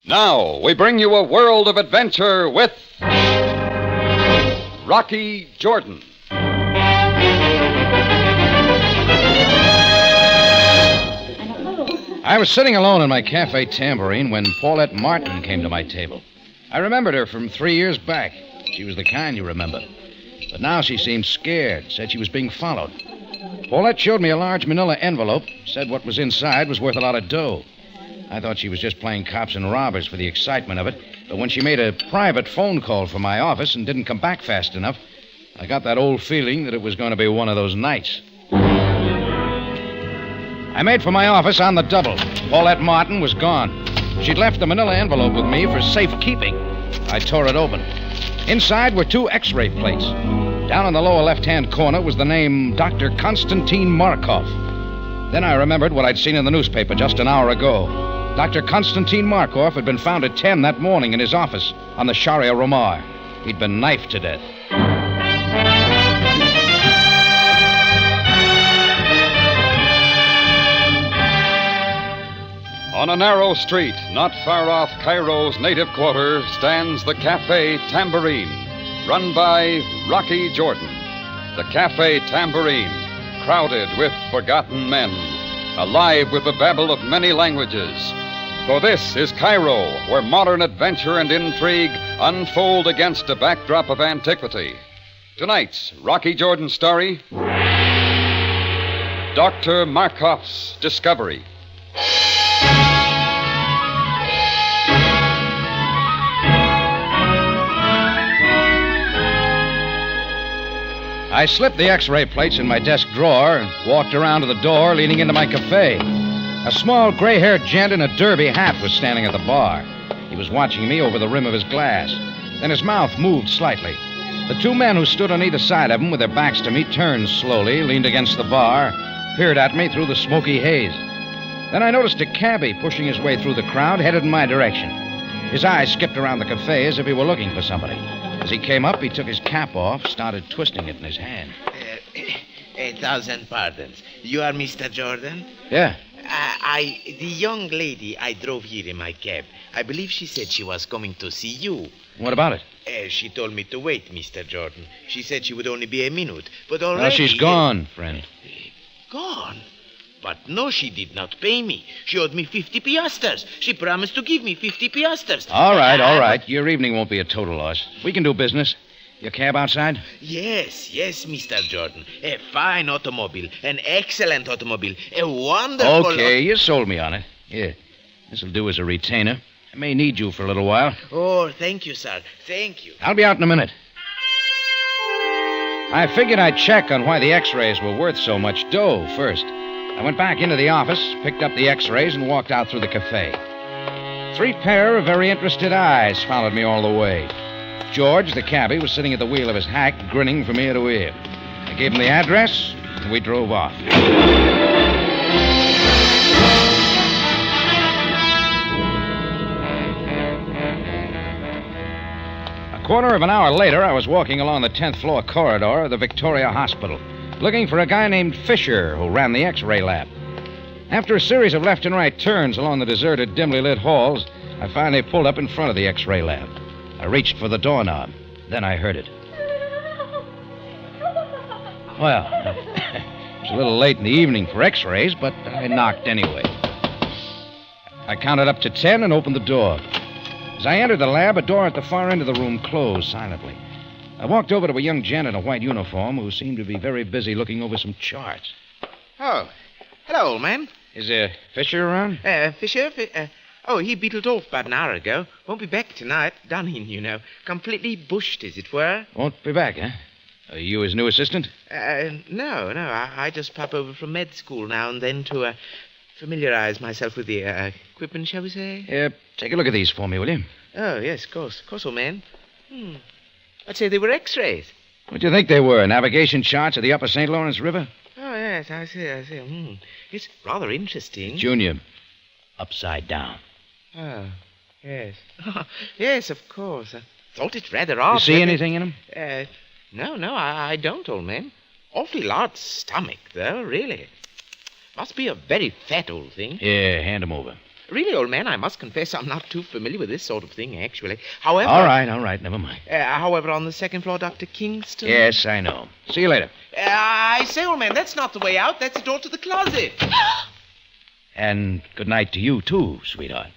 Now, we bring you a world of adventure with Rocky Jordan. I was sitting alone in my cafe Tambourine when Paulette Martin came to my table. I remembered her from 3 years back. She was the kind you remember. But now she seemed scared, said she was being followed. Paulette showed me a large manila envelope, said what was inside was worth a lot of dough. I thought she was just playing cops and robbers for the excitement of it, but when she made a private phone call from my office and didn't come back fast enough, I got that old feeling that it was going to be one of those nights. I made for my office on the double. Paulette Martin was gone. She'd left the manila envelope with me for safekeeping. I tore it open. Inside were 2 X-ray plates. Down in the lower left-hand corner was the name Dr. Konstantin Markoff. Then I remembered what I'd seen in the newspaper just an hour ago. Dr. Konstantin Markoff had been found at 10 that morning in his office on the Sharia Romar. He'd been knifed to death. On a narrow street, not far off Cairo's native quarter, stands the Cafe Tambourine, run by Rocky Jordan. The Cafe Tambourine, crowded with forgotten men, alive with the babble of many languages. For this is Cairo, where modern adventure and intrigue unfold against a backdrop of antiquity. Tonight's Rocky Jordan story, Dr. Markoff's Discovery. I slipped the X-ray plates in my desk drawer and walked around to the door, leaning into my cafe. A small gray-haired gent in a derby hat was standing at the bar. He was watching me over the rim of his glass. Then his mouth moved slightly. The 2 men who stood on either side of him with their backs to me turned slowly, leaned against the bar, peered at me through the smoky haze. Then I noticed a cabbie pushing his way through the crowd, headed in my direction. His eyes skipped around the cafe as if he were looking for somebody. As he came up, he took his cap off, started twisting it in his hand. 1,000 pardons. You are Mr. Jordan? Yeah. The young lady I drove here in my cab, I believe she said she was coming to see you. What about it? She told me to wait, Mr. Jordan. She said she would only be a minute, but already... Well, she's gone, friend. Gone? But no, she did not pay me. She owed me 50 piastres. She promised to give me 50 piastres. All right. Your evening won't be a total loss. We can do business. Your cab outside? Yes, Mr. Jordan. A fine automobile. An excellent automobile. A wonderful... Okay, you sold me on it. Here, this'll do as a retainer. I may need you for a little while. Oh, thank you, sir. Thank you. I'll be out in a minute. I figured I'd check on why the X-rays were worth so much dough first. I went back into the office, picked up the X-rays, and walked out through the cafe. 3 pair of very interested eyes followed me all the way. George, the cabbie, was sitting at the wheel of his hack, grinning from ear to ear. I gave him the address, and we drove off. A quarter of an hour later, I was walking along the 10th floor corridor of the Victoria Hospital, looking for a guy named Fisher who ran the X-ray lab. After a series of left and right turns along the deserted, dimly lit halls, I finally pulled up in front of the X-ray lab. I reached for the doorknob. Then I heard it. Well, it was a little late in the evening for X-rays, but I knocked anyway. I counted up to 10 and opened the door. As I entered the lab, a door at the far end of the room closed silently. I walked over to a young gent in a white uniform who seemed to be very busy looking over some charts. Oh, hello, old man. Is Fisher around? Fisher? He beetled off about an hour ago. Won't be back tonight. Done in, you know. Completely bushed, as it were. Won't be back, huh? Are you his new assistant? No. I just pop over from med school now and then to familiarize myself with the equipment, shall we say? Take a look at these for me, will you? Oh, yes, of course. Of course, old man. I'd say they were X-rays. What do you think they were? Navigation charts of the upper St. Lawrence River? Oh, yes, I see. It's rather interesting. Junior, upside down. Oh, yes. Yes, of course. I thought it rather odd. You see anything in them? No, I don't, old man. Awfully large stomach, though, really. Must be a very fat old thing. Yeah, hand him over. Really, old man, I must confess I'm not too familiar with this sort of thing, actually. However... All right, never mind. However, on the second floor, Dr. Kingston... Yes, I know. See you later. I say, old man, that's not the way out. That's the door to the closet. And good night to you, too, sweetheart.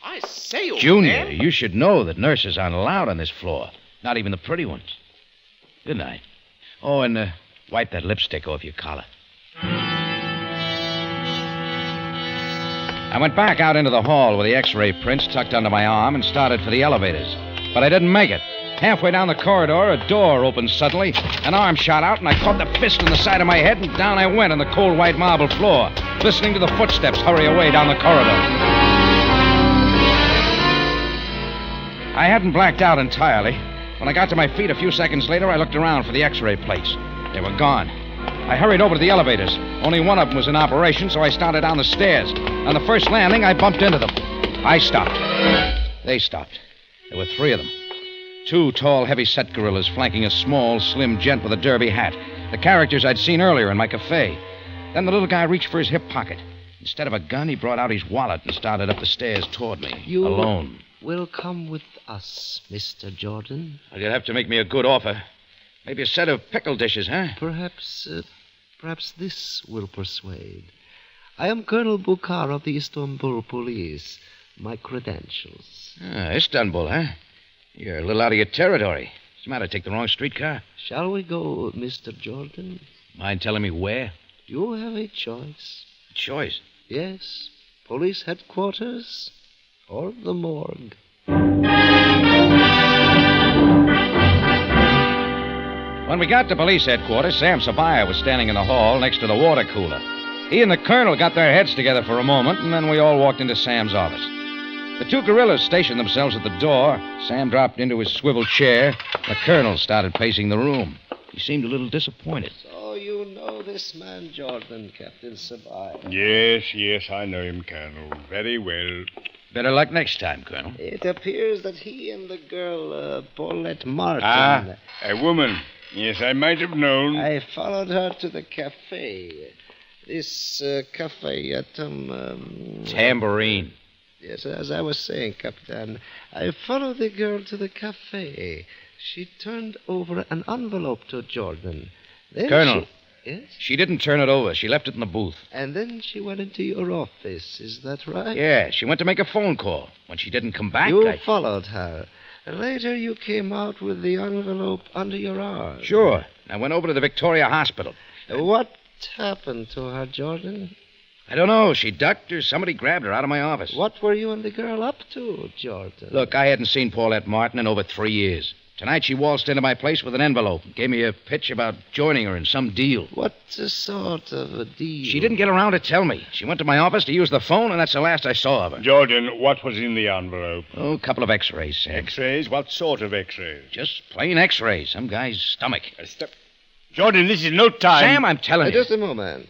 I say, old Junior, man... you should know that nurses aren't allowed on this floor. Not even the pretty ones. Good night. Oh, and wipe that lipstick off your collar. I went back out into the hall with the x-ray prints tucked under my arm and started for the elevators. But I didn't make it. Halfway down the corridor, a door opened suddenly. An arm shot out, and I caught the fist in the side of my head, and down I went on the cold white marble floor, listening to the footsteps hurry away down the corridor. I hadn't blacked out entirely. When I got to my feet a few seconds later, I looked around for the x-ray plates. They were gone. I hurried over to the elevators. Only one of them was in operation, so I started down the stairs. On the first landing, I bumped into them. I stopped. They stopped. There were three of them. Two tall, heavy-set gorillas flanking a small, slim gent with a derby hat. The characters I'd seen earlier in my cafe. Then the little guy reached for his hip pocket. Instead of a gun, he brought out his wallet and started up the stairs toward me, alone. Will come with us, Mr. Jordan. Well, you'll have to make me a good offer. Maybe a set of pickle dishes, huh? Perhaps this will persuade. I am Colonel Bukhar of the Istanbul Police. My credentials. Istanbul, huh? You're a little out of your territory. What's the matter, take the wrong streetcar? Shall we go, Mr. Jordan? Mind telling me where? You have a choice. A choice? Yes. Police headquarters or the morgue. When we got to police headquarters, Sam Sabaya was standing in the hall next to the water cooler. He and the colonel got their heads together for a moment, and then we all walked into Sam's office. The two gorillas stationed themselves at the door. Sam dropped into his swivel chair. The colonel started pacing the room. He seemed a little disappointed. So you know this man, Jordan, Captain Sabaya. Yes, I know him, Colonel. Very well. Better luck next time, Colonel. It appears that he and the girl, Paulette Martin... A woman. Yes, I might have known. I followed her to the cafe. This cafe at... Tambourine. Yes, as I was saying, Captain, I followed the girl to the cafe. She turned over an envelope to Jordan. Then Colonel. Yes? She didn't turn it over. She left it in the booth. And then she went into your office. Is that right? Yeah, she went to make a phone call. When she didn't come back, You followed her. Later, you came out with the envelope under your arm. Sure. I went over to the Victoria Hospital. What happened to her, Jordan? I don't know. She ducked or somebody grabbed her out of my office. What were you and the girl up to, Jordan? Look, I hadn't seen Paulette Martin in over 3 years. Tonight she waltzed into my place with an envelope and gave me a pitch about joining her in some deal. What sort of a deal? She didn't get around to tell me. She went to my office to use the phone, and that's the last I saw of her. Jordan, what was in the envelope? Oh, a couple of x-rays, Sam. X-rays? What sort of x-rays? Just plain x-rays. Some guy's stomach. Jordan, this is no time. Sam, I'm telling you. Just a moment.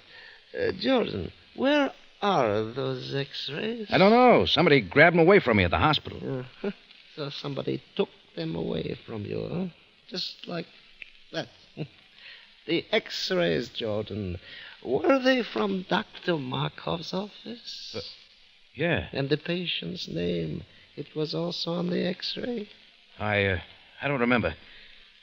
Jordan, where are those x-rays? I don't know. Somebody grabbed them away from me at the hospital. So somebody took them away from you, huh? Just like that. The x-rays, Jordan, were they from Dr. Markoff's office? Yeah. And the patient's name, it was also on the x-ray? I don't remember.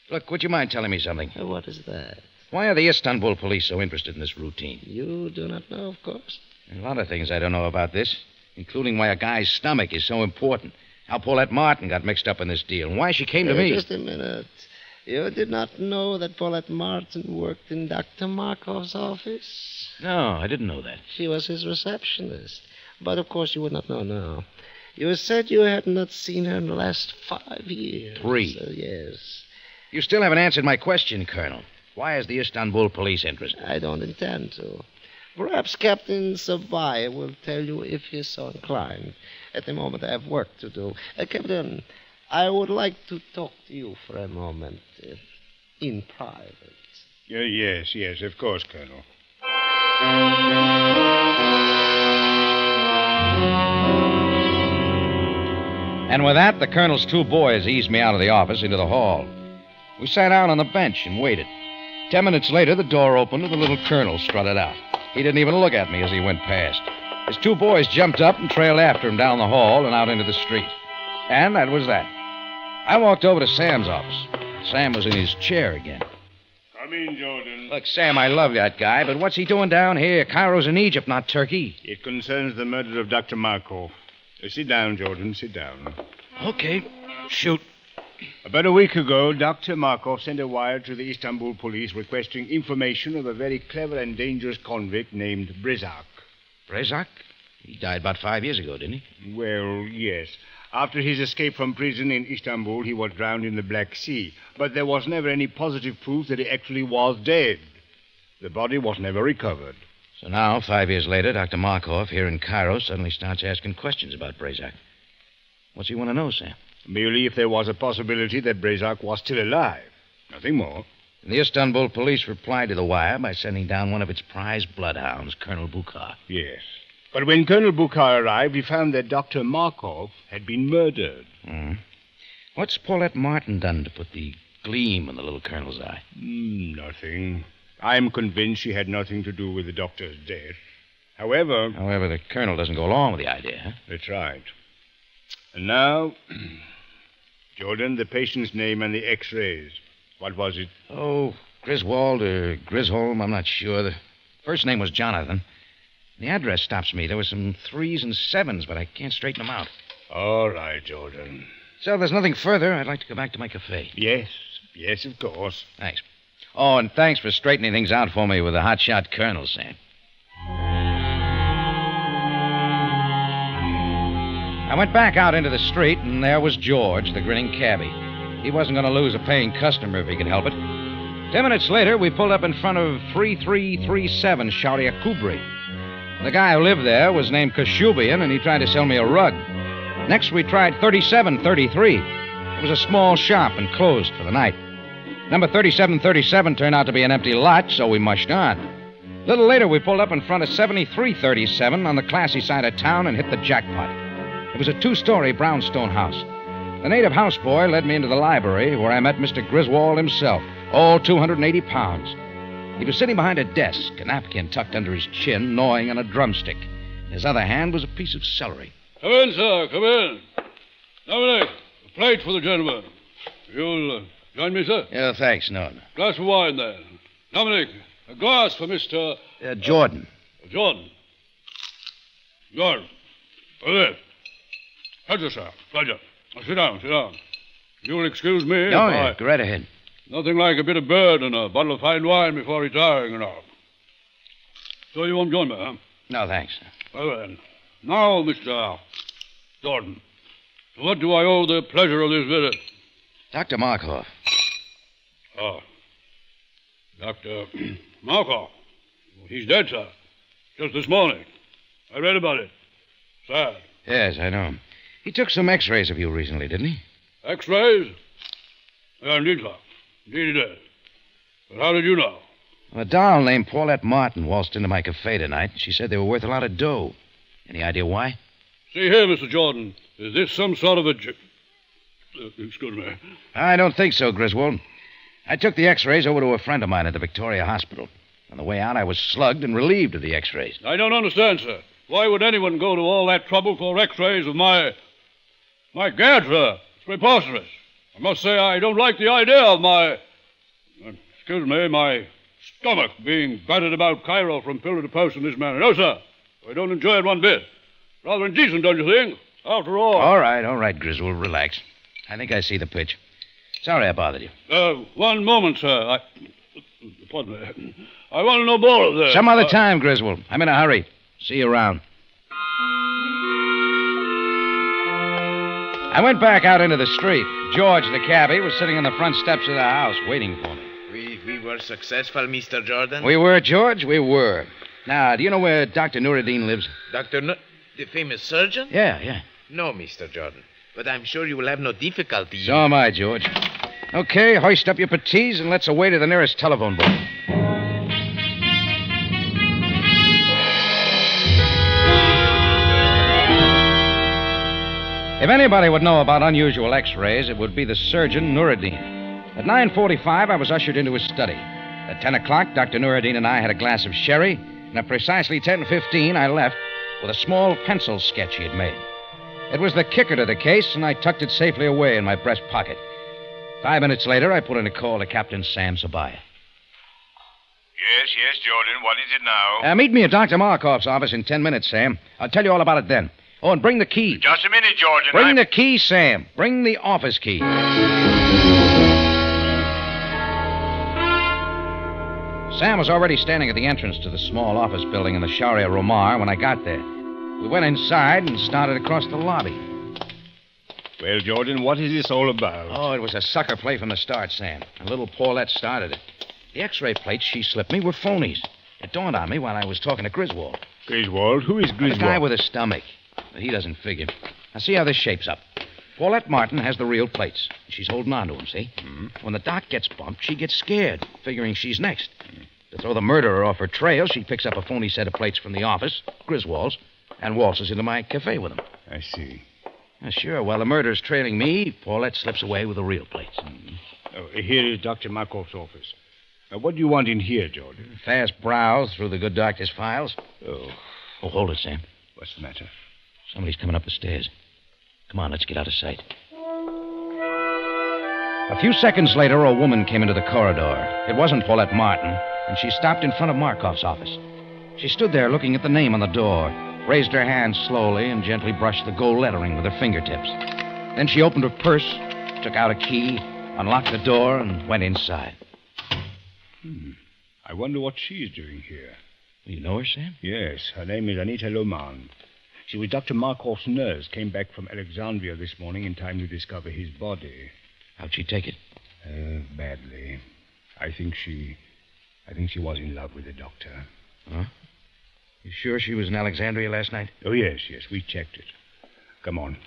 Look, would you mind telling me something? What is that? Why are the Istanbul police so interested in this routine? You do not know, of course. A lot of things I don't know about this, including why a guy's stomach is so important. How Paulette Martin got mixed up in this deal, and why she came to me. Just a minute. You did not know that Paulette Martin worked in Dr. Markoff's office? No, I didn't know that. She was his receptionist. But, of course, you would not know now. You said you had not seen her in the last 5 years. 3. Yes. You still haven't answered my question, Colonel. Why is the Istanbul police interested? I don't intend to. Perhaps Captain Sabaya will tell you if he is so inclined. At the moment, I have work to do. Captain, I would like to talk to you for a moment, in private. Yes, of course, Colonel. And with that, the colonel's 2 boys eased me out of the office into the hall. We sat down on the bench and waited. 10 minutes later, the door opened and the little colonel strutted out. He didn't even look at me as he went past. His two boys jumped up and trailed after him down the hall and out into the street. And that was that. I walked over to Sam's office. Sam was in his chair again. Come in, Jordan. Look, Sam, I love that guy, but what's he doing down here? Cairo's in Egypt, not Turkey. It concerns the murder of Dr. Markoff. Sit down, Jordan. Sit down. Okay. Shoot. About a week ago, Dr. Markoff sent a wire to the Istanbul police requesting information of a very clever and dangerous convict named Brizak. Brizak? He died about 5 years ago, didn't he? Well, yes. After his escape from prison in Istanbul, he was drowned in the Black Sea. But there was never any positive proof that he actually was dead. The body was never recovered. So now, 5 years later, Dr. Markoff here in Cairo suddenly starts asking questions about Brizak. What's he want to know, Sam? Merely if there was a possibility that Brizak was still alive. Nothing more. The Istanbul police replied to the wire by sending down one of its prize bloodhounds, Colonel Bukhar. Yes. But when Colonel Bukhar arrived, he found that Dr. Markoff had been murdered. What's Paulette Martin done to put the gleam in the little colonel's eye? Nothing. I'm convinced she had nothing to do with the doctor's death. However, the colonel doesn't go along with the idea, huh? That's right. And now, Jordan, the patient's name and the x-rays. What was it? Oh, Griswold or Grisholm, I'm not sure. The first name was Jonathan. The address stops me. There were some 3s and 7s, but I can't straighten them out. All right, Jordan. So if there's nothing further, I'd like to go back to my cafe. Yes, of course. Thanks. Oh, and thanks for straightening things out for me with the hotshot colonel, Sam. I went back out into the street, and there was George, the grinning cabbie. He wasn't going to lose a paying customer if he could help it. 10 minutes later, we pulled up in front of 3337 Sharia Kubri. The guy who lived there was named Kashubian, and he tried to sell me a rug. Next, we tried 3733. It was a small shop and closed for the night. Number 3737 turned out to be an empty lot, so we mushed on. A little later, we pulled up in front of 7337 on the classy side of town and hit the jackpot. It was a 2-story brownstone house. The native houseboy led me into the library, where I met Mr. Griswold himself, all 280 pounds. He was sitting behind a desk, a napkin tucked under his chin, gnawing on a drumstick. In his other hand was a piece of celery. Come in, sir, come in. Dominic, a plate for the gentleman. You'll join me, sir? Yeah, thanks, no. Glass of wine, then. Dominic, a glass for Mr. Jordan. Jordan. Jordan. For this. Pleasure, sir. Pleasure. Now, sit down, sit down. You'll excuse me if I... Go right ahead. Nothing like a bit of bird and a bottle of fine wine before retiring, you know. So you won't join me, huh? No, thanks. Well, then. Now, Mr. Jordan, to what do I owe the pleasure of this visit? Dr. Markoff. Oh. Dr. Markoff. He's dead, sir. Just this morning. I read about it. Sad. Yes, I know. He took some x-rays of you recently, didn't he? X-rays? Yeah, indeed, sir. Indeed he did. But how did you know? A doll named Paulette Martin waltzed into my cafe tonight. She said they were worth a lot of dough. Any idea why? See here, Mr. Jordan. Is this some sort of a... excuse me. I don't think so, Griswold. I took the x-rays over to a friend of mine at the Victoria Hospital. On the way out, I was slugged and relieved of the x-rays. I don't understand, sir. Why would anyone go to all that trouble for x-rays of my gad, sir? It's preposterous. I must say I don't like the idea of my stomach being battered about Cairo from pillar to post in this manner. No, sir. I don't enjoy it one bit. Rather indecent, don't you think? After all... All right, Griswold. Relax. I think I see the pitch. Sorry I bothered you. One moment, sir. Pardon me. I want to know more of this. Some other time, Griswold. I'm in a hurry. See you around. I went back out into the street. George, the cabbie, was sitting on the front steps of the house waiting for me. We were successful, Mr. Jordan. We were, George? We were. Now, do you know where Dr. Nuruddin lives? The famous surgeon? Yeah. No, Mr. Jordan. But I'm sure you will have no difficulty. So am I, George. Okay, hoist up your puttees and let's away to the nearest telephone booth. If anybody would know about unusual x-rays, it would be the surgeon, Nuruddin. At 9:45, I was ushered into his study. At 10 o'clock, Dr. Nuruddin and I had a glass of sherry, and at precisely 10:15, I left. with a small pencil sketch he had made. It was the kicker to the case, and I tucked it safely away in my breast pocket. 5 minutes later, I put in a call to Captain Sam Sabaya. Yes, Jordan. What is it now? Meet me at Dr. Markoff's office in 10 minutes, Sam. I'll tell you all about it then. Oh, and bring the key. Just a minute, Jordan. Bring the key, Sam. Bring the office key. Sam was already standing at the entrance to the small office building in the Sharia Romar when I got there. We went inside and started across the lobby. Well, Jordan, what is this all about? Oh, it was a sucker play from the start, Sam. And little Paulette started it. The X-ray plates she slipped me were phonies. It dawned on me while I was talking to Griswold. Griswold? Who is Griswold? The guy with a stomach. But he doesn't figure. Now, see how this shapes up. Paulette Martin has the real plates. She's holding on to them, see? Mm-hmm. When the doc gets bumped, she gets scared, figuring she's next. To throw the murderer off her trail, she picks up a phony set of plates from the office, Griswold's, and waltzes into my cafe with them. I see. Sure, while the murderer's trailing me, Paulette slips away with the real plates. Mm-hmm. Oh, here is Dr. Markoff's office. What do you want in here, Jordan? Fast browse through the good doctor's files. Oh, hold it, Sam. what's the matter? Somebody's coming up the stairs. Come on, let's get out of sight. A few seconds later, a woman came into the corridor. It wasn't Paulette Martin, and she stopped in front of Markoff's office. She stood there looking at the name on the door, raised her hand slowly, and gently brushed the gold lettering with her fingertips. Then she opened her purse, took out a key, unlocked the door, and went inside. I wonder what she's doing here. You know her, Sam? Yes, her name is Anita Loman. She was Dr. Markoff's nurse, came back from Alexandria this morning in time to discover his body. How'd she take it? Badly. I think she was in love with the doctor. Huh? You sure she was in Alexandria last night? Oh, yes, we checked it. Come on.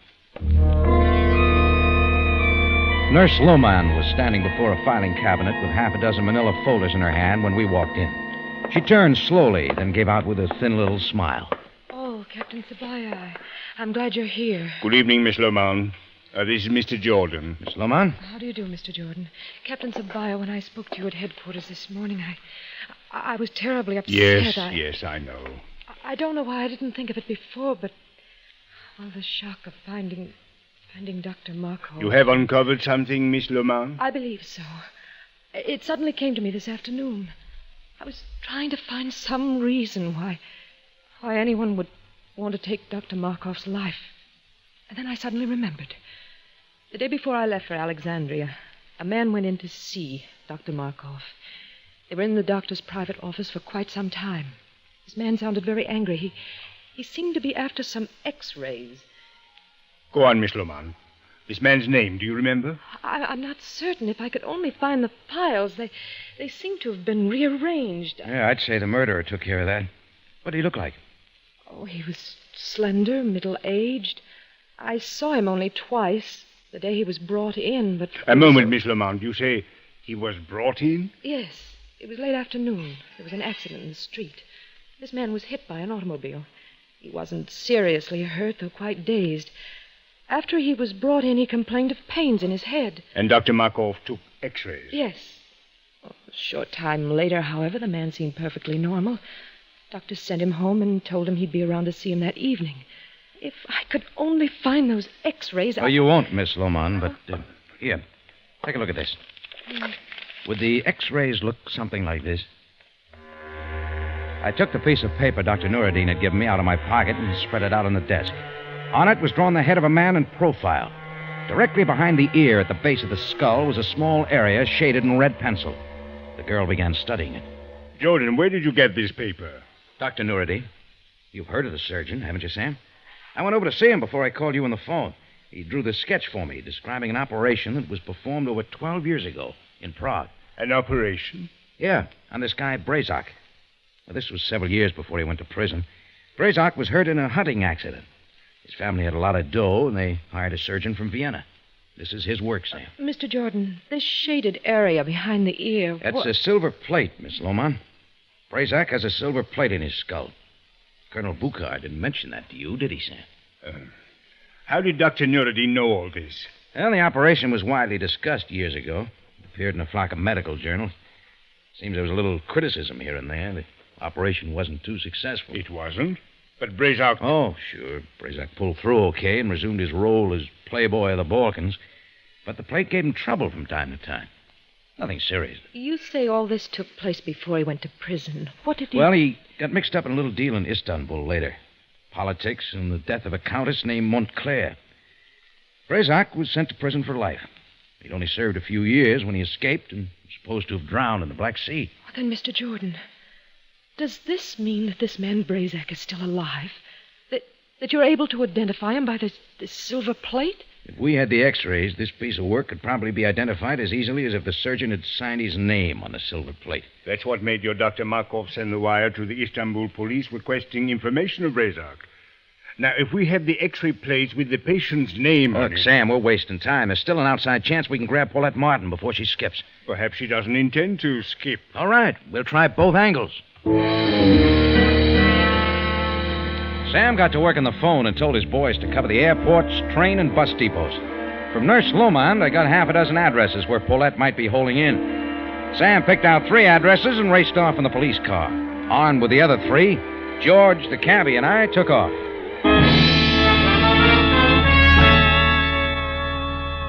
Nurse Loman was standing before a filing cabinet with half a dozen manila folders in her hand when we walked in. She turned slowly, then gave out with a thin little smile. Oh, Captain Sabaya, I'm glad you're here. Good evening, Miss Loman. This is Mr. Jordan. Miss Loman? How do you do, Mr. Jordan? Captain Sabaya, when I spoke to you at headquarters this morning, I was terribly upset. Yes, I know. I don't know why I didn't think of it before, but... Well, the shock of finding Dr. Markoff. You have uncovered something, Miss Loman? I believe so. It suddenly came to me this afternoon. I was trying to find some reason why anyone would want to take Dr. Markoff's life. And then I suddenly remembered. The day before I left for Alexandria, a man went in to see Dr. Markoff. They were in the doctor's private office for quite some time. This man sounded very angry. He seemed to be after some X-rays. Go on, Miss Loman. This man's name, do you remember? I'm not certain. If I could only find the files, they seem to have been rearranged. Yeah, I'd say the murderer took care of that. What did he look like? Oh, he was slender, middle-aged. I saw him only twice, the day he was brought in, but... A moment, Miss Lamont. You say he was brought in? Yes. It was late afternoon. There was an accident in the street. This man was hit by an automobile. He wasn't seriously hurt, though quite dazed. After he was brought in, he complained of pains in his head. And Dr. Markoff took X-rays? Yes. A short time later, however, the man seemed perfectly normal. Doctor sent him home and told him he'd be around to see him that evening. If I could only find those X-rays... Oh, you won't, Miss Loman, but... here, take a look at this. Would the X-rays look something like this? I took the piece of paper Dr. Nuruddin had given me out of my pocket and spread it out on the desk. On it was drawn the head of a man in profile. Directly behind the ear at the base of the skull was a small area shaded in red pencil. The girl began studying it. Jordan, where did you get this paper? Dr. Nuruddin. You've heard of the surgeon, haven't you, Sam? I went over to see him before I called you on the phone. He drew the sketch for me, describing an operation that was performed over 12 years ago in Prague. An operation? Yeah, on this guy, Brazak. Well, this was several years before he went to prison. Brazak was hurt in a hunting accident. His family had a lot of dough, and they hired a surgeon from Vienna. This is his work, Sam. Mr. Jordan, this shaded area behind the ear... That's a silver plate, Miss Loman. Brazak has a silver plate in his skull. Colonel Buchar didn't mention that to you, did he, Sam? How did Dr. Nuruddin know all this? Well, the operation was widely discussed years ago. It appeared in a flock of medical journals. Seems there was a little criticism here and there. The operation wasn't too successful. It wasn't? But Brezak... Oh, sure. Brezak pulled through okay and resumed his role as playboy of the Balkans. But the plate gave him trouble from time to time. Nothing serious. You say all this took place before he went to prison. What did he... Well, he got mixed up in a little deal in Istanbul later. Politics and the death of a countess named Montclair. Brezak was sent to prison for life. He'd only served a few years when he escaped and was supposed to have drowned in the Black Sea. Then, Mr. Jordan, does this mean that this man Brezak is still alive? That you're able to identify him by this silver plate? If we had the x-rays, this piece of work could probably be identified as easily as if the surgeon had signed his name on the silver plate. That's what made your Dr. Markoff send the wire to the Istanbul police requesting information of Brezak. Now, if we had the x-ray plates with the patient's name on Look, it... Sam, we're wasting time. There's still an outside chance we can grab Paulette Martin before she skips. Perhaps she doesn't intend to skip. All right, we'll try both angles. Sam got to work on the phone and told his boys to cover the airports, train, and bus depots. From Nurse Lomond, I got half a dozen addresses where Paulette might be holding in. Sam picked out 3 addresses and raced off in the police car. Armed with the other 3, George, the cabbie, and I took off.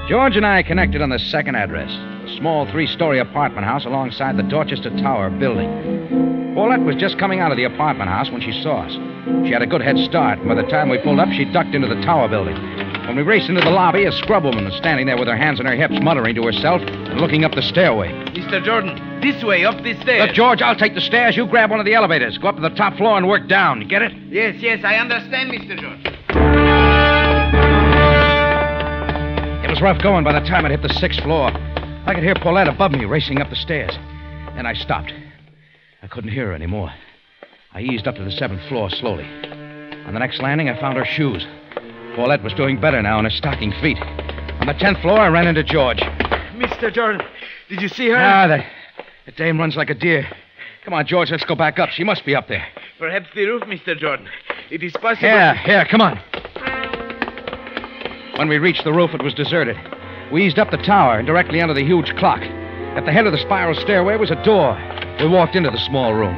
George and I connected on the second address, a small 3-story apartment house alongside the Dorchester Tower building. Paulette was just coming out of the apartment house when she saw us. She had a good head start, and by the time we pulled up, she ducked into the tower building. When we raced into the lobby, a scrubwoman was standing there with her hands on her hips, muttering to herself and looking up the stairway. Mr. Jordan, this way, up this stairs. Look, George, I'll take the stairs. You grab one of the elevators. Go up to the top floor and work down. You get it? Yes, I understand, Mr. Jordan. It was rough going by the time I'd hit the 6th floor. I could hear Paulette above me racing up the stairs. Then I stopped. I couldn't hear her anymore. I eased up to the 7th floor slowly. On the next landing, I found her shoes. Paulette was doing better now on her stocking feet. On the 10th floor, I ran into George. Mr. Jordan, did you see her? That dame runs like a deer. Come on, George, let's go back up. She must be up there. Perhaps the roof, Mr. Jordan. It is possible... Here, come on. When we reached the roof, it was deserted. We eased up the tower and directly under the huge clock. At the head of the spiral stairway was a door. We walked into the small room.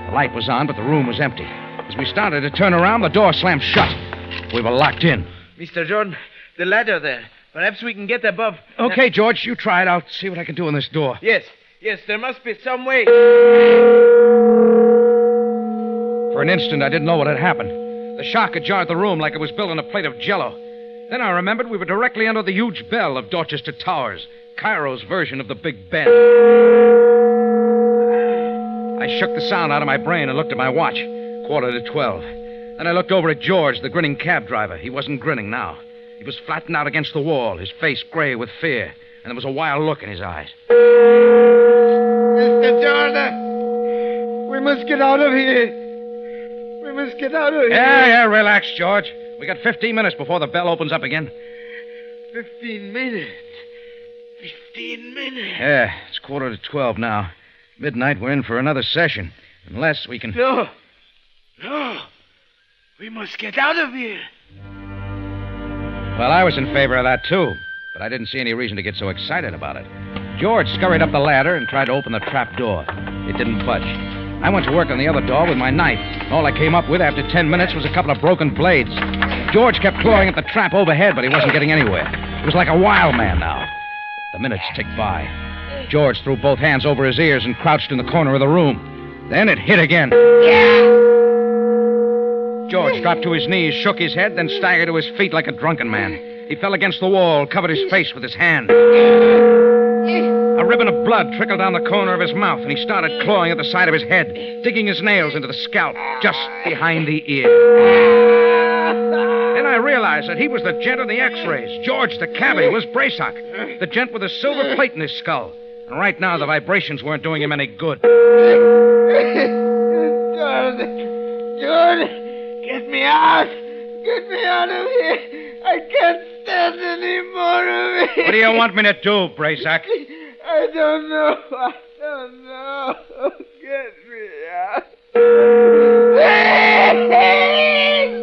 The light was on, but the room was empty. As we started to turn around, the door slammed shut. We were locked in. Mr. Jordan, the ladder there. Perhaps we can get above. Okay, George, you try it. I'll see what I can do in this door. Yes, there must be some way. For an instant, I didn't know what had happened. The shock had jarred the room like it was built on a plate of Jell-O. Then I remembered we were directly under the huge bell of Dorchester Towers, Cairo's version of the Big Ben. I shook the sound out of my brain and looked at my watch. 11:45. Then I looked over at George, the grinning cab driver. He wasn't grinning now. He was flattened out against the wall, his face gray with fear, and there was a wild look in his eyes. Mr. Jordan, we must get out of here. We must get out of here. Yeah, relax, George. We got 15 minutes before the bell opens up again. 15 minutes. 15 minutes. Yeah, it's 11:45 now. Midnight, we're in for another session. Unless we can... No. We must get out of here. Well, I was in favor of that, too. But I didn't see any reason to get so excited about it. George scurried up the ladder and tried to open the trap door. It didn't budge. I went to work on the other door with my knife. All I came up with after 10 minutes was a couple of broken blades. George kept clawing at the trap overhead, but he wasn't getting anywhere. He was like a wild man now. The minutes ticked by. George threw both hands over his ears and crouched in the corner of the room. Then it hit again. George dropped to his knees, shook his head, then staggered to his feet like a drunken man. He fell against the wall, covered his face with his hand. A ribbon of blood trickled down the corner of his mouth, and he started clawing at the side of his head, digging his nails into the scalp, just behind the ear. Then I realized that he was the gent on the x-rays. George, the cabbie, was Brezak, the gent with a silver plate in his skull. And right now, the vibrations weren't doing him any good. Jordan, get me out. Get me out of here. I can't stand any more of it. What do you want me to do, Brezak? I don't know. Get me out.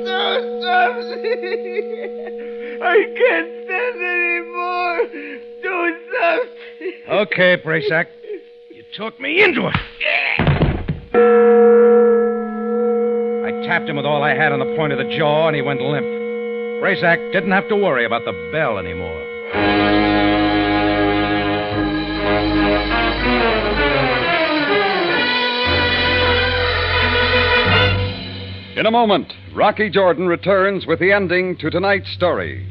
So something. I can't stand anymore. Do something. Okay, Brezak. You talked me into it. I tapped him with all I had on the point of the jaw, and he went limp. Brazak didn't have to worry about the bell anymore. In a moment, Rocky Jordan returns with the ending to tonight's story.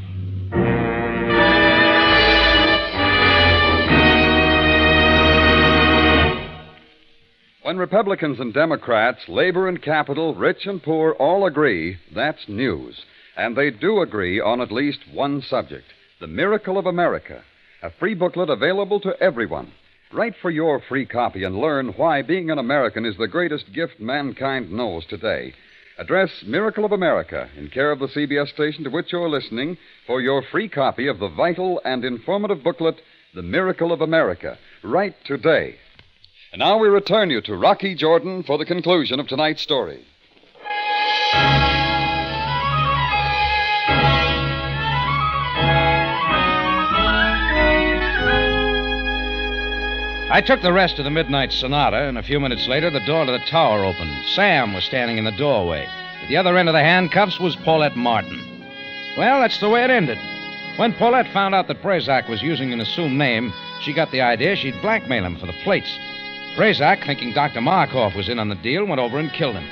When Republicans and Democrats, labor and capital, rich and poor all agree, that's news. And they do agree on at least one subject, the miracle of America, a free booklet available to everyone. Write for your free copy and learn why being an American is the greatest gift mankind knows today. Address Miracle of America in care of the CBS station to which you're listening for your free copy of the vital and informative booklet, The Miracle of America. Write today. And now we return you to Rocky Jordan for the conclusion of tonight's story. I took the rest of the midnight sonata, and a few minutes later, the door to the tower opened. Sam was standing in the doorway. At the other end of the handcuffs was Paulette Martin. Well, that's the way it ended. When Paulette found out that Brazak was using an assumed name, she got the idea she'd blackmail him for the plates. Brazak, thinking Dr. Markoff was in on the deal, went over and killed him.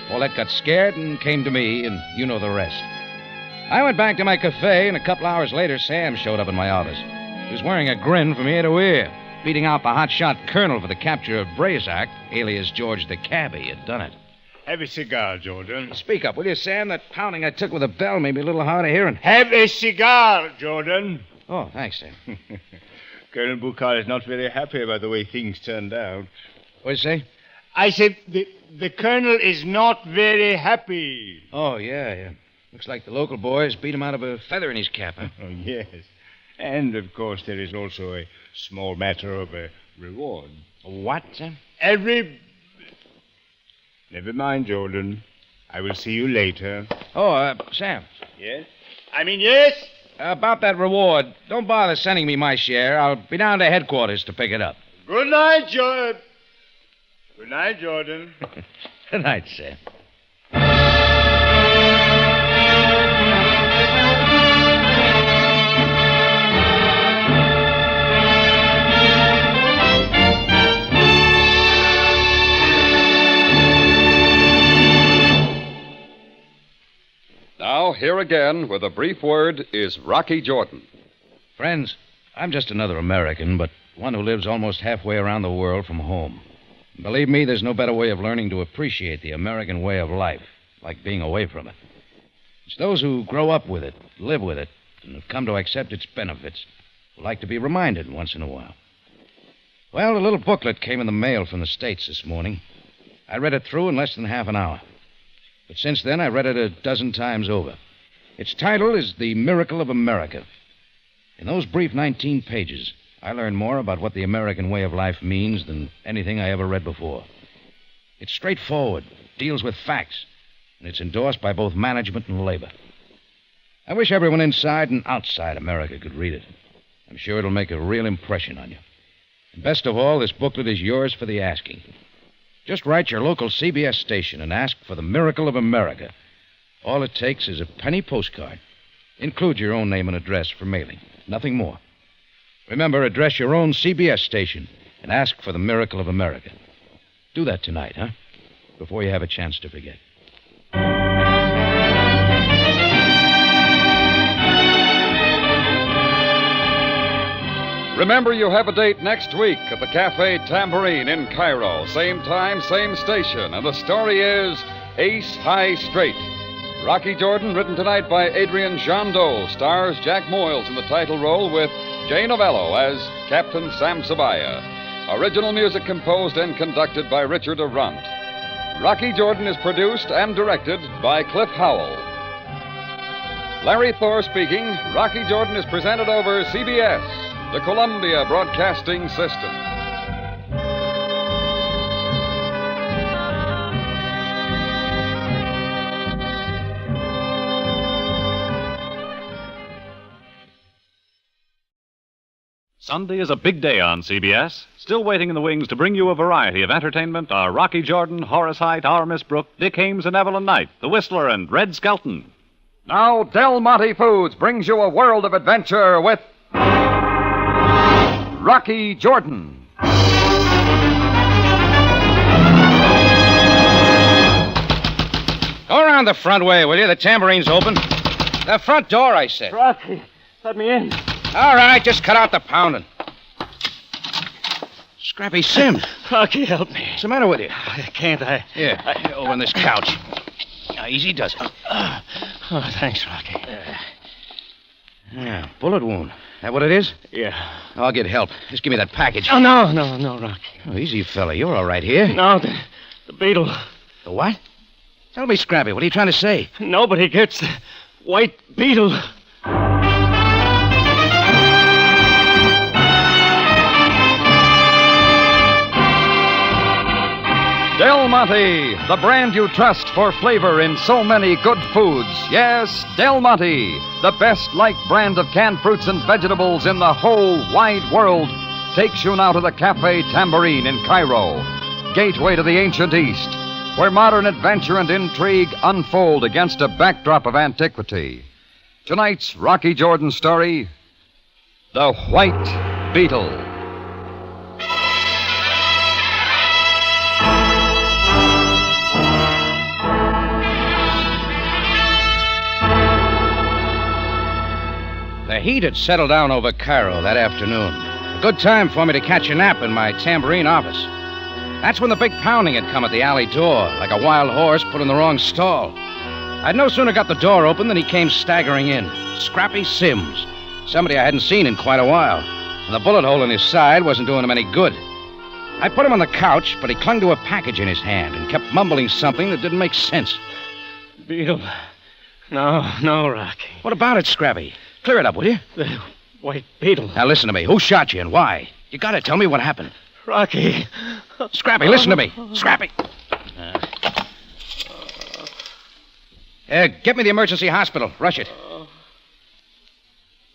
Paulette got scared and came to me, and you know the rest. I went back to my cafe, and a couple hours later, Sam showed up in my office. He was wearing a grin from ear to ear, beating out the hotshot colonel for the capture of Brazak, alias George the Cabbie, had done it. Have a cigar, Jordan. Speak up, will you, Sam? That pounding I took with a bell made me a little hard of hearing. Have a cigar, Jordan. Oh, thanks, Sam. Colonel Bucar is not very happy about the way things turned out. What'd you say? I said the colonel is not very happy. Oh, yeah. Looks like the local boys beat him out of a feather in his cap, huh? Oh, yes. And, of course, there is also a small matter of a reward. What, Sam? Never mind, Jordan. I will see you later. Oh, Sam. Yes? Yes? About that reward, don't bother sending me my share. I'll be down to headquarters to pick it up. Good night, Jordan. Good night, Jordan. Good night, Sam. Now, here again, with a brief word, is Rocky Jordan. Friends, I'm just another American, but one who lives almost halfway around the world from home. Believe me, there's no better way of learning to appreciate the American way of life, like being away from it. It's those who grow up with it, live with it, and have come to accept its benefits, who like to be reminded once in a while. Well, a little booklet came in the mail from the States this morning. I read it through in less than half an hour. But since then, I read it a dozen times over. Its title is The Miracle of America. In those brief 19 pages, I learned more about what the American way of life means than anything I ever read before. It's straightforward, deals with facts, and it's endorsed by both management and labor. I wish everyone inside and outside America could read it. I'm sure it'll make a real impression on you. And best of all, this booklet is yours for the asking. Just write your local CBS station and ask for the Miracle of America. All it takes is a penny postcard. Include your own name and address for mailing. Nothing more. Remember, address your own CBS station and ask for the Miracle of America. Do that tonight, huh? Before you have a chance to forget. Remember, you have a date next week at the Cafe Tambourine in Cairo. Same time, same station. And the story is Ace High Straight. Rocky Jordan, written tonight by Adrian Jandot, stars Jack Moyles in the title role with Jay Novello as Captain Sam Sabaya. Original music composed and conducted by Richard Arant. Rocky Jordan is produced and directed by Cliff Howell. Larry Thor speaking. Rocky Jordan is presented over CBS, the Columbia Broadcasting System. Sunday is a big day on CBS. Still waiting in the wings to bring you a variety of entertainment are Rocky Jordan, Horace Height, Our Miss Brooke, Dick Hames and Evelyn Knight, The Whistler, and Red Skelton. Now, Del Monte Foods brings you a world of adventure with Rocky Jordan. Go around the front way, will you? The tambourine's open. The front door, I said. Rocky, let me in. All right, just cut out the pounding. Scrappy Sims. Rocky, help me. What's the matter with you? Can't I? Here, over on this couch. Now, easy does it. Oh, thanks, Rocky. Yeah, bullet wound. That what it is? Yeah. I'll get help. Just give me that package. Oh, no, Rocky. Oh, easy, fella. You're all right here. No, the Beetle. The what? Tell me, Scrappy, what are you trying to say? Nobody gets the white Beetle. Del Monte, the brand you trust for flavor in so many good foods. Yes, Del Monte, the best liked brand of canned fruits and vegetables in the whole wide world, takes you now to the Cafe Tambourine in Cairo, gateway to the ancient East, where modern adventure and intrigue unfold against a backdrop of antiquity. Tonight's Rocky Jordan story, The White Beetle. The heat had settled down over Cairo that afternoon. A good time for me to catch a nap in my tambourine office. That's when the big pounding had come at the alley door, like a wild horse put in the wrong stall. I'd no sooner got the door open than he came staggering in. Scrappy Sims. Somebody I hadn't seen in quite a while. And the bullet hole in his side wasn't doing him any good. I put him on the couch, but he clung to a package in his hand and kept mumbling something that didn't make sense. Beetle. No, Rocky. What about it, Scrappy? Clear it up, will you? The white Beetle. Now listen to me. Who shot you and why? You gotta tell me what happened. Rocky. Scrappy, listen to me. Scrappy. Get me the emergency hospital. Rush it.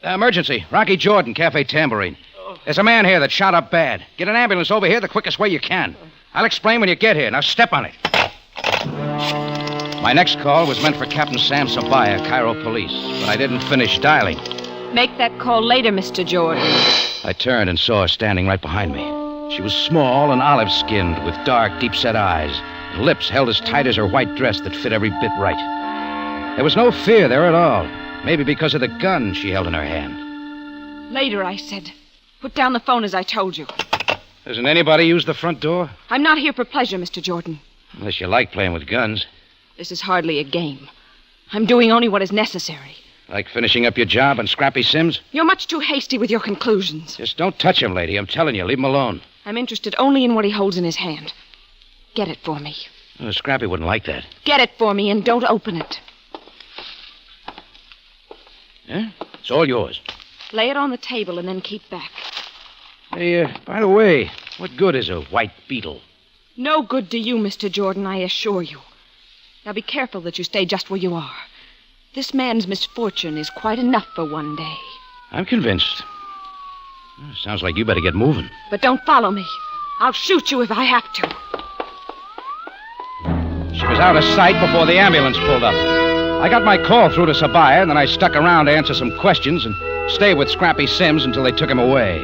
Emergency. Rocky Jordan, Cafe Tambourine. There's a man here that's shot up bad. Get an ambulance over here the quickest way you can. I'll explain when you get here. Now step on it. My next call was meant for Captain Sam Sabaya, Cairo Police, but I didn't finish dialing. Make that call later, Mr. Jordan. I turned and saw her standing right behind me. She was small and olive-skinned, with dark, deep-set eyes, and lips held as tight as her white dress that fit every bit right. There was no fear there at all, maybe because of the gun she held in her hand. Later, I said. Put down the phone as I told you. Doesn't anybody use the front door? I'm not here for pleasure, Mr. Jordan. Unless you like playing with guns. This is hardly a game. I'm doing only what is necessary. Like finishing up your job on Scrappy Sims? You're much too hasty with your conclusions. Just don't touch him, lady. I'm telling you, leave him alone. I'm interested only in what he holds in his hand. Get it for me. Oh, Scrappy wouldn't like that. Get it for me and don't open it. Yeah? It's all yours. Lay it on the table and then keep back. Hey, by the way, what good is a white beetle? No good to you, Mr. Jordan, I assure you. Now be careful that you stay just where you are. This man's misfortune is quite enough for one day. I'm convinced. Sounds like you better get moving. But don't follow me. I'll shoot you if I have to. She was out of sight before the ambulance pulled up. I got my call through to Sabaya, and then I stuck around to answer some questions and stay with Scrappy Sims until they took him away.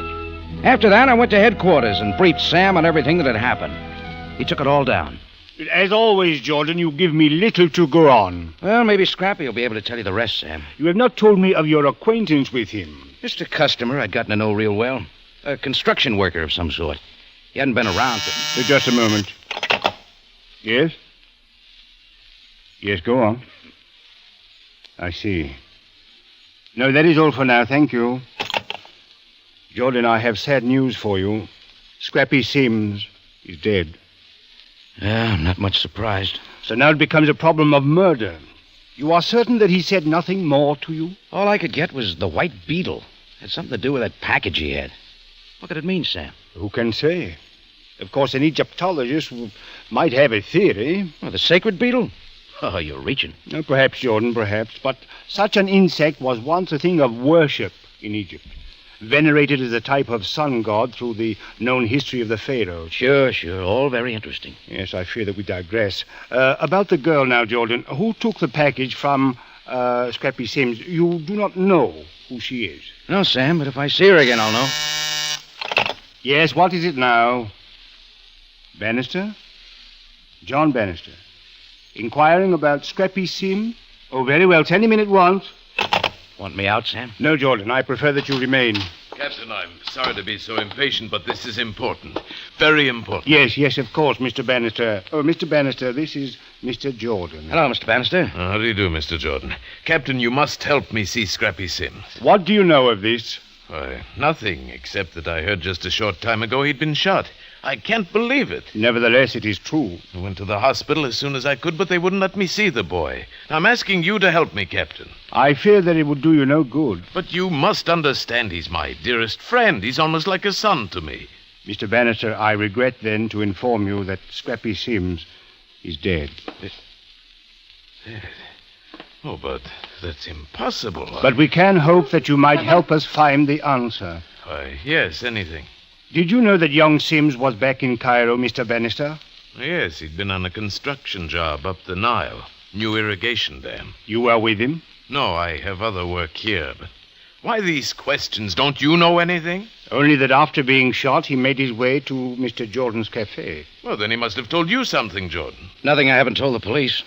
After that, I went to headquarters and briefed Sam on everything that had happened. He took it all down. As always, Jordan, you give me little to go on. Well, maybe Scrappy will be able to tell you the rest, Sam. You have not told me of your acquaintance with him. Just a customer I'd gotten to know real well. A construction worker of some sort. He hadn't been around for... Just a moment. Yes? Yes, go on. I see. No, that is all for now, thank you. Jordan, I have sad news for you. Scrappy Sims is dead. Yeah, I'm not much surprised. So now it becomes a problem of murder. You are certain that he said nothing more to you? All I could get was the white beetle. It had something to do with that package he had. What could it mean, Sam? Who can say? Of course, an Egyptologist might have a theory. Oh, the sacred beetle? Oh, you're reaching. Perhaps, Jordan, perhaps. But such an insect was once a thing of worship in Egypt. venerated as a type of sun god through the known history of the Pharaohs. Sure. All very interesting. Yes, I fear that we digress. About the girl now, Jordan. Who took the package from Scrappy Sims? You do not know who she is. No, Sam, but if I see her again, I'll know. Yes, what is it now? Bannister? John Bannister. Inquiring about Scrappy Sim? Oh, very well. Send him in at once. Want me out, Sam? No, Jordan. I prefer that you remain. Captain, I'm sorry to be so impatient, but this is important. Very important. Yes, of course, Mr. Bannister. Oh, Mr. Bannister, this is Mr. Jordan. Hello, Mr. Bannister. How do you do, Mr. Jordan? Captain, you must help me see Scrappy Sims. What do you know of this? Why, nothing, except that I heard just a short time ago he'd been shot. I can't believe it. Nevertheless, it is true. I went to the hospital as soon as I could, but they wouldn't let me see the boy. I'm asking you to help me, Captain. I fear that it would do you no good. But you must understand he's my dearest friend. He's almost like a son to me. Mr. Bannister, I regret then to inform you that Scrappy Sims is dead. Dead? Oh, but that's impossible. But we can hope that you might help us find the answer. Why, yes, anything. Did you know that young Sims was back in Cairo, Mr. Bannister? Yes, he'd been on a construction job up the Nile. New irrigation dam. You were with him? No, I have other work here, but why these questions? Don't you know anything? Only that after being shot, he made his way to Mr. Jordan's cafe. Well, then he must have told you something, Jordan. Nothing I haven't told the police.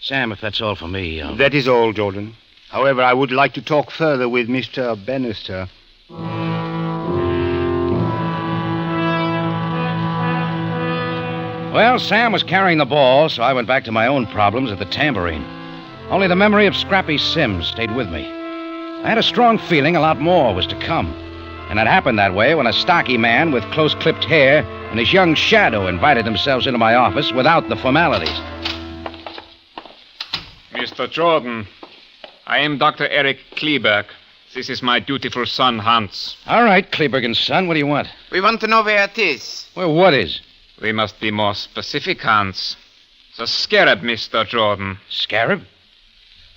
Sam, if that's all for me, That is all, Jordan. However, I would like to talk further with Mr. Bannister. Well, Sam was carrying the ball, so I went back to my own problems at the tambourine. Only the memory of Scrappy Sims stayed with me. I had a strong feeling a lot more was to come. And it happened that way when a stocky man with close-clipped hair and his young shadow invited themselves into my office without the formalities. Mr. Jordan, I am Dr. Eric Kleberg. This is my dutiful son, Hans. All right, Kleberg and son, what do you want? We want to know where it is. Well, what is? We must be more specific, Hans. The scarab, Mr. Jordan. Scarab?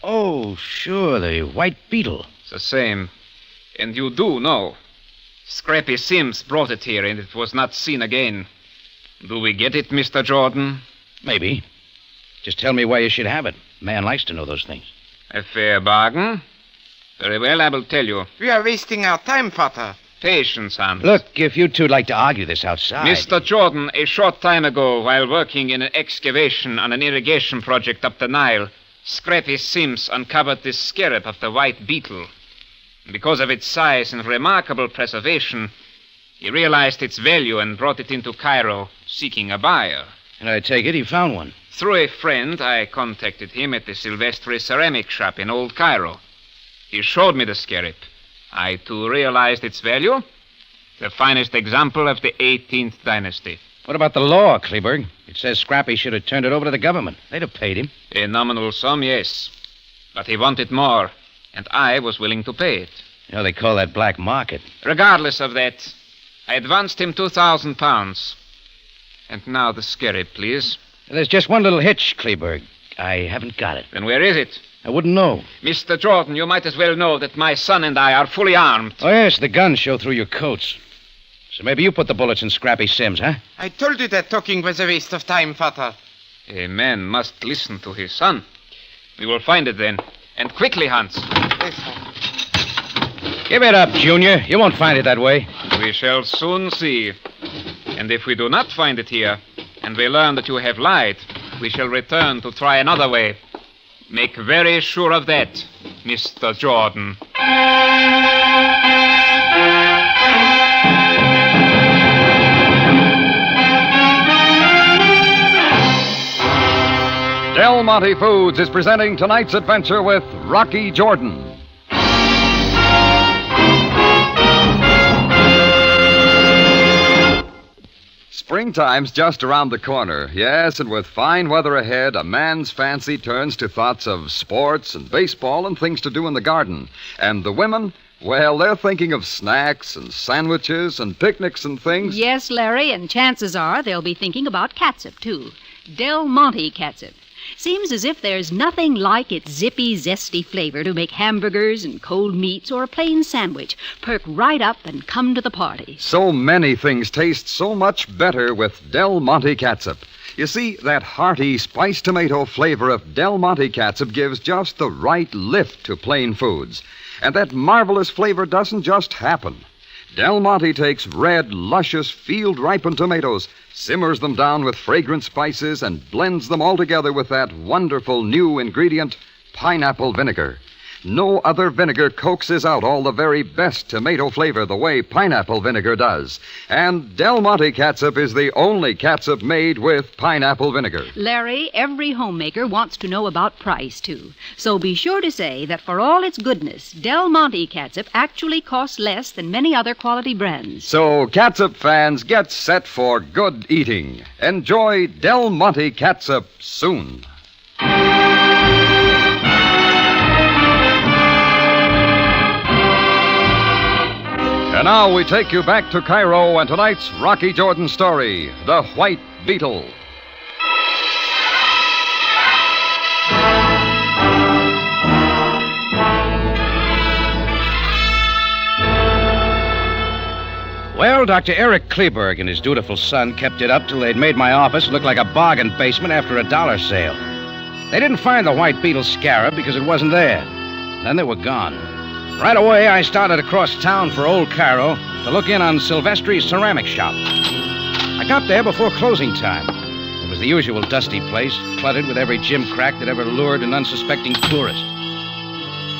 Oh, sure, the white beetle. The same. And you do know. Scrappy Sims brought it here, and it was not seen again. Do we get it, Mr. Jordan? Maybe. Just tell me why you should have it. Man likes to know those things. A fair bargain. Very well, I will tell you. We are wasting our time, Vater. Patience, Hans. Look, if you two'd like to argue this outside... Mr. Jordan, a short time ago, while working in an excavation on an irrigation project up the Nile, Scrappy Sims uncovered this scarab of the white beetle. Because of its size and remarkable preservation, he realized its value and brought it into Cairo, seeking a buyer. And I take it he found one. Through a friend, I contacted him at the Silvestri ceramic shop in Old Cairo. He showed me the scarab. I, too, realized its value. The finest example of the 18th dynasty. What about the law, Kleberg? It says Scrappy should have turned it over to the government. They'd have paid him. A nominal sum, yes. But he wanted more, and I was willing to pay it. You know, they call that black market. Regardless of that, I advanced him 2,000 pounds. And now the scarab, please. There's just one little hitch, Kleberg. I haven't got it. Then where is it? I wouldn't know. Mr. Jordan, you might as well know that my son and I are fully armed. Oh, yes, the guns show through your coats. So maybe you put the bullets in Scrappy Sims, huh? I told you that talking was a waste of time, Vater. A man must listen to his son. We will find it then. And quickly, Hans. Yes, sir. Give it up, Junior. You won't find it that way. We shall soon see. And if we do not find it here, and we learn that you have lied, we shall return to try another way. Make very sure of that, Mr. Jordan. Del Monte Foods is presenting tonight's adventure with Rocky Jordan. Springtime's just around the corner. Yes, and with fine weather ahead, a man's fancy turns to thoughts of sports and baseball and things to do in the garden. And the women, well, they're thinking of snacks and sandwiches and picnics and things. Yes, Larry, and chances are they'll be thinking about catsup, too. Del Monte catsup. Seems as if there's nothing like its zippy, zesty flavor to make hamburgers and cold meats or a plain sandwich perk right up and come to the party. So many things taste so much better with Del Monte catsup. You see, that hearty spiced tomato flavor of Del Monte catsup gives just the right lift to plain foods. And that marvelous flavor doesn't just happen. Del Monte takes red, luscious, field-ripened tomatoes, simmers them down with fragrant spices, and blends them all together with that wonderful new ingredient, pineapple vinegar. No other vinegar coaxes out all the very best tomato flavor the way pineapple vinegar does. And Del Monte catsup is the only catsup made with pineapple vinegar. Larry, every homemaker wants to know about price, too. So be sure to say that for all its goodness, Del Monte catsup actually costs less than many other quality brands. So, catsup fans, get set for good eating. Enjoy Del Monte catsup soon. And now we take you back to Cairo and tonight's Rocky Jordan story, The White Beetle. Well, Dr. Eric Kleberg and his dutiful son kept it up till they'd made my office look like a bargain basement after a dollar sale. They didn't find the white beetle scarab because it wasn't there. Then they were gone. Right away, I started across town for Old Cairo to look in on Silvestri's ceramic shop. I got there before closing time. It was the usual dusty place, cluttered with every gimcrack that ever lured an unsuspecting tourist.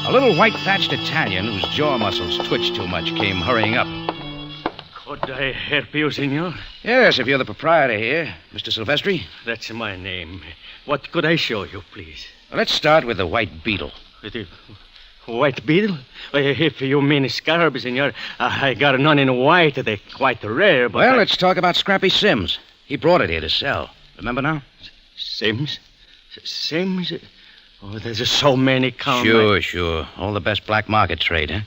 A little white-thatched Italian whose jaw muscles twitched too much came hurrying up. Could I help you, senor? Yes, if you're the proprietor here, Mr. Silvestri. That's my name. What could I show you, please? Well, let's start with the white beetle. White beetle? If you mean scarab, senor, I got none in white. They're quite rare, but... Well, let's talk about Scrappy Sims. He brought it here to sell. Remember now? Sims? Sims? Oh, there's so many count. Sure. All the best black market trade, huh?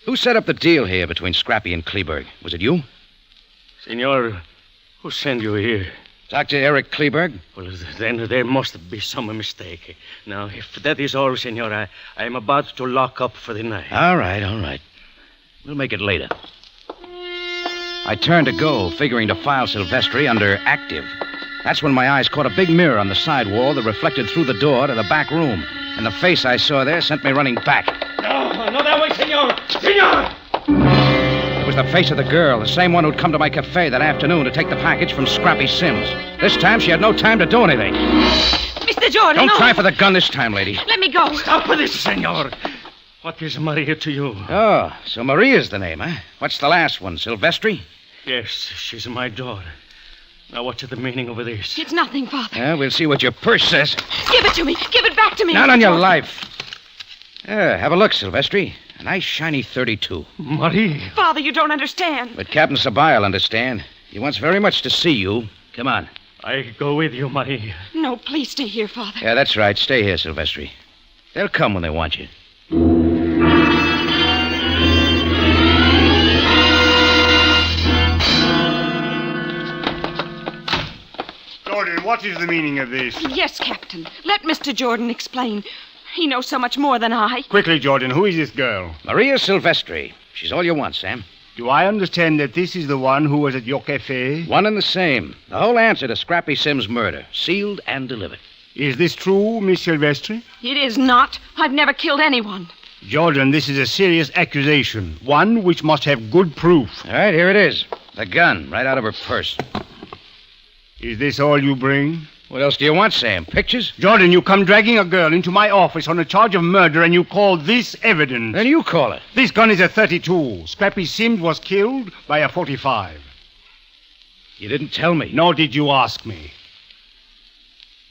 Who set up the deal here between Scrappy and Kleberg? Was it you? Senor, who sent you here? Dr. Eric Kleberg? Well, then there must be some mistake. Now, if that is all, senor, I am about to lock up for the night. All right. We'll make it later. I turned to go, figuring to file Silvestri under active. That's when my eyes caught a big mirror on the side wall that reflected through the door to the back room. And the face I saw there sent me running back. No, not that way, senor! Senor! It was the face of the girl, the same one who'd come to my cafe that afternoon to take the package from Scrappy Sims. This time, she had no time to do anything. Mr. Jordan, Don't try for the gun this time, lady. Let me go. Stop with this, senor. What is Maria to you? Oh, so Maria's the name, huh? What's the last one, Silvestri? Yes, she's my daughter. Now, what's the meaning of this? It's nothing, Father. Yeah, we'll see what your purse says. Give it to me. Give it back to me. Not Mr. on your Jordan. life. Have a look, Silvestri. A nice shiny .32. Marie. Father, you don't understand. But Captain Sabaya will understand. He wants very much to see you. Come on. I go with you, Marie. No, please stay here, Father. Yeah, that's right. Stay here, Silvestri. They'll come when they want you. Jordan, what is the meaning of this? Yes, Captain. Let Mr. Jordan explain. He knows so much more than I. Quickly, Jordan, who is this girl? Maria Silvestri. She's all you want, Sam. Do I understand that this is the one who was at your cafe? One and the same. The whole answer to Scrappy Sims' murder. Sealed and delivered. Is this true, Miss Silvestri? It is not. I've never killed anyone. Jordan, this is a serious accusation. One which must have good proof. All right, here it is. The gun, right out of her purse. Is this all you bring? What else do you want, Sam? Pictures? Jordan, you come dragging a girl into my office on a charge of murder and you call this evidence. Then you call it. This gun is a .32. Scrappy Sims was killed by a .45. You didn't tell me. Nor did you ask me.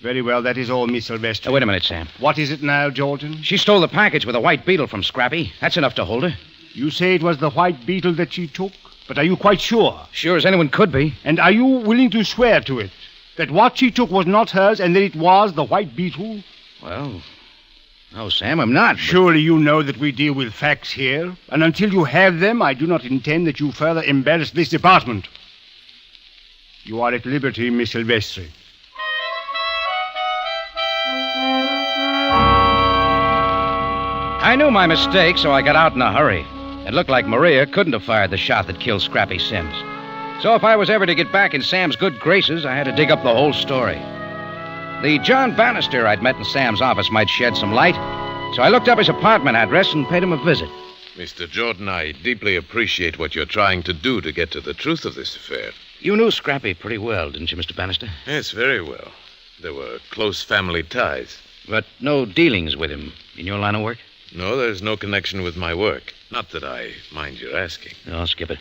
Very well, that is all, Miss Silvestri. Wait a minute, Sam. What is it now, Jordan? She stole the package with a white beetle from Scrappy. That's enough to hold her. You say it was the white beetle that she took? But are you quite sure? Sure as anyone could be. And are you willing to swear to it? That what she took was not hers and that it was the white beetle? Well, no, Sam, I'm not. Surely you know that we deal with facts here. And until you have them, I do not intend that you further embarrass this department. You are at liberty, Miss Silvestri. I knew my mistake, so I got out in a hurry. It looked like Maria couldn't have fired the shot that killed Scrappy Sims. So if I was ever to get back in Sam's good graces, I had to dig up the whole story. The John Bannister I'd met in Sam's office might shed some light, so I looked up his apartment address and paid him a visit. Mr. Jordan, I deeply appreciate what you're trying to do to get to the truth of this affair. You knew Scrappy pretty well, didn't you, Mr. Bannister? Yes, very well. There were close family ties. But no dealings with him in your line of work? No, there's no connection with my work. Not that I mind your asking. No, skip it.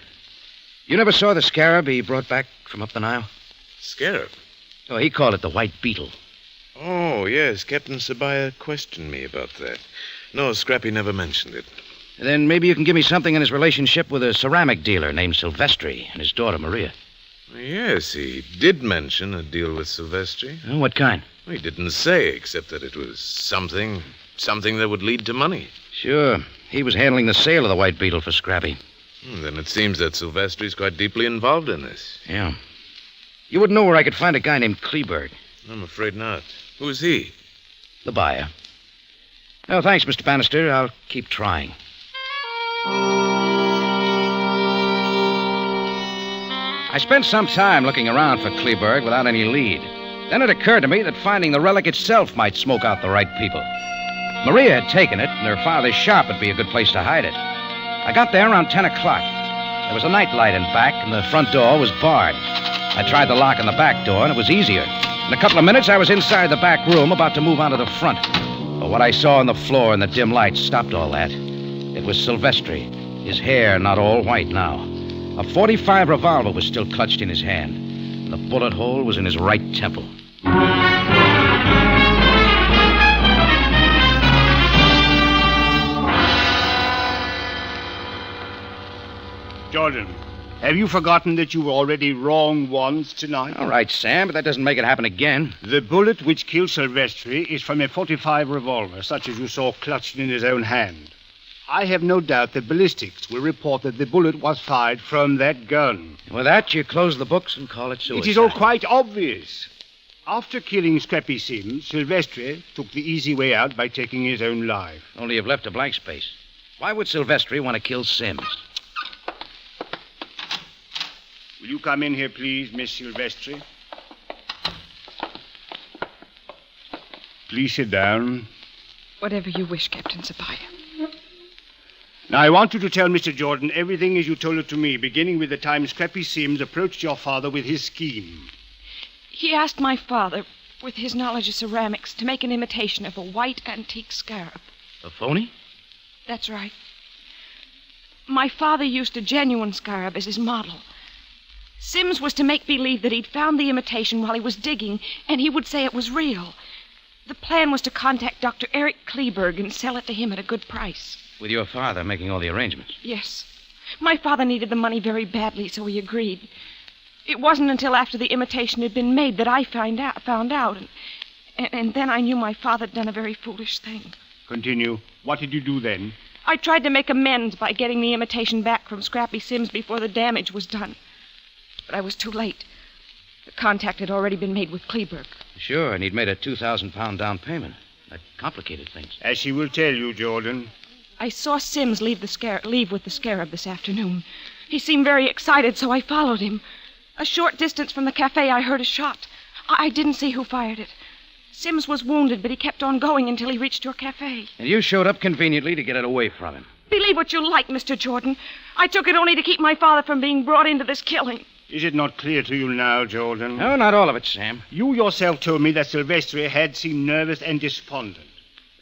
You never saw the scarab he brought back from up the Nile? Scarab? Oh, he called it the White Beetle. Oh, yes. Captain Sabaya questioned me about that. No, Scrappy never mentioned it. Then maybe you can give me something on his relationship with a ceramic dealer named Silvestri and his daughter, Maria. Yes, he did mention a deal with Silvestri. Oh, what kind? He didn't say, except that it was something that would lead to money. Sure. He was handling the sale of the White Beetle for Scrappy. Then it seems that Silvestri's quite deeply involved in this. Yeah. You wouldn't know where I could find a guy named Kleberg. I'm afraid not. Who is he? The buyer. Oh, thanks, Mr. Bannister. I'll keep trying. I spent some time looking around for Kleberg without any lead. Then it occurred to me that finding the relic itself might smoke out the right people. Maria had taken it, and her father's shop would be a good place to hide it. I got there around 10 o'clock. There was a night light in back, and the front door was barred. I tried the lock on the back door, and it was easier. In a couple of minutes, I was inside the back room, about to move on to the front. But what I saw on the floor in the dim light stopped all that. It was Silvestri, his hair not all white now. A .45 revolver was still clutched in his hand, and the bullet hole was in his right temple. Jordan, have you forgotten that you were already wrong once tonight? All right, Sam, but that doesn't make it happen again. The bullet which killed Silvestri is from a .45 revolver, such as you saw clutched in his own hand. I have no doubt that ballistics will report that the bullet was fired from that gun. With that, you close the books and call it suicide. It is all quite obvious. After killing Scrappy Sims, Silvestri took the easy way out by taking his own life. Only you've left a blank space. Why would Silvestri want to kill Sims? Will you come in here, please, Miss Silvestri? Please sit down. Whatever you wish, Captain Sabaya. Now, I want you to tell Mr. Jordan everything as you told it to me, beginning with the time Scrappy Sims approached your father with his scheme. He asked my father, with his knowledge of ceramics, to make an imitation of a white antique scarab. A phony? That's right. My father used a genuine scarab as his model. Sims was to make believe that he'd found the imitation while he was digging, and he would say it was real. The plan was to contact Dr. Eric Kleberg and sell it to him at a good price. With your father making all the arrangements? Yes. My father needed the money very badly, so he agreed. It wasn't until after the imitation had been made that I found out, and then I knew my father had done a very foolish thing. Continue. What did you do then? I tried to make amends by getting the imitation back from Scrappy Sims before the damage was done. But I was too late. The contact had already been made with Kleberg. Sure, and he'd made a 2,000-pound down payment. That complicated things. As she will tell you, Jordan. I saw Sims leave with the scarab this afternoon. He seemed very excited, so I followed him. A short distance from the cafe, I heard a shot. I didn't see who fired it. Sims was wounded, but he kept on going until he reached your cafe. And you showed up conveniently to get it away from him. Believe what you like, Mr. Jordan. I took it only to keep my father from being brought into this killing. Is it not clear to you now, Jordan? No, not all of it, Sam. You yourself told me that Silvestri had seemed nervous and despondent.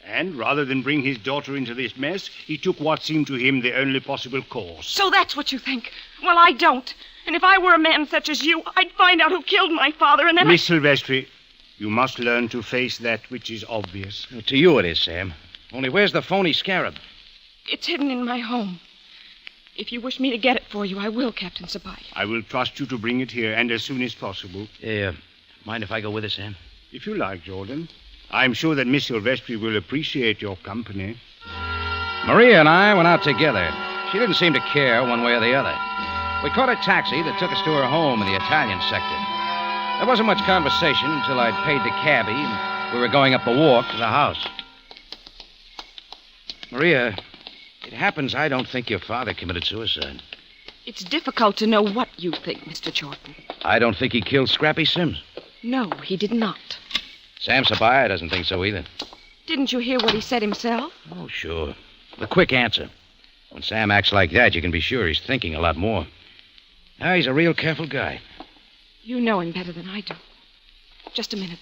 And rather than bring his daughter into this mess, he took what seemed to him the only possible course. So that's what you think? Well, I don't. And if I were a man such as you, I'd find out who killed my father, and then Miss Silvestri, you must learn to face that which is obvious. Well, to you it is, Sam. Only where's the phony scarab? It's hidden in my home. If you wish me to get it for you, I will, Captain Sabaya. I will trust you to bring it here, and as soon as possible. Mind if I go with us, Sam? If you like, Jordan. I'm sure that Miss Silvestri will appreciate your company. Maria and I went out together. She didn't seem to care one way or the other. We caught a taxi that took us to her home in the Italian sector. There wasn't much conversation until I'd paid the cabbie and We were going up the walk to the house. Maria, it happens I don't think your father committed suicide. It's difficult to know what you think, Mr. Jordan. I don't think he killed Scrappy Sims. No, he did not. Sam Sabaya doesn't think so either. Didn't you hear what he said himself? Oh, sure. The quick answer. When Sam acts like that, you can be sure he's thinking a lot more. Now, he's a real careful guy. You know him better than I do. Just a minute.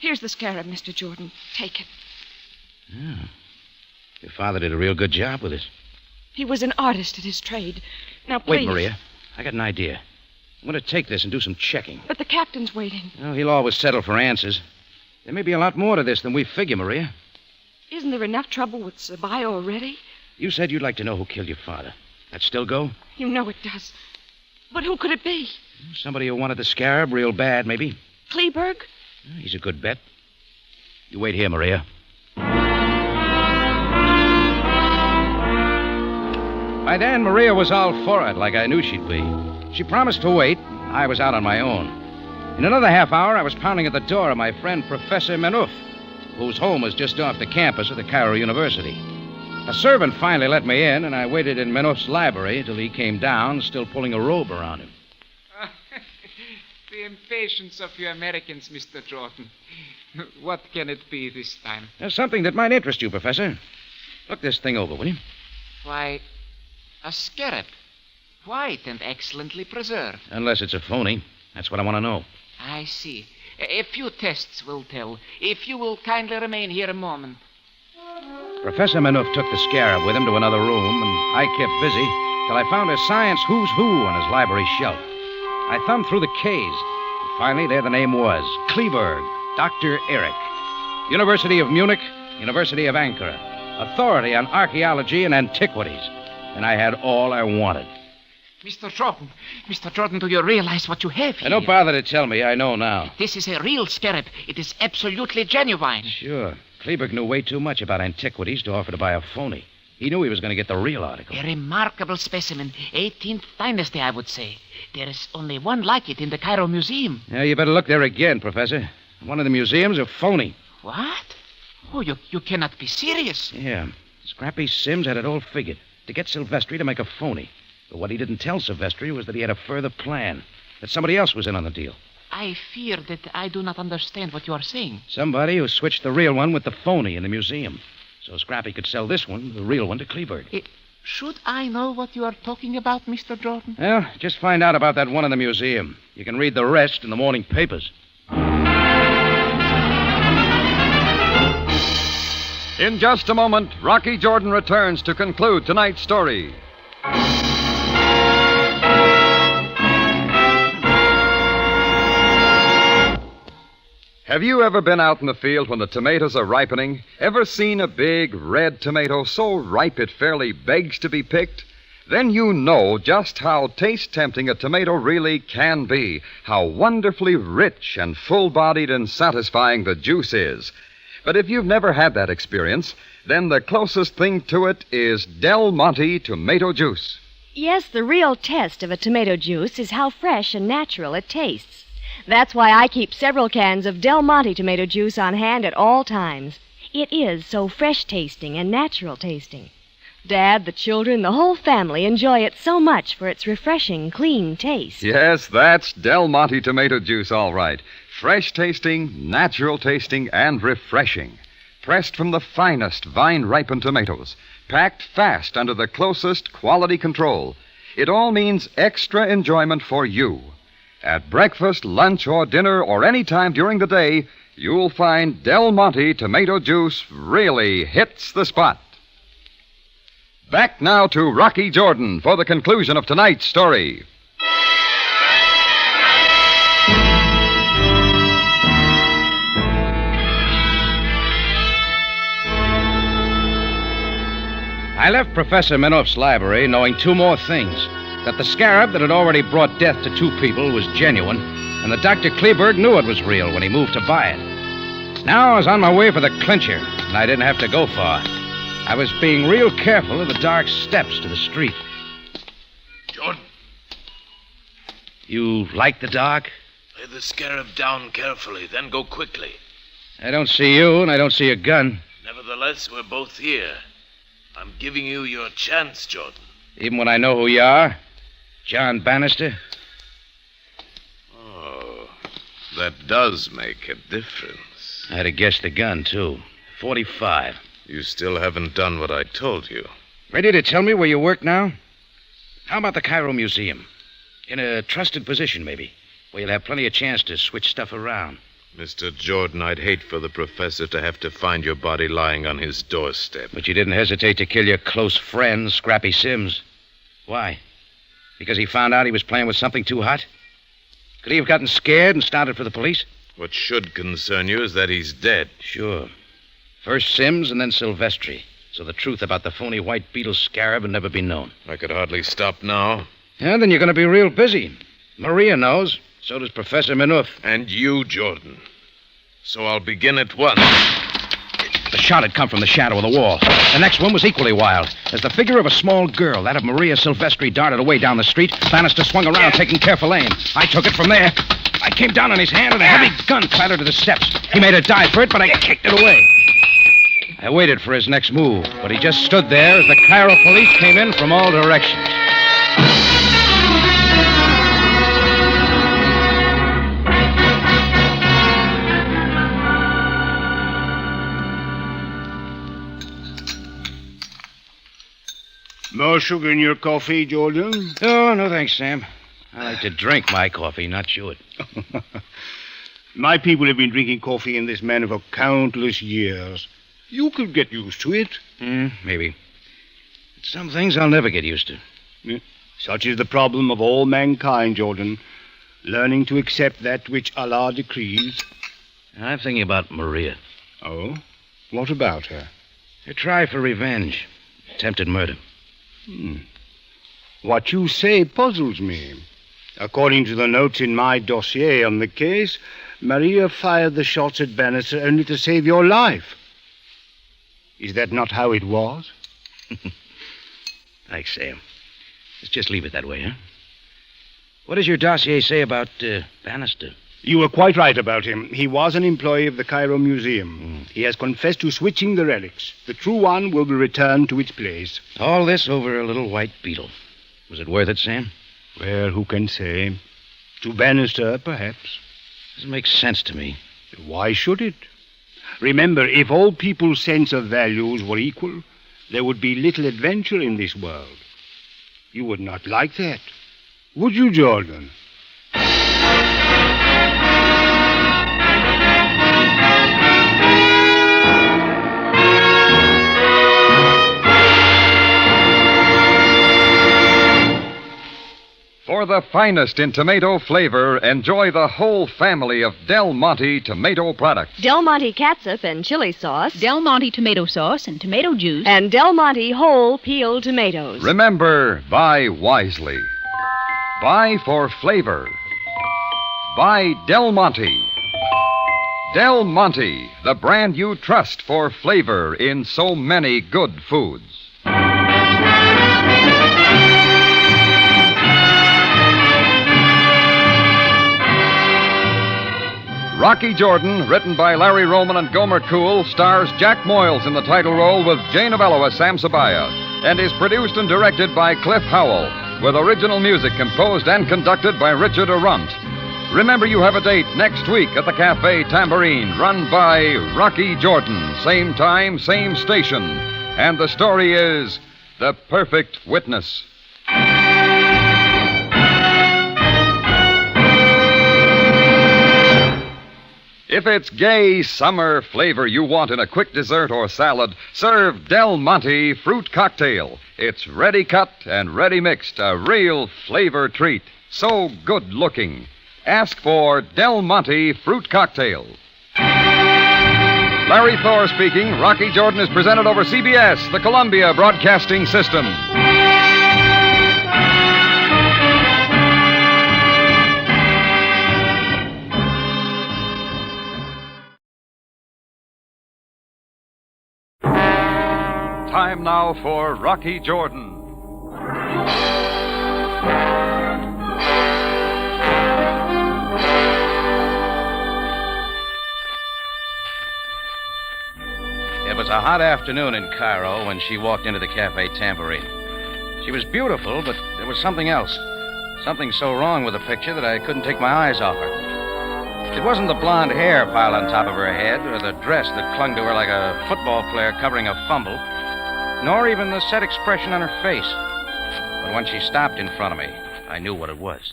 Here's the scarab, Mr. Jordan. Take it. Yeah. Your father did a real good job with it. He was an artist at his trade. Now, please. Wait, Maria. I got an idea. I'm going to take this and do some checking. But the captain's waiting. Well, he'll always settle for answers. There may be a lot more to this than we figure, Maria. Isn't there enough trouble with Sabaya already? You said you'd like to know who killed your father. That still go? You know it does. But who could it be? Somebody who wanted the scarab real bad, maybe. Kleberg? He's a good bet. You wait here, Maria. By then, Maria was all for it, like I knew she'd be. She promised to wait. I was out on my own. In another half hour, I was pounding at the door of my friend Professor Menouf, whose home was just off the campus of the Cairo University. A servant finally let me in, and I waited in Menouf's library till he came down, still pulling a robe around him. The impatience of you Americans, Mr. Jordan. What can it be this time? There's something that might interest you, Professor. Look this thing over, will you? Why, a scarab. White and excellently preserved. Unless it's a phony. That's what I want to know. I see. A few tests will tell. If you will kindly remain here a moment. Professor Menouf took the scarab with him to another room, and I kept busy till I found a science who's who on his library shelf. I thumbed through the K's, and finally there the name was. Kleberg, Dr. Eric. University of Munich, University of Ankara. Authority on archaeology and antiquities. And I had all I wanted. Mr. Jordan, do you realize what you have here? Don't bother to tell me. I know now. This is a real scarab. It is absolutely genuine. Sure. Kleberg knew way too much about antiquities to offer to buy a phony. He knew he was going to get the real article. A remarkable specimen. 18th dynasty, I would say. There is only one like it in the Cairo Museum. Yeah, you better look there again, Professor. One of the museums are phony. What? Oh, you cannot be serious. Yeah. Scrappy Sims had it all figured. To get Silvestri to make a phony. But what he didn't tell Silvestri was that he had a further plan. That somebody else was in on the deal. I fear that I do not understand what you are saying. Somebody who switched the real one with the phony in the museum. So Scrappy could sell this one, the real one, to Kleberg. Should I know what you are talking about, Mr. Jordan? Well, just find out about that one in the museum. You can read the rest in the morning papers. In just a moment, Rocky Jordan returns to conclude tonight's story. Have you ever been out in the field when the tomatoes are ripening? Ever seen a big red tomato so ripe it fairly begs to be picked? Then you know just how taste-tempting a tomato really can be, how wonderfully rich and full-bodied and satisfying the juice is. But if you've never had that experience, then the closest thing to it is Del Monte tomato juice. Yes, the real test of a tomato juice is how fresh and natural it tastes. That's why I keep several cans of Del Monte tomato juice on hand at all times. It is so fresh-tasting and natural-tasting. Dad, the children, the whole family enjoy it so much for its refreshing, clean taste. Yes, that's Del Monte tomato juice, all right. Fresh-tasting, natural-tasting, and refreshing. Pressed from the finest vine-ripened tomatoes. Packed fast under the closest quality control. It all means extra enjoyment for you. At breakfast, lunch, or dinner, or any time during the day, you'll find Del Monte tomato juice really hits the spot. Back now to Rocky Jordan for the conclusion of tonight's story. I left Professor Menouf's library knowing two more things. That the scarab that had already brought death to two people was genuine, and that Dr. Kleberg knew it was real when he moved to buy it. Now I was on my way for the clincher, and I didn't have to go far. I was being real careful of the dark steps to the street. Jordan. You like the dark? Lay the scarab down carefully, then go quickly. I don't see you, and I don't see a gun. Nevertheless, we're both here. I'm giving you your chance, Jordan. Even when I know who you are? John Bannister? Oh, that does make a difference. I'd have guessed the gun, too. 45. You still haven't done what I told you. Ready to tell me where you work now? How about the Cairo Museum? In a trusted position, maybe, where you'll have plenty of chance to switch stuff around. Mr. Jordan, I'd hate for the professor to have to find your body lying on his doorstep. But you didn't hesitate to kill your close friend, Scrappy Sims. Why? Because he found out he was playing with something too hot? Could he have gotten scared and started for the police? What should concern you is that he's dead. Sure. First Sims and then Silvestri. So the truth about the phony white beetle scarab had never been known. I could hardly stop now. Yeah, then you're going to be real busy. Maria knows. So does Professor Minouf. And you, Jordan. So I'll begin at once. The shot had come from the shadow of the wall. The next one was equally wild. As the figure of a small girl, that of Maria Silvestri, darted away down the street, Bannister swung around, taking careful aim. I took it from there. I came down on his hand, and a heavy gun clattered to the steps. He made a dive for it, but I kicked it away. I waited for his next move, but he just stood there as the Cairo police came in from all directions. More sugar in your coffee, Jordan? Oh, no thanks, Sam. I like to drink my coffee, not chew it. My people have been drinking coffee in this manner for countless years. You could get used to it. Maybe. But some things I'll never get used to. Yeah. Such is the problem of all mankind, Jordan. Learning to accept that which Allah decrees. I'm thinking about Maria. Oh? What about her? Her try for revenge. Attempted murder. What you say puzzles me. According to the notes in my dossier on the case, Maria fired the shots at Bannister only to save your life. Is that not how it was? Thanks, Sam. Let's just leave it that way, huh? What does your dossier say about Bannister? You were quite right about him. He was an employee of the Cairo Museum. He has confessed to switching the relics. The true one will be returned to its place. All this over a little white beetle. Was it worth it, Sam? Well, who can say? To Bannister, perhaps. Doesn't make sense to me. Why should it? Remember, if all people's sense of values were equal, there would be little adventure in this world. You would not like that, would you, Jordan? For the finest in tomato flavor, enjoy the whole family of Del Monte tomato products. Del Monte catsup and chili sauce. Del Monte tomato sauce and tomato juice. And Del Monte whole peeled tomatoes. Remember, buy wisely. Buy for flavor. Buy Del Monte. Del Monte, the brand you trust for flavor in so many good foods. Rocky Jordan, written by Larry Roman and Gomer Cool, stars Jack Moyles in the title role with Jane Avello as Sam Sabaya, and is produced and directed by Cliff Howell, with original music composed and conducted by Richard Arrunt. Remember, you have a date next week at the Cafe Tambourine, run by Rocky Jordan. Same time, same station. And the story is The Perfect Witness. If it's gay summer flavor you want in a quick dessert or salad, serve Del Monte Fruit Cocktail. It's ready cut and ready mixed, a real flavor treat. So good looking. Ask for Del Monte Fruit Cocktail. Larry Thor speaking. Rocky Jordan is presented over CBS, the Columbia Broadcasting System. Time now for Rocky Jordan. was a hot afternoon in Cairo when she walked into the Cafe Tambourine. She was beautiful, but there was something else. Something so wrong with the picture that I couldn't take my eyes off her. It wasn't the blonde hair piled on top of her head, or the dress that clung to her like a football player covering a fumble, nor even the set expression on her face. But when she stopped in front of me, I knew what it was.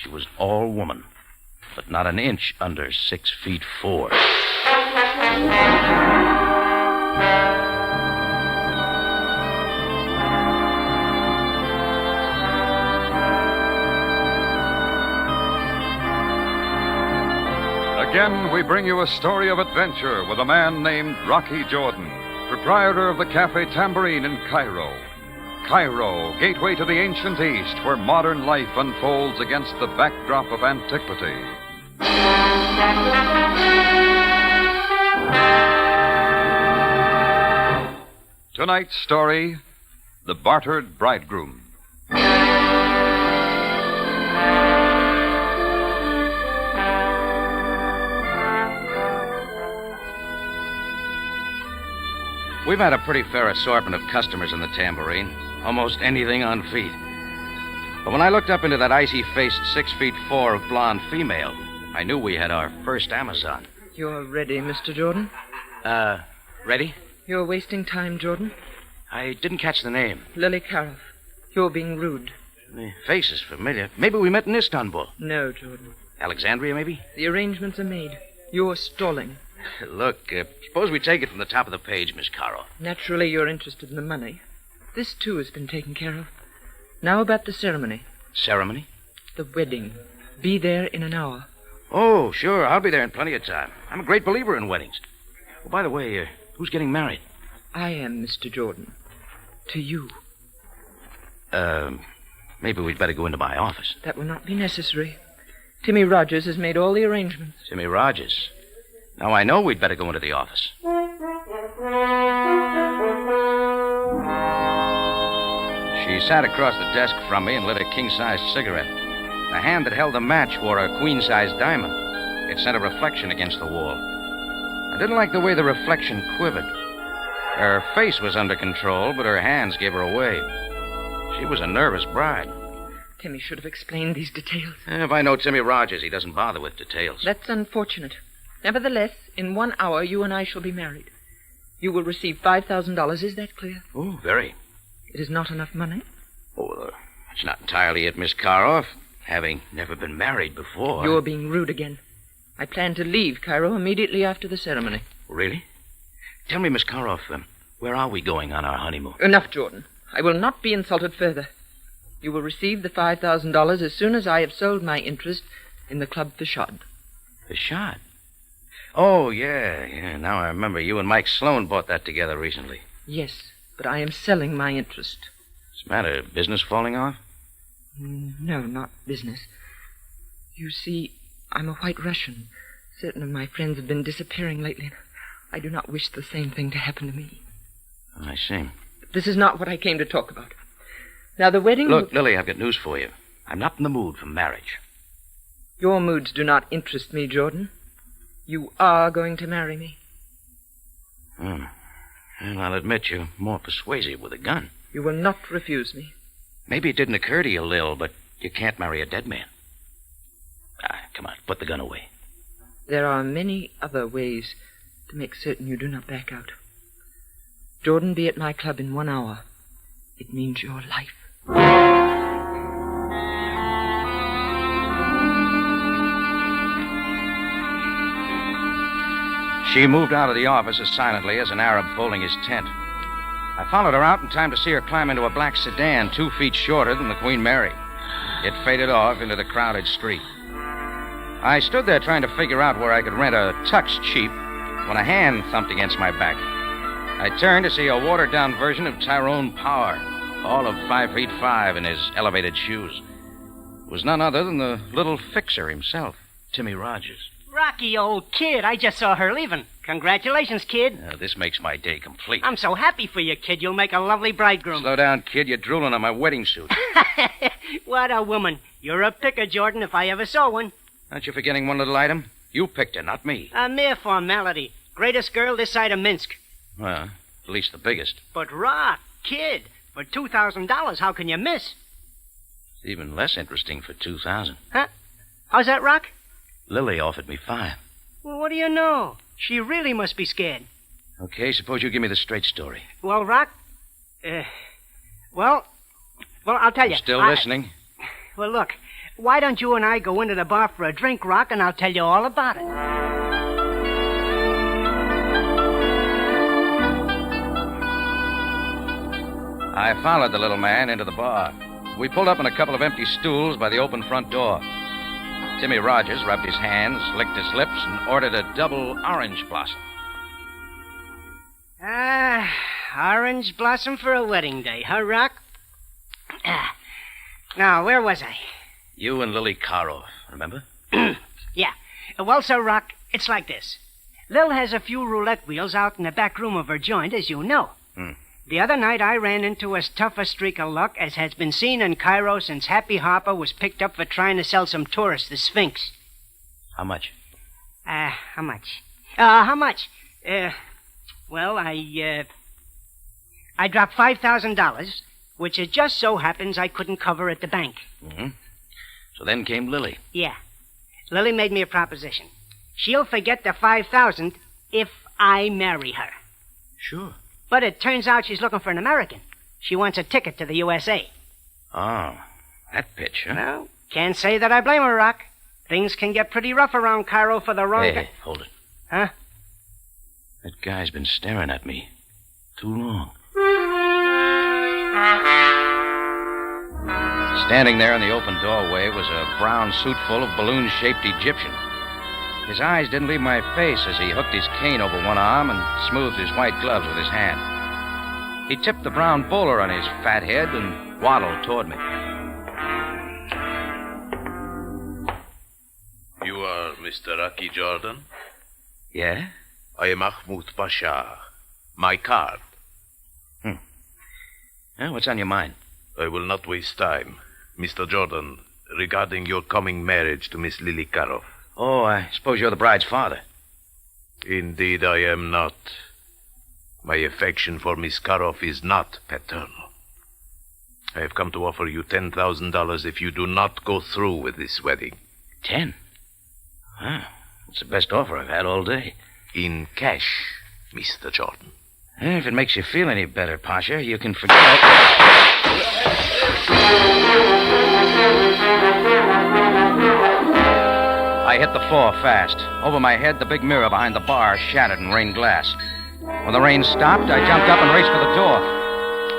She was all woman, but not an inch under 6'4". Again, we bring you a story of adventure with a man named Rocky Jordan, proprietor of the Cafe Tambourine in Cairo. Cairo, gateway to the ancient East, where modern life unfolds against the backdrop of antiquity. Tonight's story, The Bartered Bridegroom. We've had a pretty fair assortment of customers in the Tambourine. Almost anything on feet. But when I looked up into that icy-faced 6'4" of blonde female, I knew we had our first Amazon. You're ready, Mr. Jordan? Ready? You're wasting time, Jordan. I didn't catch the name. Lily Caroff. You're being rude. The face is familiar. Maybe we met in Istanbul. No, Jordan. Alexandria, maybe? The arrangements are made. You're stalling. Look, suppose we take it from the top of the page, Miss Caroff. Naturally, you're interested in the money. This, too, has been taken care of. Now about the ceremony. Ceremony? The wedding. Be there in an hour. Oh, sure. I'll be there in plenty of time. I'm a great believer in weddings. Oh, by the way, who's getting married? I am, Mr. Jordan. To you. Maybe we'd better go into my office. That will not be necessary. Timmy Rogers has made all the arrangements. Timmy Rogers? Now I know we'd better go into the office. She sat across the desk from me and lit a king-sized cigarette. The hand that held the match wore a queen-sized diamond. It sent a reflection against the wall. I didn't like the way the reflection quivered. Her face was under control, but her hands gave her away. She was a nervous bride. Timmy should have explained these details. If I know Timmy Rogers, he doesn't bother with details. That's unfortunate. Nevertheless, in 1 hour, you and I shall be married. You will receive $5,000. Is that clear? Oh, very. It is not enough money? Oh, that's not entirely it, Miss Caroff. Having never been married before. You're being rude again. I plan to leave Cairo immediately after the ceremony. Really? Tell me, Miss Caroff, where are we going on our honeymoon? Enough, Jordan. I will not be insulted further. You will receive the $5,000 as soon as I have sold my interest in the Club Fashad. Fashad? Oh, yeah. Now I remember you and Mike Sloan bought that together recently. Yes, but I am selling my interest. What's the matter? Business falling off? No, not business. You see, I'm a white Russian. Certain of my friends have been disappearing lately. I do not wish the same thing to happen to me. I see. But this is not what I came to talk about. Now, the wedding... Look, Lily, I've got news for you. I'm not in the mood for marriage. Your moods do not interest me, Jordan. You are going to marry me. Well, I'll admit you're more persuasive with a gun. You will not refuse me. Maybe it didn't occur to you, Lil, but you can't marry a dead man. Come on, put the gun away. There are many other ways to make certain you do not back out. Jordan, be at my club in 1 hour. It means your life. She moved out of the office as silently as an Arab folding his tent. I followed her out in time to see her climb into a black sedan 2 feet shorter than the Queen Mary. It faded off into the crowded street. I stood there trying to figure out where I could rent a tux cheap when a hand thumped against my back. I turned to see a watered-down version of Tyrone Power, all of 5'5" in his elevated shoes. It was none other than the little fixer himself, Timmy Rogers. Rocky, old kid, I just saw her leaving. Congratulations, kid. This makes my day complete. I'm so happy for you, kid. You'll make a lovely bridegroom. Slow down, kid. You're drooling on my wedding suit. What a woman. You're a picker, Jordan, if I ever saw one. Aren't you forgetting one little item? You picked her, not me. A mere formality. Greatest girl this side of Minsk. Well, at least the biggest. But, Rock, kid, for $2,000, how can you miss? It's even less interesting for $2,000. Huh? How's that, Rock? Lily offered me $5,000. Well, what do you know? She really must be scared. Okay, suppose you give me the straight story. Well, Rock, well, I'll tell you. Still listening? Well, look, why don't you and I go into the bar for a drink, Rock, and I'll tell you all about it. I followed the little man into the bar. We pulled up on a couple of empty stools by the open front door. Timmy Rogers rubbed his hands, licked his lips, and ordered a double orange blossom. Orange blossom for a wedding day, huh, Rock? Now, where was I? You and Lily Cairo, remember? Yeah. Well, Sir Rock, it's like this. Lil has a few roulette wheels out in the back room of her joint, as you know. The other night, I ran into as tough a streak of luck as has been seen in Cairo since Happy Harper was picked up for trying to sell some tourists the Sphinx. How much? How much? How much? Well, I dropped $5,000, which it just so happens I couldn't cover at the bank. Mm-hmm. So then came Lily. Yeah. Lily made me a proposition. She'll forget the $5,000 if I marry her. Sure. But it turns out she's looking for an American. She wants a ticket to the USA. Oh, that pitch, huh? Well, can't say that I blame her, Rock. Things can get pretty rough around Cairo for the wrong... Hey, hold it. Huh? That guy's been staring at me too long. Standing there in the open doorway was a brown suit full of balloon-shaped Egyptian. His eyes didn't leave my face as he hooked his cane over one arm and smoothed his white gloves with his hand. He tipped the brown bowler on his fat head and waddled toward me. You are Mr. Rocky Jordan? Yeah? I am Mahmoud Pasha. My card. What's on your mind? I will not waste time. Mr. Jordan, regarding your coming marriage to Miss Lily Cairo. Oh, I suppose you're the bride's father. Indeed, I am not. My affection for Miss Cairo is not paternal. I have come to offer you $10,000 if you do not go through with this wedding. 10? It's the best offer I've had all day. In cash, Mr. Jordan. If it makes you feel any better, Pasha, you can forget... I hit the floor fast. Over my head, the big mirror behind the bar shattered and rained glass. When the rain stopped, I jumped up and raced for the door.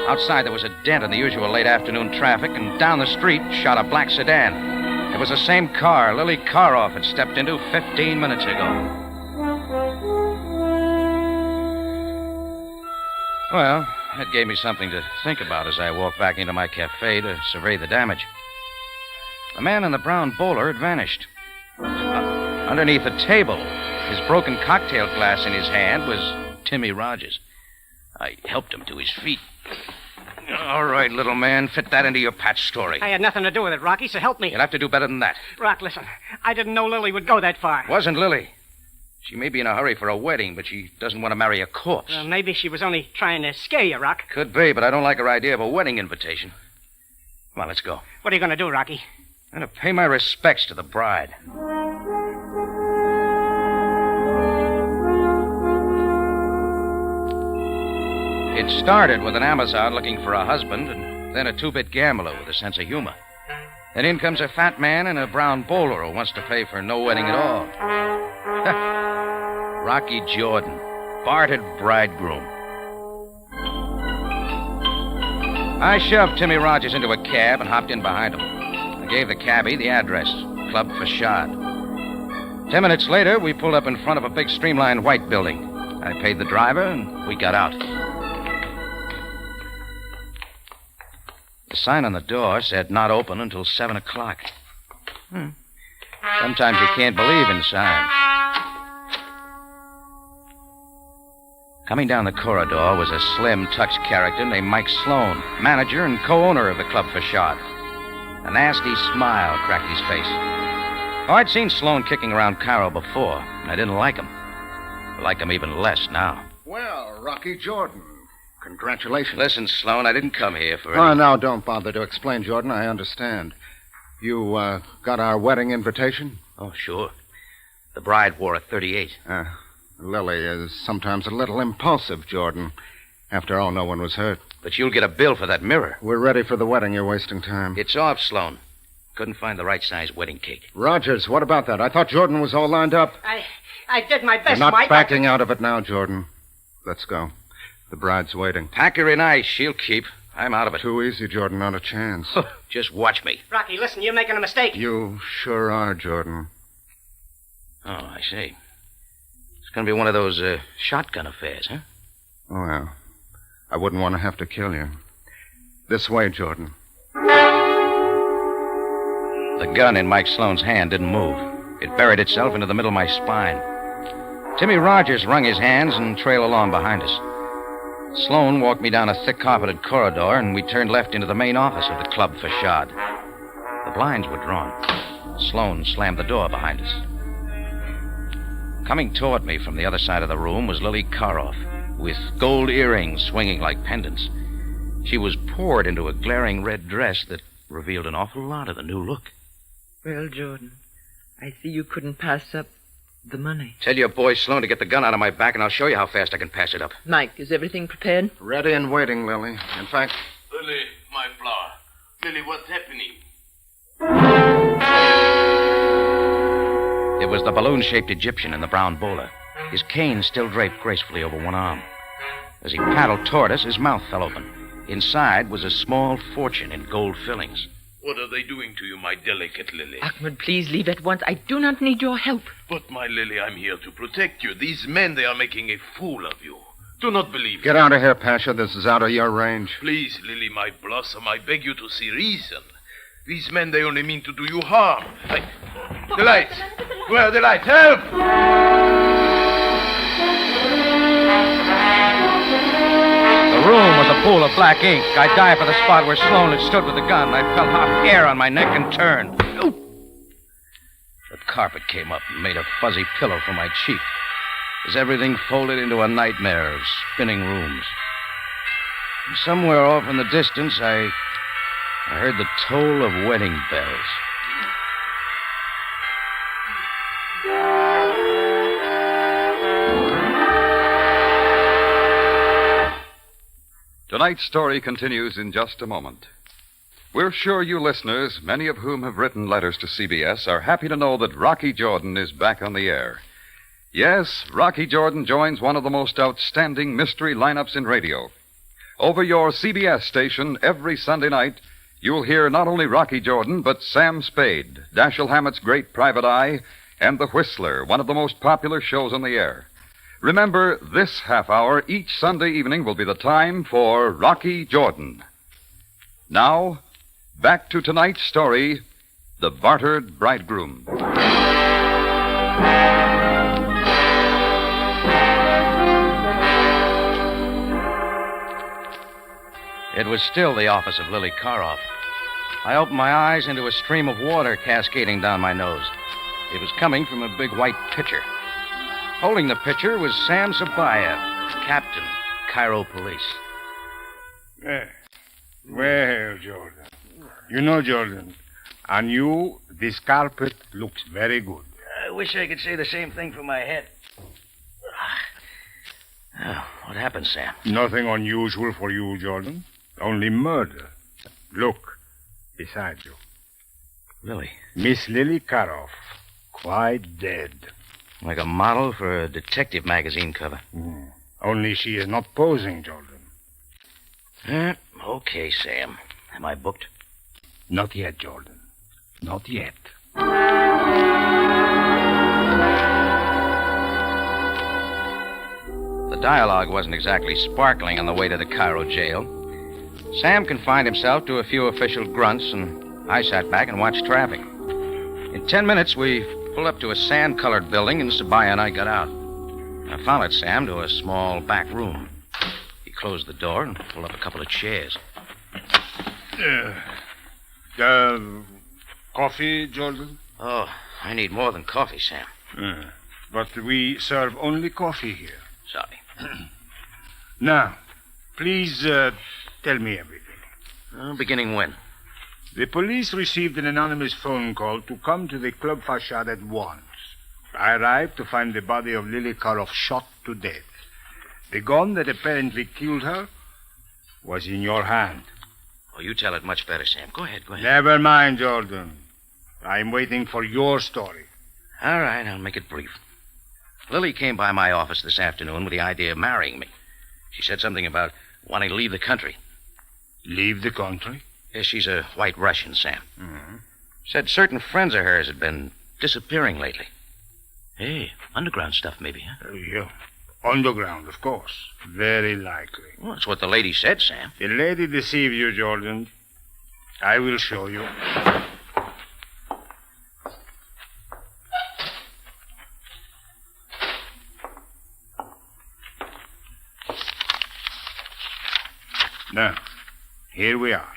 Outside, there was a dent in the usual late afternoon traffic, and down the street shot a black sedan. It was the same car Lily Cairo had stepped into 15 minutes ago. Well, that gave me something to think about as I walked back into my cafe to survey the damage. The man in the brown bowler had vanished. Underneath the table, his broken cocktail glass in his hand, was Timmy Rogers. I helped him to his feet. All right, little man, fit that into your patch story. I had nothing to do with it, Rocky, so help me. You'll have to do better than that. Rock, listen. I didn't know Lily would go that far. Wasn't Lily. She may be in a hurry for a wedding, but she doesn't want to marry a corpse. Well, maybe she was only trying to scare you, Rock. Could be, but I don't like her idea of a wedding invitation. Come on, let's go. What are you going to do, Rocky? I'm going to pay my respects to the bride. It started with an Amazon looking for a husband, and then a two-bit gambler with a sense of humor. Then in comes a fat man in a brown bowler who wants to pay for no wedding at all. Rocky Jordan, Bartered Bridegroom. I shoved Timmy Rogers into a cab and hopped in behind him. I gave the cabbie the address, Club Facade. 10 minutes later, we pulled up in front of a big streamlined white building. I paid the driver, and we got out. The sign on the door said not open until 7 o'clock. Sometimes you can't believe in signs. Coming down the corridor was a slim, touched character named Mike Sloan, manager and co-owner of the Club Facade. A nasty smile cracked his face. Oh, I'd seen Sloan kicking around Cairo before, and I didn't like him. I like him even less now. Well, Rocky Jordan. Congratulations. Listen, Sloan, I didn't come here for Oh, now, don't bother to explain, Jordan. I understand. You, got our wedding invitation? Oh, sure. The bride wore a 38. Lily is sometimes a little impulsive, Jordan. After all, no one was hurt. But you'll get a bill for that mirror. We're ready for the wedding. You're wasting time. It's off, Sloan. Couldn't find the right size wedding cake. Rogers, what about that? I thought Jordan was all lined up. I did my best, You're not Mike. backing out of it now, Jordan. Let's go. The bride's waiting. Pack her in ice. She'll keep. I'm out of it. Too easy, Jordan. Not a chance. Just watch me. Rocky, listen, you're making a mistake. You sure are, Jordan. Oh, I see. It's going to be one of those shotgun affairs, huh? Oh, well. I wouldn't want to have to kill you. This way, Jordan. The gun in Mike Sloan's hand didn't move. It buried itself into the middle of my spine. Timmy Rogers wrung his hands and trailed along behind us. Sloan walked me down a thick carpeted corridor, and we turned left into the main office of the club facade. The blinds were drawn. Sloan slammed the door behind us. Coming toward me from the other side of the room was Lily Karoff, with gold earrings swinging like pendants. She was poured into a glaring red dress that revealed an awful lot of the new look. Well, Jordan, I see you couldn't pass up the money. Tell your boy Sloan to get the gun out of my back, and I'll show you how fast I can pass it up. Mike, is everything prepared? Ready and waiting, Lily. In fact... Lily, my flower. Lily, what's happening? It was the balloon-shaped Egyptian in the brown bowler, his cane still draped gracefully over one arm. As he paddled toward us, his mouth fell open. Inside was a small fortune in gold fillings. What are they doing to you, my delicate Lily? Ahmed, please leave at once. I do not need your help. But, my Lily, I'm here to protect you. These men, they are making a fool of you. Do not believe Get out of here, Pasha. This is out of your range. Please, Lily, my blossom, I beg you to see reason. These men, they only mean to do you harm. The lights! Where are the lights? Help! The room was a pool of black ink. I dived for the spot where Sloan had stood with the gun. I felt hot hair on my neck and turned. The carpet came up and made a fuzzy pillow for my cheek as everything folded into a nightmare of spinning rooms. And somewhere off in the distance, I heard the toll of wedding bells. Tonight's story continues in just a moment. We're sure you listeners, many of whom have written letters to CBS, are happy to know that Rocky Jordan is back on the air. Yes, Rocky Jordan joins one of the most outstanding mystery lineups in radio. Over your CBS station every Sunday night, you'll hear not only Rocky Jordan, but Sam Spade, Dashiell Hammett's Great Private Eye, and The Whistler, one of the most popular shows on the air. Remember, this half hour each Sunday evening will be the time for Rocky Jordan. Now, back to tonight's story, The Bartered Bridegroom. It was still the office of Lily Karoff. I opened my eyes into a stream of water cascading down my nose. It was coming from a big white pitcher. Holding the pitcher was Sam Sabaya, Captain, Cairo Police. Well, Jordan. You know, Jordan, on you, this carpet looks very good. I wish I could say the same thing for my head. Oh, what happened, Sam? Nothing unusual for you, Jordan. Only murder. Look, beside you. Lily? Miss Lily Karoff, quite dead. Like a model for a detective magazine cover. Only she is not posing, Jordan. Okay, Sam. Am I booked? Not yet, Jordan. Not yet. The dialogue wasn't exactly sparkling on the way to the Cairo jail. Sam confined himself to a few official grunts, and I sat back and watched traffic. In 10 minutes, we pulled up to a sand-colored building, and Sabaya and I got out. I followed Sam to a small back room. He closed the door and pulled up a couple of chairs. Coffee, Jordan? Oh, I need more than coffee, Sam. But we serve only coffee here. Sorry. Now, please tell me everything. Beginning when? The police received an anonymous phone call to come to the club facade at once. I arrived to find the body of Lily Karoff shot to death. The gun that apparently killed her was in your hand. Oh, you tell it much better, Sam. Go ahead. Never mind, Jordan. I'm waiting for your story. All right, I'll make it brief. Lily came by my office this afternoon with the idea of marrying me. She said something about wanting to leave the country. Leave the country? Yes, she's a white Russian, Sam. Mm-hmm. Said certain friends of hers had been disappearing lately. Hey, underground stuff maybe, huh? Yeah. Underground, of course. Very likely. Well, that's what the lady said, Sam. The lady deceived you, Jordan. I will show you. Now, here we are.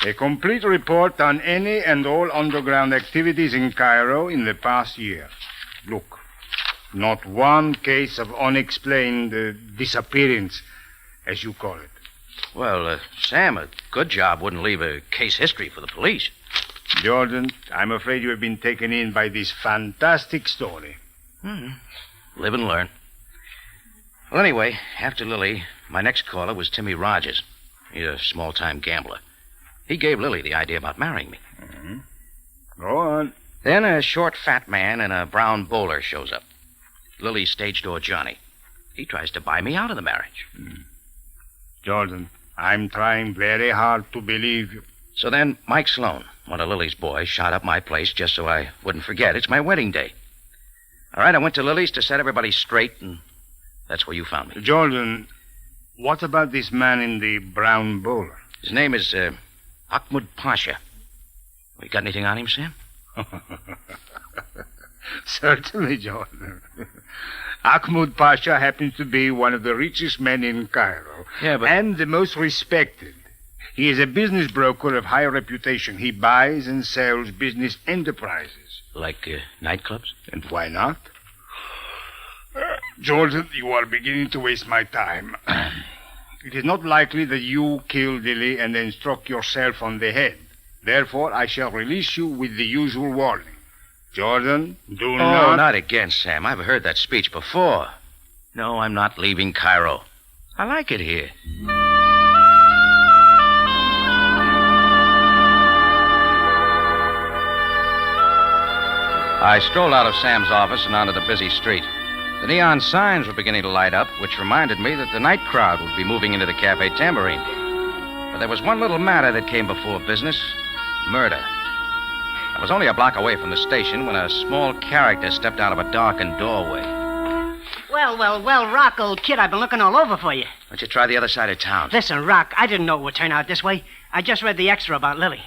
A complete report on any and all underground activities in Cairo in the past year. Look, not one case of unexplained disappearance, as you call it. Well, Sam, a good job wouldn't leave a case history for the police. Jordan, I'm afraid you have been taken in by this fantastic story. Live and learn. Well, anyway, after Lily, my next caller was Timmy Rogers. He's a small-time gambler. He gave Lily the idea about marrying me. Mm-hmm. Go on. Then a short, fat man in a brown bowler shows up. Lily's stage door Johnny. He tries to buy me out of the marriage. Jordan, I'm trying very hard to believe you. So then Mike Sloan, one of Lily's boys, shot up my place just so I wouldn't forget. It's my wedding day. All right, I went to Lily's to set everybody straight, and that's where you found me. Jordan, what about this man in the brown bowler? His name is Ahmud Pasha. You got anything on him, Sam? Certainly, Jordan. Ahmud Pasha happens to be one of the richest men in Cairo. Yeah, but... And the most respected. He is a business broker of high reputation. He buys and sells business enterprises. Like nightclubs? And why not? Jordan, you are beginning to waste my time. It is not likely that you killed Lily and then struck yourself on the head. Therefore, I shall release you with the usual warning. Jordan, do not... Oh, not again, Sam. I've heard that speech before. No, I'm not leaving Cairo. I like it here. I strolled out of Sam's office and onto the busy street. The neon signs were beginning to light up, which reminded me that the night crowd would be moving into the Cafe Tambourine. But there was one little matter that came before business: murder. I was only a block away from the station when a small character stepped out of a darkened doorway. Well, Rock, old kid, I've been looking all over for you. Why don't you try the other side of town? Listen, Rock, I didn't know it would turn out this way. I just read the extra about Lily.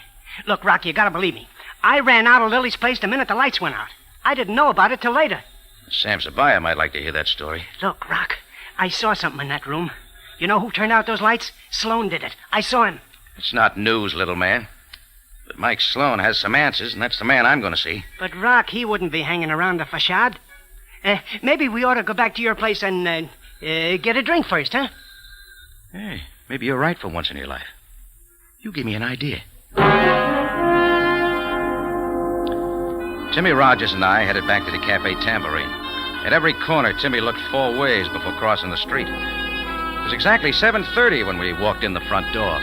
Look, Rock, you gotta believe me. I ran out of Lily's place the minute the lights went out. I didn't know about it till later. Sam Sabaya might like to hear that story. Look, Rock, I saw something in that room. You know who turned out those lights? Sloan did it. I saw him. It's not news, little man. But Mike Sloan has some answers, and that's the man I'm going to see. But, Rock, he wouldn't be hanging around the facade. Maybe we ought to go back to your place and get a drink first, huh? Hey, maybe you're right for once in your life. You give me an idea. Timmy Rogers and I headed back to the Cafe Tambourine. At every corner, Timmy looked 4 ways before crossing the street. It was exactly 7:30 when we walked in the front door.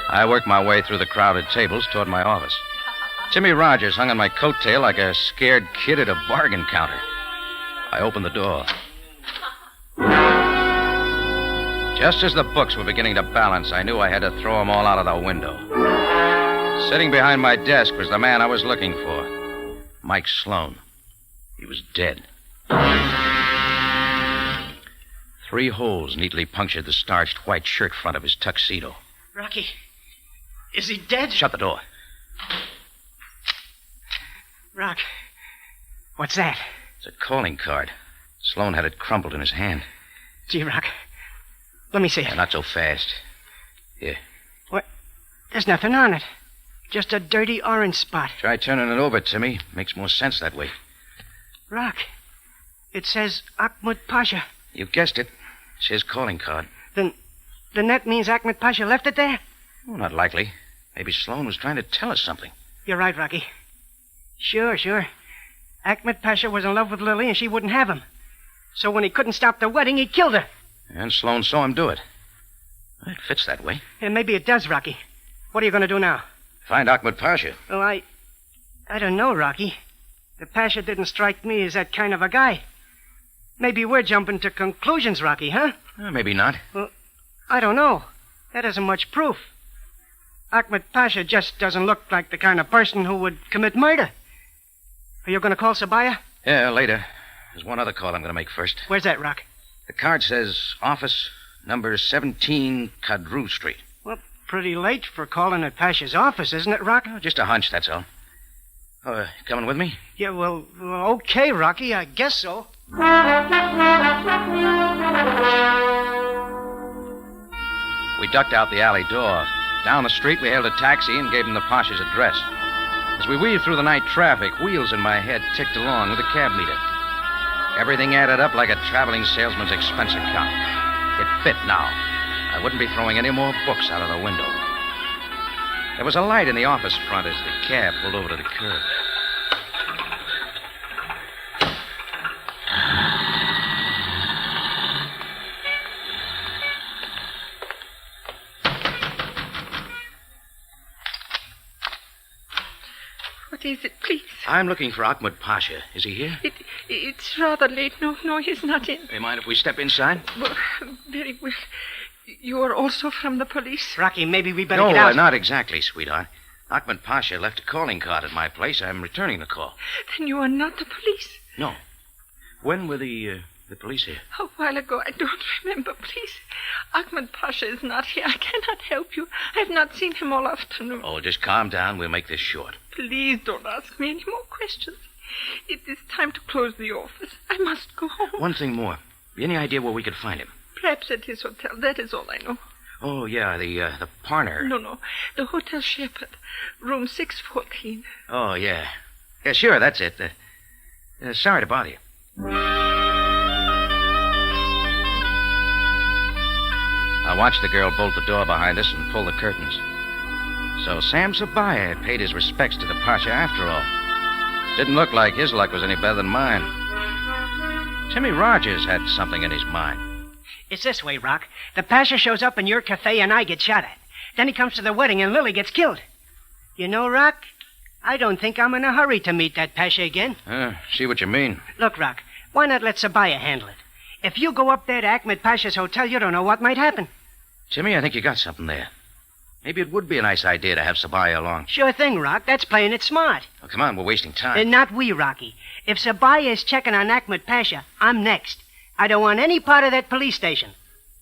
I worked my way through the crowded tables toward my office. Timmy Rogers hung on my coattail like a scared kid at a bargain counter. I opened the door. Just as the books were beginning to balance, I knew I had to throw them all out of the window. Sitting behind my desk was the man I was looking for, Mike Sloan. He was dead. 3 holes neatly punctured the starched white shirt front of his tuxedo. Rocky, is he dead? Shut the door. Rock, what's that? It's a calling card. Sloan had it crumpled in his hand. Gee, Rock, let me see it. Yeah, not so fast. Here. What? There's nothing on it. Just a dirty orange spot. Try turning it over, Timmy. Makes more sense that way. Rock, It says Ahmed Pasha. You guessed it. It's his calling card. Then that means Ahmed Pasha left it there? Oh, not likely. Maybe Sloan was trying to tell us something. You're right, Rocky. Sure. Ahmed Pasha was in love with Lily and she wouldn't have him. So when he couldn't stop the wedding, he killed her. And Sloan saw him do it. It fits that way. And maybe it does, Rocky. What are you going to do now? Find Ahmed Pasha. Well, I don't know, Rocky. The Pasha didn't strike me as that kind of a guy. Maybe we're jumping to conclusions, Rocky, huh? Maybe not. Well, I don't know. That isn't much proof. Ahmed Pasha just doesn't look like the kind of person who would commit murder. Are you going to call Sabaya? Yeah, later. There's one other call I'm going to make first. Where's that, Rock? The card says office number 17 Kadru Street. Well, pretty late for calling at Pasha's office, isn't it, Rock? Oh, just a hunch, that's all. Oh, coming with me? Yeah, well, okay, Rocky. I guess so. We ducked out the alley door. Down the street, we hailed a taxi and gave him the Pasha's address. As we weaved through the night traffic, wheels in my head ticked along with a cab meter. Everything added up like a traveling salesman's expense account. It fit now. I wouldn't be throwing any more books out of the window. There was a light in the office front as the cab pulled over to the curb. What is it, please? I'm looking for Ahmed Pasha. Is he here? It's rather late. No, he's not in. Do you mind if we step inside? Well, very well. You are also from the police? Rocky, maybe we better get out. No, not exactly, sweetheart. Ahmed Pasha left a calling card at my place. I'm returning the call. Then you are not the police? No. When were the police here? A while ago. I don't remember. Please. Ahmed Pasha is not here. I cannot help you. I have not seen him all afternoon. Oh, just calm down. We'll make this short. Please don't ask me any more questions. It is time to close the office. I must go home. One thing more. Any idea where we could find him? Perhaps at his hotel. That is all I know. Oh, yeah, the Parner. No. The Hotel Shepherd. Room 614. Oh, yeah. Yeah, sure, that's it. Sorry to bother you. I watched the girl bolt the door behind us and pull the curtains. So Sam Sabaya had paid his respects to the Pasha after all. Didn't look like his luck was any better than mine. Timmy Rogers had something in his mind. It's this way, Rock. The Pasha shows up in your cafe and I get shot at. Then he comes to the wedding and Lily gets killed. You know, Rock, I don't think I'm in a hurry to meet that Pasha again. See what you mean. Look, Rock, why not let Sabaya handle it? If you go up there to Ahmed Pasha's hotel, you don't know what might happen. Timmy, I think you got something there. Maybe it would be a nice idea to have Sabaya along. Sure thing, Rock. That's playing it smart. Oh, come on, we're wasting time. And not we, Rocky. If Sabaya is checking on Ahmed Pasha, I'm next. I don't want any part of that police station.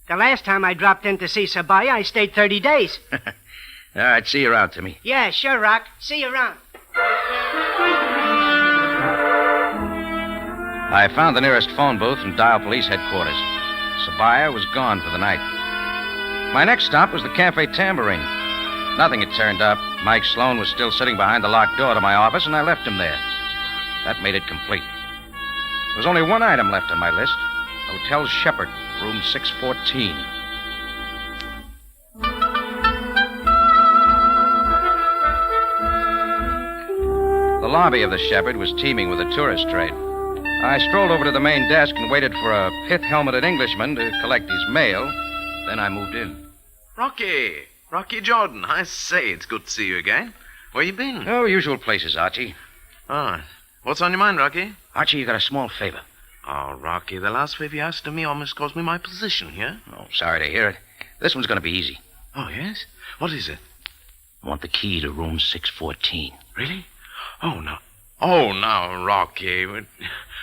The last time I dropped in to see Sabaya, I stayed 30 days. All right, see you around, Timmy. Yeah, sure, Rock. See you around. I found the nearest phone booth and dialed police headquarters. Sabaya was gone for the night. My next stop was the Cafe Tambourine. Nothing had turned up. Mike Sloan was still sitting behind the locked door to my office, and I left him there. That made it complete. There was only one item left on my list. Hotel Shepherd, room 614. The lobby of the Shepherd was teeming with the tourist trade. I strolled over to the main desk and waited for a pith-helmeted Englishman to collect his mail. Then I moved in. Rocky Jordan, I say, it's good to see you again. Where you been? Oh, usual places, Archie. Ah, what's on your mind, Rocky? Archie, you got a small favor. Oh, Rocky, the last favor you asked of me almost cost me my position here. Oh, sorry to hear it. This one's going to be easy. Oh, yes? What is it? I want the key to room 614. Really? Oh, now, Rocky.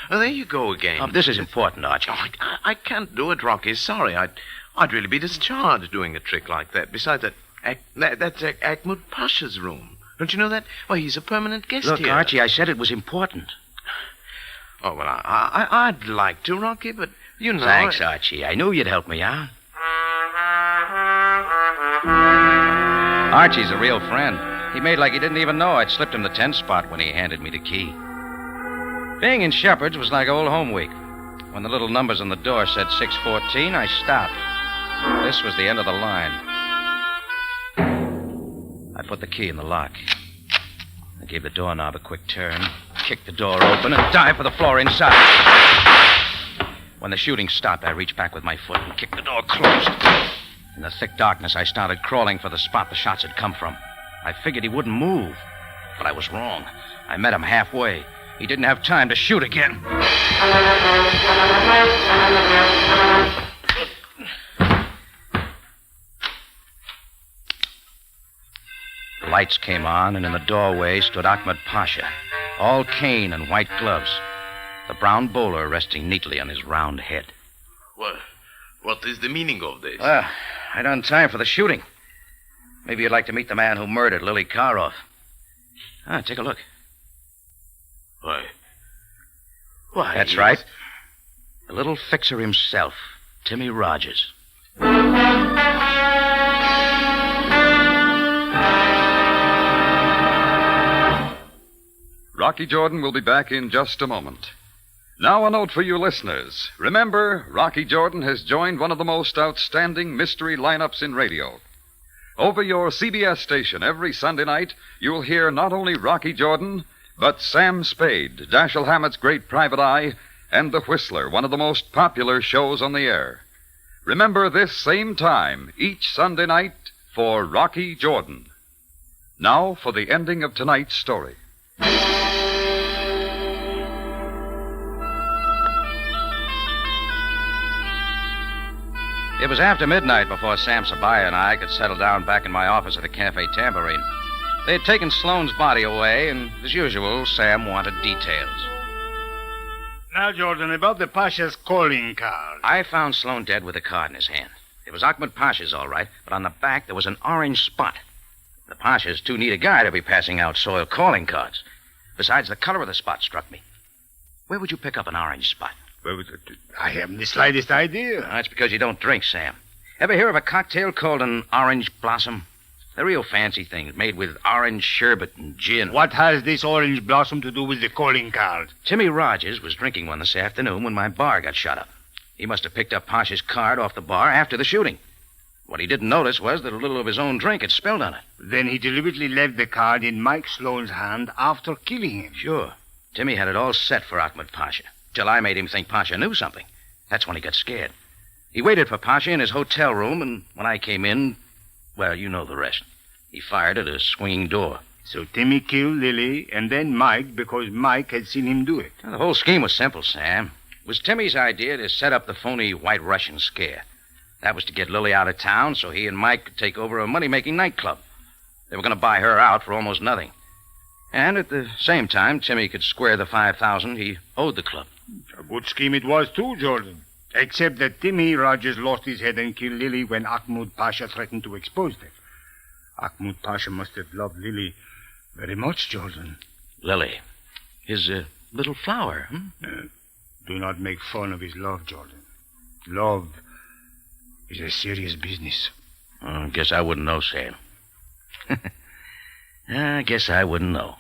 There you go again. Oh, this is important, Archie. Oh, I can't do it, Rocky. Sorry. I'd really be discharged doing a trick like that. Besides, that's Ahmed Pasha's room. Don't you know that? Well, he's a permanent guest Look, here. Look, Archie, I said it was important. Oh, well, I'd like to, Rocky, but you know... Thanks, Archie. I knew you'd help me out. Archie's a real friend. He made like he didn't even know I'd slipped him the 10 spot when he handed me the key. Being in Shepherd's was like old home week. When the little numbers on the door said 614, I stopped. This was the end of the line. I put the key in the lock. I gave the doorknob a quick turn, kicked the door open, and dived for the floor inside. When the shooting stopped, I reached back with my foot and kicked the door closed. In the thick darkness, I started crawling for the spot the shots had come from. I figured he wouldn't move, but I was wrong. I met him halfway. He didn't have time to shoot again. The lights came on, and in the doorway stood Ahmed Pasha, all cane and white gloves, the brown bowler resting neatly on his round head. What is the meaning of this? Well, right on time for the shooting. Maybe you'd like to meet the man who murdered Lily Karoff. Take a look. Why? That's right. The little fixer himself, Timmy Rogers. Rocky Jordan will be back in just a moment. Now a note for you listeners. Remember, Rocky Jordan has joined one of the most outstanding mystery lineups in radio. Over your CBS station every Sunday night, you'll hear not only Rocky Jordan, but Sam Spade, Dashiell Hammett's great private eye, and The Whistler, one of the most popular shows on the air. Remember this same time, each Sunday night, for Rocky Jordan. Now for the ending of tonight's story. It was after midnight before Sam Sabaya and I could settle down back in my office at the Cafe Tambourine. They had taken Sloane's body away, and as usual, Sam wanted details. Now, Jordan, about the Pasha's calling card. I found Sloane dead with a card in his hand. It was Ahmed Pasha's, all right, but on the back there was an orange spot. The Pasha's too neat a guy to be passing out soiled calling cards. Besides, the color of the spot struck me. Where would you pick up an orange spot? Well, I haven't the slightest idea. That's because you don't drink, Sam. Ever hear of a cocktail called an orange blossom? They're real fancy things, made with orange sherbet and gin. What has this orange blossom to do with the calling card? Timmy Rogers was drinking one this afternoon when my bar got shot up. He must have picked up Pasha's card off the bar after the shooting. What he didn't notice was that a little of his own drink had spilled on it. Then he deliberately left the card in Mike Sloane's hand after killing him. Sure. Timmy had it all set for Ahmed Pasha, till I made him think Pasha knew something. That's when he got scared. He waited for Pasha in his hotel room, and when I came in, well, you know the rest. He fired at a swinging door. So Timmy killed Lily and then Mike because Mike had seen him do it. Now, the whole scheme was simple, Sam. It was Timmy's idea to set up the phony White Russian scare. That was to get Lily out of town so he and Mike could take over a money-making nightclub. They were going to buy her out for almost nothing. And at the same time, Timmy could square the $5,000 he owed the club. A good scheme it was, too, Jordan. Except that Timmy Rogers lost his head and killed Lily when Ahmed Pasha threatened to expose them. Ahmed Pasha must have loved Lily very much, Jordan. Lily. His little flower, Do not make fun of his love, Jordan. Love is a serious business. I guess I wouldn't know, Sam. I guess I wouldn't know.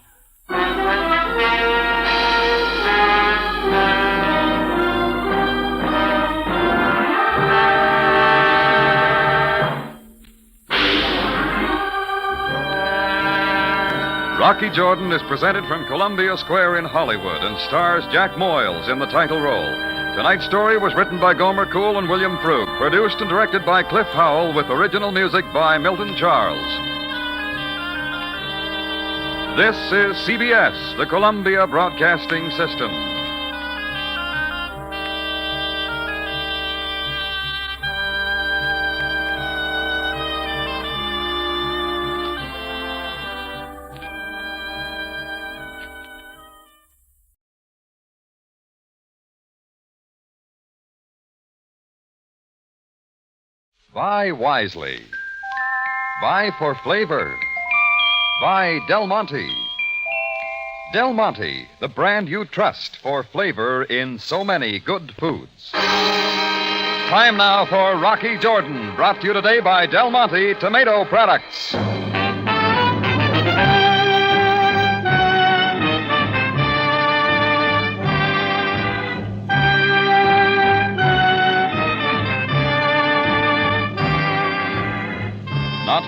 Rocky Jordan is presented from Columbia Square in Hollywood and stars Jack Moyles in the title role. Tonight's story was written by Gomer Cool and William Frug, produced and directed by Cliff Howell, with original music by Milton Charles. This is CBS, the Columbia Broadcasting System. Buy wisely. Buy for flavor. Buy Del Monte. Del Monte, the brand you trust for flavor in so many good foods. Time now for Rocky Jordan, brought to you today by Del Monte Tomato Products.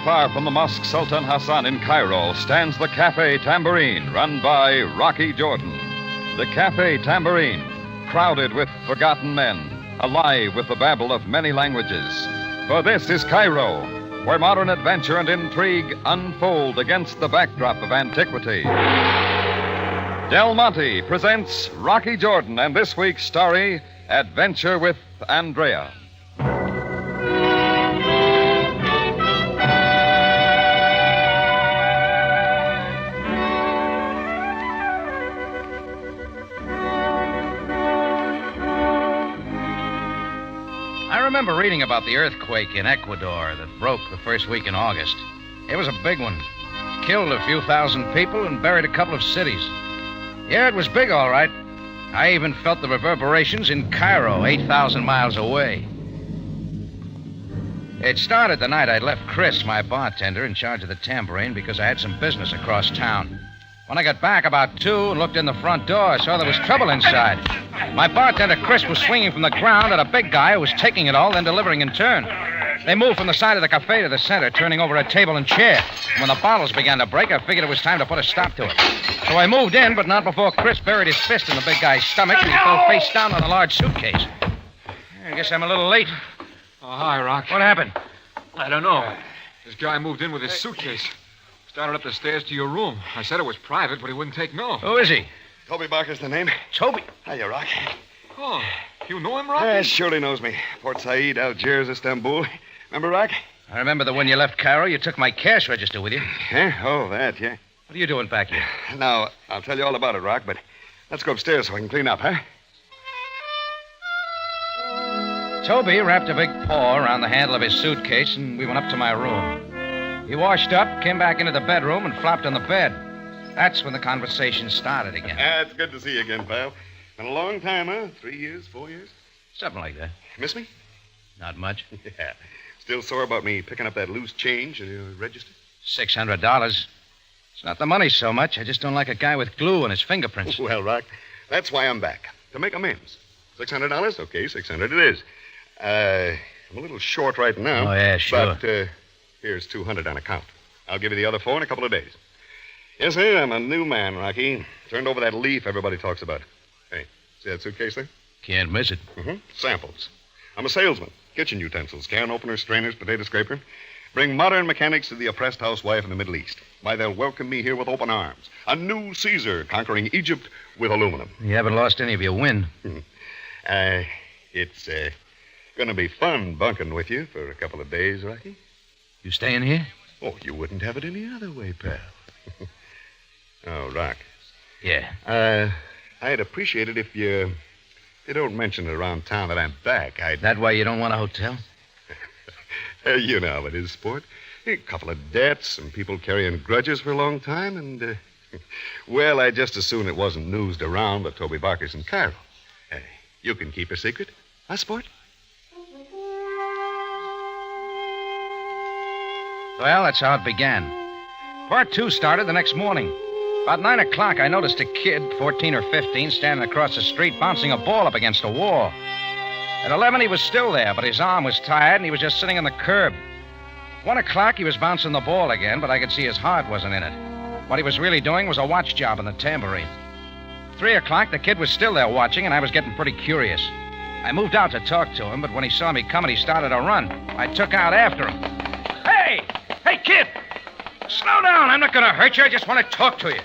far from the Mosque Sultan Hassan in Cairo stands the Cafe Tambourine, run by Rocky Jordan. The Cafe Tambourine, crowded with forgotten men, alive with the babble of many languages. For this is Cairo, where modern adventure and intrigue unfold against the backdrop of antiquity. Del Monte presents Rocky Jordan and this week's story, Adventure with Andrea. I remember reading about the earthquake in Ecuador that broke the first week in August. It was a big one. Killed a few thousand people and buried a couple of cities. Yeah, it was big, all right. I even felt the reverberations in Cairo, 8,000 miles away. It started the night I'd left Chris, my bartender, in charge of the tambourine because I had some business across town. When I got back about 2 and looked in the front door, I saw there was trouble inside. My bartender, Chris, was swinging from the ground at a big guy who was taking it all, then delivering in turn. They moved from the side of the cafe to the center, turning over a table and chair. When the bottles began to break, I figured it was time to put a stop to it. So I moved in, but not before Chris buried his fist in the big guy's stomach and he fell face down on a large suitcase. I guess I'm a little late. Oh, hi, Rock. What happened? I don't know. This guy moved in with his suitcase. Started up the stairs to your room. I said it was private, but he wouldn't take no. Who is he? Toby Barker's the name. Toby? Hiya, Rock. Oh, you know him, Rock? Yeah, surely knows me. Port Said, Algiers, Istanbul. Remember, Rock? I remember that when you left Cairo, you took my cash register with you. Huh? Oh, that, yeah. What are you doing back here? Now, I'll tell you all about it, Rock, but let's go upstairs so I can clean up, huh? Toby wrapped a big paw around the handle of his suitcase, and we went up to my room. He washed up, came back into the bedroom, and flopped on the bed. That's when the conversation started again. It's good to see you again, pal. Been a long time, huh? 3 years, 4 years? Something like that. Miss me? Not much. Yeah. Still sore about me picking up that loose change in your register? $600. It's not the money so much. I just don't like a guy with glue on his fingerprints. Well, Rock, that's why I'm back. To make amends. $600? Okay, $600 it is. I'm a little short right now. Oh, yeah, sure. But here's $200 on account. I'll give you the other $4 in a couple of days. Yes, sir, I'm a new man, Rocky. Turned over that leaf everybody talks about. Hey, see that suitcase there? Can't miss it. Mm-hmm. Samples. I'm a salesman. Kitchen utensils, can openers, strainers, potato scraper. Bring modern mechanics to the oppressed housewife in the Middle East. Why, they'll welcome me here with open arms. A new Caesar conquering Egypt with aluminum. You haven't lost any of your wind. It's going to be fun bunking with you for a couple of days, Rocky. You staying here? Oh, you wouldn't have it any other way, pal. Oh, Rock. Yeah. I'd appreciate it if you don't mention it around town that I'm back. That way you don't want a hotel? You know how it is, sport. A couple of debts, some people carrying grudges for a long time, and, well, I'd just as soon it wasn't newsed around that Toby Barker's in Cairo. You can keep a secret, huh, sport? Well, that's how it began. Part 2 started the next morning. About 9 o'clock, I noticed a kid, 14 or 15, standing across the street bouncing a ball up against a wall. At 11, he was still there, but his arm was tired, and he was just sitting on the curb. 1 o'clock, he was bouncing the ball again, but I could see his heart wasn't in it. What he was really doing was a watch job on the tambourine. 3 o'clock, the kid was still there watching, and I was getting pretty curious. I moved out to talk to him, but when he saw me coming, he started to run. I took out after him. Hey! Hey, kid! Slow down. I'm not going to hurt you. I just want to talk to you.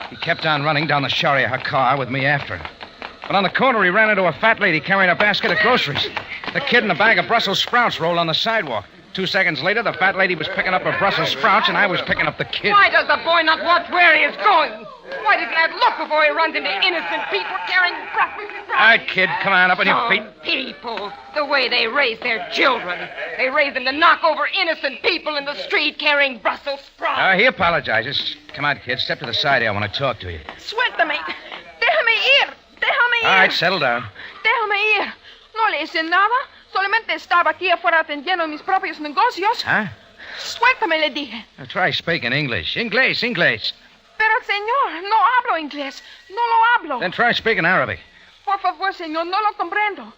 He kept on running down the Sharia car with me after him. But on the corner, he ran into a fat lady carrying a basket of groceries. The kid and a bag of Brussels sprouts rolled on the sidewalk. 2 seconds later, the fat lady was picking up her Brussels sprouts, and I was picking up the kid. Why does the boy not watch where he is going? Why doesn't that look before he runs into innocent people carrying Brussels sprouts? All right, kid, come on, up on your feet. People, the way they raise their children. They raise them to knock over innocent people in the street carrying Brussels sprouts. He apologizes. Come on, kid, step to the side here. I want to talk to you. Suéltame. Déjame ir. Déjame ir. All right, settle down. Déjame ir. No le hice nada. Solamente estaba aquí afuera atendiendo mis propios negocios. Huh? Suéltame, le dije. Now try speaking English. English. Pero, señor, no hablo inglés. No lo hablo. Then try speaking Arabic. Por favor, señor, no lo comprendo.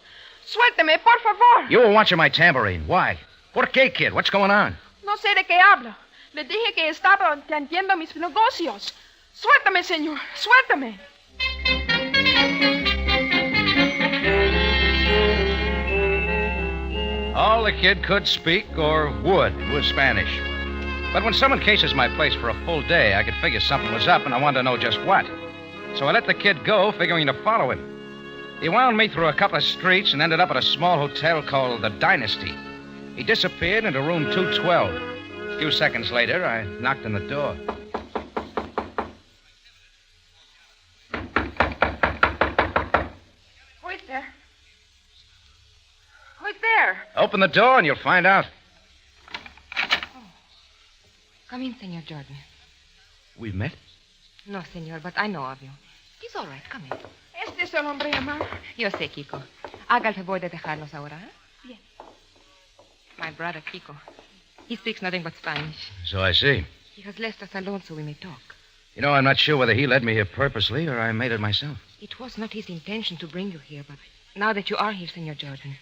Suélteme, por favor. You were watching my tambourine. Why? ¿Por qué, kid? What's going on? No No sé de qué habla. Le dije que estaba atendiendo mis negocios. Suéltame, señor. Suéltame. All the kid could speak or would was Spanish. But when someone cases my place for a full day, I could figure something was up, and I wanted to know just what. So I let the kid go, figuring to follow him. He wound me through a couple of streets and ended up at a small hotel called the Dynasty. He disappeared into room 212. A few seconds later, I knocked on the door. Who is there? Who is there? Open the door and you'll find out. Come in, Senor Jordan. We've met? No, senor, but I know of you. He's all right. Come in. Este es el hombre llamado. Yo sé, Kiko. Haga el favor de dejarnos ahora, ¿eh? Bien. My brother, Kiko. He speaks nothing but Spanish. So I see. He has left us alone so we may talk. You know, I'm not sure whether he led me here purposely or I made it myself. It was not his intention to bring you here, but now that you are here, Senor Jordan,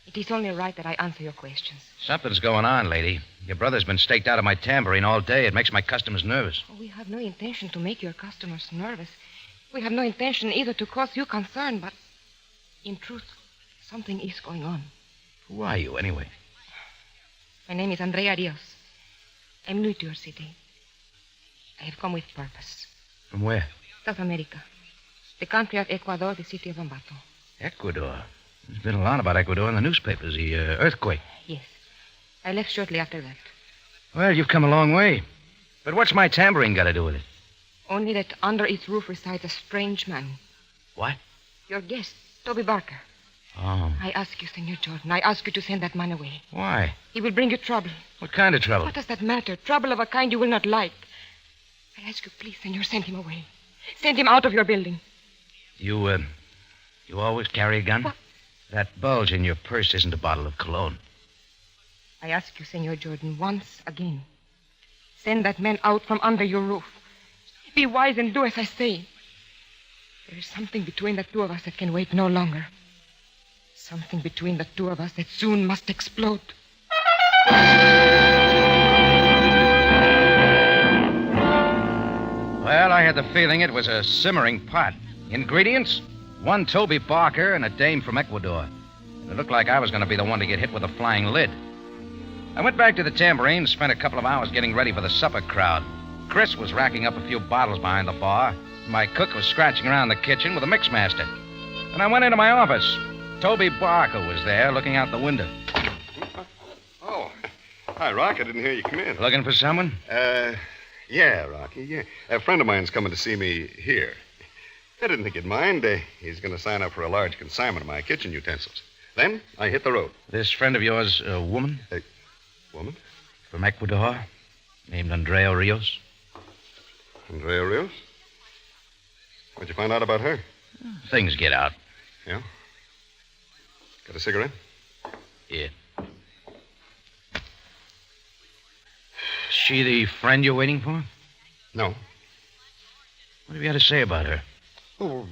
it is only right that I answer your questions. Something's going on, lady. Your brother's been staked out of my tambourine all day. It makes my customers nervous. We have no intention to make your customers nervous. We have no intention either to cause you concern, but in truth, something is going on. Who are you, anyway? My name is Andrea Rios. I'm new to your city. I have come with purpose. From where? South America. The country of Ecuador, the city of Ambato. Ecuador. There's been a lot about Ecuador in the newspapers. The earthquake. Yes. I left shortly after that. Well, you've come a long way. But what's my tambourine got to do with it? Only that under its roof resides a strange man. What? Your guest, Toby Barker. Oh. I ask you, Senor Jordan, I ask you to send that man away. Why? He will bring you trouble. What kind of trouble? What does that matter? Trouble of a kind you will not like. I ask you, please, Senor, send him away. Send him out of your building. You always carry a gun? What? That bulge in your purse isn't a bottle of cologne. I ask you, Senor Jordan, once again. Send that man out from under your roof. Be wise and do as I say. There is something between the two of us that can wait no longer. Something between the two of us that soon must explode. Well, I had the feeling it was a simmering pot. Ingredients? One Toby Barker and a dame from Ecuador. It looked like I was going to be the one to get hit with a flying lid. I went back to the tambourine and spent a couple of hours getting ready for the supper crowd. Chris was racking up a few bottles behind the bar. My cook was scratching around the kitchen with a mixmaster. And I went into my office. Toby Barker was there, looking out the window. Oh, hi, Rock. I didn't hear you come in. Looking for someone? Yeah, Rocky, yeah. A friend of mine's coming to see me here. I didn't think you'd mind. He's going to sign up for a large consignment of my kitchen utensils. Then I hit the road. This friend of yours, a woman? Woman? From Ecuador, named Andrea Rios. Andrea Rios? What'd you find out about her? Things get out. Yeah? Got a cigarette? Yeah. She the friend you're waiting for? No. What have you had to say about her? Oh,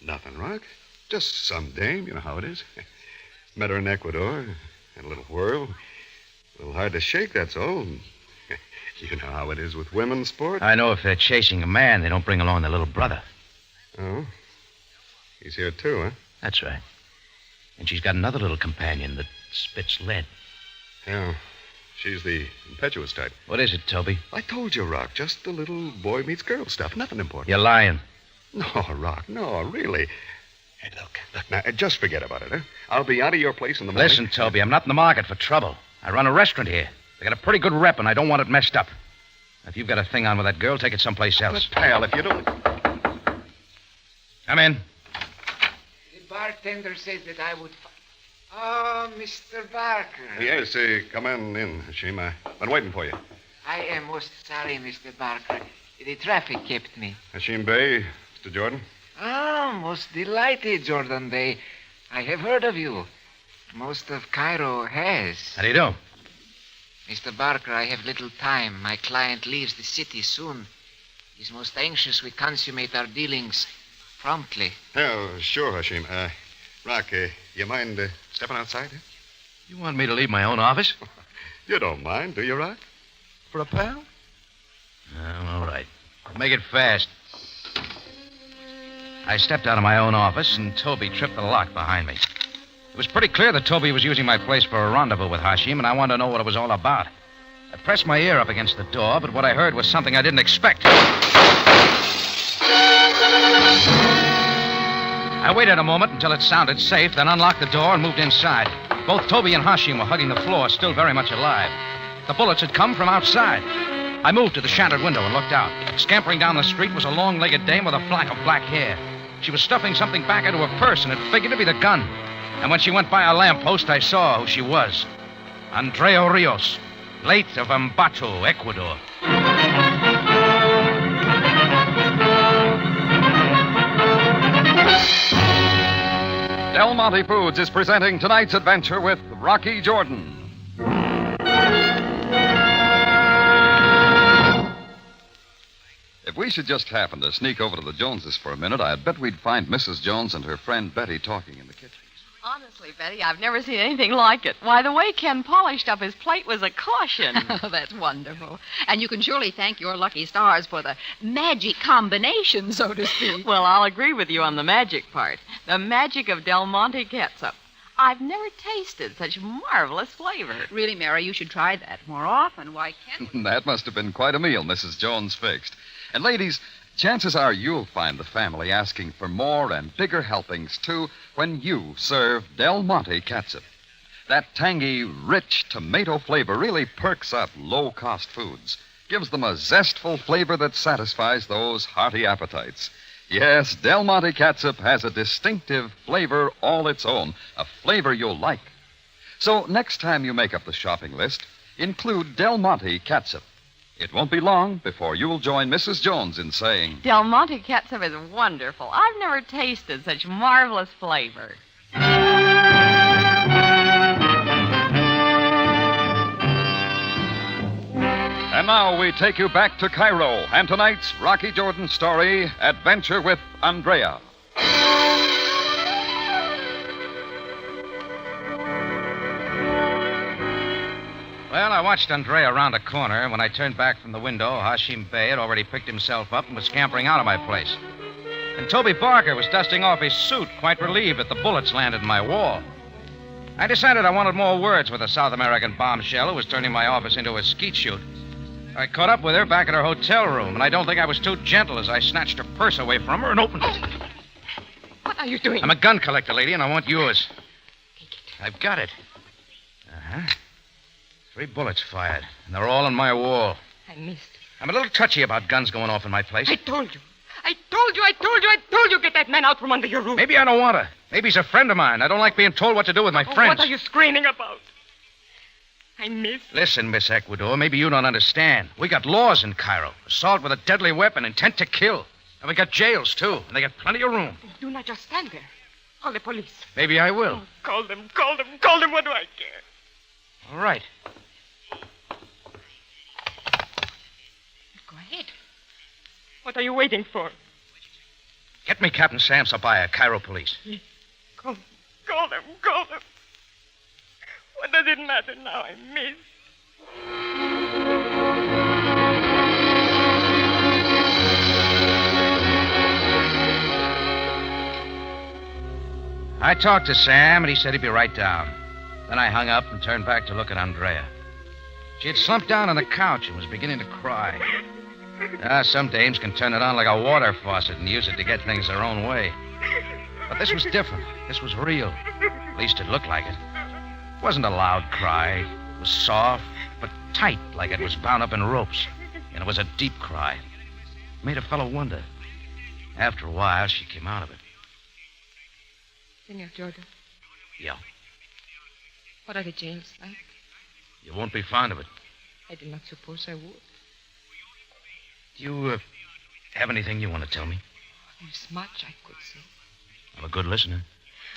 nothing, Rock. Just some dame, you know how it is. Met her in Ecuador. Had a little whirl. A little hard to shake, that's all. You know how it is with women's sport. I know if they're chasing a man, they don't bring along their little brother. Oh? He's here too, huh? That's right. And she's got another little companion that spits lead. Yeah. She's the impetuous type. What is it, Toby? I told you, Rock. Just a little boy meets girl stuff. Nothing important. You're lying. No, Rock. No, really. Hey, look. Now, just forget about it, huh? I'll be out of your place in the morning. Listen, Toby, I'm not in the market for trouble. I run a restaurant here. They got a pretty good rep, and I don't want it messed up. If you've got a thing on with that girl, take it someplace else. But, pal, if you don't... Come in. The bartender said that I would... Oh, Mr. Barker. Yes, come on in, Hashim. I've been waiting for you. I am most sorry, Mr. Barker. The traffic kept me. Hashim Bey, Mr. Jordan. Ah, most delighted, Jordan Bey. I have heard of you. Most of Cairo has. How do you do? Mr. Barker, I have little time. My client leaves the city soon. He's most anxious we consummate our dealings promptly. Oh, sure, Hashim. Rock, you mind stepping outside? Huh? You want me to leave my own office? You don't mind, do you, Rock? for a pal? All right. Make it fast. I stepped out of my own office, and Toby tripped the lock behind me. It was pretty clear that Toby was using my place for a rendezvous with Hashim, and I wanted to know what it was all about. I pressed my ear up against the door, but what I heard was something I didn't expect. I waited a moment until it sounded safe, then unlocked the door and moved inside. Both Toby and Hashim were hugging the floor, still very much alive. The bullets had come from outside. I moved to the shattered window and looked out. Scampering down the street was a long-legged dame with a flock of black hair. She was stuffing something back into her purse, and it figured to be the gun. And when she went by a lamppost, I saw who she was. Andrea Rios, late of Ambato, Ecuador. Del Monte Foods is presenting tonight's adventure with Rocky Jordan. If we should just happen to sneak over to the Joneses for a minute, I bet we'd find Mrs. Jones and her friend Betty talking in the kitchen. Honestly, Betty, I've never seen anything like it. Why, the way Ken polished up his plate was a caution. Oh, that's wonderful. And you can surely thank your lucky stars for the magic combination, so to speak. Well, I'll agree with you on the magic part. The magic of Del Monte catsup. I've never tasted such marvelous flavor. Really, Mary, you should try that more often. Why, Ken... That must have been quite a meal Mrs. Jones fixed. And ladies, chances are you'll find the family asking for more and bigger helpings, too, when you serve Del Monte catsup. That tangy, rich tomato flavor really perks up low-cost foods, gives them a zestful flavor that satisfies those hearty appetites. Yes, Del Monte catsup has a distinctive flavor all its own, a flavor you'll like. So next time you make up the shopping list, include Del Monte catsup. It won't be long before you'll join Mrs. Jones in saying, Del Monte catsup is wonderful. I've never tasted such marvelous flavor. And now we take you back to Cairo and tonight's Rocky Jordan story, Adventure with Andrea. Well, I watched Andrea around a corner. When I turned back from the window, Hashim Bey had already picked himself up and was scampering out of my place. And Toby Barker was dusting off his suit, quite relieved that the bullets landed in my wall. I decided I wanted more words with a South American bombshell who was turning my office into a skeet shoot. I caught up with her back at her hotel room, and I don't think I was too gentle as I snatched her purse away from her and opened it. What are you doing? I'm a gun collector, lady, and I want yours. I've got it. Uh-huh. 3 bullets fired, and they're all in my wall. I missed. I'm a little touchy about guns going off in my place. I told you, get that man out from under your roof. Maybe I don't want to. Maybe he's a friend of mine. I don't like being told what to do with my friends. What are you screaming about? I missed. Listen, Miss Ecuador, maybe you don't understand. We got laws in Cairo. Assault with a deadly weapon, intent to kill. And we got jails, too, and they got plenty of room. Do not just stand there. Call the police. Maybe I will. Oh, call them. What do I care? All right. Go ahead. What are you waiting for? Get me Captain Sam Sabaya, Cairo police. Call them. What does it matter now? I missed. I talked to Sam, and he said he'd be right down. Then I hung up and turned back to look at Andrea. She had slumped down on the couch and was beginning to cry. Some dames can turn it on like a water faucet and use it to get things their own way. But this was different. This was real. At least it looked like it. It wasn't a loud cry. It was soft, but tight, like it was bound up in ropes. And it was a deep cry. It made a fellow wonder. After a while, she came out of it. Senor Jordan. Yeah? What are the jails like? You won't be fond of it. I did not suppose I would. Do you have anything you want to tell me? There's much I could say. I'm a good listener.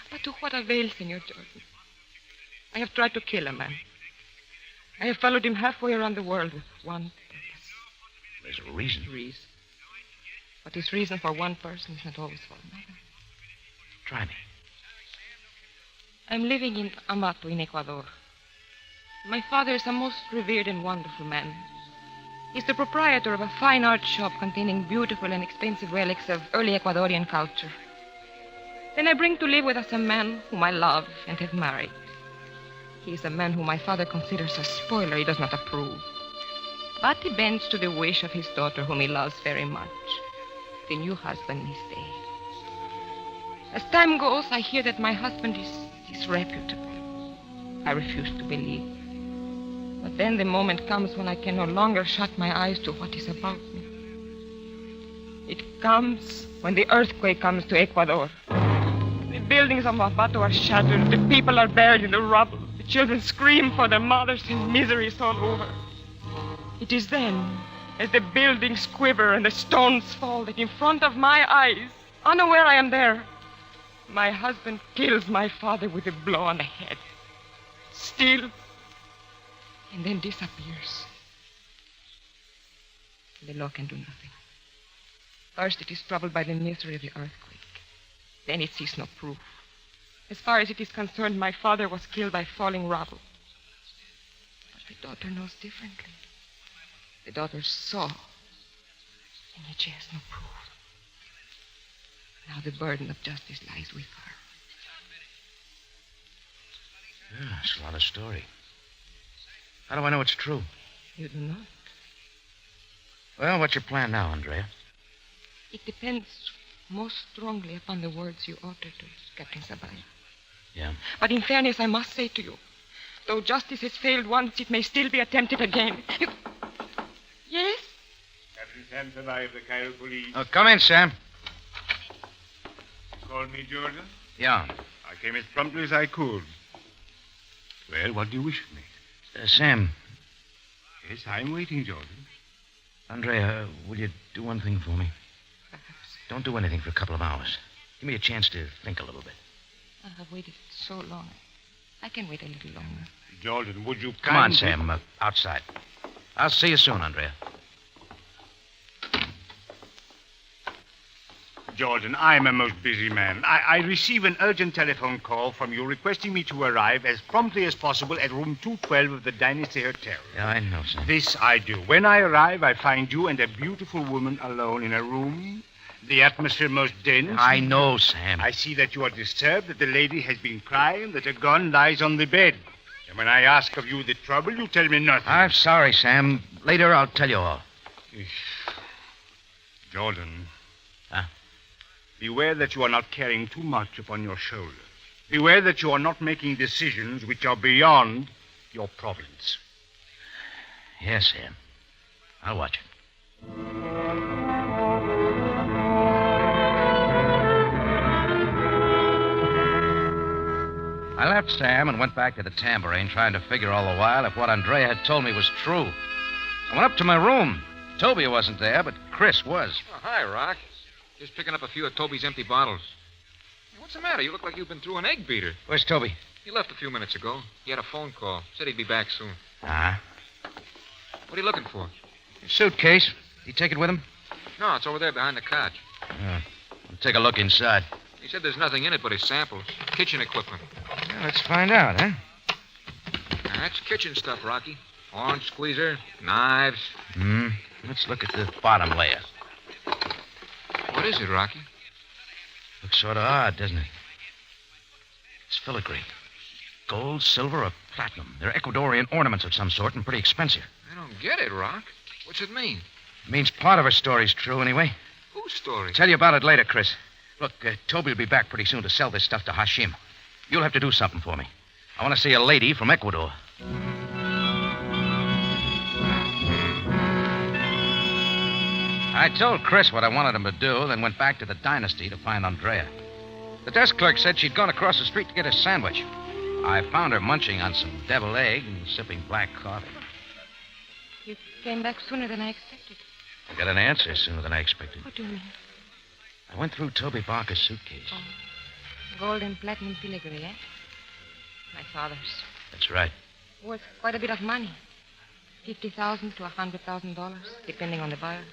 But to what avail, Senor Jordan? I have tried to kill a man. I have followed him halfway around the world with one purpose. There's a reason. Reason. What is reason for one person is not always for another. Try me. I'm living in Ambato in Ecuador. My father is a most revered and wonderful man. He's the proprietor of a fine art shop containing beautiful and expensive relics of early Ecuadorian culture. Then I bring to live with us a man whom I love and have married. He is a man whom my father considers a spoiler he does not approve. But he bends to the wish of his daughter, whom he loves very much. The new husband is dead. As time goes, I hear that my husband is disreputable. I refuse to believe. But then the moment comes when I can no longer shut my eyes to what is about me. It comes when the earthquake comes to Ecuador. The buildings of Mapato are shattered. The people are buried in the rubble. The children scream for their mothers, and misery is all over. It is then, as the buildings quiver and the stones fall, that in front of my eyes, unaware I am there, my husband kills my father with a blow on the head. Steals, and then disappears. The law can do nothing. First, it is troubled by the misery of the earthquake. Then it sees no proof. As far as it is concerned, my father was killed by falling rubble. But the daughter knows differently. The daughter saw, and yet she has no proof. Now the burden of justice lies with her. Yeah, it's a lot of story. How do I know it's true? You do not. Well, what's your plan now, Andrea? It depends most strongly upon the words you utter to Captain Sabaya. Yeah? But in fairness, I must say to you, though justice has failed once, it may still be attempted again. Yes? Captain Sam Sabaya of the Cairo Police. Oh, come in, Sam. You called me, Jordan? Yeah. I came as promptly as I could. Well, what do you wish of me? Sam. Yes, I'm waiting, Jordan. Andrea, will you do one thing for me? Don't do anything for a couple of hours. Give me a chance to think a little bit. I have waited so long. I can wait a little longer. Jordan, would you Come on, Sam. Outside. I'll see you soon, Andrea. Jordan, I'm a most busy man. I receive an urgent telephone call from you requesting me to arrive as promptly as possible at room 212 of the Dynasty Hotel. Yeah, I know, Sam. This I do. When I arrive, I find you and a beautiful woman alone in a room. The atmosphere most dense. I know, Sam. I see that you are disturbed, that the lady has been crying, that a gun lies on the bed. And when I ask of you the trouble, you tell me nothing. I'm sorry, Sam. Later, I'll tell you all. Jordan. Huh? Beware that you are not carrying too much upon your shoulders. Beware that you are not making decisions which are beyond your province. Yes, Sam. I'll watch it. I left Sam and went back to the tambourine, trying to figure all the while if what Andrea had told me was true. I went up to my room. Toby wasn't there, but Chris was. Oh, hi, Rock. Just picking up a few of Toby's empty bottles. Hey, what's the matter? You look like you've been through an egg beater. Where's Toby? He left a few minutes ago. He had a phone call. Said he'd be back soon. Ah. What are you looking for? His suitcase. Did he take it with him? No, it's over there behind the couch. I'll take a look inside. He said there's nothing in it but his samples. Kitchen equipment. Yeah, let's find out, huh? Now, that's kitchen stuff, Rocky. Orange squeezer, knives. Let's look at the bottom layer. What is it, Rocky? Looks sort of odd, doesn't it? It's filigree. Gold, silver, or platinum. They're Ecuadorian ornaments of some sort and pretty expensive. I don't get it, Rock. What's it mean? It means part of her story's true, anyway. Whose story? Tell you about it later, Chris. Look, Toby will be back pretty soon to sell this stuff to Hashim. You'll have to do something for me. I want to see a lady from Ecuador. I told Chris what I wanted him to do, then went back to the Dynasty to find Andrea. The desk clerk said she'd gone across the street to get a sandwich. I found her munching on some deviled egg and sipping black coffee. You came back sooner than I expected. I got an answer sooner than I expected. What do you mean? I went through Toby Barker's suitcase. Oh. Gold and platinum filigree, eh? My father's. That's right. Worth quite a bit of money. $50,000 to $100,000, depending on the buyer.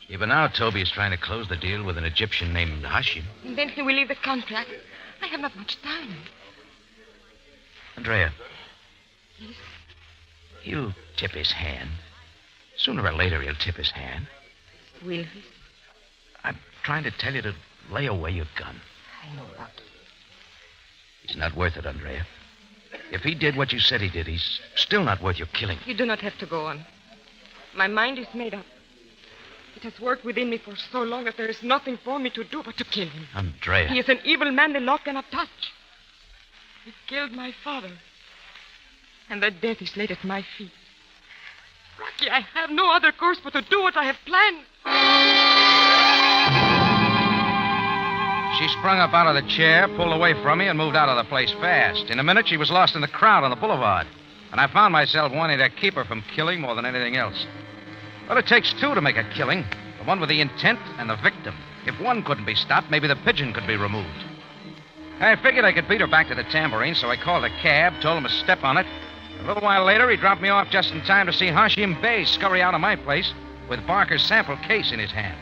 Even now, Toby is trying to close the deal with an Egyptian named Hashim. And then he will leave the contract. I have not much time. Andrea. Yes? You tip his hand. Sooner or later, he'll tip his hand. Will he? I'm trying to tell you to lay away your gun. I know, Rocky. He's not worth it, Andrea. If he did what you said he did, he's still not worth your killing. You do not have to go on. My mind is made up. It has worked within me for so long that there is nothing for me to do but to kill him. Andrea. He is an evil man the law cannot touch. He killed my father. And the death is laid at my feet. Rocky, I have no other course but to do what I have planned. She sprung up out of the chair, pulled away from me, and moved out of the place fast. In a minute, she was lost in the crowd on the boulevard. And I found myself wanting to keep her from killing more than anything else. Well, it takes two to make a killing. The one with the intent and the victim. If one couldn't be stopped, maybe the pigeon could be removed. I figured I could beat her back to the tambourine, so I called a cab, told him to step on it. A little while later, he dropped me off just in time to see Hashim Bey scurry out of my place with Barker's sample case in his hand.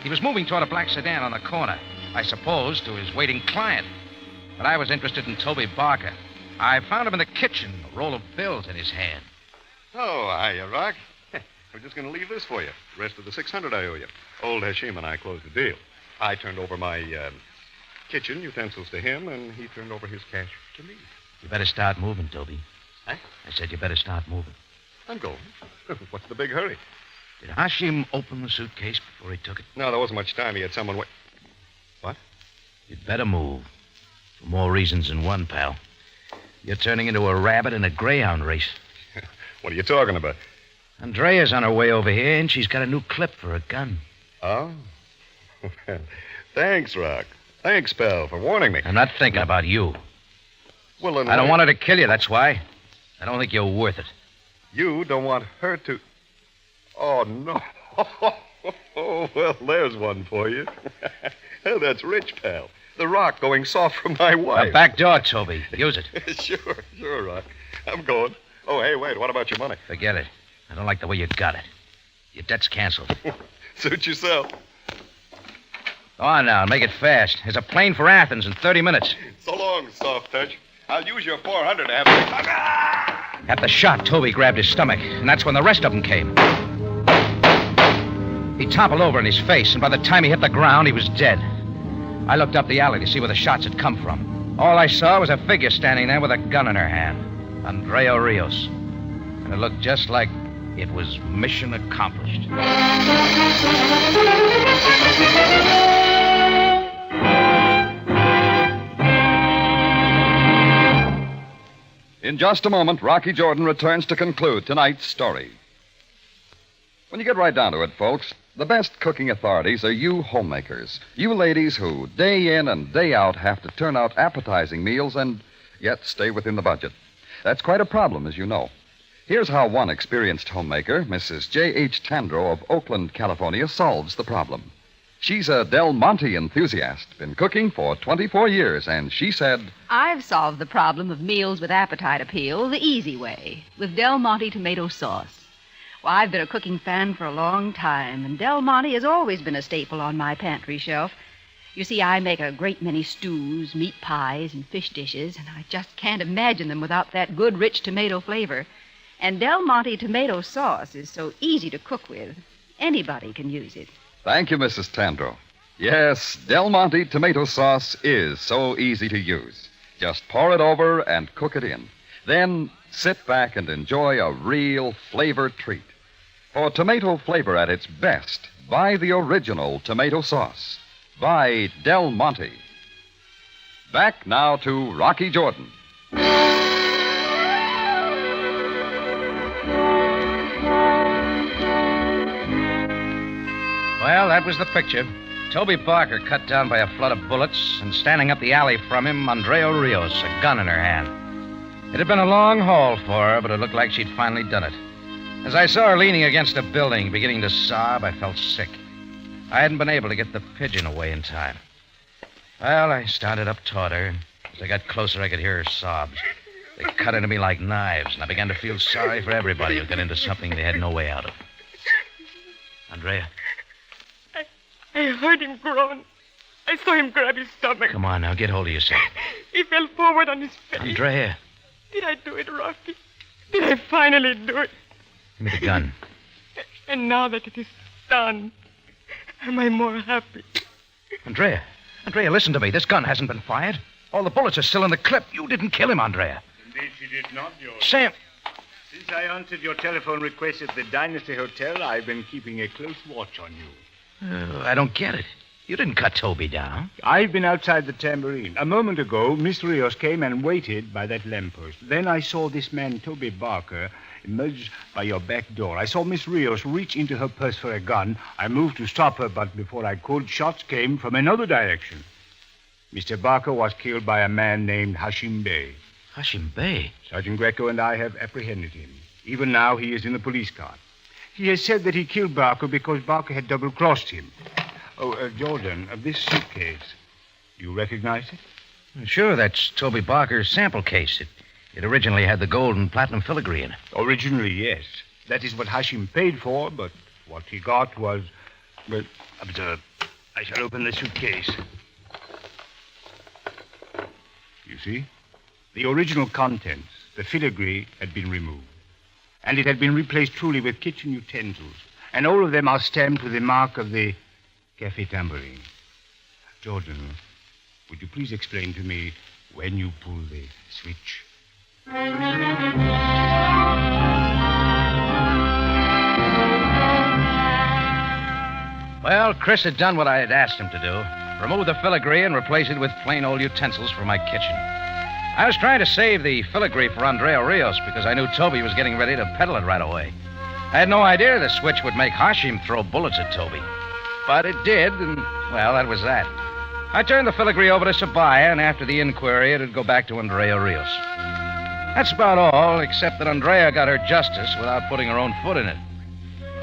He was moving toward a black sedan on the corner, I suppose to his waiting client. But I was interested in Toby Barker. I found him in the kitchen, a roll of bills in his hand. Oh, hiya, Rock. I'm just going to leave this for you. The rest of the $600 I owe you. Old Hashim and I closed the deal. I turned over my kitchen utensils to him, and he turned over his cash to me. You better start moving, Toby. Huh? I said you better start moving. I'm going. What's the big hurry? Did Hashim open the suitcase before he took it? No, there wasn't much time. He had someone wait. What? You'd better move. For more reasons than one, pal. You're turning into a rabbit in a greyhound race. What are you talking about? Andrea's on her way over here, and she's got a new clip for a gun. Oh? Well, thanks, Rock. Thanks, pal, for warning me. I'm not thinking about you. Well, then I don't want her to kill you, that's why. I don't think you're worth it. You don't want her to... Oh, no. Oh, well, there's one for you. Oh, that's rich, pal. The Rock going soft for my wife. A back door, Toby. Use it. Sure, Rock. I'm going. Oh, hey, wait. What about your money? Forget it. I don't like the way you got it. Your debt's canceled. Suit yourself. Go on now, make it fast. There's a plane for Athens in 30 minutes. So long, soft touch. I'll use your 400 to have... At the shot, Toby grabbed his stomach, and that's when the rest of them came. He toppled over in his face, and by the time he hit the ground, he was dead. I looked up the alley to see where the shots had come from. All I saw was a figure standing there with a gun in her hand. Andrea Rios. And it looked just like it was mission accomplished. In just a moment, Rocky Jordan returns to conclude tonight's story. When you get right down to it, folks, the best cooking authorities are you homemakers. You ladies who, day in and day out, have to turn out appetizing meals and yet stay within the budget. That's quite a problem, as you know. Here's how one experienced homemaker, Mrs. J.H. Tandro of Oakland, California, solves the problem. She's a Del Monte enthusiast, been cooking for 24 years, and she said... I've solved the problem of meals with appetite appeal the easy way, with Del Monte tomato sauce. Well, I've been a cooking fan for a long time, and Del Monte has always been a staple on my pantry shelf. You see, I make a great many stews, meat pies, and fish dishes, and I just can't imagine them without that good, rich tomato flavor. And Del Monte tomato sauce is so easy to cook with. Anybody can use it. Thank you, Mrs. Tandro. Yes, Del Monte tomato sauce is so easy to use. Just pour it over and cook it in. Then sit back and enjoy a real flavor treat. For tomato flavor at its best, buy the original tomato sauce. Buy Del Monte. Back now to Rocky Jordan. Well, that was the picture. Toby Barker cut down by a flood of bullets, and standing up the alley from him, Andrea Rios, a gun in her hand. It had been a long haul for her, but it looked like she'd finally done it. As I saw her leaning against a building, beginning to sob, I felt sick. I hadn't been able to get the pigeon away in time. Well, I started up toward her, and as I got closer, I could hear her sobs. They cut into me like knives, and I began to feel sorry for everybody who got into something they had no way out of. Andrea. I heard him groan. I saw him grab his stomach. Come on now, get hold of yourself. He fell forward on his face. Andrea. Did I do it, Rocky? Did I finally do it? Give me the gun. And now that it is done, am I more happy? Andrea, listen to me. This gun hasn't been fired. All the bullets are still in the clip. You didn't kill him, Andrea. Indeed, she did not, George. Sam. Since I answered your telephone request at the Dynasty Hotel, I've been keeping a close watch on you. I don't get it. You didn't cut Toby down. I've been outside the tambourine. A moment ago, Miss Rios came and waited by that lamppost. Then I saw this man, Toby Barker, emerge by your back door. I saw Miss Rios reach into her purse for a gun. I moved to stop her, but before I could, shots came from another direction. Mr. Barker was killed by a man named Hashim Bey. Hashim Bey? Sergeant Greco and I have apprehended him. Even now, he is in the police car. He has said that he killed Barker because Barker had double-crossed him. Oh, Jordan, this suitcase, you recognize it? Sure, that's Toby Barker's sample case. It originally had the gold and platinum filigree in it. Originally, yes. That is what Hashim paid for, but what he got was... Well, observe. I shall open the suitcase. You see? The original contents, the filigree, had been removed. And it had been replaced truly with kitchen utensils. And all of them are stamped with the mark of the Cafe Tambourine. Jordan, would you please explain to me when you pull the switch? Well, Chris had done what I had asked him to do. Remove the filigree and replace it with plain old utensils for my kitchen. I was trying to save the filigree for Andrea Rios because I knew Toby was getting ready to peddle it right away. I had no idea the switch would make Hashim throw bullets at Toby. But it did, and, well, that was that. I turned the filigree over to Sabaya, and after the inquiry, it'd go back to Andrea Rios. That's about all, except that Andrea got her justice without putting her own foot in it.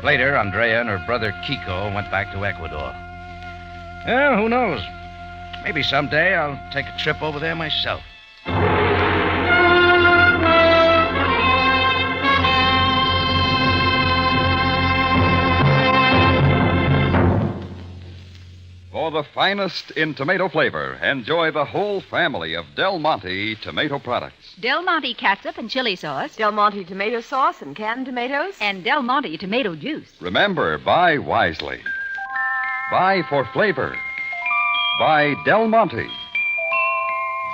Later, Andrea and her brother Kiko went back to Ecuador. Well, who knows? Maybe someday I'll take a trip over there myself. For the finest in tomato flavor, enjoy the whole family of Del Monte tomato products. Del Monte catsup and chili sauce. Del Monte tomato sauce and canned tomatoes. And Del Monte tomato juice. Remember, buy wisely. Buy for flavor. Buy Del Monte.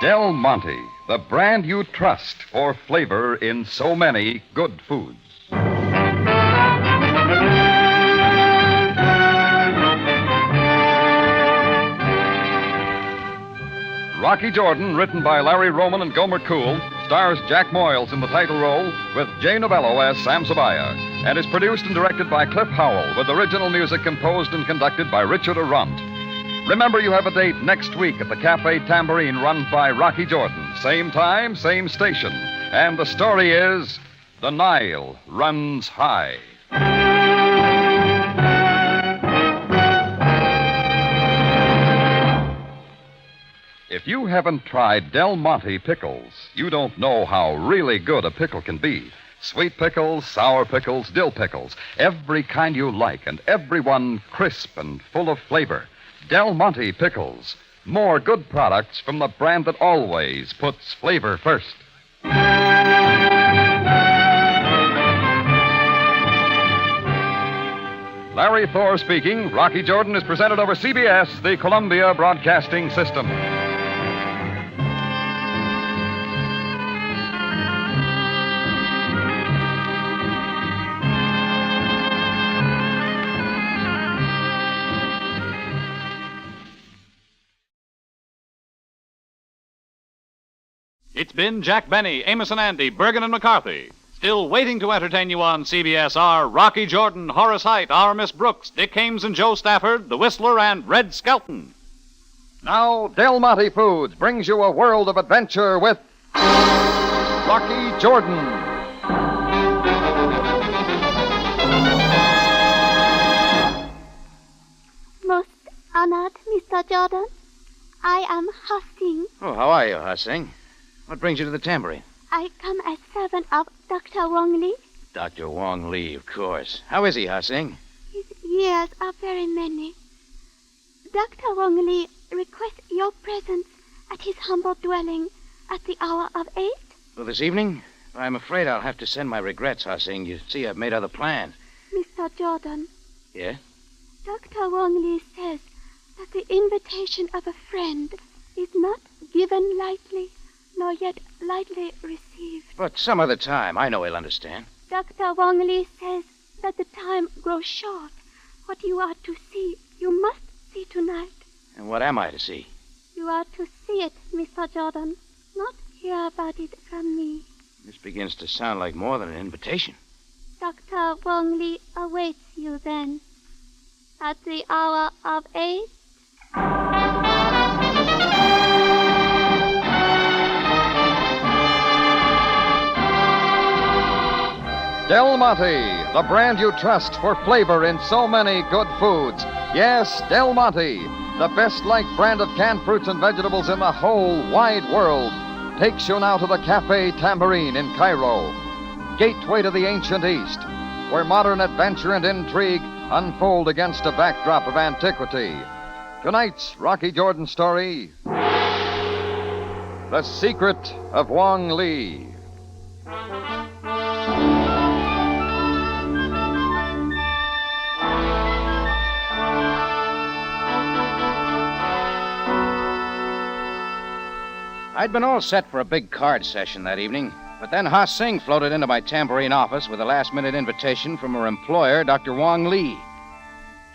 Del Monte, the brand you trust for flavor in so many good foods. Rocky Jordan, written by Larry Roman and Gomer Cool, stars Jack Moyles in the title role with Jay Novello as Sam Sabaya, and is produced and directed by Cliff Howell, with original music composed and conducted by Richard Arant. Remember, you have a date next week at the Cafe Tambourine run by Rocky Jordan. Same time, same station. And the story is The Nile Runs High. If you haven't tried Del Monte pickles, you don't know how really good a pickle can be. Sweet pickles, sour pickles, dill pickles, every kind you like, and every one crisp and full of flavor. Del Monte pickles, more good products from the brand that always puts flavor first. Larry Thor speaking. Rocky Jordan is presented over CBS, the Columbia Broadcasting System. It's been Jack Benny, Amos and Andy, Bergen and McCarthy. Still waiting to entertain you on CBS are Rocky Jordan, Horace Heidt, our Miss Brooks, Dick Ames and Joe Stafford, The Whistler, and Red Skelton. Now, Del Monte Foods brings you a world of adventure with Rocky Jordan. Most honored, Mr. Jordan. I am Hastings. Oh, how are you, Hastings? What brings you to the tambourine? I come as servant of Dr. Wong Lee. Dr. Wong Lee, of course. How is he, Hastings? His years are very many. Dr. Wong Lee requests your presence at his humble dwelling at the hour of 8. Well, this evening? I'm afraid I'll have to send my regrets, Hastings. You see, I've made other plans. Mr. Jordan. Yeah? Dr. Wong Lee says that the invitation of a friend is not given lightly, nor yet lightly received. But some other time. I know he'll understand. Dr. Wong Lee says that the time grows short. What you are to see, you must see tonight. And what am I to see? You are to see it, Mr. Jordan, not hear about it from me. This begins to sound like more than an invitation. Dr. Wong Lee awaits you then, at the hour of 8. Del Monte, the brand you trust for flavor in so many good foods. Yes, Del Monte, the best-liked brand of canned fruits and vegetables in the whole wide world, takes you now to the Cafe Tambourine in Cairo, gateway to the ancient East, where modern adventure and intrigue unfold against a backdrop of antiquity. Tonight's Rocky Jordan story, The Secret of Wong Lee. I'd been all set for a big card session that evening, but then Ha Sing floated into my tambourine office with a last-minute invitation from her employer, Dr. Wong Lee.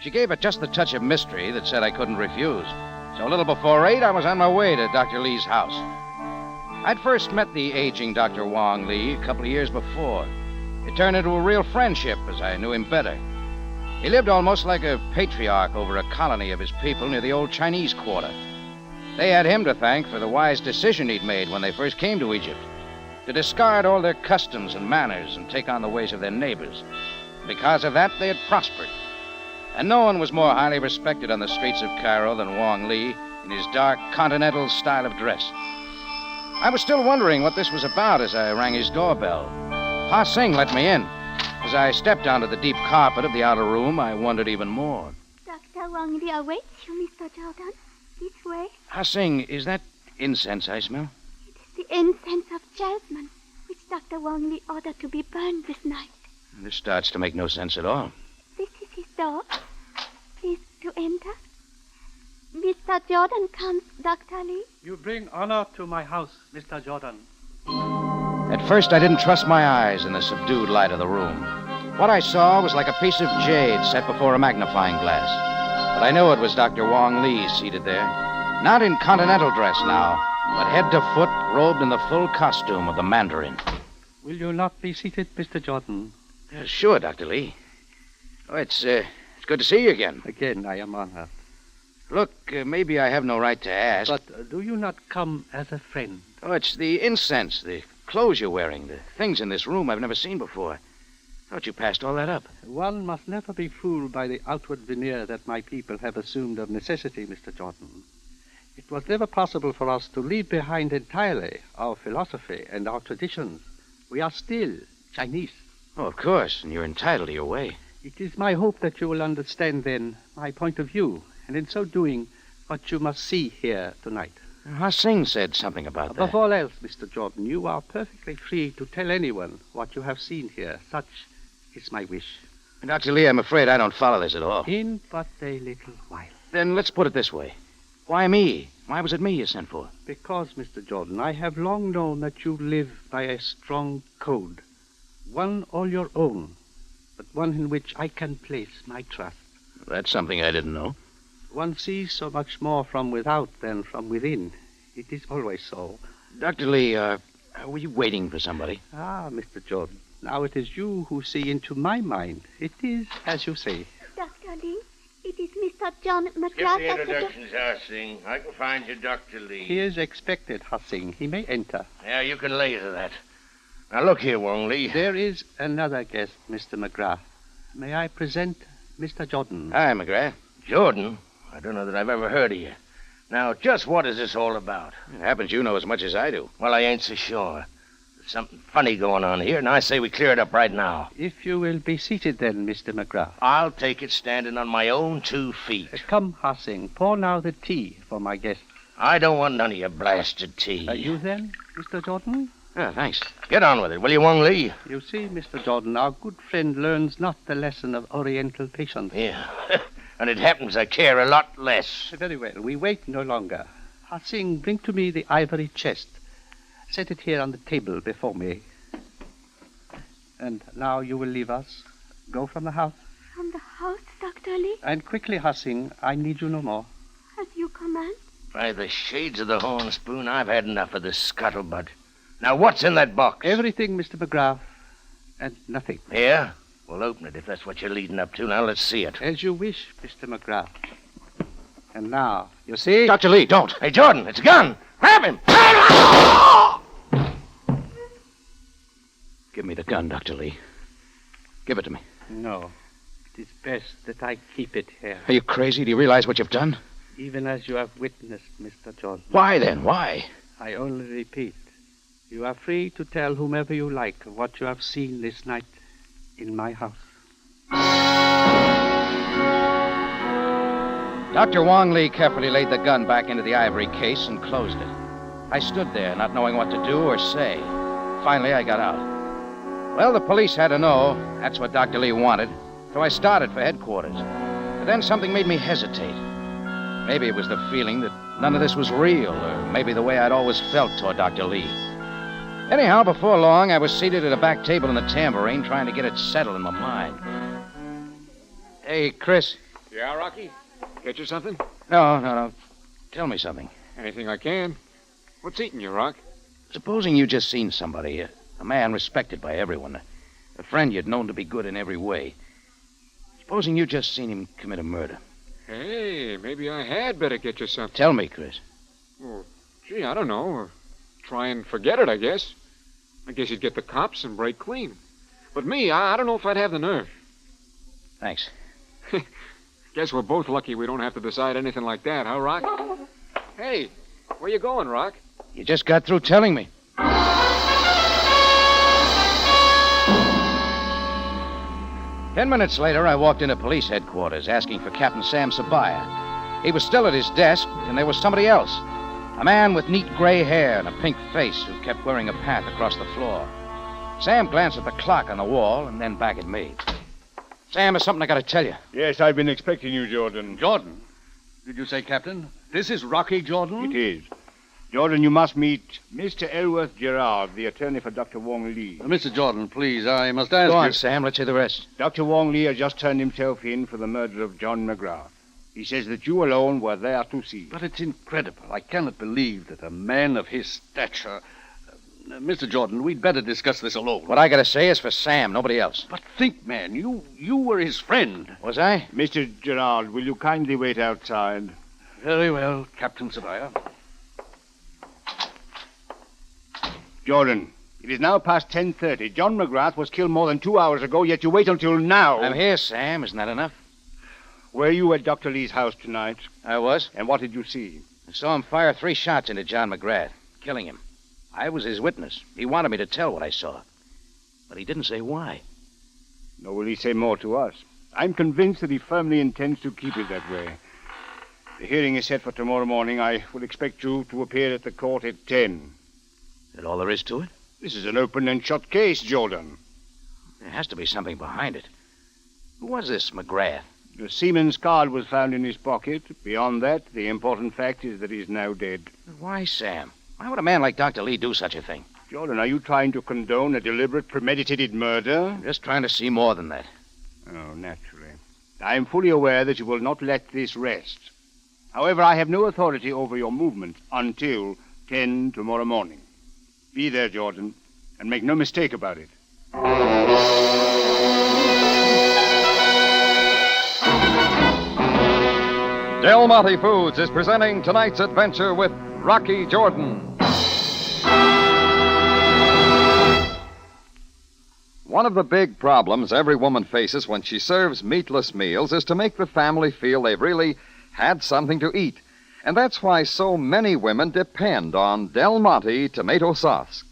She gave it just the touch of mystery that said I couldn't refuse. So a little before 8, I was on my way to Dr. Lee's house. I'd first met the aging Dr. Wong Lee a couple of years before. It turned into a real friendship as I knew him better. He lived almost like a patriarch over a colony of his people near the old Chinese quarter. They had him to thank for the wise decision he'd made when they first came to Egypt, to discard all their customs and manners and take on the ways of their neighbors. Because of that, they had prospered. And no one was more highly respected on the streets of Cairo than Wong Lee in his dark continental style of dress. I was still wondering what this was about as I rang his doorbell. Ha Sing let me in. As I stepped onto the deep carpet of the outer room, I wondered even more. Dr. Wong Lee awaits you, Mr. Jordan. This way. Ha Sing, is that incense I smell? The incense of jasmine, which Dr. Wong Lee ordered to be burned this night. This starts to make no sense at all. This is his door. Please to enter. Mr. Jordan comes, Dr. Lee. You bring honor to my house, Mr. Jordan. At first, I didn't trust my eyes in the subdued light of the room. What I saw was like a piece of jade set before a magnifying glass. But I knew it was Dr. Wong Lee seated there. Not in continental dress now, but head to foot, robed in the full costume of the Mandarin. Will you not be seated, Mr. Jordan? Sure, Dr. Lee. Oh, it's good to see you again. Again, I am honored. Look, maybe I have no right to ask. But do you not come as a friend? Oh, it's the incense, the clothes you're wearing, the things in this room I've never seen before. Thought you passed all that up. One must never be fooled by the outward veneer that my people have assumed of necessity, Mr. Jordan. It was never possible for us to leave behind entirely our philosophy and our traditions. We are still Chinese. Oh, of course, and you're entitled to your way. It is my hope that you will understand, then, my point of view, and in so doing, what you must see here tonight. Ha Sing said something about that. Above all else, Mr. Jordan, you are perfectly free to tell anyone what you have seen here. Such is my wish. Dr. Lee, I'm afraid I don't follow this at all. In but a little while. Then let's put it this way. Why me? Why was it me you sent for? Because, Mr. Jordan, I have long known that you live by a strong code. One all your own, but one in which I can place my trust. That's something I didn't know. One sees so much more from without than from within. It is always so. Dr. Lee, were you waiting for somebody? Ah, Mr. Jordan, now it is you who see into my mind. It is as you say. Dr. Lee, it is Mr. John McGrath. Skip the introductions, Ha Sing. I can find you, Dr. Lee. He is expected, Ha Sing. He may enter. Yeah, you can lay to that. Now, look here, Wong Lee. There is another guest, Mr. McGrath. May I present Mr. Jordan? Hi, McGrath. Jordan? I don't know that I've ever heard of you. Now, just what is this all about? It happens you know as much as I do. Well, I ain't so sure. There's something funny going on here, and I say we clear it up right now. If you will be seated then, Mr. McGrath. I'll take it standing on my own 2 feet. Come, Ha Sing, pour now the tea for my guest. I don't want none of your blasted tea. You then, Mr. Jordan? Yeah, thanks. Get on with it, will you, Wong Lee? You see, Mr. Jordan, our good friend learns not the lesson of Oriental patience. Yeah. And it happens I care a lot less. Very well. We wait no longer. Ah Sing, bring to me the ivory chest. Set it here on the table before me. And now you will leave us. Go from the house. From the house, Dr. Lee? And quickly, Ah Sing. I need you no more. As you command. By the shades of the horn spoon, I've had enough of this scuttlebutt. Now, what's in that box? Everything, Mr. McGrath, and nothing. Yeah? Well, open it if that's what you're leading up to. Now, let's see it. As you wish, Mr. McGrath. And now, you see? Dr. Lee, don't. Hey, Jordan, it's a gun. Grab him. Give me the gun, Dr. Lee. Give it to me. No. It is best that I keep it here. Are you crazy? Do you realize what you've done? Even as you have witnessed, Mr. Jordan. Why, then? Why? I only repeat. You are free to tell whomever you like of what you have seen this night in my house. Dr. Wong Lee carefully laid the gun back into the ivory case and closed it. I stood there, not knowing what to do or say. Finally, I got out. Well, the police had to know. That's what Dr. Lee wanted. So I started for headquarters. But then something made me hesitate. Maybe it was the feeling that none of this was real, or maybe the way I'd always felt toward Dr. Lee. Anyhow, before long, I was seated at a back table in the Tambourine, trying to get it settled in my mind. Hey, Chris. Yeah, Rocky? Get you something? No. Tell me something. Anything I can. What's eating you, Rock? Supposing you just seen somebody, a man respected by everyone, a friend you'd known to be good in every way. Supposing you just seen him commit a murder. Hey, maybe I had better get you something. Tell me, Chris. Well, gee, I don't know. Try and forget it, I guess. I guess you'd get the cops and break clean. But me, I don't know if I'd have the nerve. Thanks. Guess we're both lucky we don't have to decide anything like that, huh, Rock? Hey, where you going, Rock? You just got through telling me. 10 minutes later, I walked into police headquarters asking for Captain Sam Sabaya. He was still at his desk, and there was somebody else. A man with neat gray hair and a pink face who kept wearing a path across the floor. Sam glanced at the clock on the wall and then back at me. Sam, there's something I got to tell you. Yes, I've been expecting you, Jordan. Jordan? Did you say, Captain? This is Rocky Jordan? It is. Jordan, you must meet Mr. Ellsworth Gerard, the attorney for Dr. Wong Lee. Mr. Jordan, please, I must ask you... Go on, Sam. Let's hear the rest. Dr. Wong Lee has just turned himself in for the murder of John McGrath. He says that you alone were there to see. But it's incredible. I cannot believe that a man of his stature... Mr. Jordan, we'd better discuss this alone. What I got to say is for Sam, nobody else. But think, man, you were his friend. Was I? Mr. Gerard, will you kindly wait outside? Very well, Captain Sabaya. Jordan, it is now past 10:30. John McGrath was killed more than 2 hours ago, yet you wait until now. I'm here, Sam. Isn't that enough? Were you at Dr. Lee's house tonight? I was. And what did you see? I saw him fire 3 shots into John McGrath, killing him. I was his witness. He wanted me to tell what I saw. But he didn't say why. Nor will he say more to us. I'm convinced that he firmly intends to keep it that way. The hearing is set for tomorrow morning. I will expect you to appear at the court at 10. Is that all there is to it? This is an open and shut case, Jordan. There has to be something behind it. Who was this McGrath? The seaman's card was found in his pocket. Beyond that, the important fact is that he's now dead. Why, Sam? Why would a man like Dr. Lee do such a thing? Jordan, are you trying to condone a deliberate, premeditated murder? I'm just trying to see more than that. Oh, naturally. I am fully aware that you will not let this rest. However, I have no authority over your movement until 10 tomorrow morning. Be there, Jordan, and make no mistake about it. Del Monte Foods is presenting tonight's adventure with Rocky Jordan. One of the big problems every woman faces when she serves meatless meals is to make the family feel they've really had something to eat. And that's why so many women depend on Del Monte tomato sauce.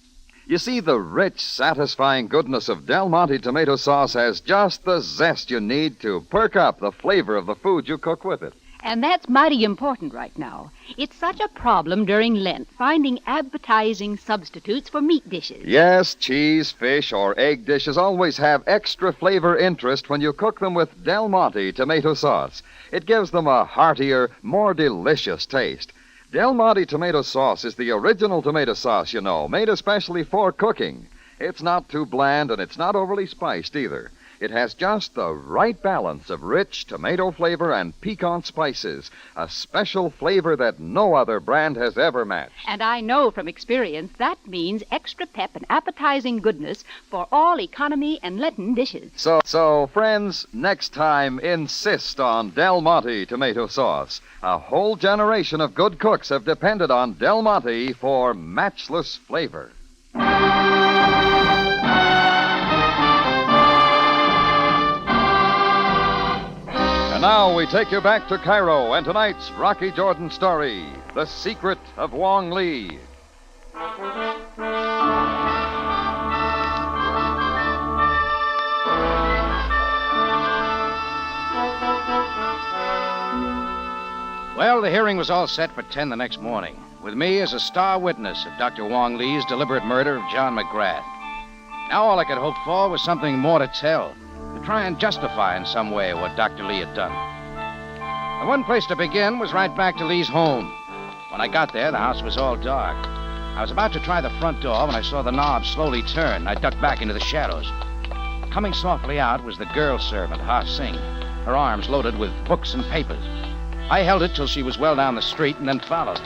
You see, the rich, satisfying goodness of Del Monte tomato sauce has just the zest you need to perk up the flavor of the food you cook with it. And that's mighty important right now. It's such a problem during Lent, finding appetizing substitutes for meat dishes. Yes, cheese, fish, or egg dishes always have extra flavor interest when you cook them with Del Monte tomato sauce. It gives them a heartier, more delicious taste. Del Monte tomato sauce is the original tomato sauce, you know, made especially for cooking. It's not too bland, and it's not overly spiced either. It has just the right balance of rich tomato flavor and piquant spices, a special flavor that no other brand has ever matched. And I know from experience that means extra pep and appetizing goodness for all economy and Lenten dishes. So, friends, next time, insist on Del Monte tomato sauce. A whole generation of good cooks have depended on Del Monte for matchless flavor. And now we take you back to Cairo and tonight's Rocky Jordan story, The Secret of Wong Lee. Well, the hearing was all set for 10 the next morning, with me as a star witness of Dr. Wong Lee's deliberate murder of John McGrath. Now all I could hope for was something more to tell, to try and justify in some way what Dr. Lee had done. The one place to begin was right back to Lee's home. When I got there, the house was all dark. I was about to try the front door when I saw the knob slowly turn, and I ducked back into the shadows. Coming softly out was the girl servant, Ha Sing, her arms loaded with books and papers. I held it till she was well down the street and then followed.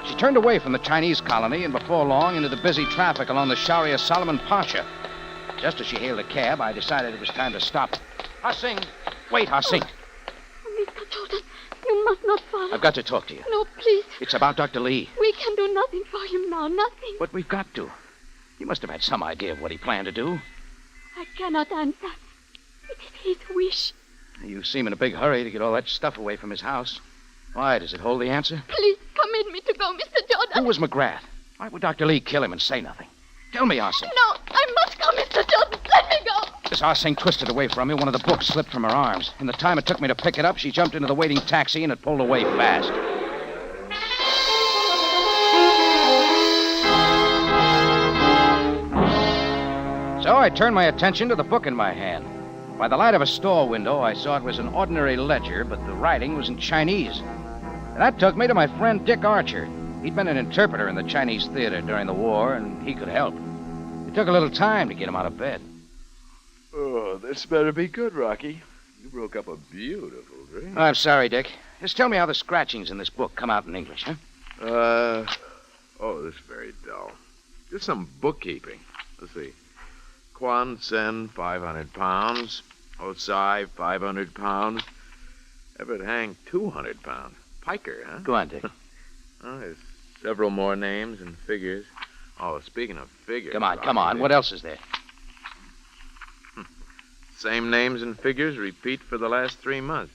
She turned away from the Chinese colony and before long into the busy traffic along the Sharia Solomon Pasha. Just as she hailed a cab, I decided it was time to stop. Ha Sing! Wait, Ha Sing! Mr. Jordan, you must not follow. I've got to talk to you. No, please. It's about Dr. Lee. We can do nothing for him now, nothing. But we've got to. You must have had some idea of what he planned to do. I cannot answer. It is his wish. You seem in a big hurry to get all that stuff away from his house. Why, does it hold the answer? Please permit me to go, Mr. Jordan. Who was McGrath? Why would Dr. Lee kill him and say nothing? Tell me, Ha Sing. No, I must go, Mr. Jordan. Let me go. As Ha Sing twisted away from me, one of the books slipped from her arms. In the time it took me to pick it up, she jumped into the waiting taxi and it pulled away fast. So I turned my attention to the book in my hand. By the light of a store window, I saw it was an ordinary ledger, but the writing was in Chinese. And that took me to my friend Dick Archer. He'd been an interpreter in the Chinese theater during the war, and he could help. It took a little time to get him out of bed. Oh, this better be good, Rocky. You broke up a beautiful dream. I'm sorry, Dick. Just tell me how the scratchings in this book come out in English, huh? This is very dull. Just some bookkeeping. Let's see. Quan Sen, 500 pounds. Osai, 500 pounds. Everett Hank, 200 pounds. Piker, huh? Go on, Dick. There's several more names and figures. Oh, speaking of figures... Come on. What else is there? Same names and figures repeat for the last 3 months.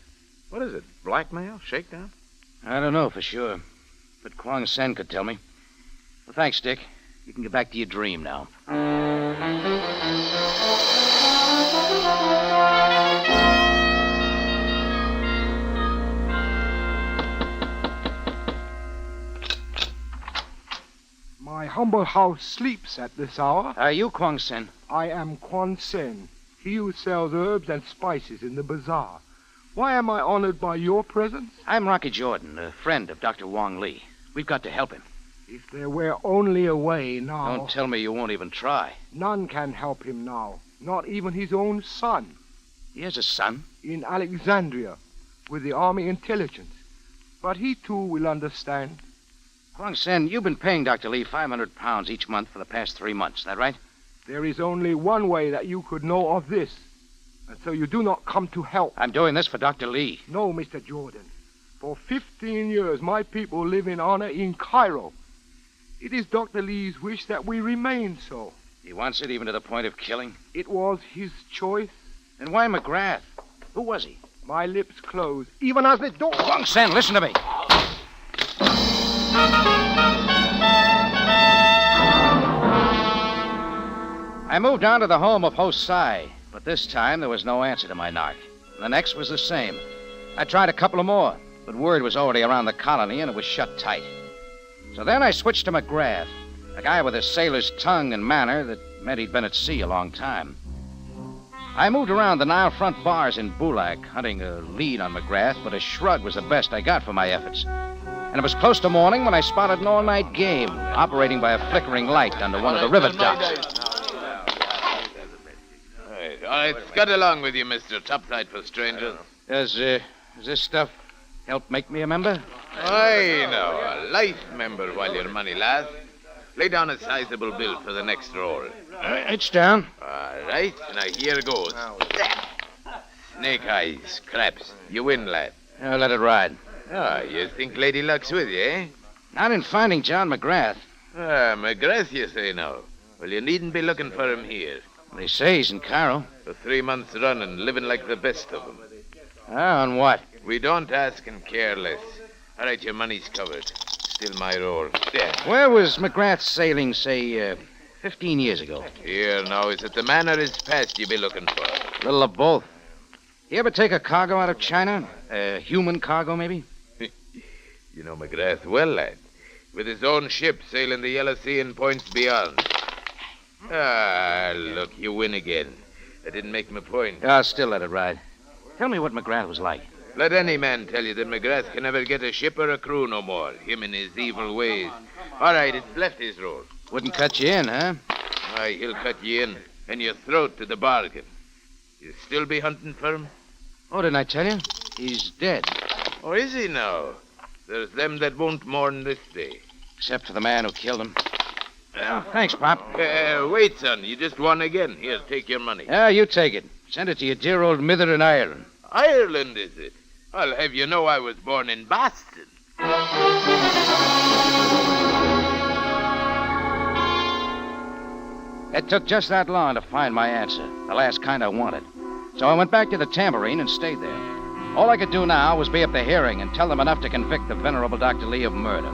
What is it, blackmail? Shakedown? I don't know for sure. But Kwang Sen could tell me. Well, thanks, Dick. You can get back to your dream now. My humble house sleeps at this hour. Are you Kwang Sen? I am Quan Sen, he who sells herbs and spices in the bazaar. Why am I honored by your presence? I'm Rocky Jordan, a friend of Dr. Wong Lee. We've got to help him. If there were only a way now... Don't tell me you won't even try. None can help him now, not even his own son. He has a son? In Alexandria, with the army intelligence. But he, too, will understand. Kwang Sen, you've been paying Dr. Lee 500 pounds each month for the past 3 months, is that right? There is only one way that you could know of this. And so you do not come to help. I'm doing this for Dr. Lee. No, Mr. Jordan. For 15 years, my people live in honor in Cairo. It is Dr. Lee's wish that we remain so. He wants it even to the point of killing? It was his choice. Then why McGrath? Who was he? My lips closed, even as the door... Kwang Sen, listen to me. I moved on to the home of Ho Sai, but this time there was no answer to my knock. The next was the same. I tried a couple of more, But word was already around the colony, and it was shut tight. So then I switched to McGrath, a guy with a sailor's tongue and manner that meant he'd been at sea a long time. I moved around the Nile front bars in Bulak, hunting a lead on McGrath, but a shrug was the best I got for my efforts. And it was close to morning when I spotted an all-night game, operating by a flickering light under one of the river docks. All right, scud along with you, mister. Topside for strangers. Does this stuff help make me a member? I know. A life member while your money lasts. Lay down a sizable bill for the next roll. It's down. All right. Now, here goes. Snake eyes, craps. You win, lad. I'll let it ride. Ah, you think Lady Luck's with you, eh? Not in finding John McGrath. Ah, McGrath, you say now. Well, you needn't be looking for him here. They say he's in Cairo. For 3 months running, living like the best of them. Ah, on what? We don't ask and care less. All right, your money's covered. Still my roll. There. Where was McGrath sailing, say, 15 years ago? Here, now, is it the man or his past you be looking for? A little of both. You ever take a cargo out of China? A human cargo, maybe? You know McGrath well, lad. With his own ship sailing the Yellow Sea and points beyond. Ah, look, you win again. I didn't make my point. I'll still let it ride. Tell me what McGrath was like. Let any man tell you that McGrath can never get a ship or a crew no more. Him and his evil ways. All right, it's left his roll. Wouldn't cut you in, huh? Aye, he'll cut you in. And your throat to the bargain. You still be hunting for him? Oh, didn't I tell you? He's dead. Oh, is he now? There's them that won't mourn this day. Except for the man who killed him. Well, thanks, Pop. Wait, son. You just won again. Here, take your money. You take it. Send it to your dear old mither in Ireland. Ireland, is it? I'll have you know I was born in Boston. It took just that long to find my answer, the last kind I wanted. So I went back to the Tambourine and stayed there. All I could do now was be at the hearing and tell them enough to convict the venerable Dr. Lee of murder.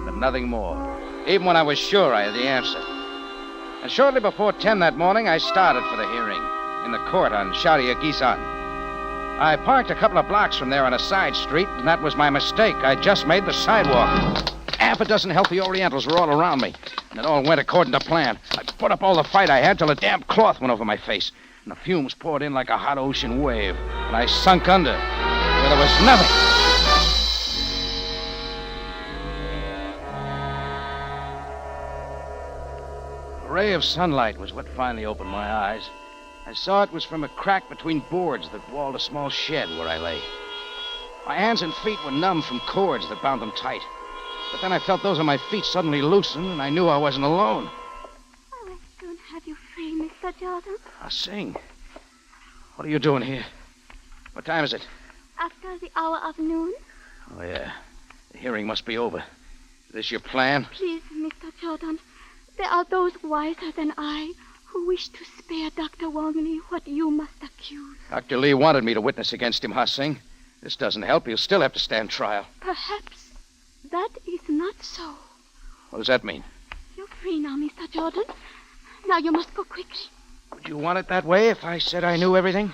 But nothing more, even when I was sure I had the answer. And shortly before 10 that morning, I started for the hearing in the court on Sharia Gizan. I parked a couple of blocks from there on a side street, and that was my mistake. I just made the sidewalk. Half a dozen healthy Orientals were all around me, and it all went according to plan. I put up all the fight I had till a damp cloth went over my face, and the fumes poured in like a hot ocean wave, and I sunk under, where there was nothing. A ray of sunlight was what finally opened my eyes. I saw it was from a crack between boards that walled a small shed where I lay. My hands and feet were numb from cords that bound them tight. But then I felt those on my feet suddenly loosen, and I knew I wasn't alone. I will soon have you free, Mr. Jordan. I'll sing. What are you doing here? What time is it? After the hour of noon. Oh, yeah. The hearing must be over. Is this your plan? Please, Mr. Jordan, there are those wiser than I who wish to spare Dr. Wong Lee what you must accuse. Dr. Lee wanted me to witness against him, Singh. This doesn't help. He'll still have to stand trial. Perhaps that is not so. What does that mean? You're free now, Mr. Jordan. Now you must go quickly. Would you want it that way if I said I knew everything?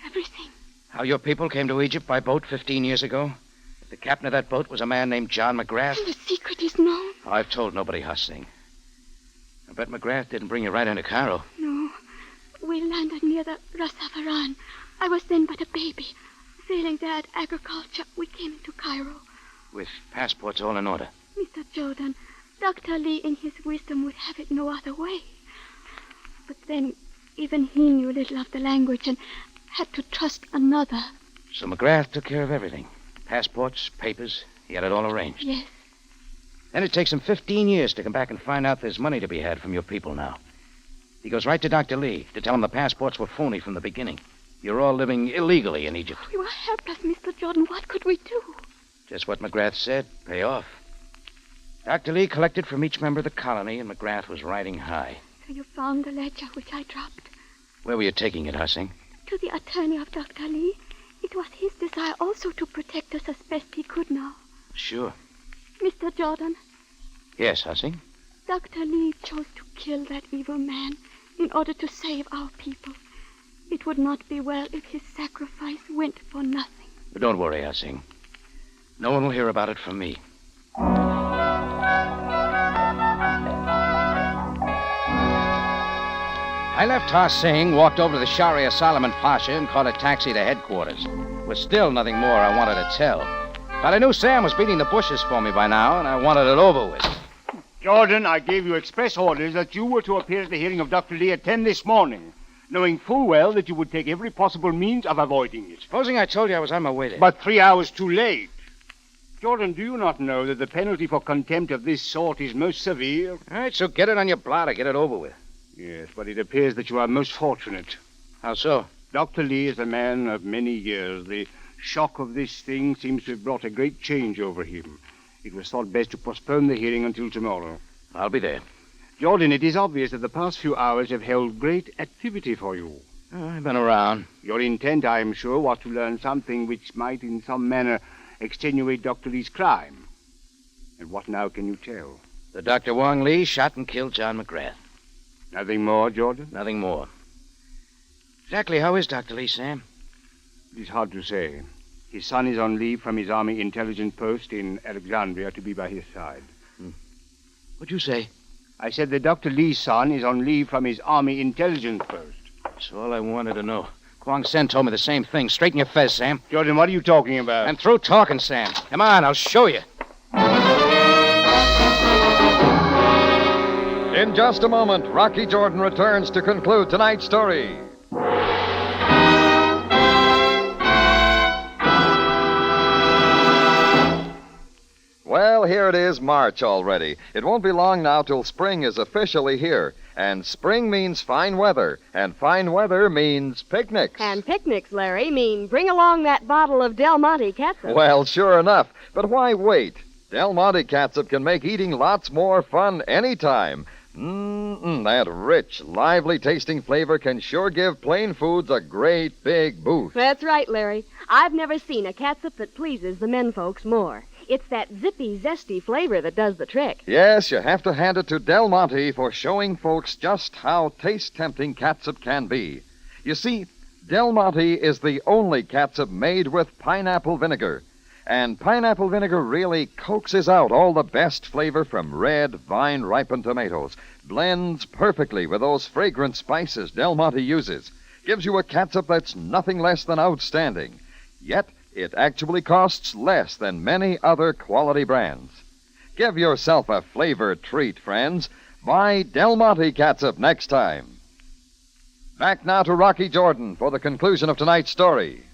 Everything. How your people came to Egypt by boat 15 years ago? That the captain of that boat was a man named John McGrath? The secret is known. I've told nobody, Singh. I bet McGrath didn't bring you right into Cairo. No. We landed near the Ras Hafaran. I was then but a baby. Sailing there at agriculture, we came into Cairo. With passports all in order. Mr. Jordan, Dr. Lee in his wisdom would have it no other way. But then, even he knew little of the language and had to trust another. So McGrath took care of everything. Passports, papers, he had it all arranged. Yes. Then it takes him 15 years to come back and find out there's money to be had from your people now. He goes right to Dr. Lee to tell him the passports were phony from the beginning. You're all living illegally in Egypt. We were helpless, Mr. Jordan. What could we do? Just what McGrath said. Pay off. Dr. Lee collected from each member of the colony, and McGrath was riding high. So you found the ledger which I dropped? Where were you taking it, Singh? To the attorney of Dr. Lee. It was his desire also to protect us as best he could now. Sure. Mr. Jordan. Yes, Singh? Dr. Lee chose to kill that evil man in order to save our people. It would not be well if his sacrifice went for nothing. But don't worry, Singh. No one will hear about it from me. I left Har Singh, walked over to the Sharia Solomon Pasha, and caught a taxi to headquarters. There was still nothing more I wanted to tell. But I knew Sam was beating the bushes for me by now, and I wanted it over with. Jordan, I gave you express orders that you were to appear at the hearing of Dr. Lee at 10 this morning, knowing full well that you would take every possible means of avoiding it. Supposing I told you I was on my way there. But 3 hours too late. Jordan, do you not know that the penalty for contempt of this sort is most severe? All right, so get it on your blotter, get it over with. Yes, but it appears that you are most fortunate. How so? Dr. Lee is a man of many years. The shock of this thing seems to have brought a great change over him. It was thought best to postpone the hearing until tomorrow. I'll be there. Jordan, it is obvious that the past few hours have held great activity for you. I've been around. Your intent, I am sure, was to learn something which might in some manner extenuate Dr. Lee's crime. And what now can you tell? The Dr. Wong Lee shot and killed John McGrath. Nothing more, Jordan? Nothing more. Exactly how is Dr. Lee, Sam? It is hard to say. His son is on leave from his Army intelligence post in Alexandria to be by his side. What'd you say? I said that Dr. Lee's son is on leave from his Army intelligence post. That's all I wanted to know. Kwang Sen told me the same thing. Straighten your fez, Sam. Jordan, what are you talking about? I'm through talking, Sam. Come on, I'll show you. In just a moment, Rocky Jordan returns to conclude tonight's story. Well, here it is, March already. It won't be long now till spring is officially here. And spring means fine weather. And fine weather means picnics. And picnics, Larry, mean bring along that bottle of Del Monte catsup. Well, sure enough. But why wait? Del Monte catsup can make eating lots more fun anytime. That rich, lively-tasting flavor can sure give plain foods a great big boost. That's right, Larry. I've never seen a catsup that pleases the men folks more. It's that zippy, zesty flavor that does the trick. Yes, you have to hand it to Del Monte for showing folks just how taste-tempting catsup can be. You see, Del Monte is the only catsup made with pineapple vinegar. And pineapple vinegar really coaxes out all the best flavor from red, vine-ripened tomatoes. Blends perfectly with those fragrant spices Del Monte uses. Gives you a catsup that's nothing less than outstanding. Yet, it actually costs less than many other quality brands. Give yourself a flavor treat, friends. Buy Del Monte catsup next time. Back now to Rocky Jordan for the conclusion of tonight's story.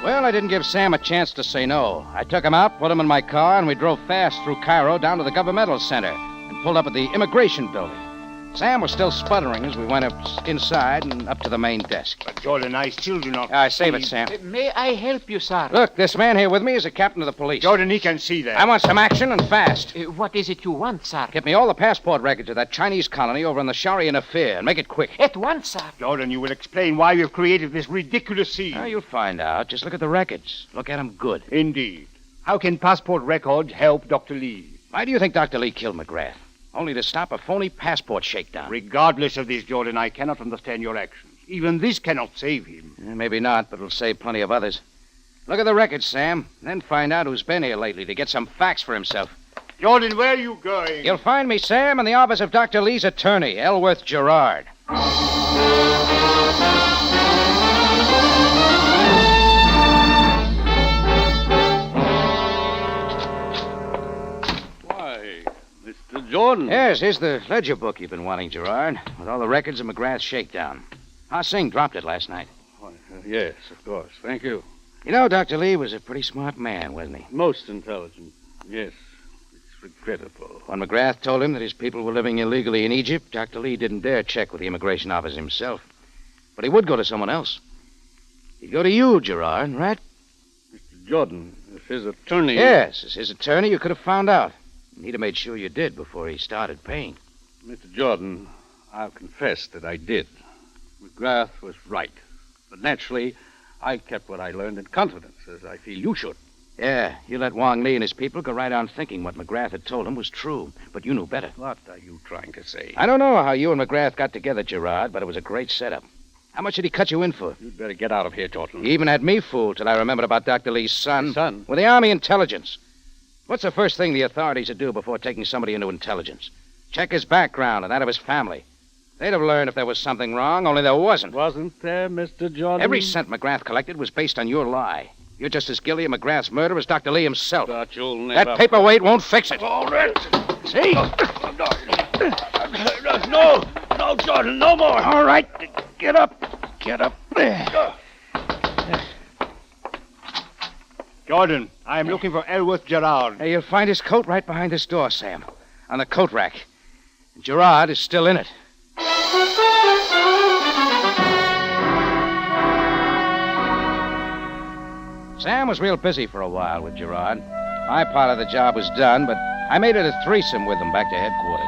Well, I didn't give Sam a chance to say no. I took him out, put him in my car, and we drove fast through Cairo down to the governmental center and pulled up at the immigration building. Sam was still sputtering as we went up inside and up to the main desk. But Jordan, I still do not... Save it, Sam. May I help you, sir? Look, this man here with me is a captain of the police. Jordan, he can see that. I want some action and fast. What is it you want, sir? Get me all the passport records of that Chinese colony over in the Sharian affair, and make it quick. At once, sir. Jordan, you will explain why you've created this ridiculous scene. You'll find out. Just look at the records. Look at them good. Indeed. How can passport records help Dr. Lee? Why do you think Dr. Lee killed McGrath? Only to stop a phony passport shakedown. Regardless of this, Jordan, I cannot understand your actions. Even this cannot save him. Maybe not, but it'll save plenty of others. Look at the records, Sam. Then find out who's been here lately to get some facts for himself. Jordan, where are you going? You'll find me, Sam, in the office of Dr. Lee's attorney, Ellsworth Gerard. Mr. Jordan. Yes, here's the ledger book you've been wanting, Gerard, with all the records of McGrath's shakedown. Ha Singh dropped it last night. Yes, of course. Thank you. You know, Dr. Lee was a pretty smart man, wasn't he? Most intelligent. Yes. It's regrettable. When McGrath told him that his people were living illegally in Egypt, Dr. Lee didn't dare check with the immigration office himself. But he would go to someone else. He'd go to you, Gerard, right? Mr. Jordan, as his attorney... Yes, as his attorney, you could have found out. He'd have made sure you did before he started paying. Mr. Jordan, I'll confess that I did. McGrath was right. But naturally, I kept what I learned in confidence, as I feel you should. Yeah, you let Wong Lee and his people go right on thinking what McGrath had told him was true. But you knew better. What are you trying to say? I don't know how you and McGrath got together, Gerard, but it was a great setup. How much did he cut you in for? You'd better get out of here, Jordan. He even had me fooled till I remembered about Dr. Lee's son. His son? With the Army intelligence. What's the first thing the authorities would do before taking somebody into intelligence? Check his background and that of his family. They'd have learned if there was something wrong, only there wasn't. Wasn't there, Mr. Jordan? Every cent McGrath collected was based on your lie. You're just as guilty of McGrath's murder as Dr. Lee himself. But you'll never... That paperweight won't fix it. All right. See? No, Jordan, no more. All right. Get up. Jordan, I am looking for Ellsworth Gerard. Hey, you'll find his coat right behind this door, Sam. On the coat rack. Gerard is still in it. Sam was real busy for a while with Gerard. My part of the job was done, but I made it a threesome with him back to headquarters.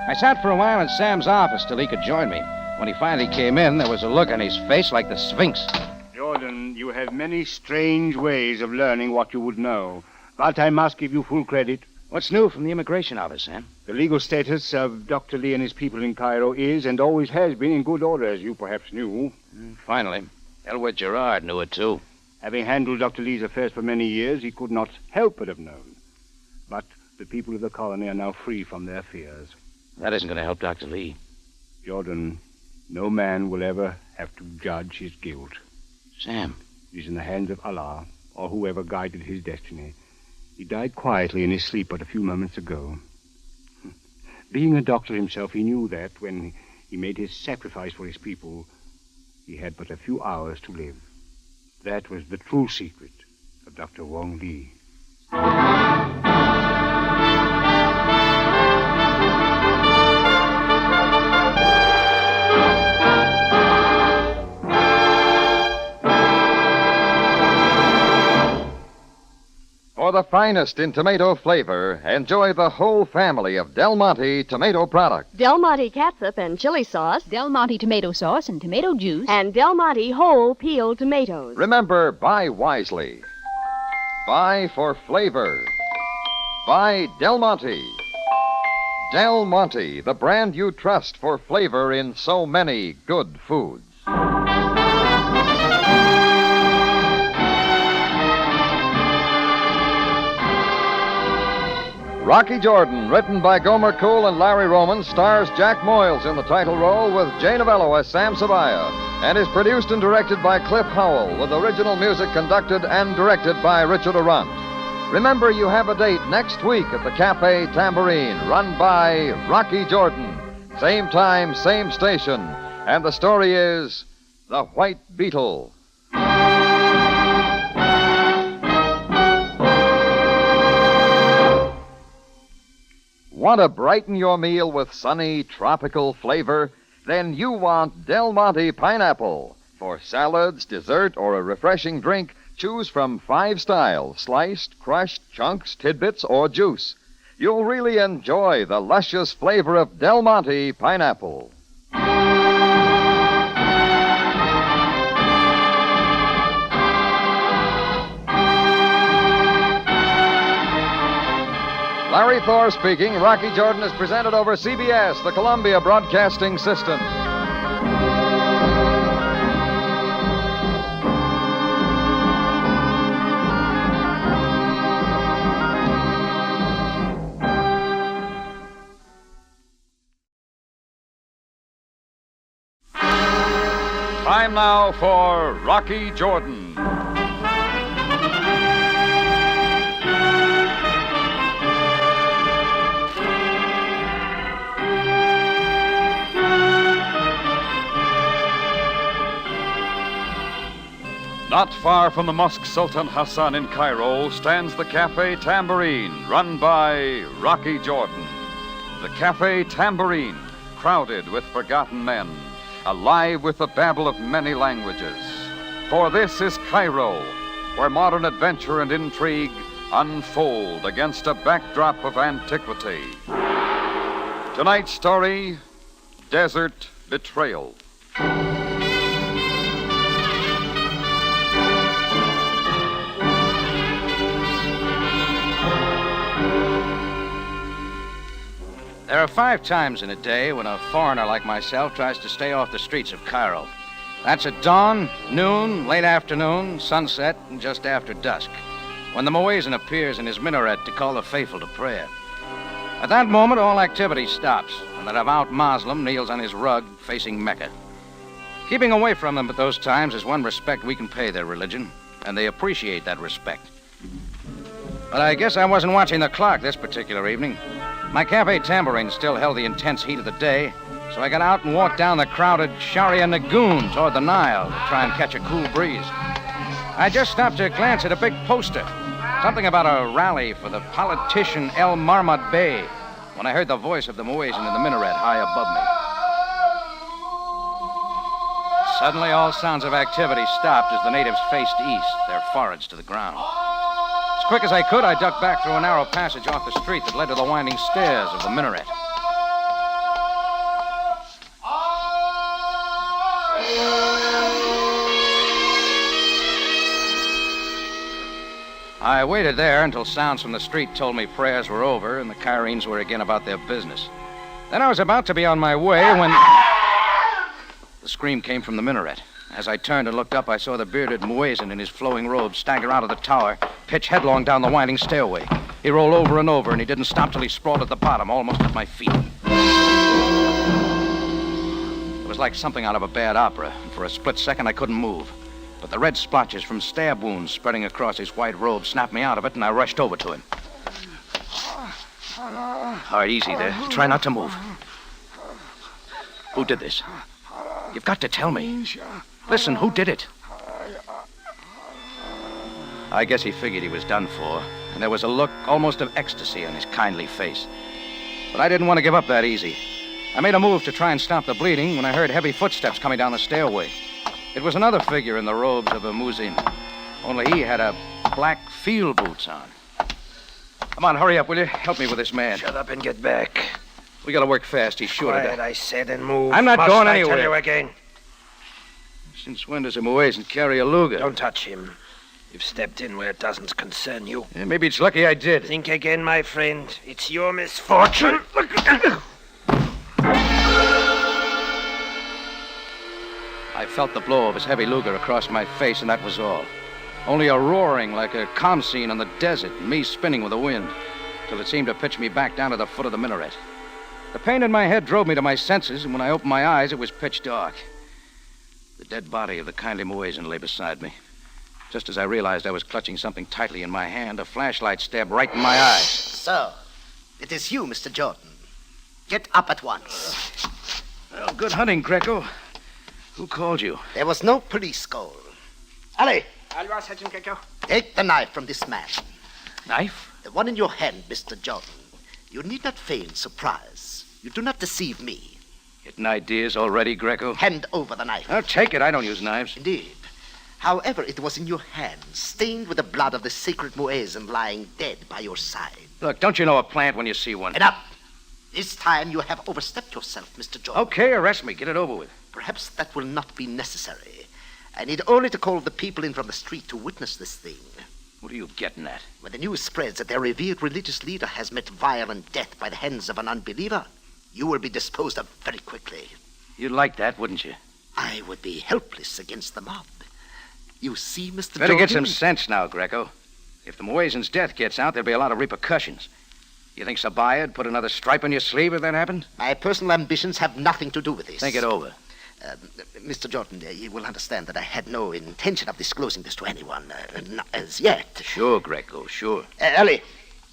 I sat for a while in Sam's office till he could join me. When he finally came in, there was a look on his face like the Sphinx. Jordan, you have many strange ways of learning what you would know, but I must give you full credit. What's new from the immigration office, Sam? The legal status of Dr. Lee and his people in Cairo is and always has been in good order, as you perhaps knew. Finally. Ellsworth Gerard knew it, too. Having handled Dr. Lee's affairs for many years, he could not help but have known. But the people of the colony are now free from their fears. That isn't going to help Dr. Lee. Jordan, no man will ever have to judge his guilt. Sam. It is in the hands of Allah, or whoever guided his destiny. He died quietly in his sleep but a few moments ago. Being a doctor himself, he knew that when he made his sacrifice for his people, he had but a few hours to live. That was the true secret of Dr. Wong Lee. For the finest in tomato flavor, enjoy the whole family of Del Monte tomato products. Del Monte catsup and chili sauce. Del Monte tomato sauce and tomato juice. And Del Monte whole peeled tomatoes. Remember, buy wisely. Buy for flavor. Buy Del Monte. Del Monte, the brand you trust for flavor in so many good foods. Rocky Jordan, written by Gomer Cool and Larry Roman, stars Jack Moyles in the title role with Jay Novello as Sam Sabaya, and is produced and directed by Cliff Howell, with original music conducted and directed by Richard Arant. Remember, you have a date next week at the Cafe Tambourine, run by Rocky Jordan. Same time, same station, and the story is The White Beetle. Want to brighten your meal with sunny, tropical flavor? Then you want Del Monte pineapple. For salads, dessert, or a refreshing drink, choose from 5 styles: sliced, crushed, chunks, tidbits, or juice. You'll really enjoy the luscious flavor of Del Monte pineapple. Larry Thor speaking. Rocky Jordan is presented over CBS, the Columbia Broadcasting System. Time now for Rocky Jordan. Not far from the Mosque Sultan Hassan in Cairo stands the Cafe Tambourine, run by Rocky Jordan. The Cafe Tambourine, crowded with forgotten men, alive with the babble of many languages. For this is Cairo, where modern adventure and intrigue unfold against a backdrop of antiquity. Tonight's story, Desert Betrayal. are 5 times in a day when a foreigner like myself tries to stay off the streets of Cairo. That's at dawn, noon, late afternoon, sunset, and just after dusk, when the muezzin appears in his minaret to call the faithful to prayer. At that moment, all activity stops, and the devout Muslim kneels on his rug facing Mecca. Keeping away from them at those times is one respect we can pay their religion, and they appreciate that respect. But I guess I wasn't watching the clock this particular evening. My cafe tambourine still held the intense heat of the day, so I got out and walked down the crowded Sharia Lagoon toward the Nile to try and catch a cool breeze. I just stopped to glance at a big poster, something about a rally for the politician El Marmad Bey, when I heard the voice of the muezzin in the minaret high above me. Suddenly, all sounds of activity stopped as the natives faced east, their foreheads to the ground. As quick as I could, I ducked back through a narrow passage off the street that led to the winding stairs of the minaret. I waited there until sounds from the street told me prayers were over and the Cairenes were again about their business. Then I was about to be on my way when the scream came from the minaret. As I turned and looked up, I saw the bearded muezzin in his flowing robe stagger out of the tower, pitch headlong down the winding stairway. He rolled over and over, and he didn't stop till he sprawled at the bottom, almost at my feet. It was like something out of a bad opera, and for a split second I couldn't move. But the red splotches from stab wounds spreading across his white robe snapped me out of it, and I rushed over to him. All right, easy there. Try not to move. Who did this? You've got to tell me. Listen, who did it? I guess he figured he was done for, and there was a look almost of ecstasy on his kindly face. But I didn't want to give up that easy. I made a move to try and stop the bleeding when I heard heavy footsteps coming down the stairway. It was another figure in the robes of a muezzin, only he had a black field boots on. Come on, hurry up, will you? Help me with this man. Shut up and get back. We gotta work fast. He's sure to Quiet, die. I said, and move. I'm not going anywhere. I tell you again? Since when does a muezzin carry a luger? Don't touch him. You've stepped in where it doesn't concern you. Yeah, maybe it's lucky I did. Think again, my friend. It's your misfortune. I felt the blow of his heavy luger across my face, and that was all. Only a roaring like a calm scene on the desert, and me spinning with the wind, till it seemed to pitch me back down to the foot of the minaret. The pain in my head drove me to my senses, and when I opened my eyes, it was pitch dark. The dead body of the kindly muezzin lay beside me. Just as I realized I was clutching something tightly in my hand, a flashlight stabbed right in my eyes. So, it is you, Mr. Jordan. Get up at once. Well, good hunting, Greco. Who called you? There was no police call. Ali, Alva, Sergeant Greco. take the knife from this man. Knife? The one in your hand, Mr. Jordan. You need not feign surprise. You do not deceive me. Getting ideas already, Greco? Hand over the knife. Oh, take it. I don't use knives. Indeed. However, it was in your hand, stained with the blood of the sacred muezzin lying dead by your side. Look, don't you know a plant when you see one? Enough. This time you have overstepped yourself, Mr. Jordan. Okay, arrest me. Get it over with. Perhaps that will not be necessary. I need only to call the people in from the street to witness this thing. What are you getting at? When the news spreads that their revered religious leader has met violent death by the hands of an unbeliever, you will be disposed of very quickly. You'd like that, wouldn't you? I would be helpless against the mob. You see, Mr. Better Jordan? get some sense now, Greco. If the muezzin's death gets out, there'll be a lot of repercussions. You think Sabaya'd put another stripe on your sleeve if that happened? My personal ambitions have nothing to do with this. Think it over. Mr. Jordan, you will understand that I had no intention of disclosing this to anyone, not as yet. Sure, Greco, sure. Ali,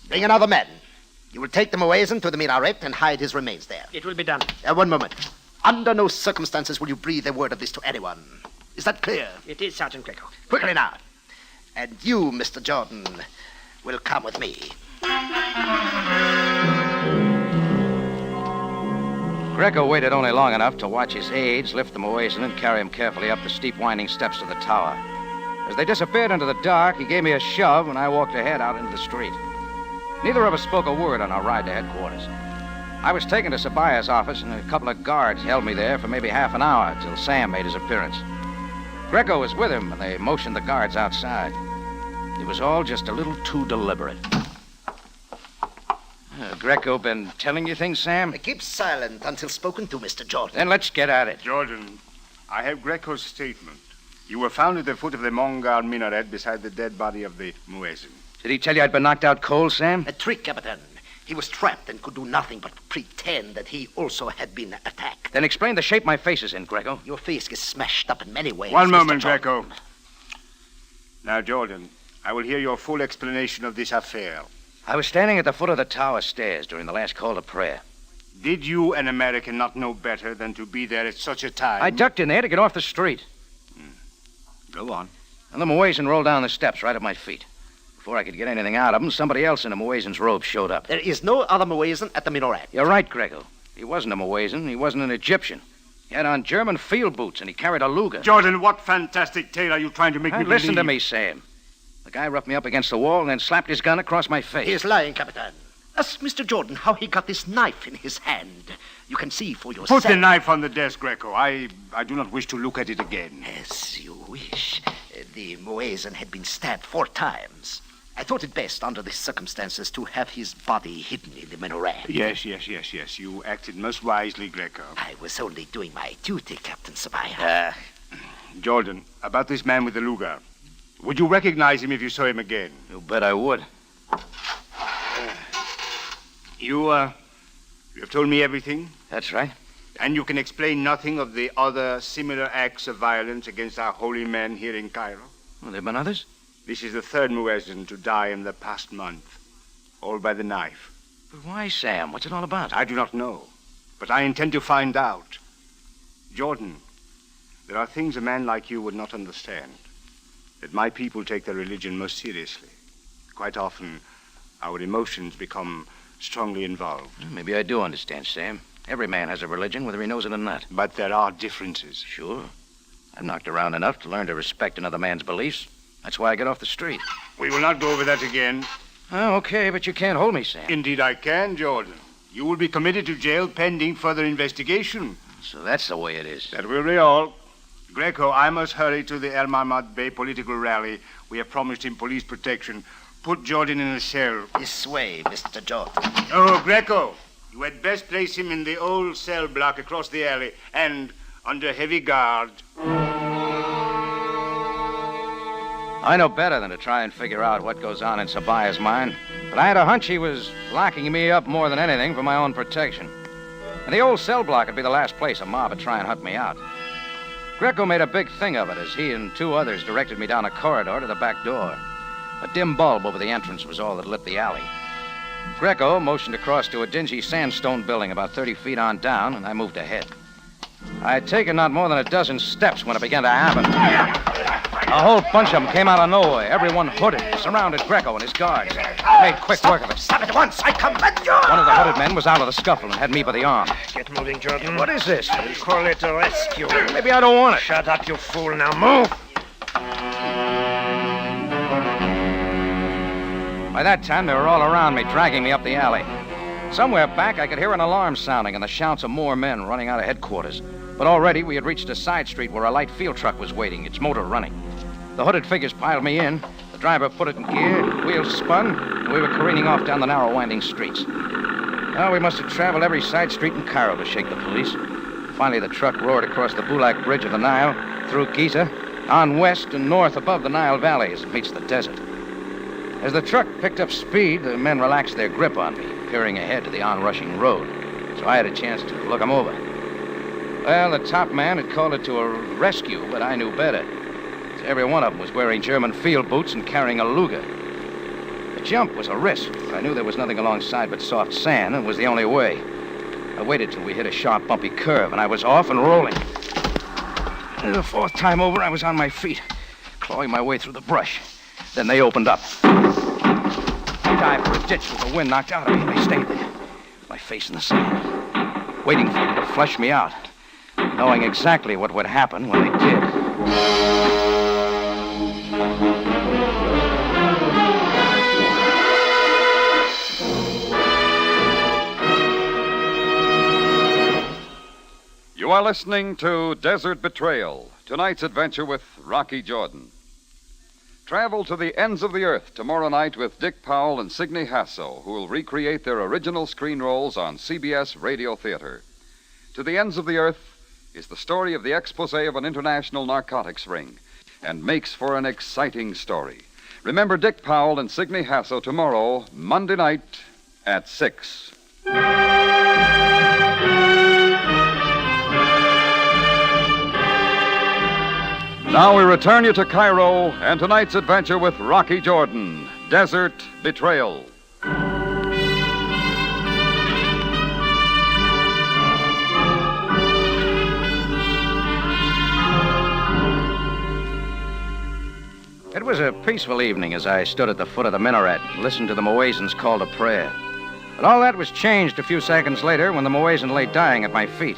bring another man. You will take the muezzin to the minaret and hide his remains there. It will be done. One moment. Under no circumstances will you breathe a word of this to anyone. Is that clear? It is, Sergeant Greco. Quickly now. And you, Mr. Jordan, will come with me. Greco waited only long enough to watch his aides lift the muezzin and carry him carefully up the steep winding steps to the tower. As they disappeared into the dark, he gave me a shove and I walked ahead out into the street. Neither of us spoke a word on our ride to headquarters. I was taken to Sabaya's office, and a couple of guards held me there for maybe half an hour till Sam made his appearance. Greco was with him, and they motioned the guards outside. It was all just a little too deliberate. Greco been telling you things, Sam? Keep silent until spoken to, Mr. Jordan. Then let's get at it. Jordan, I have Greco's statement. You were found at the foot of the Mongal minaret beside the dead body of the muezzin. Did he tell you I'd been knocked out cold, Sam? A trick, Capitan. He was trapped and could do nothing but pretend that he also had been attacked. Then explain the shape my face is in, Greco. Your face is smashed up in many ways. One Mr. moment, Jordan. Greco. Now, Jordan, I will hear your full explanation of this affair. I was standing at the foot of the tower stairs during the last call to prayer. Did you, an American, not know better than to be there at such a time? I ducked in there to get off the street. Go on. And the muezzin rolled down the steps right at my feet. Before I could get anything out of him, somebody else in a muezzin's robe showed up. There is no other muezzin at the minaret. You're right, Greco. He wasn't a muezzin. He wasn't an Egyptian. He had on German field boots, and he carried a Luger. Jordan, what fantastic tale are you trying to make me believe? Listen to me, Sam. The guy roughed me up against the wall and then slapped his gun across my face. He is lying, Capitan. Ask Mr. Jordan how he got this knife in his hand. You can see for yourself. Put the knife on the desk, Greco. I do not wish to look at it again. As you wish. The muezzin had been stabbed 4 times. I thought it best, under the circumstances, to have his body hidden in the minaret. Yes. You acted most wisely, Greco. I was only doing my duty, Captain Sabaya. Jordan, about this man with the Luger. Would you recognize him if you saw him again? You bet I would. You have told me everything? That's right. And you can explain nothing of the other similar acts of violence against our holy men here in Cairo? Well, there have been others? This is the 3rd muezzin to die in the past month. All by the knife. But why, Sam? What's it all about? I do not know. But I intend to find out. Jordan, there are things a man like you would not understand. That my people take their religion most seriously. Quite often, our emotions become strongly involved. Maybe I do understand, Sam. Every man has a religion, whether he knows it or not. But there are differences. Sure. I've knocked around enough to learn to respect another man's beliefs. That's why I get off the street. We will not go over that again. Oh, okay, but you can't hold me, Sam. Indeed I can, Jordan. You will be committed to jail pending further investigation. So that's the way it is. That will be all. Greco, I must hurry to the El Mahmad Bey political rally. We have promised him police protection. Put Jordan in a cell. This way, Mr. Jordan. Oh, Greco, you had best place him in the old cell block across the alley and under heavy guard. I know better than to try and figure out what goes on in Sabaya's mind, but I had a hunch he was locking me up more than anything for my own protection. And the old cell block would be the last place a mob would try and hunt me out. Greco made a big thing of it as he and 2 others directed me down a corridor to the back door. A dim bulb over the entrance was all that lit the alley. Greco motioned across to a dingy sandstone building about 30 feet on down, and I moved ahead. I had taken not more than a dozen steps when it began to happen. A whole bunch of them came out of nowhere, everyone hooded, surrounded Greco and his guards. Made quick work of it. Stop at once, I command you! One of the hooded men was out of the scuffle and had me by the arm. Get moving, Jordan. What is this? We call it a rescue. Maybe I don't want it. Shut up, you fool. Now move! By that time, they were all around me, dragging me up the alley. Somewhere back, I could hear an alarm sounding and the shouts of more men running out of headquarters. But already we had reached a side street where a light field truck was waiting, its motor running. The hooded figures piled me in, the driver put it in gear, the wheels spun, and we were careening off down the narrow, winding streets. Well, we must have traveled every side street in Cairo to shake the police. Finally, the truck roared across the Bulak Bridge of the Nile, through Giza, on west and north above the Nile Valley as it meets the desert. As the truck picked up speed, the men relaxed their grip on me, peering ahead to the onrushing road, so I had a chance to look them over. Well, the top man had called it to a rescue, but I knew better. Every one of them was wearing German field boots and carrying a Luger. The jump was a risk, but I knew there was nothing alongside but soft sand, and it was the only way. I waited till we hit a sharp, bumpy curve, and I was off and rolling. And the 4th time over, I was on my feet, clawing my way through the brush. Then they opened up. I dived for a ditch with the wind knocked out of me, and I stayed there, my face in the sand, waiting for them to flush me out, knowing exactly what would happen when they did. You are listening to Desert Betrayal, tonight's adventure with Rocky Jordan. Travel to the ends of the earth tomorrow night with Dick Powell and Signe Hasso, who will recreate their original screen roles on CBS Radio Theater. To the Ends of the Earth is the story of the expose of an international narcotics ring and makes for an exciting story. Remember Dick Powell and Signe Hasso tomorrow, Monday night at 6. Now we return you to Cairo and tonight's adventure with Rocky Jordan, Desert Betrayal. It was a peaceful evening as I stood at the foot of the minaret and listened to the Muezzins call to prayer. But all that was changed a few seconds later when the Muezzin lay dying at my feet.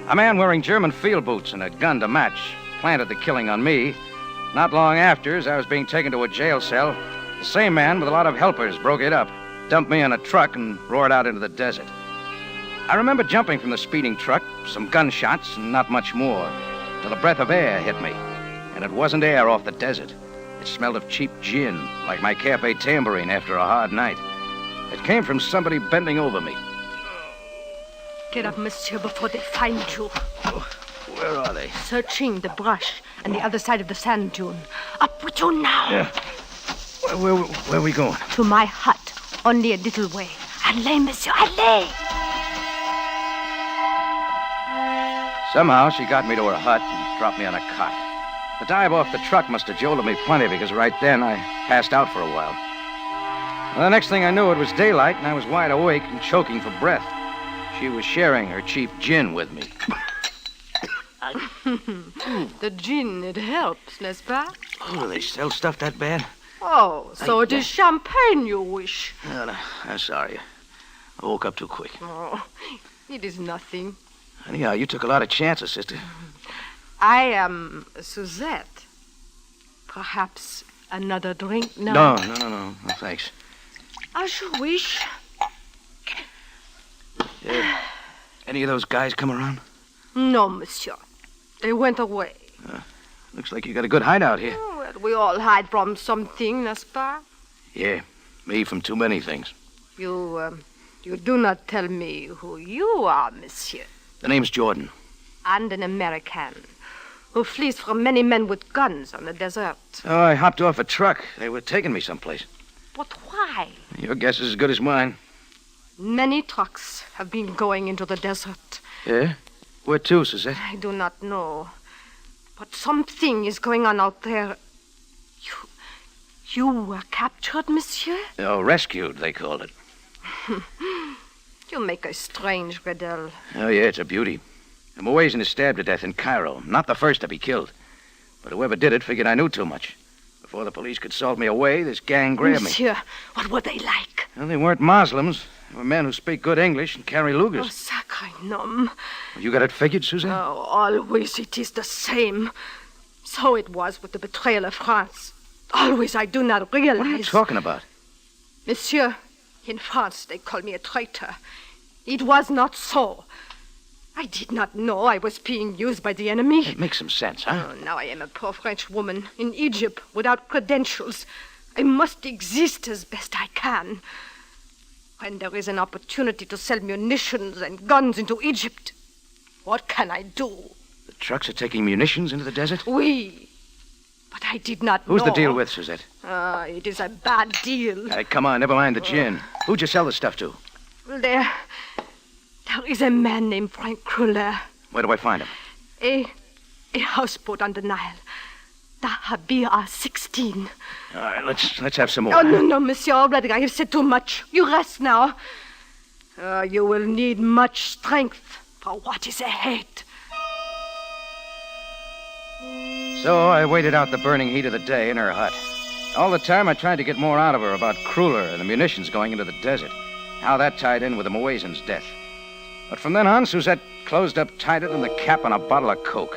A man wearing German field boots and a gun to match planted the killing on me. Not long after, as I was being taken to a jail cell, the same man with a lot of helpers broke it up, dumped me in a truck, and roared out into the desert. I remember jumping from the speeding truck, some gunshots, and not much more, till a breath of air hit me. And it wasn't air off the desert. It smelled of cheap gin, like my cafe tambourine after a hard night. It came from somebody bending over me. Get up, monsieur, before they find you. Where are they? Searching the brush and the other side of the sand dune. Up with you now. Yeah. Where are we going? To my hut, only a little way. Allez, monsieur, allez! Somehow she got me to her hut and dropped me on a cot. The dive off the truck must have jolted me plenty because right then I passed out for a while. Well, the next thing I knew, it was daylight and I was wide awake and choking for breath. She was sharing her cheap gin with me. The gin, it helps, n'est-ce pas? Oh, they sell stuff that bad? Oh, so it is champagne you wish. No, no, I'm sorry. I woke up too quick. Oh, it is nothing. Anyhow, you took a lot of chances, sister. I am Suzette. Perhaps another drink now? No, thanks. As you wish. Any of those guys come around? No, monsieur. They went away. Looks like you got a good hideout here. Oh, well, we all hide from something, n'est-ce pas? Yeah, me from too many things. You do not tell me who you are, monsieur. The name's Jordan. And an American who flees from many men with guns on the desert. Oh, I hopped off a truck. They were taking me someplace. But why? Your guess is as good as mine. Many trucks have been going into the desert. Yeah? Where to, Suzette? I do not know. But something is going on out there. You were captured, monsieur? Oh, rescued, they called it. You make a strange riddle. Oh, yeah, it's a beauty. The Muezzin is stabbed to death in Cairo. Not the first to be killed. But whoever did it figured I knew too much. Before the police could salt me away, this gang grabbed me. Monsieur, what were they like? Well, they weren't Muslims. They were men who speak good English and carry Oh, Lugers. sacre nom. You got it figured, Suzanne? Oh, always it is the same. So it was with the betrayal of France. Always I do not realize. What are you talking about? Monsieur, in France they call me a traitor. It was not so. I did not know I was being used by the enemy. It makes some sense, huh? Oh, now I am a poor French woman in Egypt without credentials. I must exist as best I can. When there is an opportunity to sell munitions and guns into Egypt, what can I do? The trucks are taking munitions into the desert? Oui. But I did not know. Who's the deal with, Suzette? It is a bad deal. Come on, never mind the gin. Who'd you sell the stuff to? Well, there is a man named Frank Kruller. Where do I find him? A houseboat on the Nile. The Habir 16. All right, let's have some more. Oh, no, monsieur. Already I have said too much. You rest now. You will need much strength for what is ahead. So I waited out the burning heat of the day in her hut. All the time I tried to get more out of her about Kruller and the munitions going into the desert. How that tied in with the Muezzin's death. But from then on, Suzette closed up tighter than the cap on a bottle of Coke.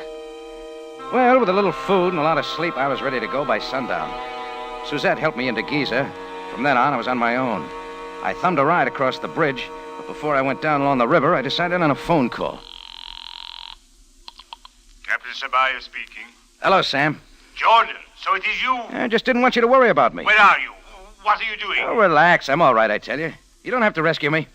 Well, with a little food and a lot of sleep, I was ready to go by sundown. Suzette helped me into Giza. From then on, I was on my own. I thumbed a ride across the bridge, but before I went down along the river, I decided on a phone call. Captain Sabaya speaking. Hello, Sam. Jordan, So it is you. I just didn't want you to worry about me. Where are you? What are you doing? Oh, relax. I'm all right, I tell you. You don't have to rescue me.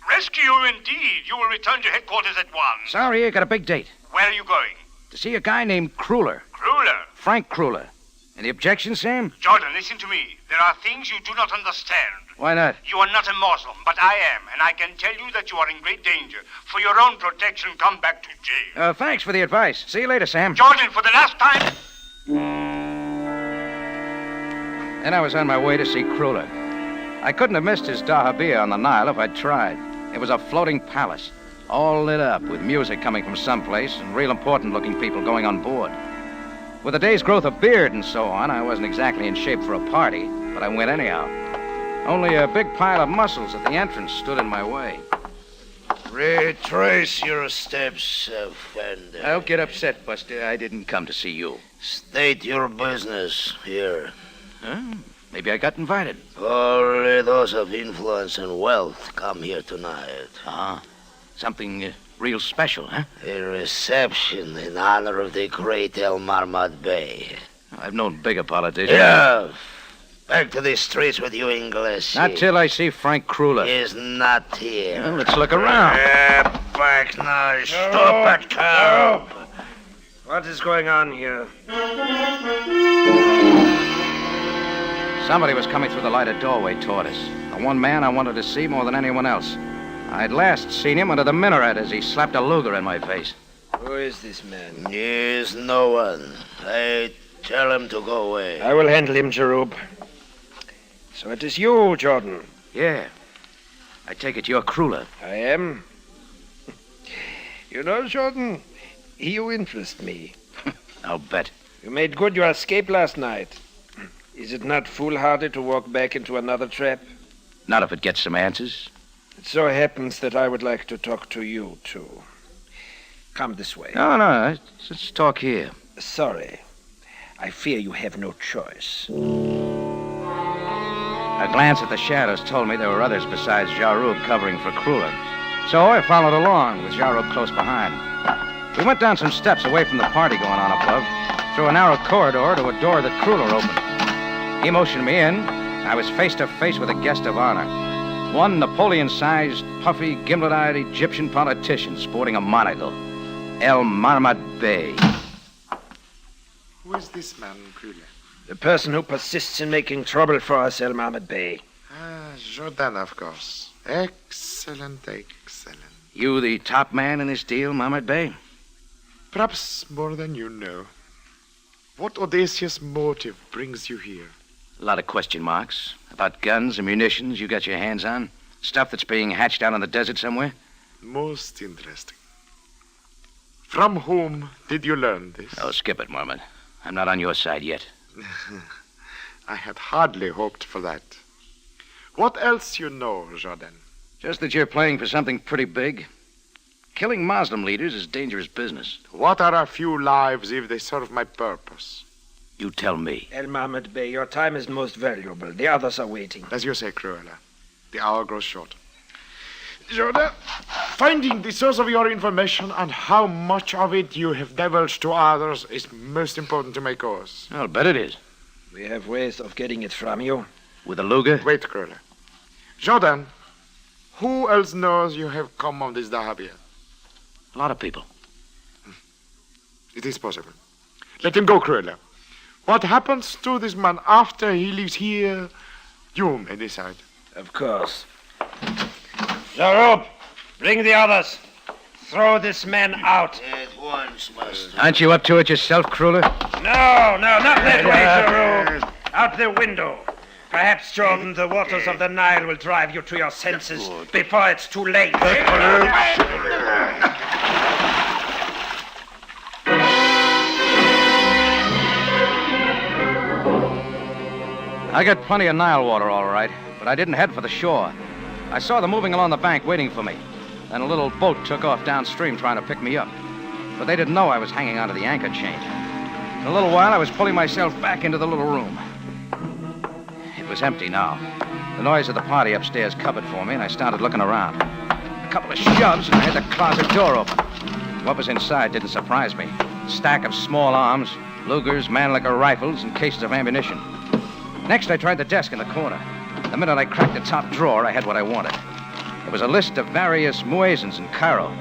Rescue you indeed. You will return to headquarters at once. Sorry, I got a big date. Where are you going? To see a guy named Kruller. Kruller? Frank Kruller. Any objections, Sam? Jordan, listen to me. There are things you do not understand. Why not? You are not a Muslim, but I am, and I can tell you that you are in great danger. For your own protection, come back to jail. Thanks for the advice. See you later, Sam. Jordan, for the last time... Then I was on my way to see Kruller. I couldn't have missed his dahabeah on the Nile if I'd tried. It was a floating palace, all lit up with music coming from someplace and real important-looking people going on board. With a day's growth of beard and so on, I wasn't exactly in shape for a party, but I went anyhow. Only a big pile of muscles at the entrance stood in my way. Retrace your steps, offender. Don't get upset, Buster. I didn't come to see you. State your business here. Maybe I got invited. Only those of influence and wealth come here tonight. Something real special, huh? A reception in honor of the great El Marmad Bey. I've known bigger politicians. Yeah. Back to the streets with you, English. Not till I see Frank Kruller. He's not here. Well, let's look around. Back now, stupid cow. What is going on here? Somebody was coming through the lighted doorway toward us. The one man I wanted to see more than anyone else. I'd last seen him under the minaret as he slapped a Luger in my face. Who is this man? He is no one. I tell him to go away. I will handle him, Jerub. So it is you, Jordan. Yeah. I take it you're Kruller. I am. You know, Jordan, you interest me. I'll bet. You made good your escape last night. Is it not foolhardy to walk back into another trap? Not if it gets some answers. It so happens that I would like to talk to you, too. Come this way. No, let's talk here. Sorry. I fear you have no choice. A glance at the shadows told me there were others besides Jarub covering for Kruller. So I followed along, with Jarub close behind. We went down some steps away from the party going on above, through a narrow corridor to a door that Kruller opened. He motioned me in. I was face to face with a guest of honor. One Napoleon-sized, puffy, gimlet-eyed Egyptian politician sporting a monocle. El Marmad Bey. Who is this man, Kruller? The person who persists in making trouble for us, El Marmad Bey. Jordan, of course. Excellent. You the top man in this deal, Marmad Bey? Perhaps more than you know. What audacious motive brings you here? A lot of question marks. About guns and munitions you got your hands on. Stuff that's being hatched out in the desert somewhere. Most interesting. From whom did you learn this? Oh, skip it, Marmad. I'm not on your side yet. I had hardly hoped for that. What else you know, Jordan? Just that you're playing for something pretty big. Killing Muslim leaders is dangerous business. What are a few lives if they serve my purpose? You tell me. El Marmad Bey, your time is most valuable. The others are waiting. As you say, Cruella. The hour grows short. Jordan, finding the source of your information and how much of it you have divulged to others is most important to my cause. I'll bet it is. We have ways of getting it from you. With a Luger? Wait, Cruella. Jordan, who else knows you have come on this dahabeah? A lot of people. It is possible. Let him go, Cruella. What happens to this man after he leaves here, you may decide. Of course. Jarub, bring the others. Throw this man out. At once, master. Aren't you up to it yourself, Kruller? No, not that way, Jarub. Out the window. Perhaps, Jordan, the waters of the Nile will drive you to your senses before it's too late. I got plenty of Nile water, all right, but I didn't head for the shore. I saw them moving along the bank waiting for me. Then a little boat took off downstream trying to pick me up. But they didn't know I was hanging onto the anchor chain. In a little while, I was pulling myself back into the little room. It was empty now. The noise of the party upstairs covered for me, and I started looking around. A couple of shoves, and I had the closet door open. What was inside didn't surprise me. A stack of small arms, Lugers, Mannlicher rifles, and cases of ammunition. Next, I tried the desk in the corner. The minute I cracked the top drawer, I had what I wanted. It was a list of various muezzins in Cairo.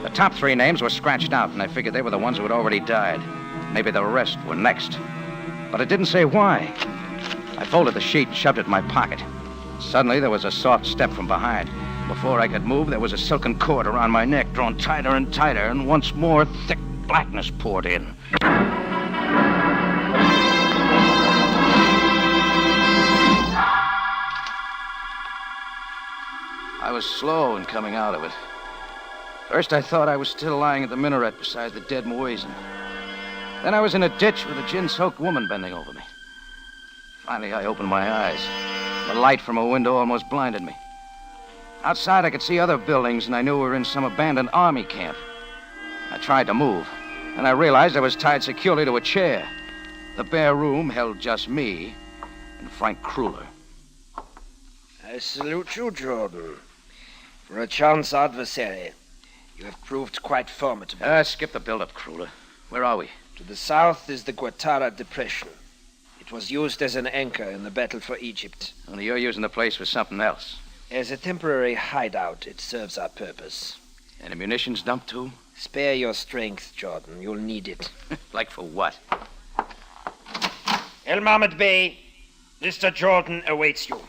The top 3 names were scratched out, and I figured they were the ones who had already died. Maybe the rest were next. But it didn't say why. I folded the sheet and shoved it in my pocket. Suddenly, there was a soft step from behind. Before I could move, there was a silken cord around my neck, drawn tighter and tighter, and once more, thick blackness poured in. I was slow in coming out of it. First, I thought I was still lying at the minaret beside the dead muezzin. Then I was in a ditch with a gin-soaked woman bending over me. Finally, I opened my eyes. The light from a window almost blinded me. Outside, I could see other buildings, and I knew we were in some abandoned army camp. I tried to move, and I realized I was tied securely to a chair. The bare room held just me and Frank Kruller. I salute you, Jordan. For a chance adversary, you have proved quite formidable. Skip the build-up, Kruller. Where are we? To the south is the Guattara Depression. It was used as an anchor in the battle for Egypt. Only you're using the place for something else. As a temporary hideout, it serves our purpose. And a munitions dump, too? Spare your strength, Jordan. You'll need it. Like for what? El Mahmoud Bey, Mr. Jordan awaits you.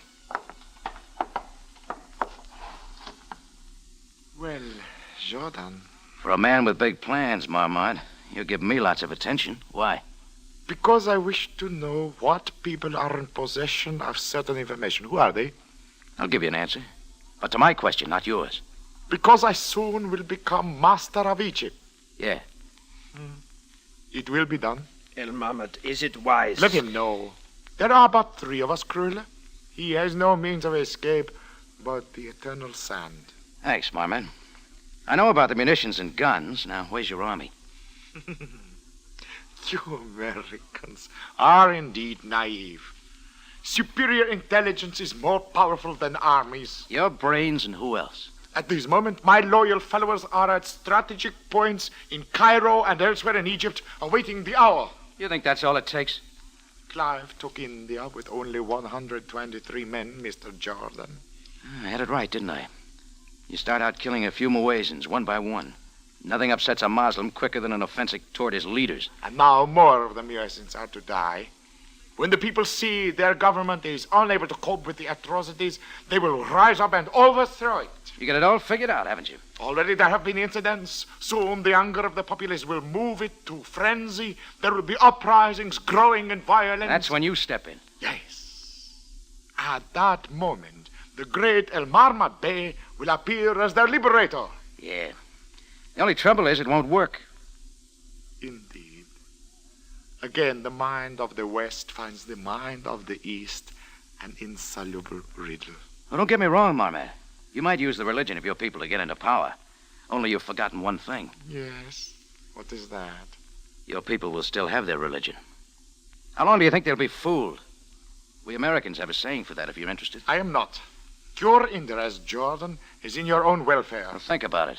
Well, Jordan. For a man with big plans, Marmont, you're giving me lots of attention. Why? Because I wish to know what people are in possession of certain information. Who are they? I'll give you an answer. But to my question, not yours. Because I soon will become master of Egypt. Yeah. It will be done. El Mahmoud, is it wise? Let him know. There are but 3 of us, Kruller. He has no means of escape but the eternal sand. Thanks, Marmon. I know about the munitions and guns. Now, where's your army? You Americans are indeed naive. Superior intelligence is more powerful than armies. Your brains and who else? At this moment, my loyal followers are at strategic points in Cairo and elsewhere in Egypt, awaiting the hour. You think that's all it takes? Clive took India with only 123 men, Mr. Jordan. I had it right, didn't I? You start out killing a few muezzins, one by one. Nothing upsets a Moslem quicker than an offensive toward his leaders. And now more of the muezzins are to die. When the people see their government is unable to cope with the atrocities, they will rise up and overthrow it. You got it all figured out, haven't you? Already there have been incidents. Soon the anger of the populace will move it to frenzy. There will be uprisings growing in violence. That's when you step in. Yes. At that moment, the great El Mahmoud Bey will appear as their liberator. Yeah. The only trouble is it won't work. Indeed. Again, the mind of the West finds the mind of the East an insoluble riddle. Well, don't get me wrong, Marmot. You might use the religion of your people to get into power. Only you've forgotten one thing. Yes? What is that? Your people will still have their religion. How long do you think they'll be fooled? We Americans have a saying for that, if you're interested. I am not. Your interest, Jordan, is in your own welfare. Well, think about it.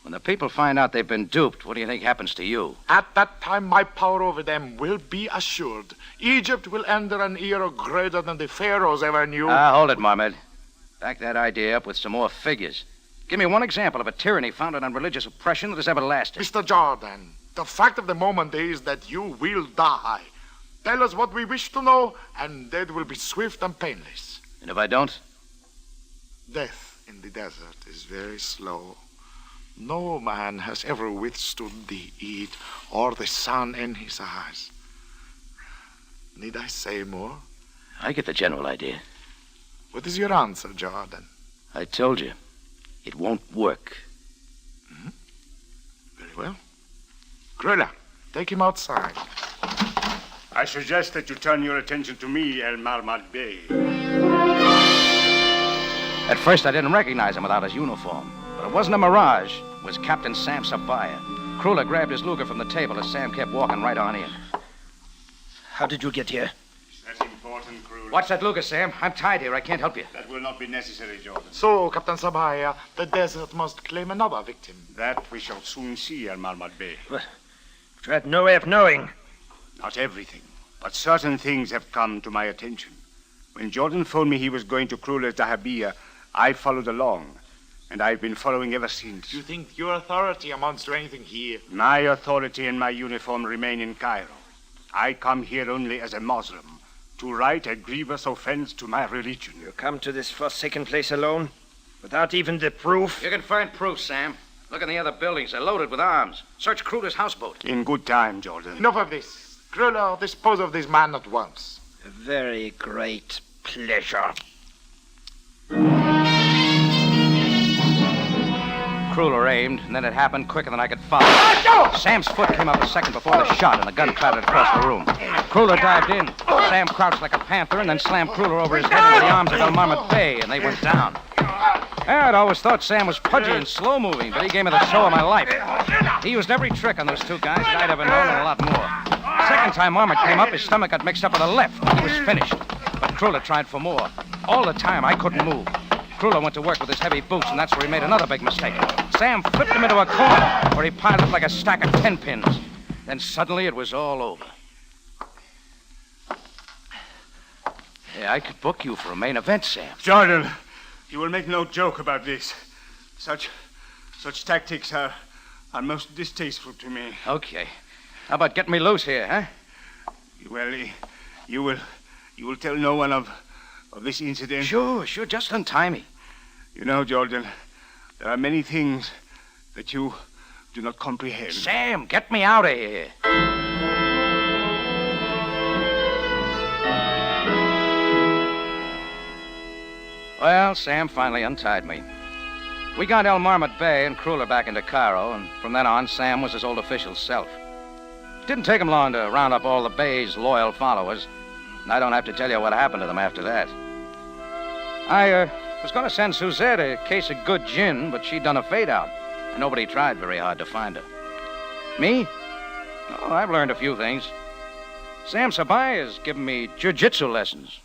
When the people find out they've been duped, what do you think happens to you? At that time, my power over them will be assured. Egypt will enter an era greater than the pharaohs ever knew. Hold it, Marmot. Back that idea up with some more figures. Give me one example of a tyranny founded on religious oppression that has ever lasted. Mr. Jordan, the fact of the moment is that you will die. Tell us what we wish to know, and death will be swift and painless. And if I don't? Death in the desert is very slow. No man has ever withstood the heat or the sun in his eyes. Need I say more? I get the general idea. What is your answer, Jordan? I told you. It won't work. Very well. Kruller, take him outside. I suggest that you turn your attention to me, El Mahmoud Bey. At first, I didn't recognize him without his uniform. But it wasn't a mirage. It was Captain Sam Sabaya. Kruller grabbed his Luger from the table as Sam kept walking right on in. How did you get here? That's important, Kruller. Watch that Luger, Sam. I'm tied here. I can't help you. That will not be necessary, Jordan. So, Captain Sabaya, the desert must claim another victim. That we shall soon see, El Mahmoud Bey. But you had no way of knowing. Not everything, but certain things have come to my attention. When Jordan phoned me he was going to Kruller's Dahabia, I followed along, and I've been following ever since. Do you think your authority amounts to anything here? My authority and my uniform remain in Cairo. I come here only as a Muslim, to right a grievous offense to my religion. You come to this forsaken place alone? Without even the proof? You can find proof, Sam. Look in the other buildings. They're loaded with arms. Search Kruller's houseboat. In good time, Jordan. Enough of this. Kruller, dispose of this man at once. A very great pleasure. Kruller aimed, and then it happened quicker than I could follow. Sam's foot came up a second before the shot, and the gun clattered across the room. Kruller dived in. Sam crouched like a panther and then slammed Kruller over his head into the arms of El Marmot Bey, and they went down. I'd always thought Sam was pudgy and slow-moving, but he gave me the show of my life. He used every trick on those two guys that I'd ever known and a lot more. Second time Marmot came up, his stomach got mixed up with the left. He was finished. But Kruller tried for more. All the time, I couldn't move. Kruller went to work with his heavy boots, and that's where he made another big mistake. Sam flipped him into a corner, where he piled up like a stack of 10 pins. Then suddenly it was all over. Yeah, I could book you for a main event, Sam. Jordan, you will make no joke about this. Such tactics are most distasteful to me. Okay. How about getting me loose here, huh? Well, you will tell no one of this incident? Sure, just untie me. You know, Jordan, there are many things that you do not comprehend. Sam, get me out of here. Well, Sam finally untied me. We got El Marmot Bey and Kruller back into Cairo, and from then on, Sam was his old official self. It didn't take him long to round up all the Bey's loyal followers, and I don't have to tell you what happened to them after that. I was going to send Suzette a case of good gin, but she'd done a fade-out, and nobody tried very hard to find her. Me? Oh, I've learned a few things. Sam Sabai has given me jiu-jitsu lessons.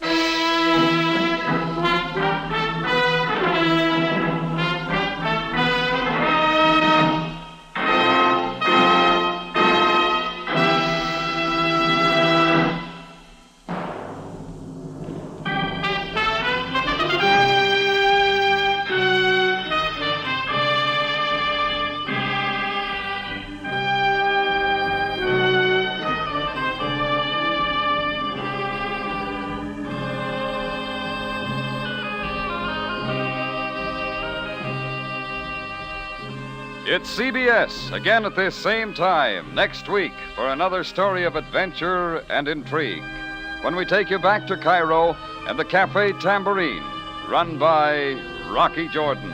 It's CBS, again at this same time, next week, for another story of adventure and intrigue, when we take you back to Cairo and the Cafe Tambourine, run by Rocky Jordan.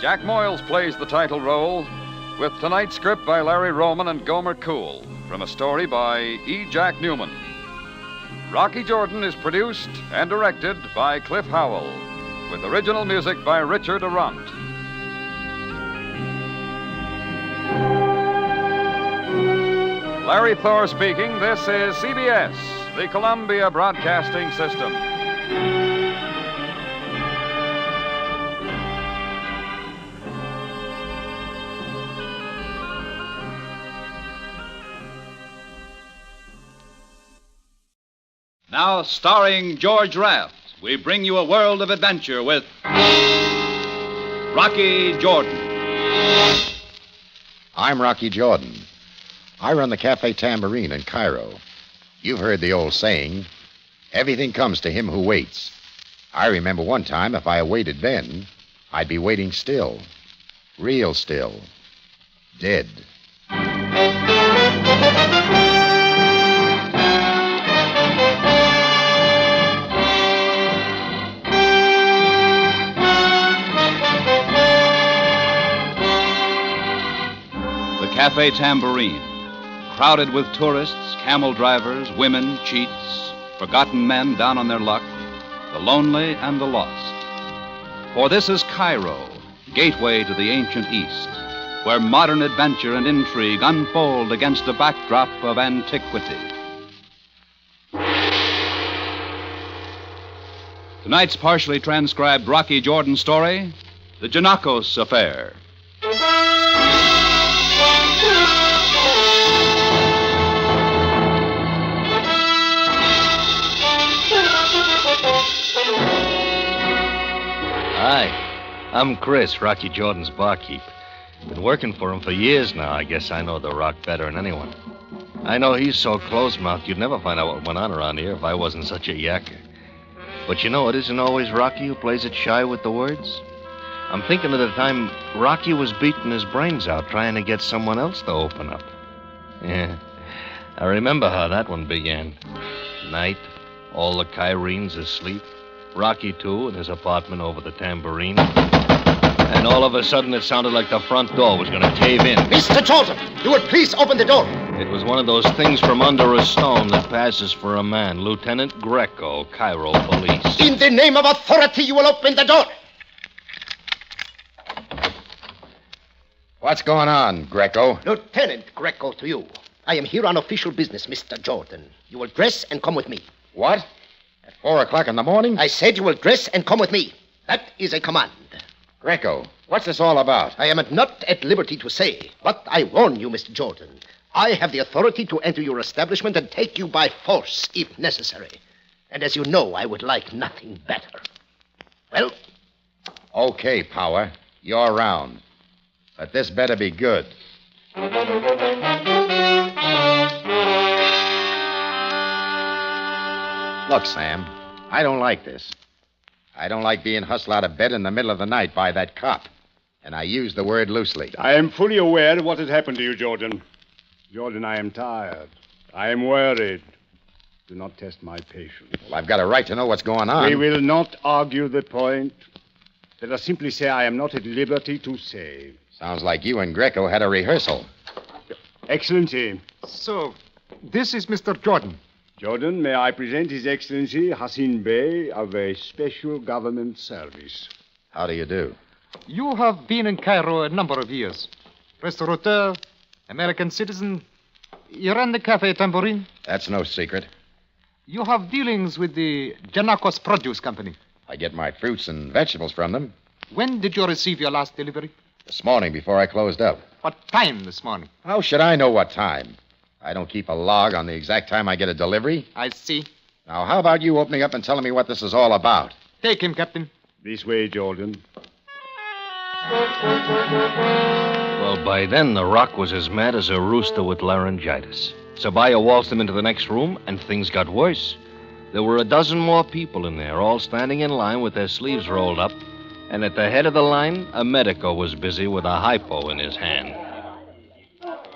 Jack Moyles plays the title role, with tonight's script by Larry Roman and Gomer Cool, from a story by E. Jack Newman. Rocky Jordan is produced and directed by Cliff Howell, with original music by Richard Arant. Larry Thor speaking. This is CBS, the Columbia Broadcasting System. Now, starring George Raft, we bring you a world of adventure with Rocky Jordan. I'm Rocky Jordan. I run the Cafe Tambourine in Cairo. You've heard the old saying, everything comes to him who waits. I remember one time if I waited then, I'd be waiting still. Real still. Dead. The Cafe Tambourine. Crowded with tourists, camel drivers, women, cheats, forgotten men down on their luck, the lonely and the lost. For this is Cairo, gateway to the ancient East, where modern adventure and intrigue unfold against a backdrop of antiquity. Tonight's partially transcribed Rocky Jordan story, The Genacos Affair. I'm Chris, Rocky Jordan's barkeep. Been working for him for years now. I guess I know the Rock better than anyone. I know he's so close-mouthed you'd never find out what went on around here if I wasn't such a yacker. But you know, it isn't always Rocky who plays it shy with the words. I'm thinking of the time Rocky was beating his brains out trying to get someone else to open up. Yeah, I remember how that one began. Night, all the Cairenes asleep. Rocky, too, in his apartment over the tambourine. And all of a sudden, it sounded like the front door was going to cave in. Mr. Jordan, you will please open the door. It was one of those things from under a stone that passes for a man. Lieutenant Greco, Cairo Police. In the name of authority, you will open the door. What's going on, Greco? Lieutenant Greco to you. I am here on official business, Mr. Jordan. You will dress and come with me. What? At 4 o'clock in the morning? I said you will dress and come with me. That is a command. Greco, what's this all about? I am not at liberty to say, but I warn you, Mr. Jordan. I have the authority to enter your establishment and take you by force, if necessary. And as you know, I would like nothing better. Well? Okay, Power. You're around. But this better be good. Look, Sam, I don't like this. I don't like being hustled out of bed in the middle of the night by that cop. And I use the word loosely. I am fully aware of what has happened to you, Jordan. Jordan, I am tired. I am worried. Do not test my patience. Well, I've got a right to know what's going on. We will not argue the point. Let us simply say I am not at liberty to say. Sounds like you and Greco had a rehearsal. Excellency. So, this is Mr. Jordan. Jordan, may I present His Excellency Hassan Bey of a special government service. How do you do? You have been in Cairo a number of years. Restaurateur, American citizen. You ran the Cafe Tambourine. That's no secret. You have dealings with the Genacos Produce Company. I get my fruits and vegetables from them. When did you receive your last delivery? This morning before I closed up. What time this morning? How should I know what time? I don't keep a log on the exact time I get a delivery. I see. Now, how about you opening up and telling me what this is all about? Take him, Captain. This way, Jordan. Well, by then, the Rock was as mad as a rooster with laryngitis. Sabaya waltzed him into the next room, and things got worse. There were a dozen more people in there, all standing in line with their sleeves rolled up, and at the head of the line, a medico was busy with a hypo in his hand.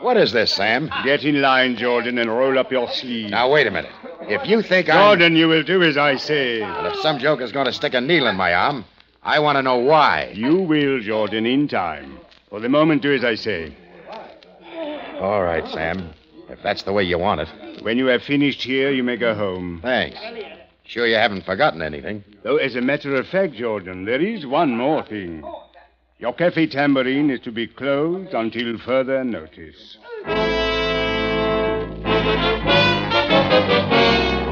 What is this, Sam? Get in line, Jordan, and roll up your sleeve. Now, wait a minute. If you think Jordan, you will do as I say. And if some joker's going to stick a needle in my arm, I want to know why. You will, Jordan, in time. For the moment, do as I say. All right, Sam. If that's the way you want it. When you have finished here, you may go home. Thanks. Sure you haven't forgotten anything? Though, as a matter of fact, Jordan, there is one more thing. Your Cafe Tambourine is to be closed until further notice.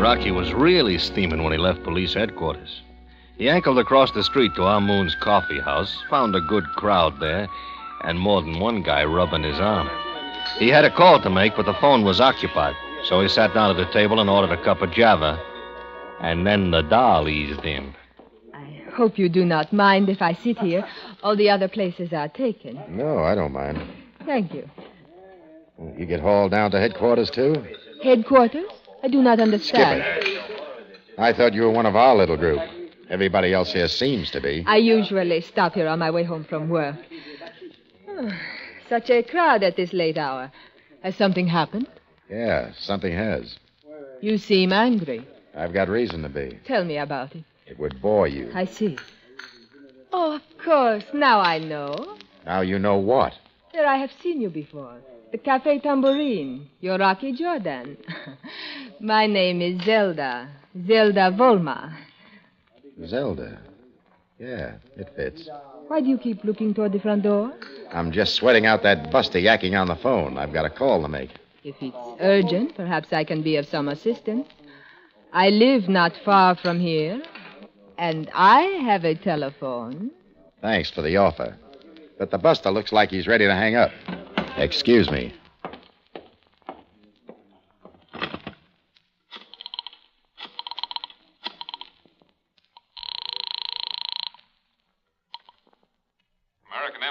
Rocky was really steaming when he left police headquarters. He ankled across the street to Amun's coffee house, found a good crowd there, and more than one guy rubbing his arm. He had a call to make, but the phone was occupied, so he sat down at the table and ordered a cup of Java. And then the doll eased in. Hope you do not mind if I sit here. All the other places are taken. No, I don't mind. Thank you. You get hauled down to headquarters, too? Headquarters? I do not understand. Skip it. I thought you were one of our little group. Everybody else here seems to be. I usually stop here on my way home from work. Such a crowd at this late hour. Has something happened? Yeah, something has. You seem angry. I've got reason to be. Tell me about it. It would bore you. I see. Oh, of course. Now I know. Now you know what? There I have seen you before. The Cafe Tambourine. You're Rocky Jordan. My name is Zelda. Zelda Volma. Zelda. Yeah, it fits. Why do you keep looking toward the front door? I'm just sweating out that buster yakking on the phone. I've got a call to make. If it's urgent, perhaps I can be of some assistance. I live not far from here, and I have a telephone. Thanks for the offer. But the buster looks like he's ready to hang up. Excuse me.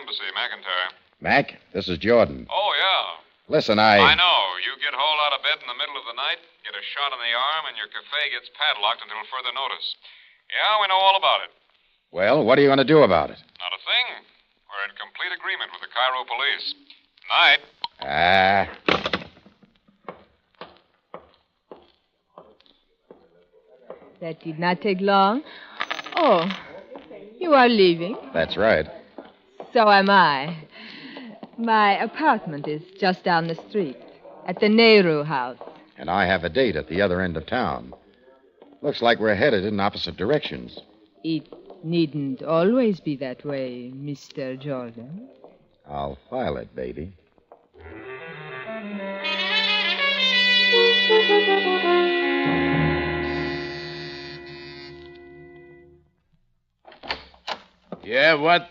Embassy, McIntyre. Mac, this is Jordan. Oh, yeah. Listen, I know. You get hauled out of bed in the middle of the night, get a shot in the arm, and your cafe gets padlocked until further notice. Yeah, we know all about it. Well, what are you going to do about it? Not a thing. We're in complete agreement with the Cairo police. Night. That did not take long. Oh, you are leaving? That's right. So am I. My apartment is just down the street, at the Nehru house. And I have a date at the other end of town. Looks like we're headed in opposite directions. It needn't always be that way, Mr. Jordan. I'll file it, baby. Yeah, what?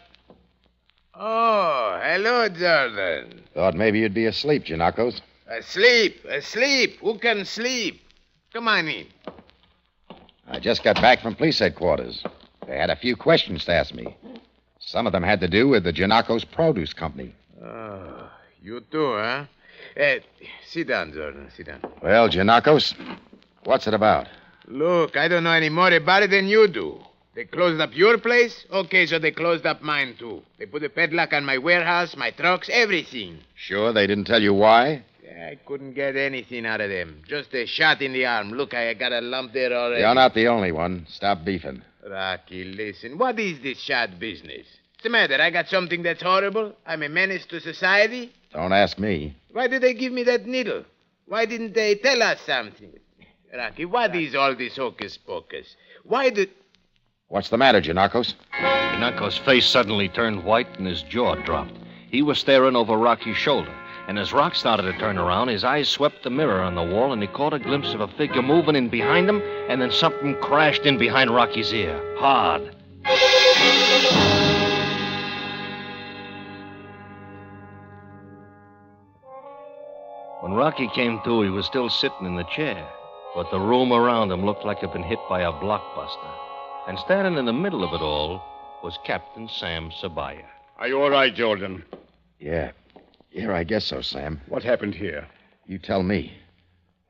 Oh, hello, Jordan. Thought maybe you'd be asleep, Genacos. Asleep. Who can sleep? Come on in. I just got back from police headquarters. They had a few questions to ask me. Some of them had to do with the Genacos Produce Company. Oh, you too, huh? Sit down, Jordan. Sit down. Well, Genacos, what's it about? Look, I don't know any more about it than you do. They closed up your place? Okay, so they closed up mine, too. They put a padlock on my warehouse, my trucks, everything. Sure they didn't tell you why? I couldn't get anything out of them. Just a shot in the arm. Look, I got a lump there already. You're not the only one. Stop beefing. Rocky, listen. What is this shot business? What's the matter? I got something that's horrible? I'm a menace to society? Don't ask me. Why did they give me that needle? Why didn't they tell us something? Rocky, what is all this hocus pocus? Why did... What's the matter, Genacos? Genacos' face suddenly turned white and his jaw dropped. He was staring over Rocky's shoulder. And as Rock started to turn around, his eyes swept the mirror on the wall, and he caught a glimpse of a figure moving in behind him, and then something crashed in behind Rocky's ear. Hard. When Rocky came to, he was still sitting in the chair, but the room around him looked like it had been hit by a blockbuster. And standing in the middle of it all was Captain Sam Sabaya. Are you all right, Jordan? Yeah, I guess so, Sam. What happened here? You tell me.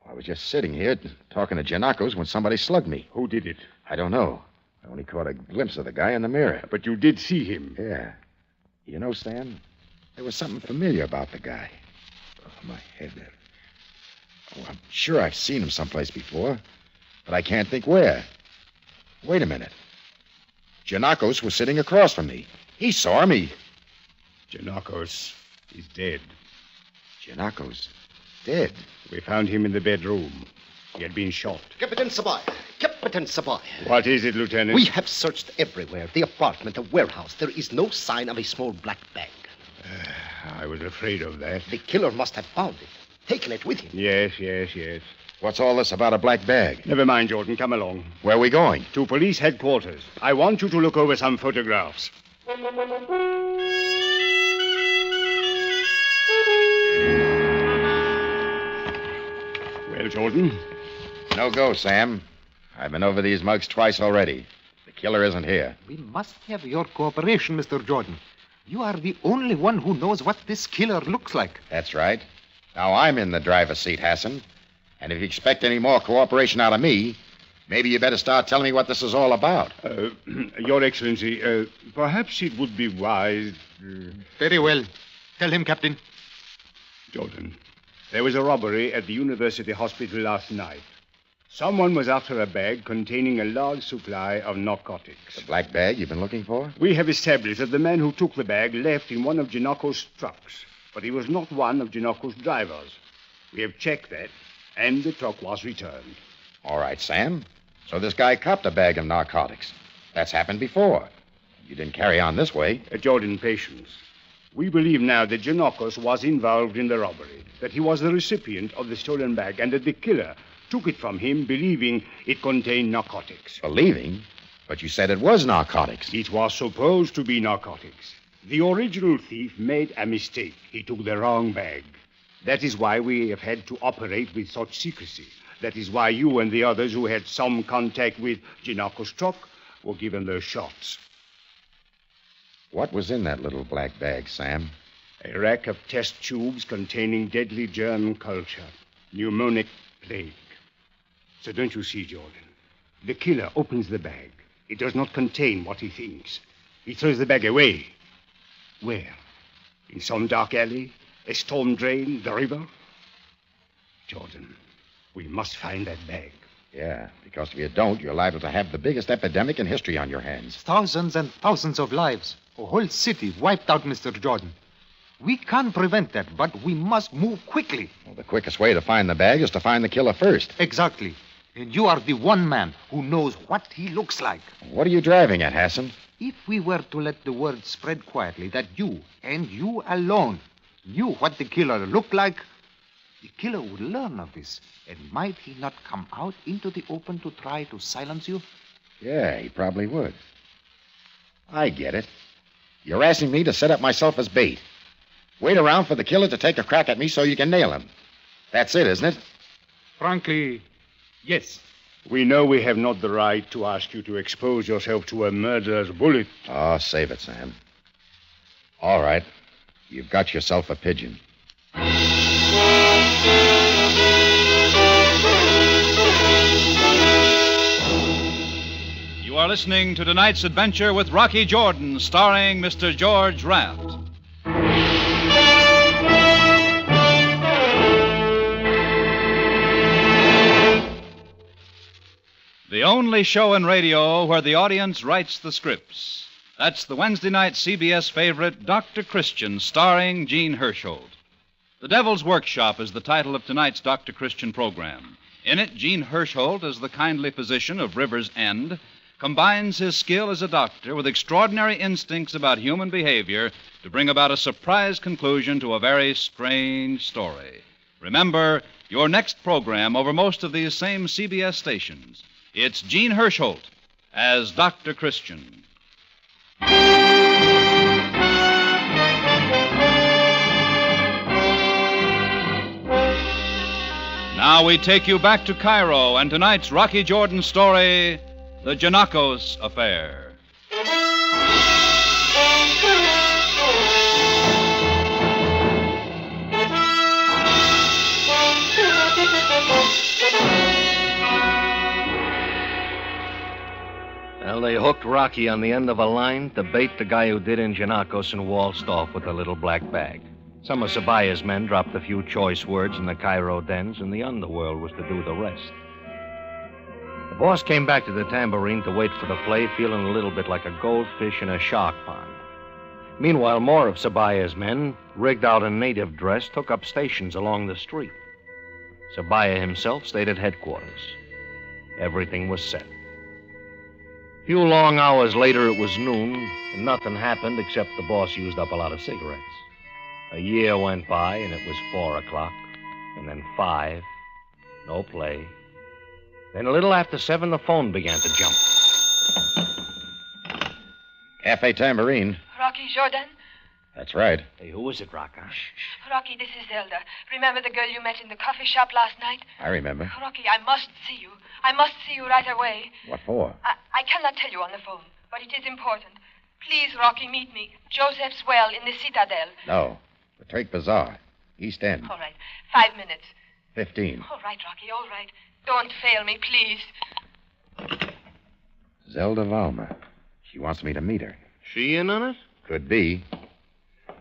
I was just sitting here talking to Genacos when somebody slugged me. Who did it? I don't know. I only caught a glimpse of the guy in the mirror. But you did see him. Yeah. You know, Sam, there was something familiar about the guy. Oh, my head there. Oh, I'm sure I've seen him someplace before, but I can't think where. Wait a minute. Genacos was sitting across from me. He saw me. Genacos is dead. Genacos? Dead? We found him in the bedroom. He had been shot. Captain Sabaya. What is it, Lieutenant? We have searched everywhere. The apartment, the warehouse. There is no sign of a small black bag. I was afraid of that. The killer must have found it. Taken it with him. Yes. What's all this about a black bag? Never mind, Jordan. Come along. Where are we going? To police headquarters. I want you to look over some photographs. Well, Jordan? No go, Sam. I've been over these mugs twice already. The killer isn't here. We must have your cooperation, Mr. Jordan. You are the only one who knows what this killer looks like. That's right. Now I'm in the driver's seat, Hassan. And if you expect any more cooperation out of me, maybe you better start telling me what this is all about. Your Excellency, perhaps it would be wise... Very well. Tell him, Captain. Jordan, there was a robbery at the University Hospital last night. Someone was after a bag containing a large supply of narcotics. The black bag you've been looking for? We have established that the man who took the bag left in one of Genacos' trucks, but he was not one of Genacos' drivers. We have checked that, and the truck was returned. All right, Sam. So this guy copped a bag of narcotics. That's happened before. You didn't carry on this way. Jordan, patience. We believe now that Genacos was involved in the robbery, that he was the recipient of the stolen bag, and that the killer took it from him, believing it contained narcotics. Believing? But you said it was narcotics. It was supposed to be narcotics. The original thief made a mistake. He took the wrong bag. That is why we have had to operate with such secrecy. That is why you and the others who had some contact with Genacos' truck were given those shots. What was in that little black bag, Sam? A rack of test tubes containing deadly germ culture, pneumonic plague. So don't you see, Jordan? The killer opens the bag. It does not contain what he thinks. He throws the bag away. Where? In some dark alley? A storm drain? The river? Jordan, we must find that bag. Yeah, because if you don't, you're liable to have the biggest epidemic in history on your hands. Thousands and thousands of lives. A whole city wiped out, Mr. Jordan. We can't prevent that, but we must move quickly. Well, the quickest way to find the bag is to find the killer first. Exactly. And you are the one man who knows what he looks like. What are you driving at, Hassan? If we were to let the word spread quietly that you, and you alone, knew what the killer looked like, the killer would learn of this. And might he not come out into the open to try to silence you? Yeah, he probably would. I get it. You're asking me to set up myself as bait. Wait around for the killer to take a crack at me so you can nail him. That's it, isn't it? Frankly, yes. We know we have not the right to ask you to expose yourself to a murderer's bullet. Oh, save it, Sam. All right. You've got yourself a pigeon. You are listening to tonight's adventure with Rocky Jordan, starring Mr. George Raft. The only show in radio where the audience writes the scripts. That's the Wednesday night CBS favorite, Dr. Christian, starring Gene Hersholt. The Devil's Workshop is the title of tonight's Dr. Christian program. In it, Gene Hersholt, as the kindly physician of River's End, combines his skill as a doctor with extraordinary instincts about human behavior to bring about a surprise conclusion to a very strange story. Remember, your next program over most of these same CBS stations. It's Gene Hersholt as Dr. Christian. Now we take you back to Cairo and tonight's Rocky Jordan story, The Genacos Affair. Well, they hooked Rocky on the end of a line to bait the guy who did in Genacos and waltzed off with the little black bag. Some of Sabaya's men dropped a few choice words in the Cairo dens, and the underworld was to do the rest. The boss came back to the tambourine to wait for the play, feeling a little bit like a goldfish in a shark pond. Meanwhile, more of Sabaya's men, rigged out in native dress, took up stations along the street. Sabaya himself stayed at headquarters. Everything was set. A few long hours later, it was noon, and nothing happened except the boss used up a lot of cigarettes. A year went by, and it was 4 o'clock, and then 5. No play. Then a little after 7, the phone began to jump. Cafe Tambourine. Rocky Jordan? That's right. Hey, who is it, Rocca? Rocky, this is Zelda. Remember the girl you met in the coffee shop last night? I remember. Rocky, I must see you. I must see you right away. What for? I cannot tell you on the phone, but it is important. Please, Rocky, meet me. Joseph's well in the Citadel. No. The Turk Bazaar. East End. All right. 5 minutes. 15. All right, Rocky, all right. Don't fail me, please. Zelda Valma. She wants me to meet her. She in on it? Could be.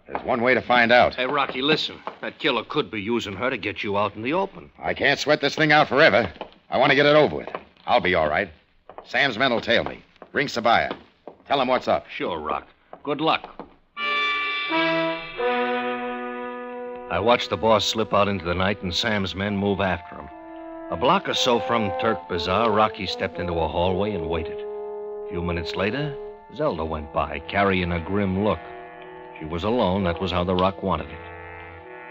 There's one way to find out. Hey, Rocky, listen. That killer could be using her to get you out in the open. I can't sweat this thing out forever. I want to get it over with. I'll be all right. Sam's men will tail me. Bring Sabaya. Tell him what's up. Sure, Rock. Good luck. I watched the boss slip out into the night and Sam's men move after him. A block or so from Turk Bazaar, Rocky stepped into a hallway and waited. A few minutes later, Zelda went by, carrying a grim look. She was alone. That was how the Rock wanted it.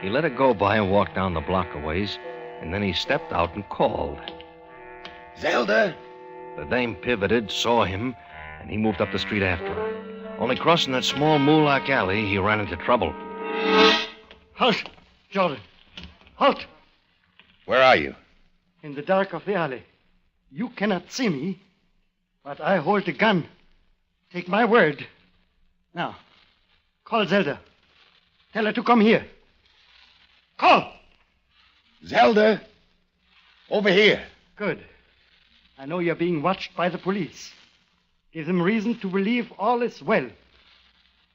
He let her go by and walked down the block a ways, and then he stepped out and called. Zelda? The dame pivoted, saw him, and he moved up the street after her. Only crossing that small Moolak alley, he ran into trouble. Halt, Jordan. Halt. Where are you? In the dark of the alley. You cannot see me, but I hold a gun. Take my word. Now, Call Zelda. Tell her to come here. Call! Zelda, over here. Good. I know you're being watched by the police. Give them reason to believe all is well.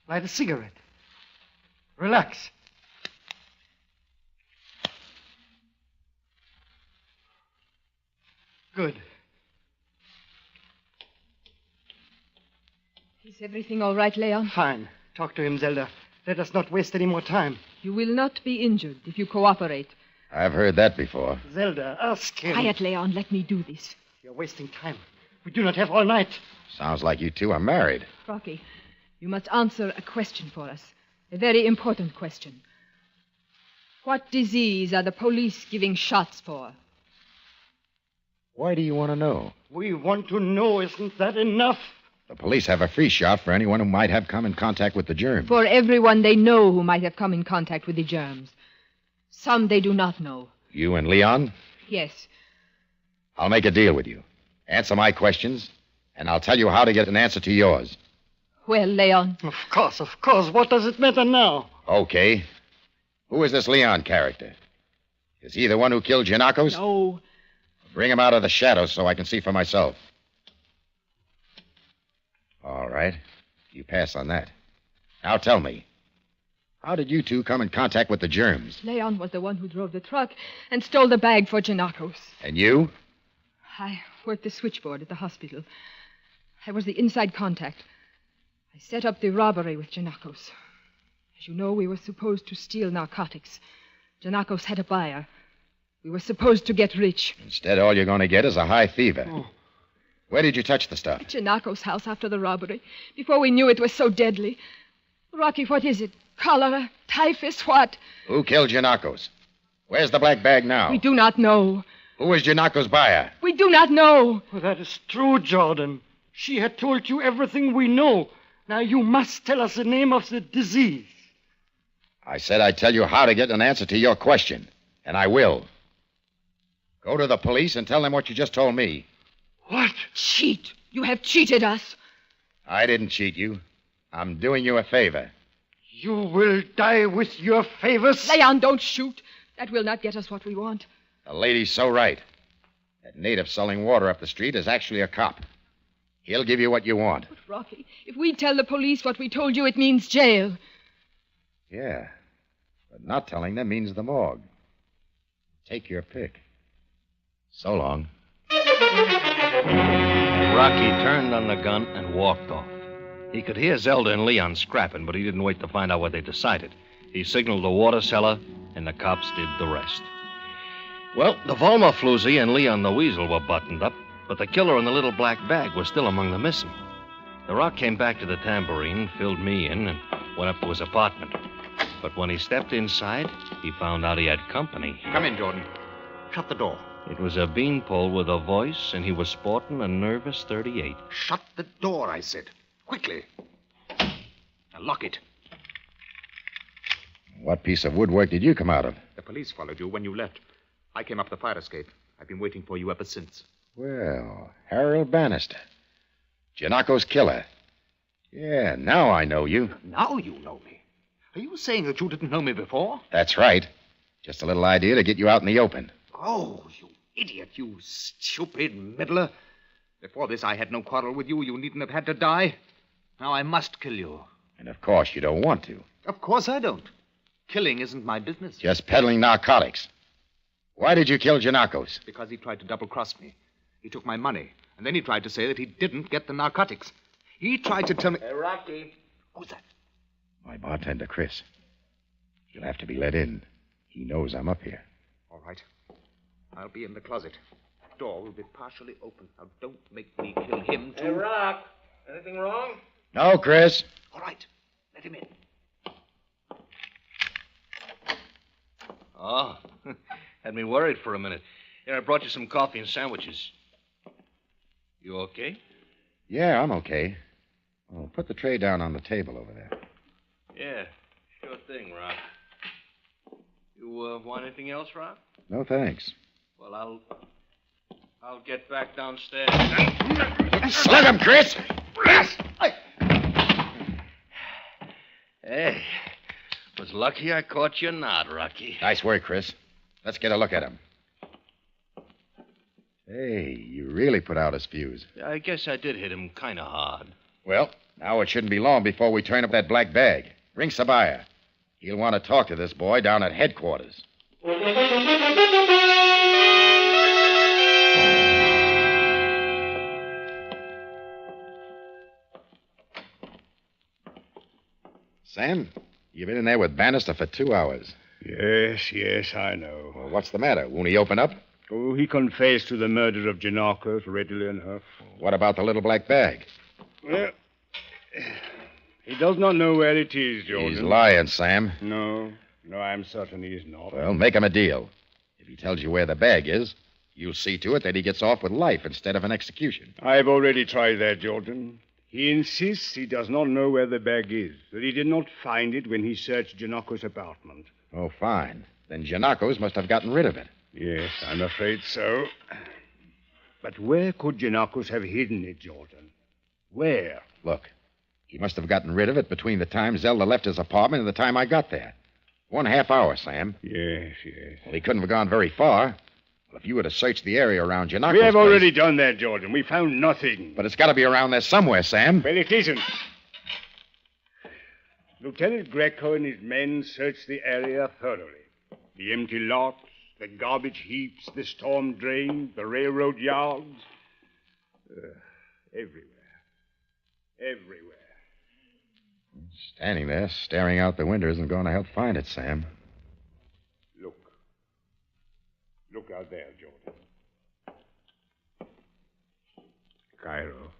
Light a cigarette. Relax. Good. Is everything all right, Leon? Fine. Talk to him, Zelda. Let us not waste any more time. You will not be injured if you cooperate. I've heard that before. Zelda, ask him. Quiet, Leon. Let me do this. You're wasting time. We do not have all night. Sounds like you two are married. Rocky, you must answer a question for us. A very important question. What disease are the police giving shots for? Why do you want to know? We want to know. Isn't that enough? The police have a free shot for anyone who might have come in contact with the germs. For everyone they know who might have come in contact with the germs. Some they do not know. You and Leon? Yes. I'll make a deal with you. Answer my questions, and I'll tell you how to get an answer to yours. Well, Leon. Of course. What does it matter now? Okay. Who is this Leon character? Is he the one who killed Genacos? No. Bring him out of the shadows so I can see for myself. All right. You pass on that. Now tell me, how did you two come in contact with the germs? Leon was the one who drove the truck and stole the bag for Genacos. And you? I worked the switchboard at the hospital. I was the inside contact. I set up the robbery with Genacos. As you know, we were supposed to steal narcotics. Genacos had a buyer. We were supposed to get rich. Instead, all you're going to get is a high fever. Oh. Where did you touch the stuff? At Genacos' house after the robbery, before we knew it was so deadly. Rocky, what is it? Cholera? Typhus? What? Who killed Genacos? Where's the black bag now? We do not know. Who is Genacos' buyer? We do not know. Well, that is true, Jordan. She had told you everything we know. Now you must tell us the name of the disease. I said I'd tell you how to get an answer to your question, and I will. Go to the police and tell them what you just told me. What? Cheat. You have cheated us. I didn't cheat you. I'm doing you a favor. You will die with your favors? Leon, don't shoot. That will not get us what we want. The lady's so right. That native selling water up the street is actually a cop. He'll give you what you want. But, Rocky, if we tell the police what we told you, it means jail. Yeah. But not telling them means the morgue. Take your pick. So long. Rocky turned on the gun and walked off. He could hear Zelda and Leon scrapping, but he didn't wait to find out what they decided. He signaled the water cellar, and the cops did the rest. Well, the Volma floozy and Leon the Weasel were buttoned up, but the killer in the little black bag was still among the missing. The Rock came back to the tambourine, filled me in, and went up to his apartment. But when he stepped inside, he found out he had company. Come in, Jordan. Shut the door. It was a beanpole with a voice, and he was sporting a nervous 38. Shut the door, I said. Quickly. Now lock it. What piece of woodwork did you come out of? The police followed you when you left. I came up the fire escape. I've been waiting for you ever since. Well, Harold Bannister. Genacos' killer. Yeah, now I know you. Now you know me. Are you saying that you didn't know me before? That's right. Just a little idea to get you out in the open. Oh, you idiot, you stupid meddler. Before this, I had no quarrel with you. You needn't have had to die. Now I must kill you. And of course you don't want to. Of course I don't. Killing isn't my business. Just peddling narcotics. Why did you kill Genacos? Because he tried to double-cross me. He took my money, and then he tried to say that he didn't get the narcotics. He tried to tell me... Hey, Rocky. Who's that? My bartender, Chris. He'll have to be let in. He knows I'm up here. All right. I'll be in the closet. Door will be partially open. Now, don't make me kill him, too. Hey, Rock. Anything wrong? No, Chris. All right. Let him in. Oh, had me worried for a minute. Here, I brought you some coffee and sandwiches. You okay? Yeah, I'm okay. Oh, put the tray down on the table over there. Yeah, sure thing, Rock. You want anything else, Rock? No, thanks. Well, I'll get back downstairs. Slug him, Chris! Hey, was lucky I caught you not, Rocky. Nice work, Chris. Let's get a look at him. Hey, you really put out his fuse. I guess I did hit him kind of hard. Well, now it shouldn't be long before we turn up that black bag. Ring Sabaya. He'll want to talk to this boy down at headquarters. Sam, you've been in there with Bannister for 2 hours. Yes, I know. Well, what's the matter? Won't he open up? Oh, he confessed to the murder of Genacos readily enough. What about the little black bag? Well, he does not know where it is, Jordan. He's lying, Sam. No, I'm certain he's not. Well, make him a deal. If he tells you where the bag is, you'll see to it that he gets off with life instead of an execution. I've already tried that, Jordan. He insists he does not know where the bag is, that he did not find it when he searched Genacos' apartment. Oh, fine. Then Genacos must have gotten rid of it. Yes, I'm afraid so. But where could Genacos have hidden it, Jordan? Where? Look, he must have gotten rid of it between the time Zelda left his apartment and the time I got there. 1.5 hours, Sam. Yes. Well, he couldn't have gone very far. Well, if you were to search the area around Genacos' We have place... already done that, Jordan. We found nothing. But it's got to be around there somewhere, Sam. Well, it isn't. Lieutenant Greco and his men searched the area thoroughly. The empty lots, the garbage heaps, the storm drain, the railroad yards. Everywhere. Standing there, staring out the window isn't going to help find it, Sam. Look out there, Jordan. Cairo.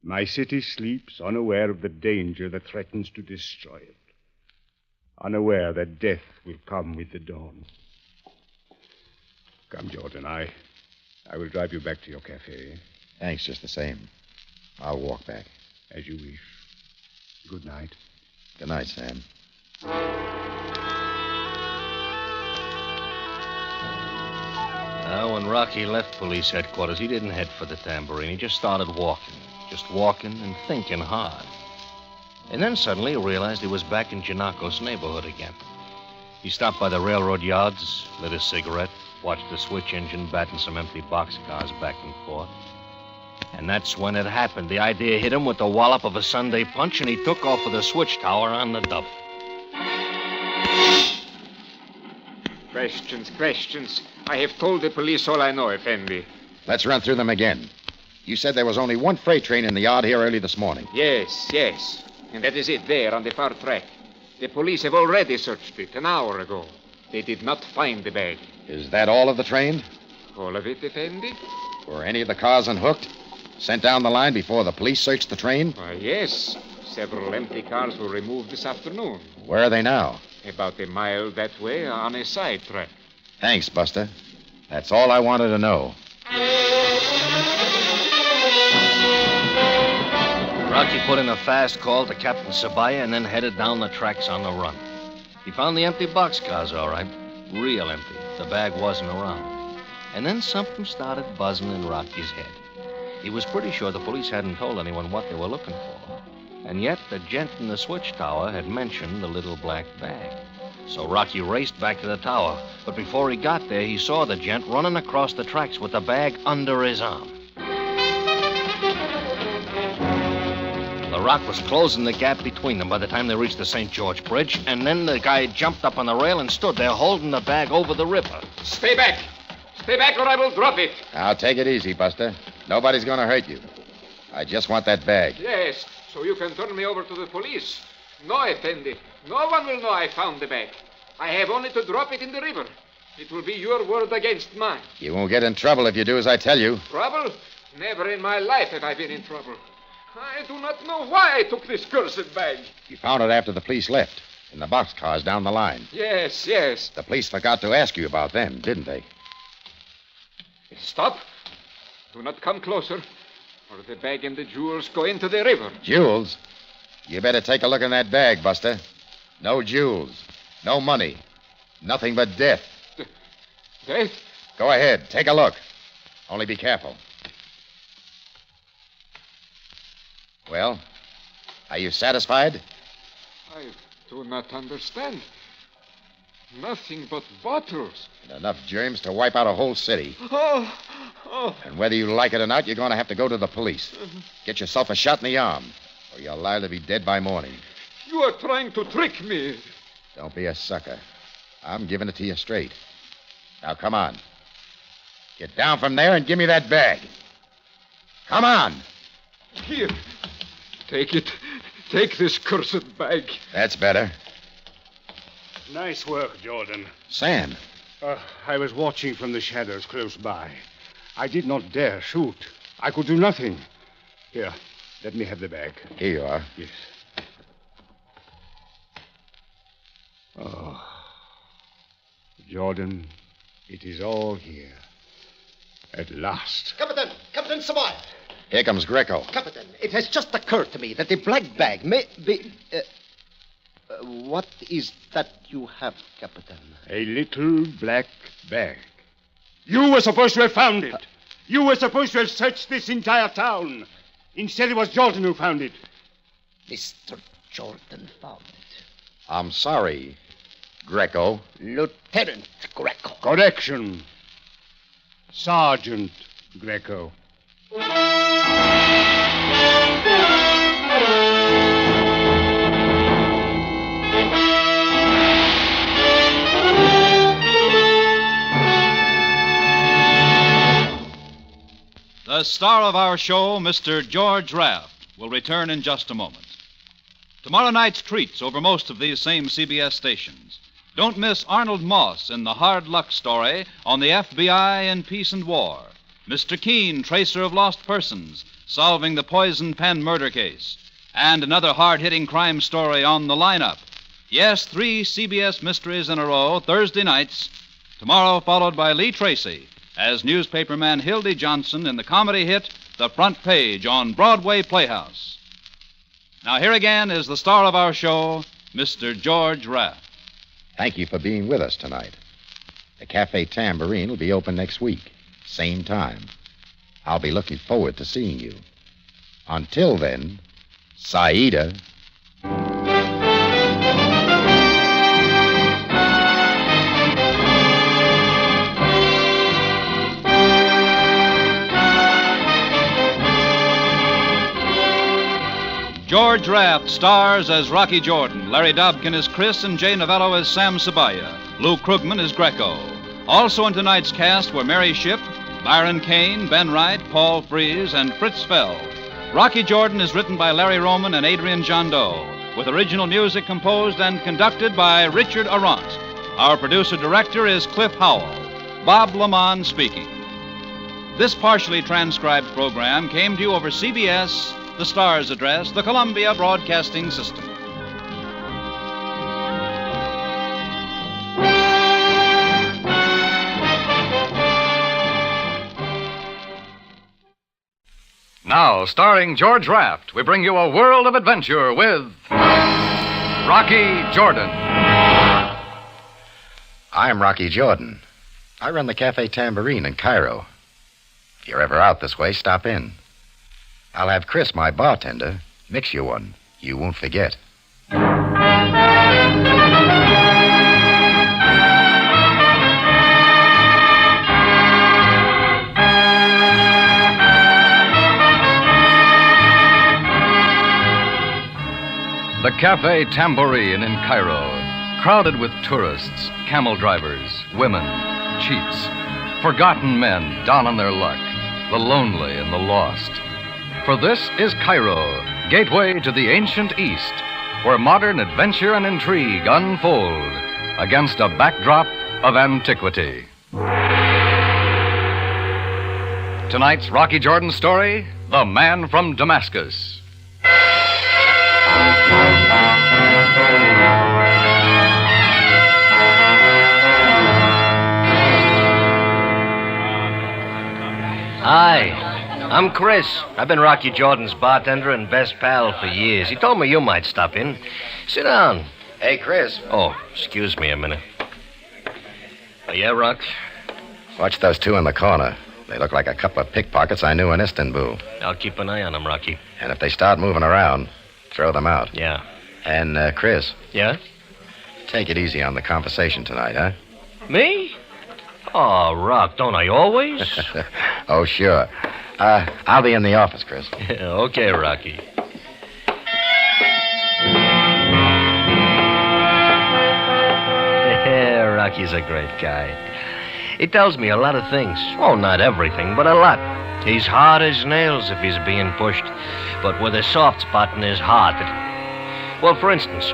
My city sleeps unaware of the danger that threatens to destroy it. Unaware that death will come with the dawn. Come, Jordan. I will drive you back to your cafe. Thanks, just the same. I'll walk back. As you wish. Good night. Good night, Sam. When Rocky left police headquarters, he didn't head for the tambourine. He just started walking. Just walking and thinking hard. And then suddenly he realized he was back in Genacos' neighborhood again. He stopped by the railroad yards, lit a cigarette, watched the switch engine batting some empty boxcars back and forth. And that's when it happened. The idea hit him with the wallop of a Sunday punch, and he took off for the switch tower on the double. Questions. I have told the police all I know, Effendi. Let's run through them again. You said there was only one freight train in the yard here early this morning. Yes. And that is it there on the far track. The police have already searched it an hour ago. They did not find the bag. Is that all of the train? All of it, Effendi? Were any of the cars unhooked? Sent down the line before the police searched the train? Why, yes. Several empty cars were removed this afternoon. Where are they now? About a mile that way on a side track. Thanks, Buster. That's all I wanted to know. Rocky put in a fast call to Captain Sabaya and then headed down the tracks on the run. He found the empty boxcars, all right. Real empty. The bag wasn't around. And then something started buzzing in Rocky's head. He was pretty sure the police hadn't told anyone what they were looking for. And yet the gent in the switch tower had mentioned the little black bag. So Rocky raced back to the tower. But before he got there, he saw the gent running across the tracks with the bag under his arm. The rock was closing the gap between them by the time they reached the St. George Bridge, and then the guy jumped up on the rail and stood there holding the bag over the river. Stay back! Stay back or I will drop it! Now, take it easy, Buster. Nobody's going to hurt you. I just want that bag. Yes, so you can turn me over to the police. No, Effendi. No one will know I found the bag. I have only to drop it in the river. It will be your word against mine. You won't get in trouble if you do as I tell you. Trouble? Never in my life have I been in trouble. I do not know why I took this cursed bag. You found it after the police left, in the boxcars down the line. Yes. The police forgot to ask you about them, didn't they? Stop. Do not come closer, or the bag and the jewels go into the river. Jewels? You better take a look in that bag, Buster. No jewels. No money. Nothing but death. Death? Go ahead. Take a look. Only be careful. Well, are you satisfied? I do not understand. Nothing but bottles. And enough germs to wipe out a whole city. Oh. And whether you like it or not, you're going to have to go to the police. Get yourself a shot in the arm, or you're liable to be dead by morning. You are trying to trick me. Don't be a sucker. I'm giving it to you straight. Now, come on. Get down from there and give me that bag. Come on. Here. Take it. Take this cursed bag. That's better. Nice work, Jordan. Sam. I was watching from the shadows close by. I did not dare shoot. I could do nothing. Here, let me have the bag. Here you are. Yes. Oh. Jordan, it is all here. At last. Captain Savoy. Here comes Greco. Captain, it has just occurred to me that the black bag may be... what is that you have, Captain? A little black bag. You were supposed to have found it. You were supposed to have searched this entire town. Instead, it was Jordan who found it. Mr. Jordan found it. I'm sorry, Greco. Lieutenant Greco. Correction. Sergeant Greco. The star of our show, Mr. George Raft, will return in just a moment. Tomorrow night's treats over most of these same CBS stations. Don't miss Arnold Moss in the Hard Luck story on the FBI in Peace and War. Mr. Keene, tracer of lost persons, solving the poison pen murder case. And another hard-hitting crime story on the lineup. Yes, 3 CBS mysteries in a row, Thursday nights. Tomorrow followed by Lee Tracy as newspaperman Hildy Johnson in the comedy hit The Front Page on Broadway Playhouse. Now here again is the star of our show, Mr. George Raft. Thank you for being with us tonight. The Cafe Tambourine will be open next week, same time. I'll be looking forward to seeing you. Until then, Saida. George Raft stars as Rocky Jordan. Larry Dobkin as Chris and Jay Novello as Sam Sabaya. Lou Krugman as Greco. Also in tonight's cast were Mary Shipp, Byron Kane, Ben Wright, Paul Frees, and Fritz Feld. Rocky Jordan is written by Larry Roman and Adrian Jondeau, with original music composed and conducted by Richard Arant. Our producer-director is Cliff Howell. Bob Lamont speaking. This partially transcribed program came to you over CBS, the Star's address, the Columbia Broadcasting System. Now, starring George Raft, we bring you a world of adventure with Rocky Jordan. I'm Rocky Jordan. I run the Cafe Tambourine in Cairo. If you're ever out this way, stop in. I'll have Chris, my bartender, mix you one. You won't forget. The Cafe Tambourine in Cairo, crowded with tourists, camel drivers, women, cheats, forgotten men down on their luck, the lonely and the lost. For this is Cairo, gateway to the ancient East, where modern adventure and intrigue unfold against a backdrop of antiquity. Tonight's Rocky Jordan story, The Man from Damascus. Hi. I'm Chris. I've been Rocky Jordan's bartender and best pal for years. He told me you might stop in. Sit down. Hey, Chris. Oh, excuse me a minute. Oh, yeah, Rock? Watch those two in the corner. They look like a couple of pickpockets I knew in Istanbul. I'll keep an eye on them, Rocky. And if they start moving around, throw them out. Yeah. And, Chris. Yeah? Take it easy on the conversation tonight, huh? Me? Oh, Rock, don't I always? Oh, sure. I'll be in the office, Chris. Okay, Rocky. Rocky's a great guy. He tells me a lot of things. Oh, not everything, but a lot. He's hard as nails if he's being pushed, but with a soft spot in his heart. Well, for instance,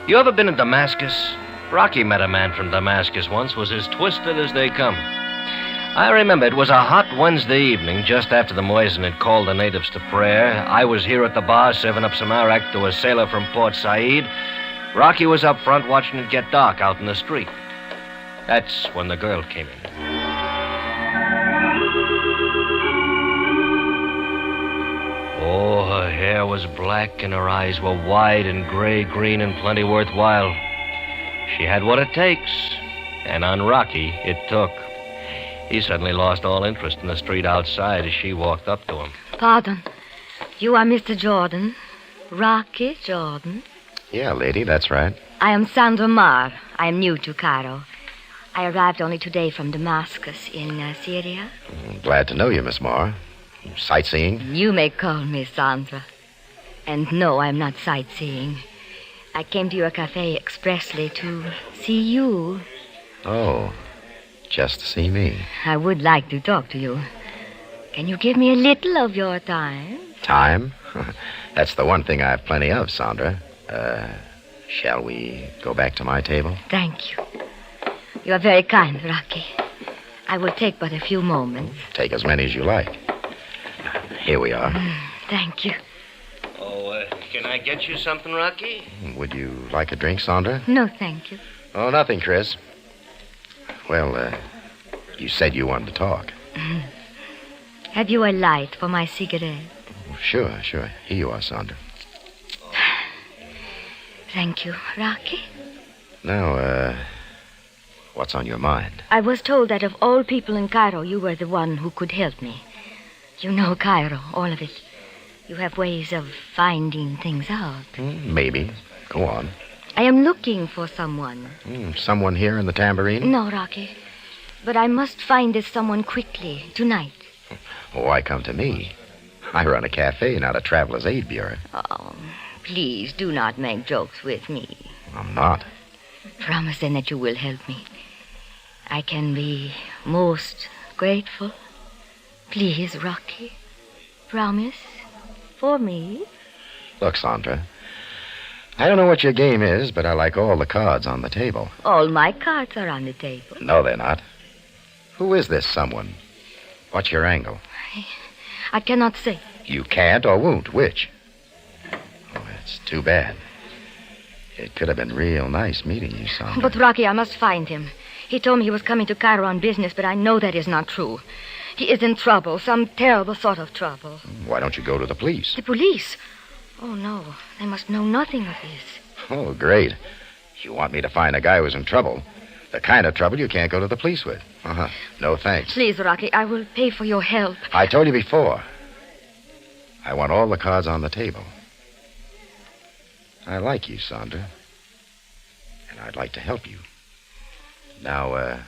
you ever been in Damascus? Rocky met a man from Damascus once, was as twisted as they come. I remember it was a hot Wednesday evening, just after the Moisen had called the natives to prayer. I was here at the bar serving up some arak to a sailor from Port Said. Rocky was up front watching it get dark out in the street. That's when the girl came in. Oh, her hair was black and her eyes were wide and gray-green and plenty worthwhile. She had what it takes, and on Rocky, it took. He suddenly lost all interest in the street outside as she walked up to him. Pardon. You are Mr. Jordan? Rocky Jordan? Yeah, lady, that's right. I am Sandra Marr. I am new to Cairo. I arrived only today from Damascus in Syria. Glad to know you, Miss Marr. Sightseeing? You may call me Sandra. And no, I'm not sightseeing. I came to your cafe expressly to see you. Oh, just to see me. I would like to talk to you. Can you give me a little of your time? Time? That's the one thing I have plenty of, Sandra. Shall we go back to my table? Thank you. You are very kind, Rocky. I will take but a few moments. Take as many as you like. Here we are. Thank you. Oh, can I get you something, Rocky? Would you like a drink, Sandra? No, thank you. Oh, nothing, Chris. Well, you said you wanted to talk. Have you a light for my cigarette? Sure. Here you are, Sandra. Thank you, Rocky. Now, what's on your mind? I was told that of all people in Cairo, you were the one who could help me. You know Cairo, all of it. You have ways of finding things out. Maybe. Go on. I am looking for someone. Someone here in the tambourine? No, Rocky. But I must find this someone quickly, tonight. Oh, why come to me? I run a cafe, not a traveler's aid bureau. Oh, please do not make jokes with me. I'm not. Promise then that you will help me. I can be most grateful. Please, Rocky. Promise. For me. Look, Sandra. I don't know what your game is, but I like all the cards on the table. All my cards are on the table. No, they're not. Who is this someone? What's your angle? I cannot say. You can't or won't? Which? Oh, it's too bad. It could have been real nice meeting you, Sandra. But, Rocky, I must find him. He told me he was coming to Cairo on business, but I know that is not true. He is in trouble, some terrible sort of trouble. Why don't you go to the police? The police? Oh, no. They must know nothing of this. Oh, great. You want me to find a guy who's in trouble. The kind of trouble you can't go to the police with. No, thanks. Please, Rocky, I will pay for your help. I told you before. I want all the cards on the table. I like you, Sandra. And I'd like to help you. Now,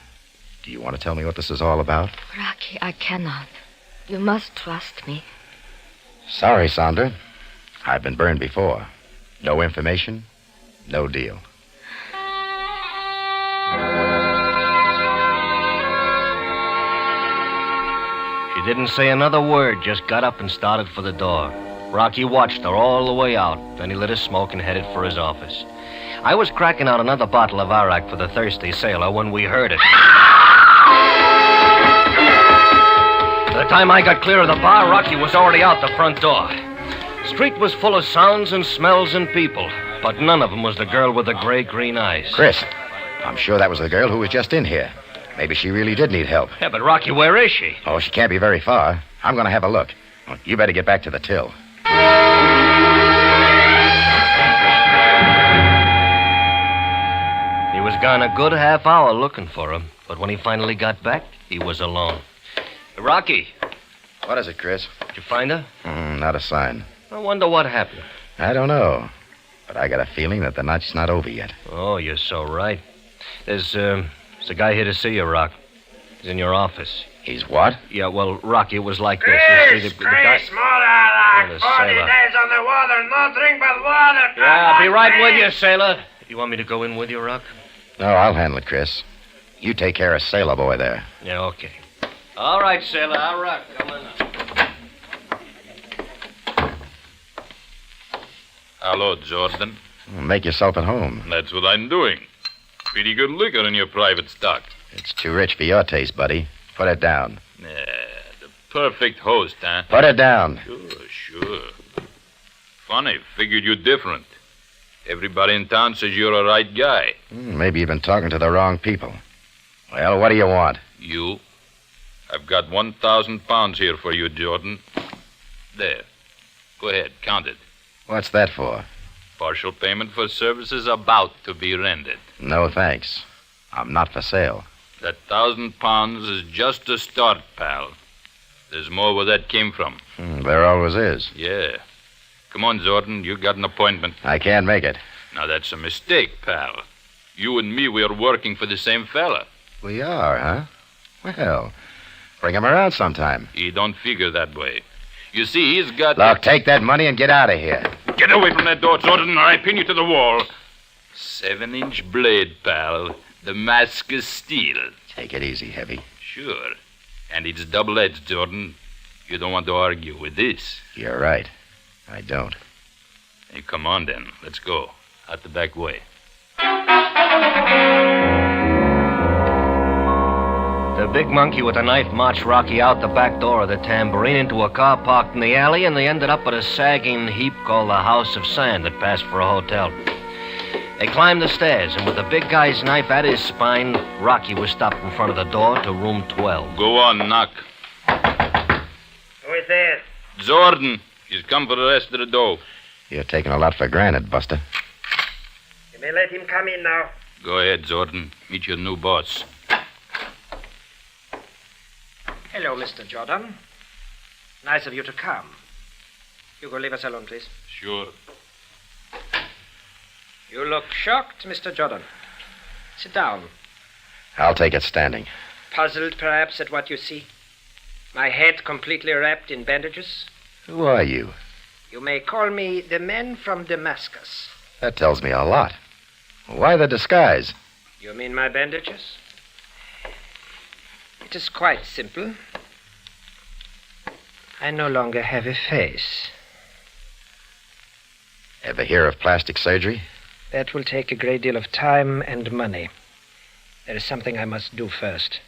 do you want to tell me what this is all about? Rocky, I cannot. You must trust me. Sorry, Sandra. I've been burned before. No information, no deal. She didn't say another word, just got up and started for the door. Rocky watched her all the way out. Then he lit his smoke and headed for his office. I was cracking out another bottle of arak for the thirsty sailor when we heard it. By the time I got clear of the bar, Rocky was already out the front door. The street was full of sounds and smells and people, but none of them was the girl with the gray-green eyes. Chris, I'm sure that was the girl who was just in here. Maybe she really did need help. Yeah, but Rocky, where is she? Oh, she can't be very far. I'm going to have a look. You better get back to the till. He was gone a good half hour looking for him, but when he finally got back, he was alone. Hey, Rocky. What is it, Chris? Did you find her? Not a sign. I wonder what happened. I don't know. But I got a feeling that the night's not over yet. Oh, you're so right. There's a guy here to see you, Rock. He's in your office. He's what? Yeah, well, Rocky, it was like this. You see, the guy... Chris, Mother, the 40 sailor. days on the water, no drink but water. Yeah, I'll be right with you, sailor. You want me to go in with you, Rock? No, I'll handle it, Chris. You take care of Sailor Boy there. Yeah, okay. All right, sailor. All right. Come on up. Hello, Jordan. Make yourself at home. That's what I'm doing. Pretty good liquor in your private stock. It's too rich for your taste, buddy. Put it down. The perfect host, huh? Put it down. Sure. Funny, figured you different. Everybody in town says you're a right guy. Maybe you've been talking to the wrong people. Well, what do you want? You? I've got 1,000 pounds here for you, Jordan. There. Go ahead, count it. What's that for? Partial payment for services about to be rendered. No, thanks. I'm not for sale. That 1,000 pounds is just a start, pal. There's more where that came from. There always is. Yeah. Come on, Jordan. You got an appointment. I can't make it. Now, that's a mistake, pal. You and me, we are working for the same fella. We are, huh? Well, bring him around sometime. He don't figure that way. You see, he's got... Look, take that money and get out of here. Get away from that door, Jordan, or I pin you to the wall. 7-inch blade, pal. Damascus steel. Take it easy, Heavy. Sure. And it's double-edged, Jordan. You don't want to argue with this. You're right. I don't. Hey, come on, then. Let's go. Out the back way. The big monkey with a knife marched Rocky out the back door of the tambourine into a car parked in the alley, and they ended up at a sagging heap called the House of Sand that passed for a hotel. They climbed the stairs, and with the big guy's knife at his spine, Rocky was stopped in front of the door to room 12. Go on, knock. Who is there? Jordan. He's come for the rest of the dough. You're taking a lot for granted, Buster. You may let him come in now. Go ahead, Jordan. Meet your new boss. Hello, Mr. Jordan. Nice of you to come. You go leave us alone, please. Sure. You look shocked, Mr. Jordan. Sit down. I'll take it standing. Puzzled, perhaps, at what you see? My head completely wrapped in bandages? Who are you? You may call me the Man from Damascus. That tells me a lot. Why the disguise? You mean my bandages? It is quite simple. I no longer have a face. Ever hear of plastic surgery? That will take a great deal of time and money. There is something I must do first.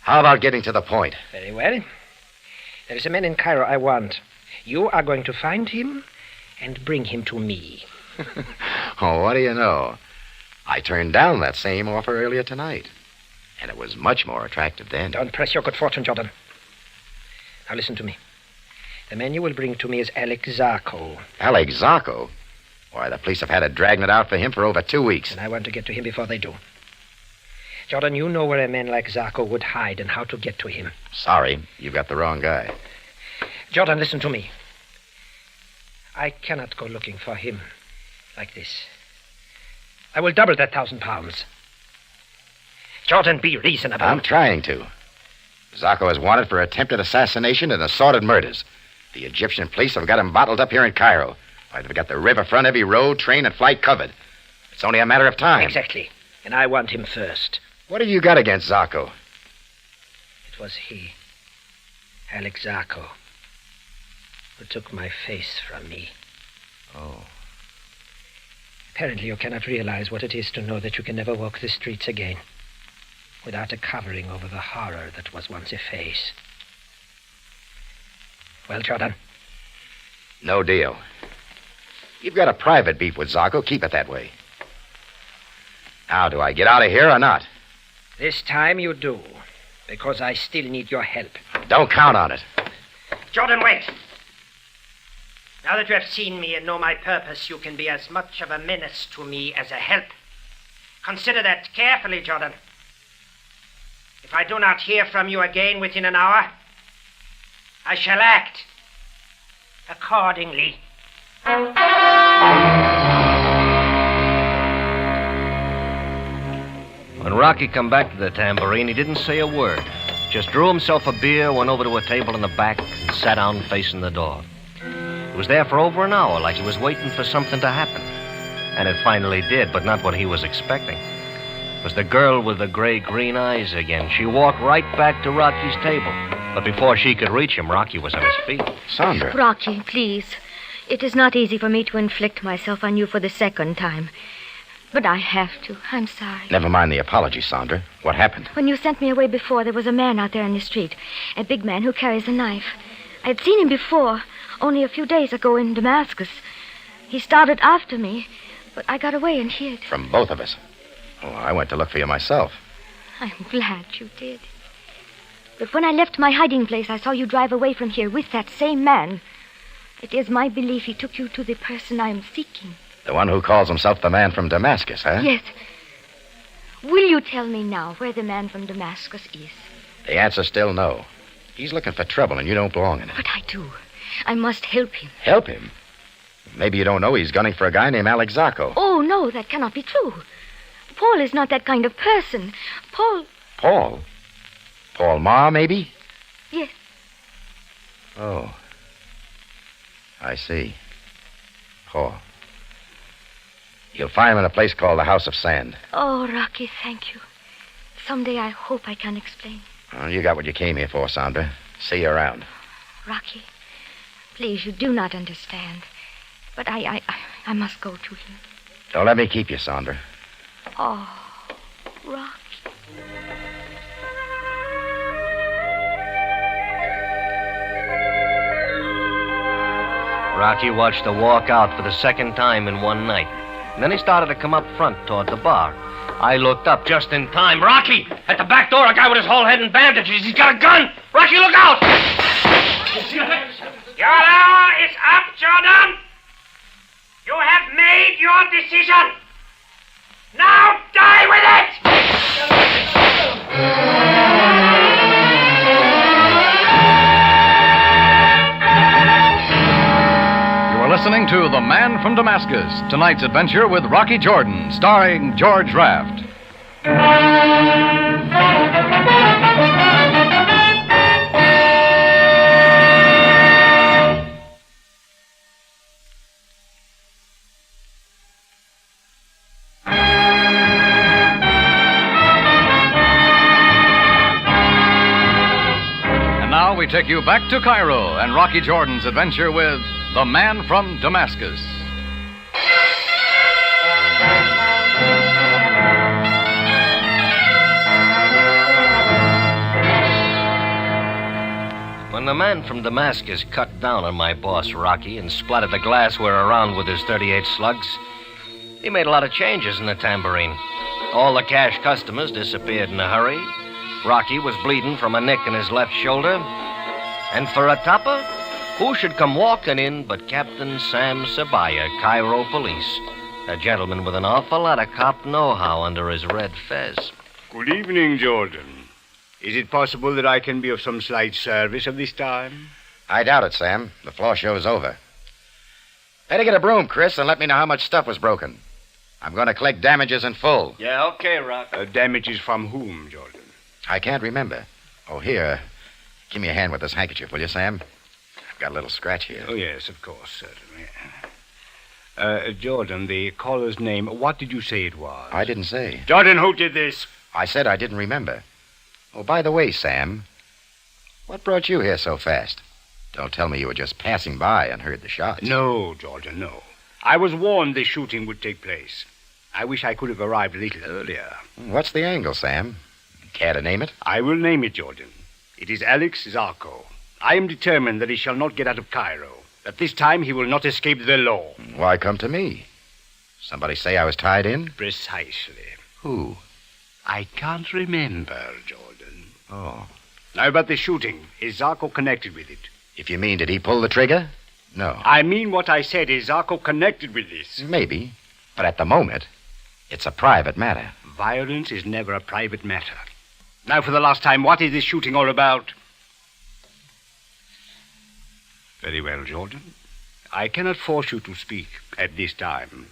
How about getting to the point? Very well. There is a man in Cairo I want. You are going to find him and bring him to me. Oh, what do you know? I turned down that same offer earlier tonight. And it was much more attractive then. Don't press your good fortune, Jordan. Now listen to me. The man you will bring to me is Alex Zarko. Alex Zarko? Why, the police have had it dragging it out for him for over 2 weeks. And I want to get to him before they do. Jordan, you know where a man like Zarko would hide and how to get to him. Sorry, you've got the wrong guy. Jordan, listen to me. I cannot go looking for him like this. I will double that 1,000 pounds. Jordan, be reasonable. I'm trying to. Zarko is wanted for attempted assassination and assorted murders. The Egyptian police have got him bottled up here in Cairo. Why, they've got the riverfront, every road, train, and flight covered. It's only a matter of time. Exactly. And I want him first. What have you got against Zarko? It was he, Alex Zarko, who took my face from me. Oh. Apparently you cannot realize what it is to know that you can never walk the streets again without a covering over the horror that was once a face. Well, Jordan? No deal. You've got a private beef with Zarko. Keep it that way. Now, do I get out of here or not? This time you do, because I still need your help. Don't count on it. Jordan, wait. Now that you have seen me and know my purpose, you can be as much of a menace to me as a help. Consider that carefully, Jordan. If I do not hear from you again within an hour, I shall act accordingly. When Rocky come back to the tambourine, he didn't say a word. Just drew himself a beer, went over to a table in the back, and sat down facing the door. He was there for over an hour, like he was waiting for something to happen. And it finally did, but not what he was expecting. It was the girl with the gray-green eyes again. She walked right back to Rocky's table. But before she could reach him, Rocky was on his feet. Sandra. Rocky, please. It is not easy for me to inflict myself on you for the second time. But I have to. I'm sorry. Never mind the apology, Sandra. What happened? When you sent me away before, there was a man out there in the street. A big man who carries a knife. I'd seen him before, only a few days ago in Damascus. He started after me, but I got away and hid. From both of us. Oh, I went to look for you myself. I'm glad you did. But when I left my hiding place, I saw you drive away from here with that same man. It is my belief he took you to the person I am seeking. The one who calls himself the Man from Damascus, huh? Yes. Will you tell me now where the Man from Damascus is? The answer's still no. He's looking for trouble, and you don't belong in it. But I do. I must help him. Help him? Maybe you don't know he's gunning for a guy named Alex Zacco. Oh, no, that cannot be true. Paul is not that kind of person. Paul... Paul? Paul Ma, maybe? Yes. Oh. I see. Paul. You'll find him in a place called the House of Sand. Oh, Rocky, thank you. Someday I hope I can explain. Well, you got what you came here for, Sandra. See you around. Rocky, please, you do not understand. But I must go to him. Don't let me keep you, Sandra. Oh, Rocky. Rocky watched her walk out for the second time in one night. And then he started to come up front toward the bar. I looked up just in time. Rocky! At the back door, a guy with his whole head in bandages. He's got a gun! Rocky, look out! Your hour is up, Jordan. You have made your decision. Now die with it! Listening to The Man from Damascus, tonight's adventure with Rocky Jordan, starring George Raft. And now we take you back to Cairo and Rocky Jordan's adventure with The Man from Damascus. When the Man from Damascus cut down on my boss, Rocky, and splattered the glassware around with his 38 slugs, he made a lot of changes in the tambourine. All the cash customers disappeared in a hurry. Rocky was bleeding from a nick in his left shoulder. And for a topper, who should come walking in but Captain Sam Sabaya, Cairo Police, a gentleman with an awful lot of cop know-how under his red fez. Good evening, Jordan. Is it possible that I can be of some slight service at this time? I doubt it, Sam. The floor show's over. Better get a broom, Chris, and let me know how much stuff was broken. I'm going to collect damages in full. Yeah, okay, Rock. Damages from whom, Jordan? I can't remember. Oh, here. Give me a hand with this handkerchief, will you, Sam? I've got a little scratch here. Oh, yes, of course, certainly. Jordan, the caller's name, what did you say it was? I didn't say. Jordan, who did this? I said I didn't remember. Oh, by the way, Sam, what brought you here so fast? Don't tell me you were just passing by and heard the shots. No, Jordan, no. I was warned the shooting would take place. I wish I could have arrived a little earlier. What's the angle, Sam? Care to name it? I will name it, Jordan. It is Alex Zacco. I am determined that he shall not get out of Cairo. That this time he will not escape the law. Why come to me? Somebody say I was tied in? Precisely. Who? I can't remember, Jordan. Oh. Now, about the shooting. Is Zacco connected with it? If you mean, did he pull the trigger? No. I mean what I said. Is Zacco connected with this? Maybe. But at the moment, it's a private matter. Violence is never a private matter. Now, for the last time, what is this shooting all about? Very well, Jordan. I cannot force you to speak at this time.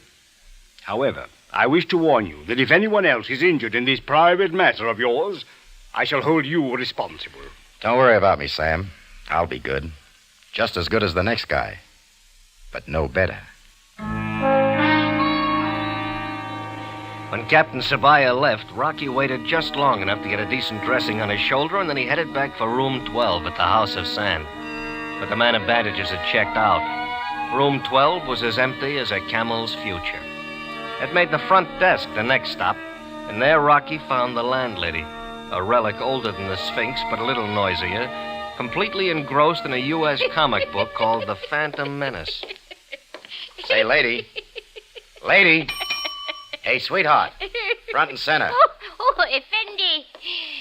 However, I wish to warn you that if anyone else is injured in this private matter of yours, I shall hold you responsible. Don't worry about me, Sam. I'll be good. Just as good as the next guy. But no better. When Captain Sabaya left, Rocky waited just long enough to get a decent dressing on his shoulder, and then he headed back for room 12 at the House of Sand. But the man of bandages had checked out. Room 12 was as empty as a camel's future. It made the front desk the next stop, and there Rocky found the landlady, a relic older than the Sphinx, but a little noisier, completely engrossed in a U.S. comic book called The Phantom Menace. Say, lady. Lady. Hey, sweetheart. Front and center. Oh, Effendi.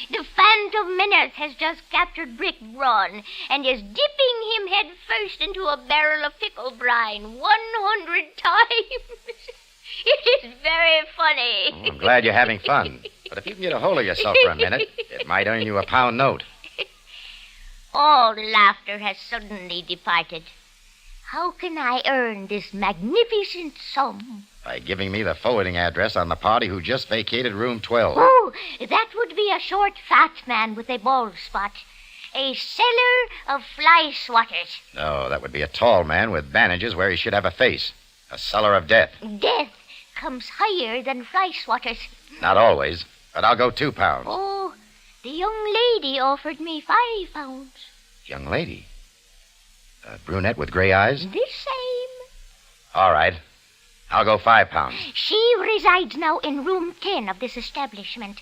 The Phantom Menace has just captured Bridegroom and is dipping him head first into a barrel of pickle brine 100 times. It is very funny. Oh, I'm glad you're having fun. But if you can get a hold of yourself for a minute, it might earn you a £1 note. All laughter has suddenly departed. How can I earn this magnificent sum? By giving me the forwarding address on the party who just vacated room 12. Oh, that would be a short, fat man with a bald spot. A seller of fly swatters. No, that would be a tall man with bandages where he should have a face. A seller of death. Death comes higher than fly swatters. Not always, but I'll go £2. Oh, the young lady offered me £5. Young lady? A brunette with gray eyes? The same. All right. I'll go £5. She resides now in room 10 of this establishment.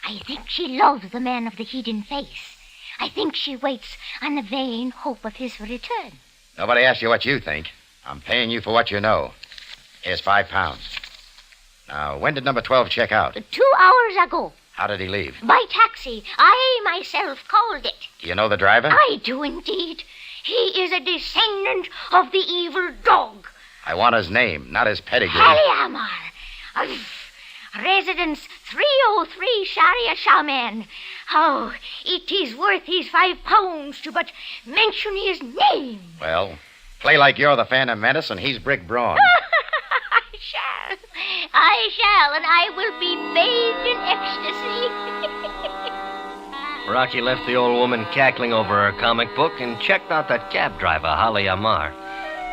I think she loves the man of the hidden face. I think she waits on the vain hope of his return. Nobody asked you what you think. I'm paying you for what you know. Here's £5. Now, when did number 12 check out? 2 hours ago. How did he leave? By taxi. I myself called it. Do you know the driver? I do indeed. He is a descendant of the evil dog. I want his name, not his pedigree. Haliamar. Residence 303 Sharia Shaman. Oh, it is worth his £5 to but mention his name. Well, play like you're the Phantom Menace and he's Bridegroom. I shall, and I will be bathed in ecstasy. Rocky left the old woman cackling over her comic book and checked out that cab driver, Holly Amar.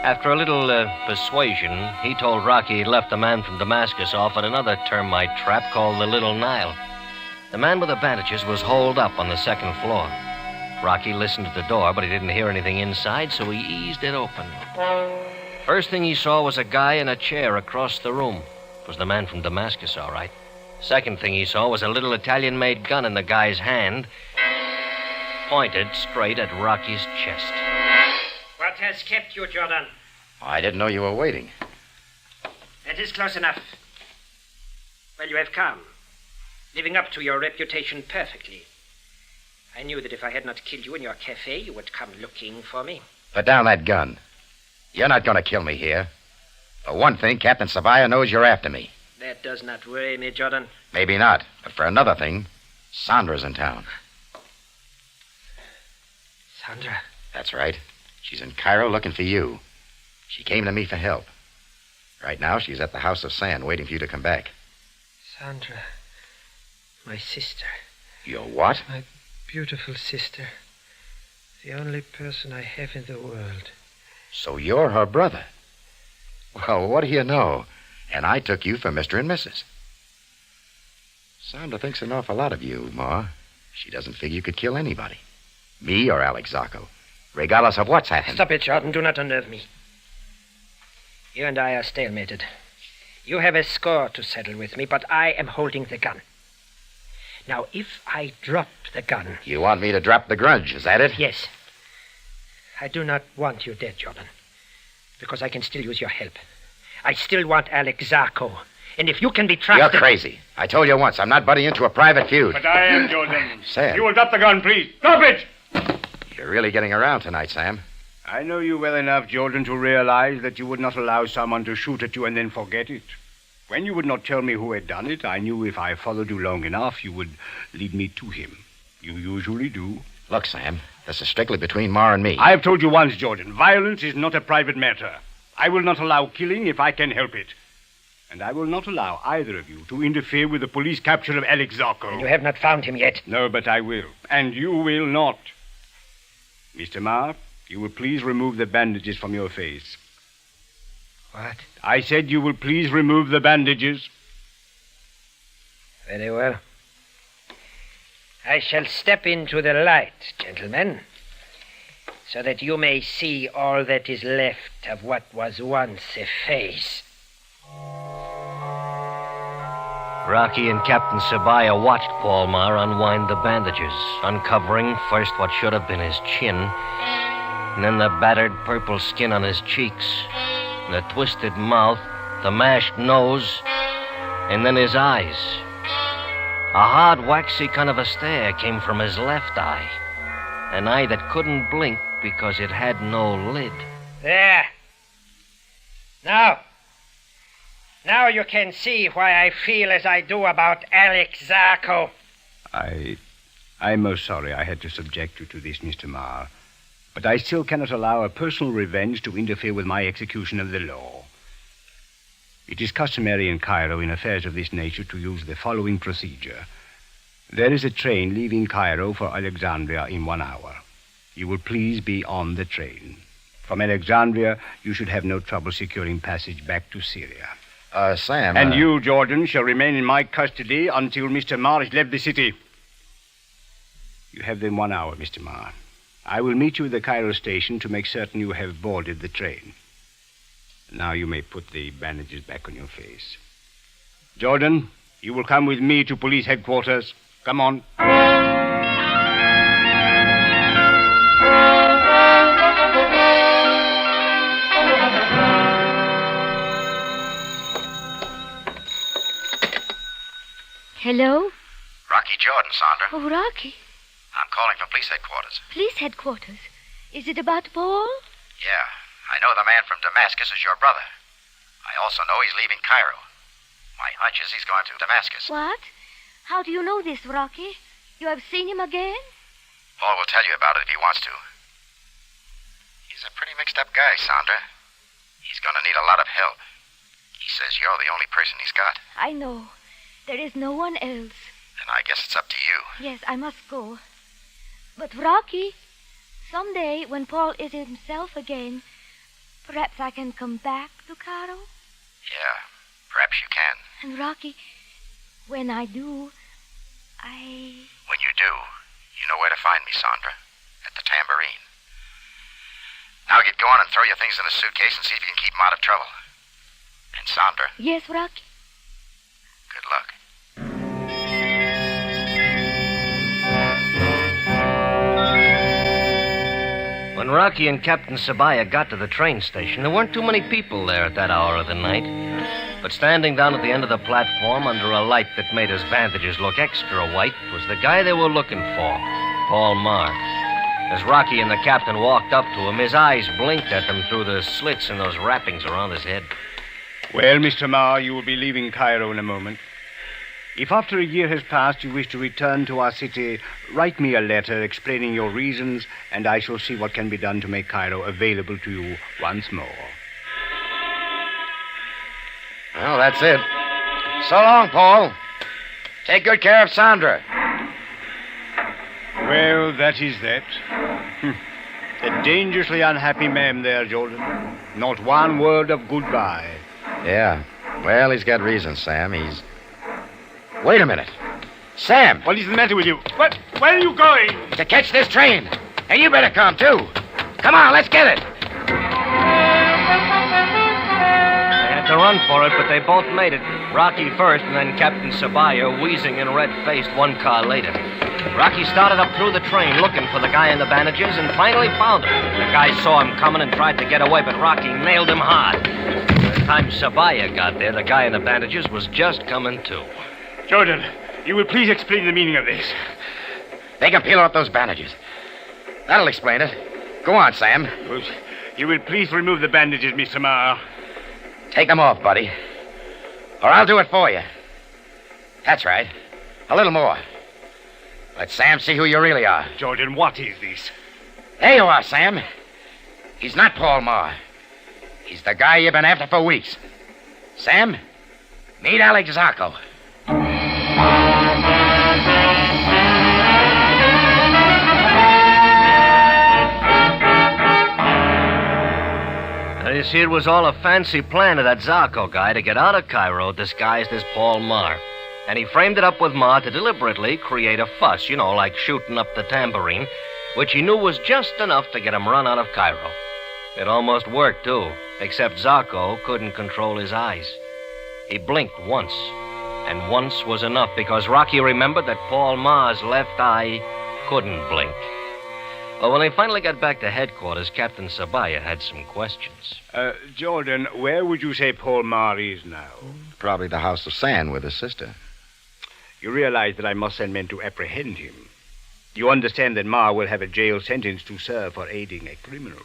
After a little persuasion, he told Rocky he'd left the man from Damascus off at another termite trap called the Little Nile. The man with the bandages was holed up on the second floor. Rocky listened at the door, but he didn't hear anything inside, so he eased it open. First thing he saw was a guy in a chair across the room. It was the man from Damascus, all right. Second thing he saw was a little Italian-made gun in the guy's hand, pointed straight at Rocky's chest. What has kept you, Jordan? I didn't know you were waiting. That is close enough. Well, you have come, living up to your reputation perfectly. I knew that if I had not killed you in your cafe, you would come looking for me. Put down that gun. You're not going to kill me here. For one thing, Captain Sabaya knows you're after me. That does not worry me, Jordan. Maybe not, but for another thing, Sandra's in town. Sandra? That's right. She's in Cairo looking for you. She came to me for help. Right now, she's at the House of Sand waiting for you to come back. Sandra, my sister. Your what? My beautiful sister. The only person I have in the world. So you're her brother. Well, what do you know? And I took you for Mr. and Mrs. Sandra thinks an awful lot of you, Ma. She doesn't figure you could kill anybody. Me or Alex Zacco. Regardless of what's happened. Stop it, Jordan. Do not unnerve me. You and I are stalemated. You have a score to settle with me, but I am holding the gun. Now, if I drop the gun... You want me to drop the grudge, is that it? Yes. I do not want you dead, Jordan, because I can still use your help. I still want Alex Zacco, and if you can be trusted... You're crazy. I told you once, I'm not butting into a private feud. But I am, Jordan. Sam. You will drop the gun, please. Drop it! You're really getting around tonight, Sam. I know you well enough, Jordan, to realize that you would not allow someone to shoot at you and then forget it. When you would not tell me who had done it, I knew if I followed you long enough, you would lead me to him. You usually do. Look, Sam, this is strictly between Ma and me. I've told you once, Jordan, violence is not a private matter. I will not allow killing if I can help it. And I will not allow either of you to interfere with the police capture of Alex Zarko. And you have not found him yet? No, but I will. And you will not. Mr. Marr, you will please remove the bandages from your face. What? I said you will please remove the bandages. Very well. I shall step into the light, gentlemen, so that you may see all that is left of what was once a face. Rocky and Captain Sabaya watched Paul Marr unwind the bandages, uncovering first what should have been his chin, and then the battered purple skin on his cheeks, the twisted mouth, the mashed nose, and then his eyes. A hard, waxy kind of a stare came from his left eye, an eye that couldn't blink because it had no lid. There. Now you can see why I feel as I do about Alex Zarko. I'm most sorry I had to subject you to this, Mr. Marr. But I still cannot allow a personal revenge to interfere with my execution of the law. It is customary in Cairo in affairs of this nature to use the following procedure. There is a train leaving Cairo for Alexandria in 1 hour. You will please be on the train. From Alexandria, you should have no trouble securing passage back to Syria. Sam... And you, Jordan, shall remain in my custody until Mr. Marr has left the city. You have then 1 hour, Mr. Marr. I will meet you at the Cairo station to make certain you have boarded the train. Now you may put the bandages back on your face. Jordan, you will come with me to police headquarters. Come on. Hello? Rocky Jordan, Sandra. Oh, Rocky. I'm calling from police headquarters. Police headquarters? Is it about Paul? Yeah. I know the man from Damascus is your brother. I also know he's leaving Cairo. My hunch is he's going to Damascus. What? How do you know this, Rocky? You have seen him again? Paul will tell you about it if he wants to. He's a pretty mixed-up guy, Sandra. He's going to need a lot of help. He says you're the only person he's got. I know. There is no one else. And I guess it's up to you. Yes, I must go. But, Rocky, someday when Paul is himself again, perhaps I can come back to Cairo? Yeah, perhaps you can. And, Rocky, when I do, When you do, you know where to find me, Sandra. At the tambourine. Now get going and throw your things in a suitcase and see if you can keep them out of trouble. And Sandra. Yes, Rocky? Good luck. When Rocky and Captain Sabaya got to the train station, there weren't too many people there at that hour of the night. But standing down at the end of the platform under a light that made his bandages look extra white was the guy they were looking for, Paul Marr. As Rocky and the captain walked up to him, his eyes blinked at them through the slits in those wrappings around his head. Well, Mr. Marr, you will be leaving Cairo in a moment. If after a year has passed you wish to return to our city, write me a letter explaining your reasons, and I shall see what can be done to make Cairo available to you once more. Well, that's it. So long, Paul. Take good care of Sandra. Well, that is that. A dangerously unhappy man there, Jordan. Not one word of goodbye. Yeah. Well, he's got reason, Sam. Wait a minute. Sam! What is the matter with you? Where are you going? To catch this train. And you better come, too. Come on, let's get it. To run for it, but they both made it. Rocky first, and then Captain Sabaya, wheezing and red-faced, 1 car later. Rocky started up through the train looking for the guy in the bandages and finally found him. The guy saw him coming and tried to get away, but Rocky nailed him hard. By the time Sabaya got there, the guy in the bandages was just coming to. Jordan, you will please explain the meaning of this. They can peel off those bandages. That'll explain it. Go on, Sam. You will please remove the bandages, Mr. Marr. Take them off, buddy. Or I'll do it for you. That's right. A little more. Let Sam see who you really are. Jordan, what is this? There you are, Sam. He's not Paul Marr. He's the guy you've been after for weeks. Sam, Meet Alex Zarco. Now, you see, it was all a fancy plan of that Zarco guy to get out of Cairo disguised as Paul Marr. And he framed it up with Marr to deliberately create a fuss, like shooting up the tambourine, which he knew was just enough to get him run out of Cairo. It almost worked, too, except Zarco couldn't control his eyes. He blinked once, and once was enough because Rocky remembered that Paul Marr's left eye couldn't blink. But when they finally got back to headquarters, Captain Sabaya had some questions. Jordan, where would you say Paul Marr is now? Probably the House of Sand with his sister. You realize that I must send men to apprehend him. You understand that Marr will have a jail sentence to serve for aiding a criminal.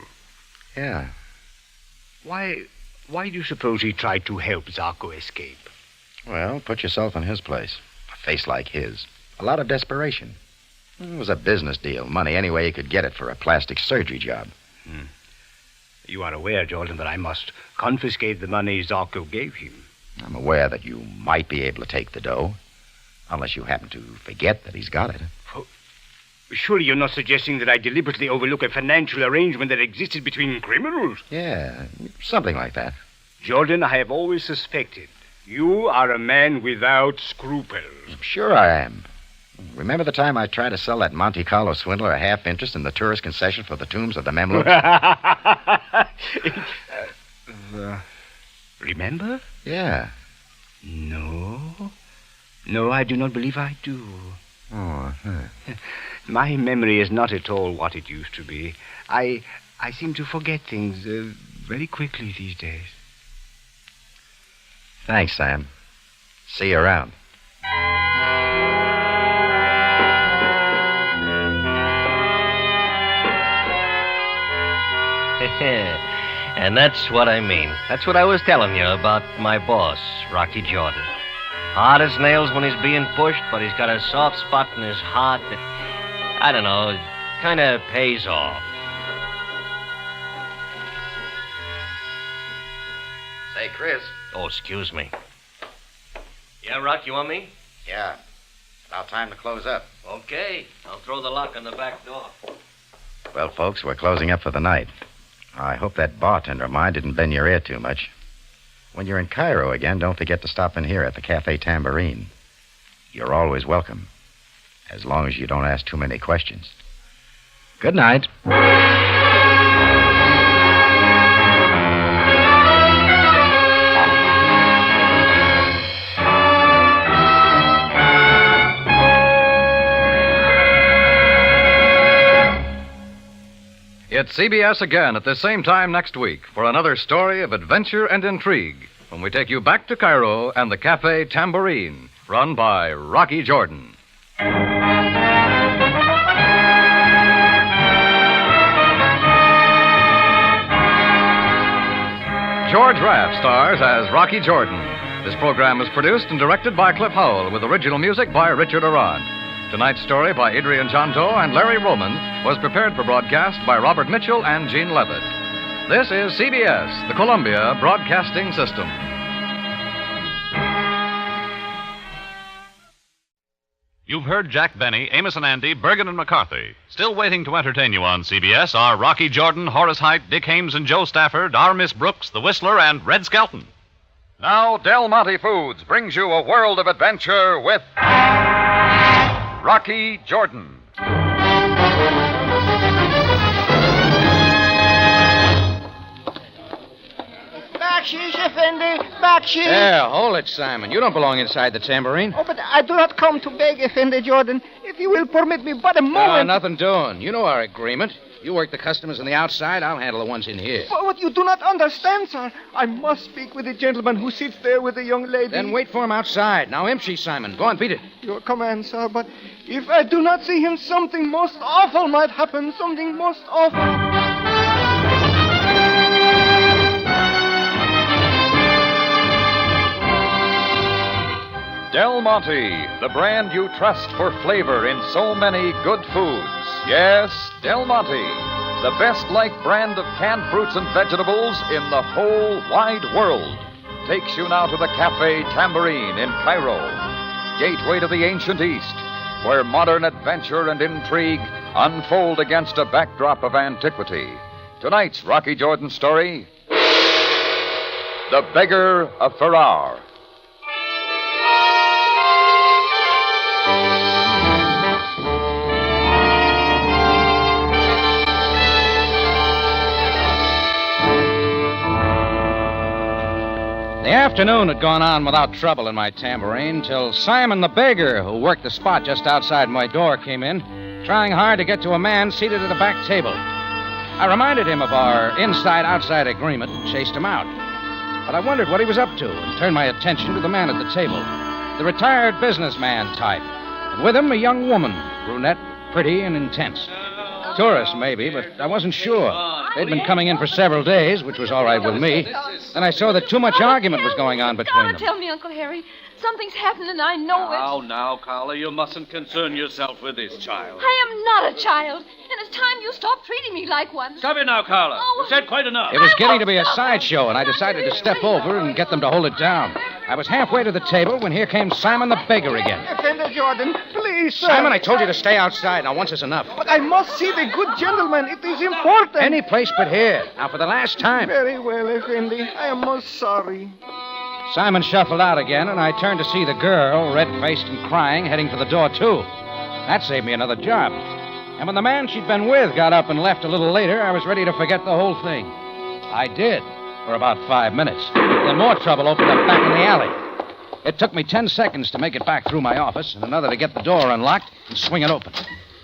Yeah. Why do you suppose he tried to help Zarco escape? Well, put yourself in his place. A face like his. A lot of desperation. It was a business deal. Money any way he could get it for a plastic surgery job. You are aware, Jordan, that I must confiscate the money Zarco gave him. I'm aware that you might be able to take the dough. Unless you happen to forget that he's got it. Surely you're not suggesting that I deliberately overlook a financial arrangement that existed between criminals? Yeah, something like that. Jordan, I have always suspected you are a man without scruples. Sure I am. Remember the time I tried to sell that Monte Carlo swindler a half interest in the tourist concession for the tombs of the Mamluks? Remember? Yeah. No, I do not believe I do. Oh, My memory is not at all what it used to be. I seem to forget things very quickly these days. Thanks, Sam. See you around. And that's what I mean. That's what I was telling you about my boss, Rocky Jordan. Hard as nails when he's being pushed, but he's got a soft spot in his heart that, I don't know, kind of pays off. Say, Chris. Oh, excuse me. Yeah, Rock, you want me? Yeah. About time to close up. Okay. I'll throw the lock on the back door. Well, folks, we're closing up for the night. I hope that bartender of mine didn't bend your ear too much. When you're in Cairo again, don't forget to stop in here at the Cafe Tambourine. You're always welcome, as long as you don't ask too many questions. Good night. It's CBS again at the same time next week for another story of adventure and intrigue when we take you back to Cairo and the Cafe Tambourine, run by Rocky Jordan. George Raft stars as Rocky Jordan. This program was produced and directed by Cliff Howell with original music by Richard Arand. Tonight's story by Adrian Jonto and Larry Roman was prepared for broadcast by Robert Mitchell and Gene Levitt. This is CBS, the Columbia Broadcasting System. You've heard Jack Benny, Amos and Andy, Bergen and McCarthy. Still waiting to entertain you on CBS are Rocky Jordan, Horace Heidt, Dick Hames and Joe Stafford, our Miss Brooks, The Whistler, and Red Skelton. Now, Del Monte Foods brings you a world of adventure with Rocky Jordan. Backsheesh, Effendi, backsheesh. Yeah, hold it, Simon. You don't belong inside the tambourine. Oh, but I do not come to beg, Effendi Jordan. If you will permit me but a moment. Nothing doing. You know our agreement. You work the customers on the outside, I'll handle the ones in here. But what you do not understand, sir, I must speak with the gentleman who sits there with the young lady. Then wait for him outside. Now empty, Simon. Go on, beat it. Your command, sir, but if I do not see him, something most awful might happen. Something most awful. Del Monte, the brand you trust for flavor in so many good foods. Yes, Del Monte, the best liked brand of canned fruits and vegetables in the whole wide world. takes you now to the Cafe Tambourine in Cairo, gateway to the ancient East, where modern adventure and intrigue unfold against a backdrop of antiquity. Tonight's Rocky Jordan story, The Beggar of Farar. The afternoon had gone on without trouble in my tambourine till Simon the Beggar, who worked the spot just outside my door, came in, trying hard to get to a man seated at a back table. I reminded him of our inside-outside agreement and chased him out. But I wondered what he was up to and turned my attention to the man at the table, the retired businessman type, and with him a young woman, brunette, pretty, and intense. Tourist, maybe, but I wasn't sure. They'd been coming in for several days, which was all right with me. Then I saw that too much argument was going on between them. Tell me, Uncle Harry. Something's happened and I know it. Now, Carla, you mustn't concern yourself with this child. I am not a child, and it's time you stopped treating me like one. Stop it now, Carla. Oh. You've said quite enough. It was getting to be a sideshow, and I decided to step over and get them to hold it down. I was halfway to the table when here came Simon the Beggar again. Offender Jordan, please, sir. Simon, I told you to stay outside. Now, once is enough. But I must see the good gentleman. It is important. Any place but here. Now, for the last time. Very well, Effendi. I am most sorry. Simon shuffled out again, and I turned to see the girl, red-faced and crying, heading for the door, too. That saved me another job. And when the man she'd been with got up and left a little later, I was ready to forget the whole thing. I did, for about 5 minutes. Then more trouble opened up back in the alley. It took me 10 seconds to make it back through my office, and another to get the door unlocked and swing it open.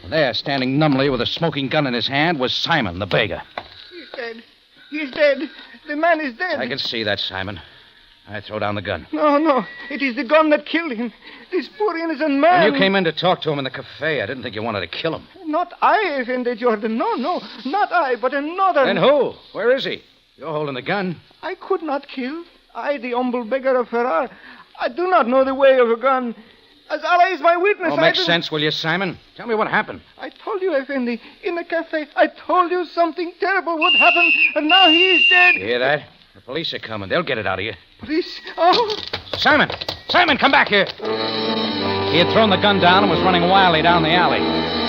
And there, standing numbly with a smoking gun in his hand, was Simon the Beggar. He's dead. He's dead. The man is dead. I can see that, Simon. I throw down the gun. No. It is the gun that killed him. This poor innocent man. When you came in to talk to him in the cafe, I didn't think you wanted to kill him. Not I, Effendi Jordan. No. Not I, but another. Then who? Where is he? You're holding the gun. I could not kill. I, the humble beggar of Farar. I do not know the way of a gun. As Allah is my witness, Make sense, will you, Simon? Tell me what happened. I told you, Effendi, in the cafe. I told you something terrible would happen, and now he is dead. You hear that? The police are coming. They'll get it out of you. Police? Oh. Simon! Simon, come back here! He had thrown the gun down and was running wildly down the alley.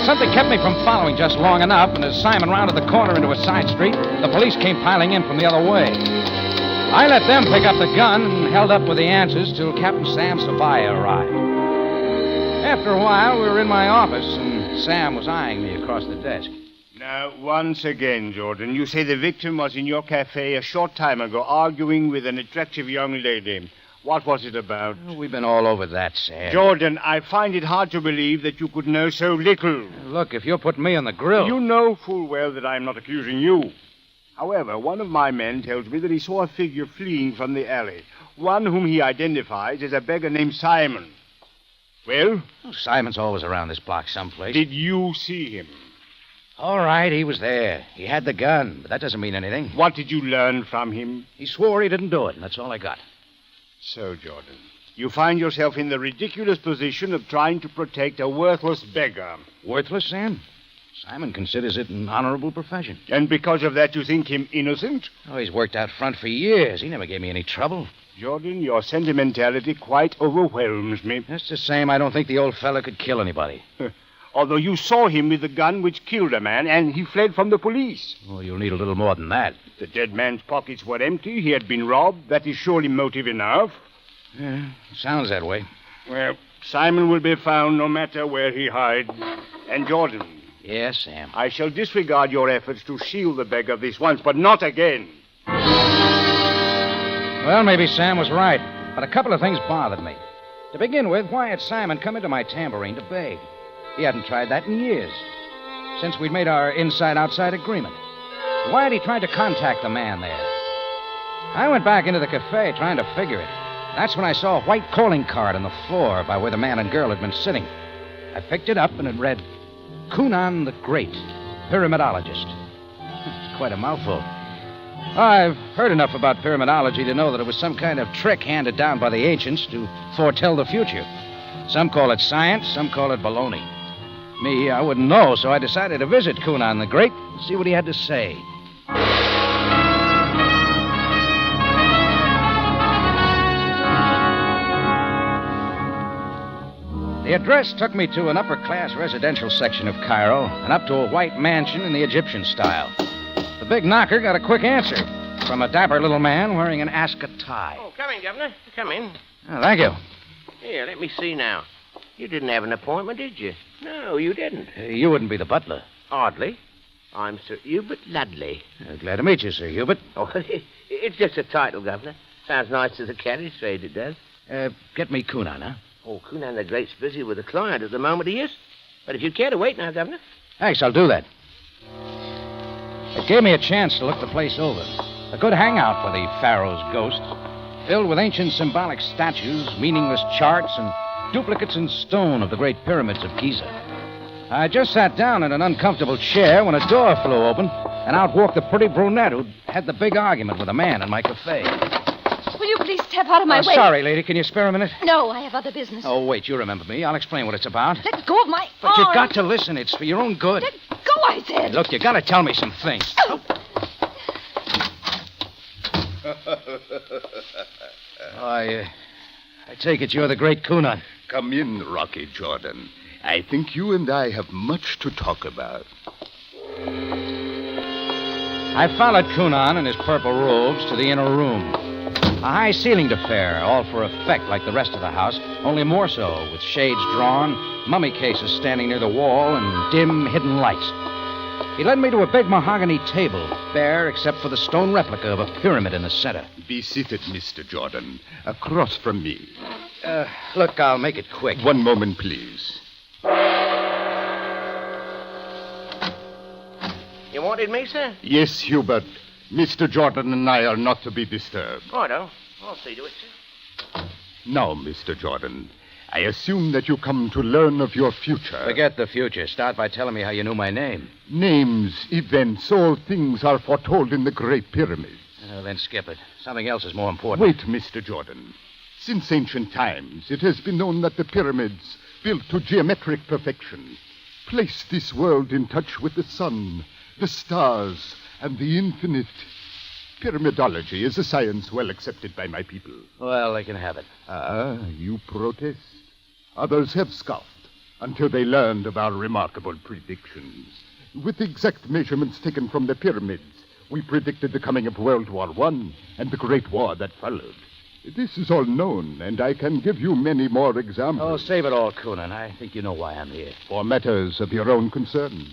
Something kept me from following just long enough, and as Simon rounded the corner into a side street, the police came piling in from the other way. I let them pick up the gun and held up with the answers till Captain Sam Sabaya arrived. After a while, we were in my office, and Sam was eyeing me across the desk. Now, once again, Jordan, you say the victim was in your cafe a short time ago arguing with an attractive young lady. What was it about? We've been all over that, Sam. Jordan, I find it hard to believe that you could know so little. Look, if you're putting me on the grill... You know full well that I'm not accusing you. However, one of my men tells me that he saw a figure fleeing from the alley. One whom he identifies as a beggar named Simon. Well? Simon's always around this block someplace. Did you see him? All right, he was there. He had the gun, but that doesn't mean anything. What did you learn from him? He swore he didn't do it, and that's all I got. So, Jordan, you find yourself in the ridiculous position of trying to protect a worthless beggar. Worthless, Sam? Simon considers it an honorable profession. And because of that, you think him innocent? Oh, he's worked out front for years. He never gave me any trouble. Jordan, your sentimentality quite overwhelms me. That's the same. I don't think the old fella could kill anybody. Although you saw him with the gun which killed a man, and he fled from the police. Oh, you'll need a little more than that. The dead man's pockets were empty. He had been robbed. That is surely motive enough. Yeah, sounds that way. Well, Simon will be found no matter where he hides. And Jordan. Yes, Sam. I shall disregard your efforts to shield the beggar this once, but not again. Well, maybe Sam was right, but a couple of things bothered me. To begin with, why had Simon come into my tambourine to beg? He hadn't tried that in years, since we'd made our inside-outside agreement. Why had he tried to contact the man there? I went back into the cafe trying to figure it. That's when I saw a white calling card on the floor by where the man and girl had been sitting. I picked it up, and it read, Kahn the Great, Pyramidologist. It's quite a mouthful. I've heard enough about pyramidology to know that it was some kind of trick handed down by the ancients to foretell the future. Some call it science, some call it baloney. Me, I wouldn't know, so I decided to visit Kahn the Great and see what he had to say. The address took me to an upper-class residential section of Cairo and up to a white mansion in the Egyptian style. The big knocker got a quick answer from a dapper little man wearing an ascot tie. Oh, come in, Governor. Come in. Oh, thank you. Here, let me see now. You didn't have an appointment, did you? No, you didn't. You wouldn't be the butler. Hardly. I'm Sir Hubert Ludley. Glad to meet you, Sir Hubert. Oh, it's just a title, Governor. Sounds nice as a carriage trade, it does. Get me Kunan, huh? Oh, Kunan the Great's busy with a client at the moment, he is. But if you care to wait now, Governor. Thanks, I'll do that. It gave me a chance to look the place over. A good hangout for the Pharaoh's ghost, filled with ancient symbolic statues, meaningless charts, and duplicates in stone of the great pyramids of Giza. I just sat down in an uncomfortable chair when a door flew open, and out walked the pretty brunette who'd had the big argument with a man in my cafe. Will you please step out of my way? Sorry, lady. Can you spare a minute? No, I have other business. Oh, wait. You remember me. I'll explain what it's about. Let go of my But arm. you've got to listen. It's for your own good. Let go, I said. Hey, look, you got to tell me some things. I take it you're the great Kunan. Come in, Rocky Jordan. I think you and I have much to talk about. I followed Kunan in his purple robes to the inner room. A high-ceilinged affair, all for effect like the rest of the house, only more so, with shades drawn, mummy cases standing near the wall, and dim, hidden lights. He led me to a big mahogany table, bare except for the stone replica of a pyramid in the center. Be seated, Mr. Jordan, across from me. Look, I'll make it quick. One moment, please. You wanted me, sir? Yes, Hubert. Mr. Jordan and I are not to be disturbed. Righto. I'll see to it, sir. Now, Mr. Jordan, I assume that you come to learn of your future. Forget the future. Start by telling me how you knew my name. Names, events, all things are foretold in the Great Pyramids. Then skip it. Something else is more important. Wait, Mr. Jordan. Since ancient times, it has been known that the pyramids, built to geometric perfection, place this world in touch with the sun, the stars, and the infinite. Pyramidology is a science well accepted by my people. Well, they can have it. You protest? Others have scoffed until they learned of our remarkable predictions. With exact measurements taken from the pyramids, we predicted the coming of World War I and the Great War that followed. This is all known, and I can give you many more examples. Oh, save it all, Kunan. I think you know why I'm here. For matters of your own concern.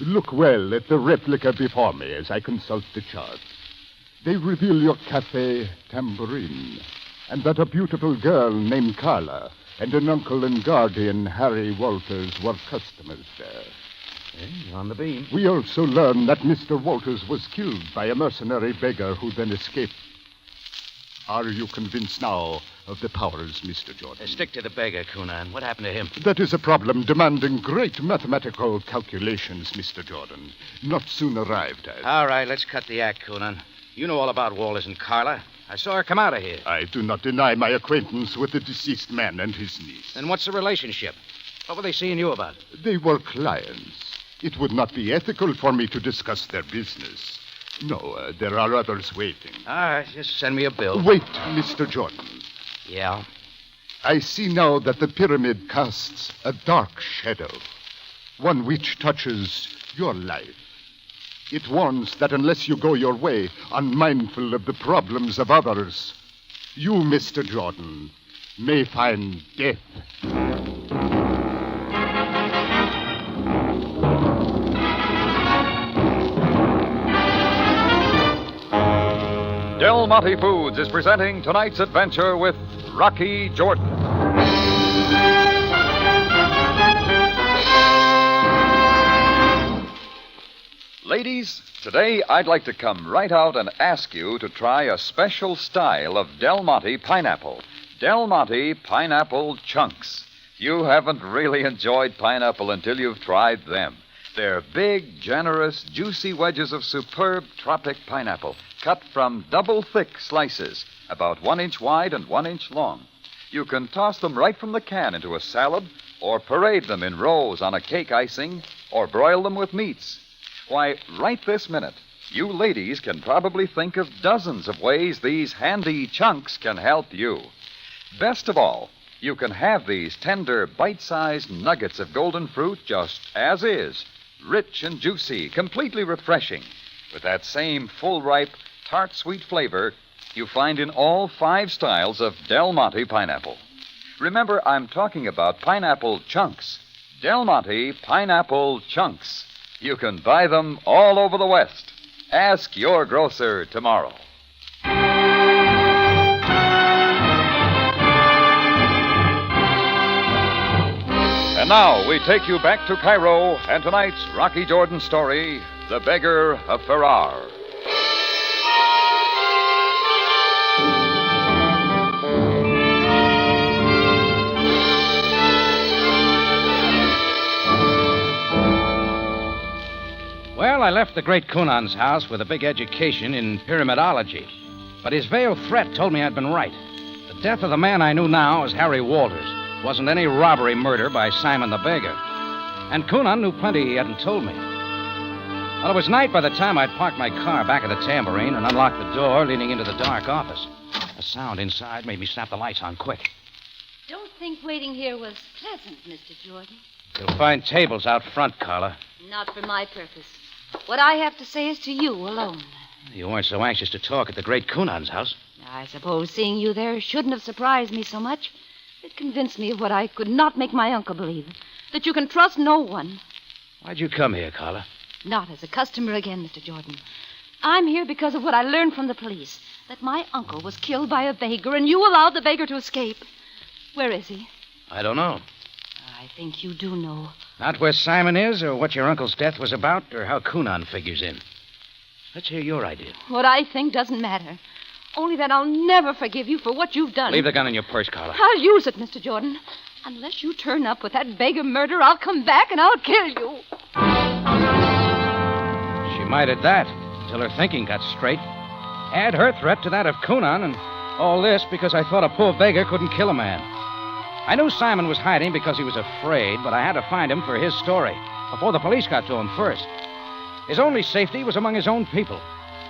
Look well at the replica before me as I consult the charts. They reveal your cafe tambourine, and that a beautiful girl named Carla and an uncle and guardian, Harry Walters, were customers there. On the beam. We also learn that Mr. Walters was killed by a mercenary beggar who then escaped. Are you convinced now of the powers, Mr. Jordan? Stick to the beggar, Kunan. What happened to him? That is a problem demanding great mathematical calculations, Mr. Jordan, not soon arrived at. All right, let's cut the act, Kunan. You know all about Walters and Carla. I saw her come out of here. I do not deny my acquaintance with the deceased man and his niece. Then what's the relationship? What were they seeing you about? They were clients. It would not be ethical for me to discuss their business. No, there are others waiting. All right, just send me a bill. Wait, Mr. Jordan. Yeah? I see now that the pyramid casts a dark shadow, one which touches your life. It warns that unless you go your way, unmindful of the problems of others, you, Mr. Jordan, may find death. Del Monte Foods is presenting tonight's adventure with Rocky Jordan. Ladies, today I'd like to come right out and ask you to try a special style of Del Monte pineapple. Del Monte pineapple chunks. You haven't really enjoyed pineapple until you've tried them. They're big, generous, juicy wedges of superb tropic pineapple, cut from double-thick slices, about 1 inch wide and 1 inch long. You can toss them right from the can into a salad, or parade them in rows on a cake icing, or broil them with meats. Why, right this minute, you ladies can probably think of dozens of ways these handy chunks can help you. Best of all, You can have these tender, bite-sized nuggets of golden fruit just as is, rich and juicy, completely refreshing, with that same full-ripe, tart-sweet flavor you find in all 5 styles of Del Monte pineapple. Remember, I'm talking about pineapple chunks. Del Monte pineapple chunks. You can buy them all over the West. Ask your grocer tomorrow. And now we take you back to Cairo and tonight's Rocky Jordan story, The Beggar of Farar. Well, I left the great Cunan's house with a big education in pyramidology. But his veiled threat told me I'd been right. The death of the man I knew now as Harry Walters wasn't any robbery murder by Simon the Beggar. And Cunan knew plenty he hadn't told me. Well, it was night by the time I'd parked my car back at the Tambourine and unlocked the door leading into the dark office. A sound inside made me snap the lights on quick. Don't think waiting here was pleasant, Mr. Jordan. You'll find tables out front, Carla. Not for my purpose. What I have to say is to you alone. You weren't so anxious to talk at the great Cunan's house. I suppose seeing you there shouldn't have surprised me so much. It convinced me of what I could not make my uncle believe. That you can trust no one. Why'd you come here, Carla? Not as a customer again, Mr. Jordan. I'm here because of what I learned from the police. That my uncle was killed by a beggar, and you allowed the beggar to escape. Where is he? I don't know. I think you do know. Not where Simon is, or what your uncle's death was about, or how Cunan figures in. Let's hear your idea. What I think doesn't matter. Only that I'll never forgive you for what you've done. Leave the gun in your purse, Carla. I'll use it, Mr. Jordan. Unless you turn up with that beggar murder, I'll come back and I'll kill you. She might at that, till her thinking got straight. Add her threat to that of Cunan, and all this because I thought a poor beggar couldn't kill a man. I knew Simon was hiding because he was afraid, but I had to find him for his story, before the police got to him first. His only safety was among his own people.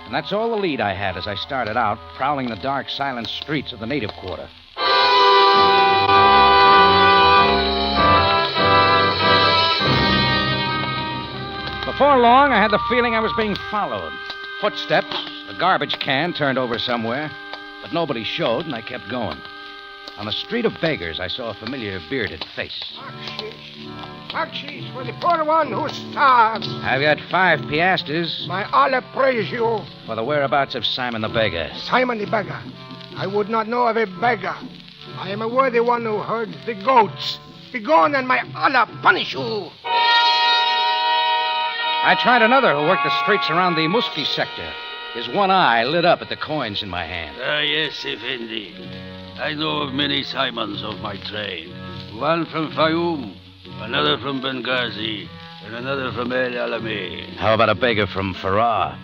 And that's all the lead I had as I started out, prowling the dark, silent streets of the native quarter. Before long, I had the feeling I was being followed. Footsteps, a garbage can turned over somewhere, but nobody showed, and I kept going. On the street of beggars, I saw a familiar bearded face. Bakshish for the poor one who starves. I've got 5 piastres. May Allah praise you. For the whereabouts of Simon the Beggar. Simon the Beggar. I would not know of a beggar. I am a worthy one who herds the goats. Begone, and may Allah punish you. I tried another who worked the streets around the Muski sector. His one eye lit up at the coins in my hand. Yes, Effendi. I know of many Simons of my trade. One from Fayoum, another from Benghazi, and another from El Alamein. How about a beggar from Farar?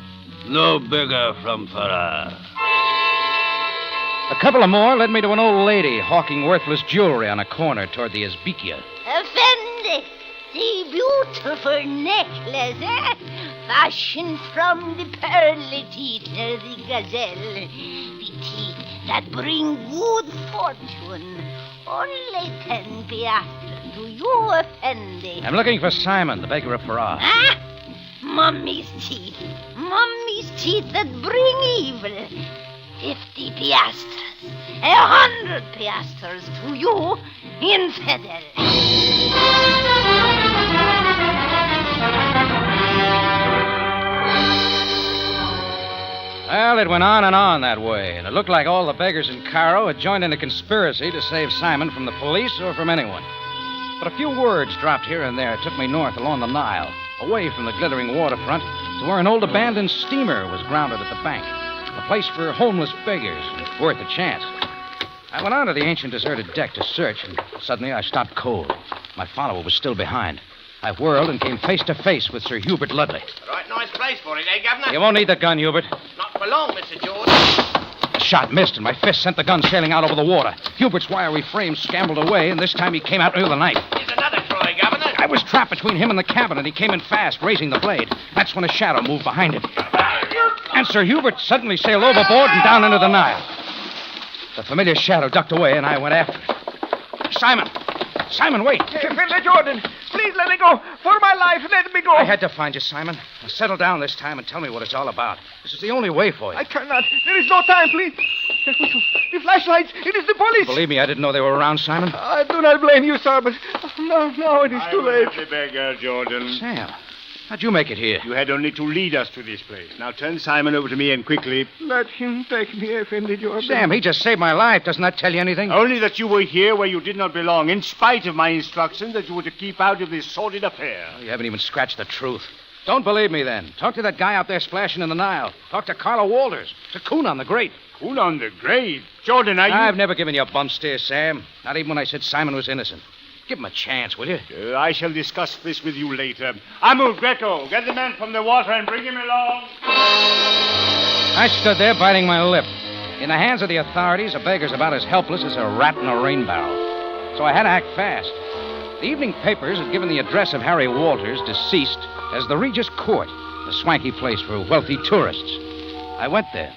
No beggar from Farar. A couple of more led me to an old lady hawking worthless jewelry on a corner toward the Azbikia. Effendi, the beautiful necklace, eh? Fashioned from the pearly teeth of the gazelle. The teeth that bring good fortune. Only 10 piastres. Do you, Effendi? I'm looking for Simon, the beggar of Farar. Huh? Mummy's teeth. Mummy's teeth that bring evil. 50 piastres. 100 piastres to you, infidel. Well, it went on and on that way, and it looked like all the beggars in Cairo had joined in a conspiracy to save Simon from the police or from anyone. But a few words dropped here and there took me north along the Nile, away from the glittering waterfront, to where an old abandoned steamer was grounded at the bank, a place for homeless beggars, worth a chance. I went on to the ancient deserted deck to search, and suddenly I stopped cold. My follower was still behind. I whirled and came face to face with Sir Hubert Ludley. Right nice place for it, eh, Governor? You won't need the gun, Hubert. Not for long, Mr. George. The shot missed, and my fist sent the gun sailing out over the water. Hubert's wiry frame scrambled away, and this time he came out near the knife. Here's another try, Governor. I was trapped between him and the cabin, and he came in fast, raising the blade. That's when a shadow moved behind him. And Sir Hubert suddenly sailed overboard and down into the Nile. The familiar shadow ducked away, and I went after it. Simon! Simon, wait! Mr. Jordan, please let me go. For my life, let me go. I had to find you, Simon. Now settle down this time and tell me what it's all about. This is the only way for you. I cannot. There is no time, please. The flashlights. It is the police. Believe me, I didn't know they were around, Simon. I do not blame you, sir, but now it is too late. The beggar, Jordan. Sam, how'd you make it here? You had only to lead us to this place. Now turn Simon over to me and quickly. Let him take me, Effendi Jordan. Sam, he just saved my life. Doesn't that tell you anything? Only that you were here where you did not belong, in spite of my instructions that you were to keep out of this sordid affair. Oh, you haven't even scratched the truth. Don't believe me, then. Talk to that guy out there splashing in the Nile. Talk to Carlo Walters. To Kahn the Great. Kahn the Great? Jordan, are you... I've never given you a bump steer, Sam. Not even when I said Simon was innocent. Give him a chance, will you? I shall discuss this with you later. Amu, Greco, get the man from the water and bring him along. I stood there biting my lip. In the hands of the authorities, a beggar's about as helpless as a rat in a rain barrel. So I had to act fast. The evening papers had given the address of Harry Walters, deceased, as the Regis Court, a swanky place for wealthy tourists. I went there.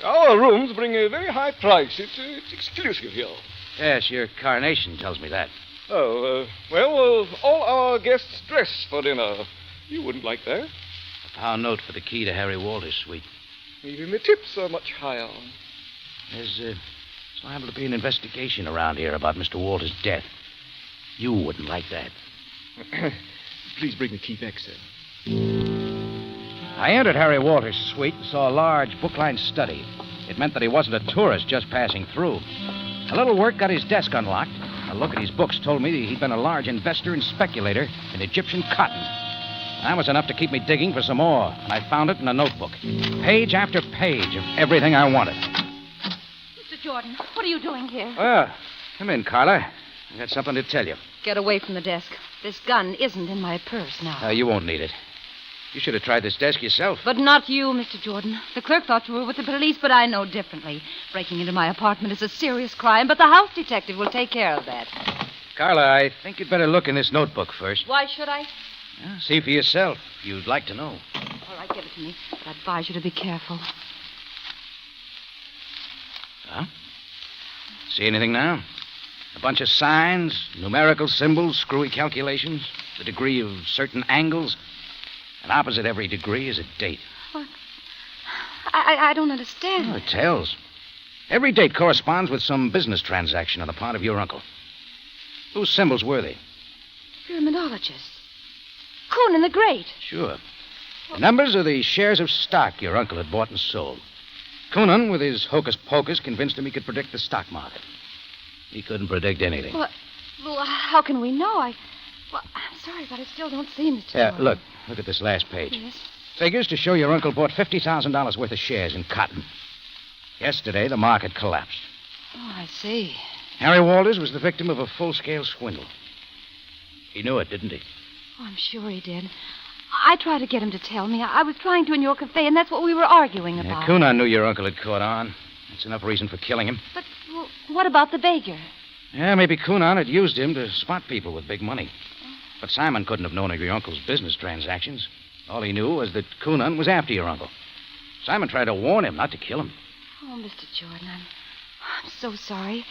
Our rooms bring a very high price. It's exclusive here. Yes, your carnation tells me that. Oh, all our guests dress for dinner. You wouldn't like that. A pound note for the key to Harry Walters' suite. Even the tips are much higher. There's liable to be an investigation around here about Mr. Walters' death. You wouldn't like that. Please bring the key back, sir. I entered Harry Walters' suite and saw a large book-lined study. It meant that he wasn't a tourist just passing through. A little work got his desk unlocked. A look at his books told me that he'd been a large investor and speculator in Egyptian cotton. That was enough to keep me digging for some more, and I found it in a notebook. Page after page of everything I wanted. Mr. Jordan, what are you doing here? Well, come in, Carla. I got something to tell you. Get away from the desk. This gun isn't in my purse now. You won't need it. You should have tried this desk yourself. But not you, Mr. Jordan. The clerk thought you were with the police, but I know differently. Breaking into my apartment is a serious crime, but the house detective will take care of that. Carla, I think you'd better look in this notebook first. Why should I? See for yourself. You'd like to know. All right, give it to me. But I advise you to be careful. Huh? See anything now? A bunch of signs, numerical symbols, screwy calculations, the degree of certain angles. And opposite every degree is a date. What? I don't understand. Oh, it tells. Every date corresponds with some business transaction on the part of your uncle. Whose symbols were they? Pyramidologists. Kahn the Great. Sure. The numbers are the shares of stock your uncle had bought and sold. Kahn, with his hocus-pocus, convinced him he could predict the stock market. He couldn't predict anything. Well, how can we know? I'm sorry, but I still don't see Mr. Jordan. Look at this last page. Yes? Figures to show your uncle bought $50,000 worth of shares in cotton. Yesterday, the market collapsed. Oh, I see. Harry Walters was the victim of a full-scale swindle. He knew it, didn't he? Oh, I'm sure he did. I tried to get him to tell me. I was trying to in your cafe, and that's what we were arguing about. Kahn knew your uncle had caught on. That's enough reason for killing him. But what about the beggar? Yeah, maybe Kahn had used him to spot people with big money. But Simon couldn't have known of your uncle's business transactions. All he knew was that Kahn was after your uncle. Simon tried to warn him, not to kill him. Oh, Mr. Jordan, I'm so sorry.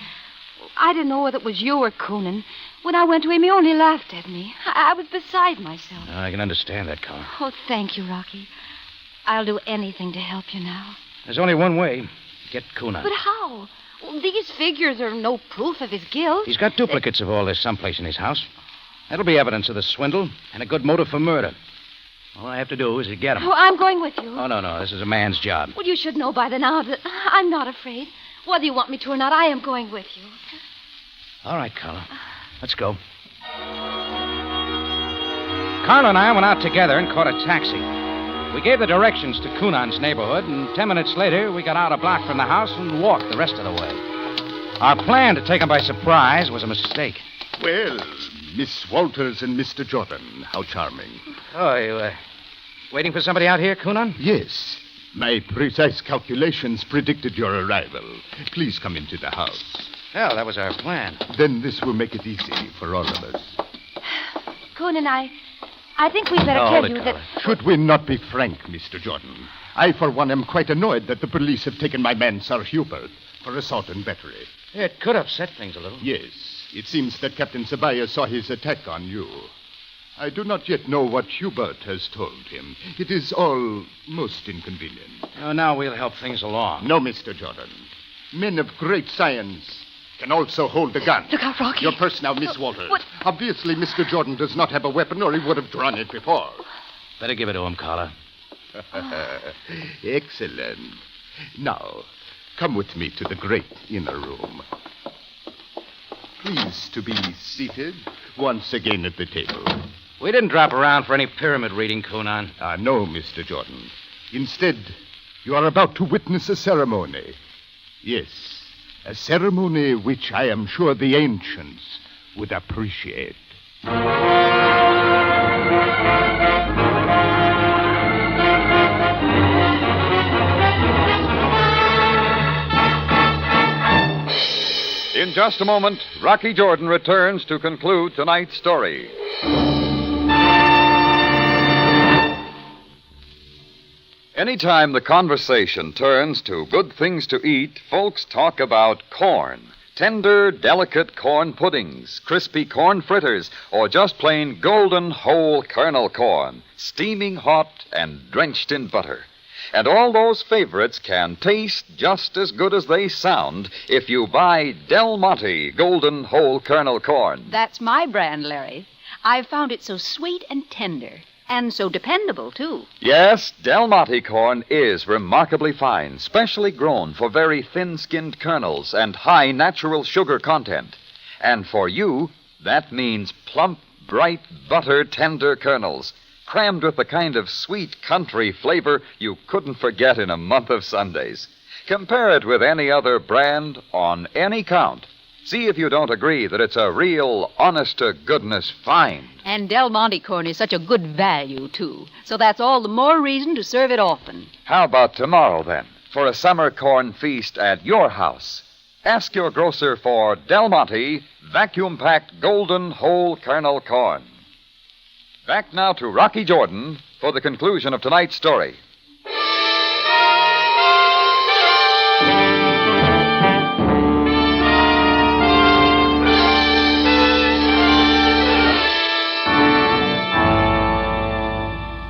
I didn't know whether it was you or Kahn. When I went to him, he only laughed at me. I was beside myself. I can understand that, Kahn. Oh, thank you, Rocky. I'll do anything to help you now. There's only one way. Get Kahn. But how? Well, these figures are no proof of his guilt. He's got duplicates of all this someplace in his house. That'll be evidence of the swindle and a good motive for murder. All I have to do is to get him. Oh, I'm going with you. Oh, no. This is a man's job. Well, you should know by now that I'm not afraid. Whether you want me to or not, I am going with you. All right, Carla. Let's go. Carla and I went out together and caught a taxi. We gave the directions to Kahn's neighborhood, and 10 minutes later, we got out a block from the house and walked the rest of the way. Our plan to take him by surprise was a mistake. Well, Miss Walters and Mr. Jordan, how charming. Oh, you waiting for somebody out here, Kahn? Yes. My precise calculations predicted your arrival. Please come into the house. Well, that was our plan. Then this will make it easy for all of us. Kahn and I think we'd better tell you that... Should we not be frank, Mr. Jordan? I, for one, am quite annoyed that the police have taken my man, Sir Hubert. for assault and battery. It could upset things a little. Yes. It seems that Captain Sabaya saw his attack on you. I do not yet know what Hubert has told him. It is all most inconvenient. Oh, now we'll help things along. No, Mr. Jordan. Men of great science can also hold a gun. Look out, Rocky. Your purse now, Miss Walters. What? Obviously, Mr. Jordan does not have a weapon, or he would have drawn it before. Better give it to him, Carla. Excellent. Now, come with me to the great inner room. Please to be seated once again at the table. We didn't drop around for any pyramid reading, Conan. No, Mr. Jordan. Instead, you are about to witness a ceremony. Yes, a ceremony which I am sure the ancients would appreciate. In just a moment, Rocky Jordan returns to conclude tonight's story. Anytime the conversation turns to good things to eat, folks talk about corn. Tender, delicate corn puddings, crispy corn fritters, or just plain golden whole kernel corn, steaming hot and drenched in butter. And all those favorites can taste just as good as they sound if you buy Del Monte golden whole kernel corn. That's my brand, Larry. I've found it so sweet and tender, and so dependable, too. Yes, Del Monte corn is remarkably fine, specially grown for very thin-skinned kernels and high natural sugar content. And for you, that means plump, bright, butter-tender kernels, crammed with the kind of sweet country flavor you couldn't forget in a month of Sundays. Compare it with any other brand on any count. See if you don't agree that it's a real, honest-to-goodness find. And Del Monte corn is such a good value, too. So that's all the more reason to serve it often. How about tomorrow, then, for a summer corn feast at your house? Ask your grocer for Del Monte vacuum-packed golden whole kernel corn. Back now to Rocky Jordan for the conclusion of tonight's story.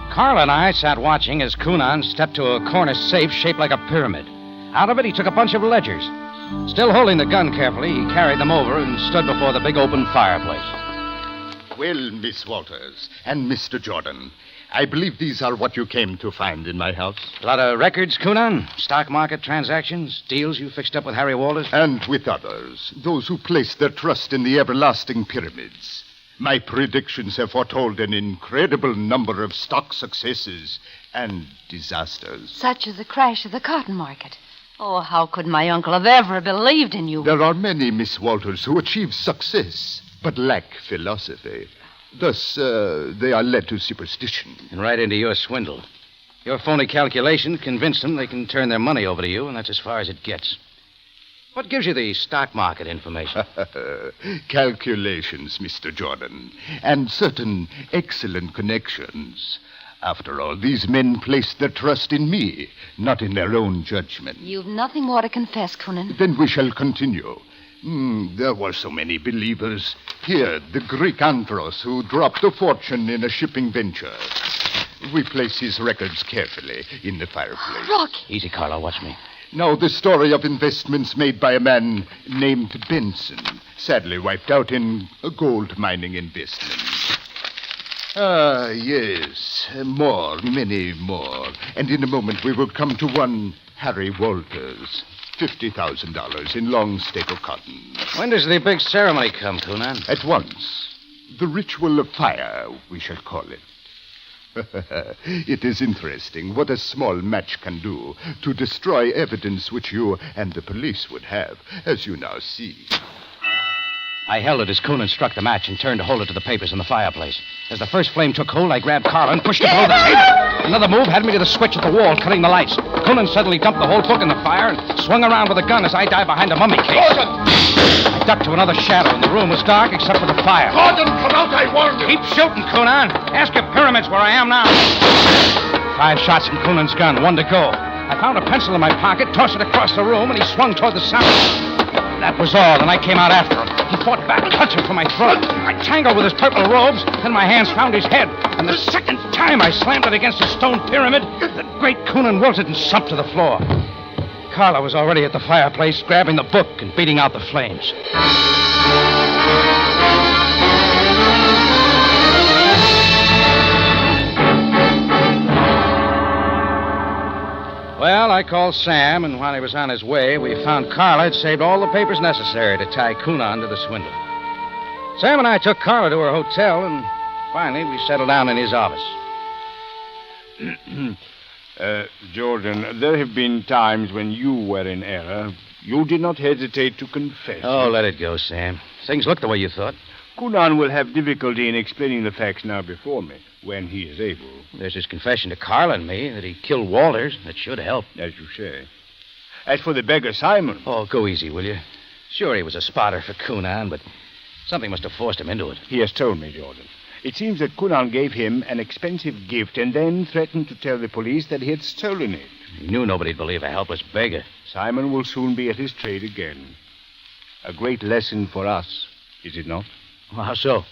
Carla and I sat watching as Conan stepped to a corner safe shaped like a pyramid. Out of it, he took a bunch of ledgers. Still holding the gun carefully, he carried them over and stood before the big open fireplace. Well, Miss Walters and Mr. Jordan, I believe these are what you came to find in my house. A lot of records, Conan? Stock market transactions? Deals you fixed up with Harry Walters? And with others. Those who place their trust in the everlasting pyramids. My predictions have foretold an incredible number of stock successes and disasters. Such as the crash of the cotton market. Oh, how could my uncle have ever believed in you? There are many, Miss Walters, who achieve success, but lack philosophy. Thus, they are led to superstition. And right into your swindle. Your phony calculation convinced them they can turn their money over to you, and that's as far as it gets. What gives you the stock market information? Calculations, Mr. Jordan, and certain excellent connections. After all, these men placed their trust in me, not in their own judgment. You've nothing more to confess, Conan. Then we shall continue. There were so many believers. Here, the Greek Andros, who dropped a fortune in a shipping venture. We place his records carefully in the fireplace. Rock! Easy, Carlo. Watch me. Now, the story of investments made by a man named Benson, sadly wiped out in gold mining investments. Yes, more, many more. And in a moment we will come to one Harry Walters. $50,000 in long staple cotton. When does the big ceremony come, Conan? At once. The ritual of fire, we shall call it. It is interesting what a small match can do to destroy evidence which you and the police would have, as you now see. I held it as Conan struck the match and turned to hold it to the papers in the fireplace. As the first flame took hold, I grabbed Carla and pushed it below the table. Another move had me to the switch at the wall, cutting the lights. Conan suddenly dumped the whole book in the fire and swung around with a gun as I dived behind a mummy case. I ducked to another shadow, and the room was dark except for the fire. Gordon, come out, I warned you! Keep shooting, Conan. Ask your pyramids where I am now. 5 shots from Conan's gun, 1 to go. I found a pencil in my pocket, tossed it across the room, and he swung toward the sound. That was all, and I came out after him. He fought back, clutching for my throat. I tangled with his purple robes, then my hands found his head. And the second time I slammed it against a stone pyramid, the great Coonan wilted and slumped to the floor. Carla was already at the fireplace, grabbing the book and beating out the flames. Well, I called Sam, and while he was on his way, we found Carla had saved all the papers necessary to tie Coonan to the swindle. Sam and I took Carla to her hotel, and finally we settled down in his office. Jordan, there have been times when you were in error. You did not hesitate to confess. Oh, let it go, Sam. Things look the way you thought. Coonan will have difficulty in explaining the facts now before me, when he is able. There's his confession to Carla and me that he killed Walters. That should help. As you say. As for the beggar Simon... Oh, go easy, will you? Sure, he was a spotter for Coonan, but something must have forced him into it. He has told me, Jordan. It seems that Coonan gave him an expensive gift and then threatened to tell the police that he had stolen it. He knew nobody'd believe a helpless beggar. Simon will soon be at his trade again. A great lesson for us, is it not? Well, how so?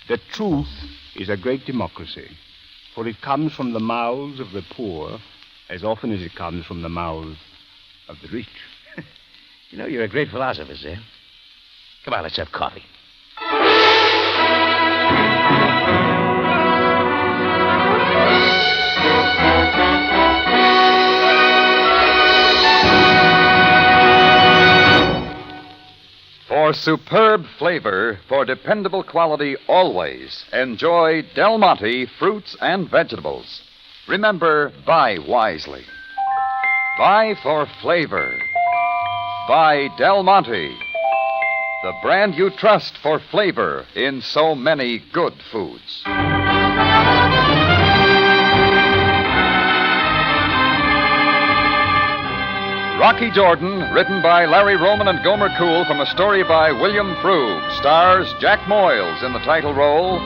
The truth is a great democracy, for it comes from the mouths of the poor as often as it comes from the mouths of the rich. You know, you're a great philosopher, Sam. Come on, let's have coffee. For superb flavor, for dependable quality always, enjoy Del Monte fruits and vegetables. Remember, buy wisely. Buy for flavor. Buy Del Monte, the brand you trust for flavor in so many good foods. Rocky Jordan, written by Larry Roman and Gomer Cool from a story by William Frug, stars Jack Moyles in the title role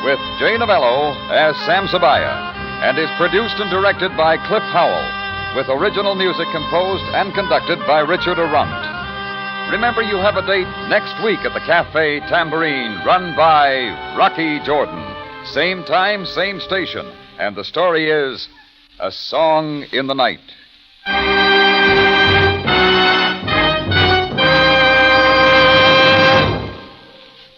with Jay Novello as Sam Sabaya, and is produced and directed by Cliff Howell, with original music composed and conducted by Richard Arunt. Remember, you have a date next week at the Cafe Tambourine, run by Rocky Jordan. Same time, same station, and the story is A Song in the Night.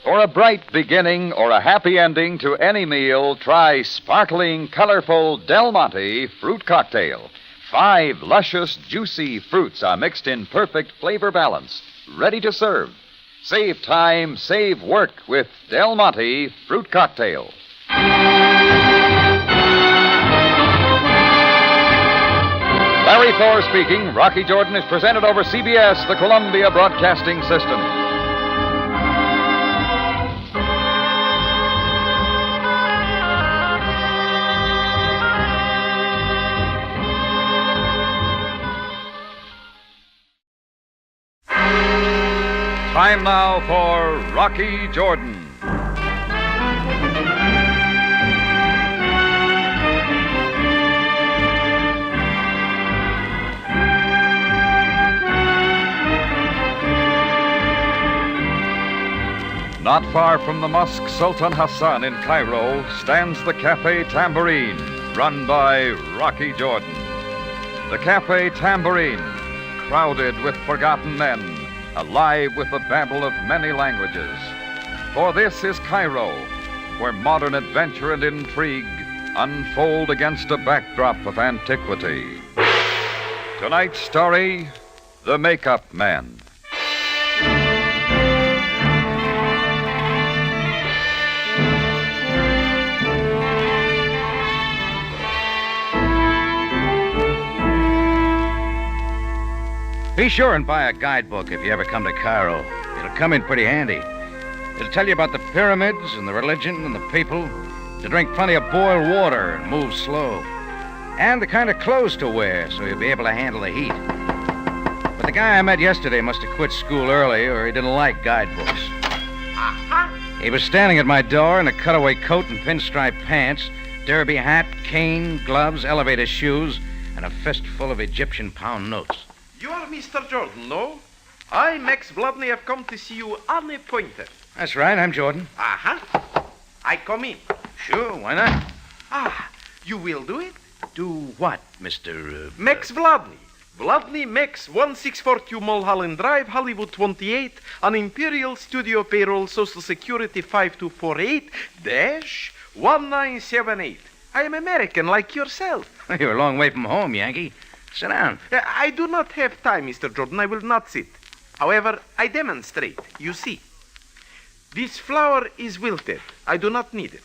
For a bright beginning or a happy ending to any meal, try sparkling, colorful Del Monte fruit cocktail. 5 luscious, juicy fruits are mixed in perfect flavor balance, ready to serve. Save time, save work with Del Monte fruit cocktail. Larry Thor speaking. Rocky Jordan is presented over CBS, the Columbia Broadcasting System. Time now for Rocky Jordan. Not far from the Mosque Sultan Hassan in Cairo stands the Cafe Tambourine, run by Rocky Jordan. The Cafe Tambourine, crowded with forgotten men, alive with the babble of many languages. For this is Cairo, where modern adventure and intrigue unfold against a backdrop of antiquity. Tonight's story, The Make Up Man. Be sure and buy a guidebook if you ever come to Cairo. It'll come in pretty handy. It'll tell you about the pyramids and the religion and the people, to drink plenty of boiled water and move slow, and the kind of clothes to wear so you'll be able to handle the heat. But the guy I met yesterday must have quit school early, or he didn't like guidebooks. He was standing at my door in a cutaway coat and pinstripe pants, derby hat, cane, gloves, elevator shoes, and a fistful of Egyptian pound notes. You are Mr. Jordan, no? I, Max Vladny, have come to see you unappointed. That's right, I'm Jordan. Uh-huh. I come in. Sure, why not? You will do it? Do what, Mr. Max Vladny. Vladny Max 1642 Mulholland Drive, Hollywood 28, on Imperial Studio Payroll, Social Security 5248-1978. I am American like yourself. You're a long way from home, Yankee. Sit down. I do not have time, Mr. Jordan. I will not sit. However, I demonstrate. You see. This flower is wilted. I do not need it.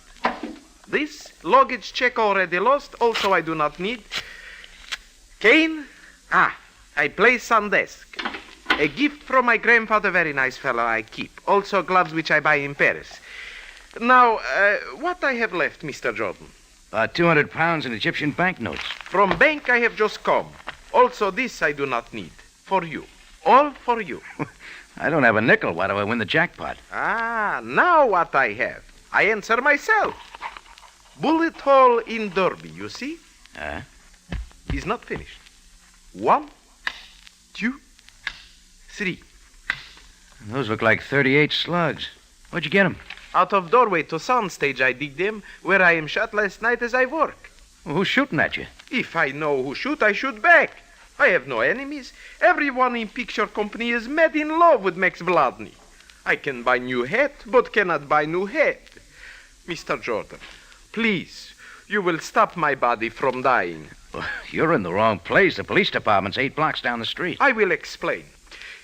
This luggage check already lost. Also, I do not need. Cane. I place on desk. A gift from my grandfather, very nice fellow, I keep. Also gloves which I buy in Paris. Now, what I have left, Mr. Jordan? About 200 pounds in Egyptian banknotes. From bank I have just come. Also this I do not need. For you. All for you. I don't have a nickel. Why do I win the jackpot? Now what I have. I answer myself. Bullet hole in Derby, you see? He's not finished. 1, 2, 3. Those look like 38 slugs. Where'd you get them? Out of doorway to soundstage I dig them, where I am shot last night as I work. Well, who's shooting at you? If I know who shoot, I shoot back. I have no enemies. Everyone in picture company is mad in love with Max Vladny. I can buy new hat, but cannot buy new head. Mr. Jordan, please, you will stop my body from dying. You're in the wrong place. The police department's 8 blocks down the street. I will explain.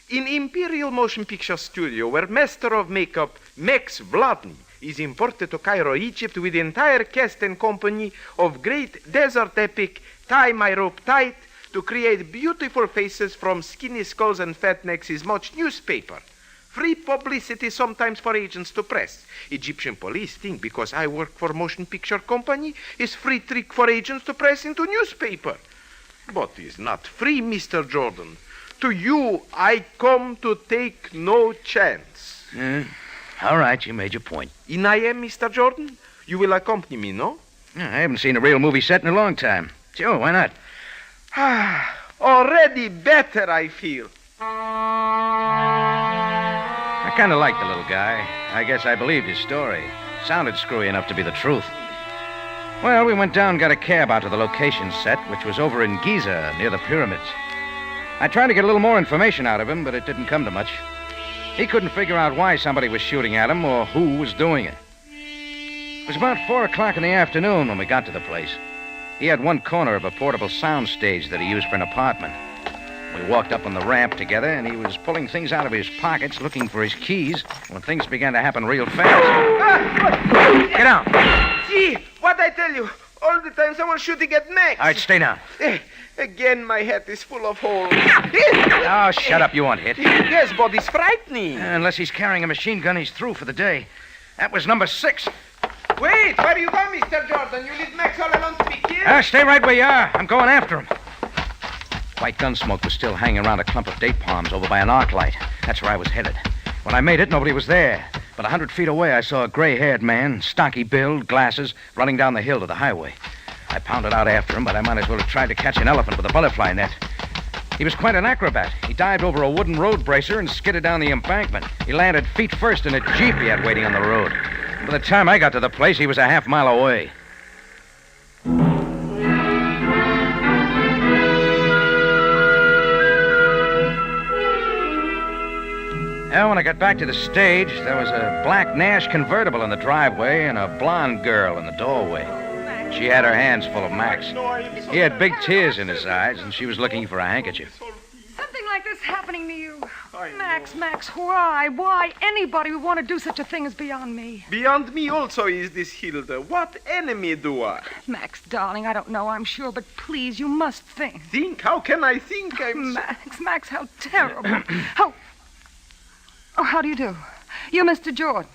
In Imperial Motion Picture Studio, where master of makeup Max Vladny is imported to Cairo, Egypt, with the entire cast and company of great desert epic Tie My Rope Tight to create beautiful faces from skinny skulls and fat necks is much newspaper. Free publicity sometimes for agents to press. Egyptian police think because I work for motion picture company is free trick for agents to press into newspaper. But it's not free, Mr. Jordan. To you, I come to take no chance. All right, you made your point. In I am, Mr. Jordan? You will accompany me, no? I haven't seen a real movie set in a long time. Sure, why not? Already better, I feel. I kind of liked the little guy. I guess I believed his story. Sounded screwy enough to be the truth. Well, we went down and got a cab out to the location set, which was over in Giza, near the pyramids. I tried to get a little more information out of him, but it didn't come to much. He couldn't figure out why somebody was shooting at him or who was doing it. It was about 4 o'clock in the afternoon when we got to the place. He had one corner of a portable sound stage that he used for an apartment. We walked up on the ramp together, and he was pulling things out of his pockets, looking for his keys, when things began to happen real fast. Get down. See, what I tell you, all the time someone shooting at Max. All right, stay down. Again, my hat is full of holes. Oh, shut up, you won't hit. Yes, but it's frightening. Unless he's carrying a machine gun, he's through for the day. That was number 6. Wait, where you go, Mr. Jordan? You leave Max all alone to be killed? Stay right where you are. I'm going after him. White gun smoke was still hanging around a clump of date palms over by an arc light. That's where I was headed. When I made it, nobody was there. But 100 feet away, I saw a gray-haired man, stocky build, glasses, running down the hill to the highway. I pounded out after him, but I might as well have tried to catch an elephant with a butterfly net. He was quite an acrobat. He dived over a wooden road bracer and skidded down the embankment. He landed feet first in a Jeep he had waiting on the road. By the time I got to the place, he was a half-mile away. Well, when I got back to the stage, there was a black Nash convertible in the driveway and a blonde girl in the doorway. She had her hands full of Max. He had big tears in his eyes, and she was looking for a handkerchief. Something like this happening to you. Max, why? Why anybody would want to do such a thing is beyond me. Beyond me also is this Hilda. What enemy do I? Max, darling, I don't know, I'm sure, but please, you must think. Think? How can I think? Max, how terrible. How do you do? You're Mr. Jordan.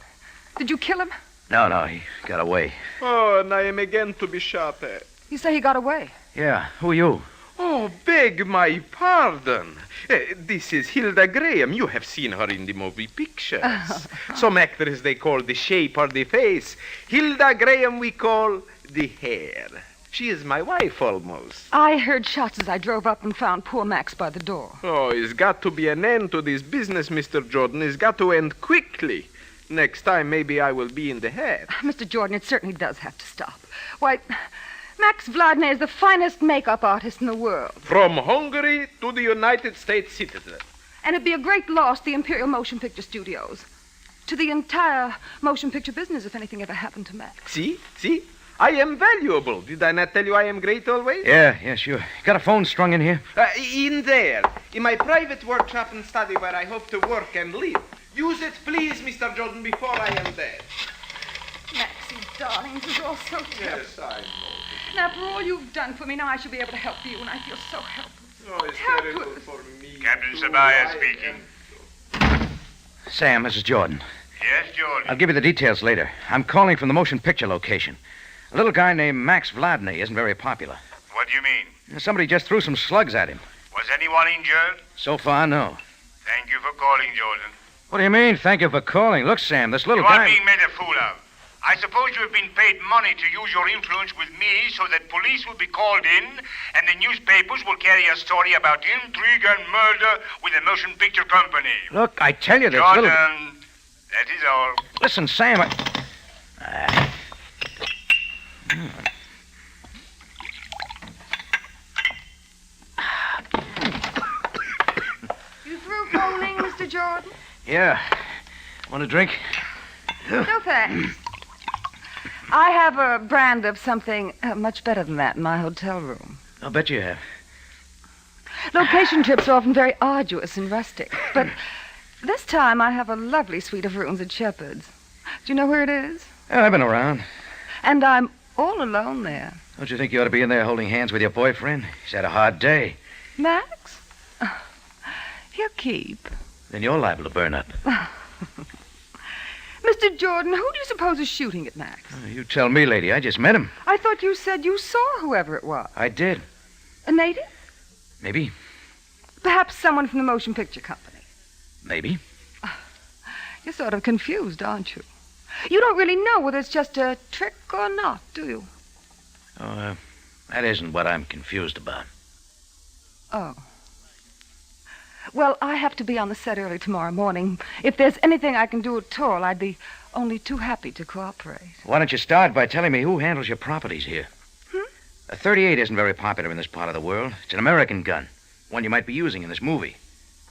Did you kill him? No, he got away. Oh, and I am again to be shot at. You say he got away? Yeah, who are you? Oh, beg my pardon. This is Hilda Graham. You have seen her in the movie pictures. Some actors they call the shape or the face. Hilda Graham we call the hair. She is my wife almost. I heard shots as I drove up and found poor Max by the door. Oh, it's got to be an end to this business, Mr. Jordan. It's got to end quickly. Next time, maybe I will be in the head. Mr. Jordan, it certainly does have to stop. Why, Max Vladney is the finest makeup artist in the world. From Hungary to the United States citizen. And it'd be a great loss to the Imperial Motion Picture Studios. To the entire motion picture business if anything ever happened to Max. See? I am valuable. Did I not tell you I am great always? Yeah, sure. Got a phone strung in here? In there. In my private workshop and study where I hope to work and live. Use it, please, Mr. Jordan, before I am dead. Maxie, darling, this is all so terrible. Yes, I know. Now, for all you've done for me, now I shall be able to help you, and I feel so helpless. Oh, it's terrible for me. Captain Sabaya speaking. Sam, this is Jordan. Yes, Jordan. I'll give you the details later. I'm calling from the motion picture location. A little guy named Max Vladney isn't very popular. What do you mean? Somebody just threw some slugs at him. Was anyone injured? So far, no. Thank you for calling, Jordan. What do you mean, thank you for calling? Look, Sam, this little You are guy... being made a fool of. I suppose you have been paid money to use your influence with me so that police will be called in and the newspapers will carry a story about intrigue and murder with the motion picture company. Look, I tell you, this Jordan, little... that is all. Listen, Sam, You through phoning, Mr. Jordan? Yeah. Want a drink? No, thanks. I have a brand of something much better than that in my hotel room. I'll bet you have. Location trips are often very arduous and rustic, but this time I have a lovely suite of rooms at Shepherd's. Do you know where it is? Oh, I've been around. And I'm all alone there. Don't you think you ought to be in there holding hands with your boyfriend? He's had a hard day. Max? He'll keep. Then you're liable to burn up. Mr. Jordan, who do you suppose is shooting at Max? Oh, you tell me, lady. I just met him. I thought you said you saw whoever it was. I did. A native? Maybe. Perhaps someone from the motion picture company. Maybe. You're sort of confused, aren't you? You don't really know whether it's just a trick or not, do you? Oh, that isn't what I'm confused about. Oh. Well, I have to be on the set early tomorrow morning. If there's anything I can do at all, I'd be only too happy to cooperate. Why don't you start by telling me who handles your properties here? A .38 isn't very popular in this part of the world. It's an American gun, one you might be using in this movie.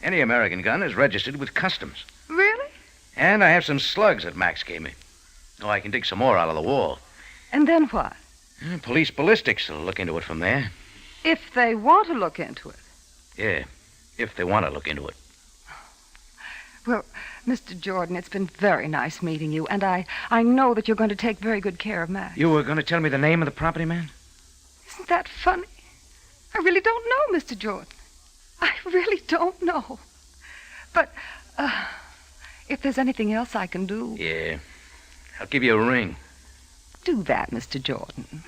Any American gun is registered with customs. Really? And I have some slugs that Max gave me. Oh, I can dig some more out of the wall. And then what? Police ballistics will look into it from there. If they want to look into it. Yeah, if they want to look into it. Well, Mr. Jordan, it's been very nice meeting you, and I know that you're going to take very good care of Max. You were going to tell me the name of the property man? Isn't that funny? I really don't know, Mr. Jordan. I really don't know. But if there's anything else I can do... Yeah, I'll give you a ring. Do that, Mr. Jordan.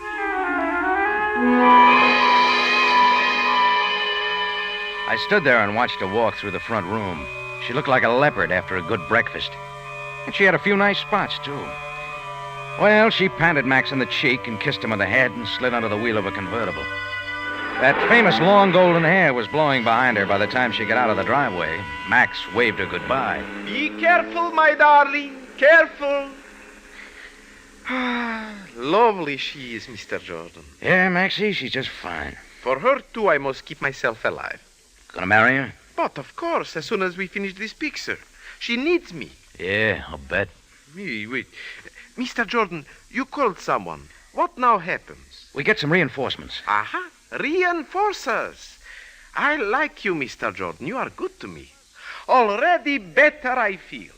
I stood there and watched her walk through the front room. She looked like a leopard after a good breakfast. And she had a few nice spots, too. Well, she patted Max on the cheek and kissed him on the head and slid under the wheel of a convertible. That famous long golden hair was blowing behind her by the time she got out of the driveway. Max waved her goodbye. Be careful, my darling. Careful. Lovely she is, Mr. Jordan. Yeah, Maxie, she's just fine. For her, too, I must keep myself alive. Gonna marry her? But, of course, as soon as we finish this picture. She needs me. Yeah, I'll bet. Wait. Mr. Jordan, you called someone. What now happens? We get some reinforcements. Aha. Reinforcers. I like you, Mr. Jordan. You are good to me. Already better I feel.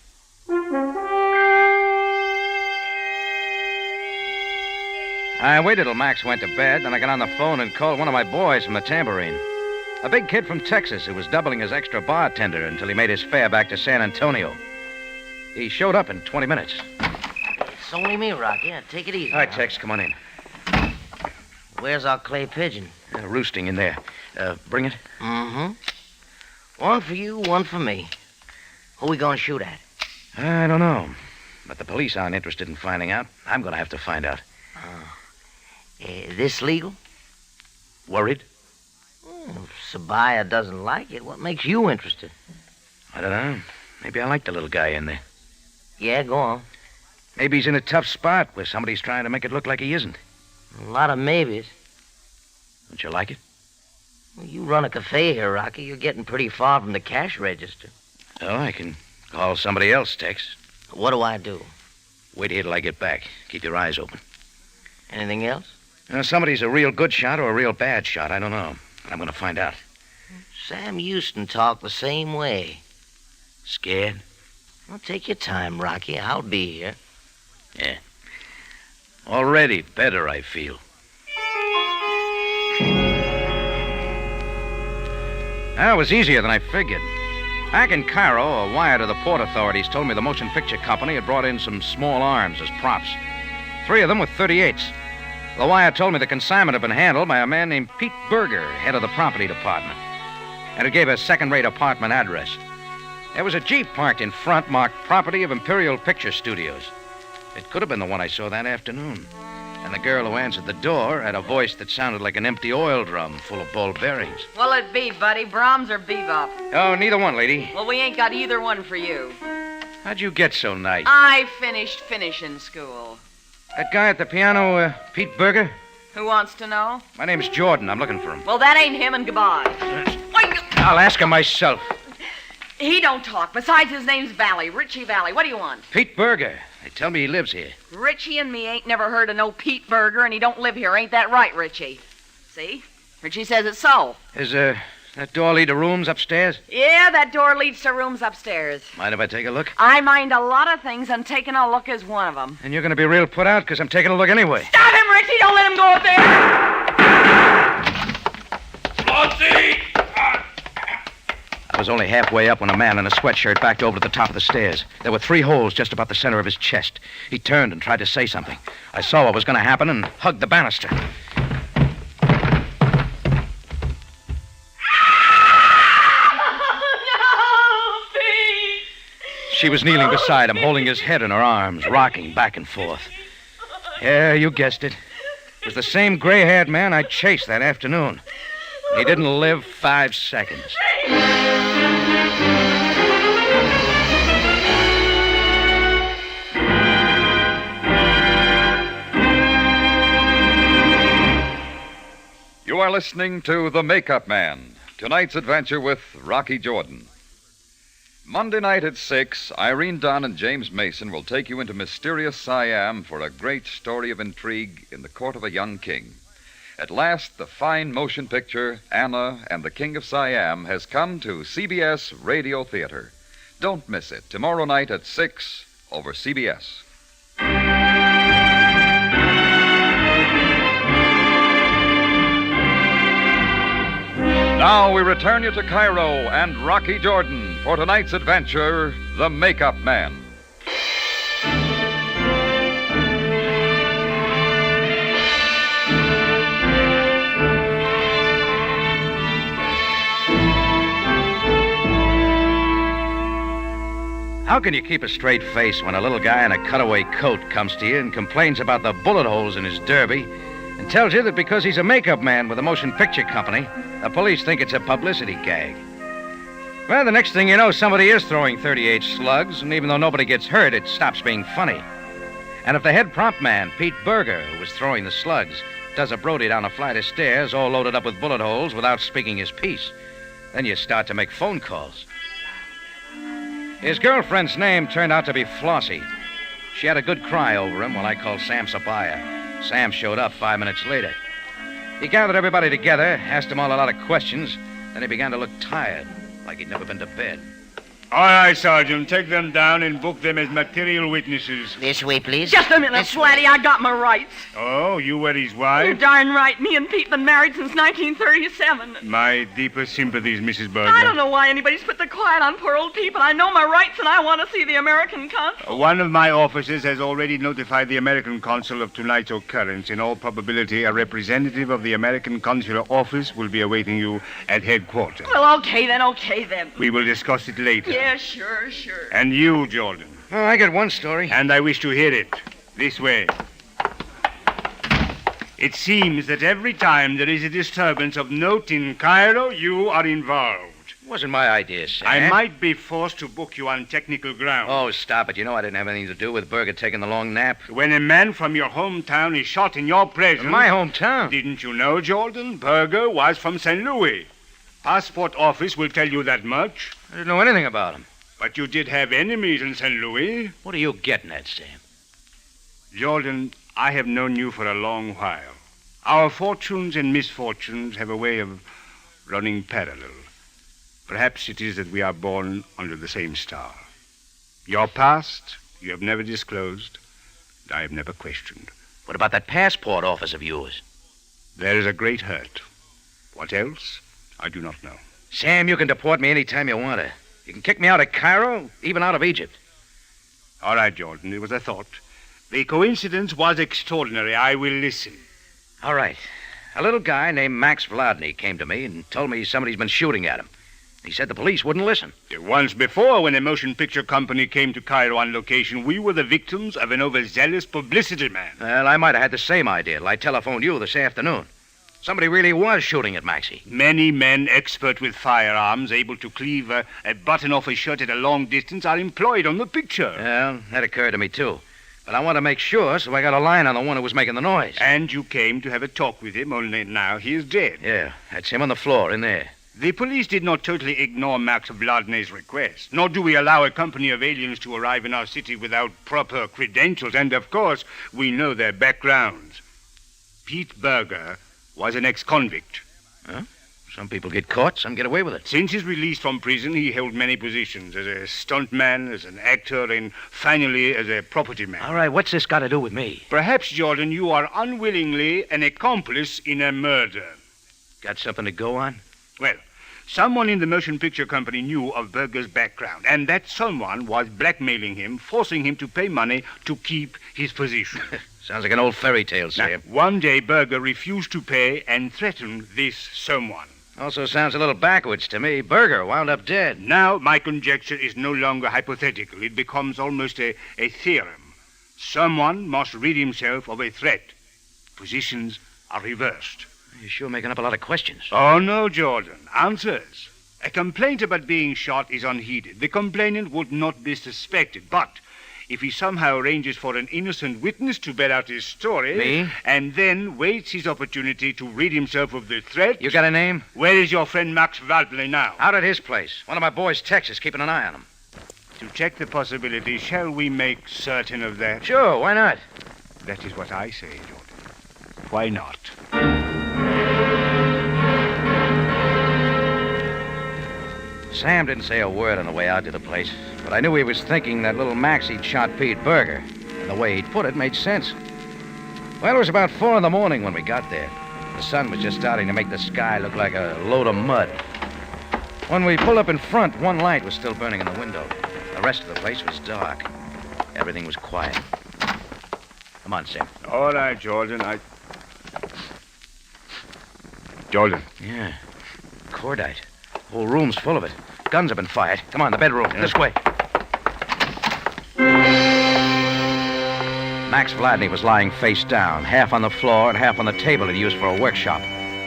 I waited till Max went to bed, then I got on the phone and called one of my boys from the tambourine. A big kid from Texas who was doubling as extra bartender until he made his fare back to San Antonio. He showed up in 20 minutes. It's only me, Rocky. Yeah, take it easy. All right, Tex, come on in. Where's our clay pigeon? Roosting in there. Bring it? Mm-hmm. One for you, one for me. Who we gonna shoot at? I don't know. But the police aren't interested in finding out. I'm gonna have to find out. This legal? Worried? If Sabaya doesn't like it, what makes you interested? I don't know. Maybe I like the little guy in there. Yeah, go on. Maybe he's in a tough spot where somebody's trying to make it look like he isn't. A lot of maybes. Don't you like it? Well, you run a cafe here, Rocky. You're getting pretty far from the cash register. Oh, I can call somebody else, Tex. What do I do? Wait here till I get back. Keep your eyes open. Anything else? Somebody's a real good shot or a real bad shot. I don't know. I'm going to find out. Sam Houston talked the same way. Scared? Well, take your time, Rocky. I'll be here. Yeah. Already better, I feel. That was easier than I figured. Back in Cairo, a wire to the port authorities told me the motion picture company had brought in some small arms as props. 3 of them with .38s. The wire told me the consignment had been handled by a man named Pete Berger, head of the property department. And it gave a second-rate apartment address. There was a Jeep parked in front marked Property of Imperial Picture Studios. It could have been the one I saw that afternoon. And the girl who answered the door had a voice that sounded like an empty oil drum full of ball bearings. What'll it be, buddy? Brahms or bebop? Oh, neither one, lady. Well, we ain't got either one for you. How'd you get so nice? I finished finishing school. That guy at the piano, Pete Berger? Who wants to know? My name's Jordan. I'm looking for him. Well, that ain't him, and goodbye. I'll ask him myself. He don't talk. Besides, his name's Valley, Richie Valley. What do you want? Pete Berger. They tell me he lives here. Richie and me ain't never heard of no Pete Berger, and he don't live here. Ain't that right, Richie? See? Richie says it's so. Is, that door lead to rooms upstairs? Yeah, that door leads to rooms upstairs. Mind if I take a look? I mind a lot of things, and taking a look is one of them. And you're going to be real put out because I'm taking a look anyway. Stop him, Richie! Don't let him go up there! Flossie! I was only halfway up when a man in a sweatshirt backed over to the top of the stairs. There were 3 holes just about the center of his chest. He turned and tried to say something. I saw what was going to happen and hugged the banister. She was kneeling beside him, holding his head in her arms, rocking back and forth. Yeah, you guessed it. It was the same gray-haired man I chased that afternoon. He didn't live 5 seconds. You are listening to The Make Up Man, tonight's adventure with Rocky Jordan. Monday night at 6, Irene Dunn and James Mason will take you into mysterious Siam for a great story of intrigue in the court of a young king. At last, the fine motion picture, Anna and the King of Siam, has come to CBS Radio Theater. Don't miss it, tomorrow night at 6 over CBS. Now we return you to Cairo and Rocky Jordan for tonight's adventure, The Make Up Man. How can you keep a straight face when a little guy in a cutaway coat comes to you and complains about the bullet holes in his derby and tells you that because he's a makeup man with a motion picture company, the police think it's a publicity gag? Well, the next thing you know, somebody is throwing 38 slugs, and even though nobody gets hurt, it stops being funny. And if the head prop man, Pete Berger, who was throwing the slugs, does a Brody down a flight of stairs all loaded up with bullet holes without speaking his piece, then you start to make phone calls. His girlfriend's name turned out to be Flossie. She had a good cry over him when I called Sam Sabaya. Sam showed up 5 minutes later. He gathered everybody together, asked them all a lot of questions, then he began to look tired, like he'd never been to bed. Aye, Sergeant. Take them down and book them as material witnesses. This way, please. Just a minute, Slatty. I got my rights. Oh, you were his You're wife? darn right. Me and Pete been married since 1937. My deepest sympathies, Mrs. Berger. I don't know why anybody's put the quiet on poor old Pete, but I know my rights and I want to see the American consul. One of my officers has already notified the American consul of tonight's occurrence. In all probability, a representative of the American consular office will be awaiting you at headquarters. Well, okay then. We will discuss it later. Yeah, sure. And you, Jordan. Oh, I got one story. And I wish to hear it. This way. It seems that every time there is a disturbance of note in Cairo, you are involved. It wasn't my idea, Sam. I might be forced to book you on technical grounds. Oh, stop it. You know I didn't have anything to do with Berger taking the long nap. When a man from your hometown is shot in your presence... My hometown? Didn't you know, Jordan? Berger was from St. Louis. Passport office will tell you that much. I didn't know anything about him. But you did have enemies in St. Louis. What are you getting at, Sam? Jordan, I have known you for a long while. Our fortunes and misfortunes have a way of running parallel. Perhaps it is that we are born under the same star. Your past you have never disclosed, and I have never questioned. What about that passport office of yours? There is a great hurt. What else? I do not know. Sam, you can deport me any time you want to. You can kick me out of Cairo, even out of Egypt. All right, Jordan, it was a thought. The coincidence was extraordinary. I will listen. All right. A little guy named Max Vladny came to me and told me somebody's been shooting at him. He said the police wouldn't listen. Once before, when a motion picture company came to Cairo on location, we were the victims of an overzealous publicity man. Well, I might have had the same idea till I telephoned you this afternoon. Somebody really was shooting at Maxie. Many men expert with firearms, able to cleave a button off a shirt at a long distance, are employed on the picture. Well, that occurred to me, too. But I want to make sure, so I got a line on the one who was making the noise. And you came to have a talk with him, only now he is dead. Yeah, that's him on the floor in there. The police did not totally ignore Max Vladny's request, nor do we allow a company of aliens to arrive in our city without proper credentials, and of course, we know their backgrounds. Pete Berger was an ex-convict. Huh? Some people get caught, some get away with it. Since his release from prison, he held many positions, as a stuntman, as an actor, and finally as a property man. All right, what's this got to do with me? Perhaps, Jordan, you are unwillingly an accomplice in a murder. Got something to go on? Well, someone in the motion picture company knew of Berger's background, and that someone was blackmailing him, forcing him to pay money to keep his position. Sounds like an old fairy tale, Sam. Now, one day, Berger refused to pay and threatened this someone. Also sounds a little backwards to me. Berger wound up dead. Now, my conjecture is no longer hypothetical. It becomes almost a theorem. Someone must rid himself of a threat. Positions are reversed. You're sure making up a lot of questions. Oh, no, Jordan. Answers. A complaint about being shot is unheeded. The complainant would not be suspected, but if he somehow arranges for an innocent witness to bear out his story... Me? And then waits his opportunity to rid himself of the threat... You got a name? Where is your friend Max Vladny now? Out at his place. One of my boys, Tex, is keeping an eye on him. To check the possibility, shall we make certain of that? Sure, why not? That is what I say, Jordan. Why not? Sam didn't say a word on the way out to the place, but I knew he was thinking that little Maxie'd shot Pete Berger, and the way he'd put it made sense. Well, it was about 4 a.m. when we got there. The sun was just starting to make the sky look like a load of mud. When we pulled up in front, one light was still burning in the window. The rest of the place was dark. Everything was quiet. Come on, Sam. All right, Jordan, Jordan. Yeah. Cordite. Whole room's full of it. Guns have been fired. Come on, the bedroom. Yeah. This way. Max Vladny was lying face down, half on the floor and half on the table he'd used for a workshop.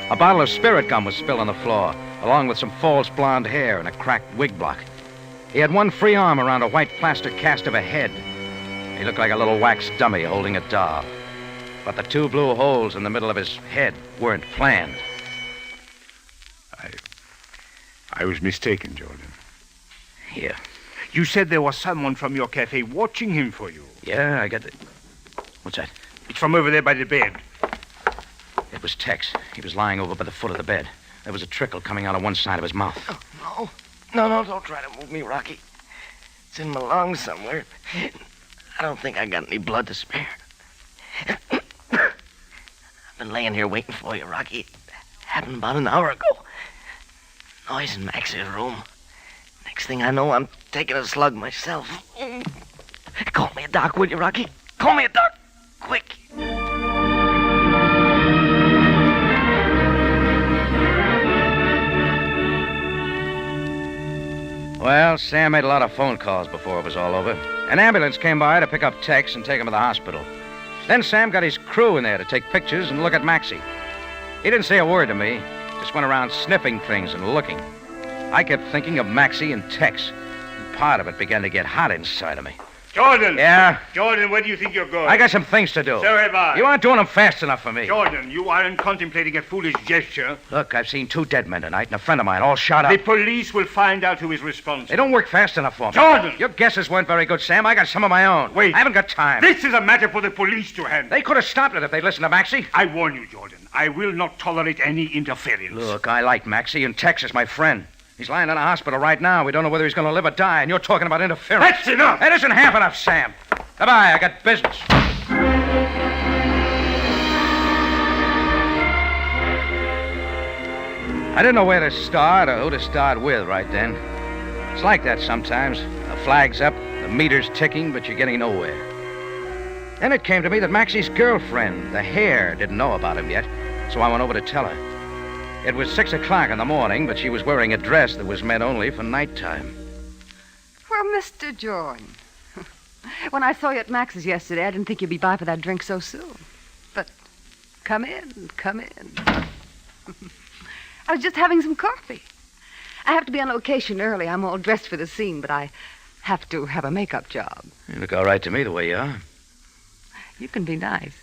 A bottle of spirit gum was spilled on the floor, along with some false blonde hair and a cracked wig block. He had one free arm around a white plaster cast of a head. He looked like a little wax dummy holding a doll. But the 2 blue holes in the middle of his head weren't planned. I was mistaken, Jordan. Here. You said there was someone from your cafe watching him for you. Yeah, I got the... What's that? It's from over there by the bed. It was Tex. He was lying over by the foot of the bed. There was a trickle coming out of one side of his mouth. Oh, no, don't try to move me, Rocky. It's in my lungs somewhere. I don't think I got any blood to spare. I've been laying here waiting for you, Rocky. It happened about an hour ago. Noise in Max's room. Next thing I know, I'm taking a slug myself. Call me a doc, will you, Rocky? Call me a doc. Quick. Well, Sam made a lot of phone calls before it was all over. An ambulance came by to pick up Tex and take him to the hospital. Then Sam got his crew in there to take pictures and look at Maxie. He didn't say a word to me, just went around sniffing things and looking. I kept thinking of Maxie and Tex, and part of it began to get hot inside of me. Jordan! Yeah? Jordan, where do you think you're going? I got some things to do. So have I. You aren't doing them fast enough for me. Jordan, you aren't contemplating a foolish gesture. Look, I've seen 2 dead men tonight and a friend of mine all shot up. The police will find out who is responsible. They don't work fast enough for me. Jordan! Your guesses weren't very good, Sam. I got some of my own. Wait. I haven't got time. This is a matter for the police to handle. They could have stopped it if they'd listened to Maxie. I warn you, Jordan. I will not tolerate any interference. Look, I like Maxie, and Tex is my friend. He's lying in a hospital right now. We don't know whether he's going to live or die, and you're talking about interference. That's enough! That isn't half enough, Sam. Goodbye, I got business. I didn't know where to start or who to start with right then. It's like that sometimes. The flag's up, the meter's ticking, but you're getting nowhere. Then it came to me that Maxie's girlfriend, the Hare, didn't know about him yet, so I went over to tell her. It was 6 o'clock in the morning, but she was wearing a dress that was meant only for nighttime. Well, Mr. Jordan, when I saw you at Max's yesterday, I didn't think you'd be by for that drink so soon. But come in, come in. I was just having some coffee. I have to be on location early. I'm all dressed for the scene, but I have to have a makeup job. You look all right to me the way you are. You can be nice.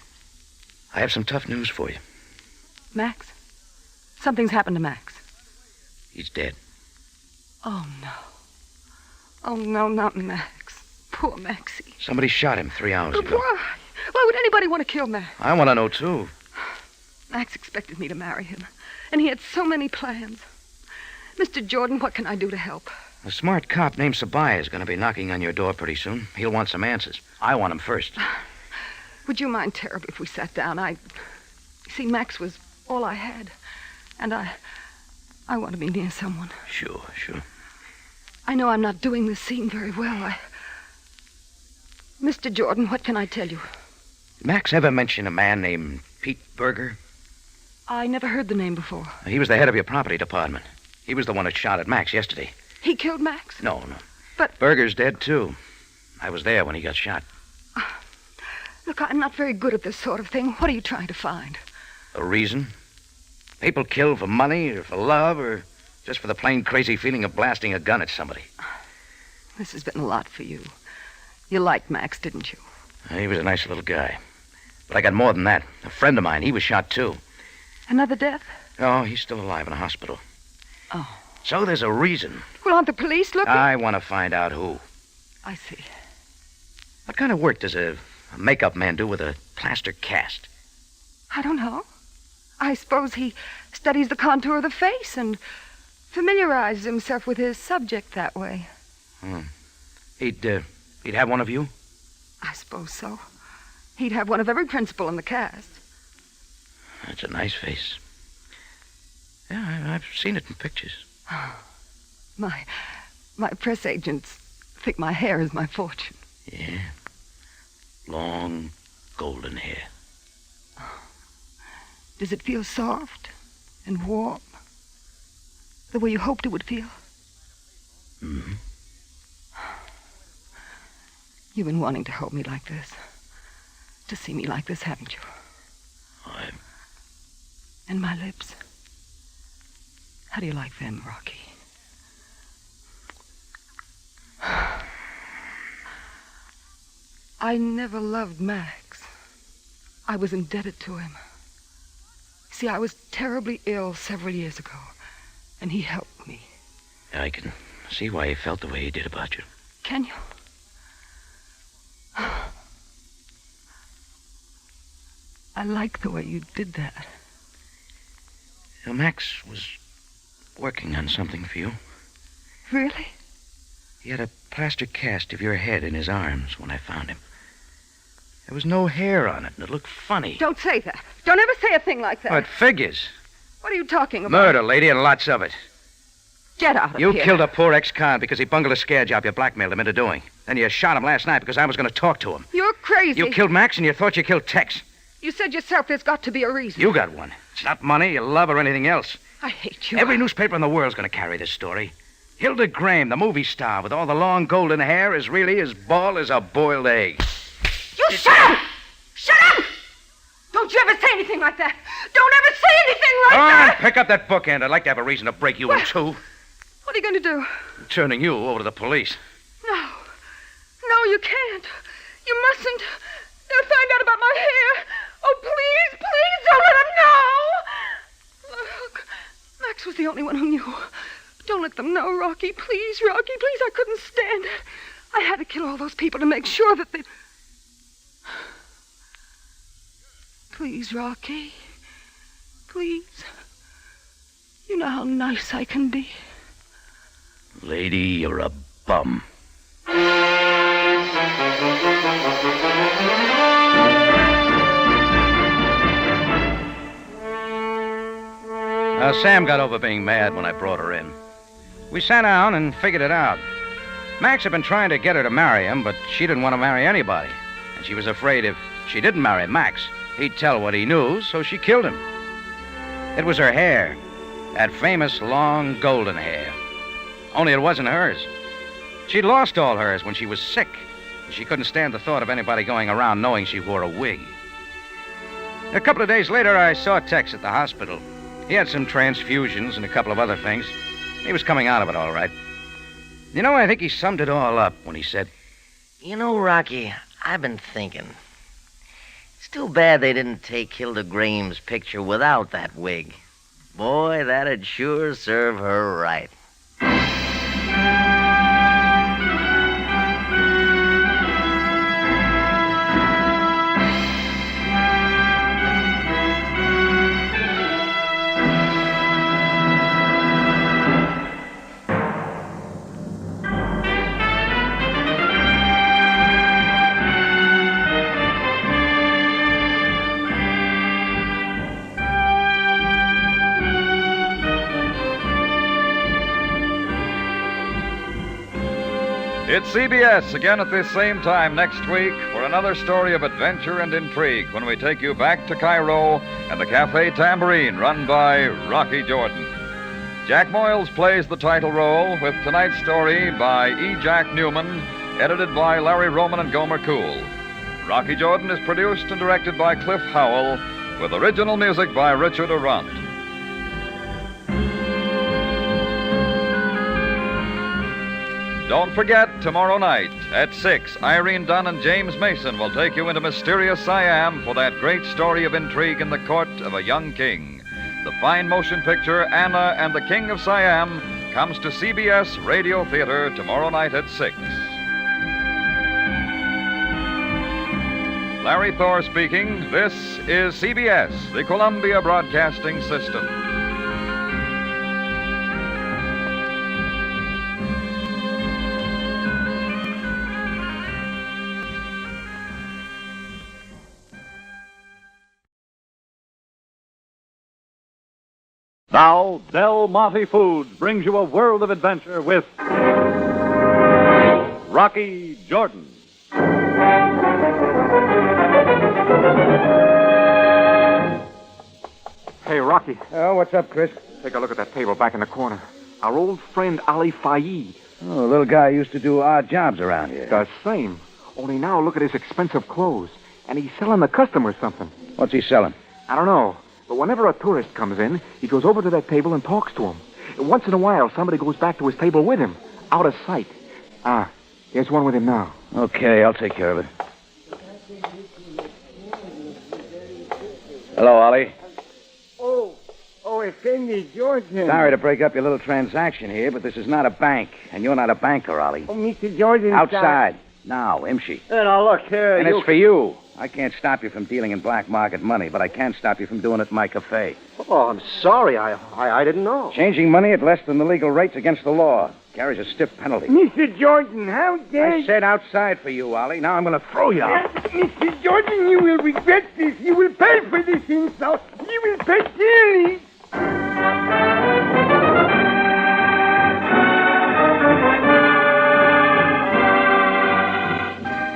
I have some tough news for you. Max? Something's happened to Max. He's dead. Oh, no. Oh, no, not Max. Poor Maxie. Somebody shot him 3 hours ago. Why would anybody want to kill Max? I want to know, too. Max expected me to marry him, and he had so many plans. Mr. Jordan, what can I do to help? A smart cop named Sabaya is going to be knocking on your door pretty soon. He'll want some answers. I want him first. Would you mind terribly if we sat down? You see, Max was all I had. And I want to be near someone. Sure. I know I'm not doing this scene very well. Mr. Jordan, what can I tell you? Max ever mention a man named Pete Berger? I never heard the name before. He was the head of your property department. He was the one that shot at Max yesterday. He killed Max? No. But... Berger's dead, too. I was there when he got shot. Look, I'm not very good at this sort of thing. What are you trying to find? A reason? People kill for money or for love or just for the plain crazy feeling of blasting a gun at somebody. This has been a lot for you. You liked Max, didn't you? He was a nice little guy. But I got more than that. A friend of mine, he was shot, too. Another death? No, he's still alive in a hospital. Oh. So there's a reason. Well, aren't the police looking? I want to find out who. I see. What kind of work does a makeup man do with a plaster cast? I don't know. I suppose he studies the contour of the face and familiarizes himself with his subject that way. He'd have one of you? I suppose so. He'd have one of every principal in the cast. That's a nice face. Yeah, I've seen it in pictures. My press agents think my hair is my fortune. Yeah. Long, golden hair. Does it feel soft and warm? The way you hoped it would feel? Mm-hmm. You've been wanting to hold me like this. To see me like this, haven't you? And my lips. How do you like them, Rocky? I never loved Max. I was indebted to him. See, I was terribly ill several years ago, and he helped me. I can see why he felt the way he did about you. Can you? I like the way you did that. Max was working on something for you. Really? He had a plaster cast of your head in his arms when I found him. There was no hair on it, and it looked funny. Don't say that. Don't ever say a thing like that. Oh, it figures. What are you talking about? Murder, lady, and lots of it. Get out of You here. killed a poor ex-con because he bungled a scare job you blackmailed him into doing. Then you shot him last night because I was going to talk to him. You're crazy. You killed Max, and you thought you killed Tex. You said yourself there's got to be a reason. You got one. It's not money, or love, or anything else. I hate you. Every newspaper in the world's going to carry this story. Hilda Graham, the movie star with all the long golden hair, is really as bald as a boiled egg. You shut up! Shut up! you ever say anything like that. Don't ever say anything like that. Pick up that bookend. I'd like to have a reason to break you in two. What are you going to do? I'm turning you over to the police. No. No, you can't. You mustn't. They'll find out about my hair. Oh, please, please don't let them know. Look, Max was the only one who knew. Don't let them know, Rocky. Please, Rocky, please. I couldn't stand it. I had to kill all those people to make sure that they... Please, Rocky. Please. You know how nice I can be. Lady, you're a bum. Sam got over being mad when I brought her in. We sat down and figured it out. Max had been trying to get her to marry him, but she didn't want to marry anybody. And she was afraid if she didn't marry Max, he'd tell what he knew, so she killed him. It was her hair, that famous long golden hair. Only it wasn't hers. She'd lost all hers when she was sick. She couldn't stand the thought of anybody going around knowing she wore a wig. A couple of days later, I saw Tex at the hospital. He had some transfusions and a couple of other things. He was coming out of it all right. You know, I think he summed it all up when he said... You know, Rocky, I've been thinking. It's too bad they didn't take Hilda Graham's picture without that wig. Boy, that'd sure serve her right. It's CBS again at this same time next week for another story of adventure and intrigue when we take you back to Cairo and the Cafe Tambourine run by Rocky Jordan. Jack Moyles plays the title role with tonight's story by E. Jack Newman, edited by Larry Roman and Gomer Cool. Rocky Jordan is produced and directed by Cliff Howell with original music by Richard Arant. Don't forget, tomorrow night at 6, Irene Dunn and James Mason will take you into mysterious Siam for that great story of intrigue in the court of a young king. The fine motion picture Anna and the King of Siam comes to CBS Radio Theater tomorrow night at 6. Larry Thor speaking. This is CBS, the Columbia Broadcasting System. Now, Del Monte Foods brings you a world of adventure with Rocky Jordan. Hey, Rocky. Oh, what's up, Chris? Take a look at that table back in the corner. Our old friend Ali Faye. Oh, a little guy used to do odd jobs around here. The same. Only now look at his expensive clothes. And he's selling the customers something. What's he selling? I don't know. But whenever a tourist comes in, he goes over to that table and talks to him. Once in a while, somebody goes back to his table with him, out of sight. Ah, here's one with him now. Okay, I'll take care of it. Hello, Ollie. Oh, Effendi, Jordan. Sorry to break up your little transaction here, but this is not a bank, and you're not a banker, Ollie. Oh, Mr. Jordan. Outside. Now, Imshi. Now, look, here. And it's for you. I can't stop you from dealing in black market money, but I can stop you from doing it in my cafe. Oh, I'm sorry. I didn't know. Changing money at less than the legal rate's against the law. Carries a stiff penalty. Mr. Jordan, how dare I said outside for you, Ollie. Now I'm going to throw you out. Mr. Jordan, you will regret this. You will pay for this insult. You will pay dearly.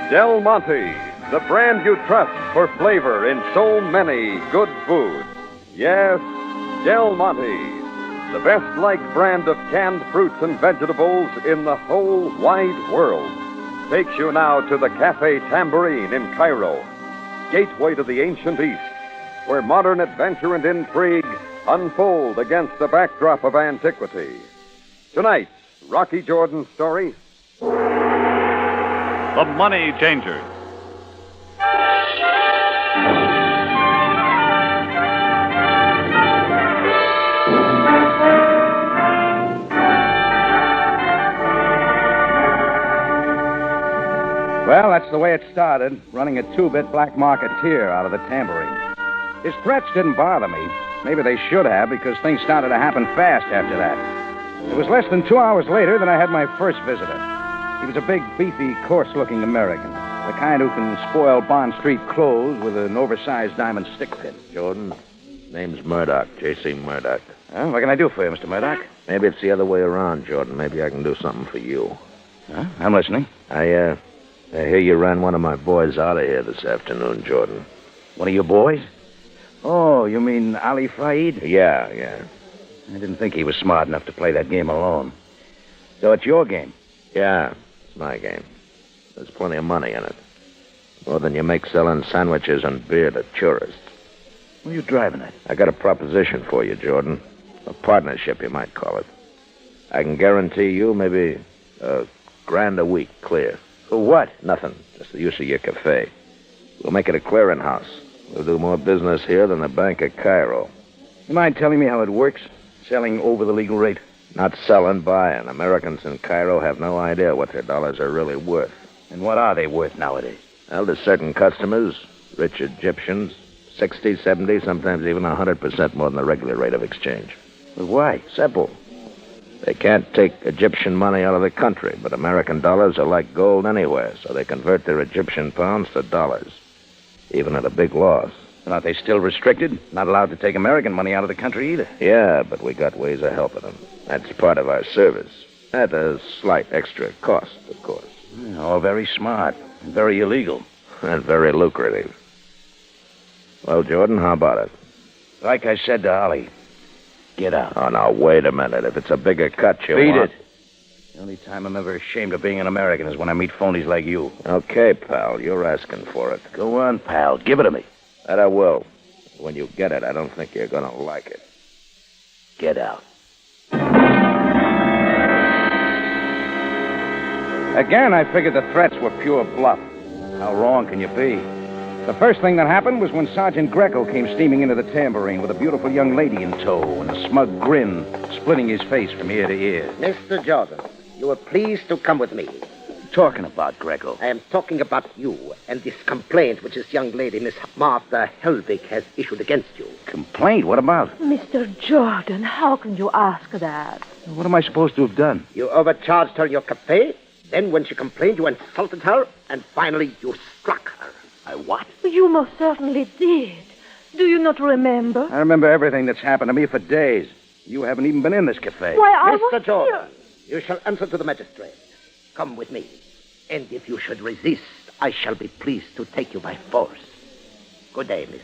Del Monte, the brand you trust for flavor in so many good foods. Yes, Del Monte, the best-liked brand of canned fruits and vegetables in the whole wide world, takes you now to the Cafe Tambourine in Cairo, gateway to the ancient East, where modern adventure and intrigue unfold against the backdrop of antiquity. Tonight, Rocky Jordan's story, The Money Changers. Well, that's the way it started, running a two-bit black marketeer out of the tambourine. His threats didn't bother me. Maybe they should have, because things started to happen fast after that. It was less than 2 hours later that I had my first visitor. He was a big, beefy, coarse-looking American, the kind who can spoil Bond Street clothes with an oversized diamond stick pin. Jordan, name's Murdoch, J.C. Murdoch. Huh? What can I do for you, Mr. Murdoch? Maybe it's the other way around, Jordan. Maybe I can do something for you. Huh? I'm listening. I hear you ran one of my boys out of here this afternoon, Jordan. One of your boys? Oh, you mean Ali Faid? Yeah. I didn't think he was smart enough to play that game alone. So it's your game? Yeah, it's my game. There's plenty of money in it. More than you make selling sandwiches and beer to tourists. Where are you driving at? I got a proposition for you, Jordan. A partnership, you might call it. I can guarantee you maybe $1,000 a week clear. For what? Nothing. Just the use of your cafe. We'll make it a clearinghouse. We'll do more business here than the Bank of Cairo. You mind telling me how it works? Selling over the legal rate? Not selling, buying. Americans in Cairo have no idea what their dollars are really worth. And what are they worth nowadays? Well, to certain customers, rich Egyptians, 60, 70, sometimes even 100% more than the regular rate of exchange. But why? Simple. They can't take Egyptian money out of the country, but American dollars are like gold anywhere, so they convert their Egyptian pounds to dollars, even at a big loss. And aren't they still restricted? Not allowed to take American money out of the country either? Yeah, but we got ways of helping them. That's part of our service. At a slight extra cost, of course. Oh, very smart. And very illegal. And very lucrative. Well, Jordan, how about it? Like I said to Ollie, get out. Oh, now, wait a minute. If it's a bigger cut you Beat want... it. The only time I'm ever ashamed of being an American is when I meet phonies like you. Okay, pal. You're asking for it. Go on, pal. Give it to me. That I will. When you get it, I don't think you're going to like it. Get out. Again, I figured the threats were pure bluff. How wrong can you be? The first thing that happened was when Sergeant Greco came steaming into the tambourine with a beautiful young lady in tow and a smug grin splitting his face from ear to ear. Mr. Jordan, you are pleased to come with me. Talking about, Greco? I am talking about you and this complaint which this young lady, Miss Martha Helvig, has issued against you. Complaint? What about? Mr. Jordan, how can you ask that? What am I supposed to have done? You overcharged her in your cafe. Then when she complained, you insulted her. And finally, you struck her. I what? You most certainly did. Do you not remember? I remember everything that's happened to me for days. You haven't even been in this cafe. Why, Mr. Jordan, you shall answer to the magistrate. Come with me. And if you should resist, I shall be pleased to take you by force. Good day, miss.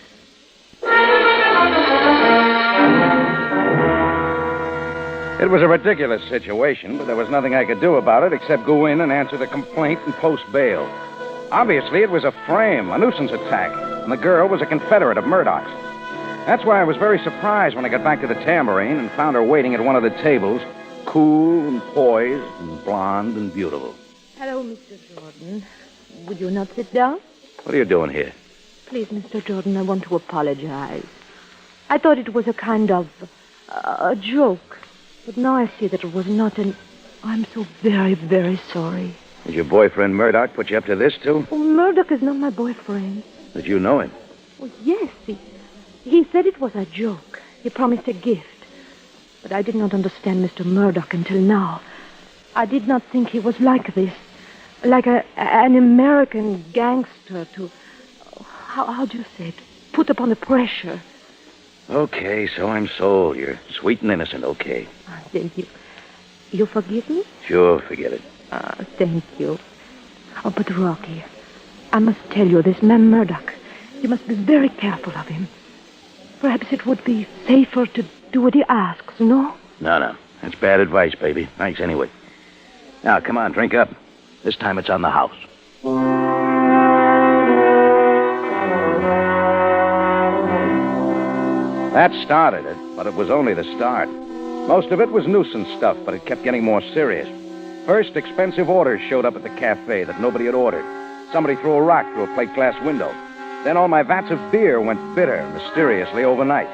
It was a ridiculous situation, but there was nothing I could do about it except go in and answer the complaint and post bail. Obviously, it was a frame, a nuisance attack, and the girl was a Confederate of Murdoch's. That's why I was very surprised when I got back to the tambourine and found her waiting at one of the tables, cool and poised and blonde and beautiful. Hello, Mr. Jordan. Would you not sit down? What are you doing here? Please, Mr. Jordan, I want to apologize. I thought it was a kind of a joke. But now I see that it was not, and I'm so very, very sorry. Did your boyfriend Murdoch put you up to this, too? Oh, Murdoch is not my boyfriend. Did you know him? Oh, yes. He said it was a joke. He promised a gift. But I did not understand Mr. Murdoch until now. I did not think he was like this. Like an American gangster to... How do you say it? Put upon the pressure. Okay, so I'm sold. You're sweet and innocent, okay. Thank you. You forgive me? Sure, forget it. Thank you. Oh, but Rocky, I must tell you, this man Murdoch, you must be very careful of him. Perhaps it would be safer to do what he asks, no? No. That's bad advice, baby. Thanks anyway. Now, come on, drink up. This time it's on the house. That started it, but it was only the start. Most of it was nuisance stuff, but it kept getting more serious. First, expensive orders showed up at the cafe that nobody had ordered. Somebody threw a rock through a plate glass window. Then all my vats of beer went bitter mysteriously overnight.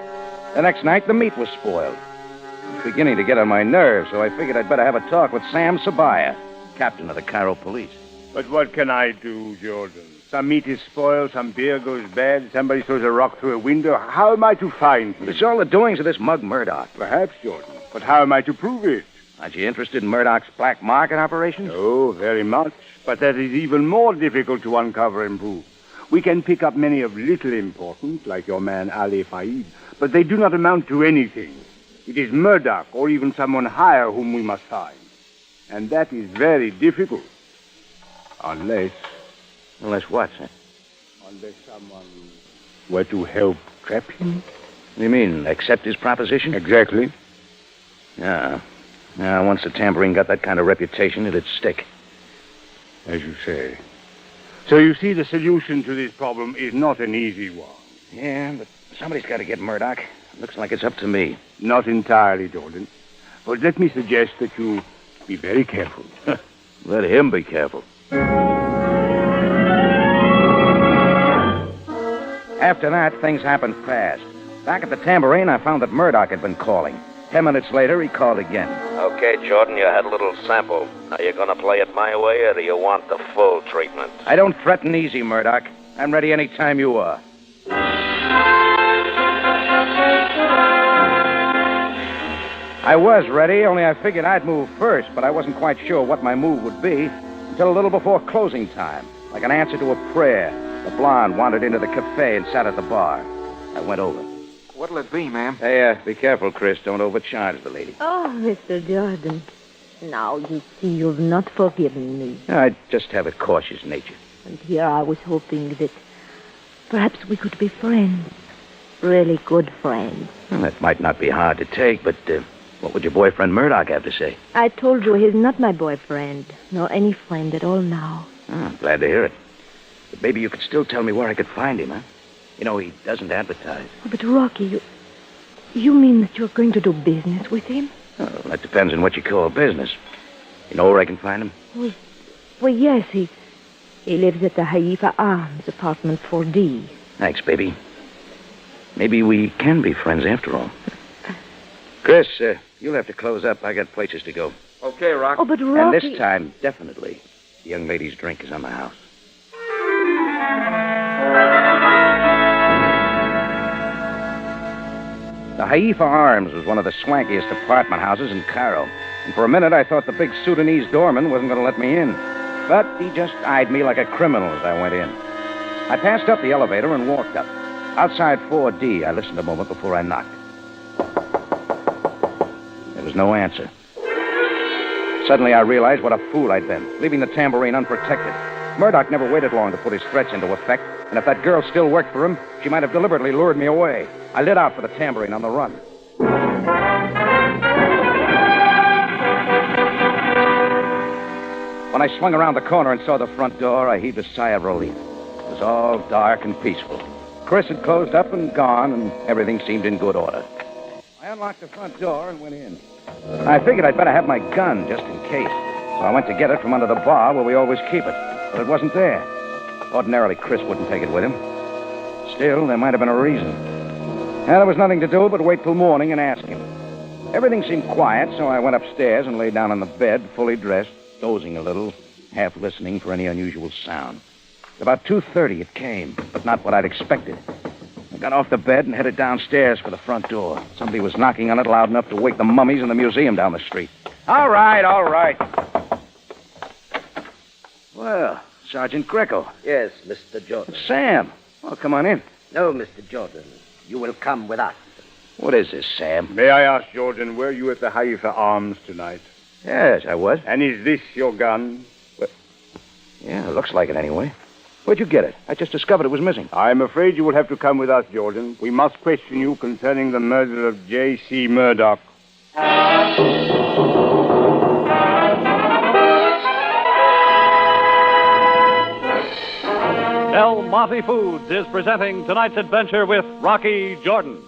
The next night, the meat was spoiled. It was beginning to get on my nerves, so I figured I'd better have a talk with Sam Sabaya, captain of the Cairo police. But what can I do, Jordan? Some meat is spoiled, some beer goes bad, somebody throws a rock through a window. How am I to find him? It's all the doings of this mug Murdoch. Perhaps, Jordan. But how am I to prove it? Aren't you interested in Murdoch's black market operations? Oh, very much. But that is even more difficult to uncover and prove. We can pick up many of little importance, like your man Ali Faid, but they do not amount to anything. It is Murdoch or even someone higher whom we must find. And that is very difficult. Unless... Unless what, sir? Unless someone were to help trap him. What do you mean, accept his proposition? Exactly. Yeah. Now, once the tambourine got that kind of reputation, it'd stick. As you say. So you see, the solution to this problem is not an easy one. Yeah, but somebody's got to get Murdoch. Looks like it's up to me. Not entirely, Jordan. But let me suggest that you be very careful. Let him be careful. After that, things happened fast. Back at the tambourine, I found that Murdoch had been calling. 10 minutes later, he called again. Okay, Jordan, you had a little sample. Now you're going to play it my way, or do you want the full treatment? I don't threaten easy, Murdoch. I'm ready any time you are. I was ready, only I figured I'd move first, but I wasn't quite sure what my move would be until a little before closing time. Like an answer to a prayer, the blonde wandered into the cafe and sat at the bar. I went over. What'll it be, ma'am? Hey, be careful, Chris. Don't overcharge the lady. Oh, Mr. Jordan. Now you see you've not forgiven me. I just have a cautious nature. And here I was hoping that perhaps we could be friends. Really good friends. Well, that might not be hard to take, but what would your boyfriend Murdoch have to say? I told you he's not my boyfriend, nor any friend at all now. Oh, I'm glad to hear it. But maybe you could still tell me where I could find him, huh? You know, he doesn't advertise. Oh, but Rocky, you mean that you're going to do business with him? Oh, that depends on what you call business. You know where I can find him? Well, yes, he lives at the Haifa Arms, apartment 4D. Thanks, baby. Maybe we can be friends after all. Chris, you'll have to close up. I got places to go. Okay, Rock. Oh, but Rocky... And this time, definitely, the young lady's drink is on the house. The Haifa Arms was one of the swankiest apartment houses in Cairo. And for a minute, I thought the big Sudanese doorman wasn't going to let me in. But he just eyed me like a criminal as I went in. I passed up the elevator and walked up. Outside 4D, I listened a moment before I knocked. There was no answer. Suddenly, I realized what a fool I'd been, leaving the tambourine unprotected. Murdoch never waited long to put his threats into effect, and if that girl still worked for him, she might have deliberately lured me away. I lit out for the tambourine on the run. When I swung around the corner and saw the front door, I heaved a sigh of relief. It was all dark and peaceful. Chris had closed up and gone, and everything seemed in good order. I unlocked the front door and went in. I figured I'd better have my gun, just in case. So I went to get it from under the bar where we always keep it. But it wasn't there. Ordinarily, Chris wouldn't take it with him. Still, there might have been a reason. And there was nothing to do but wait till morning and ask him. Everything seemed quiet, so I went upstairs and lay down on the bed, fully dressed, dozing a little, half listening for any unusual sound. About 2:30 it came, but not what I'd expected. I got off the bed and headed downstairs for the front door. Somebody was knocking on it loud enough to wake the mummies in the museum down the street. All right, all right. Well, Sergeant Greco. Yes, Mr. Jordan. It's Sam. Well, come on in. No, Mr. Jordan. You will come with us. What is this, Sam? May I ask, Jordan, were you at the Haifa Arms tonight? Yes, I was. And is this your gun? Well, yeah, it looks like it anyway. Where'd you get it? I just discovered it was missing. I'm afraid you will have to come with us, Jordan. We must question you concerning the murder of J.C. Murdoch. Del Monte Foods is presenting tonight's adventure with Rocky Jordan.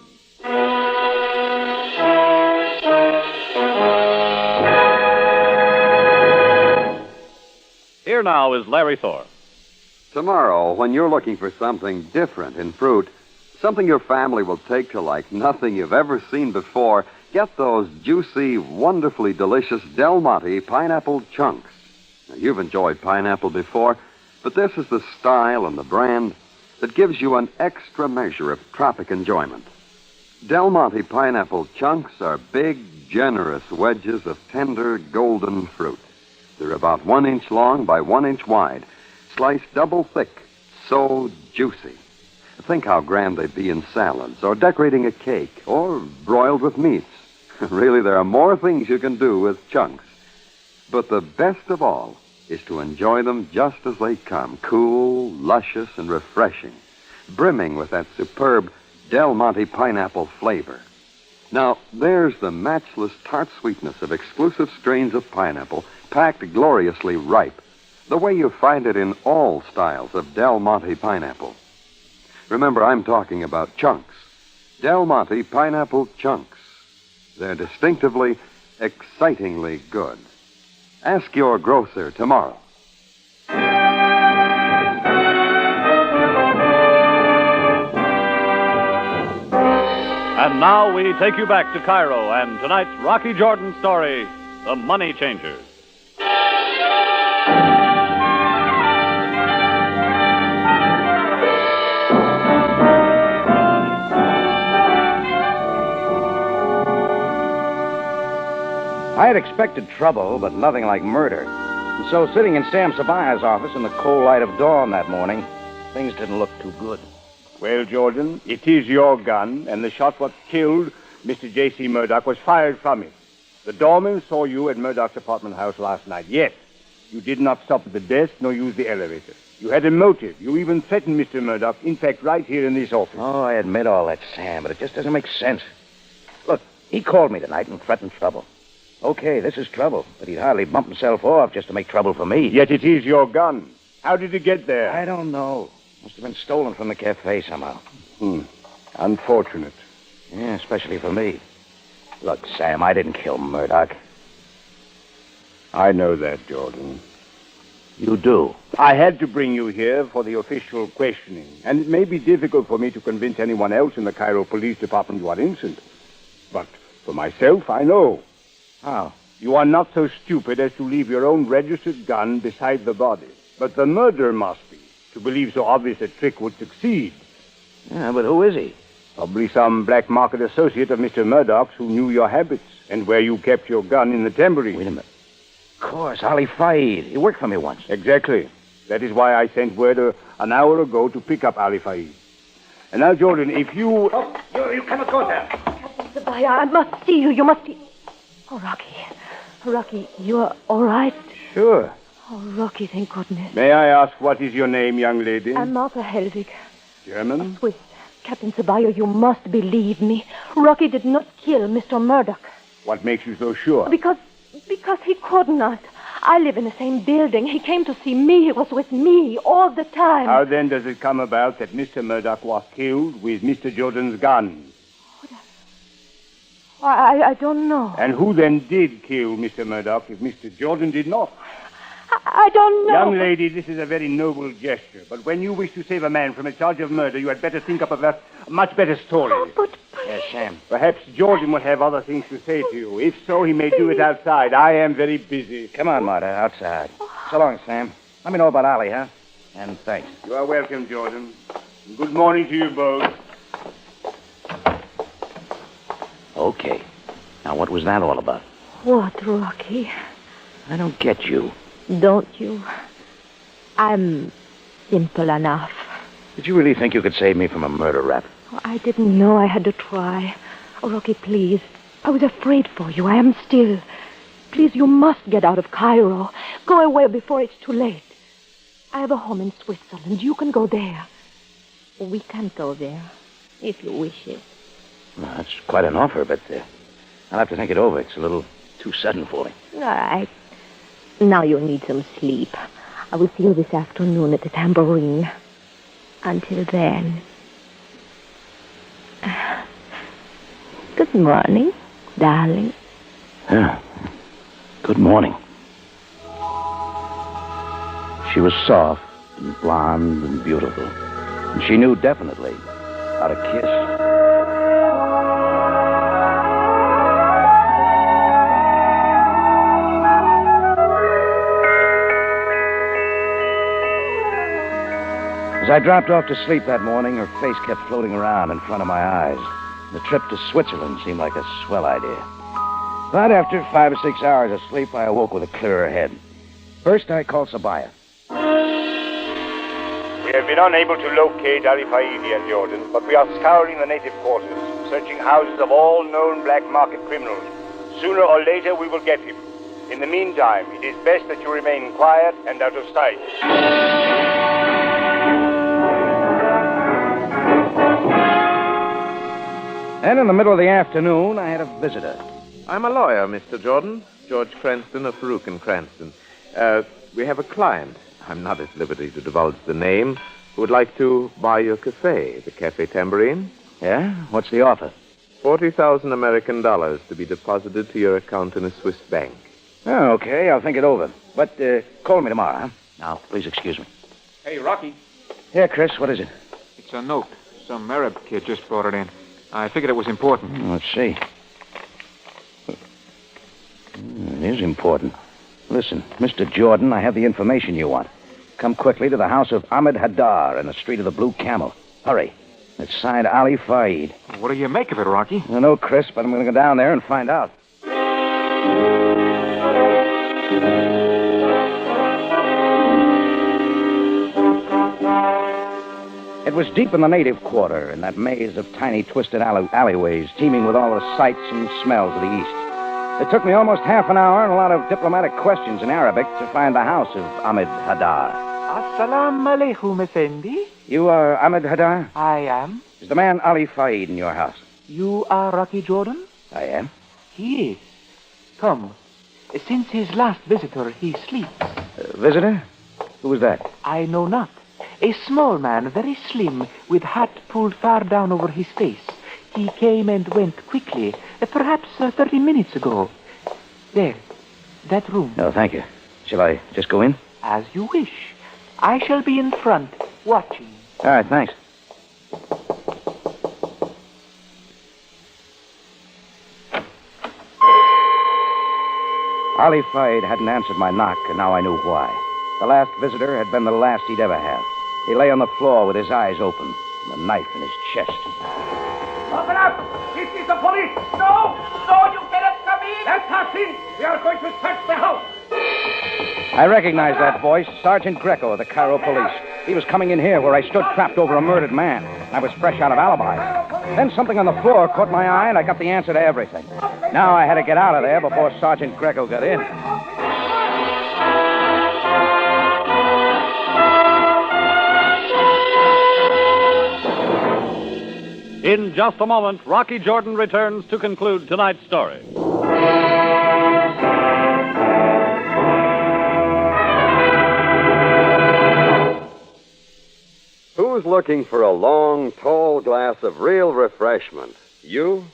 Here now is Larry Thorpe. Tomorrow, when you're looking for something different in fruit, something your family will take to like nothing you've ever seen before, get those juicy, wonderfully delicious Del Monte pineapple chunks. Now, you've enjoyed pineapple before, but this is the style and the brand that gives you an extra measure of tropic enjoyment. Del Monte pineapple chunks are big, generous wedges of tender, golden fruit. They're about 1 inch long by 1 inch wide, sliced double thick, so juicy. Think how grand they'd be in salads, or decorating a cake, or broiled with meats. Really, there are more things you can do with chunks. But the best of all is to enjoy them just as they come, cool, luscious, and refreshing, brimming with that superb Del Monte pineapple flavor. Now, there's the matchless tart sweetness of exclusive strains of pineapple packed gloriously ripe, the way you find it in all styles of Del Monte pineapple. Remember, I'm talking about chunks. Del Monte pineapple chunks. They're distinctively, excitingly good. Ask your grocer tomorrow. And now we take you back to Cairo and tonight's Rocky Jordan story, The Money Changers. I had expected trouble, but nothing like murder. And so, sitting in Sam Sabaya's office in the cold light of dawn that morning, things didn't look too good. Well, Jordan, it is your gun, and the shot what killed Mr. J.C. Murdoch was fired from it. The doorman saw you at Murdoch's apartment house last night. Yes, you did not stop at the desk nor use the elevator. You had a motive. You even threatened Mr. Murdoch, in fact, right here in this office. Oh, I admit all that, Sam, but it just doesn't make sense. Look, he called me tonight and threatened trouble. Okay, this is trouble, but he'd hardly bump himself off just to make trouble for me. Yet it is your gun. How did it get there? I don't know. Must have been stolen from the cafe somehow. Unfortunate. Yeah, especially for me. Look, Sam, I didn't kill Murdoch. I know that, Jordan. You do? I had to bring you here for the official questioning, and it may be difficult for me to convince anyone else in the Cairo Police Department you are innocent. But for myself, I know. How? You are not so stupid as to leave your own registered gun beside the body. But the murderer must be, to believe so obvious a trick would succeed. Yeah, but who is he? Probably some black market associate of Mr. Murdoch's who knew your habits and where you kept your gun in the tambourine. Wait a minute. Of course, Ali Faid. He worked for me once. Exactly. That is why I sent word an hour ago to pick up Ali Faid. And now, Jordan, if you... Oh, you cannot go there. Sabaya, I must see you. You must see... Oh, Rocky. Rocky, you are all right? Sure. Oh, Rocky, thank goodness. May I ask what is your name, young lady? I'm Martha Helwig. German? Swiss. Captain Ceballo, you must believe me. Rocky did not kill Mr. Murdoch. What makes you so sure? Because he could not. I live in the same building. He came to see me. He was with me all the time. How then does it come about that Mr. Murdoch was killed with Mr. Jordan's gun? I don't know. And who then did kill Mr. Murdoch if Mr. Jordan did not? I don't know. Young lady, this is a very noble gesture. But when you wish to save a man from a charge of murder, you had better think up of a much better story. Oh, but Yes, Sam. Perhaps Jordan will have other things to say to you. If so, he may do it outside. I am very busy. Come on, Marta, outside. So long, Sam. Let me know about Ali, huh? And thanks. You are welcome, Jordan. Good morning to you both. Okay. Now, what was that all about? What, Rocky? I don't get you. Don't you? I'm simple enough. Did you really think you could save me from a murder rap? Oh, I didn't know I had to try. Oh, Rocky, please. I was afraid for you. I am still. Please, you must get out of Cairo. Go away before it's too late. I have a home in Switzerland. You can go there. We can go there, if you wish it. Well, that's quite an offer, but I'll have to think it over. It's a little too sudden for me. All right. Now you need some sleep. I will see you this afternoon at the tambourine. Until then. Good morning, darling. Yeah. Good morning. She was soft and blonde and beautiful. And she knew definitely how to kiss. As I dropped off to sleep that morning, her face kept floating around in front of my eyes. The trip to Switzerland seemed like a swell idea. But after 5 or 6 hours of sleep, I awoke with a clearer head. First, I called Sabaya. We have been unable to locate Ali Faidi and Jordan, but we are scouring the native quarters, searching houses of all known black market criminals. Sooner or later, we will get him. In the meantime, it is best that you remain quiet and out of sight. Then, in the middle of the afternoon, I had a visitor. I'm a lawyer, Mr. Jordan. George Cranston of Farouk and Cranston. We have a client, I'm not at liberty to divulge the name, who would like to buy your cafe, the Cafe Tambourine. Yeah? What's the offer? 40,000 American dollars to be deposited to your account in a Swiss bank. Oh, okay, I'll think it over. But call me tomorrow, huh? Now, please excuse me. Hey, Rocky. Yeah, Chris, what is it? It's a note. Some Arab kid just brought it in. I figured it was important. Let's see. It is important. Listen, Mr. Jordan, I have the information you want. Come quickly to the house of Ahmed Haddar in the Street of the Blue Camel. Hurry. It's signed Ali Faid. What do you make of it, Rocky? I know, Chris, but I'm going to go down there and find out. It was deep in the native quarter, in that maze of tiny, twisted alleyways, teeming with all the sights and smells of the East. It took me almost half an hour and a lot of diplomatic questions in Arabic to find the house of Ahmed Haddar. Assalamu alaikum, Effendi. You are Ahmed Haddar? I am. Is the man Ali Faid in your house? You are Rocky Jordan? I am. He is. Come. Since his last visitor, he sleeps. Visitor? Who was that? I know not. A small man, very slim, with hat pulled far down over his face. He came and went quickly, perhaps 30 minutes ago. There, that room. No, thank you. Shall I just go in? As you wish. I shall be in front, watching. All right, thanks. Ali Faid hadn't answered my knock, and now I knew why. The last visitor had been the last he'd ever have. He lay on the floor with his eyes open, and a knife in his chest. Open up! This is the police! No! No, you cannot come in! Let us in! We are going to search the house! I recognized that voice, Sergeant Greco of the Cairo police. He was coming in here where I stood trapped over a murdered man. I was fresh out of alibi. Then something on the floor caught my eye, and I got the answer to everything. Now I had to get out of there before Sergeant Greco got in. In just a moment, Rocky Jordan returns to conclude tonight's story. Who's looking for a long, tall glass of real refreshment? You?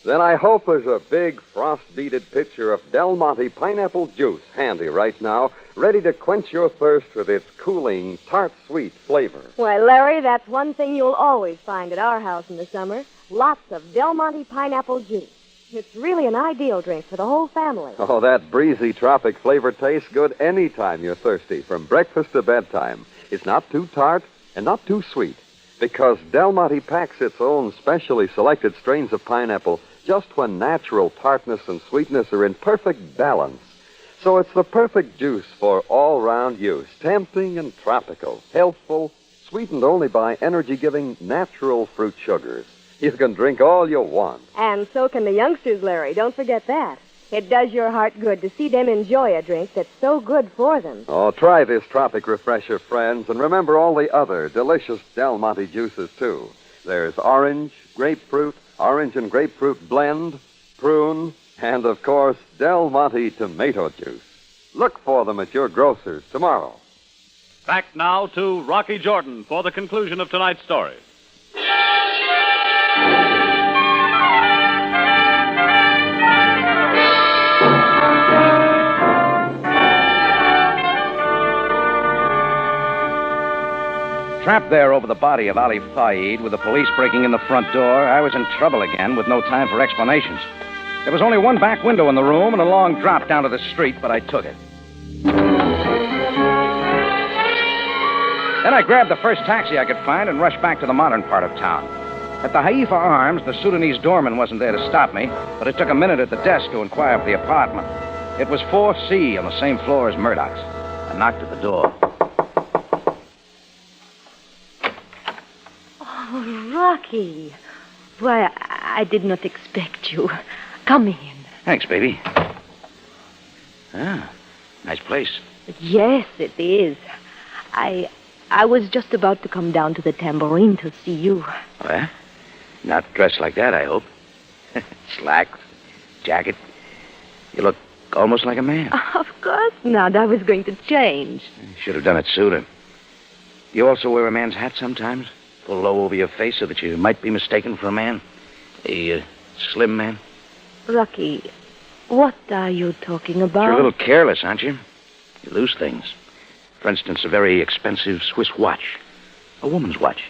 Then I hope there's a big, frost-beaded pitcher of Del Monte pineapple juice handy right now, ready to quench your thirst with its cooling, tart-sweet flavor. Why, Larry, that's one thing you'll always find at our house in the summer. Lots of Del Monte pineapple juice. It's really an ideal drink for the whole family. Oh, that breezy tropic flavor tastes good any time you're thirsty, from breakfast to bedtime. It's not too tart and not too sweet, because Del Monte packs its own specially selected strains of pineapple just when natural tartness and sweetness are in perfect balance. So it's the perfect juice for all-round use, tempting and tropical, healthful, sweetened only by energy-giving natural fruit sugars. You can drink all you want. And so can the youngsters, Larry. Don't forget that. It does your heart good to see them enjoy a drink that's so good for them. Oh, try this tropic refresher, friends, and remember all the other delicious Del Monte juices, too. There's orange, grapefruit, orange and grapefruit blend, prune, and, of course, Del Monte tomato juice. Look for them at your grocer's tomorrow. Back now to Rocky Jordan for the conclusion of tonight's story. Trapped there over the body of Ali Faid with the police breaking in the front door, I was in trouble again with no time for explanations. There was only one back window in the room and a long drop down to the street, but I took it. Then I grabbed the first taxi I could find and rushed back to the modern part of town. At the Haifa Arms, the Sudanese doorman wasn't there to stop me, but it took a minute at the desk to inquire for the apartment. It was 4C on the same floor as Murdoch's. I knocked at the door. Oh, Rocky. Why, I did not expect you. Come in. Thanks, baby. Ah, nice place. Yes, it is. I was just about to come down to the tambourine to see you. Oh, yeah? Not dressed like that, I hope. Slacks, jacket. You look almost like a man. Of course not. I was going to change. Should have done it sooner. You also wear a man's hat sometimes? Pull low over your face so that you might be mistaken for a man? A slim man? Rocky, what are you talking about? You're a little careless, aren't you? You lose things. For instance, a very expensive Swiss watch. A woman's watch.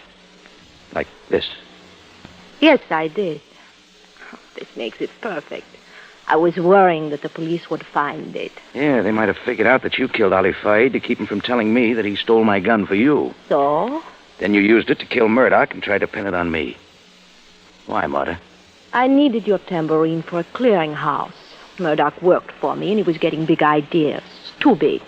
Like this. Yes, I did. This makes it perfect. I was worrying that the police would find it. Yeah, they might have figured out that you killed Ali Faid to keep him from telling me that he stole my gun for you. So? Then you used it to kill Murdoch and tried to pin it on me. Why, Marta? I needed your tambourine for a clearinghouse. Murdoch worked for me, and he was getting big ideas. Too big.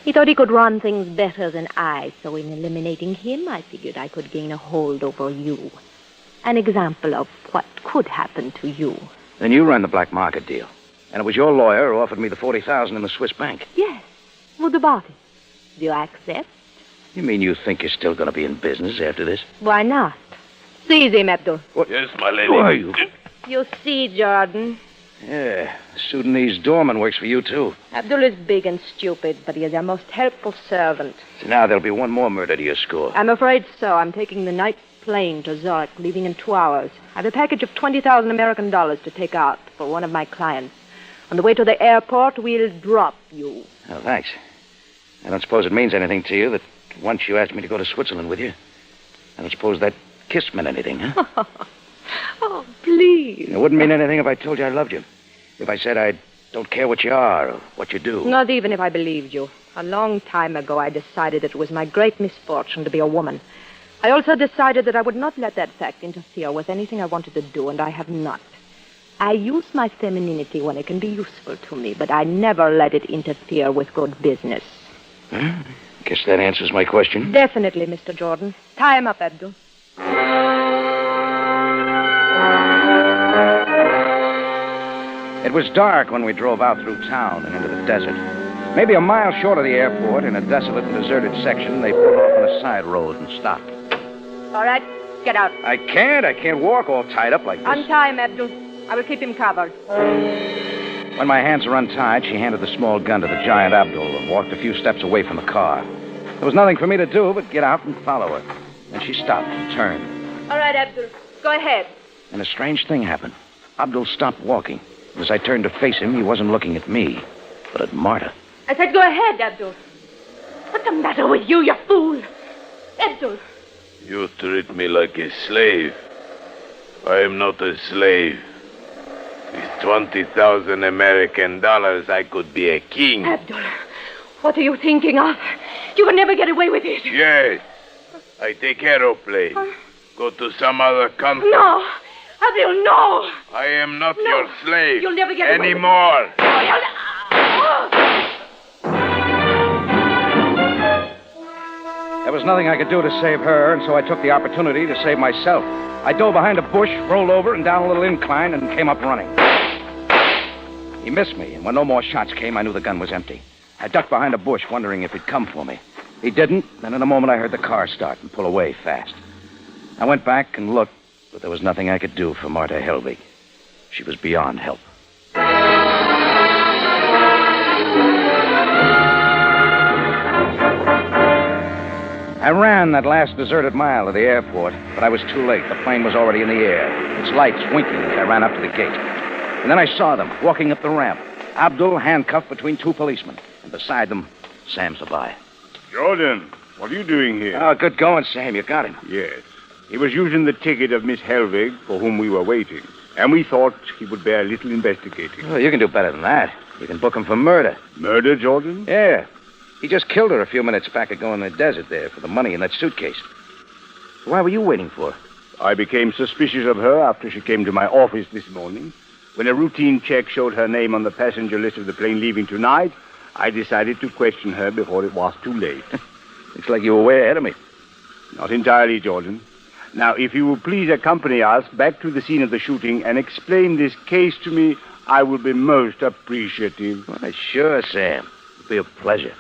He thought he could run things better than I, so in eliminating him, I figured I could gain a hold over you. An example of what could happen to you. Then you ran the black market deal. And it was your lawyer who offered me the $40,000 in the Swiss bank. Yes. What about it? Do you accept? You mean you think you're still going to be in business after this? Why not? Seize him, Abdul. What? Yes, my lady. Who are you? You see, Jordan. Yeah, the Sudanese doorman works for you, too. Abdul is big and stupid, but he is a most helpful servant. So now there'll be one more murder to your score. I'm afraid so. I'm taking the night plane to Zurich, leaving in 2 hours. I have a package of 20,000 American dollars to take out for one of my clients. On the way to the airport, we'll drop you. Oh, thanks. I don't suppose it means anything to you that once you asked me to go to Switzerland with you. I don't suppose that kiss meant anything, huh? Oh, please. It wouldn't mean anything if I told you I loved you. If I said I don't care what you are or what you do. Not even if I believed you. A long time ago, I decided that it was my great misfortune to be a woman. I also decided that I would not let that fact interfere with anything I wanted to do, and I have not. I use my femininity when it can be useful to me, but I never let it interfere with good business. Well, I guess that answers my question. Definitely, Mr. Jordan. Tie him up, Abdul. It was dark when we drove out through town and into the desert. Maybe a mile short of the airport, in a desolate and deserted section, they pulled off on a side road and stopped. All right, get out. I can't walk all tied up like this. Untie him, Abdul. I will keep him covered. When my hands were untied, she handed the small gun to the giant Abdul and walked a few steps away from the car. There was nothing for me to do but get out and follow her. Then she stopped and turned. All right, Abdul. Go ahead. And a strange thing happened. Abdul stopped walking. As I turned to face him, he wasn't looking at me, but at Marta. I said go ahead, Abdul. What's the matter with you, you fool? Abdul. You treat me like a slave. I am not a slave. With 20,000 American dollars, I could be a king. Abdul, what are you thinking of? You will never get away with it. Yes. I take aeroplane. Go to some other country. No. Abdul, no. I am not your slave. You'll never get away anymore. With it. There was nothing I could do to save her, and so I took the opportunity to save myself. I dove behind a bush, rolled over and down a little incline, and came up running. He missed me, and when no more shots came, I knew the gun was empty. I ducked behind a bush, wondering if he'd come for me. He didn't, and in a moment I heard the car start and pull away fast. I went back and looked, but there was nothing I could do for Marta Helbig. She was beyond help. I ran that last deserted mile to the airport, but I was too late. The plane was already in the air, its lights winking as I ran up to the gate. And then I saw them walking up the ramp. Abdul handcuffed between two policemen, and beside them, Sam Sabai. Jordan, What are you doing here? Oh, good going, Sam. You got him. Yes. He was using the ticket of Miss Helvig, for whom we were waiting. And we thought he would bear a little investigating. Oh, you can do better than that. You can book him for murder. Murder, Jordan? Yeah. He just killed her a few minutes back ago in the desert there for the money in that suitcase. Why were you waiting for? I became suspicious of her after she came to my office this morning. When a routine check showed her name on the passenger list of the plane leaving tonight, I decided to question her before it was too late. Looks like you were way ahead of me. Not entirely, Jordan. Now, if you will please accompany us back to the scene of the shooting and explain this case to me, I will be most appreciative. Why, sure, Sam. It'll be a pleasure.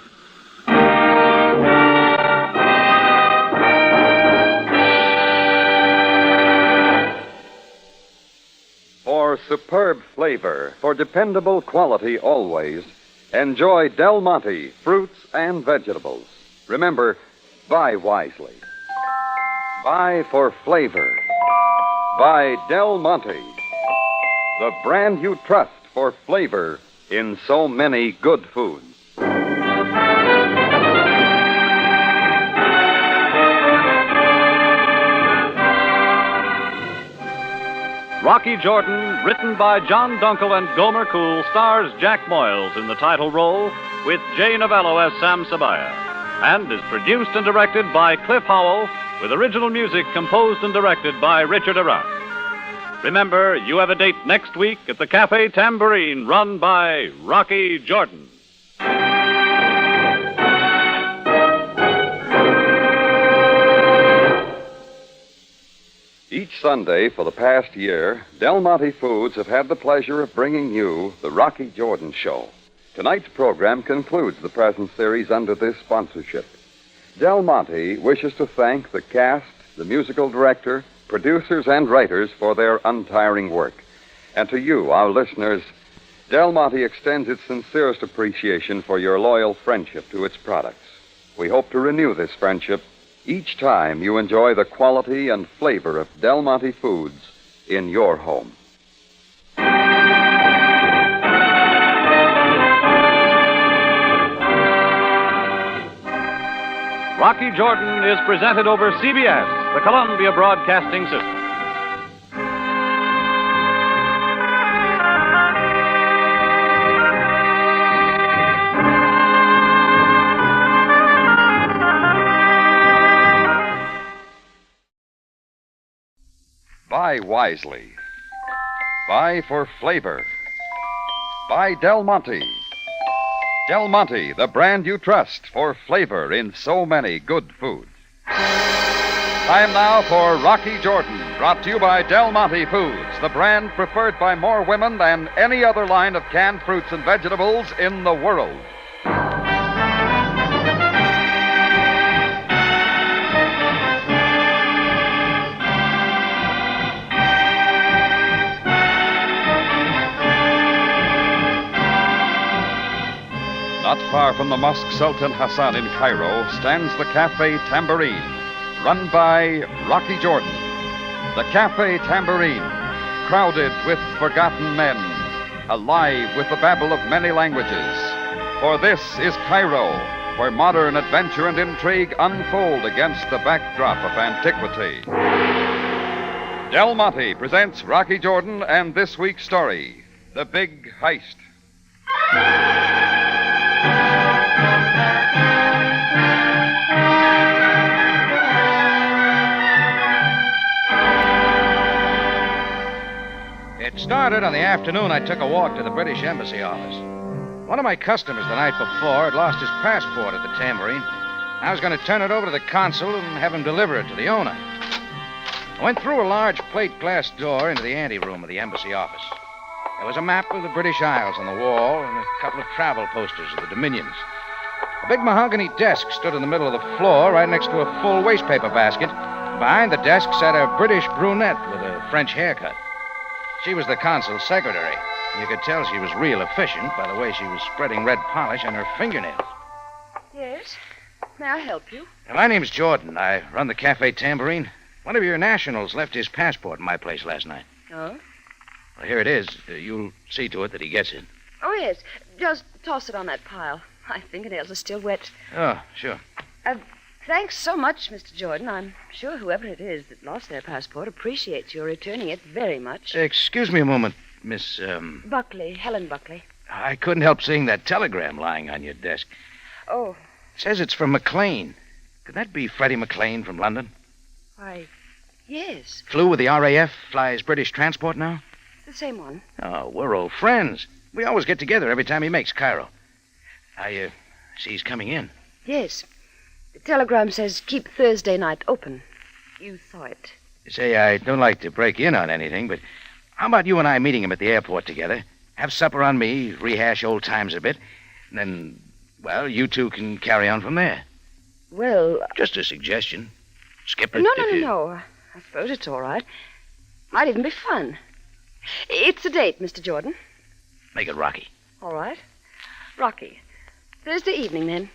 For superb flavor, for dependable quality always, enjoy Del Monte fruits and vegetables. Remember, buy wisely. Buy for flavor. Buy Del Monte, the brand you trust for flavor in so many good foods. Rocky Jordan, written by John Dunkel and Gomer Cool, stars Jack Moyles in the title role with Jay Novello as Sam Sabaya, and is produced and directed by Cliff Howell, with original music composed and directed by Richard Arras. Remember, you have a date next week at the Cafe Tambourine, run by Rocky Jordan. Each Sunday for the past year, Del Monte Foods have had the pleasure of bringing you the Rocky Jordan Show. Tonight's program concludes the present series under this sponsorship. Del Monte wishes to thank the cast, the musical director, producers, and writers for their untiring work. And to you, our listeners, Del Monte extends its sincerest appreciation for your loyal friendship to its products. We hope to renew this friendship each time you enjoy the quality and flavor of Del Monte Foods in your home. Rocky Jordan is presented over CBS, the Columbia Broadcasting System. Buy wisely. Buy for flavor. Buy Del Monte. Del Monte, the brand you trust for flavor in so many good foods. Time now for Rocky Jordan, brought to you by Del Monte Foods, the brand preferred by more women than any other line of canned fruits and vegetables in the world. Not far from the Mosque Sultan Hassan in Cairo stands the Cafe Tambourine, run by Rocky Jordan. The Cafe Tambourine, crowded with forgotten men, alive with the babble of many languages. For this is Cairo, where modern adventure and intrigue unfold against the backdrop of antiquity. Del Monte presents Rocky Jordan and this week's story, The Big Heist. It started on the afternoon I took a walk to the British Embassy office. One of my customers the night before had lost his passport at the Tambourine. I was going to turn it over to the consul and have him deliver it to the owner. I went through a large plate glass door into the anteroom of the embassy office. There was a map of the British Isles on the wall and a couple of travel posters of the Dominions. A big mahogany desk stood in the middle of the floor right next to a full wastepaper basket. Behind the desk sat a British brunette with a French haircut. She was the consul's secretary. You could tell she was real efficient by the way she was spreading red polish on her fingernails. Yes? May I help you? My name's Jordan. I run the Cafe Tambourine. One of your nationals left his passport in my place last night. Oh? Well, here it is. You'll see to it that he gets it. Oh, yes. Just toss it on that pile. My fingernails are still wet. Oh, sure. Thanks so much, Mr. Jordan. I'm sure whoever it is that lost their passport appreciates your returning it very much. Excuse me a moment, Miss, Buckley, Helen Buckley. I couldn't help seeing that telegram lying on your desk. Oh, It says it's from McLean. Could that be Freddie McLean from London? why, yes. Flew with the RAF, flies British transport now? It's the same one. Oh, we're old friends. We always get together every time he makes Cairo. I see he's coming in. Yes. The telegram says keep Thursday night open. You saw it. Say, I don't like to break in on anything, but how about you and I meeting him at the airport together? Have supper on me, rehash old times a bit, and then, well, you two can carry on from there. Well... Just a suggestion. Skip it. No. I suppose it's all right. Might even be fun. It's a date, Mr. Jordan. Make it Rocky. All right. Rocky. Thursday evening, then.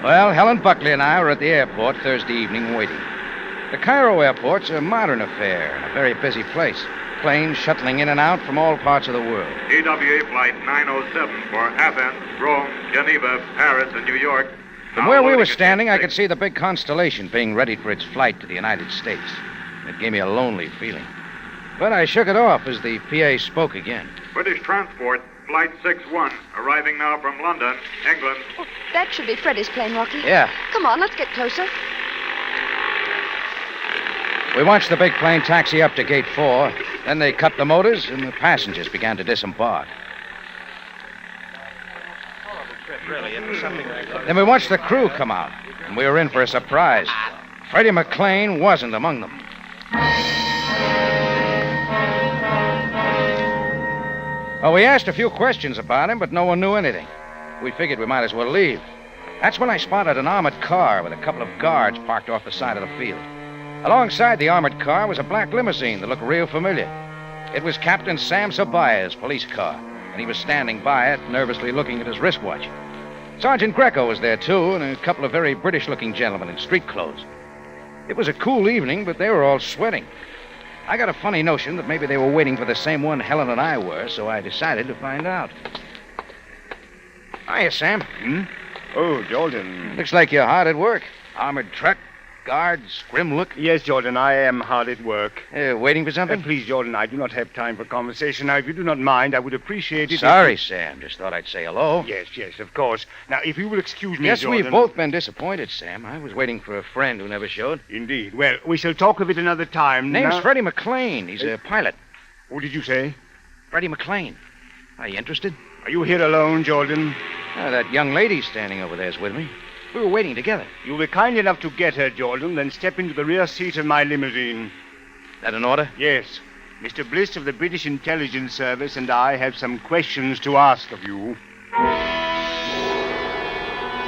Well, Helen Buckley and I were at the airport Thursday evening waiting. The Cairo airport's a modern affair and a very busy place. Planes shuttling in and out from all parts of the world. TWA Flight 907 for Athens, Rome, Geneva, Paris, and New York. From where we were standing, I could see the big Constellation being readied for its flight to the United States. It gave me a lonely feeling. But I shook it off as the PA spoke again. British Transport, Flight 61, arriving now from London, England. Oh, that should be Freddie's plane, Rocky. Yeah. Come on, let's get closer. We watched the big plane taxi up to Gate 4. Then they cut the motors, and the passengers began to disembark. Then we watched the crew come out, and we were in for a surprise. Freddie McLean wasn't among them. Well, we asked a few questions about him, but no one knew anything. We figured we might as well leave. That's when I spotted an armored car with a couple of guards parked off the side of the field. Alongside the armored car was a black limousine that looked real familiar. It was Captain Sam Sabaya's police car, and he was standing by it, nervously looking at his wristwatch. Sergeant Greco was there, too, and a couple of very British-looking gentlemen in street clothes. It was a cool evening, but they were all sweating. I got a funny notion that maybe they were waiting for the same one Helen and I were, so I decided to find out. Hiya, Sam. Oh, Jordan. Looks like you're hard at work. Armored truck, guards, grim look. Yes, Jordan, I am hard at work. Waiting for something? Please, Jordan, I do not have time for conversation. Now, if you do not mind, I would appreciate it. Sorry, Sam. Just thought I'd say hello. Yes, of course. Now, if you will excuse me, Yes, Jordan... we've both been disappointed, Sam. I was waiting for a friend who never showed. Indeed. Well, we shall talk of it another time. Name's now... Freddie McLean. He's a pilot. What did you say? Freddie McLean. Are you interested? Are you here alone, Jordan? That young lady standing over there's with me. We were waiting together. You'll be kind enough to get her, Jordan, then step into the rear seat of my limousine. That an order? Yes. Mr. Bliss of the British Intelligence Service and I have some questions to ask of you.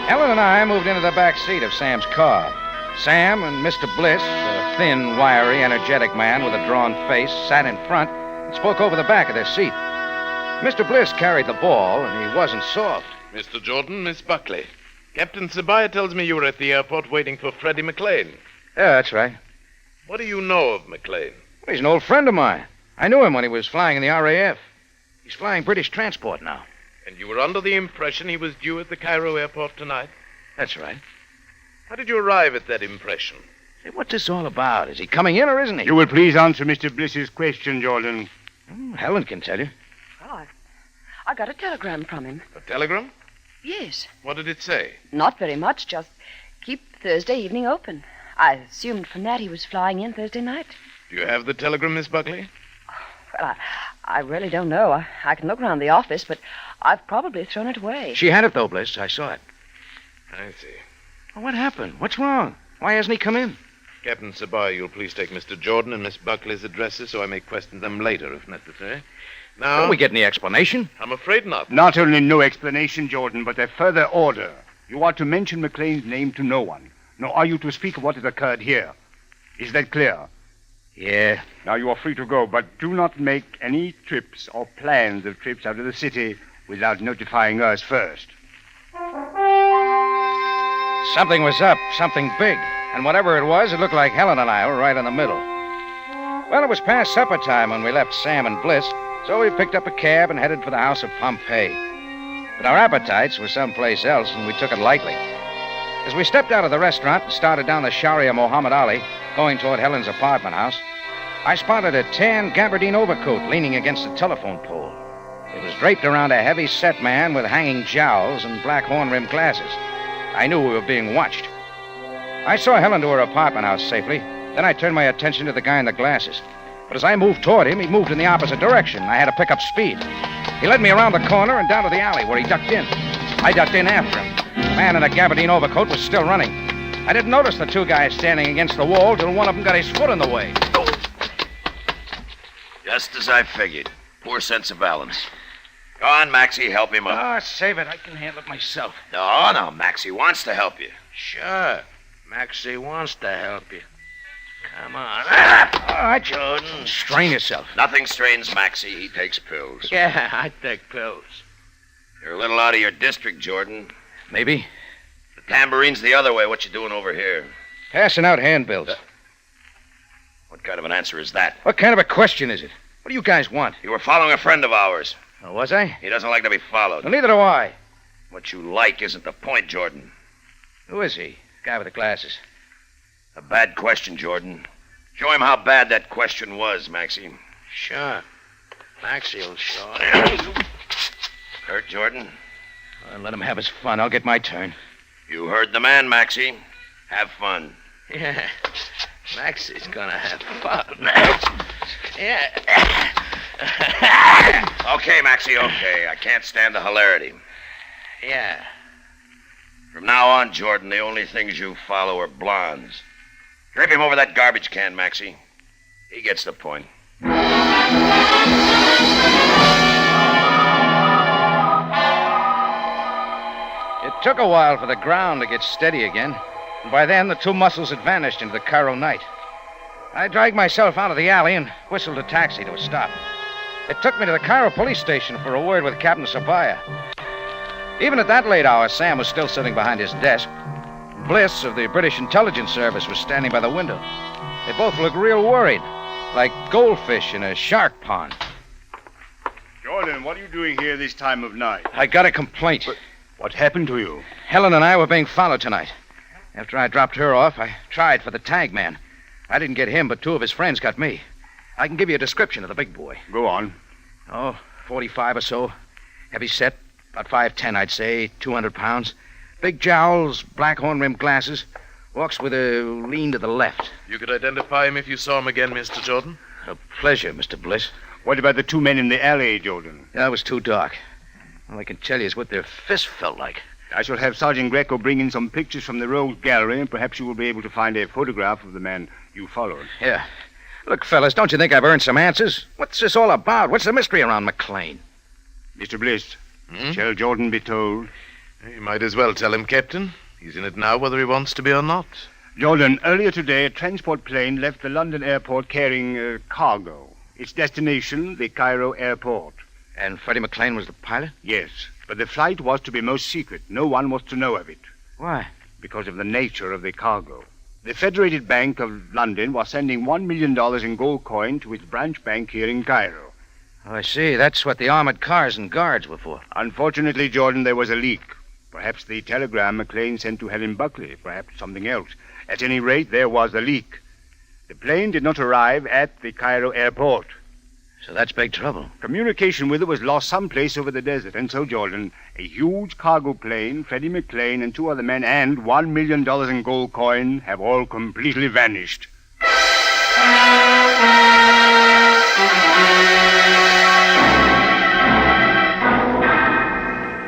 Helen and I moved into the back seat of Sam's car. Sam and Mr. Bliss, a thin, wiry, energetic man with a drawn face, sat in front and spoke over the back of their seat. Mr. Bliss carried the ball, and he wasn't soft. Mr. Jordan, Miss Buckley. Captain Sabaya tells me you were at the airport waiting for Freddie McLean. Yeah, that's right. What do you know of McLean? Well, he's an old friend of mine. I knew him when he was flying in the RAF. He's flying British transport now. And you were under the impression he was due at the Cairo airport tonight? That's right. How did you arrive at that impression? Say, what's this all about? Is he coming in or isn't he? You will please answer Mr. Bliss's question, Jordan. Helen can tell you. Oh, I got a telegram from him. A telegram? Yes. What did it say? Not very much, just keep Thursday evening open. I assumed from that he was flying in Thursday night. Do you have the telegram, Miss Buckley? Well, I really don't know. I can look around the office, but I've probably thrown it away. She had it, though, Bliss. I saw it. I see. Well, what happened? What's wrong? Why hasn't he come in? Captain Sabaya, you'll please take Mr. Jordan and Miss Buckley's addresses so I may question them later, if necessary. Now... Don't we get any explanation? I'm afraid not. Not only no explanation, Jordan, but a further order. You are to mention McLean's name to no one. Nor are you to speak of what has occurred here. Is that clear? Yeah. Now you are free to go, but do not make any trips or plans of trips out of the city without notifying us first. Something was up, something big. And whatever it was, it looked like Helen and I were right in the middle. Well, it was past supper time when we left Sam and Bliss, so we picked up a cab and headed for the house of Pompeii. But our appetites were someplace else, and we took it lightly. As we stepped out of the restaurant and started down the Sharia Muhammad Ali, going toward Helen's apartment house, I spotted a tan gabardine overcoat leaning against a telephone pole. It was draped around a heavy-set man with hanging jowls and black horn-rimmed glasses. I knew we were being watched. I saw Helen to her apartment house safely. Then I turned my attention to the guy in the glasses. But as I moved toward him, he moved in the opposite direction. I had to pick up speed. He led me around the corner and down to the alley where he ducked in. I ducked in after him. The man in the gabardine overcoat was still running. I didn't notice the two guys standing against the wall till one of them got his foot in the way. Just as I figured. Poor sense of balance. Go on, Maxie, help him up. Oh, save it. I can handle it myself. No, Maxie wants to help you. Sure. Maxie wants to help you. Come on. All right, Jordan. Strain yourself. Nothing strains Maxie. He takes pills. Yeah, I take pills. You're a little out of your district, Jordan. Maybe. The tambourine's the other way. What you doing over here? Passing out handbills. What kind of an answer is that? What kind of a question is it? What do you guys want? You were following a friend of ours. Oh, was I? He doesn't like to be followed. Well, neither do I. What you like isn't the point, Jordan. Who is he? The guy with the glasses. A bad question, Jordan. Show him how bad that question was, Maxie. Sure. Maxie will show Hurt, Jordan? I'll let him have his fun. I'll get my turn. You heard the man, Maxie. Have fun. Yeah. Maxie's gonna have fun. Yeah. Okay, Maxie, okay. I can't stand the hilarity. Yeah. From now on, Jordan, the only things you follow are blondes. Drape him over that garbage can, Maxie. He gets the point. It took a while for the ground to get steady again, and by then the two muscles had vanished into the Cairo night. I dragged myself out of the alley and whistled a taxi to a stop. It took me to the Cairo police station for a word with Captain Sabaya. Even at that late hour, Sam was still sitting behind his desk. Bliss of the British Intelligence Service was standing by the window. They both looked real worried, like goldfish in a shark pond. Jordan, what are you doing here this time of night? I got a complaint. What happened to you? Helen and I were being followed tonight. After I dropped her off, I tried for the tag man. I didn't get him, but two of his friends got me. I can give you a description of the big boy. Go on. 45 or so. Heavy set, about 5'10", I'd say, 200 pounds. Big jowls, black horn-rimmed glasses. Walks with a lean to the left. You could identify him if you saw him again, Mr. Jordan? A pleasure, Mr. Bliss. What about the two men in the alley, Jordan? That was too dark. All I can tell you is what their fists felt like. I shall have Sergeant Greco bring in some pictures from the Rogues Gallery, and perhaps you will be able to find a photograph of the man you followed. Yeah. Look, fellas, don't you think I've earned some answers? What's this all about? What's the mystery around McLean? Mr. Bliss, shall Jordan be told? You might as well tell him, Captain. He's in it now whether he wants to be or not. Jordan, earlier today, a transport plane left the London airport carrying cargo. Its destination, the Cairo airport. And Freddie McLean was the pilot? Yes, but the flight was to be most secret. No one was to know of it. Why? Because of the nature of the cargo. The Federated Bank of London was sending $1 million in gold coin to its branch bank here in Cairo. Oh, I see. That's what the armored cars and guards were for. Unfortunately, Jordan, there was a leak. Perhaps the telegram McLean sent to Helen Buckley. Perhaps something else. At any rate, there was a leak. The plane did not arrive at the Cairo airport. So that's big trouble. Communication with it was lost someplace over the desert. And so, Jordan, a huge cargo plane, Freddie McLean, and two other men, and $1 million in gold coin have all completely vanished.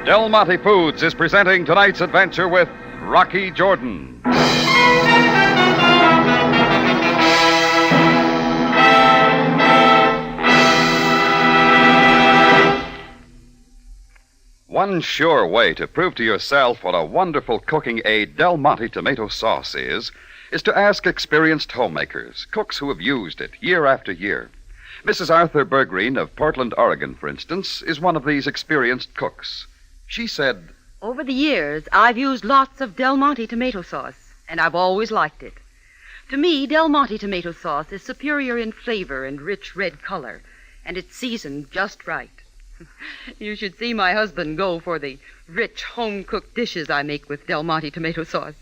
Del Monte Foods is presenting tonight's adventure with Rocky Jordan. One sure way to prove to yourself what a wonderful cooking aid Del Monte tomato sauce is to ask experienced homemakers, cooks who have used it year after year. Mrs. Arthur Bergreen of Portland, Oregon, for instance, is one of these experienced cooks. She said, "Over the years, I've used lots of Del Monte tomato sauce, and I've always liked it. To me, Del Monte tomato sauce is superior in flavor and rich red color, and it's seasoned just right. You should see my husband go for the rich, home-cooked dishes I make with Del Monte tomato sauce.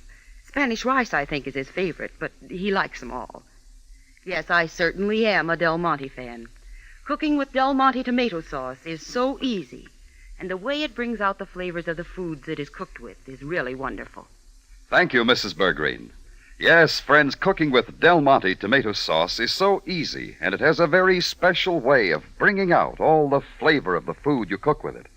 Spanish rice, I think, is his favorite, but he likes them all. Yes, I certainly am a Del Monte fan. Cooking with Del Monte tomato sauce is so easy, and the way it brings out the flavors of the foods it is cooked with is really wonderful. Thank you, Mrs. Bergreen. Yes, friends, cooking with Del Monte tomato sauce is so easy, and it has a very special way of bringing out all the flavor of the food you cook with it.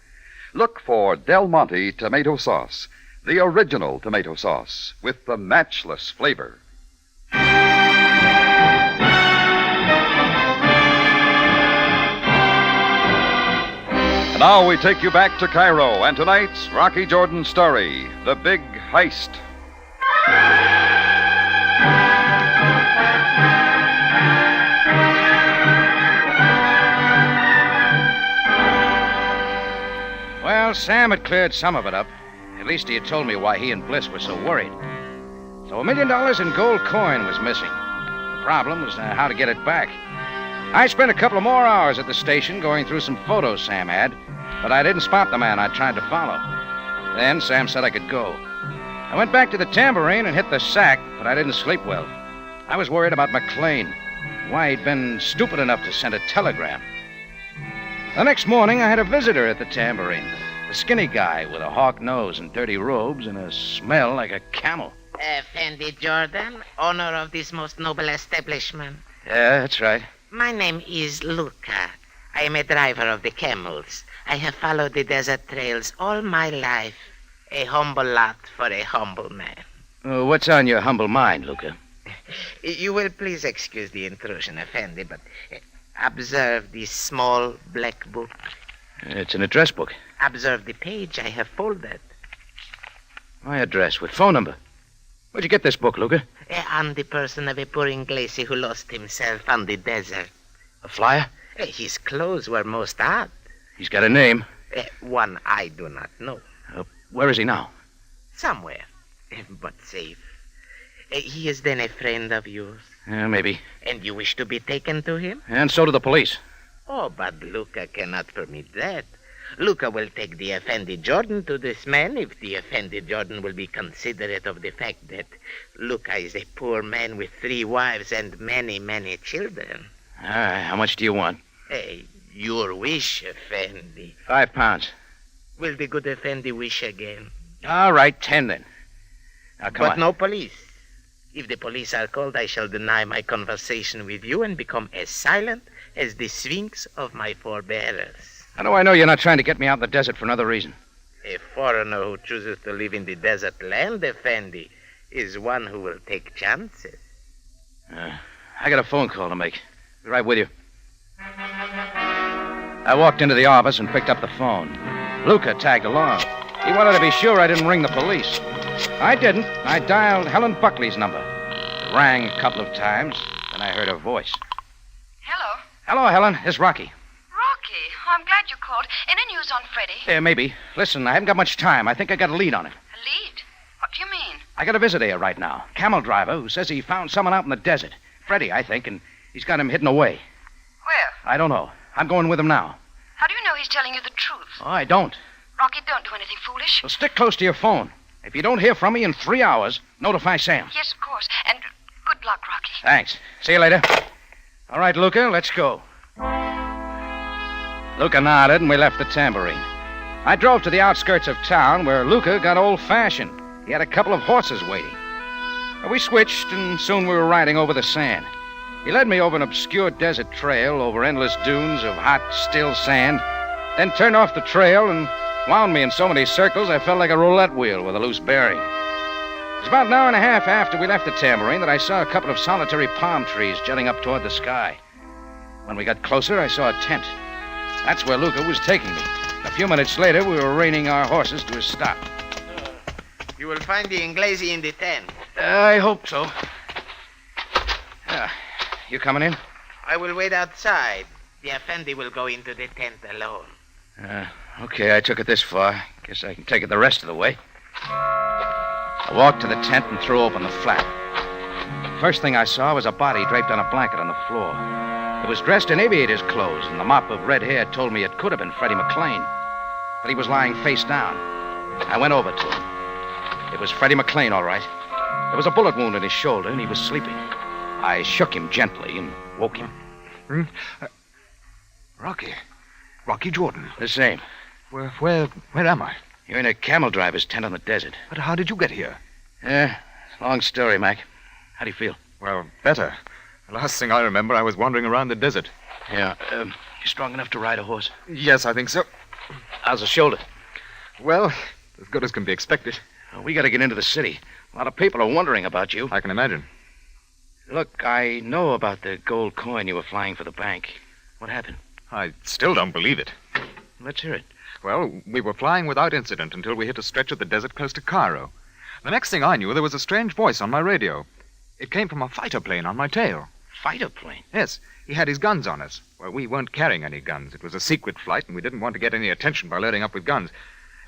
Look for Del Monte tomato sauce, the original tomato sauce with the matchless flavor. And now we take you back to Cairo and tonight's Rocky Jordan story, The Big Heist. Well, Sam had cleared some of it up. At least he had told me why he and Bliss were so worried. So $1 million in gold coin was missing. The problem was how to get it back. I spent a couple of more hours at the station going through some photos Sam had, but I didn't spot the man I tried to follow. Then Sam said I could go. I went back to the tambourine and hit the sack, but I didn't sleep well. I was worried about McLean, why he'd been stupid enough to send a telegram. The next morning, I had a visitor at the tambourine. A skinny guy with a hawk nose and dirty robes and a smell like a camel. Effendi Jordan, owner of this most noble establishment. Yeah, that's right. My name is Luca. I am a driver of the camels. I have followed the desert trails all my life. A humble lot for a humble man. What's on your humble mind, Luca? You will please excuse the intrusion, Effendi, but observe this small black book. It's an address book. Observe the page I have folded. My address with phone number. Where'd you get this book, Luca? On the person of a poor Inglese who lost himself on the desert. A flyer? His clothes were most odd. He's got a name. One I do not know. Where is he now? Somewhere, but safe. He is then a friend of yours? Maybe. And you wish to be taken to him? And so do the police. Oh, but Luca cannot permit that. Luca will take the Effendi Jordan to this man if the Effendi Jordan will be considerate of the fact that Luca is a poor man with 3 wives and many, many children. All right, how much do you want? Your wish, Effendi. £5. Will the good Effendi wish again? All right, 10 then. Now, come on. But no police. If the police are called, I shall deny my conversation with you and become as silent as the sphinx of my forebearers. How do I know you're not trying to get me out in the desert for another reason? A foreigner who chooses to live in the desert land, Effendi, is one who will take chances. I got a phone call to make. Be right with you. I walked into the office and picked up the phone. Luca tagged along. He wanted to be sure I didn't ring the police. I didn't. I dialed Helen Buckley's number. It rang a couple of times, then I heard her voice. Hello? Hello, Helen. It's Rocky. Rocky, I'm glad you called. Any news on Freddie? Maybe. Listen, I haven't got much time. I think I got a lead on him. A lead? What do you mean? I got a visitor here right now. Camel driver who says he found someone out in the desert. Freddie, I think, and he's got him hidden away. Where? I don't know. I'm going with him now. How do you know he's telling you the truth? Oh, I don't. Rocky, don't do anything foolish. Well, stick close to your phone. If you don't hear from me in 3 hours, notify Sam. Yes, of course. And good luck, Rocky. Thanks. See you later. All right, Luca, let's go. Luca nodded, and we left the tambourine. I drove to the outskirts of town where Luca got old-fashioned. He had a couple of horses waiting. We switched, and soon we were riding over the sand. He led me over an obscure desert trail over endless dunes of hot, still sand, then turned off the trail and wound me in so many circles I felt like a roulette wheel with a loose bearing. It was about an hour and a half after we left the tambourine that I saw a couple of solitary palm trees jutting up toward the sky. When we got closer, I saw a tent. That's where Luca was taking me. A few minutes later, we were reining our horses to a stop. You will find the Inglese in the tent. I hope so. You coming in? I will wait outside. The Effendi will go into the tent alone. Okay, I took it this far. Guess I can take it the rest of the way. I walked to the tent and threw open the flap. First thing I saw was a body draped on a blanket on the floor. It was dressed in aviator's clothes, and the mop of red hair told me it could have been Freddie McLean. But he was lying face down. I went over to him. It was Freddie McLean, all right. There was a bullet wound in his shoulder, and he was sleeping. I shook him gently and woke him. Rocky Jordan. The same. Where am I? You're in a camel driver's tent on the desert. But how did you get here? Long story, Mac. How do you feel? Well, better. The last thing I remember, I was wandering around the desert. Yeah. You strong enough to ride a horse? Yes, I think so. How's the shoulder? Well, as good as can be expected. We got to get into the city. A lot of people are wondering about you. I can imagine. Look, I know about the gold coin you were flying for the bank. What happened? I still don't believe it. Let's hear it. Well, we were flying without incident until we hit a stretch of the desert close to Cairo. The next thing I knew, there was a strange voice on my radio. It came from a fighter plane on my tail. Fighter plane? Yes. He had his guns on us. Well, we weren't carrying any guns. It was a secret flight, and we didn't want to get any attention by loading up with guns.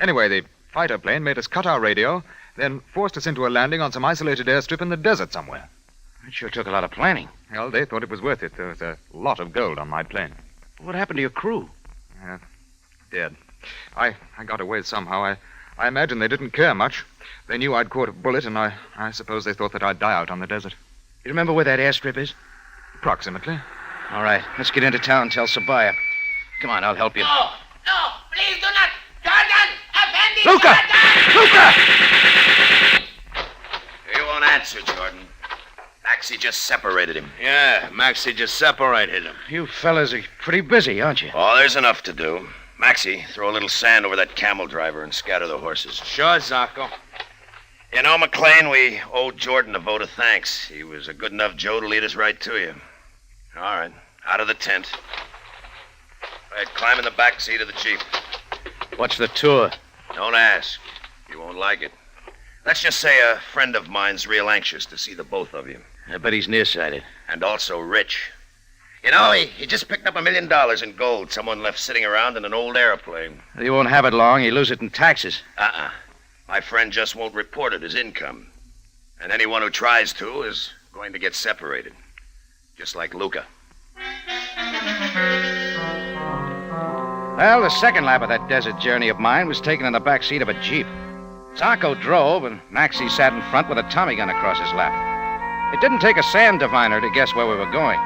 Anyway, the fighter plane made us cut our radio, then forced us into a landing on some isolated airstrip in the desert somewhere. It sure took a lot of planning. Well, they thought it was worth it. There was a lot of gold on my plane. What happened to your crew? Dead. I got away somehow. I imagine they didn't care much. They knew I'd caught a bullet, and I suppose they thought that I'd die out on the desert. You remember where that airstrip is? Approximately. All right, let's get into town and tell Sabaya. Come on, I'll help you. No, please do not. Jordan, Effendi, Luca! Luca! He won't answer, Jordan. Maxie just separated him. Yeah, Maxie just separated him. You fellas are pretty busy, aren't you? Oh, there's enough to do. Maxie, throw a little sand over that camel driver and scatter the horses. Sure, Zacco. You know, McLean, we owe Jordan a vote of thanks. He was a good enough Joe to lead us right to you. All right, out of the tent. All right, climb in the back seat of the Jeep. What's the tour? Don't ask. You won't like it. Let's just say a friend of mine's real anxious to see the both of you. I bet he's nearsighted. And also rich. You know, he just picked up $1 million in gold someone left sitting around in an old airplane. He won't have it long. He'll lose it in taxes. My friend just won't report it as income. And anyone who tries to is going to get separated. Just like Luca. Well, the second lap of that desert journey of mine was taken in the back seat of a Jeep. Zacco drove, and Maxie sat in front with a Tommy gun across his lap. It didn't take a sand diviner to guess where we were going.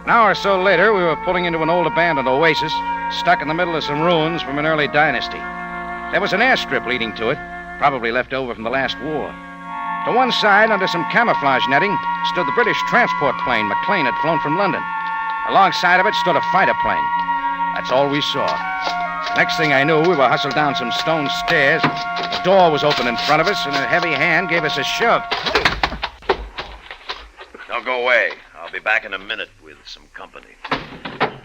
An hour or so later, we were pulling into an old abandoned oasis, stuck in the middle of some ruins from an early dynasty. There was an airstrip leading to it, probably left over from the last war. To one side, under some camouflage netting, stood the British transport plane McLean had flown from London. Alongside of it stood a fighter plane. That's all we saw. Next thing I knew, we were hustled down some stone stairs. The door was open in front of us, and a heavy hand gave us a shove. Don't go away. I'll be back in a minute with some company. Well,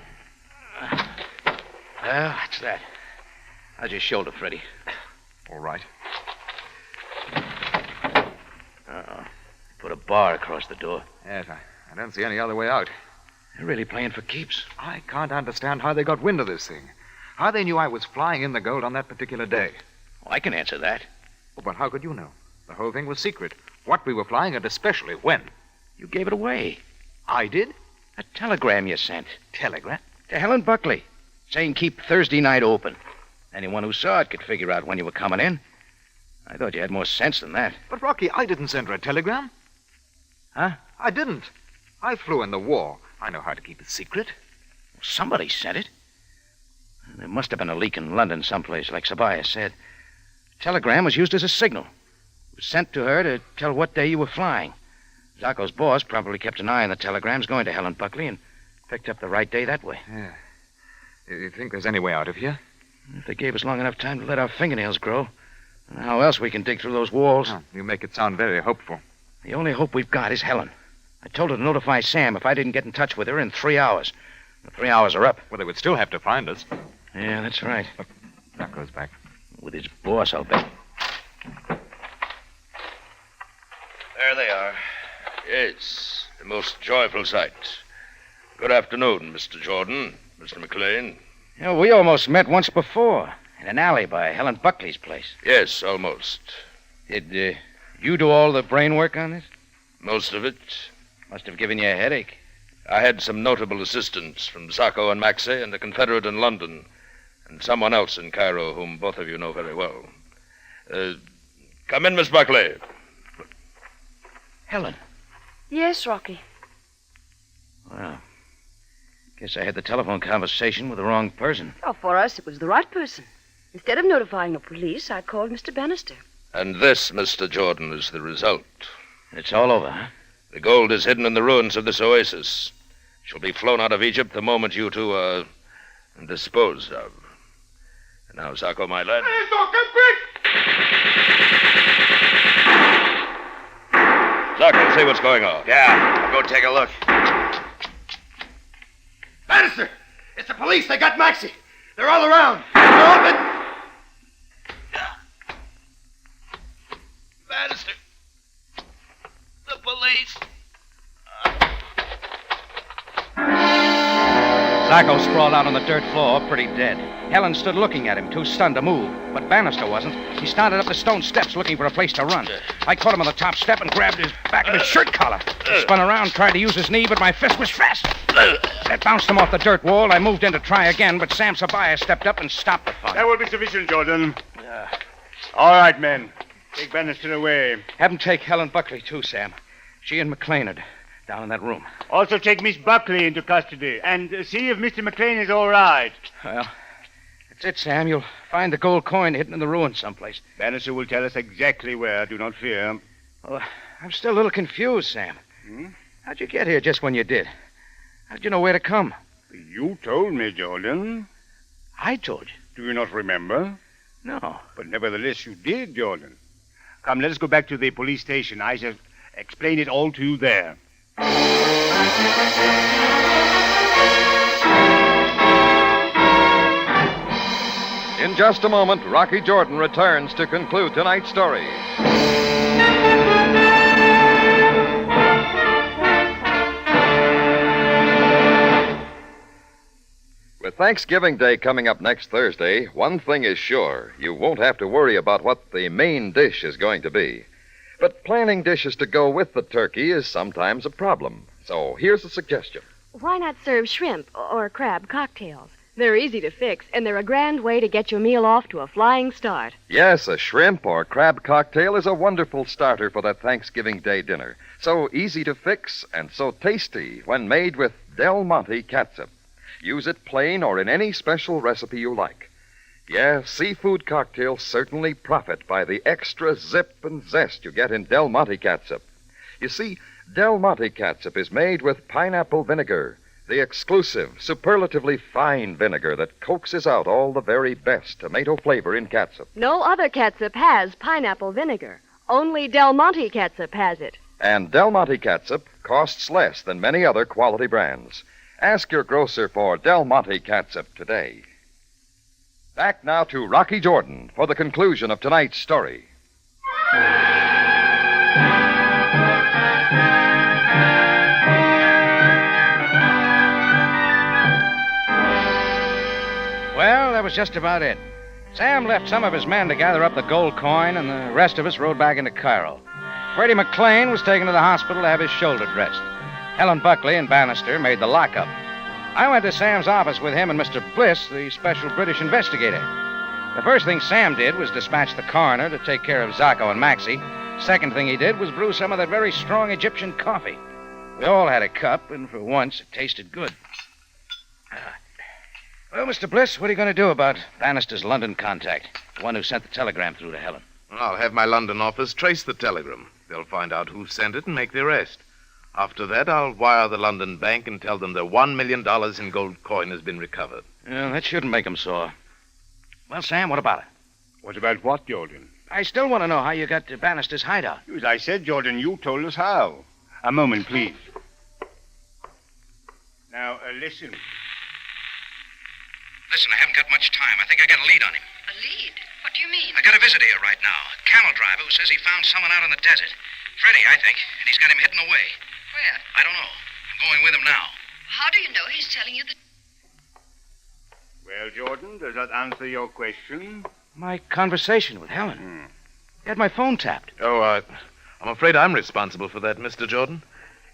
that's that. How's your shoulder, Freddie? All right. Uh-oh. Put a bar across the door. Yes, I don't see any other way out. They're really playing for keeps. I can't understand how they got wind of this thing. How they knew I was flying in the gold on that particular day. Oh, I can answer that. Oh, but how could you know? The whole thing was secret. What we were flying, and especially when. You gave it away. I did? A telegram you sent. Telegram? To Helen Buckley, saying keep Thursday night open. Anyone who saw it could figure out when you were coming in. I thought you had more sense than that. But, Rocky, I didn't send her a telegram. Huh? I didn't. I flew in the war. I know how to keep it secret. Well, somebody sent it. There must have been a leak in London someplace, like Sabaya said. The telegram was used as a signal. It was sent to her to tell what day you were flying. Zacco's boss probably kept an eye on the telegrams going to Helen Buckley and picked up the right day that way. Yeah. You think there's any way out of here? If they gave us long enough time to let our fingernails grow. How else we can dig through those walls? Oh, you make it sound very hopeful. The only hope we've got is Helen. I told her to notify Sam if I didn't get in touch with her in 3 hours. The 3 hours are up. Well, they would still have to find us. Yeah, that's right. Look, that goes back. With his boss, I'll bet. There they are. Yes, the most joyful sight. Good afternoon, Mr. Jordan, Mr. McLean. You know, we almost met once before, in an alley by Helen Buckley's place. Yes, almost. Did You do all the brain work on this? Most of it. Must have given you a headache. I had some notable assistance from Zacco and Maxey and a Confederate in London, and someone else in Cairo whom both of you know very well. Come in, Miss Buckley. Helen. Yes, Rocky. Well, guess I had the telephone conversation with the wrong person. Oh, for us, it was the right person. Instead of notifying the police, I called Mr. Bannister. And this, Mr. Jordan, is the result. It's all over, huh? The gold is hidden in the ruins of this oasis. It shall be flown out of Egypt the moment you two are disposed of. And now, Zacco, my lad. Zacco, see what's going on. Yeah, I'll go take a look. Bannister! It's the police. They got Maxie. They're all around. They're open. Bannister. The police. Zacco sprawled out on the dirt floor, pretty dead. Helen stood looking at him, too stunned to move. But Bannister wasn't. He started up the stone steps looking for a place to run. I caught him on the top step and grabbed his back of his shirt collar. He spun around, tried to use his knee, but my fist was fast. That bounced him off the dirt wall. I moved in to try again, but Sam Sabaya stepped up and stopped the fun. That will be sufficient, Jordan. All right, men. Take Bannister away. Have him take Helen Buckley, too, Sam. She and McLean are down in that room. Also take Miss Buckley into custody and see if Mr. McLean is all right. Well, that's it, Sam. You'll find the gold coin hidden in the ruins someplace. Bannister will tell us exactly where. Do not fear. Well, I'm still a little confused, Sam. How'd you get here just when you did? How'd you know where to come? You told me, Jordan. I told you? Do you not remember? No. But nevertheless, you did, Jordan. Come, let us go back to the police station. I shall explain it all to you there. In just a moment, Rocky Jordan returns to conclude tonight's story. With Thanksgiving Day coming up next Thursday, one thing is sure. You won't have to worry about what the main dish is going to be. But planning dishes to go with the turkey is sometimes a problem. So here's a suggestion. Why not serve shrimp or crab cocktails? They're easy to fix, and they're a grand way to get your meal off to a flying start. Yes, a shrimp or crab cocktail is a wonderful starter for that Thanksgiving Day dinner. So easy to fix and so tasty when made with Del Monte catsup. Use it plain or in any special recipe you like. Yes, seafood cocktails certainly profit by the extra zip and zest you get in Del Monte catsup. You see, Del Monte catsup is made with pineapple vinegar, the exclusive, superlatively fine vinegar that coaxes out all the very best tomato flavor in catsup. No other catsup has pineapple vinegar. Only Del Monte catsup has it. And Del Monte catsup costs less than many other quality brands. Ask your grocer for Del Monte catsup today. Back now to Rocky Jordan for the conclusion of tonight's story. Well, that was just about it. Sam left some of his men to gather up the gold coin, and the rest of us rode back into Cairo. Freddie McLean was taken to the hospital to have his shoulder dressed. Helen Buckley and Bannister made the lockup. I went to Sam's office with him and Mr. Bliss, the special British investigator. The first thing Sam did was dispatch the coroner to take care of Zacco and Maxie. Second thing he did was brew some of that very strong Egyptian coffee. We all had a cup, and for once it tasted good. Well, Mr. Bliss, what are you going to do about Bannister's London contact, the one who sent the telegram through to Helen? I'll have my London office trace the telegram. They'll find out who sent it and make the arrest. After that, I'll wire the London bank and tell them their $1 million in gold coin has been recovered. Yeah, that shouldn't make them sore. Well, Sam, what about it? What about what, Jordan? I still want to know how you got to Bannister's hideout. As I said, Jordan, you told us how. A moment, please. Now, listen. Listen, I haven't got much time. I think I got a lead on him. A lead? What do you mean? I got a visitor here right now. A camel driver who says he found someone out in the desert. Freddie, I think. And he's got him hidden away. Where? I don't know. I'm going with him now. How do you know he's telling you the... Well, Jordan, does that answer your question? My conversation with Helen. He had my phone tapped. Oh, I'm afraid I'm responsible for that, Mr. Jordan.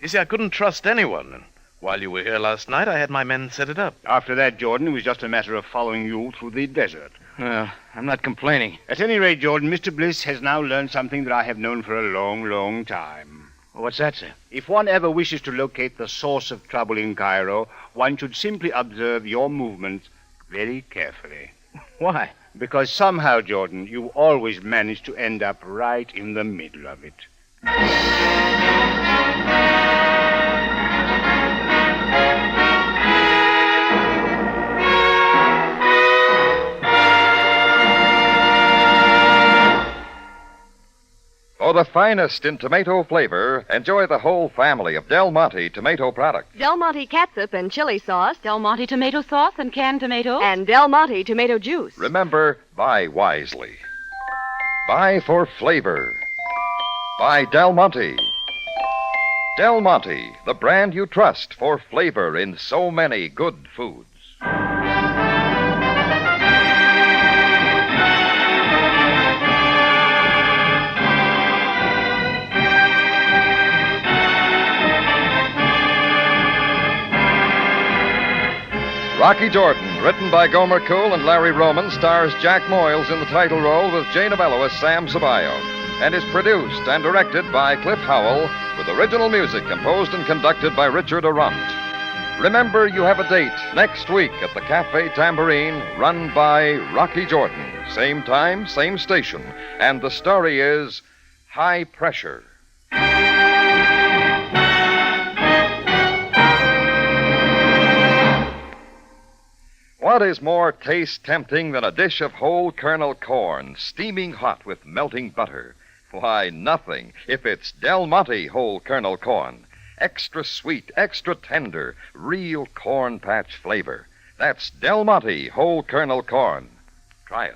You see, I couldn't trust anyone, and while you were here last night, I had my men set it up. After that, Jordan, it was just a matter of following you through the desert. Well, I'm not complaining. At any rate, Jordan, Mr. Bliss has now learned something that I have known for a long, long time. Well, what's that, sir? If one ever wishes to locate the source of trouble in Cairo, one should simply observe your movements very carefully. Why? Because somehow, Jordan, you always manage to end up right in the middle of it. For the finest in tomato flavor, enjoy the whole family of Del Monte tomato products. Del Monte catsup and chili sauce. Del Monte tomato sauce and canned tomatoes. And Del Monte tomato juice. Remember, buy wisely. Buy for flavor. Buy Del Monte. Del Monte, the brand you trust for flavor in so many good foods. Rocky Jordan, written by Gomer Cool and Larry Roman, stars Jack Moyles in the title role with Jay Novello as Sam Ceballo, and is produced and directed by Cliff Howell, with original music composed and conducted by Richard Arant. Remember, you have a date next week at the Cafe Tambourine, run by Rocky Jordan. Same time, same station, and the story is High Pressure. What is more taste-tempting than a dish of whole kernel corn, steaming hot with melting butter? Why, nothing, if it's Del Monte whole kernel corn. Extra sweet, extra tender, real corn patch flavor. That's Del Monte whole kernel corn. Try it.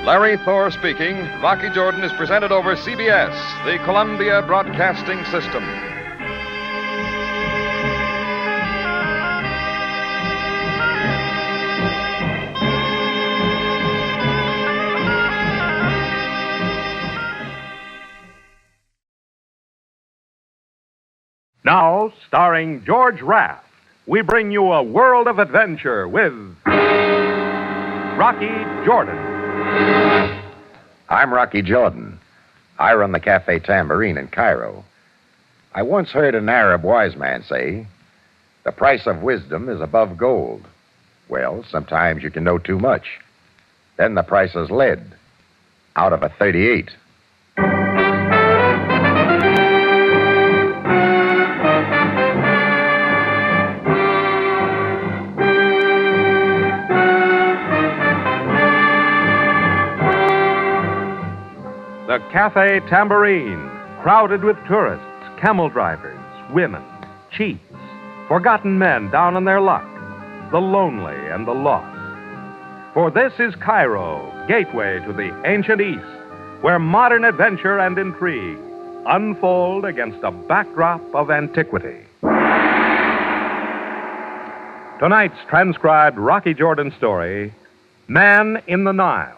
Larry Thor speaking. Rocky Jordan is presented over CBS, the Columbia Broadcasting System. Now, starring George Raft, we bring you a world of adventure with Rocky Jordan. I'm Rocky Jordan. I run the Cafe Tambourine in Cairo. I once heard an Arab wise man say, the price of wisdom is above gold. Well, sometimes you can know too much. Then the price is lead, out of a 38. The Cafe Tambourine, crowded with tourists, camel drivers, women, cheats, forgotten men down on their luck, the lonely and the lost. For this is Cairo, gateway to the ancient East, where modern adventure and intrigue unfold against a backdrop of antiquity. Tonight's transcribed Rocky Jordan story, Man in the Nile.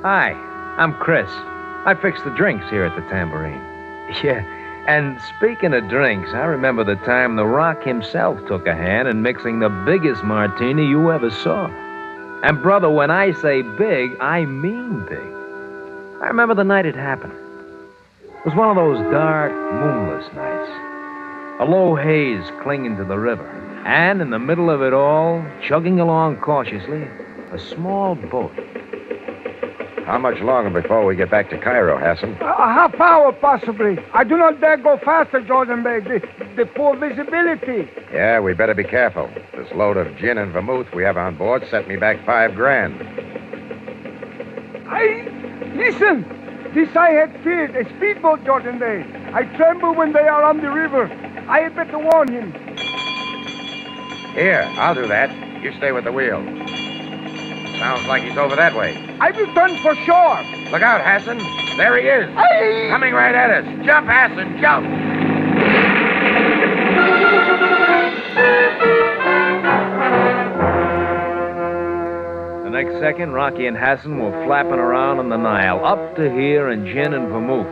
Hi, I'm Chris. I fix the drinks here at the Tambourine. Yeah, and speaking of drinks, I remember the time The Rock himself took a hand in mixing the biggest martini you ever saw. And brother, when I say big, I mean big. I remember the night it happened. It was one of those dark, moonless nights. A low haze clinging to the river. And in the middle of it all, chugging along cautiously, a small boat. How much longer before we get back to Cairo, Hassan? A half hour, possibly. I do not dare go faster, Jordan Bey. The poor visibility. Yeah, we better be careful. This load of gin and vermouth we have on board set me back $5,000. Listen. This I had feared. A speedboat, Jordan Bey. I tremble when they are on the river. I had better warn him. Here, I'll do that. You stay with the wheel. Sounds like he's over that way. I will turn for sure. Look out, Hassan. There he is. Hey! Coming right at us. Jump, Hassan, jump. The next second, Rocky and Hassan were flapping around on the Nile, up to here in gin and vermouth.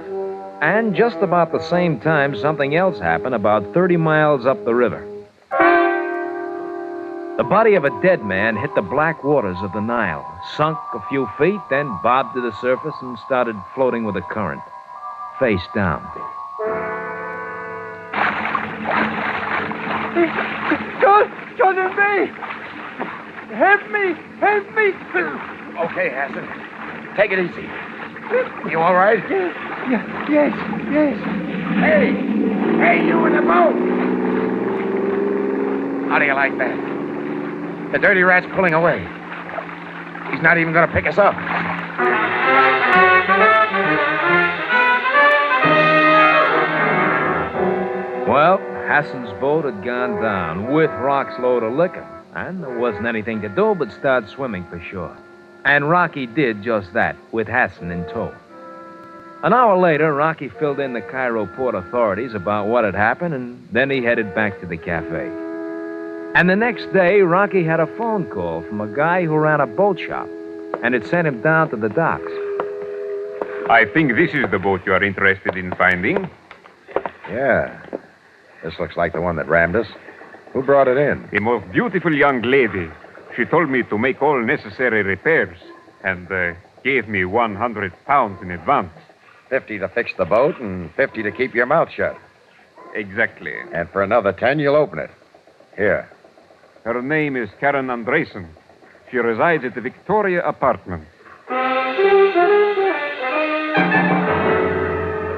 And just about the same time, something else happened about 30 miles up the river. The body of a dead man hit the black waters of the Nile, sunk a few feet, then bobbed to the surface and started floating with the current, face down. Jordan B! Help me! Help me! Okay, Hassan. Take it easy. You all right? Yes. Hey, you in the boat! How do you like that? The dirty rat's pulling away. He's not even going to pick us up. Well, Hassan's boat had gone down with Rock's load of liquor, and there wasn't anything to do but start swimming for shore. And Rocky did just that, with Hassan in tow. An hour later, Rocky filled in the Cairo port authorities about what had happened, and then he headed back to the cafe. And the next day, Rocky had a phone call from a guy who ran a boat shop, and it sent him down to the docks. I think this is the boat you are interested in finding. Yeah. This looks like the one that rammed us. Who brought it in? A most beautiful young lady. She told me to make all necessary repairs and gave me 100 pounds in advance. 50 to fix the boat and 50 to keep your mouth shut. Exactly. And for another 10, you'll open it. Here. Her name is Karen Andresen. She resides at the Victoria apartment.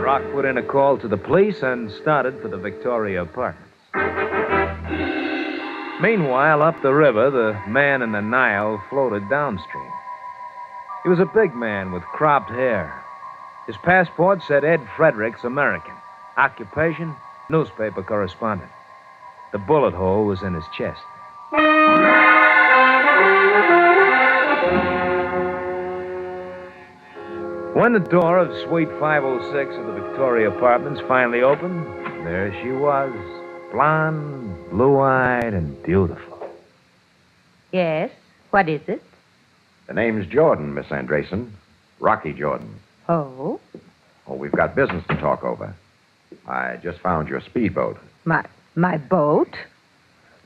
Rock put in a call to the police and started for the Victoria apartments. Meanwhile, up the river, the man in the Nile floated downstream. He was a big man with cropped hair. His passport said Ed Fredericks, American. Occupation, newspaper correspondent. The bullet hole was in his chest. When the door of Suite 506 of the Victoria Apartments finally opened, there she was, blonde, blue-eyed, and beautiful. Yes? What is it? The name's Jordan, Miss Andresen. Rocky Jordan. Oh? Oh, we've got business to talk over. I just found your speedboat. My boat?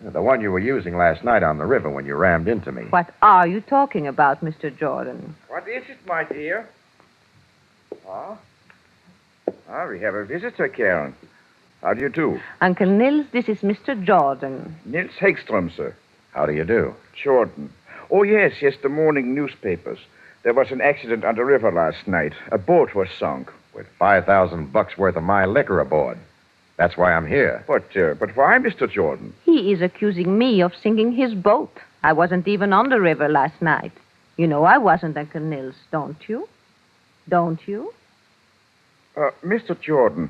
The one you were using last night on the river when you rammed into me. What are you talking about, Mr. Jordan? What is it, my dear? We have a visitor, Karen. How do you do? Uncle Nils, this is Mr. Jordan. Nils Hegstrom, sir. How do you do? Jordan. Oh, yes, the morning newspapers. There was an accident on the river last night. A boat was sunk. With $5,000 worth of my liquor aboard. That's why I'm here. But why, Mr. Jordan? He is accusing me of sinking his boat. I wasn't even on the river last night. You know I wasn't, Uncle Nils, don't you? Don't you? Mr. Jordan,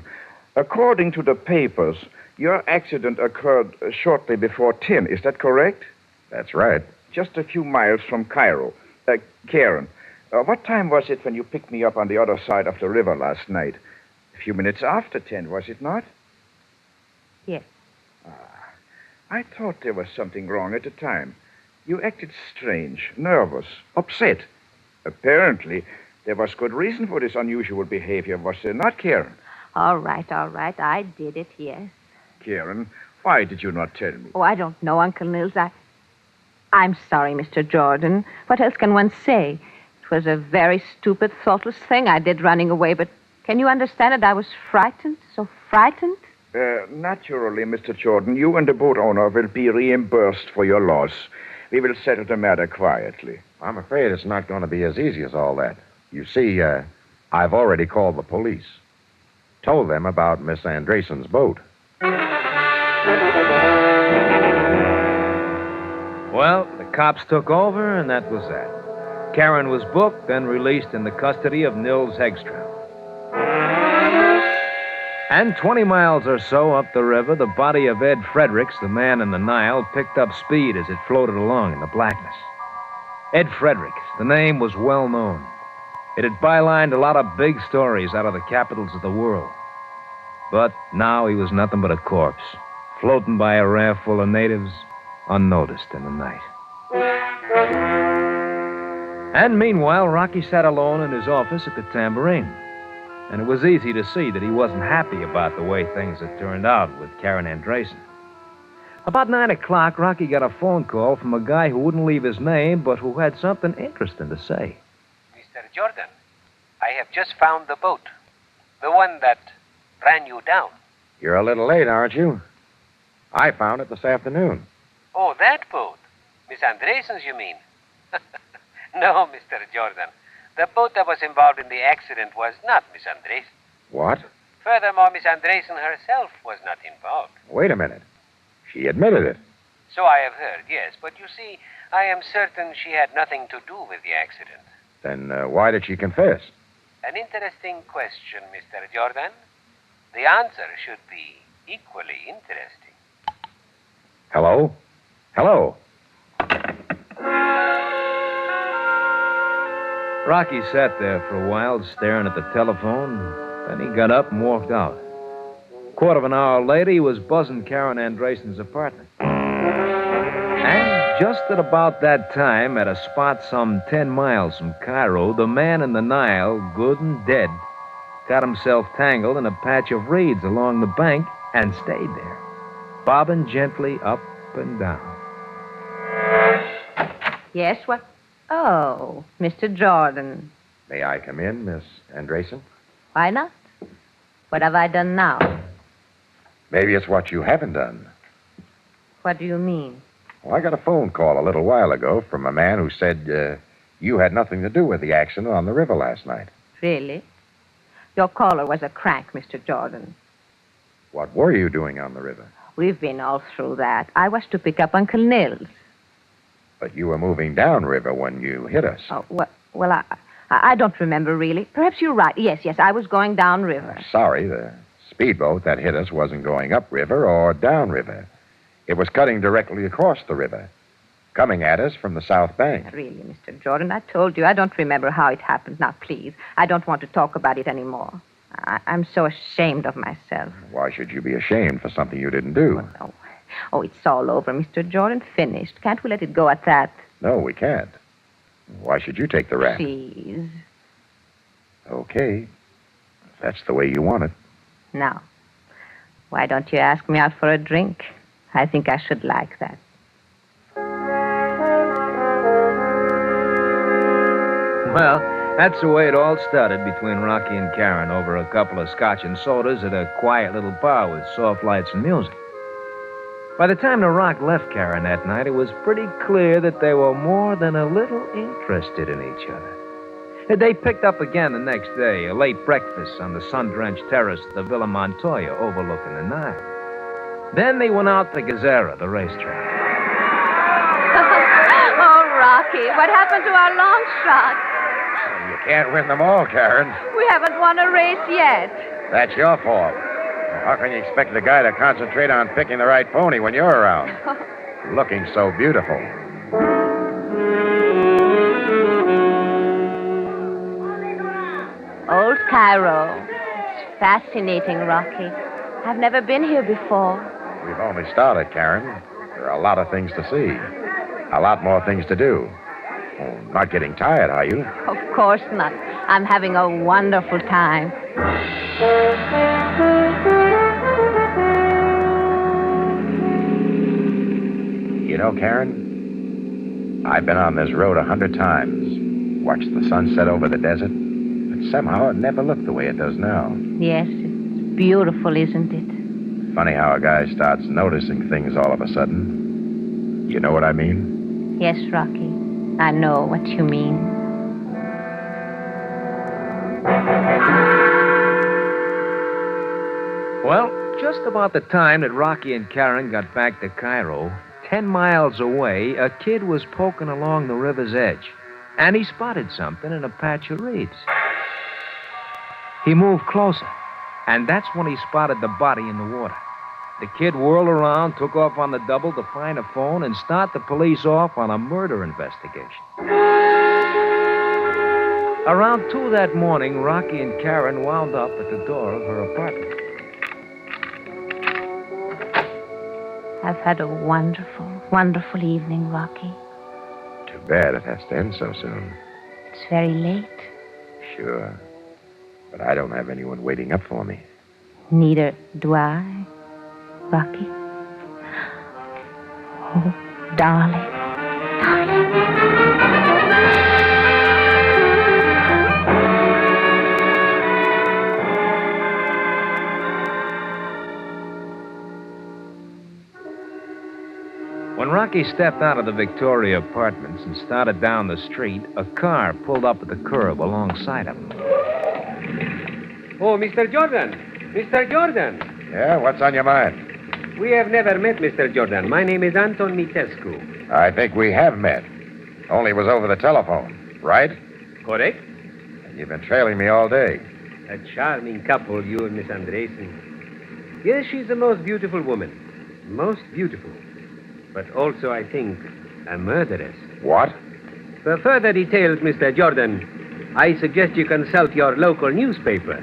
according to the papers, your accident occurred shortly before 10. Is that correct? That's right. Just a few miles from Cairo. Karen, what time was it when you picked me up on the other side of the river last night? A few minutes after 10, was it not? Yes. I thought there was something wrong at the time. You acted strange, nervous, upset. Apparently, there was good reason for this unusual behavior, was there not, Karen? All right. I did it, yes. Karen, why did you not tell me? Oh, I don't know, Uncle Nils. I'm sorry, Mr. Jordan. What else can one say? It was a very stupid, thoughtless thing I did running away, but can you understand it? I was frightened, so frightened. Naturally, Mr. Jordan, you and the boat owner will be reimbursed for your loss. We will settle the matter quietly. I'm afraid it's not going to be as easy as all that. You see, I've already called the police. Told them about Miss Andresen's boat. Well, the cops took over, and that was that. Karen was booked and released in the custody of Nils Hegstrom. And 20 miles or so up the river, the body of Ed Fredericks, the man in the Nile, picked up speed as it floated along in the blackness. Ed Fredericks. The name was well known. It had bylined a lot of big stories out of the capitals of the world. But now he was nothing but a corpse, floating by a raft full of natives, unnoticed in the night. And meanwhile, Rocky sat alone in his office at the Tambourine. And it was easy to see that he wasn't happy about the way things had turned out with Karen Andresen. About 9 o'clock, Rocky got a phone call from a guy who wouldn't leave his name, but who had something interesting to say. Mr. Jordan, I have just found the boat. The one that ran you down. You're a little late, aren't you? I found it this afternoon. Oh, that boat. Miss Andresen's, you mean? No, Mr. Jordan. The boat that was involved in the accident was not Miss Andresen. What? Furthermore, Miss Andresen herself was not involved. Wait a minute. She admitted it. So I have heard, yes. But you see, I am certain she had nothing to do with the accident. Then why did she confess? An interesting question, Mr. Jordan. The answer should be equally interesting. Hello? Hello? Rocky sat there for a while, staring at the telephone. Then he got up and walked out. Quarter of an hour later, he was buzzing Karen Andresen's apartment. And just at about that time, at a spot some 10 miles from Cairo, the man in the Nile, good and dead, got himself tangled in a patch of reeds along the bank and stayed there, bobbing gently up and down. Yes, what? Oh, Mr. Jordan. May I come in, Miss Andresen? Why not? What have I done now? Maybe it's what you haven't done. What do you mean? Well, I got a phone call a little while ago from a man who said you had nothing to do with the accident on the river last night. Really? Your caller was a crank, Mr. Jordan. What were you doing on the river? We've been all through that. I was to pick up Uncle Nils. But you were moving downriver when you hit us. Oh, well, I don't remember really. Perhaps you're right. Yes, I was going downriver. Sorry, the speedboat that hit us wasn't going upriver or downriver. It was cutting directly across the river, coming at us from the south bank. Really, Mr. Jordan, I told you I don't remember how it happened. Now, please, I don't want to talk about it anymore. I'm so ashamed of myself. Why should you be ashamed for something you didn't do? Oh, it's all over, Mr. Jordan. Finished. Can't we let it go at that? No, we can't. Why should you take the rap? Please. Okay. If that's the way you want it. Now, why don't you ask me out for a drink? I think I should like that. Well, that's the way it all started between Rocky and Karen over a couple of scotch and sodas at a quiet little bar with soft lights and music. By the time the Rock left Karen that night, it was pretty clear that they were more than a little interested in each other. They picked up again the next day, a late breakfast on the sun-drenched terrace of the Villa Montoya overlooking the Nile. Then they went out to Gazera, the racetrack. Oh, Rocky, what happened to our long shot? You can't win them all, Karen. We haven't won a race yet. That's your fault. How can you expect the guy to concentrate on picking the right pony when you're around? Looking so beautiful. Old Cairo. It's fascinating, Rocky. I've never been here before. We've only started, Karen. There are a lot of things to see. A lot more things to do. Oh, not getting tired, are you? Of course not. I'm having a wonderful time. You know, Karen, I've been on this road 100 times, watched the sun set over the desert, but somehow it never looked the way it does now. Yes, it's beautiful, isn't it? Funny how a guy starts noticing things all of a sudden. You know what I mean? Yes, Rocky. I know what you mean. Well, just about the time that Rocky and Karen got back to Cairo, 10 miles away, a kid was poking along the river's edge, and he spotted something in a patch of reeds. He moved closer, and that's when he spotted the body in the water. The kid whirled around, took off on the double to find a phone, and start the police off on a murder investigation. Around 2 that morning, Rocky and Karen wound up at the door of her apartment. I've had a wonderful, wonderful evening, Rocky. Too bad it has to end so soon. It's very late. Sure. But I don't have anyone waiting up for me. Neither do I, Rocky. Oh, darling. When Rocky stepped out of the Victoria Apartments and started down the street, a car pulled up at the curb alongside him. Oh, Mr. Jordan! Mr. Jordan! Yeah, what's on your mind? We have never met, Mr. Jordan. My name is Anton Mitescu. I think we have met. Only was over the telephone, right? Correct? And you've been trailing me all day. A charming couple, you and Miss Andresen. Yes, she's a most beautiful woman. Most beautiful. But also, I think, a murderess. What? For further details, Mr. Jordan, I suggest you consult your local newspaper.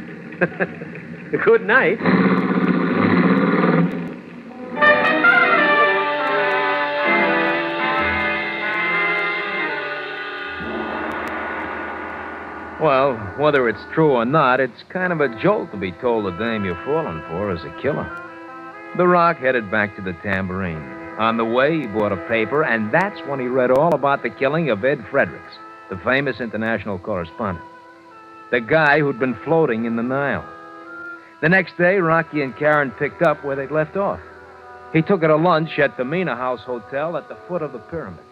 Good night. Well, whether it's true or not, it's kind of a jolt to be told the dame you're falling for is a killer. The Rock headed back to the Tambourine. On the way, he bought a paper, and that's when he read all about the killing of Ed Fredericks, the famous international correspondent. The guy who'd been floating in the Nile. The next day, Rocky and Karen picked up where they'd left off. He took her to lunch at the Mina House Hotel at the foot of the pyramid.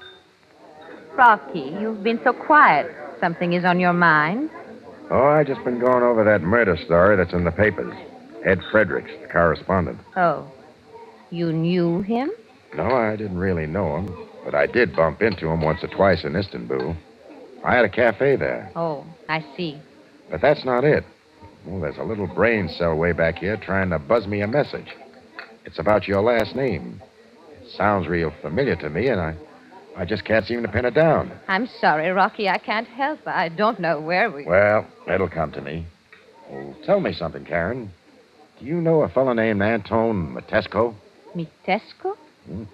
Rocky, you've been so quiet. Something is on your mind? Oh, I just been going over that murder story that's in the papers. Ed Fredericks, the correspondent. Oh. You knew him? No, I didn't really know him, but I did bump into him once or twice in Istanbul. I had a cafe there. Oh, I see. But that's not it. Well, there's a little brain cell way back here trying to buzz me a message. It's about your last name. It sounds real familiar to me, and I just can't seem to pin it down. I'm sorry, Rocky. I can't help. I don't know where we... Well, it'll come to me. Oh, tell me something, Karen. Do you know a fellow named Anton Mitescu? Mitescu?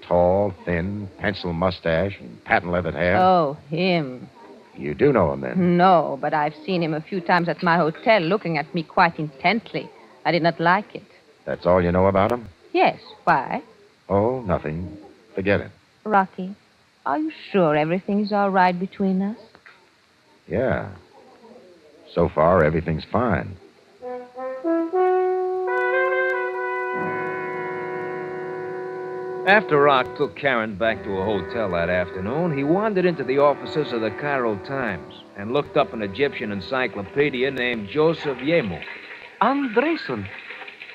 Tall, thin, pencil mustache, and patent-leathered hair. Oh, him. You do know him, then? No, but I've seen him a few times at my hotel looking at me quite intently. I did not like it. That's all you know about him? Yes. Why? Oh, nothing. Forget it. Rocky, are you sure everything's all right between us? Yeah. So far, everything's fine. After Rock took Karen back to a hotel that afternoon, he wandered into the offices of the Cairo Times and looked up an Egyptian encyclopedia named Joseph Yemu. Andresen,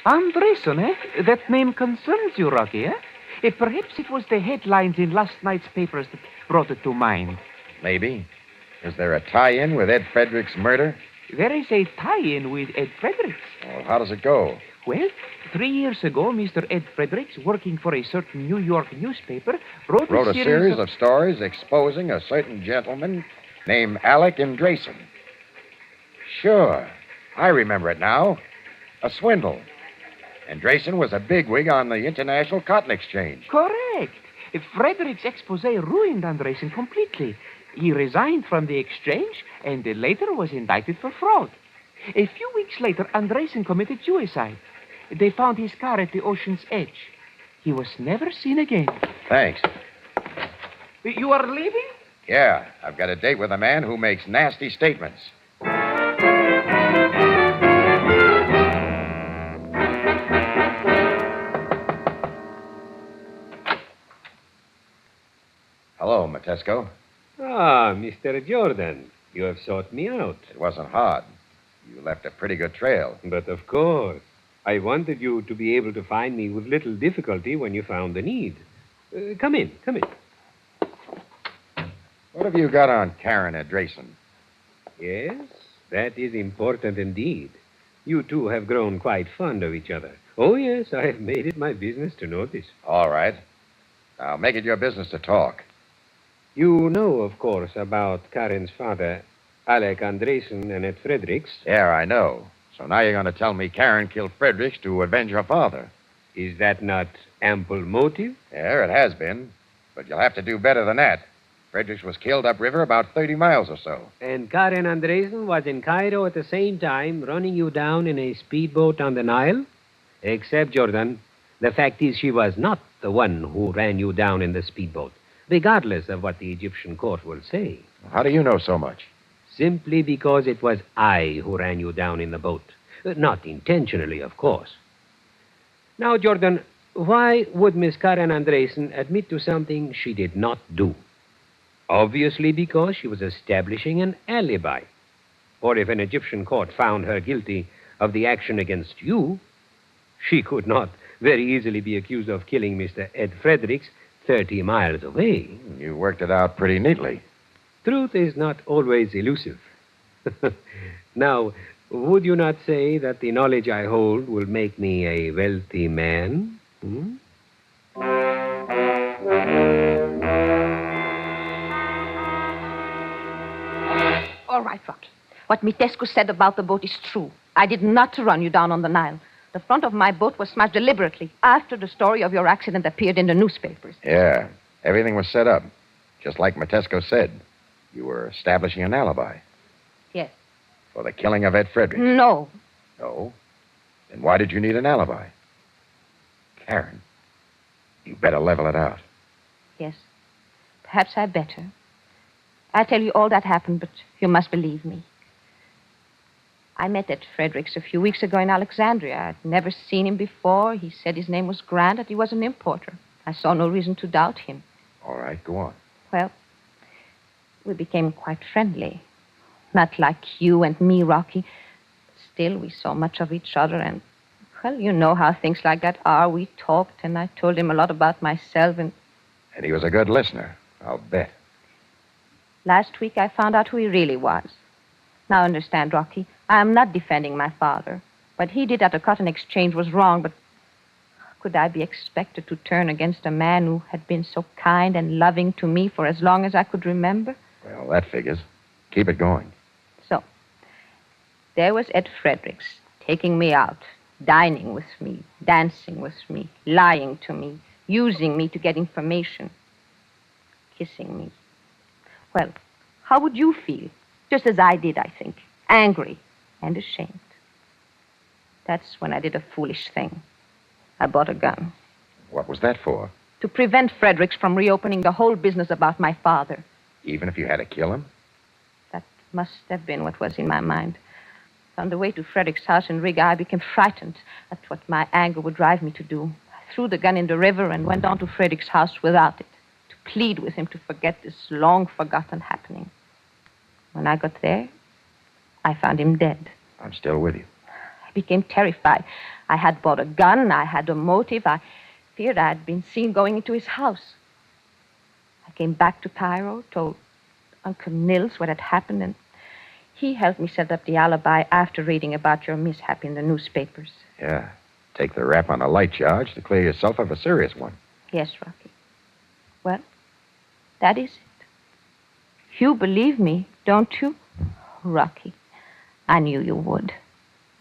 eh? That name concerns you, Rocky, eh? Perhaps it was the headlines in last night's papers that brought it to mind. Maybe. Is there a tie-in with Ed Fredericks' murder? There is a tie-in with Ed Fredericks. Well, how does it go? Well, 3 years ago, Mr. Ed Fredericks, working for a certain New York newspaper, wrote a series of stories exposing a certain gentleman named Alec Andresen. Sure. I remember it now. A swindle. Andresen was a bigwig on the International Cotton Exchange. Correct. Fredericks' expose ruined Andresen completely. He resigned from the exchange and later was indicted for fraud. A few weeks later, Andresen committed suicide. They found his car at the ocean's edge. He was never seen again. Thanks. You are leaving? Yeah, I've got a date with a man who makes nasty statements. Hello, Mitescu. Ah, Mr. Jordan. You have sought me out. It wasn't hard. You left a pretty good trail. But of course. I wanted you to be able to find me with little difficulty when you found the need. Come in. What have you got on Karen Andresen? Yes, that is important indeed. You two have grown quite fond of each other. Oh, yes, I have made it my business to notice. All right. Now, make it your business to talk. You know, of course, about Karen's father, Alec Andresen and Ed Fredericks. Yeah, I know. So now you're going to tell me Karen killed Fredericks to avenge her father. Is that not ample motive? Yeah, it has been. But you'll have to do better than that. Fredericks was killed upriver about 30 miles or so. And Karen Andresen was in Cairo at the same time, running you down in a speedboat on the Nile? Except, Jordan, the fact is she was not the one who ran you down in the speedboat, regardless of what the Egyptian court will say. How do you know so much? Simply because it was I who ran you down in the boat. Not intentionally, of course. Now, Jordan, why would Miss Karen Andresen admit to something she did not do? Obviously because she was establishing an alibi. Or if an Egyptian court found her guilty of the action against you, she could not very easily be accused of killing Mr. Ed Fredericks 30 miles away. You worked it out pretty neatly. Truth is not always elusive. Now, would you not say that the knowledge I hold will make me a wealthy man? All right, Rocky. What Mitescu said about the boat is true. I did not run you down on the Nile. The front of my boat was smashed deliberately after the story of your accident appeared in the newspapers. Yeah, everything was set up. Just like Mitescu said. You were establishing an alibi. Yes. For the killing of Ed Fredericks. No. No? Then why did you need an alibi? Karen, you better level it out. Yes. Perhaps I better. I'll tell you all that happened, but you must believe me. I met Ed Fredericks a few weeks ago in Alexandria. I'd never seen him before. He said his name was Grant, that he was an importer. I saw no reason to doubt him. All right, go on. Well, we became quite friendly. Not like you and me, Rocky. Still, we saw much of each other, and, well, you know how things like that are. We talked, and I told him a lot about myself, and... And he was a good listener, I'll bet. Last week, I found out who he really was. Now, understand, Rocky, I am not defending my father. What he did at the cotton exchange was wrong, but could I be expected to turn against a man who had been so kind and loving to me for as long as I could remember? Well, that figures. Keep it going. So, there was Ed Fredericks, taking me out, dining with me, dancing with me, lying to me, using me to get information, kissing me. Well, how would you feel? Just as I did, I think. Angry and ashamed. That's when I did a foolish thing. I bought a gun. What was that for? To prevent Fredericks from reopening the whole business about my father. Even if you had to kill him? That must have been what was in my mind. On the way to Fredericks' house in Riga, I became frightened at what my anger would drive me to do. I threw the gun in the river and went on to Fredericks' house without it, to plead with him to forget this long-forgotten happening. When I got there, I found him dead. I'm still with you. I became terrified. I had bought a gun. I had a motive. I feared I had been seen going into his house. I came back to Cairo, told Uncle Nils what had happened, and he helped me set up the alibi after reading about your mishap in the newspapers. Yeah. Take the rap on a light charge to clear yourself of a serious one. Yes, Rocky. Well, that is it. You believe me, don't you? Rocky, I knew you would.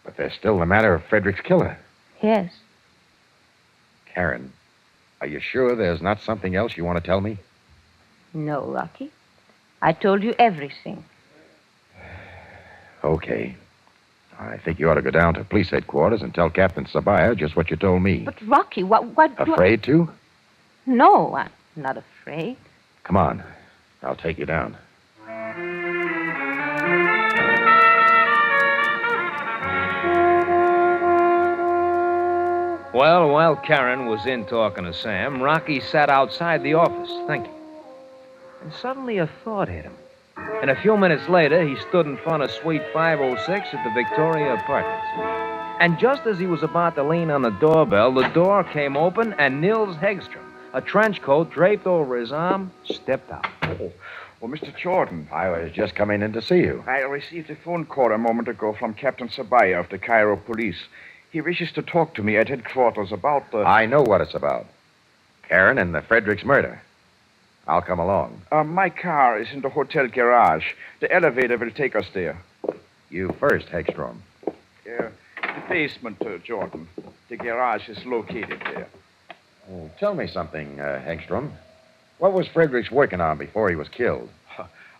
But there's still the matter of Frederick's killer. Yes. Karen, are you sure there's not something else you want to tell me? No, Rocky. I told you everything. Okay. I think you ought to go down to police headquarters and tell Captain Sabaya just what you told me. But, Rocky, what... Afraid to? No, I'm not afraid. Come on. I'll take you down. Well, while Karen was in talking to Sam, Rocky sat outside the office thinking. And suddenly a thought hit him. And a few minutes later, he stood in front of Suite 506 at the Victoria Apartments. And just as he was about to lean on the doorbell, the door came open and Nils Hegstrom, a trench coat draped over his arm, stepped out. Oh, Mr. Jordan. I was just coming in to see you. I received a phone call a moment ago from Captain Sabaya of the Cairo police. He wishes to talk to me at headquarters about the... I know what it's about. Karen and the Fredericks murder. I'll come along. My car is in the hotel garage. The elevator will take us there. You first, Hegstrom. The basement, Jordan. The garage is located there. Oh, tell me something, Hegstrom. What was Fredericks working on before he was killed?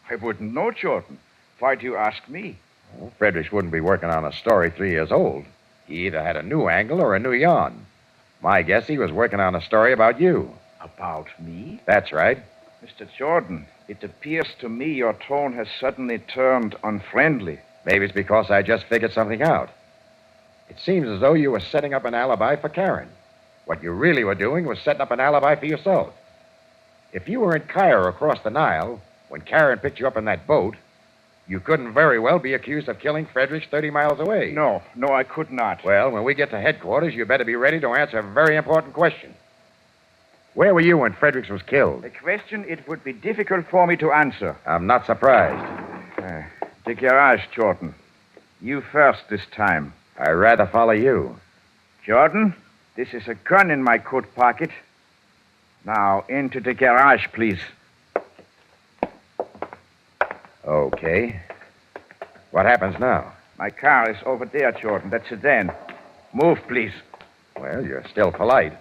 I wouldn't know, Jordan. Why do you ask me? Well, Fredericks wouldn't be working on a story 3 years old. He either had a new angle or a new yarn. My guess he was working on a story about you. About me? That's right. Mr. Jordan, it appears to me your tone has suddenly turned unfriendly. Maybe it's because I just figured something out. It seems as though you were setting up an alibi for Karen. What you really were doing was setting up an alibi for yourself. If you were in Cairo across the Nile, when Karen picked you up in that boat, you couldn't very well be accused of killing Fredericks 30 miles away. No, I could not. Well, when we get to headquarters, you better be ready to answer a very important question. Where were you when Fredericks was killed? A question it would be difficult for me to answer. I'm not surprised. The garage, Jordan. You first this time. I'd rather follow you. Jordan, this is a gun in my coat pocket. Now, into the garage, please. Okay. What happens now? My car is over there, Jordan. That sedan. Move, please. Well, you're still polite.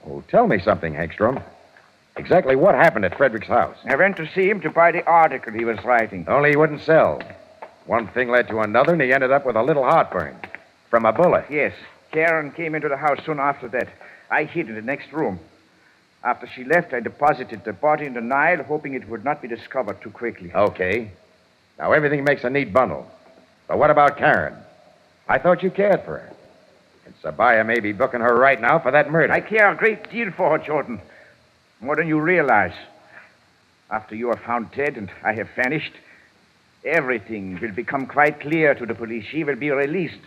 Oh, tell me something, Hegstrom. Exactly what happened at Fredericks' house? I went to see him to buy the article he was writing. Only he wouldn't sell. One thing led to another, and he ended up with a little heartburn. From a bullet. Yes. Karen came into the house soon after that. I hid in the next room. After she left, I deposited the body in the Nile, hoping it would not be discovered too quickly. Okay. Now, everything makes a neat bundle. But what about Karen? I thought you cared for her. And Sabaya may be booking her right now for that murder. I care a great deal for her, Jordan. More than you realize. After you are found dead and I have vanished, everything will become quite clear to the police. She will be released.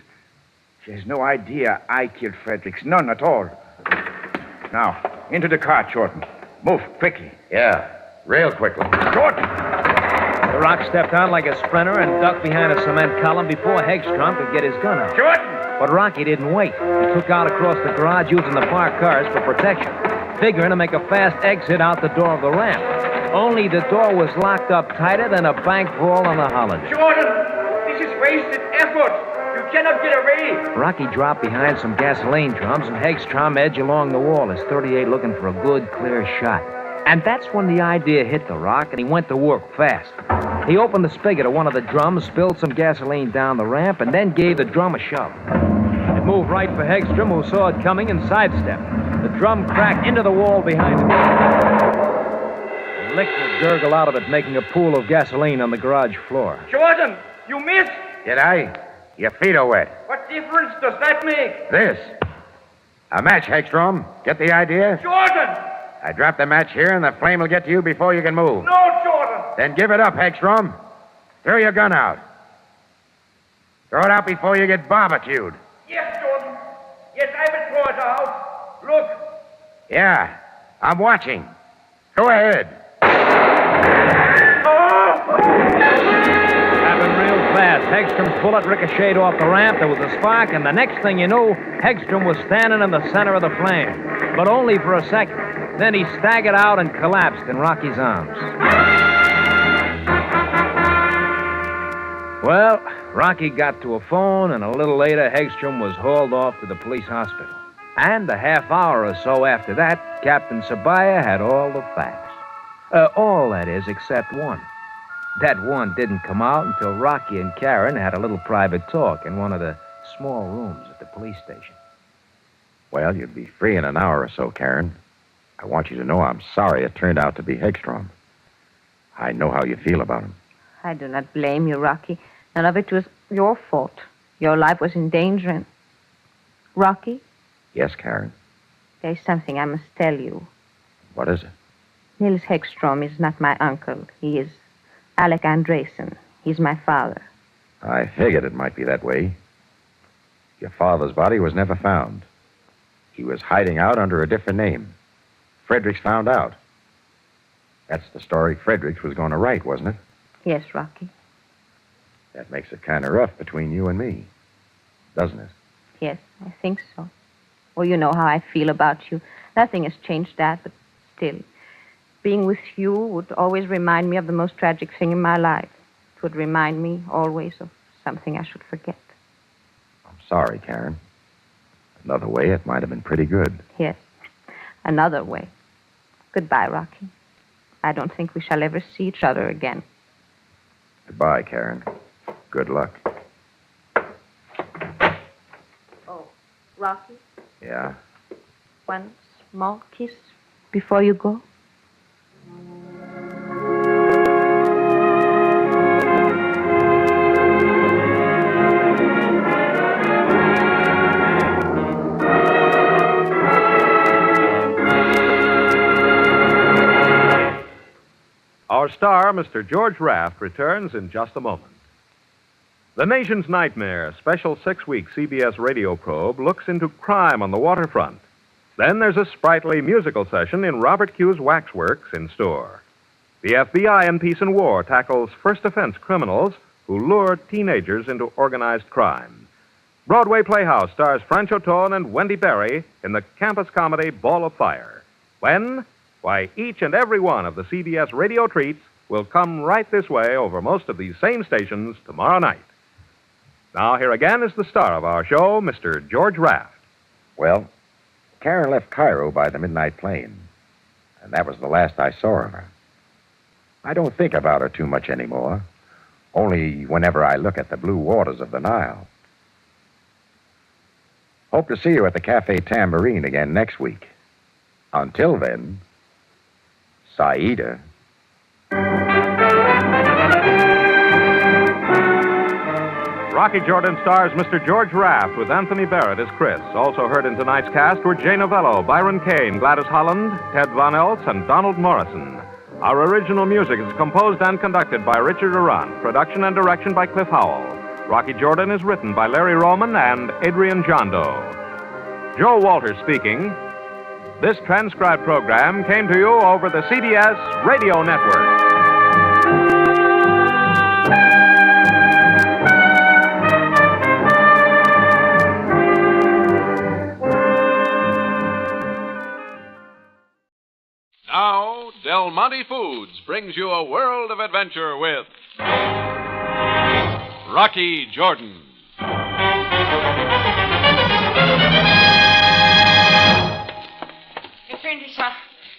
She has no idea I killed Fredericks. None at all. Now, into the car, Jordan. Move, quickly. Yeah, real quickly. Jordan! The Rock stepped out like a sprinter and ducked behind a cement column before Hegstrom could get his gun out. Jordan! But Rocky didn't wait. He took out across the garage using the parked cars for protection, figuring to make a fast exit out the door of the ramp. Only the door was locked up tighter than a bank vault on a holiday. Jordan, this is wasted effort. You cannot get away. Rocky dropped behind some gasoline drums, and Hegstrom edged along the wall, his .38 looking for a good, clear shot. And that's when the idea hit the Rock, and he went to work fast. He opened the spigot of one of the drums, spilled some gasoline down the ramp, and then gave the drum a shove. It moved right for Hegstrom, who saw it coming and sidestepped. The drum cracked into the wall behind him. The liquid gurgled out of it, making a pool of gasoline on the garage floor. Jordan, you missed. Did I? Your feet are wet. What difference does that make? This. A match, Hegstrom. Get the idea? Jordan! I drop the match here, and the flame will get to you before you can move. No, Jordan! Then give it up, Hegstrom. Throw your gun out. Throw it out before you get barbecued. Yes, Jordan. Yes, I will throw it out. Look. Yeah, I'm watching. Go ahead. Happened real fast. Hegstrom's bullet ricocheted off the ramp. There was a spark, and the next thing you knew, Hegstrom was standing in the center of the flame. But only for a second. Then he staggered out and collapsed in Rocky's arms. Well, Rocky got to a phone, and a little later, Hegstrom was hauled off to the police hospital. And a half hour or so after that, Captain Sabaya had all the facts. All, that is, except one. That one didn't come out until Rocky and Karen had a little private talk in one of the small rooms at the police station. Well, you'd be free in an hour or so, Karen. I want you to know I'm sorry it turned out to be Hegstrom. I know how you feel about him. I do not blame you, Rocky. None of it was your fault. Your life was in danger and... Rocky, Yes, Karen. there's something I must tell you. What is it? Nils Hegstrom is not my uncle. He is Alec Andresen. He's my father. I figured it might be that way. Your father's body was never found. He was hiding out under a different name. Fredericks found out. That's the story Fredericks was going to write, wasn't it? Yes, Rocky. That makes it kind of rough between you and me, doesn't it? Yes, I think so. Well, you know how I feel about you. Nothing has changed that, but still, being with you would always remind me of the most tragic thing in my life. It would remind me always of something I should forget. I'm sorry, Karen. Another way, it might have been pretty good. Yes, another way. Goodbye, Rocky. I don't think we shall ever see each other again. Goodbye, Karen. Good luck. Oh, Rocky, Yeah? one small kiss before you go. Our star, Mr. George Raft, returns in just a moment. The Nation's Nightmare, special 6-week CBS radio probe, looks into crime on the waterfront. Then there's a sprightly musical session in Robert Q's Waxworks in store. The FBI in Peace and War tackles first offense criminals who lure teenagers into organized crime. Broadway Playhouse stars Francho Tone and Wendy Berry in the campus comedy Ball of Fire. When? Why, each and every one of the CBS radio treats will come right this way over most of these same stations tomorrow night. Now, here again is the star of our show, Mr. George Raft. Well, Karen left Cairo by the midnight plane, and that was the last I saw of her. I don't think about her too much anymore, only whenever I look at the blue waters of the Nile. Hope to see you at the Cafe Tambourine again next week. Until then, Saida. Rocky Jordan stars Mr. George Raft with Anthony Barrett as Chris. Also heard in tonight's cast were Jay Novello, Byron Kane, Gladys Holland, Ted Von Eltz, and Donald Morrison. Our original music is composed and conducted by Richard Arant. Production and direction by Cliff Howell. Rocky Jordan is written by Larry Roman and Adrian Jondo. Joe Walters speaking. This transcribed program came to you over the CBS Radio Network. Now, Del Monte Foods brings you a world of adventure with Rocky Jordan. Effendi, sir,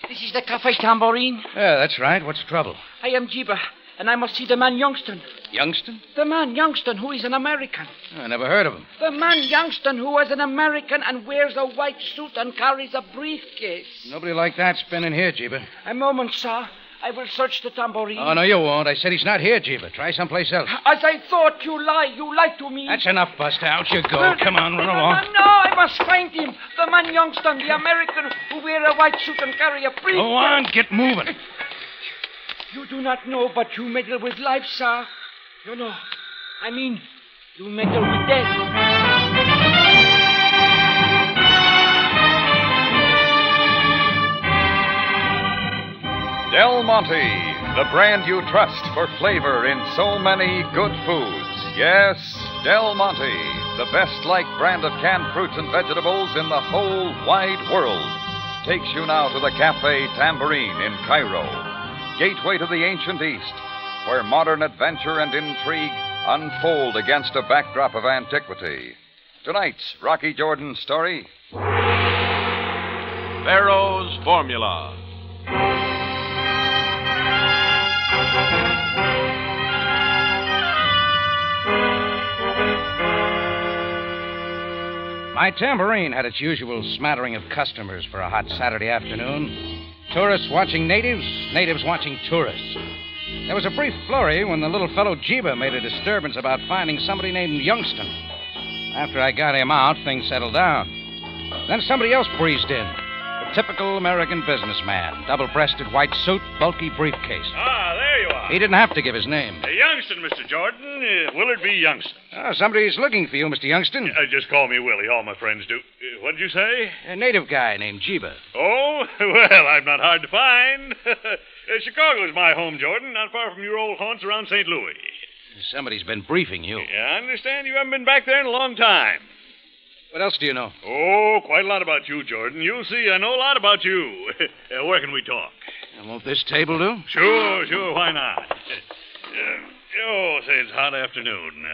this is the Cafe Tambourine. Yeah, that's right. What's the trouble? I am Jeeba, and I must see the man Youngston. Youngston? The man Youngston, who is an American. I never heard of him. The man Youngston, who was an American and wears a white suit and carries a briefcase. Nobody like that's been in here, Jeeba. A moment, sir. I will search the tambourine. Oh, no, you won't. I said he's not here, Jeeba. Try someplace else. As I thought, you lie. You lied to me. That's enough, Buster. Out you go. Come on, run along. No, I must find him. The man Youngston, the American who wear a white suit and carry a briefcase. Go on, get moving. You do not know, but you meddle with life, sir. You know. I mean, you meddle with death. Del Monte, the brand you trust for flavor in so many good foods. Yes, Del Monte, the best-liked brand of canned fruits and vegetables in the whole wide world, takes you now to the Cafe Tambourine in Cairo, gateway to the ancient East, where modern adventure and intrigue unfold against a backdrop of antiquity. Tonight's Rocky Jordan story, Pharaohs Formula. My tambourine had its usual smattering of customers for a hot Saturday afternoon. Tourists watching natives, natives watching tourists. There was a brief flurry when the little fellow Jeeba made a disturbance about finding somebody named Youngston. After I got him out, things settled down. Then somebody else breezed in. The typical American businessman. Double-breasted white suit, bulky briefcase. Ah, there you are. He didn't have to give his name. Youngston, Mr. Jordan. Willard B. Youngston. Oh, somebody's looking for you, Mr. Youngston. Just call me Willie. All my friends do. What'd you say? A native guy named Jeeba. Oh, well, I'm not hard to find. Chicago's my home, Jordan, not far from your old haunts around St. Louis. Somebody's been briefing you. Yeah, I understand you haven't been back there in a long time. What else do you know? Oh, quite a lot about you, Jordan. You'll see, I know a lot about you. Where can we talk? Won't this table do? Sure, why not? Say it's a hot afternoon.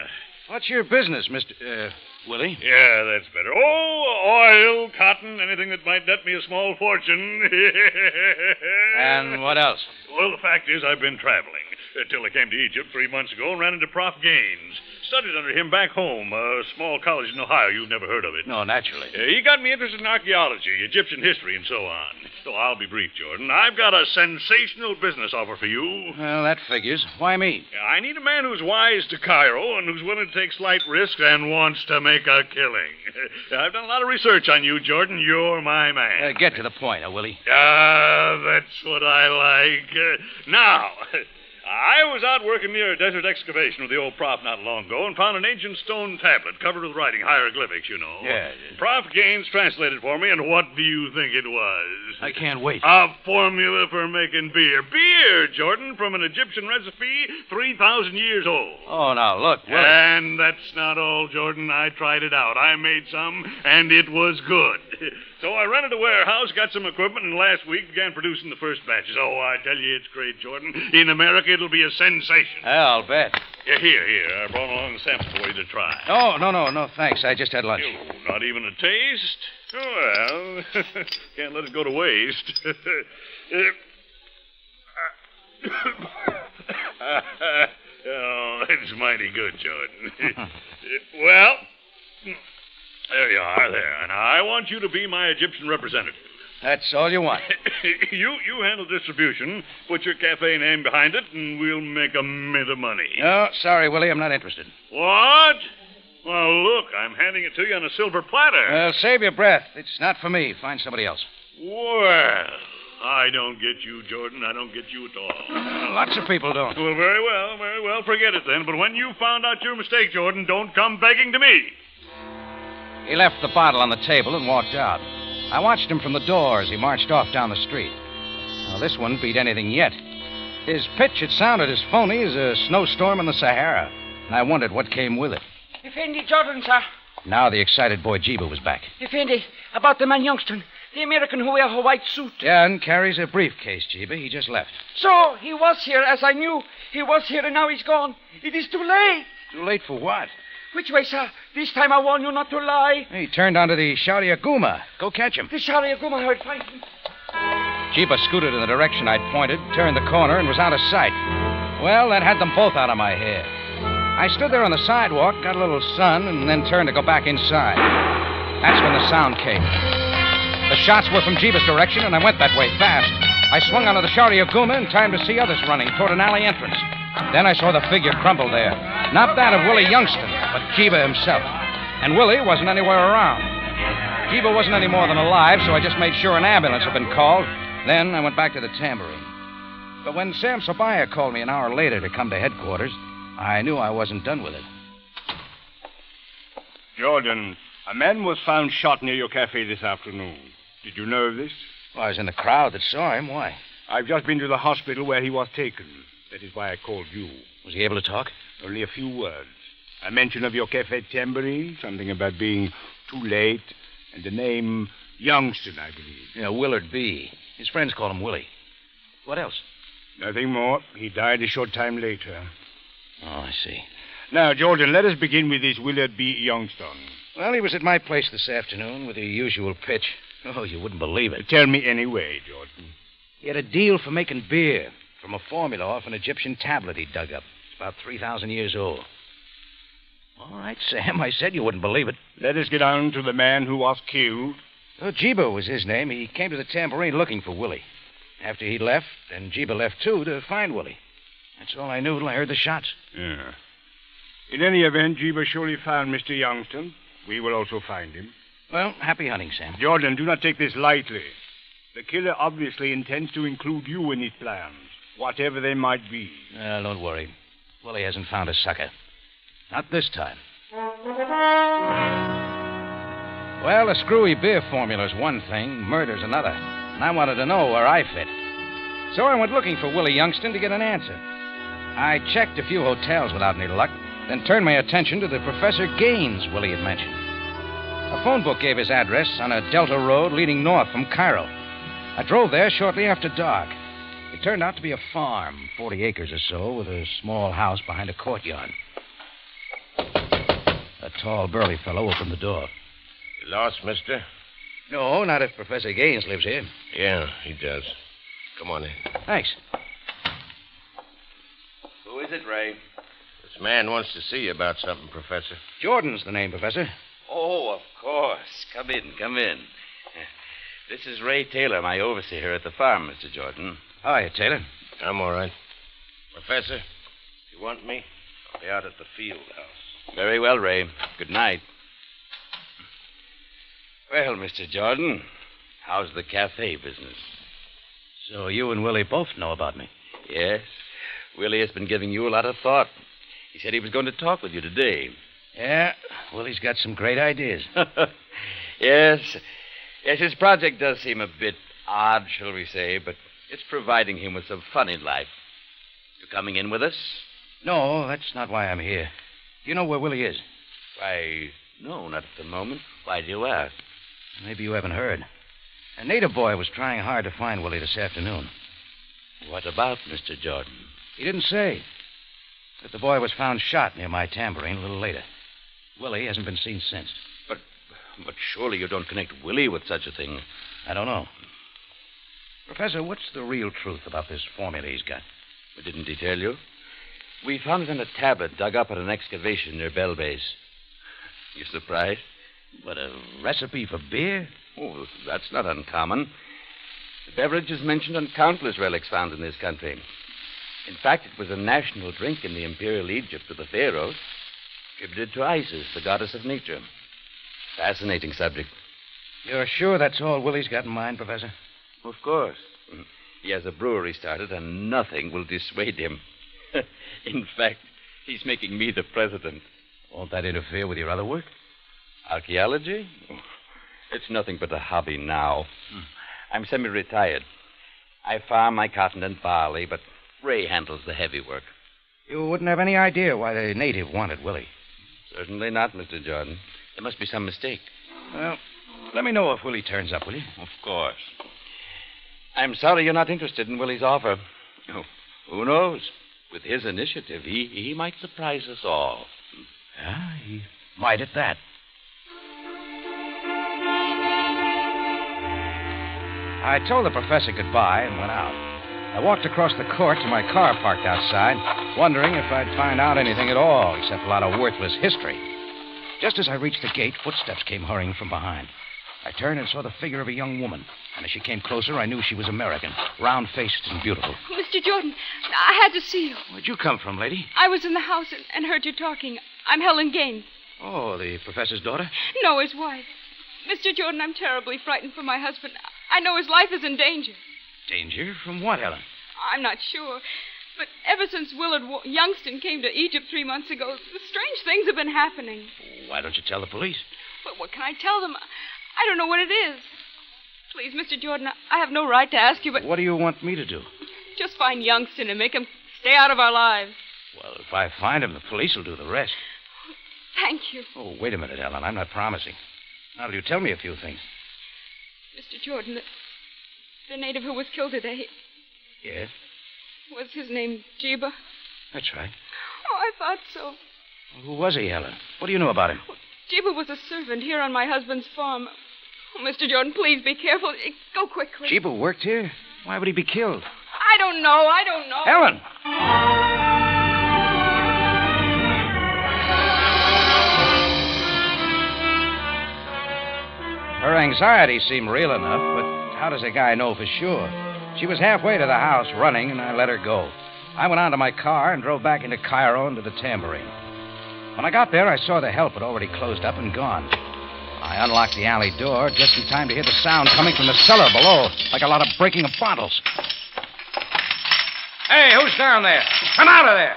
What's your business, Mr. Willie? Yeah, that's better. Oh, oil, cotton, anything that might net me a small fortune. And what else? Well, the fact is, I've been traveling till I came to Egypt 3 months ago and ran into Prof. Gaines. Studied under him back home, a small college in Ohio. You've never heard of it. No, naturally. He got me interested in archaeology, Egyptian history, and so on. So I'll be brief, Jordan. I've got a sensational business offer for you. Well, that figures. Why me? I need a man who's wise to Cairo and who's willing to take slight risks and wants to make a killing. I've done a lot of research on you, Jordan. You're my man. Get to the point, Willie. That's what I like. Now, I was out working near a desert excavation with the old prof not long ago and found an ancient stone tablet covered with writing, hieroglyphics, you know. Yeah. Prof. Gaines translated for me, and what do you think it was? I can't wait. A formula for making beer. Beer, Jordan, from an Egyptian recipe 3,000 years old. Oh, now, look, Willie. And that's not all, Jordan. I tried it out. I made some, and it was good. So I rented a warehouse, got some equipment, and last week began producing the first batches. Oh, I tell you, it's great, Jordan. In America, it'll be a sensation. I'll bet. Yeah, here. I brought along the sample for you to try. Oh, no, thanks. I just had lunch. Oh, not even a taste? Well, can't let it go to waste. Oh, it's mighty good, Jordan. Well, there you are, there. Now, I want you to be my Egyptian representative. That's all you want. You handle distribution, put your cafe name behind it, and we'll make a mint of money. No, sorry, Willie, I'm not interested. What? Well, look, I'm handing it to you on a silver platter. Well, save your breath. It's not for me. Find somebody else. Well, I don't get you, Jordan. I don't get you at all. Lots of people don't. Well, very well. Forget it then. But when you found out your mistake, Jordan, don't come begging to me. He left the bottle on the table and walked out. I watched him from the door as he marched off down the street. Well, this one beat anything yet. His pitch had sounded as phony as a snowstorm in the Sahara, and I wondered what came with it. Effendi Jordan, sir. Now the excited boy Jeeba was back. Effendi, about the man Youngston, the American who wears a white suit. Yeah, and carries a briefcase, Jeeba. He just left. So, he was here, as I knew. He was here, and now he's gone. It is too late. Too late for what? Which way, sir? This time I warn you not to lie. He turned onto the Shariaguma. Go catch him. The Shariaguma heard fighting. Jeeba scooted in the direction I'd pointed, turned the corner, and was out of sight. Well, that had them both out of my hair. I stood there on the sidewalk, got a little sun, and then turned to go back inside. That's when the sound came. The shots were from Jeeba's direction, and I went that way fast. I swung onto the Shariaguma in time to see others running toward an alley entrance. Then I saw the figure crumple there. Not that of Willie Youngston, but Jeeba himself. And Willie wasn't anywhere around. Jeeba wasn't any more than alive, so I just made sure an ambulance had been called. Then I went back to the tambourine. But when Sam Sabaya called me an hour later to come to headquarters, I knew I wasn't done with it. Jordan, a man was found shot near your cafe this afternoon. Did you know of this? Well, I was in the crowd that saw him. Why? I've just been to the hospital where he was taken. That is why I called you. Was he able to talk? Only a few words. A mention of your cafe tambourine, something about being too late, and the name Youngston, I believe. Yeah, Willard B. His friends call him Willie. What else? Nothing more. He died a short time later. Oh, I see. Now, Jordan, let us begin with this Willard B. Youngston. Well, he was at my place this afternoon with the usual pitch. Oh, you wouldn't believe it. Tell me anyway, Jordan. He had a deal for making beer from a formula off an Egyptian tablet he dug up. It's about 3,000 years old. All right, Sam, I said you wouldn't believe it. Let us get on to the man who was killed. Oh, Jeeba was his name. He came to the tambourine looking for Willie. After he left, and Jeeba left too, to find Willie. That's all I knew till I heard the shots. Yeah. In any event, Jeeba surely found Mr. Youngston. We will also find him. Well, happy hunting, Sam. Jordan, do not take this lightly. The killer obviously intends to include you in his plans, whatever they might be. Don't worry. Willie hasn't found a sucker. Not this time. Well, a screwy beer formula's one thing, murder's another. And I wanted to know where I fit. So I went looking for Willie Youngston to get an answer. I checked a few hotels without any luck, then turned my attention to the Professor Gaines Willie had mentioned. A phone book gave his address on a Delta road leading north from Cairo. I drove there shortly after dark. It turned out to be a farm, 40 acres or so, with a small house behind a courtyard. A tall, burly fellow opened the door. You lost, mister? No, not if Professor Gaines lives here. Yeah, he does. Come on in. Thanks. Who is it, Ray? This man wants to see you about something, Professor. Jordan's the name, Professor. Oh, of course. Come in, come in. This is Ray Taylor, my overseer at the farm, Mr. Jordan. Hiya, Taylor. I'm all right. Professor, if you want me, I'll be out at the field house. Very well, Ray. Good night. Well, Mr. Jordan, how's the cafe business? So you and Willie both know about me? Yes. Willie has been giving you a lot of thought. He said he was going to talk with you today. Yeah, Willie's got some great ideas. Yes. Yes, his project does seem a bit odd, shall we say, but it's providing him with some fun in life. You coming in with us? No, that's not why I'm here. Do you know where Willie is? Why, no, not at the moment. Why do you ask? Maybe you haven't heard. A native boy was trying hard to find Willie this afternoon. What about, Mr. Jordan? He didn't say. But the boy was found shot near my tambourine a little later. Willie hasn't been seen since. But surely you don't connect Willie with such a thing. I don't know. Professor, what's the real truth about this formula he's got? Didn't he tell you? We found it in a tablet dug up at an excavation near Bell Base. You surprised? What, a recipe for beer? Oh, that's not uncommon. The beverage is mentioned on countless relics found in this country. In fact, it was a national drink in the imperial Egypt of the Pharaohs, attributed to Isis, the goddess of nature. Fascinating subject. You're sure that's all Willie's got in mind, Professor? Of course. He has a brewery started, and nothing will dissuade him. In fact, he's making me the president. Won't that interfere with your other work? Archaeology? It's nothing but a hobby now. I'm semi-retired. I farm my cotton and barley, but Ray handles the heavy work. You wouldn't have any idea why the native wanted Willie. Certainly not, Mr. Jordan. There must be some mistake. Well, let me know if Willie turns up, will you? Of course. I'm sorry you're not interested in Willie's offer. Oh, who knows? With his initiative, he might surprise us all. Yeah, he might at that. I told the professor goodbye and went out. I walked across the court to my car parked outside, wondering if I'd find out anything at all, except a lot of worthless history. Just as I reached the gate, footsteps came hurrying from behind. I turned and saw the figure of a young woman. And as she came closer, I knew she was American, round-faced and beautiful. Mr. Jordan, I had to see you. Where'd you come from, lady? I was in the house and heard you talking. I'm Helen Gaines. Oh, the professor's daughter? No, his wife. Mr. Jordan, I'm terribly frightened for my husband. I know his life is in danger. Danger? From what, Helen? I'm not sure. But ever since Willard Youngston came to Egypt 3 months ago, strange things have been happening. Why don't you tell the police? But what can I tell them? I don't know what it is. Please, Mr. Jordan, I have no right to ask you, but... What do you want me to do? Just find Youngston and make him stay out of our lives. Well, if I find him, the police will do the rest. Thank you. Oh, wait a minute, Helen. I'm not promising. Now, will you tell me a few things? Mr. Jordan, the native who was killed today... Yes? Was his name Jeba? That's right. Oh, I thought so. Who was he, Helen? What do you know about him? Jeba was a servant here on my husband's farm. Oh, Mr. Jordan, please be careful. Go quickly. Jeba worked here? Why would he be killed? I don't know. Helen! Her anxiety seemed real enough, but how does a guy know for sure? She was halfway to the house running, and I let her go. I went on to my car and drove back into Cairo and to the tambourine. When I got there, I saw the help had already closed up and gone. I unlocked the alley door just in time to hear the sound coming from the cellar below, like a lot of breaking of bottles. Hey, who's down there? Come out of there!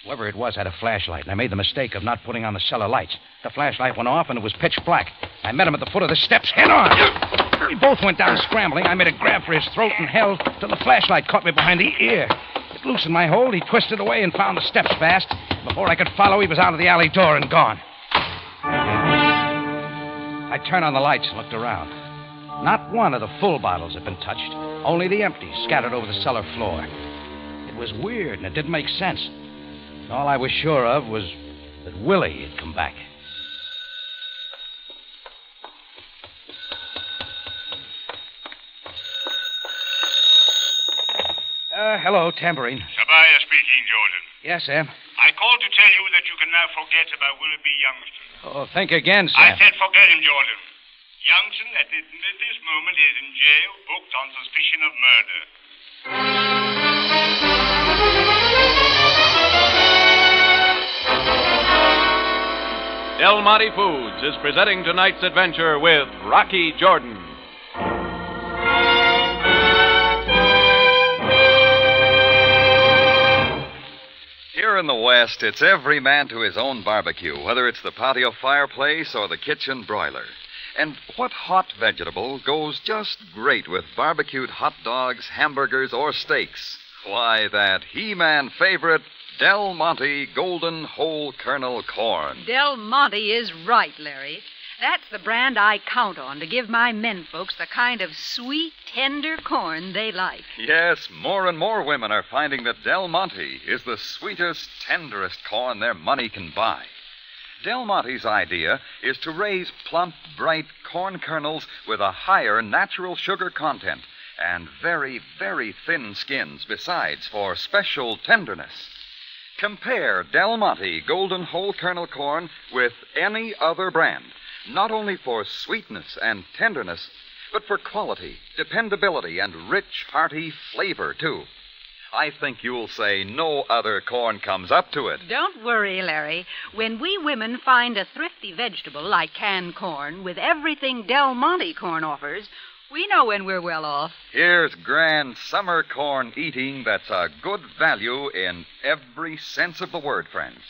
Whoever it was had a flashlight, and I made the mistake of not putting on the cellar lights. The flashlight went off, and it was pitch black. I met him at the foot of the steps, head on. We both went down scrambling. I made a grab for his throat and held till the flashlight caught me behind the ear. It loosened my hold. He twisted away and found the steps fast. Before I could follow, he was out of the alley door and gone. I turned on the lights and looked around. Not one of the full bottles had been touched, only the empties scattered over the cellar floor. It was weird, and it didn't make sense. And all I was sure of was that Willie had come back. Hello, Tambourine. Sabaya speaking, Jordan. Yes, Sam. I called to tell you that you can now forget about Willoughby Youngston. Oh, thank you again, Sam. I said forget him, Jordan. Youngston, at this moment, is in jail, booked on suspicion of murder. Del Monte Foods is presenting tonight's adventure with Rocky Jordan. Here in the West, it's every man to his own barbecue, whether it's the patio fireplace or the kitchen broiler. And what hot vegetable goes just great with barbecued hot dogs, hamburgers, or steaks? Why, that He-Man favorite, Del Monte Golden Whole Kernel Corn. Del Monte is right, Larry. That's the brand I count on to give my men folks the kind of sweet, tender corn they like. Yes, more and more women are finding that Del Monte is the sweetest, tenderest corn their money can buy. Del Monte's idea is to raise plump, bright corn kernels with a higher natural sugar content and very, very thin skins besides for special tenderness. Compare Del Monte Golden Whole Kernel Corn with any other brand, not only for sweetness and tenderness, but for quality, dependability, and rich, hearty flavor, too. I think you'll say no other corn comes up to it. Don't worry, Larry. When we women find a thrifty vegetable like canned corn with everything Del Monte corn offers, we know when we're well off. Here's grand summer corn eating that's a good value in every sense of the word, friends.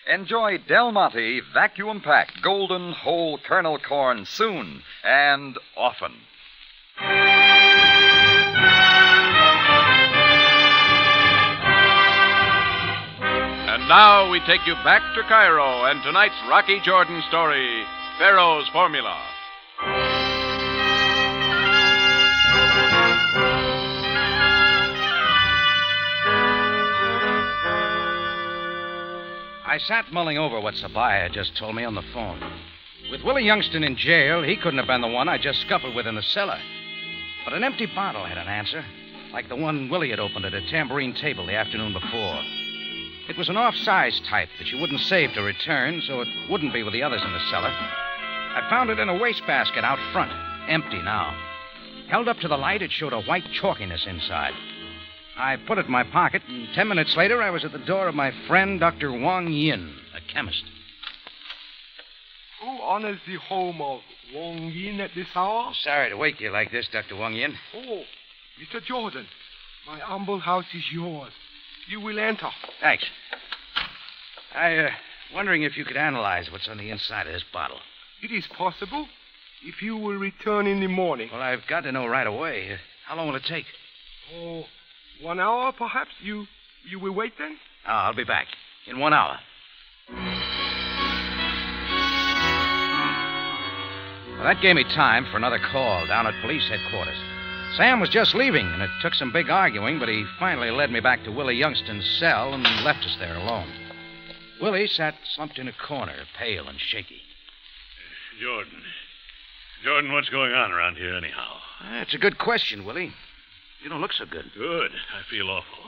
Enjoy Del Monte vacuum-packed golden whole kernel corn soon and often. And now we take you back to Cairo and tonight's Rocky Jordan story, Pharaoh's Formula. I sat mulling over what Sabaya had just told me on the phone. With Willie Youngston in jail, he couldn't have been the one I just scuffled with in the cellar. But an empty bottle had an answer, like the one Willie had opened at a tambourine table the afternoon before. It was an off-size type that you wouldn't save to return, so it wouldn't be with the others in the cellar. I found it in a wastebasket out front, empty now. Held up to the light, it showed a white chalkiness inside. I put it in my pocket, and 10 minutes later, I was at the door of my friend, Dr. Wong Yin, a chemist. Who honors the home of Wong Yin at this hour? Sorry to wake you like this, Dr. Wong Yin. Oh, Mr. Jordan, my humble house is yours. You will enter. Thanks. Wondering if you could analyze what's on the inside of this bottle. It is possible, if you will return in the morning. Well, I've got to know right away. How long will it take? Oh, 1 hour, perhaps? You will wait then? Oh, I'll be back in 1 hour. Well, that gave me time for another call down at police headquarters. Sam was just leaving, and it took some big arguing, but he finally led me back to Willie Youngston's cell and left us there alone. Willie sat slumped in a corner, pale and shaky. Jordan, what's going on around here anyhow? That's a good question, Willie. You don't look so good. Good. I feel awful.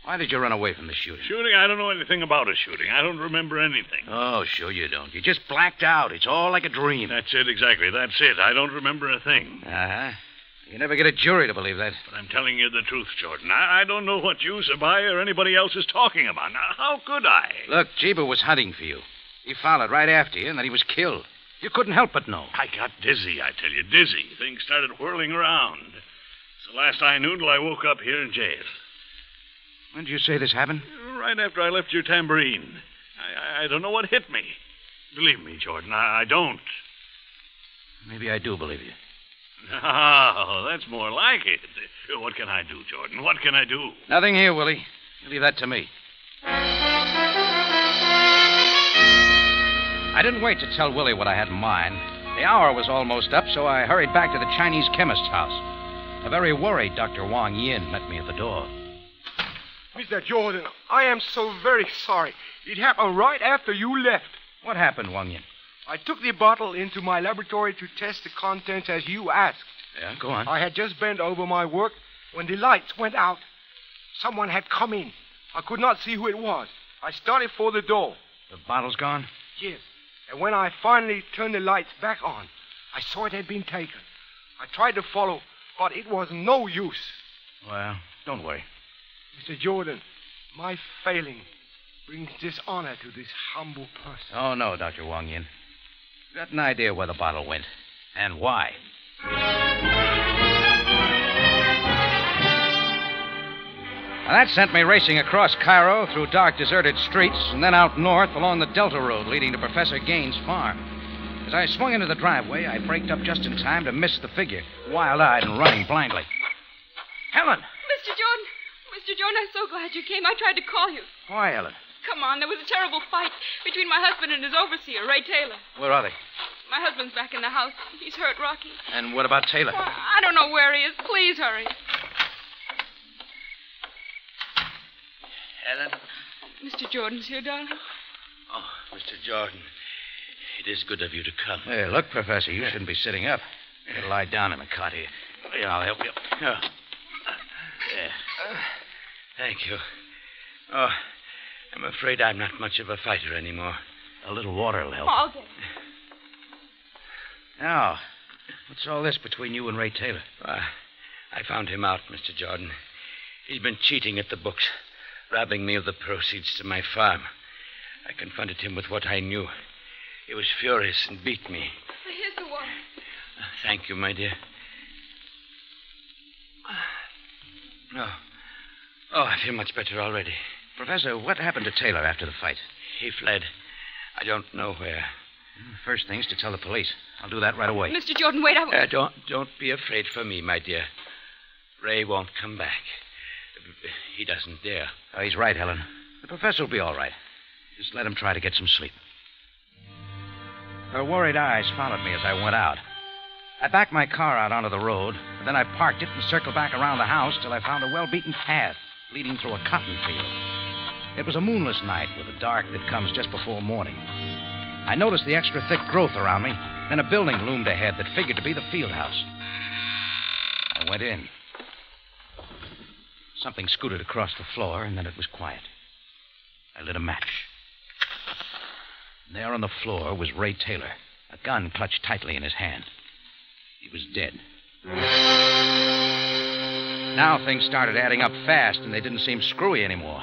Why did you run away from the shooting? Shooting? I don't know anything about a shooting. I don't remember anything. Oh, sure you don't. You just blacked out. It's all like a dream. That's it, exactly. That's it. I don't remember a thing. Uh-huh. You never get a jury to believe that. But I'm telling you the truth, Jordan. I don't know what you, Sabaya, or anybody else is talking about. Now, how could I? Look, Jeeba was hunting for you. He followed right after you, and then he was killed. You couldn't help but know. I got dizzy, I tell you, dizzy. Things started whirling around. It's the last I knew till I woke up here in jail. When did you say this happened? Right after I left your tambourine. I don't know what hit me. Believe me, Jordan, I don't. Maybe I do believe you. Oh, that's more like it. What can I do, Jordan? What can I do? Nothing here, Willie. You leave that to me. I didn't wait to tell Willie what I had in mind. The hour was almost up, so I hurried back to the Chinese chemist's house. A very worried Dr. Wong Yin met me at the door. Mr. Jordan, I am so very sorry. It happened right after you left. What happened, Wong Yin? I took the bottle into my laboratory to test the contents as you asked. Yeah, go on. I had just bent over my work when the lights went out. Someone had come in. I could not see who it was. I started for the door. The bottle's gone? Yes. And when I finally turned the lights back on, I saw it had been taken. I tried to follow, but it was no use. Well, don't worry. Mr. Jordan, my failing brings dishonor to this humble person. Oh, no, Dr. Wong Yin. You got an idea where the bottle went and why. Now, that sent me racing across Cairo through dark, deserted streets and then out north along the Delta Road leading to Professor Gaines' farm. As I swung into the driveway, I braked up just in time to miss the figure, wild-eyed and running blindly. Helen! Mr. Jordan! Mr. Jordan, I'm so glad you came. I tried to call you. Why, Helen? Come on, there was a terrible fight between my husband and his overseer, Ray Taylor. Where are they? My husband's back in the house. He's hurt, Rocky. And what about Taylor? Well, I don't know where he is. Please hurry. Helen? Mr. Jordan's here, darling. Oh, Mr. Jordan, it is good of you to come. Hey, look, Professor, you shouldn't be sitting up. You gotta lie down in the cot here. Yeah, I'll help you. Yeah. Thank you. Oh, I'm afraid I'm not much of a fighter anymore. A little water will help. Oh, I'll get it. Now, what's all this between you and Ray Taylor? I found him out, Mr. Jordan. He's been cheating at the books, robbing me of the proceeds to my farm. I confronted him with what I knew. He was furious and beat me. Here's the water. Thank you, my dear. Oh, I feel much better already. Professor, what happened to Taylor after the fight? He fled. I don't know where. First thing's to tell the police. I'll do that right away. Mr. Jordan, wait. Don't be afraid for me, my dear. Ray won't come back. He doesn't dare. Oh, he's right, Helen. The professor will be all right. Just let him try to get some sleep. Her worried eyes followed me as I went out. I backed my car out onto the road, and then I parked it and circled back around the house till I found a well-beaten path leading through a cotton field. It was a moonless night with the dark that comes just before morning. I noticed the extra thick growth around me, then a building loomed ahead that figured to be the field house. I went in. Something scooted across the floor, and then it was quiet. I lit a match. There on the floor was Ray Taylor, a gun clutched tightly in his hand. He was dead. Now things started adding up fast, and they didn't seem screwy anymore.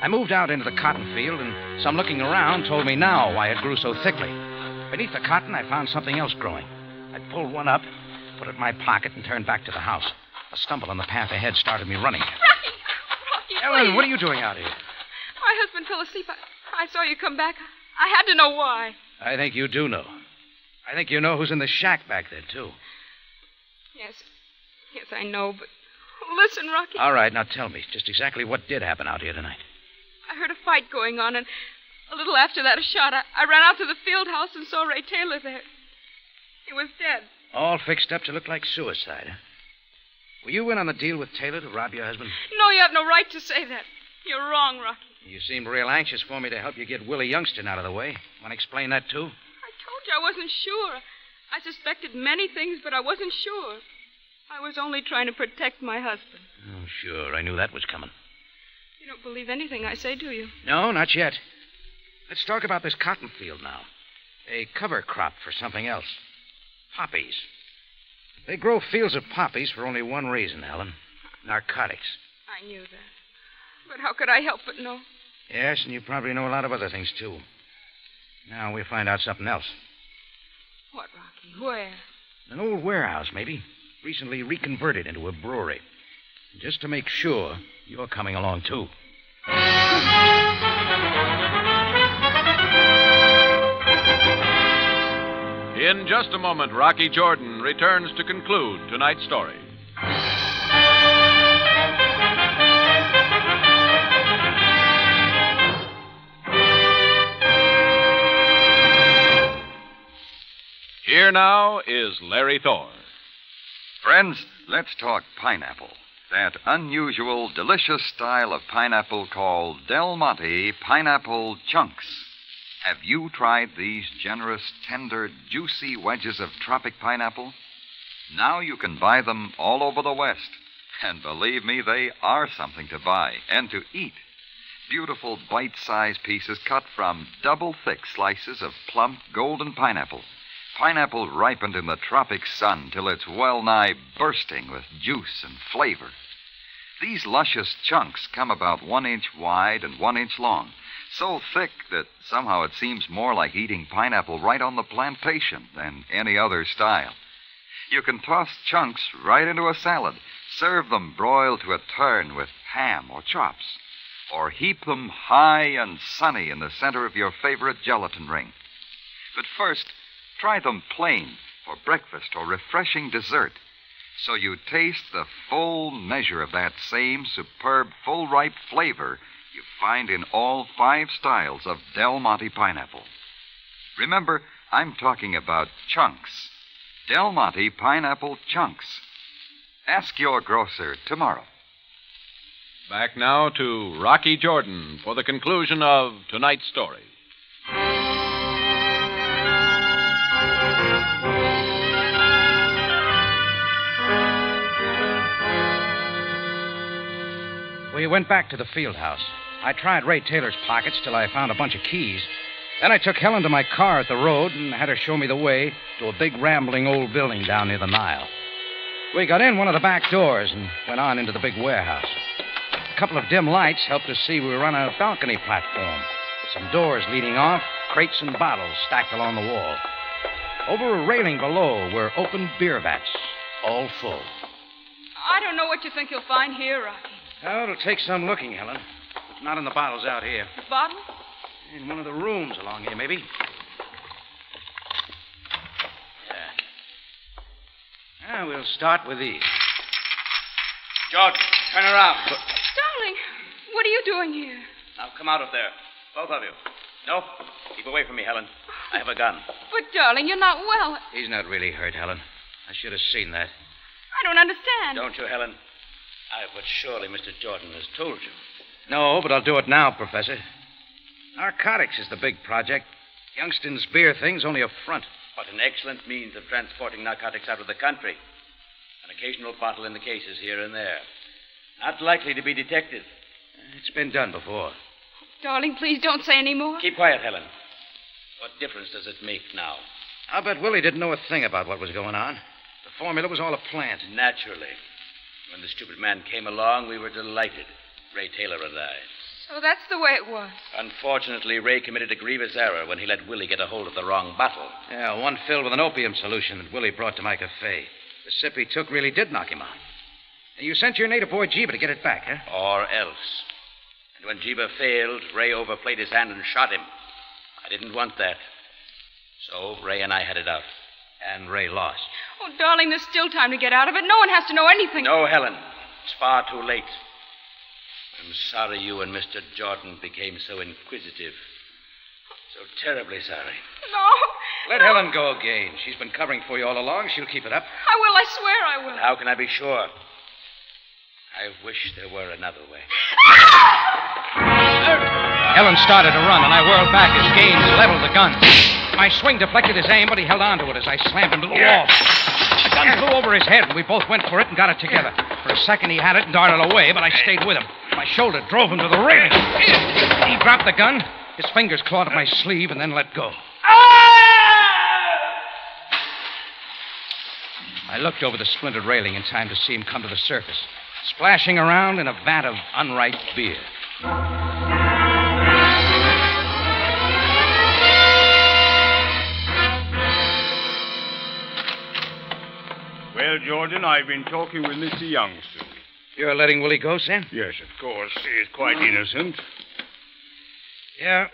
I moved out into the cotton field, and some looking around told me now why it grew so thickly. Beneath the cotton, I found something else growing. I pulled one up, put it in my pocket, and turned back to the house. A stumble on the path ahead started me running. Rocky, Ellen, please. what are you doing out here? My husband fell asleep. I saw you come back. I had to know why. I think you do know. I think you know who's in the shack back there, too. Yes, I know, but listen, Rocky. All right, now tell me just exactly what did happen out here tonight. I heard a fight going on, and a little after that, a shot. I ran out to the field house and saw Ray Taylor there. He was dead. All fixed up to look like suicide, huh? Were you in on the deal with Taylor to rob your husband? No, you have no right to say that. You're wrong, Rocky. You seemed real anxious for me to help you get Willie Youngston out of the way. Want to explain that, too? I told you I wasn't sure. I suspected many things, but I wasn't sure. I was only trying to protect my husband. Oh, sure. I knew that was coming. You don't believe anything I say, do you? No, not yet. Let's talk about this cotton field now. A cover crop for something else. Poppies. They grow fields of poppies for only one reason, Helen. Narcotics. I knew that. But how could I help but know? Yes, and you probably know a lot of other things, too. Now we'll find out something else. What, Rocky? Where? An old warehouse, maybe. Recently reconverted into a brewery. Just to make sure, you're coming along, too. In just a moment, Rocky Jordan returns to conclude tonight's story. Here now is Larry Thor. Friends, let's talk pineapple. That unusual, delicious style of pineapple called Del Monte Pineapple Chunks. Have you tried these generous, tender, juicy wedges of tropic pineapple? Now you can buy them all over the West. And believe me, they are something to buy and to eat. Beautiful bite-sized pieces cut from double-thick slices of plump, golden pineapple. Pineapple ripened in the tropic sun till it's well-nigh bursting with juice and flavor. These luscious chunks come about 1 inch wide and 1 inch long, so thick that somehow it seems more like eating pineapple right on the plantation than any other style. You can toss chunks right into a salad, serve them broiled to a turn with ham or chops, or heap them high and sunny in the center of your favorite gelatin ring. But first, try them plain for breakfast or refreshing dessert, so you taste the full measure of that same superb, full-ripe flavor you find in all 5 styles of Del Monte pineapple. Remember, I'm talking about chunks. Del Monte Pineapple Chunks. Ask your grocer tomorrow. Back now to Rocky Jordan for the conclusion of tonight's story. We went back to the field house. I tried Ray Taylor's pockets till I found a bunch of keys. Then I took Helen to my car at the road and had her show me the way to a big rambling old building down near the Nile. We got in one of the back doors and went on into the big warehouse. A couple of dim lights helped us see we were on a balcony platform, with some doors leading off, crates and bottles stacked along the wall. Over a railing below were open beer vats, all full. I don't know what you think you'll find here, Rocky. Oh, it'll take some looking, Helen. But not in the bottles out here. The bottle? In one of the rooms along here, maybe. Yeah. We'll start with these. George, turn around. Darling, what are you doing here? Now, come out of there. Both of you. No, keep away from me, Helen. I have a gun. But, darling, you're not well. He's not really hurt, Helen. I should have seen that. I don't understand. Don't you, Helen? But surely Mr. Jordan has told you. No, but I'll do it now, Professor. Narcotics is the big project. Youngston's beer thing's only a front. But an excellent means of transporting narcotics out of the country. An occasional bottle in the cases here and there. Not likely to be detected. It's been done before. Darling, please don't say any more. Keep quiet, Helen. What difference does it make now? I'll bet Willie didn't know a thing about what was going on. The formula was all a plant. Naturally. When the stupid man came along, we were delighted. Ray Taylor and I. So that's the way it was. Unfortunately, Ray committed a grievous error when he let Willie get a hold of the wrong bottle. Yeah, one filled with an opium solution that Willie brought to my cafe. The sip he took really did knock him out. And you sent your native boy Jeeba to get it back, huh? Or else. And when Jeeba failed, Ray overplayed his hand and shot him. I didn't want that. So Ray and I had it out. And Ray lost. Oh, darling, there's still time to get out of it. No one has to know anything. No, Helen. It's far too late. I'm sorry you and Mr. Jordan became so inquisitive. So terribly sorry. No. Let Helen go again. She's been covering for you all along. She'll keep it up. I will. I swear I will. How can I be sure? I wish there were another way. Helen started to run, and I whirled back as Gaines leveled the gun. My swing deflected his aim, but he held on to it as I slammed him to the wall. The gun flew over his head, and we both went for it and got it together. For a second, he had it and darted away, but I stayed with him. My shoulder drove him to the railing. He dropped the gun. His fingers clawed at my sleeve and then let go. I looked over the splintered railing in time to see him come to the surface, splashing around in a vat of unripe beer. Well, Jordan, I've been talking with Mr. Youngstown. You're letting Willie go, Sam? Yes, of course. He is quite innocent. Yeah,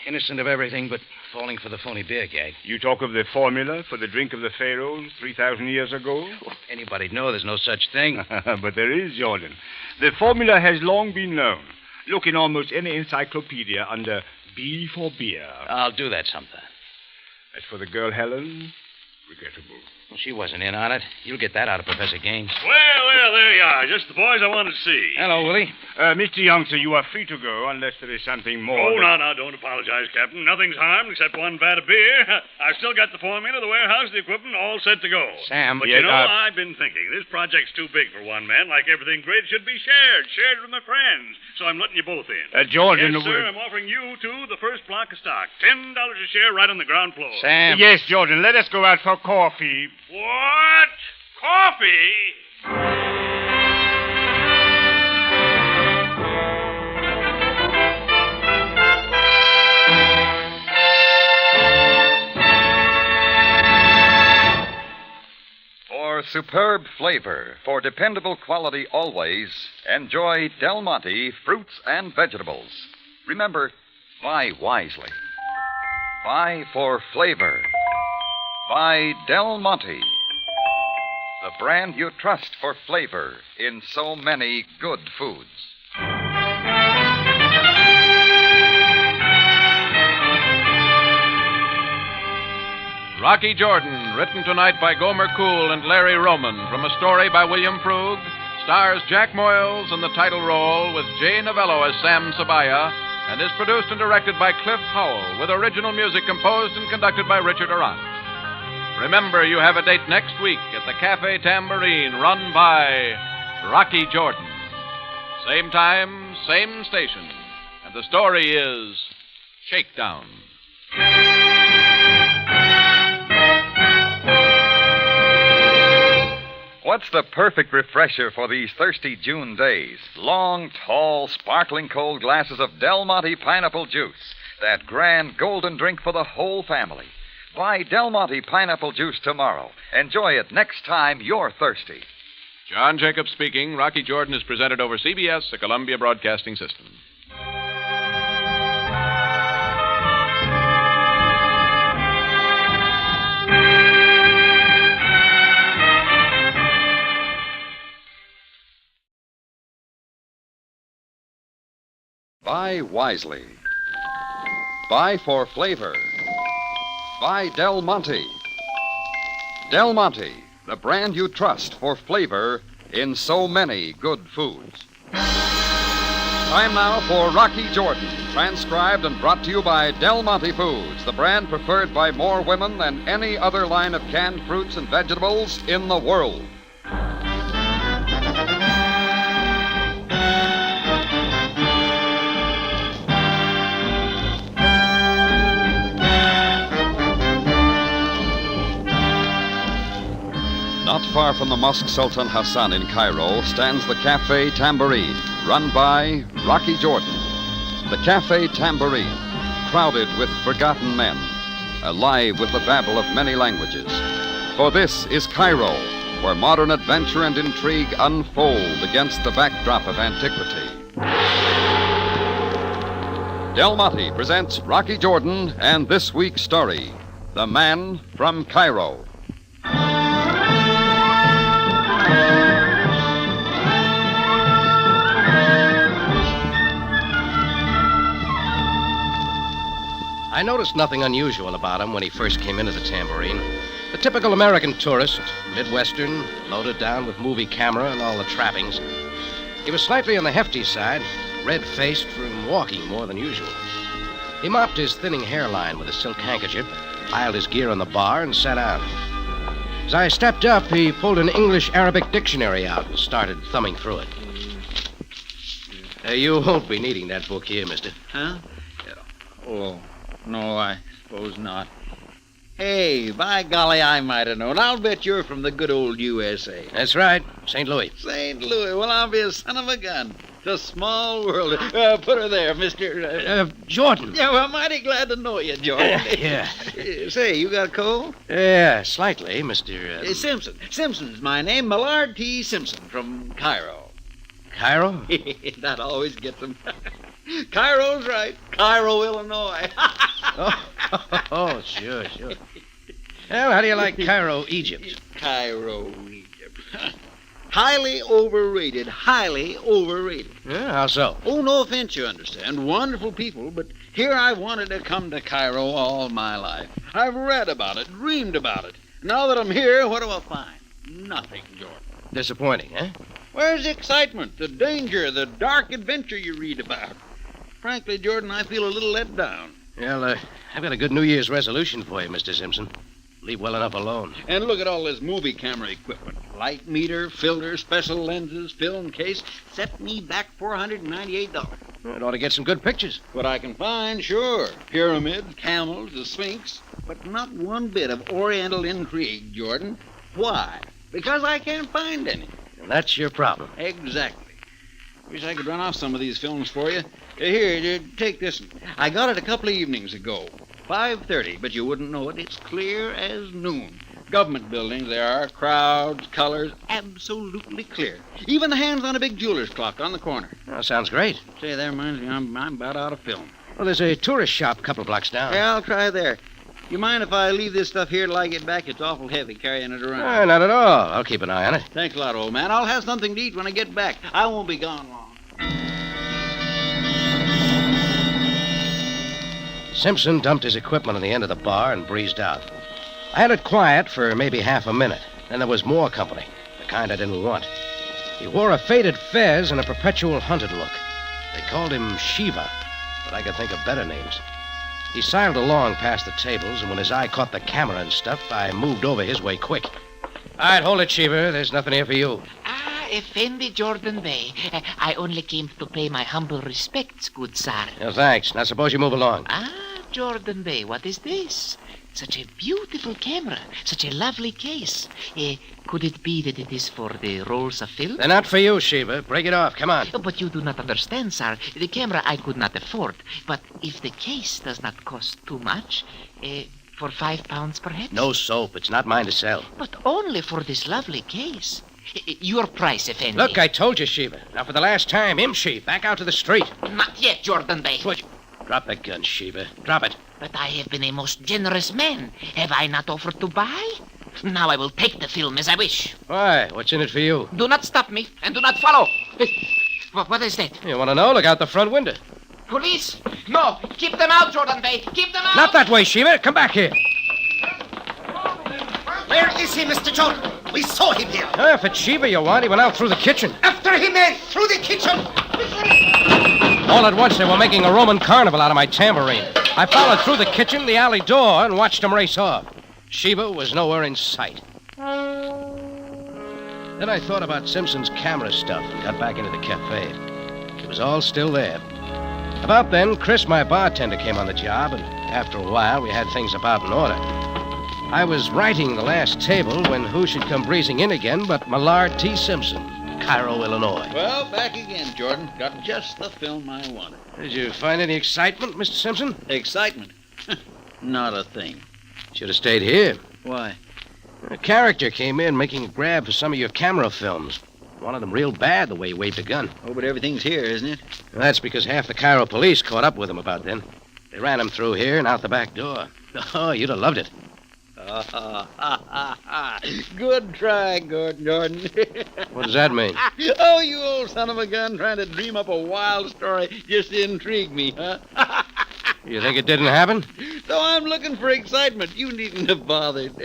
innocent of everything but falling for the phony beer gag. You talk of the formula for the drink of the Pharaohs 3,000 years ago? Anybody'd know there's no such thing. But there is, Jordan. The formula has long been known. Look in almost any encyclopedia under B for beer. I'll do that sometime. As for the girl Helen, regrettable. Well, she wasn't in on it. You'll get that out of Professor Gaines. Well, there you are. Just the boys I wanted to see. Hello, Willie. Mr. Youngster, you are free to go unless there is something more. Oh, no, don't apologize, Captain. Nothing's harmed except one vat of beer. I've still got the formula, the warehouse, the equipment, all set to go. Sam. But you know, I've been thinking. This project's too big for one man. Like everything great should be shared with my friends. So I'm letting you both in. Jordan... Yes, sir, I'm offering you two the first block of stock. $10 a share right on the ground floor. Sam. Yes, Jordan, let us go out for coffee. What? Coffee? For superb flavor, for dependable quality always, enjoy Del Monte fruits and vegetables. Remember, buy wisely. Buy for flavor. Buy Del Monte, the brand you trust for flavor in so many good foods. Rocky Jordan, written tonight by Gomer Cool and Larry Roman, from a story by William Frug, stars Jack Moyles in the title role with Jay Novello as Sam Sabaya, and is produced and directed by Cliff Howell, with original music composed and conducted by Richard Arant. Remember, you have a date next week at the Cafe Tambourine, run by Rocky Jordan. Same time, same station. And the story is Shakedown. What's the perfect refresher for these thirsty June days? Long, tall, sparkling cold glasses of Del Monte pineapple juice. That grand golden drink for the whole family. Buy Del Monte pineapple juice tomorrow. Enjoy it next time you're thirsty. John Jacobs speaking. Rocky Jordan is presented over CBS, the Columbia Broadcasting System. Buy wisely. Buy for flavor. Buy Del Monte. Del Monte, the brand you trust for flavor in so many good foods. Time now for Rocky Jordan, transcribed and brought to you by Del Monte Foods, the brand preferred by more women than any other line of canned fruits and vegetables in the world. Not far from the Mosque Sultan Hassan in Cairo stands the Cafe Tambourine, run by Rocky Jordan. The Cafe Tambourine, crowded with forgotten men, alive with the babble of many languages. For this is Cairo, where modern adventure and intrigue unfold against the backdrop of antiquity. Del Monte presents Rocky Jordan and this week's story, The Man from Cairo. I noticed nothing unusual about him when he first came into the Tambourine. The typical American tourist, Midwestern, loaded down with movie camera and all the trappings. He was slightly on the hefty side, red-faced from walking more than usual. He mopped his thinning hairline with a silk handkerchief, piled his gear on the bar, and sat down. As I stepped up, he pulled an English-Arabic dictionary out and started thumbing through it. You won't be needing that book here, mister. Huh? Oh, no, I suppose not. Hey, by golly, I might have known. I'll bet you're from the good old USA. That's right, St. Louis. St. Louis. Well, I'll be a son of a gun. It's a small world. Put her there, Mr. Jordan. Yeah, well, mighty glad to know you, Jordan. Yeah. Say, you got a cold? Yeah, slightly, Mr. Simpson. Simpson's my name. Millard T. Simpson from Cairo. Cairo? That always gets them. Cairo's right. Cairo, Illinois. Oh, sure. Well, how do you like Cairo, Egypt? Cairo, Egypt. Highly overrated. Yeah, how so? Oh, no offense, you understand. Wonderful people, but here I wanted to come to Cairo all my life. I've read about it, dreamed about it. Now that I'm here, what do I find? Nothing, Jordan. Disappointing, eh? Where's the excitement, the danger, the dark adventure you read about? Frankly, Jordan, I feel a little let down. Well, I've got a good New Year's resolution for you, Mr. Simpson. Leave well enough alone. And look at all this movie camera equipment. Light meter, filter, special lenses, film case. Set me back $498. It ought to get some good pictures. What I can find, sure. Pyramids, camels, the Sphinx. But not one bit of Oriental intrigue, Jordan. Why? Because I can't find any. And that's your problem. Exactly. Wish I could run off some of these films for you. Here, take this one. I got it a couple of evenings ago. 5:30, but you wouldn't know it. It's clear as noon. Government buildings there are, crowds, colors, absolutely clear. Even the hands on a big jeweler's clock on the corner. Oh, sounds great. Say, that reminds me, I'm about out of film. Well, there's a tourist shop a couple of blocks down. Yeah, I'll try there. You mind if I leave this stuff here till I get back? It's awful heavy carrying it around. Not at all. I'll keep an eye on it. Thanks a lot, old man. I'll have something to eat when I get back. I won't be gone long. Simpson dumped his equipment on the end of the bar and breezed out. I had it quiet for maybe half a minute. Then there was more company, the kind I didn't want. He wore a faded fez and a perpetual hunted look. They called him Shiva, but I could think of better names. He sidled along past the tables, and when his eye caught the camera and stuff, I moved over his way quick. All right, hold it, Shiva. There's nothing here for you. Effendi Jordan Bey. I only came to pay my humble respects, good sir. No, thanks. Now, suppose you move along. Jordan Bey, what is this? Such a beautiful camera. Such a lovely case. Could it be that it is for the rolls of film? They're not for you, Shiva. Break it off. Come on. But you do not understand, sir. The camera I could not afford. But if the case does not cost too much, for £5 perhaps? No soap. It's not mine to sell. But only for this lovely case. Your price, Effendi. Look, I told you, Shiva. Now, for the last time, Imshi, back out to the street. Not yet, Jordan Bey. What? Drop the gun, Shiva. Drop it. But I have been a most generous man. Have I not offered to buy? Now I will take the film as I wish. Why? What's in it for you? Do not stop me, and do not follow. What is that? You want to know? Look out the front window. Police? No. Keep them out, Jordan Bey. Keep them out. Not that way, Shiva. Come back here. Where is he, Mr. Jordan? We saw him here. If it's Shiva you want, he went out through the kitchen. After him, man! Through the kitchen! All at once, they were making a Roman carnival out of my tambourine. I followed through the kitchen, the alley door, and watched them race off. Shiva was nowhere in sight. Then I thought about Simpson's camera stuff and got back into the cafe. It was all still there. About then, Chris, my bartender, came on the job, and after a while, we had things about in order. I was writing the last table when who should come breezing in again but Millard T. Simpson, Cairo, Illinois. Well, back again, Jordan. Got just the film I wanted. Did you find any excitement, Mr. Simpson? Excitement? Not a thing. Should have stayed here. Why? A character came in making a grab for some of your camera films. Wanted them real bad the way he waved a gun. Oh, but everything's here, isn't it? Well, that's because half the Cairo police caught up with him about then. They ran him through here and out the back door. Oh, you'd have loved it. Good try, Jordan. What does that mean? Oh, you old son of a gun trying to dream up a wild story just to intrigue me, huh? You think it didn't happen? So I'm looking for excitement. You needn't have bothered.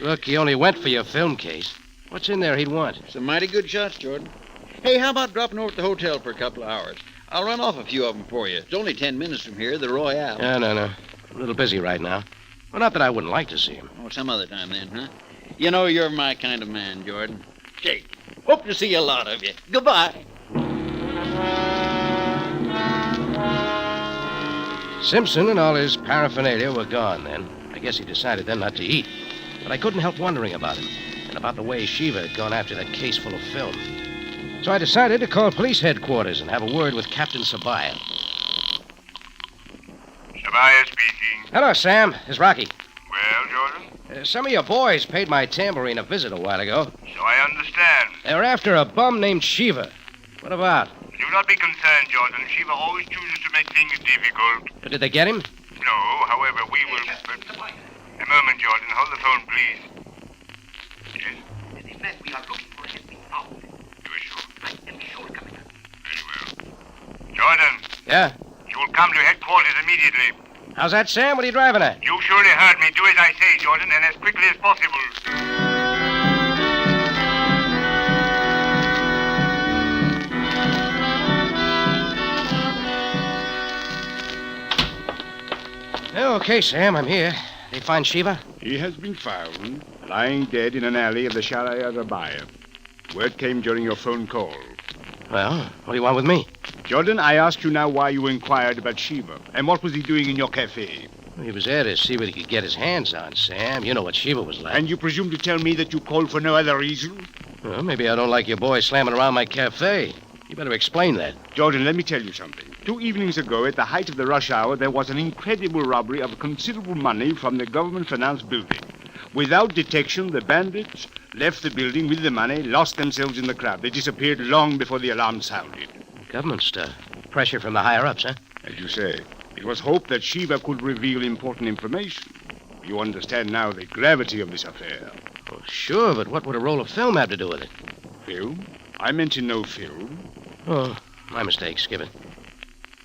Look, he only went for your film case. What's in there he'd want? Some mighty good shots, Jordan. Hey, how about dropping over at the hotel for a couple of hours? I'll run off a few of them for you. It's only 10 minutes from here, the Royale. No. I'm a little busy right now. Well, not that I wouldn't like to see him. Oh, some other time then, huh? You know you're my kind of man, Jordan. Shake. Hope to see a lot of you. Goodbye. Simpson and all his paraphernalia were gone then. I guess he decided then not to eat. But I couldn't help wondering about him and about the way Shiva had gone after that case full of film. So I decided to call police headquarters and have a word with Captain Sabaya. Sabaya speaking. Hello, Sam. It's Rocky. Well, Jordan? Some of your boys paid my tambourine a visit a while ago. So I understand. They were after a bum named Shiva. What about? Do not be concerned, Jordan. Shiva always chooses to make things difficult. Did they get him? No, however, we will... A moment, Jordan. Hold the phone, please. Yes? The man we are looking for has been found. You are sure? I am sure, Commander. Very well. Jordan, Yeah? you will come to headquarters immediately. How's that, Sam? What are you driving at? You surely heard me. Do as I say, Jordan, and as quickly as possible. Okay, Sam, I'm here. They find Shiva? He has been found, lying dead in an alley of the Sharia Rabaya. Word came during your phone call. Well, what do you want with me? Jordan, I ask you now why you inquired about Shiva, and what was he doing in your cafe? He was there to see what he could get his hands on, Sam. You know what Shiva was like. And you presume to tell me that you called for no other reason? Well, maybe I don't like your boy slamming around my cafe. You better explain that. Jordan, let me tell you something. 2 evenings ago, at the height of the rush hour, there was an incredible robbery of considerable money from the government-financed building. Without detection, the bandits left the building with the money, lost themselves in the crowd. They disappeared long before the alarm sounded. Government stuff. Pressure from the higher-ups, huh? As you say, it was hoped that Shiva could reveal important information. You understand now the gravity of this affair. Oh, sure, but what would a roll of film have to do with it? Film? I mentioned no film. Oh, my mistake, Skipper.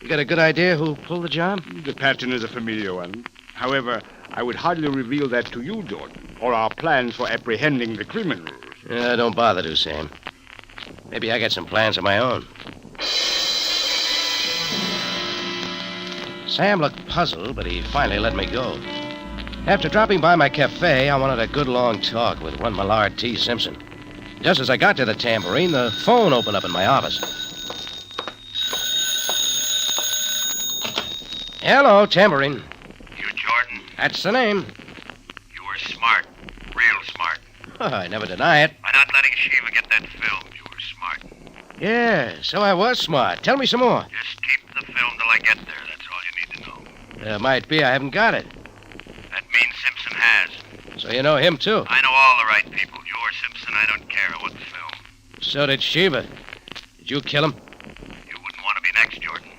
You got a good idea who pulled the job? The pattern is a familiar one. However, I would hardly reveal that to you, Jordan, or our plans for apprehending the criminals. Don't bother to, Sam. Maybe I got some plans of my own. Sam looked puzzled, but he finally let me go. After dropping by my cafe, I wanted a good long talk with one Millard T. Simpson. Just as I got to the tambourine, the phone opened up in my office. Hello, tambourine. You, Jordan? That's the name. You were smart. Real smart. I never deny it. By not letting Shiva get that film, you were smart. Yeah, so I was smart. Tell me some more. Just keep the film till I get there. That's all you need to know. Might be I haven't got it. That means Simpson has. So you know him, too? I know all the right people. You're Simpson. I don't care what the film. So did Shiva. Did you kill him? You wouldn't want to be next, Jordan.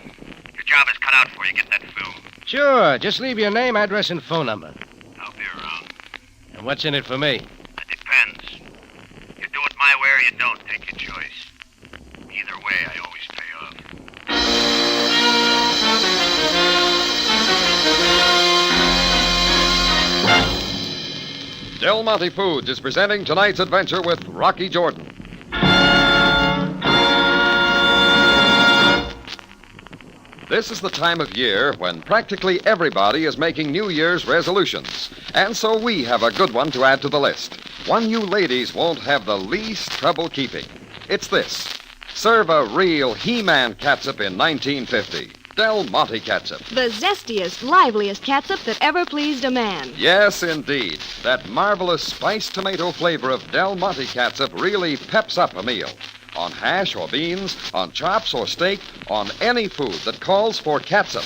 Your job is cut out for you. Get that film. Sure. Just leave your name, address, and phone number. I'll be around. And what's in it for me? It depends. You do it my way or you don't. Take your choice. Either way, I always pay off. Del Monte Foods is presenting tonight's adventure with Rocky Jordan. This is the time of year when practically everybody is making New Year's resolutions. And so we have a good one to add to the list. One you ladies won't have the least trouble keeping. It's this. Serve a real He-Man catsup in 1950. Del Monte catsup. The zestiest, liveliest catsup that ever pleased a man. Yes, indeed. That marvelous spiced tomato flavor of Del Monte catsup really peps up a meal. On hash or beans, on chops or steak, on any food that calls for catsup.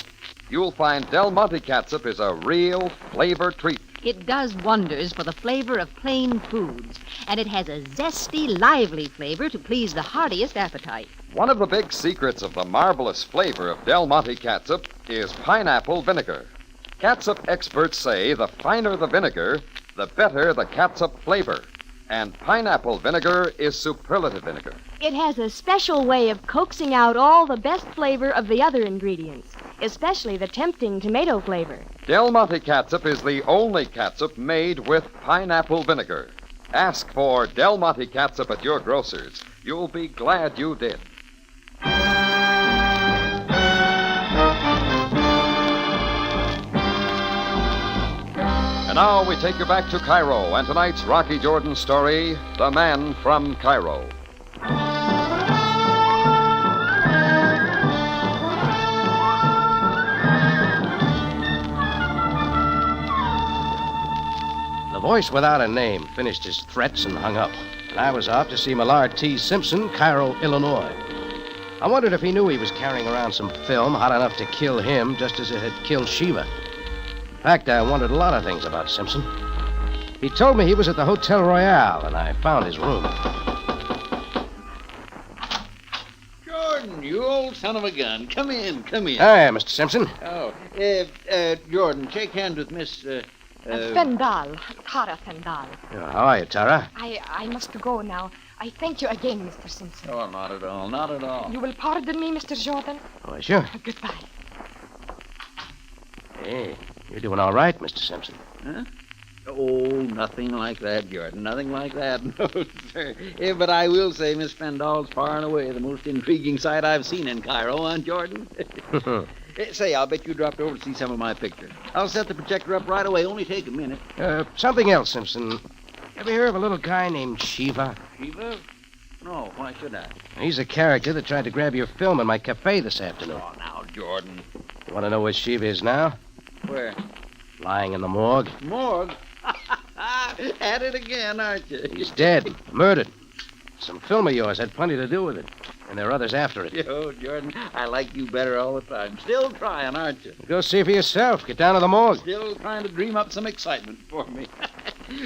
You'll find Del Monte catsup is a real flavor treat. It does wonders for the flavor of plain foods, and it has a zesty, lively flavor to please the heartiest appetite. One of the big secrets of the marvelous flavor of Del Monte catsup is pineapple vinegar. Catsup experts say the finer the vinegar, the better the catsup flavor. And pineapple vinegar is superlative vinegar. It has a special way of coaxing out all the best flavor of the other ingredients, especially the tempting tomato flavor. Del Monte catsup is the only catsup made with pineapple vinegar. Ask for Del Monte catsup at your grocer's. You'll be glad you did. And now we take you back to Cairo and tonight's Rocky Jordan story, The Man from Cairo. The voice without a name finished his threats and hung up. and I was off to see Millard T. Simpson, Cairo, Illinois. I wondered if he knew he was carrying around some film hot enough to kill him just as it had killed Shiva. In fact, I wondered a lot of things about Simpson. He told me he was at the Hotel Royale, and I found his room. Jordan, you old son of a gun. Come in, come in. Hi, Mr. Simpson. Oh, Jordan, shake hands with Miss, Fendal. Tara Fendal. How are you, Tara? I must go now. I thank you again, Mr. Simpson. Oh, not at all, not at all. You will pardon me, Mr. Jordan? Oh, sure. Goodbye. Hey, you're doing all right, Mr. Simpson. Huh? Oh, nothing like that, Jordan. Nothing like that. No, sir. But I will say Miss Fendal's far and away the most intriguing sight I've seen in Cairo, huh, Jordan? Say, I'll bet you dropped over to see some of my pictures. I'll set the projector up right away. Only take a minute. Something else, Simpson. Ever hear of a little guy named Shiva? Shiva? No, why should I? He's a character that tried to grab your film in my cafe this afternoon. Oh, now, Jordan. You want to know where Shiva is now? Where? Lying in the morgue. Morgue? At it again, aren't you? He's dead. Murdered. Some film of yours had plenty to do with it. And there are others after it. Yo, Jordan, I like you better all the time. Still trying, aren't you? Go see for yourself. Get down to the morgue. Still trying to dream up some excitement for me.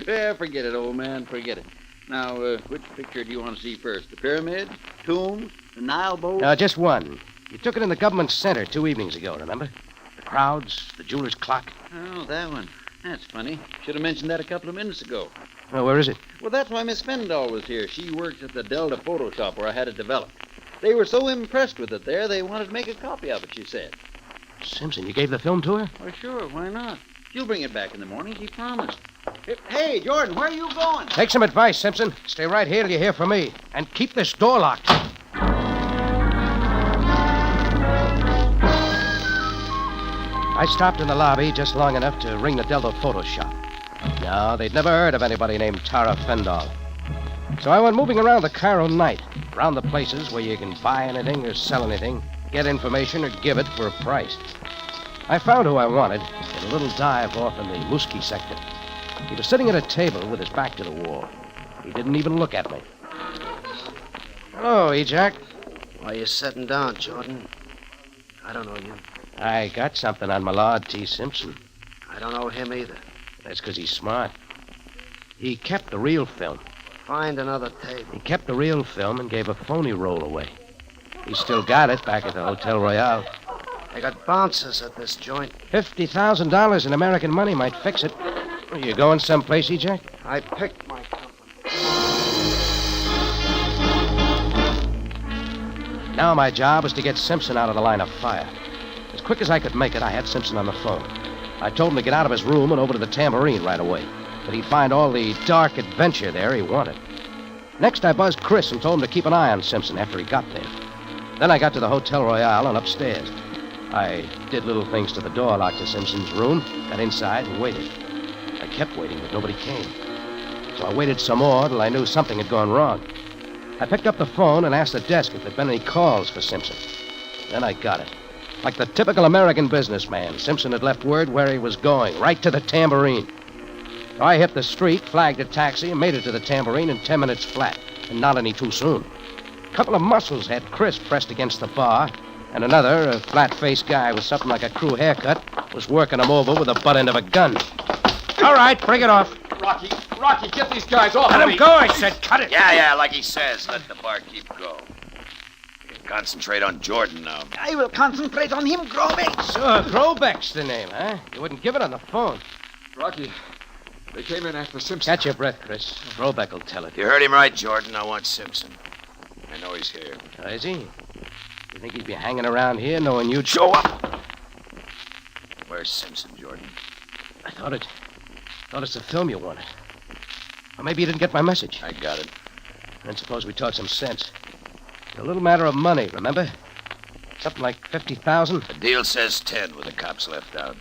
Yeah, forget it, old man. Forget it. Now, which picture do you want to see first? The pyramid? Tombs? The Nile boat? Just one. You took it in the government center 2 evenings ago, remember? The crowds, the jeweler's clock. Oh, that one. That's funny. Should have mentioned that a couple of minutes ago. Oh, where is it? Well, that's why Miss Fendal was here. She works at the Delta photo shop where I had it developed. They were so impressed with it there, they wanted to make a copy of it, she said. Simpson, you gave the film to her? Well, sure, why not? She'll bring it back in the morning, she promised. Hey, Jordan, where are you going? Take some advice, Simpson. Stay right here till you hear from me. And keep this door locked. I stopped in the lobby just long enough to ring the Delta photo shop. No, they'd never heard of anybody named Tara Fendal. So I went moving around the Cairo night, around the places where you can buy anything or sell anything, get information or give it for a price. I found who I wanted in a little dive off in the Muski sector. He was sitting at a table with his back to the wall. He didn't even look at me. Hello, Jack. Why are you sitting down, Jordan? I don't know you. I got something on Millard T. Simpson. I don't know him either. That's because he's smart. He kept the real film. Find another tape. He kept the real film and gave a phony roll away. He's still got it back at the Hotel Royale. They got bouncers at this joint. $50,000 in American money might fix it. Are you going someplace, Jack? I picked my company. Now my job was to get Simpson out of the line of fire. As quick as I could make it, I had Simpson on the phone. I told him to get out of his room and over to the Tambourine right away. That he'd find all the dark adventure there he wanted. Next, I buzzed Chris and told him to keep an eye on Simpson after he got there. Then I got to the Hotel Royale and upstairs. I did little things to the door lock to Simpson's room, got inside and waited. I kept waiting, but nobody came. So I waited some more till I knew something had gone wrong. I picked up the phone and asked the desk if there'd been any calls for Simpson. Then I got it. Like the typical American businessman, Simpson had left word where he was going, right to the Tambourine. So I hit the street, flagged a taxi, and made it to the Tambourine in 10 minutes flat, and not any too soon. A couple of muscles had Chris pressed against the bar, and another, a flat-faced guy with something like a crew haircut, was working him over with the butt end of a gun. All right, bring it off. Rocky, get these guys off Let of him me. go, I said. Cut it. Yeah, like he says. Let the barkeep go. You can concentrate on Jordan now. I will concentrate on him, Grobeck. So, Grobeck's the name, huh? You wouldn't give it on the phone. Rocky, they came in after Simpson. Catch your breath, Chris. Grobeck will tell it. You heard him right, Jordan. I want Simpson. I know he's here. Oh, is he? You think he'd be hanging around here knowing you'd show up? Where's Simpson, Jordan? I thought it's the film you wanted. Or maybe you didn't get my message. I got it. Then suppose we talk some sense. It's a little matter of money, remember? Something like $50,000. The deal says 10 with the cops left out.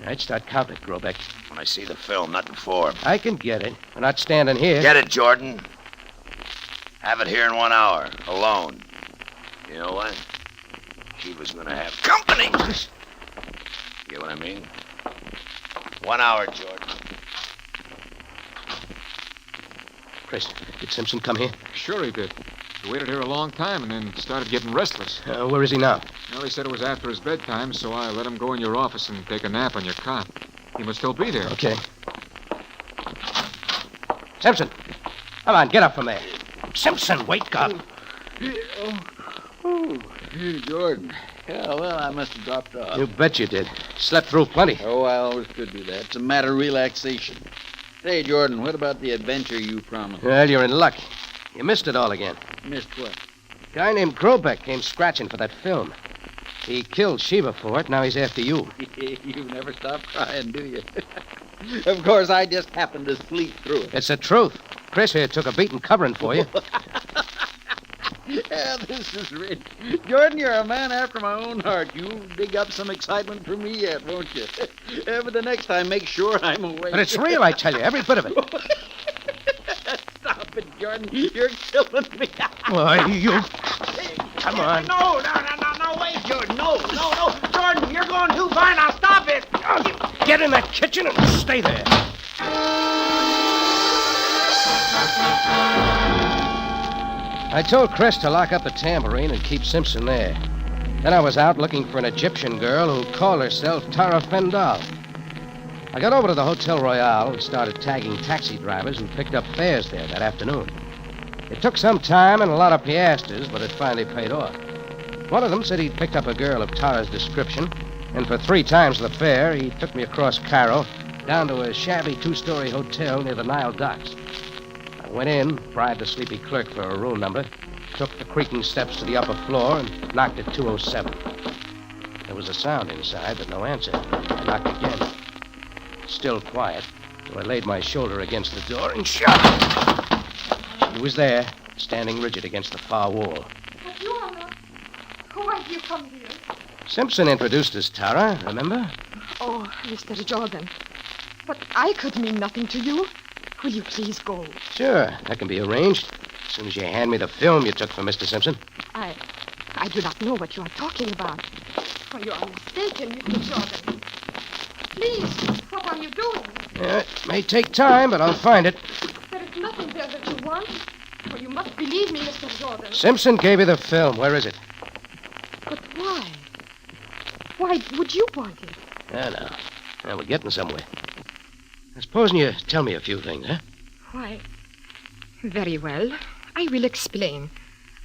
I'd start counting it, Grobeck. When I see the film, not before. I can get it. We're not standing here. Get it, Jordan. Have it here in 1 hour, alone. You know what? Shiva's gonna have company. Get what I mean? 1 hour, Jordan. Chris, did Simpson come here? Sure he did. He waited here a long time and then started getting restless. Where is he now? Well, he said it was after his bedtime, so I let him go in your office and take a nap on your cot. He must still be there. Okay. Simpson, come on, get up from there. Simpson, wake up. Hey, Jordan. Yeah, well, I must have dropped off. You bet you did. Slept through plenty. Oh, I always could do that. It's a matter of relaxation. Say, Jordan, what about the adventure you promised? Well, you're in luck. You missed it all again. Missed what? A guy named Grobeck came scratching for that film. He killed Shiva for it. Now he's after you. You never stop crying, do you? Of course, I just happened to sleep through it. It's the truth. Chris here took a beating covering for you. Yeah, this is rich. Jordan, you're a man after my own heart. You'll dig up some excitement from me yet, won't you? But the next time, make sure I'm awake. But it's real, I tell you, every bit of it. Stop it, Jordan. You're killing me. Why, you... Come on. No, wait, Jordan. No. Jordan, you're going too far. Now stop it. Get in that kitchen and stay there. I told Chris to lock up the tambourine and keep Simpson there. Then I was out looking for an Egyptian girl who called herself Tara Fendal. I got over to the Hotel Royale and started tagging taxi drivers who picked up fares there that afternoon. It took some time and a lot of piastres, but it finally paid off. One of them said he'd picked up a girl of Tara's description, and for 3 times the fare, he took me across Cairo, down to a shabby 2-story hotel near the Nile docks. I went in, bribed the sleepy clerk for a room number, took the creaking steps to the upper floor, and knocked at 207. There was a sound inside, but no answer. I knocked again. Still quiet, so I laid my shoulder against the door and shut. She was there, standing rigid against the far wall. But you are not. Why have you come here? Simpson introduced us, Tara, remember? Oh, Mr. Jordan. But I could mean nothing to you. Will you please go? Sure, that can be arranged. As soon as you hand me the film you took for Mr. Simpson. I do not know what you are talking about. Oh, you are mistaken, Mr. Jordan. Please, what are you doing? It may take time, but I'll find it. There is nothing there that you want. Oh, you must believe me, Mr. Jordan. Simpson gave you the film. Where is it? But why? Why would you want it? Now, we're getting somewhere. Supposing you tell me a few things, huh? Why, very well. I will explain.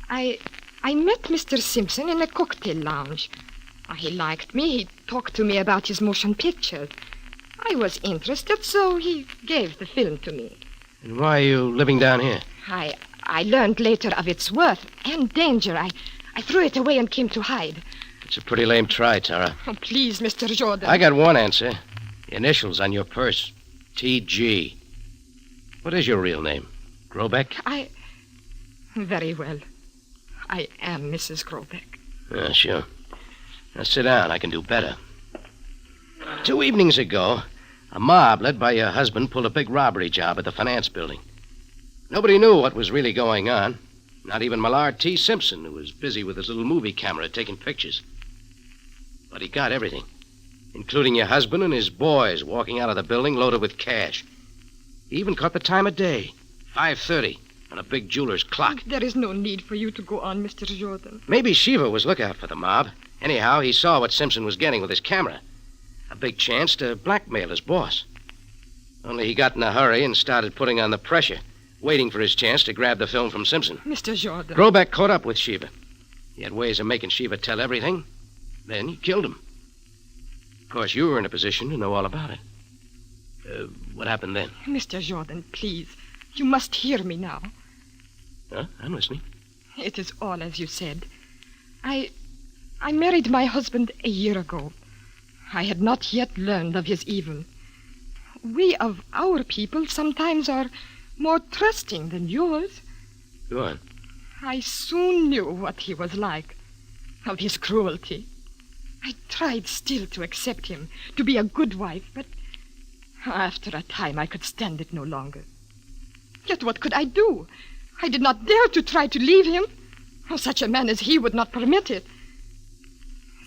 I met Mr. Simpson in a cocktail lounge. He liked me. He talked to me about his motion pictures. I was interested, so he gave the film to me. And why are you living down here? I learned later of its worth and danger. I threw it away and came to hide. It's a pretty lame try, Tara. Oh, please, Mr. Jordan. I got one answer. The initials on your purse. T.G. What is your real name? Grobeck? Very well. I am Mrs. Grobeck. Sure. Now sit down. I can do better. 2 evenings ago, a mob led by your husband pulled a big robbery job at the finance building. Nobody knew what was really going on. Not even Millard T. Simpson, who was busy with his little movie camera taking pictures. But he got everything, including your husband and his boys walking out of the building loaded with cash. He even caught the time of day, 5:30, on a big jeweler's clock. There is no need for you to go on, Mr. Jordan. Maybe Shiva was lookout for the mob. Anyhow, he saw what Simpson was getting with his camera. A big chance to blackmail his boss. Only he got in a hurry and started putting on the pressure, waiting for his chance to grab the film from Simpson. Mr. Jordan. Grobeck caught up with Shiva. He had ways of making Shiva tell everything. Then he killed him. Of course, you were in a position to know all about it. What happened then? Mr. Jordan, please. You must hear me now. I'm listening. It is all as you said. I married my husband a year ago. I had not yet learned of his evil. We of our people sometimes are more trusting than yours. Go on. I soon knew what he was like, of his cruelty. I tried still to accept him, to be a good wife, but after a time I could stand it no longer. Yet what could I do? I did not dare to try to leave him. Such a man as he would not permit it.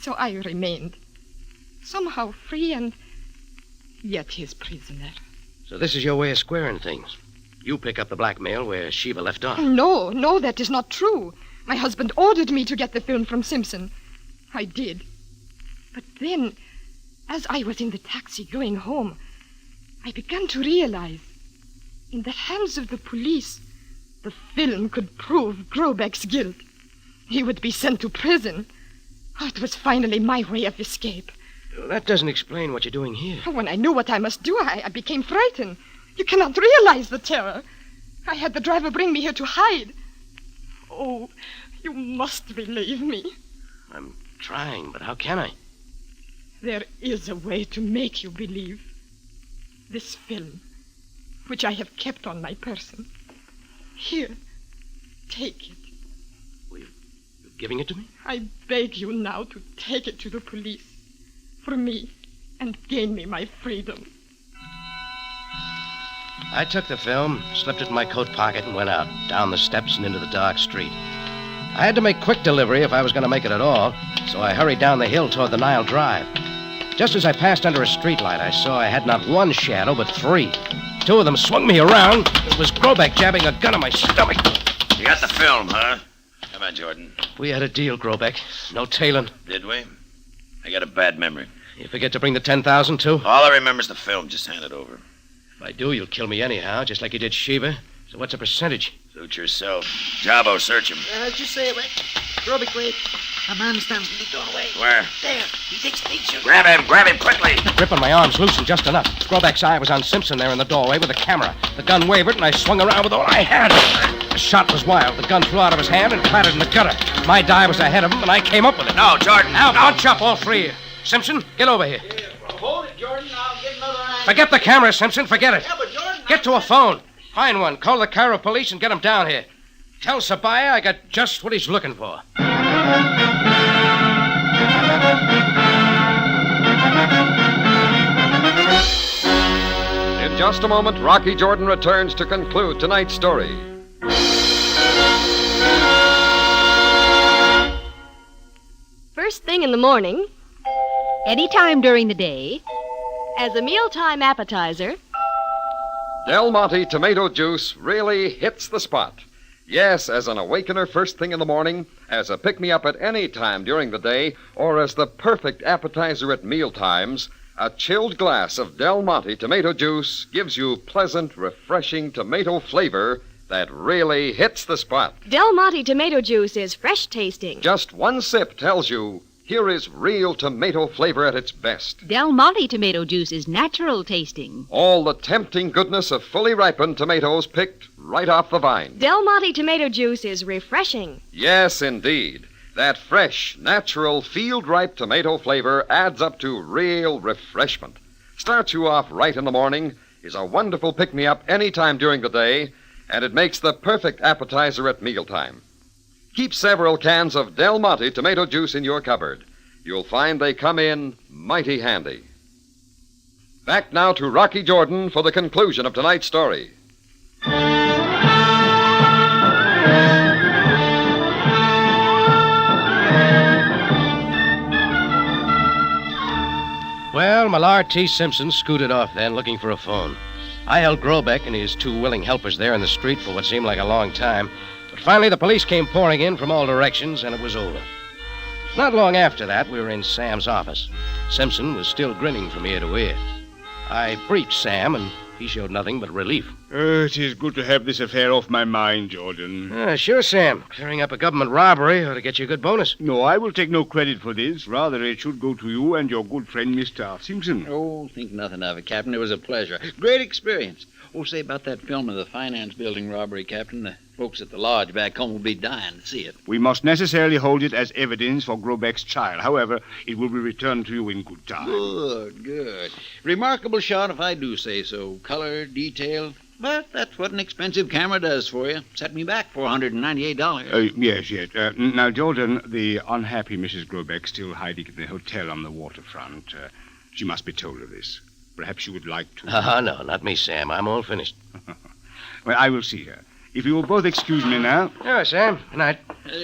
So I remained, somehow free and yet his prisoner. So this is your way of squaring things. You pick up the blackmail where Sheba left off. No, that is not true. My husband ordered me to get the film from Simpson. I did. But then, as I was in the taxi going home, I began to realize, in the hands of the police, the film could prove Grobeck's guilt. He would be sent to prison. It was finally my way of escape. That doesn't explain what you're doing here. When I knew what I must do, I became frightened. You cannot realize the terror. I had the driver bring me here to hide. Oh, you must believe me. I'm trying, but how can I? There is a way to make you believe. This film, which I have kept on my person. Here, take it. You're giving it to me? I beg you now to take it to the police. For me, and gain me my freedom. I took the film, slipped it in my coat pocket, and went out, down the steps and into the dark street. I had to make quick delivery if I was going to make it at all, so I hurried down the hill toward the Nile Drive. Just as I passed under a streetlight, I saw I had not one shadow, but three. Two of them swung me around. It was Grobeck jabbing a gun in my stomach. You got the film, huh? Come on, Jordan. We had a deal, Grobeck. No tailing. Did we? I got a bad memory. You forget to bring the 10,000 too? All I remember is the film. Just hand it over. If I do, you'll kill me anyhow, just like you did Sheba. So what's the percentage? Suit yourself. Jabbo, search him. Just say it, Rick. Grobeck, wait. A man stands in the doorway. Where? There. He takes pictures. Grab him quickly. The grip on my arms loosened just enough. Grobeck's eye was on Simpson there in the doorway with a camera. The gun wavered, and I swung around with all I had. The shot was wild. The gun flew out of his hand and clattered in the gutter. My dive was ahead of him, and I came up with it. No, Jordan. Now, bunch up, all three of you. Simpson, get over here. Hold it, Jordan. I'll get another eye. Forget the camera, Simpson. Forget it. Yeah, but Jordan... Get to a phone. Find one. Call the Cairo police and get him down here. Tell Sabaya I got just what he's looking for. In just a moment, Rocky Jordan returns to conclude tonight's story. First thing in the morning, Anytime during the day, as a mealtime appetizer, Del Monte tomato juice really hits the spot. Yes, as an awakener first thing in the morning, as a pick-me-up at any time during the day, or as the perfect appetizer at mealtimes, a chilled glass of Del Monte tomato juice gives you pleasant, refreshing tomato flavor that really hits the spot. Del Monte tomato juice is fresh tasting. Just one sip tells you here is real tomato flavor at its best. Del Monte tomato juice is natural tasting. All the tempting goodness of fully ripened tomatoes picked right off the vine. Del Monte tomato juice is refreshing. Yes, indeed. That fresh, natural, field-ripe tomato flavor adds up to real refreshment. Starts you off right in the morning, is a wonderful pick-me-up any time during the day, and it makes the perfect appetizer at mealtime. Keep several cans of Del Monte tomato juice in your cupboard. You'll find they come in mighty handy. Back now to Rocky Jordan for the conclusion of tonight's story. Well, Millard T. Simpson scooted off then, looking for a phone. I held Grobeck and his two willing helpers there in the street for what seemed like a long time. But finally, the police came pouring in from all directions, and it was over. Not long after that, we were in Sam's office. Simpson was still grinning from ear to ear. I briefed Sam, and he showed nothing but relief. It is good to have this affair off my mind, Jordan. Sure, Sam. Clearing up a government robbery ought to get you a good bonus. No, I will take no credit for this. Rather, it should go to you and your good friend, Mr. Simpson. Oh, think nothing of it, Captain. It was a pleasure. Great experience. Oh, say about that film of the finance building robbery, Captain. The folks at the lodge back home will be dying to see it. We must necessarily hold it as evidence for Grobeck's trial. However, it will be returned to you in good time. Good, good. Remarkable shot, if I do say so. Color, detail. But that's what an expensive camera does for you. Set me back $498. Yes. Now, Jordan, the unhappy Mrs. Grobeck still hiding in the hotel on the waterfront. She must be told of this. Perhaps you would like to... No, not me, Sam. I'm all finished. Well, I will see her. If you will both excuse me now... Yeah, Sam. Good night.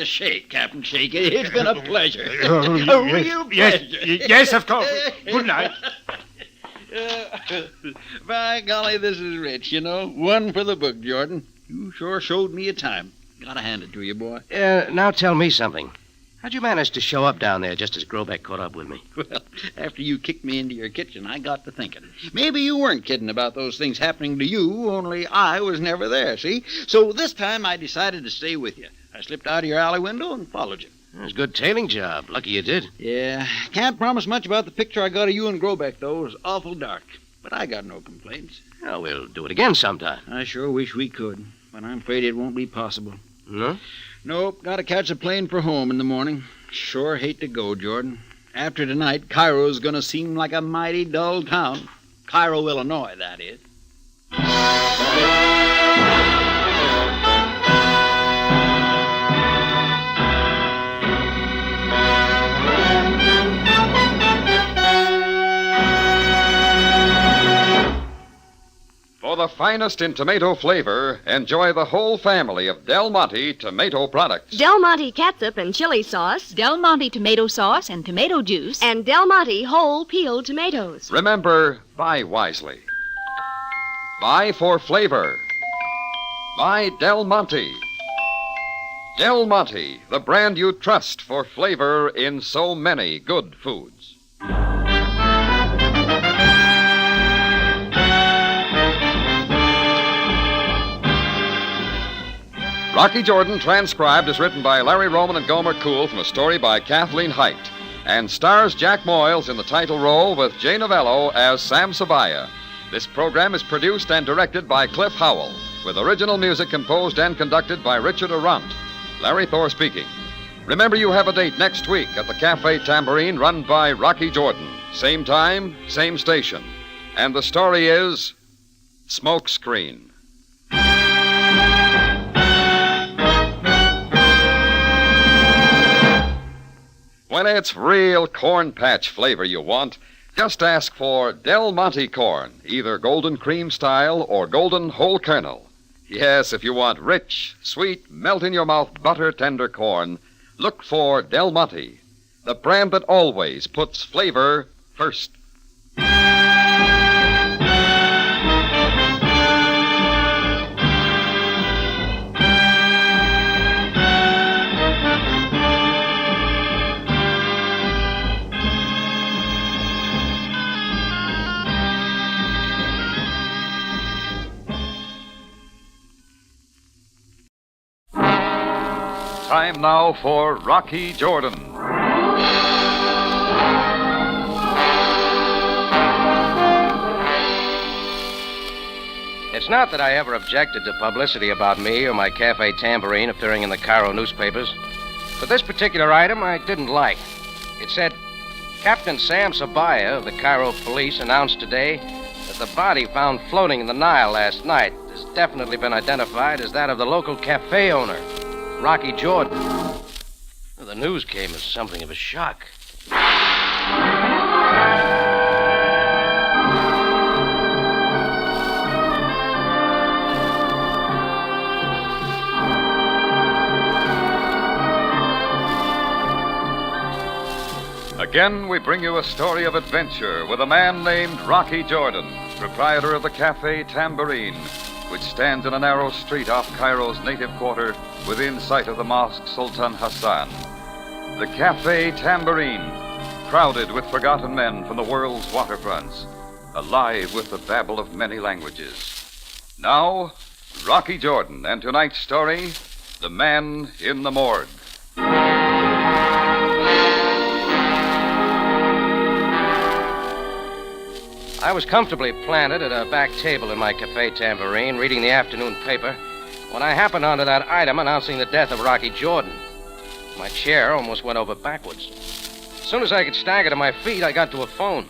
Shake, Captain, shake. It's been a pleasure. A real pleasure. Yes, of course. Good night. By golly, this is rich, you know. One for the book, Jordan. You sure showed me a time. Gotta hand it to you, boy. Now tell me something. How'd you manage to show up down there just as Grobeck caught up with me? Well, after you kicked me into your kitchen, I got to thinking. Maybe you weren't kidding about those things happening to you, only I was never there, see? So this time I decided to stay with you. I slipped out of your alley window and followed you. It was a good tailing job. Lucky you did. Yeah, can't promise much about the picture I got of you and Grobeck, though. It was awful dark. But I got no complaints. Well, we'll do it again sometime. I sure wish we could, but I'm afraid it won't be possible. No? Nope, gotta catch a plane for home in the morning. Sure hate to go, Jordan. After tonight, Cairo's gonna seem like a mighty dull town. Cairo, Illinois, that is. For the finest in tomato flavor, enjoy the whole family of Del Monte tomato products. Del Monte catsup and chili sauce. Del Monte tomato sauce and tomato juice. And Del Monte whole peeled tomatoes. Remember, buy wisely. Buy for flavor. Buy Del Monte. Del Monte, the brand you trust for flavor in so many good foods. Rocky Jordan, transcribed, is written by Larry Roman and Gomer Cool from a story by Kathleen Height, and stars Jack Moyles in the title role with Jay Novello as Sam Sabaya. This program is produced and directed by Cliff Howell, with original music composed and conducted by Richard Arant. Larry Thor speaking. Remember, you have a date next week at the Cafe Tambourine, run by Rocky Jordan. Same time, same station. And the story is Smoke Screen. When it's real corn patch flavor you want, just ask for Del Monte corn, either golden cream style or golden whole kernel. Yes, if you want rich, sweet, melt-in-your-mouth butter tender corn, look for Del Monte, the brand that always puts flavor first. Time now for Rocky Jordan. It's not that I ever objected to publicity about me or my Cafe Tambourine appearing in the Cairo newspapers, but this particular item I didn't like. It said, Captain Sam Sabaya of the Cairo police announced today that the body found floating in the Nile last night has definitely been identified as that of the local cafe owner, Rocky Jordan. Well, the news came as something of a shock. Again, we bring you a story of adventure with a man named Rocky Jordan, proprietor of the Cafe Tambourine, which stands in a narrow street off Cairo's native quarter within sight of the Mosque Sultan Hassan. The Cafe Tambourine, crowded with forgotten men from the world's waterfronts, alive with the babble of many languages. Now, Rocky Jordan, and tonight's story, The Man in the Morgue. I was comfortably planted at a back table in my Cafe Tambourine, reading the afternoon paper, when I happened onto that item announcing the death of Rocky Jordan. My chair almost went over backwards. As soon as I could stagger to my feet, I got to a phone.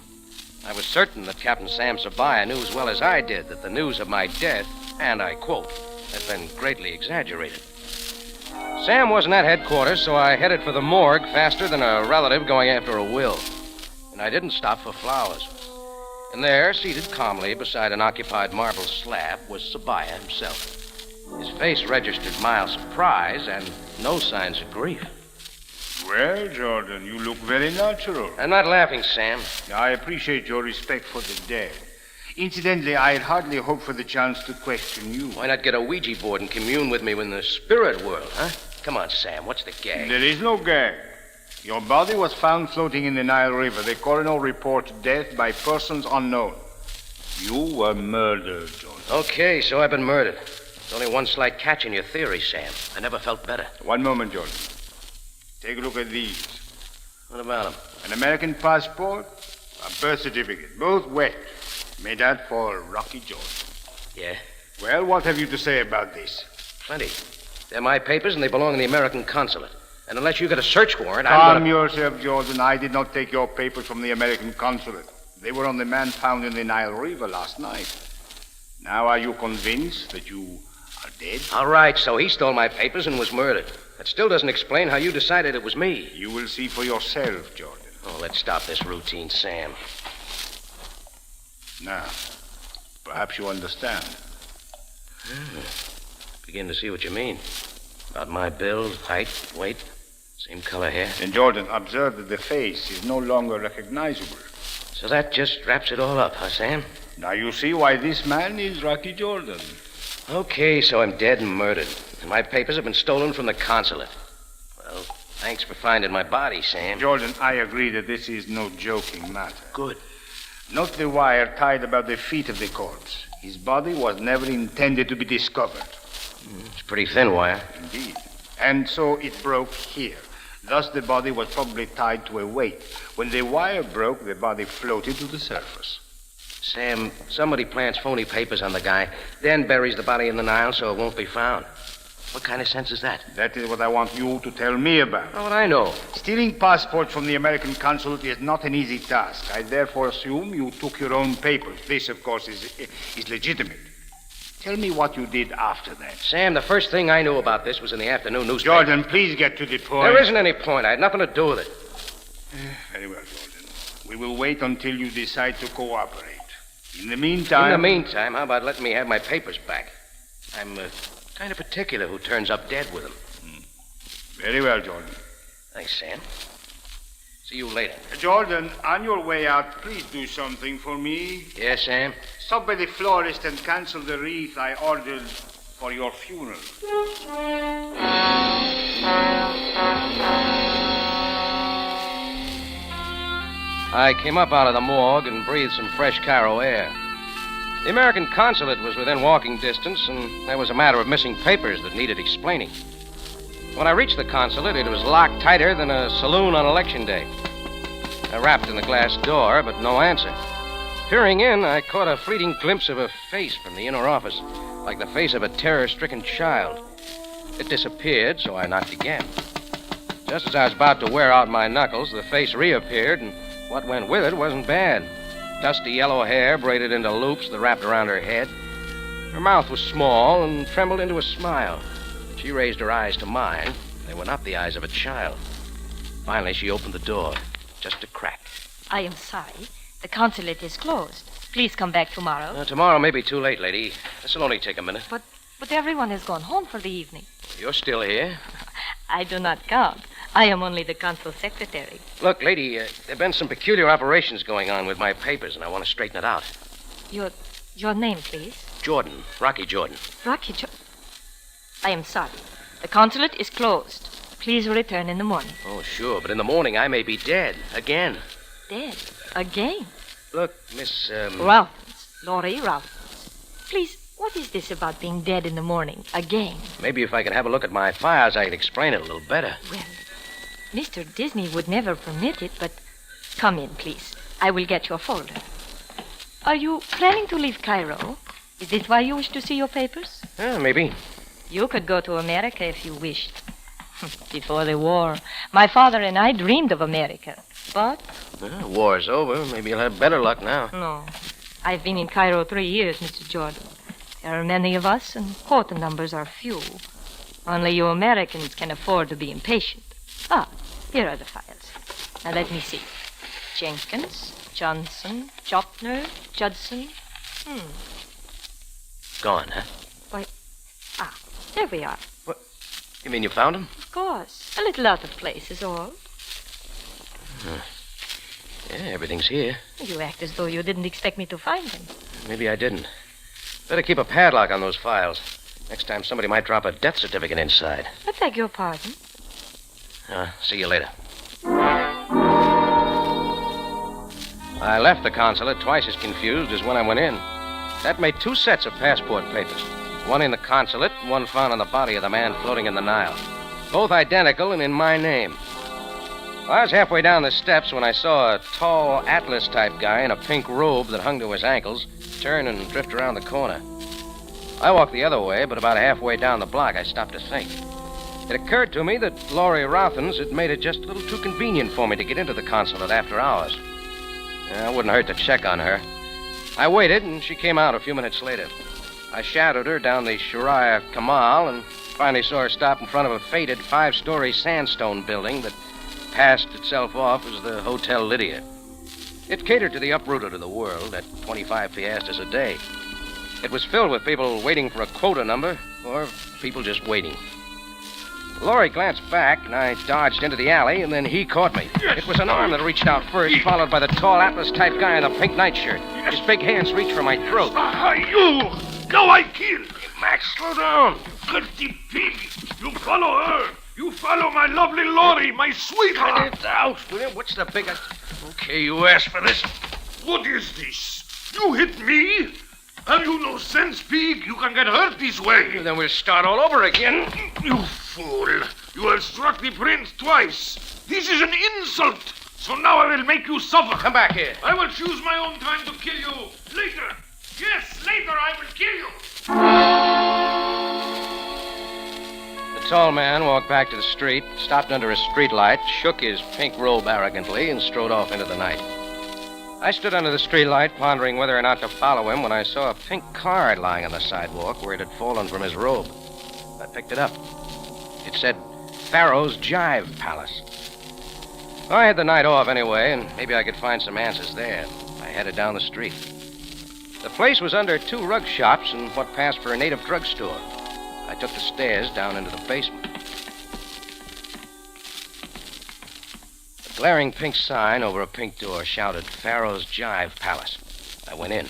I was certain that Captain Sam Sabaya knew as well as I did that the news of my death, and I quote, had been greatly exaggerated. Sam wasn't at headquarters, so I headed for the morgue faster than a relative going after a will. And I didn't stop for flowers. And there, seated calmly beside an occupied marble slab, was Sabaya himself. His face registered mild surprise and no signs of grief. Well, Jordan, you look very natural. I'm not laughing, Sam. I appreciate your respect for the dead. Incidentally, I had hardly hoped for the chance to question you. Why not get a Ouija board and commune with me in the spirit world, huh? Come on, Sam, what's the gag? There is no gag. Your body was found floating in the Nile River. The coroner reports death by persons unknown. You were murdered, Jordan. Okay, so I've been murdered. There's only one slight catch in your theory, Sam. I never felt better. One moment, Jordan. Take a look at these. What about them? An American passport, a birth certificate, both wet. Made out for Rocky Jordan. Yeah? Well, what have you to say about this? Plenty. They're my papers, and they belong in the American consulate. And unless you get a search warrant, Calm yourself, Jordan. I did not take your papers from the American consulate. They were on the man found in the Nile River last night. Now are you convinced that you are dead? All right, so he stole my papers and was murdered. That still doesn't explain how you decided it was me. You will see for yourself, Jordan. Oh, let's stop this routine, Sam. Now, perhaps you understand. Begin to see what you mean. About my build, height, weight, same color hair. And Jordan, observe that the face is no longer recognizable. So that just wraps it all up, huh, Sam? Now you see why this man is Rocky Jordan. Okay, so I'm dead and murdered. And my papers have been stolen from the consulate. Well, thanks for finding my body, Sam. Jordan, I agree that this is no joking matter. Good. Note the wire tied about the feet of the corpse. His body was never intended to be discovered. It's a pretty thin wire. Indeed. And so it broke here. Thus the body was probably tied to a weight. When the wire broke, the body floated to the surface. Sam, somebody plants phony papers on the guy, then buries the body in the Nile so it won't be found. What kind of sense is that? That is what I want you to tell me about. Oh, what I know. Stealing passports from the American consulate is not an easy task. I therefore assume you took your own papers. This, of course, is legitimate. Tell me what you did after that. Sam, the first thing I knew about this was in the afternoon newspaper. Jordan, please get to the point. There isn't any point. I had nothing to do with it. Very well, Jordan. We will wait until you decide to cooperate. In the meantime... how about letting me have my papers back? I'm kind of particular who turns up dead with them. Very well, Jordan. Thanks, Sam. See you later. Jordan, on your way out, please do something for me. Yes, Sam? Stop by the florist and cancel the wreath I ordered for your funeral. I came up out of the morgue and breathed some fresh Cairo air. The American consulate was within walking distance, and there was a matter of missing papers that needed explaining. When I reached the consulate, it was locked tighter than a saloon on election day. I rapped on the glass door, but no answer. Peering in, I caught a fleeting glimpse of a face from the inner office, like the face of a terror-stricken child. It disappeared, so I knocked again. Just as I was about to wear out my knuckles, the face reappeared, and what went with it wasn't bad. Dusty yellow hair braided into loops that wrapped around her head. Her mouth was small and trembled into a smile. She raised her eyes to mine. They were not the eyes of a child. Finally, she opened the door, just a crack. I am sorry. The consulate is closed. Please come back tomorrow. Tomorrow may be too late, lady. This will only take a minute. But everyone has gone home for the evening. You're still here? I do not count. I am only the consul secretary. Look, lady, there have been some peculiar operations going on with my papers, and I want to straighten it out. Your name, please? Jordan. Rocky Jordan. Rocky Jordan. I am sorry. The consulate is closed. Please return in the morning. Oh, sure, but in the morning I may be dead. Again. Dead? Again? Look, Miss, Ralphins. Laurie Ralphins. Please, what is this about being dead in the morning? Again? Maybe if I could have a look at my files, I could explain it a little better. Well, Mr. Disney would never permit it, but come in, please. I will get your folder. Are you planning to leave Cairo? Is this why you wish to see your papers? Maybe. You could go to America if you wished. Before the war, my father and I dreamed of America. But... war's over. Maybe you'll have better luck now. No. I've been in Cairo 3 years, Mr. Jordan. There are many of us, and quota numbers are few. Only you Americans can afford to be impatient. Here are the files. Now let me see. Jenkins, Johnson, Chopner, Judson. Gone, huh? Why, there we are. What? You mean you found him? Of course. A little out of place is all. Yeah, everything's here. You act as though you didn't expect me to find them. Maybe I didn't. Better keep a padlock on those files. Next time somebody might drop a death certificate inside. I beg your pardon. See you later. I left the consulate twice as confused as when I went in. That made 2 sets of passport papers. One in the consulate, one found on the body of the man floating in the Nile. Both identical and in my name. I was halfway down the steps when I saw a tall Atlas-type guy in a pink robe that hung to his ankles turn and drift around the corner. I walked the other way, but about halfway down the block, I stopped to think. It occurred to me that Laurie Rothens had made it just a little too convenient for me to get into the consulate after hours. It wouldn't hurt to check on her. I waited, and she came out a few minutes later. I shadowed her down the Sharia Kamal and finally saw her stop in front of a faded 5-story sandstone building that passed itself off as the Hotel Lydia. It catered to the uprooted of the world at 25 piastres a day. It was filled with people waiting for a quota number or people just waiting. Laurie glanced back, and I dodged into the alley, and then he caught me. It was an arm that reached out first, followed by the tall Atlas-type guy in the pink nightshirt. His big hands reached for my throat. You! Now I kill! Max, slow down. Dirty pig! You follow her! You follow my lovely Laurie, my sweetheart! Cut it out, will you? What's the big... Okay, you asked for this. What is this? You hit me? Have you no sense, pig? You can get hurt this way. Then we'll start all over again. You fool. You have struck the prince twice. This is an insult. So now I will make you suffer. Come back here. I will choose my own time to kill you. Later. Yes, later I will kill you. The tall man walked back to the street, stopped under a streetlight, shook his pink robe arrogantly, and strode off into the night. I stood under the streetlight, pondering whether or not to follow him when I saw a pink card lying on the sidewalk where it had fallen from his robe. I picked it up. It said, Pharaoh's Jive Palace. I had the night off anyway, and maybe I could find some answers there. I headed down the street. The place was under 2 rug shops and what passed for a native drugstore. I took the stairs down into the basement. A glaring pink sign over a pink door shouted, Pharaoh's Jive Palace. I went in.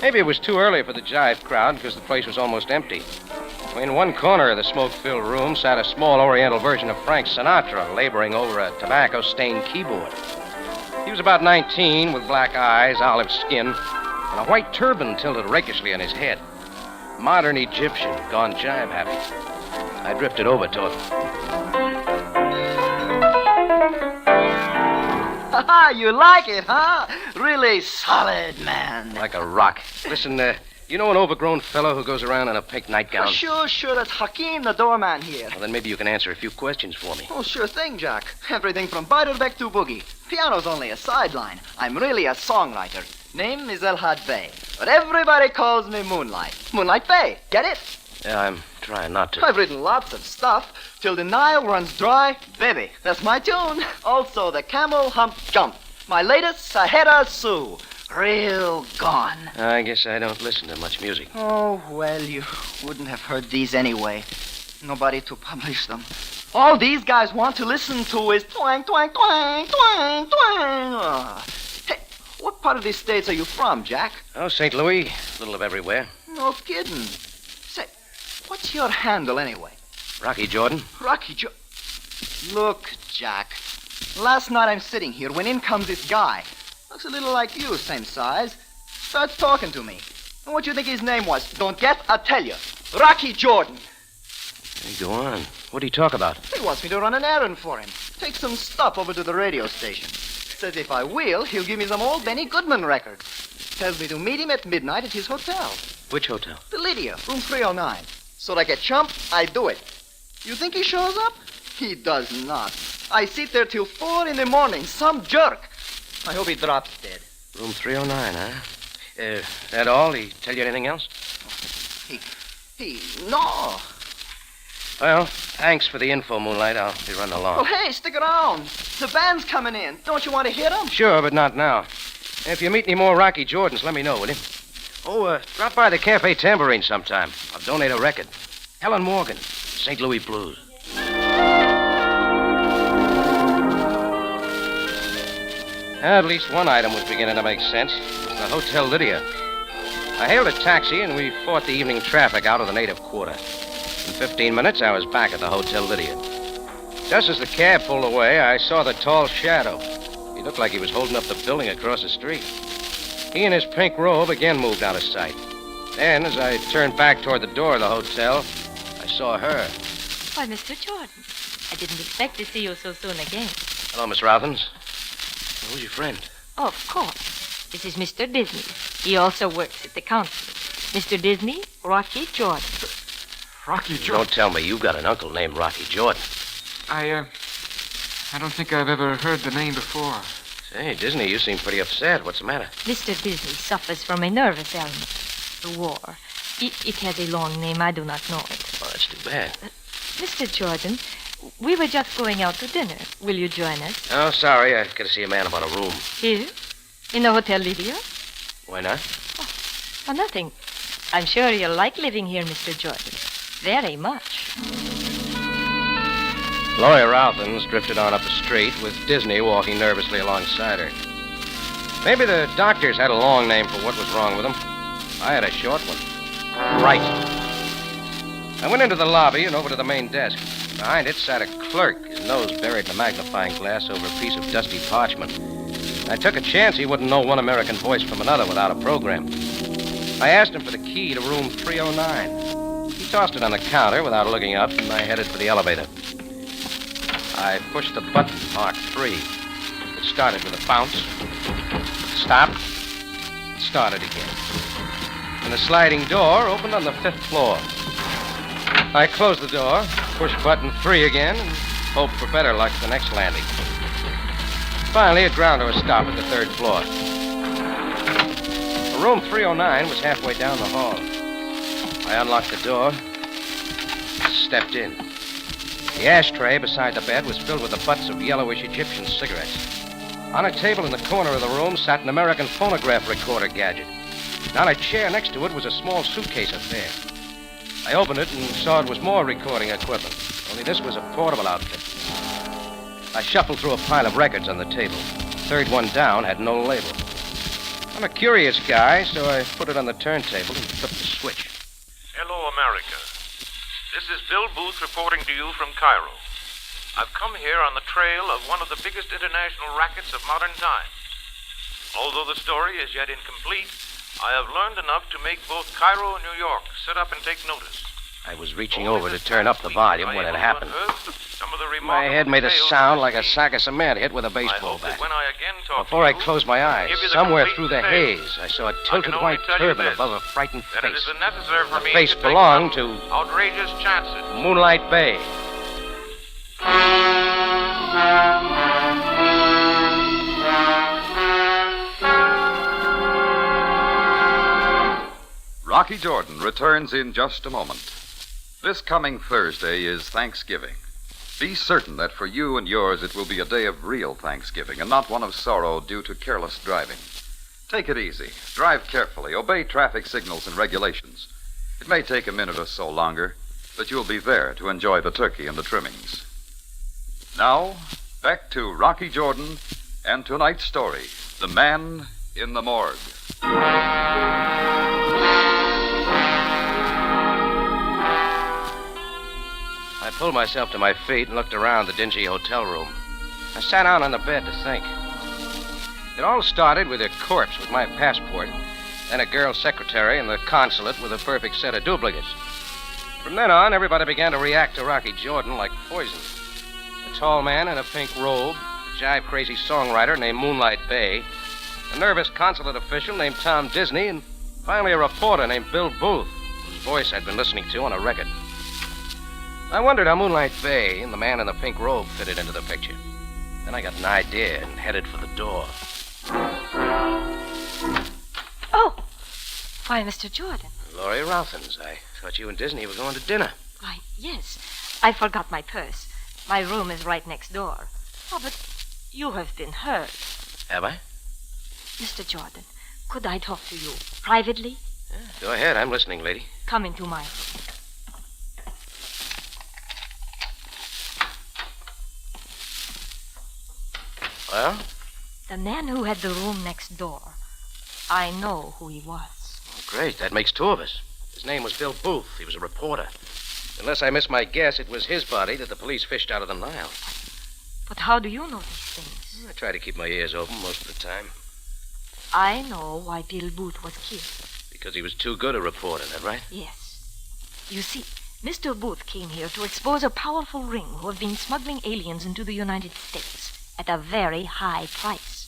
Maybe it was too early for the jive crowd because the place was almost empty. In one corner of the smoke-filled room sat a small oriental version of Frank Sinatra laboring over a tobacco-stained keyboard. He was about 19, with black eyes, olive skin, and a white turban tilted rakishly on his head. Modern Egyptian, gone jive happy. I drifted over to him. You like it, huh? Really solid, man. Like a rock. Listen, you know an overgrown fellow who goes around in a pink nightgown? Oh, sure. That's Hakeem, the doorman here. Well, then maybe you can answer a few questions for me. Oh, sure thing, Jack. Everything from Bartered to boogie. Piano's only a sideline. I'm really a songwriter. Name is El Had Bey, but everybody calls me Moonlight. Moonlight Bey, get it? Yeah, I'm trying not to. I've written lots of stuff. Till the Nile runs dry, baby. That's my tune. Also, the Camel Hump Jump. My latest, Sahara Sue. Real gone. I guess I don't listen to much music. Oh, well, you wouldn't have heard these anyway. Nobody to publish them. All these guys want to listen to is twang, twang, twang, twang, twang. Hey, what part of these states are you from, Jack? Oh, St. Louis. A little of everywhere. No kidding. Say, what's your handle anyway? Rocky Jordan. Rocky Jordan. Look, Jack. Last night I'm sitting here when in comes this guy. Looks a little like you, same size. Starts talking to me. And what do you think his name was? Don't get? I'll tell you. Rocky Jordan. Hey, go on. What'd he talk about? He wants me to run an errand for him. Take some stuff over to the radio station. Says if I will, he'll give me some old Benny Goodman records. Tells me to meet him at midnight at his hotel. Which hotel? The Lydia, room 309. So like a chump, I do it. You think he shows up? He does not. I sit there till 4 in the morning, some jerk. I hope he drops dead. Room 309, huh? That all? He tell you anything else? No. Well, thanks for the info, Moonlight. I'll be running along. Well, hey, stick around. The band's coming in. Don't you want to hear them? Sure, but not now. If you meet any more Rocky Jordans, let me know, will you? Oh, drop by the Cafe Tambourine sometime. I'll donate a record. Helen Morgan, St. Louis Blues. At least one item was beginning to make sense. It was the Hotel Lydia. I hailed a taxi, and we fought the evening traffic out of the native quarter. In 15 minutes, I was back at the Hotel Lydia. Just as the cab pulled away, I saw the tall shadow. He looked like he was holding up the building across the street. He and his pink robe again moved out of sight. Then, as I turned back toward the door of the hotel, I saw her. Why, Mr. Jordan, I didn't expect to see you so soon again. Hello, Miss Rothens. Who's your friend? Oh, of course. This is Mr. Disney. He also works at the council. Mr. Disney, Rocky Jordan. Rocky Jordan? Don't tell me you got an uncle named Rocky Jordan. I don't think I've ever heard the name before. Say, Disney, you seem pretty upset. What's the matter? Mr. Disney suffers from a nervous ailment. The war. It has a long name. I do not know it. Oh, that's too bad. Mr. Jordan, we were just going out to dinner. Will you join us? Oh, sorry. I've got to see a man about a room. Here? In the Hotel Lydia? Why not? Oh, nothing. I'm sure you'll like living here, Mr. Jordan. Very much. Lawyer Rothens drifted on up the street with Disney walking nervously alongside her. Maybe the doctors had a long name for what was wrong with him. I had a short one. Right. I went into the lobby and over to the main desk. Behind it sat a clerk, his nose buried in a magnifying glass over a piece of dusty parchment. I took a chance he wouldn't know one American voice from another without a program. I asked him for the key to room 309. He tossed it on the counter without looking up, and I headed for the elevator. I pushed the button marked 3. It started with a bounce. Stopped. It started again. And the sliding door opened on the 5th floor. I closed the door, pushed button 3 again, and hoped for better luck the next landing. Finally, it ground to a stop at the 3rd floor. Room 309 was halfway down the hall. I unlocked the door, stepped in. The ashtray beside the bed was filled with the butts of yellowish Egyptian cigarettes. On a table in the corner of the room sat an American phonograph recorder gadget. On a chair next to it was a small suitcase affair. I opened it and saw it was more recording equipment, only this was a portable outfit. I shuffled through a pile of records on the table. The 3rd one down had no label. I'm a curious guy, so I put it on the turntable and flipped the switch. Hello, America. This is Bill Booth reporting to you from Cairo. I've come here on the trail of one of the biggest international rackets of modern times. Although the story is yet incomplete, I have learned enough to make both Cairo and New York sit up and take notice. I was reaching over to turn up the volume when it happened. My head made a sound like a sack of cement hit with a baseball bat. Before I closed my eyes, somewhere through the haze, I saw a tilted white turban above a frightened face. The face belonged to outrageous chances. Moonlight Bay. Rocky Jordan returns in just a moment. This coming Thursday is Thanksgiving. Be certain that for you and yours it will be a day of real Thanksgiving and not one of sorrow due to careless driving. Take it easy. Drive carefully. Obey traffic signals and regulations. It may take a minute or so longer, but you'll be there to enjoy the turkey and the trimmings. Now, back to Rocky Jordan and tonight's story, The Man in the Morgue. I pulled myself to my feet and looked around the dingy hotel room. I sat down on the bed to think. It all started with a corpse with my passport, then a girl secretary in the consulate with a perfect set of duplicates. From then on, everybody began to react to Rocky Jordan like poison. A tall man in a pink robe, a jive-crazy songwriter named Moonlight Bay, a nervous consulate official named Tom Disney, and finally a reporter named Bill Booth, whose voice I'd been listening to on a record. I wondered how Moonlight Bay and the man in the pink robe fitted into the picture. Then I got an idea and headed for the door. Oh! Why, Mr. Jordan. Laurie Rothens, I thought you and Disney were going to dinner. Why, yes. I forgot my purse. My room is right next door. Oh, but you have been hurt. Have I? Mr. Jordan, could I talk to you privately? Yeah, go ahead. I'm listening, lady. Come into my room. Well? The man who had the room next door. I know who he was. Oh, great. That makes two of us. His name was Bill Booth. He was a reporter. Unless I missed my guess, it was his body that the police fished out of the Nile. But how do you know these things? I try to keep my ears open most of the time. I know why Bill Booth was killed. Because he was too good a reporter, is that right? Yes. You see, Mr. Booth came here to expose a powerful ring who have been smuggling aliens into the United States at a very high price.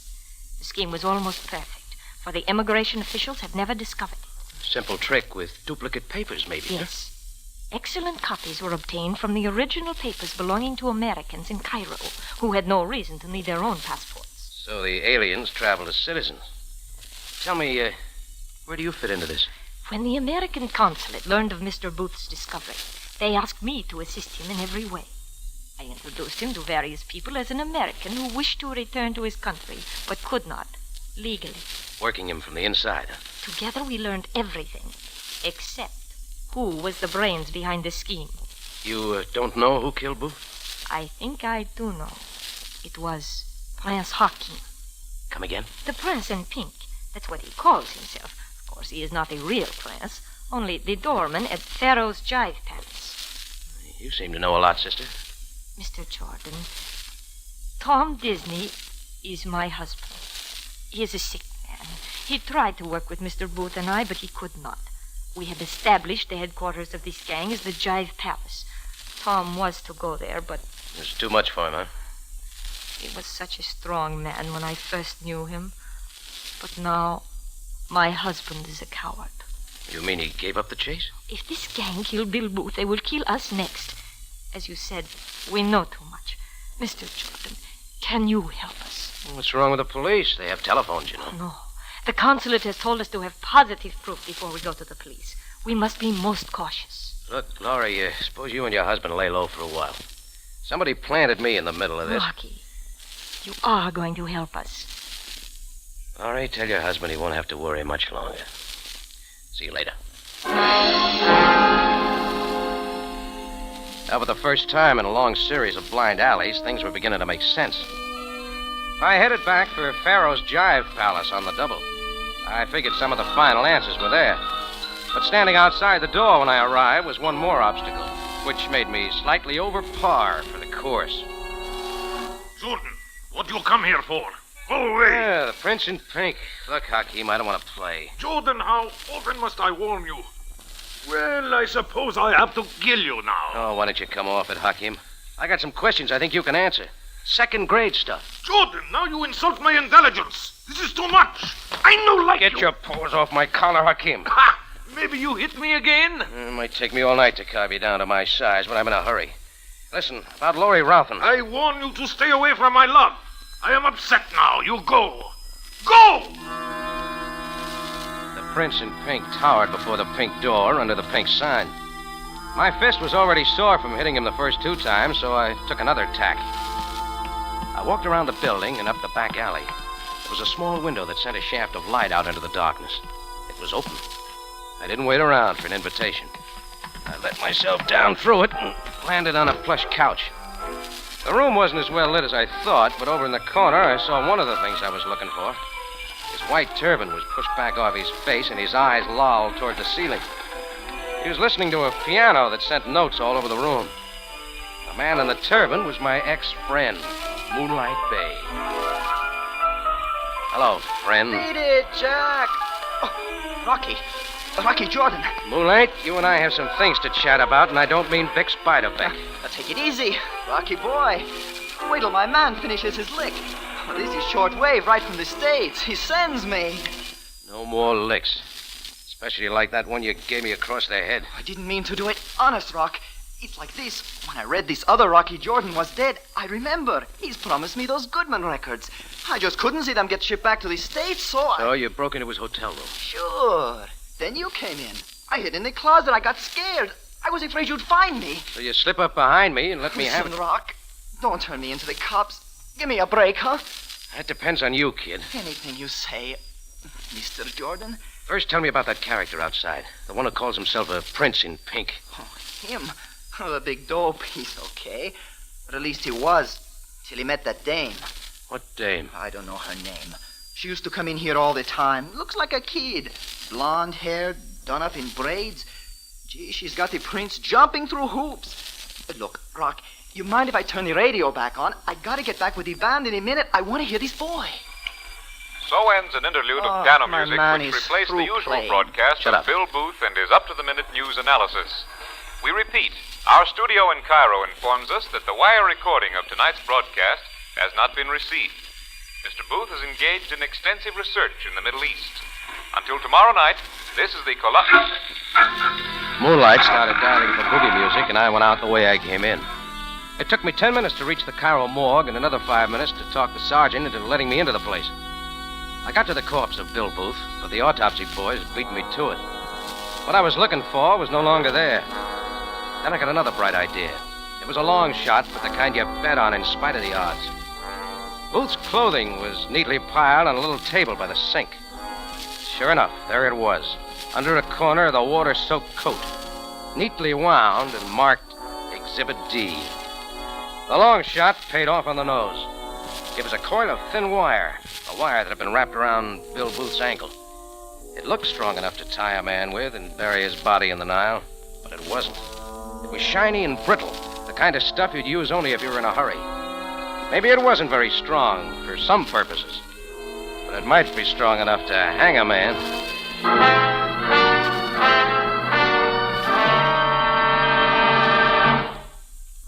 The scheme was almost perfect, for the immigration officials have never discovered it. Simple trick with duplicate papers, maybe. Yes. Excellent copies were obtained from the original papers belonging to Americans in Cairo, who had no reason to need their own passports. So the aliens traveled as citizens. Tell me, where do you fit into this? When the American consulate learned of Mr. Booth's discovery, they asked me to assist him in every way. I introduced him to various people as an American who wished to return to his country, but could not, legally. Working him from the inside, huh? Together we learned everything, except who was the brains behind the scheme. You don't know who killed Booth? I think I do know. It was Prince Hakim. Come again? The prince in pink. That's what he calls himself. Of course, he is not a real prince, only the doorman at Pharaoh's Jive Palace. You seem to know a lot, sister. Mr. Jordan, Tom Disney is my husband. He is a sick man. He tried to work with Mr. Booth and I, but he could not. We had established the headquarters of this gang as the Jive Palace. Tom was to go there, but... It was too much for him, huh? He was such a strong man when I first knew him. But now, my husband is a coward. You mean he gave up the chase? If this gang killed Bill Booth, they will kill us next. As you said, we know too much. Mr. Jordan, can you help us? What's wrong with the police? They have telephones, you know. No. The consulate has told us to have positive proof before we go to the police. We must be most cautious. Look, Laurie, suppose you and your husband lay low for a while. Somebody planted me in the middle of this. Rocky, you are going to help us. Laurie, tell your husband he won't have to worry much longer. See you later. Now, for the first time in a long series of blind alleys, things were beginning to make sense. I headed back for Pharaoh's Jive Palace on the double. I figured some of the final answers were there. But standing outside the door when I arrived was one more obstacle, which made me slightly over par for the course. Jordan, what do you come here for? Go away. Yeah, the Prince in Pink. Look, Hakim, I don't want to play. Jordan, how often must I warn you? Well, I suppose I have to kill you now. Oh, why don't you come off it, Hakim? I got some questions I think you can answer. Second-grade stuff. Jordan, now you insult my intelligence. This is too much. I know like Get your paws off my collar, Hakim. Ha! Maybe you hit me again? It might take me all night to carve you down to my size, but I'm in a hurry. Listen, about Laurie Routhen. I warn you to stay away from my love. I am upset now. You go. Go! The Prince in Pink towered before the pink door under the pink sign. My fist was already sore from hitting him the first 2 times, so I took another tack. I walked around the building and up the back alley. There was a small window that sent a shaft of light out into the darkness. It was open. I didn't wait around for an invitation. I let myself down through it and landed on a plush couch. The room wasn't as well lit as I thought, but over in the corner I saw one of the things I was looking for. His white turban was pushed back off his face and his eyes lolled toward the ceiling. He was listening to a piano that sent notes all over the room. The man in the turban was my ex-friend, Moonlight Bay. Hello, friend. Beat it, Jack. Oh, Rocky. Rocky Jordan. Moonlight, you and I have some things to chat about, and I don't mean Vic Spiderbeck. Now take it easy, Rocky boy. Wait till my man finishes his lick. Well, this is shortwave right from the States. He sends me. No more licks. Especially like that one you gave me across the head. I didn't mean to do it. Honest, Rock. It's like this. When I read this other Rocky Jordan was dead, I remember. He's promised me those Goodman records. I just couldn't see them get shipped back to the States, so So you broke into his hotel room? Sure. Then you came in. I hid in the closet. I got scared. I was afraid you'd find me. So you slip up behind me and let me have it? Listen, Rock, don't turn me into the cops. Give me a break, huh? That depends on you, kid. Anything you say, Mr. Jordan. First, tell me about that character outside. The one who calls himself a Prince in Pink. Oh, him? Oh, the big dope. He's okay. But at least he was. Till he met that dame. What dame? I don't know her name. She used to come in here all the time. Looks like a kid. Blonde hair, done up in braids. Gee, she's got the prince jumping through hoops. But look, Rock, you mind if I turn the radio back on? I gotta get back with the band in a minute. I want to hear this boy. So ends an interlude of piano music which replaced the usual broadcast of Bill Booth and his up-to-the-minute news analysis. We repeat, our studio in Cairo informs us that the wire recording of tonight's broadcast has not been received. Mr. Booth is engaged in extensive research in the Middle East. Until tomorrow night, this is the Moonlight started dialing for boogie music, and I went out the way I came in. It took me 10 minutes to reach the Cairo morgue and another 5 minutes to talk the sergeant into letting me into the place. I got to the corpse of Bill Booth, but the autopsy boys beat me to it. What I was looking for was no longer there. Then I got another bright idea. It was a long shot, but the kind you bet on in spite of the odds. Booth's clothing was neatly piled on a little table by the sink. Sure enough, there it was, under a corner of the water-soaked coat, neatly wound and marked Exhibit D. The long shot paid off on the nose. It was a coil of thin wire, a wire that had been wrapped around Bill Booth's ankle. It looked strong enough to tie a man with and bury his body in the Nile, but it wasn't. It was shiny and brittle, the kind of stuff you'd use only if you were in a hurry. Maybe it wasn't very strong for some purposes, but it might be strong enough to hang a man.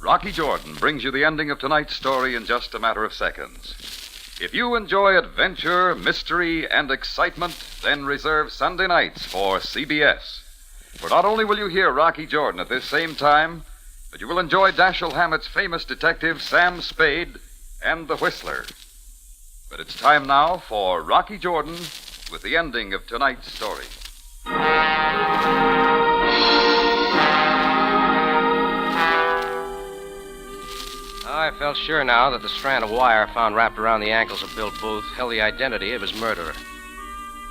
Rocky Jordan brings you the ending of tonight's story in just a matter of seconds. If you enjoy adventure, mystery, and excitement, then reserve Sunday nights for CBS. For not only will you hear Rocky Jordan at this same time, but you will enjoy Dashiell Hammett's famous detective Sam Spade and the Whistler. But it's time now for Rocky Jordan with the ending of tonight's story. I felt sure now that the strand of wire found wrapped around the ankles of Bill Booth held the identity of his murderer.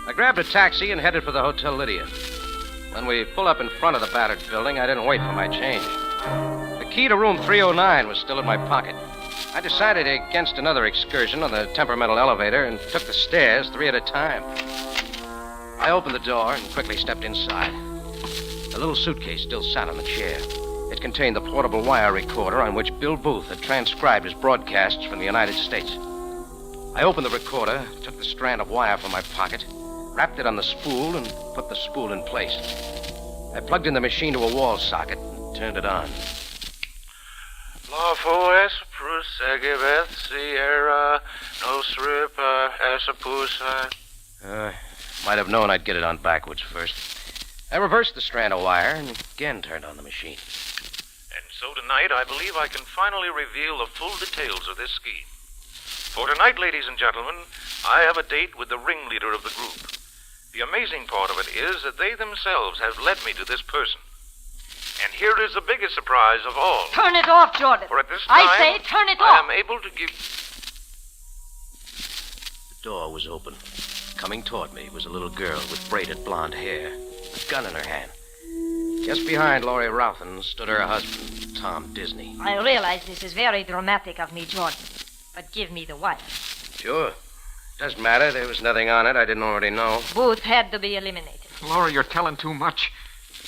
I grabbed a taxi and headed for the Hotel Lydia. When we pulled up in front of the battered building, I didn't wait for my change. The key to room 309 was still in my pocket. I decided against another excursion on the temperamental elevator and took the stairs 3 at a time. I opened the door and quickly stepped inside. The little suitcase still sat on the chair. It contained the portable wire recorder on which Bill Booth had transcribed his broadcasts from the United States. I opened the recorder, took the strand of wire from my pocket, wrapped it on the spool, and put the spool in place. I plugged in the machine to a wall socket and turned it on. Lawful Esprus, Sierra, no Sripa, Esapusa. Might have known I'd get it on backwards first. I reversed the strand of wire and again turned on the machine. And so tonight, I believe I can finally reveal the full details of this scheme. For tonight, ladies and gentlemen, I have a date with the ringleader of the group. The amazing part of it is that they themselves have led me to this person. And here is the biggest surprise of all. Turn it off, Jordan. For at this time, I say turn it I off. am able to give... The door was open. Coming toward me was a little girl with braided blonde hair, a gun in her hand. Just behind Laurie Routhen stood her husband, Tom Disney. I realize this is very dramatic of me, Jordan. But give me the wire. Sure. Doesn't matter. There was nothing on it I didn't already know. Booth had to be eliminated. Laura, you're telling too much.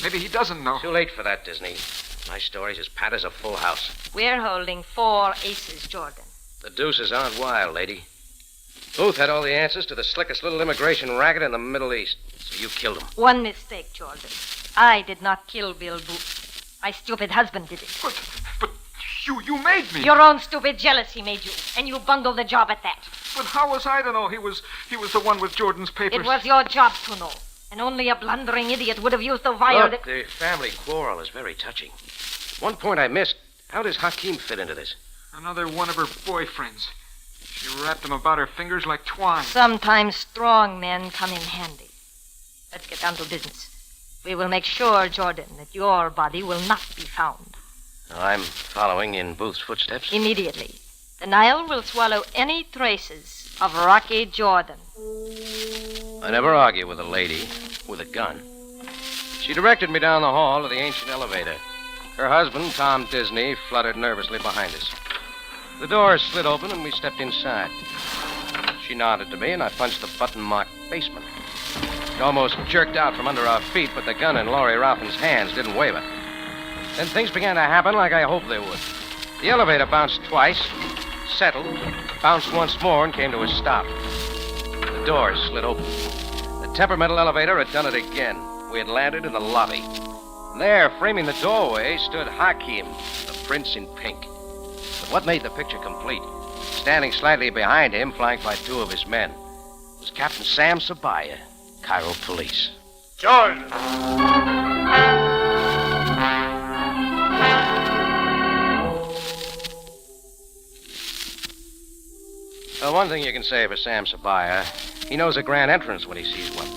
Maybe he doesn't know. Too late for that, Disney. My story's as pat as a full house. We're holding 4 aces, Jordan. The deuces aren't wild, lady. Booth had all the answers to the slickest little immigration racket in the Middle East. So you killed him. One mistake, Jordan. I did not kill Bill Booth. My stupid husband did it. But you made me. Your own stupid jealousy made you, and you bungled the job at that. But how was I to know he was the one with Jordan's papers? It was your job to know. And only a blundering idiot would have used the wire Look, the family quarrel is very touching. One point I missed. How does Hakim fit into this? Another one of her boyfriends. She wrapped him about her fingers like twine. Sometimes strong men come in handy. Let's get down to business. We will make sure, Jordan, that your body will not be found. I'm following in Booth's footsteps. Immediately. The Nile will swallow any traces of Rocky Jordan. I never argue with a lady with a gun. She directed me down the hall to the ancient elevator. Her husband, Tom Disney, fluttered nervously behind us. The door slid open and we stepped inside. She nodded to me and I punched the button marked basement. It almost jerked out from under our feet, but the gun in Laurie Rothen's hands didn't waver. Then things began to happen like I hoped they would. The elevator bounced twice, settled, bounced once more, and came to a stop. The doors slid open. The temperamental elevator had done it again. We had landed in the lobby. There, framing the doorway, stood Hakim, the prince in pink. But what made the picture complete, standing slightly behind him, flanked by two of his men, was Captain Sam Sabaya, Cairo Police. Jordan! Well, one thing you can say for Sam Sabaya, he knows a grand entrance when he sees one.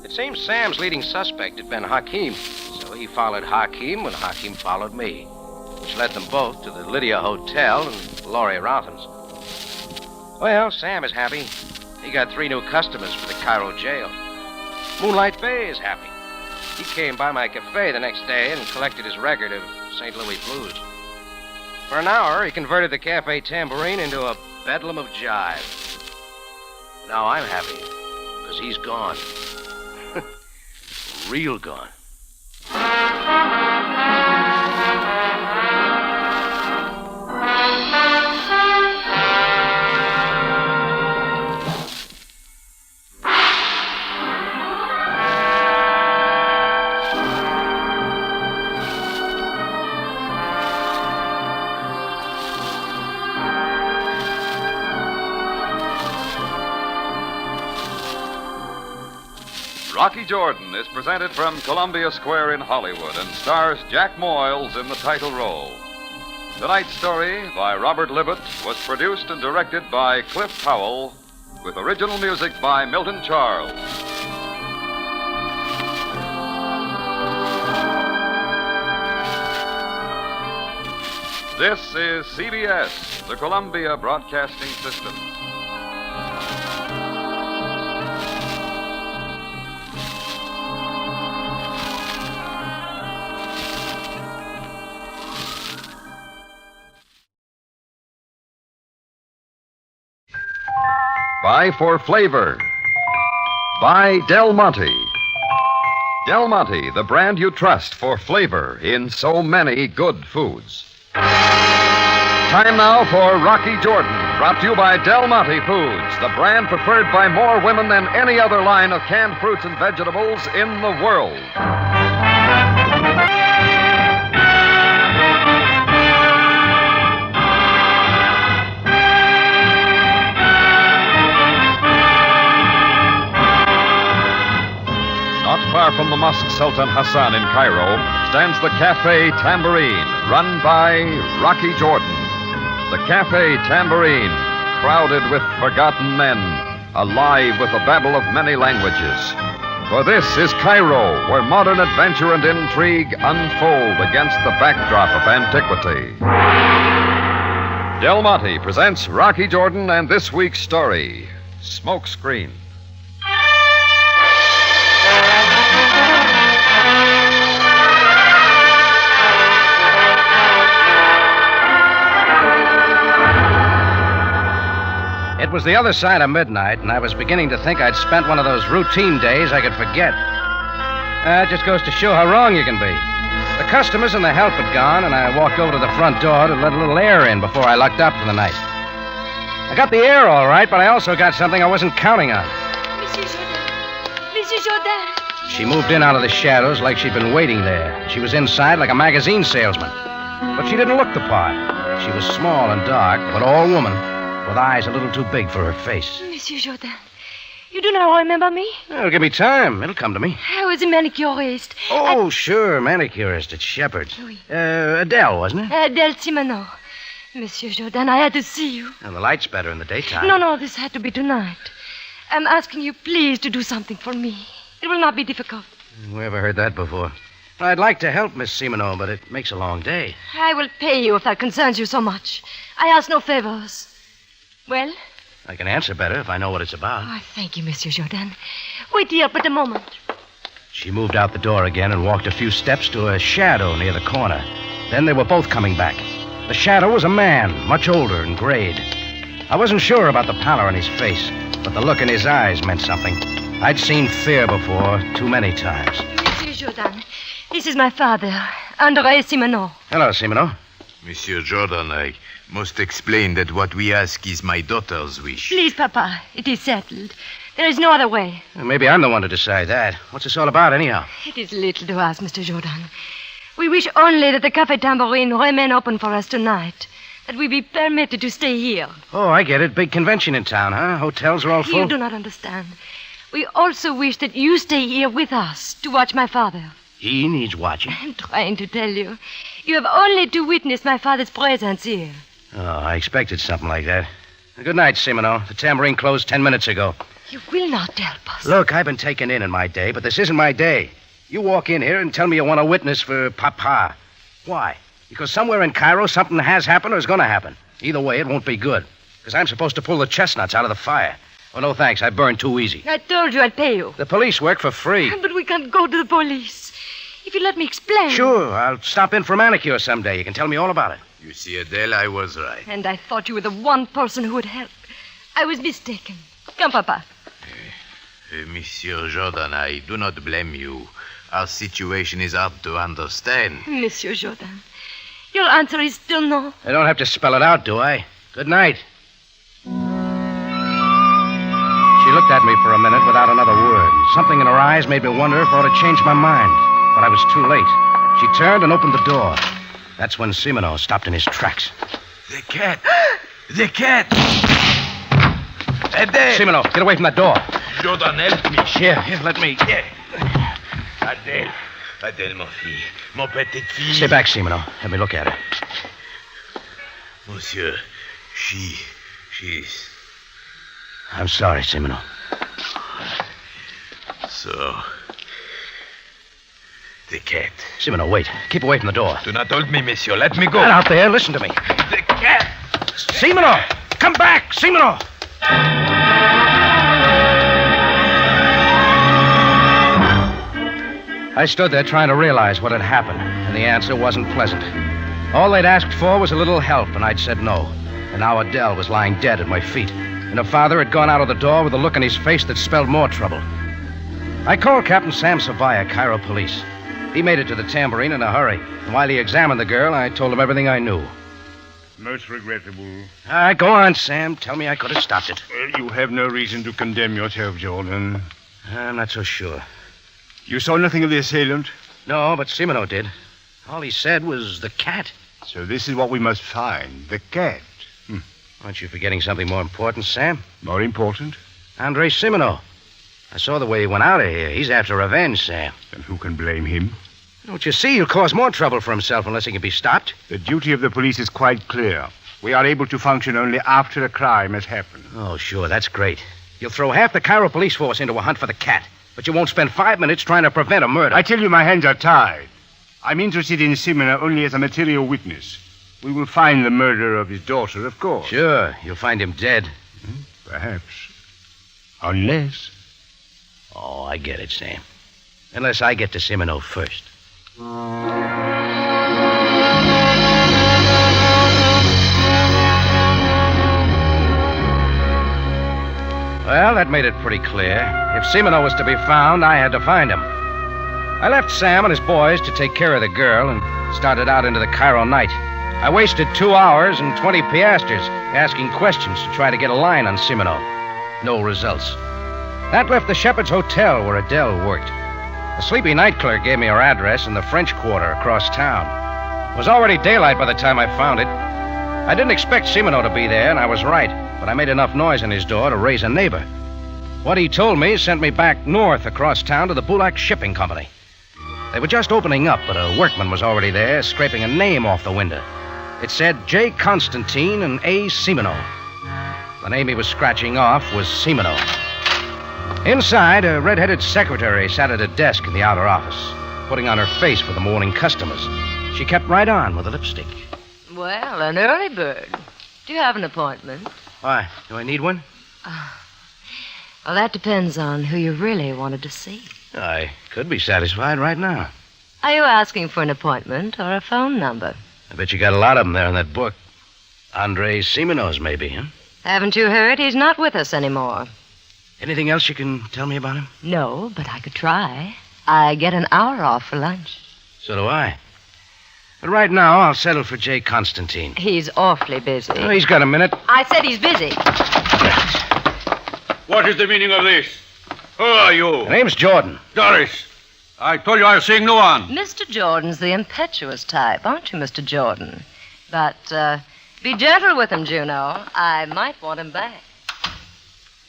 It seems Sam's leading suspect had been Hakim, so he followed Hakim when Hakim followed me, which led them both to the Lydia Hotel and Laurie Rothen's. Well, Sam is happy. He got 3 new customers for the Cairo jail. Moonlight Bay is happy. He came by my cafe the next day and collected his record of St. Louis blues. For an hour, he converted the Cafe Tambourine into a bedlam of jive. Now I'm happy, because he's gone. Real gone. Rocky Jordan is presented from Columbia Square in Hollywood and stars Jack Moyles in the title role. Tonight's story, by Robert Libet, was produced and directed by Cliff Powell, with original music by Milton Charles. This is CBS, the Columbia Broadcasting System. Buy for flavor. Buy Del Monte. Del Monte, the brand you trust for flavor in so many good foods. Time now for Rocky Jordan, brought to you by Del Monte Foods, the brand preferred by more women than any other line of canned fruits and vegetables in the world. Not far from the Mosque Sultan Hassan in Cairo stands the Cafe Tambourine, run by Rocky Jordan. The Cafe Tambourine, crowded with forgotten men, alive with the babble of many languages. For this is Cairo, where modern adventure and intrigue unfold against the backdrop of antiquity. Del Monte presents Rocky Jordan and this week's story, Smoke Screen. It was the other side of midnight, and I was beginning to think I'd spent one of those routine days I could forget. It just goes to show how wrong you can be. The customers and the help had gone, and I walked over to the front door to let a little air in before I locked up for the night. I got the air all right, but I also got something I wasn't counting on. Monsieur Jordan. Monsieur Jordan. She moved in out of the shadows like she'd been waiting there. She was inside like a magazine salesman. But she didn't look the part. She was small and dark, but all woman, with eyes a little too big for her face. Monsieur Jordan, you do not remember me? Oh, give me time. It'll come to me. I was a manicurist. Oh, sure, manicurist at Shepherd's. Oui. Adele, wasn't it? Adele Simoneau. Monsieur Jordan, I had to see you. Well, the light's better in the daytime. No, this had to be tonight. I'm asking you, please, to do something for me. It will not be difficult. We ever heard that before? I'd like to help Miss Simoneau, but it makes a long day. I will pay you if that concerns you so much. I ask no favors. Well? I can answer better if I know what it's about. Oh, thank you, Monsieur Jordan. Wait here but a moment. She moved out the door again and walked a few steps to a shadow near the corner. Then they were both coming back. The shadow was a man, much older and grayed. I wasn't sure about the pallor on his face, but the look in his eyes meant something. I'd seen fear before, too many times. Monsieur Jordan, this is my father, Andrea Simoneau. Hello, Simoneau. Monsieur Jordan, I must explain that what we ask is my daughter's wish. Please, Papa, it is settled. There is no other way. Well, maybe I'm the one to decide that. What's this all about, anyhow? It is little to ask, Mr. Jordan. We wish only that the Café Tambourine remain open for us tonight. That we be permitted to stay here. Oh, I get it. Big convention in town, huh? Hotels are all full. You do not understand. We also wish that you stay here with us to watch my father. He needs watching. I'm trying to tell you. You have only to witness my father's presence here. Oh, I expected something like that. Good night, Simoneau. The tambourine closed 10 minutes ago. You will not help us. Look, I've been taken in my day, but this isn't my day. You walk in here and tell me you want a witness for Papa. Why? Because somewhere in Cairo something has happened or is going to happen. Either way, it won't be good. Because I'm supposed to pull the chestnuts out of the fire. Oh, no, thanks. I burned too easy. I told you I'd pay you. The police work for free. But we can't go to the police. If you let me explain. Sure. I'll stop in for a manicure someday. You can tell me all about it. You see, Adele, I was right. And I thought you were the one person who would help. I was mistaken. Come, Papa. Monsieur Jordan, I do not blame you. Our situation is hard to understand. Monsieur Jordan, your answer is still no. I don't have to spell it out, do I? Good night. She looked at me for a minute without another word. Something in her eyes made me wonder if I ought to change my mind. But I was too late. She turned and opened the door. That's when Simoneau stopped in his tracks. The cat! The cat! Adele! Simoneau, get away from that door. Jordan, help me. Here, let me. Adele. Adele, mon fille. Mon petite fille. Stay back, Simoneau. Let me look at her. Monsieur, she's... I'm sorry, Simoneau. So... The cat. Simoneau, wait. Keep away from the door. Do not hold me, monsieur. Let me go. Get out there. Listen to me. The cat! Simoneau! Come back, Simoneau! I stood there trying to realize what had happened, and the answer wasn't pleasant. All they'd asked for was a little help, and I'd said no. And now Adele was lying dead at my feet, and her father had gone out of the door with a look on his face that spelled more trouble. I called Captain Sam Savaya, Cairo Police. He made it to the tambourine in a hurry, and while he examined the girl, I told him everything I knew. Most regrettable. All right, go on, Sam. Tell me I could have stopped it. Well, you have no reason to condemn yourself, Jordan. I'm not so sure. You saw nothing of the assailant? No, but Simoneau did. All he said was the cat. So this is what we must find, the cat. Aren't you forgetting something more important, Sam? More important? Andre Simoneau. I saw the way he went out of here. He's after revenge, Sam. Then who can blame him? Don't you see? He'll cause more trouble for himself unless he can be stopped. The duty of the police is quite clear. We are able to function only after a crime has happened. Oh, sure, that's great. You'll throw half the Cairo police force into a hunt for the cat, but you won't spend 5 minutes trying to prevent a murder. I tell you, my hands are tied. I'm interested in Simoneau only as a material witness. We will find the murderer of his daughter, of course. Sure, you'll find him dead. Perhaps. Unless... Oh, I get it, Sam. Unless I get to Simoneau first. Well, that made it pretty clear. If Simoneau was to be found, I had to find him. I left Sam and his boys to take care of the girl and started out into the Cairo night. I wasted 2 hours and 20 piastres asking questions to try to get a line on Simoneau. No results. That left the Shepherd's Hotel where Adele worked. A sleepy night clerk gave me her address in the French Quarter across town. It was already daylight by the time I found it. I didn't expect Simoneau to be there, and I was right, but I made enough noise in his door to raise a neighbor. What he told me sent me back north across town to the Bulak Shipping Company. They were just opening up, but a workman was already there, scraping a name off the window. It said J. Constantine and A. Simoneau. The name he was scratching off was Simoneau. Inside, a red-headed secretary sat at a desk in the outer office, putting on her face for the morning customers. She kept right on with the lipstick. Well, an early bird. Do you have an appointment? Why? Do I need one? Well, that depends on who you really wanted to see. I could be satisfied right now. Are you asking for an appointment or a phone number? I bet you got a lot of them there in that book. Andre Simonos, maybe, huh? Haven't you heard? He's not with us anymore. Anything else you can tell me about him? No, but I could try. I get an hour off for lunch. So do I. But right now, I'll settle for J. Constantine. He's awfully busy. Oh, he's got a minute. I said he's busy. What is the meaning of this? Who are you? My name's Jordan. Doris, I told you I was seeing no one. Mr. Jordan's the impetuous type, aren't you, Mr. Jordan? But, be gentle with him, Juno. I might want him back.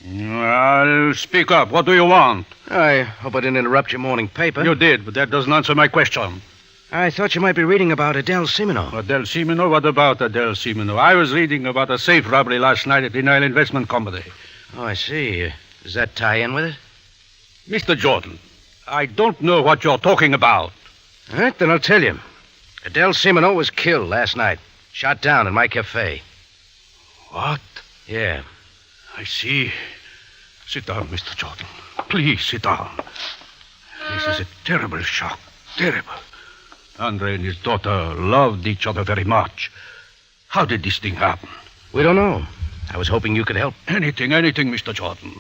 I'll speak up. What do you want? I hope I didn't interrupt your morning paper. You did, but that doesn't answer my question. I thought you might be reading about Adele Simino. Adele Simino? What about Adele Simino? I was reading about a safe robbery last night at the Nile Investment Company. Oh, I see. Does that tie in with it? Mr. Jordan, I don't know what you're talking about. All right, then I'll tell you. Adele Simino was killed last night. Shot down in my cafe. What? Yeah. I see. Sit down, Mr. Jordan. Please sit down. This is a terrible shock. Terrible. Andre and his daughter loved each other very much. How did this thing happen? We don't know. I was hoping you could help. Anything, Mr. Jordan.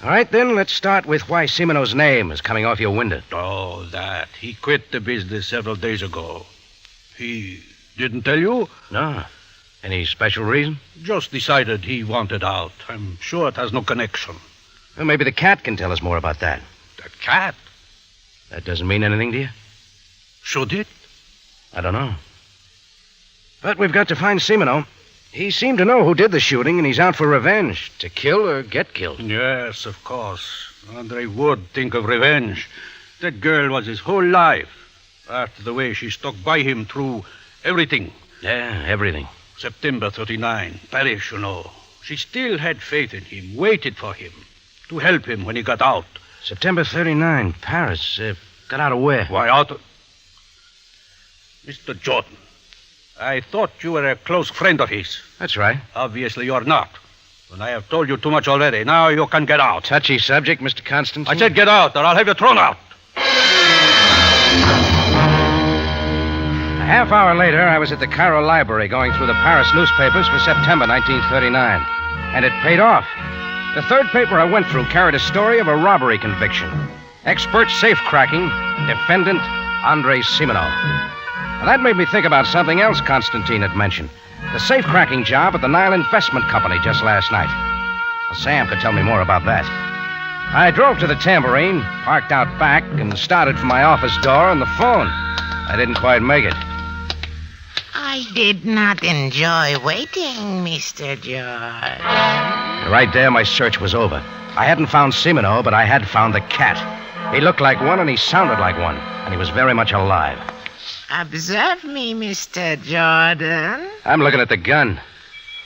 All right, then, let's start with why Simino's name is coming off your window. Oh, that. He quit the business several days ago. He didn't tell you? No. Any special reason? Just decided he wanted out. I'm sure it has no connection. Well, maybe the cat can tell us more about that. The cat? That doesn't mean anything to you? Should it? I don't know. But we've got to find Simino. He seemed to know who did the shooting, and he's out for revenge. To kill or get killed. Yes, of course. Andre would think of revenge. That girl was his whole life. After the way she stuck by him through everything. Yeah, everything. September 39, Paris, you know. She still had faith in him, waited for him, to help him when he got out. September 39, Paris. Got out of where? Why, out of... Mr. Jordan, I thought you were a close friend of his. That's right. Obviously, you're not. And I have told you too much already. Now you can get out. Touchy subject, Mr. Constantine. I said get out, or I'll have you thrown out. A half hour later, I was at the Cairo library going through the Paris newspapers for September 1939. And it paid off. The third paper I went through carried a story of a robbery conviction. Expert safe-cracking, defendant Andre Simino. And that made me think about something else Constantine had mentioned. The safe-cracking job at the Nile Investment Company just last night. Well, Sam could tell me more about that. I drove to the Tambourine, parked out back, and started for my office door on the phone. I didn't quite make it. I did not enjoy waiting, Mr. George. Right there, my search was over. I hadn't found Simino, but I had found the cat. He looked like one, and he sounded like one, and he was very much alive. Observe me, Mr. Jordan. I'm looking at the gun.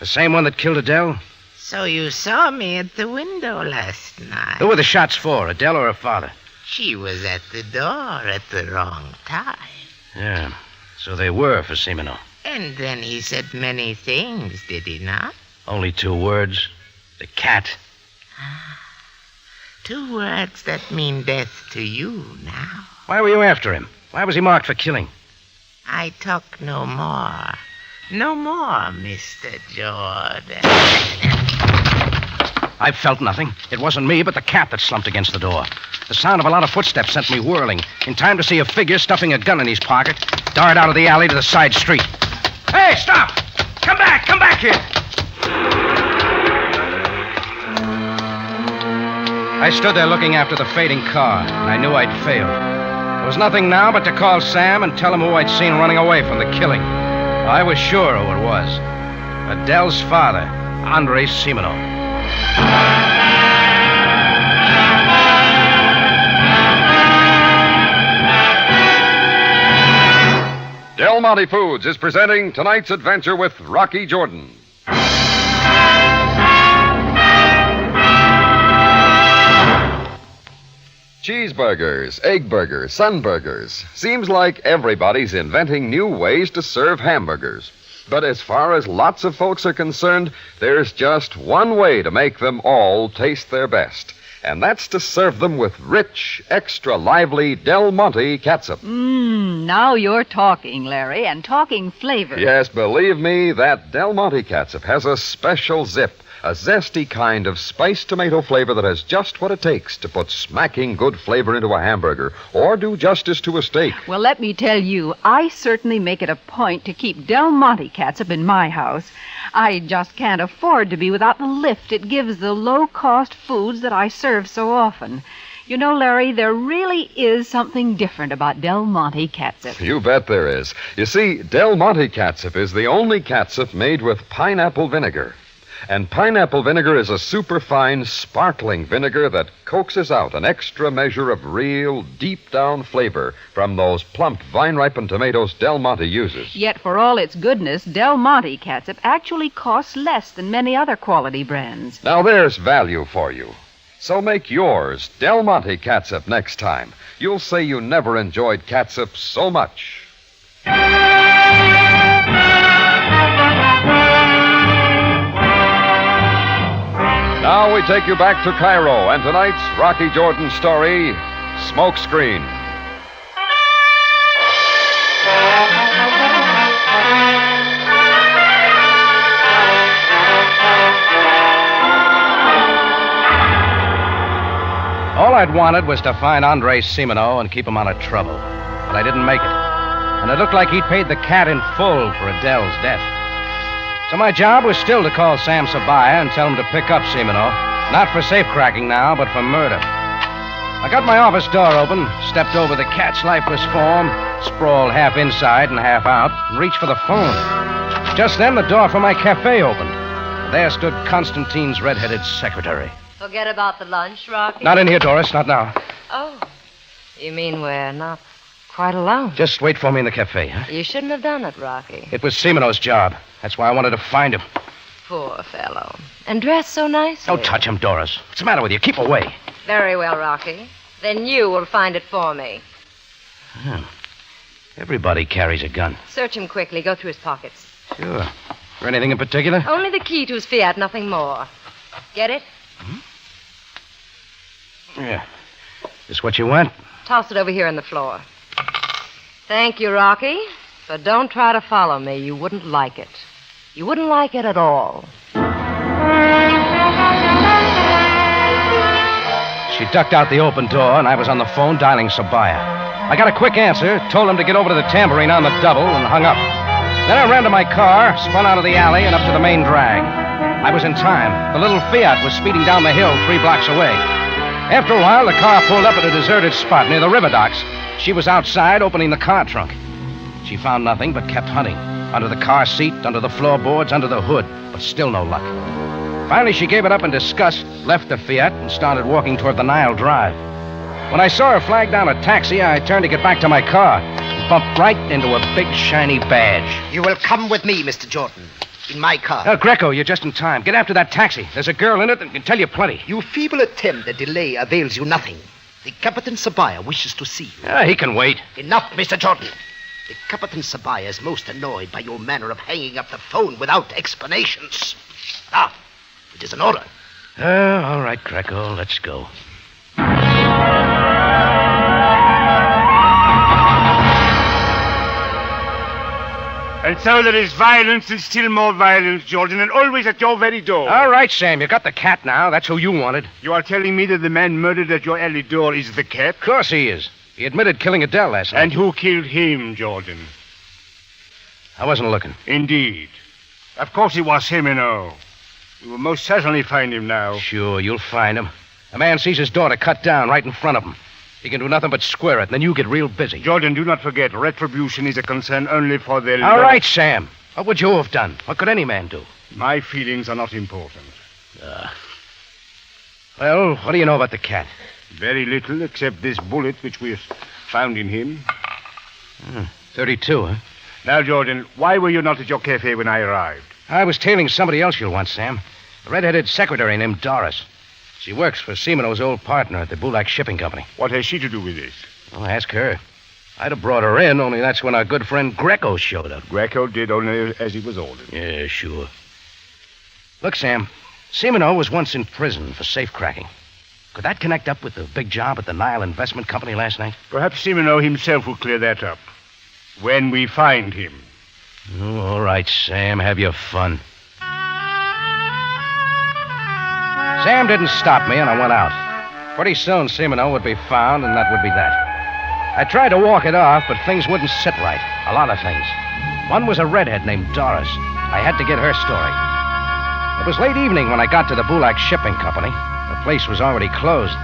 The same one that killed Adele? So you saw me at the window last night. Who were the shots for, Adele or her father? She was at the door at the wrong time. Yeah, so they were for Simino. And then he said many things, did he not? Only 2 words. The cat. 2 words that mean death to you now. Why were you after him? Why was he marked for killing? I talk no more. No more, Mr. Jordan. I felt nothing. It wasn't me, but the cat that slumped against the door. The sound of a lot of footsteps sent me whirling, in time to see a figure stuffing a gun in his pocket, dart out of the alley to the side street. Hey, stop! Come back here! I stood there looking after the fading car, and I knew I'd failed. There was nothing now but to call Sam and tell him who I'd seen running away from the killing. I was sure who it was. Adele's father, Andre Simino. Del Monte Foods is presenting tonight's adventure with Rocky Jordan. Cheeseburgers, egg burgers, sun burgers. Seems like everybody's inventing new ways to serve hamburgers. But as far as lots of folks are concerned, there's just one way to make them all taste their best. And that's to serve them with rich, extra lively Del Monte catsup. Now you're talking, Larry, and talking flavor. Yes, believe me, that Del Monte catsup has a special zip, a zesty kind of spiced tomato flavor that has just what it takes to put smacking good flavor into a hamburger or do justice to a steak. Well, let me tell you, I certainly make it a point to keep Del Monte catsup in my house. I just can't afford to be without the lift it gives the low-cost foods that I serve so often. You know, Larry, there really is something different about Del Monte catsup. You bet there is. You see, Del Monte catsup is the only catsup made with pineapple vinegar. And pineapple vinegar is a superfine, sparkling vinegar that coaxes out an extra measure of real, deep-down flavor from those plump, vine-ripened tomatoes Del Monte uses. Yet for all its goodness, Del Monte catsup actually costs less than many other quality brands. Now there's value for you. So make yours Del Monte catsup next time. You'll say you never enjoyed catsup so much. Now we take you back to Cairo and tonight's Rocky Jordan story, Smoke Screen. All I'd wanted was to find Andre Semino and keep him out of trouble. But I didn't make it. And it looked like he'd paid the cat in full for Adele's death. So my job was still to call Sam Sabaya and tell him to pick up Semino. Not for safecracking now, but for murder. I got my office door open, stepped over the cat's lifeless form, sprawled half inside and half out, and reached for the phone. Just then, the door for my cafe opened. There stood Constantine's red-headed secretary. Forget about the lunch, Rocky? Not in here, Doris, not now. Oh, you mean we're not quite alone? Just wait for me in the cafe, huh? You shouldn't have done it, Rocky. It was Semino's job. That's why I wanted to find him. Poor fellow. And dressed so nicely. Don't touch him, Doris. What's the matter with you? Keep away. Very well, Rocky. Then you will find it for me. Everybody carries a gun. Search him quickly. Go through his pockets. Sure. For anything in particular? Only the key to his Fiat, nothing more. Get it? Yeah. This what you want? Toss it over here on the floor. Thank you, Rocky. But don't try to follow me. You wouldn't like it. You wouldn't like it at all. She ducked out the open door, and I was on the phone dialing Sabaya. I got a quick answer, told him to get over to the tambourine on the double, and hung up. Then I ran to my car, spun out of the alley, and up to the main drag. I was in time. The little Fiat was speeding down the hill 3 blocks away. After a while, the car pulled up at a deserted spot near the river docks. She was outside opening the car trunk. She found nothing but kept hunting. Under the car seat, under the floorboards, under the hood, but still no luck. Finally, she gave it up in disgust, left the Fiat, and started walking toward the Nile Drive. When I saw her flag down a taxi, I turned to get back to my car and bumped right into a big, shiny badge. You will come with me, Mr. Jordan. In my car. Oh, Greco, you're just in time. Get after that taxi. There's a girl in it that can tell you plenty. You feeble attempt at delay avails you nothing. The Captain Sabaya wishes to see you. He can wait. Enough, Mr. Jordan. The Captain Sabaya is most annoyed by your manner of hanging up the phone without explanations. Now, it is an order. All right, Greco, let's go. And so there is violence and still more violence, Jordan, and always at your very door. All right, Sam, you got the cat now. That's who you wanted. You are telling me that the man murdered at your alley door is the cat? Of course he is. He admitted killing Adele last night. And who killed him, Jordan? I wasn't looking. Indeed. Of course it was him, you know. We will most certainly find him now. Sure, you'll find him. A man sees his daughter cut down right in front of him. He can do nothing but square it, and then you get real busy. Jordan, do not forget, retribution is a concern only for the... All right, Sam. What would you have done? What could any man do? My feelings are not important. Well, what do you know about the cat? Very little, except this bullet which we found in him. 32, huh? Now, Jordan, why were you not at your cafe when I arrived? I was tailing somebody else you'll want, Sam. A red-headed secretary named Doris. She works for Semino's old partner at the Bulak Shipping Company. What has she to do with this? Well, ask her. I'd have brought her in, only that's when our good friend Greco showed up. Greco did only as he was ordered. Yeah, sure. Look, Sam, Semino was once in prison for safecracking. Could that connect up with the big job at the Nile Investment Company last night? Perhaps Simino himself will clear that up. When we find him. Oh, all right, Sam. Have your fun. Sam didn't stop me, and I went out. Pretty soon, Simino would be found, and that would be that. I tried to walk it off, but things wouldn't sit right. A lot of things. One was a redhead named Doris. I had to get her story. It was late evening when I got to the Bulak Shipping Company. The place was already closed.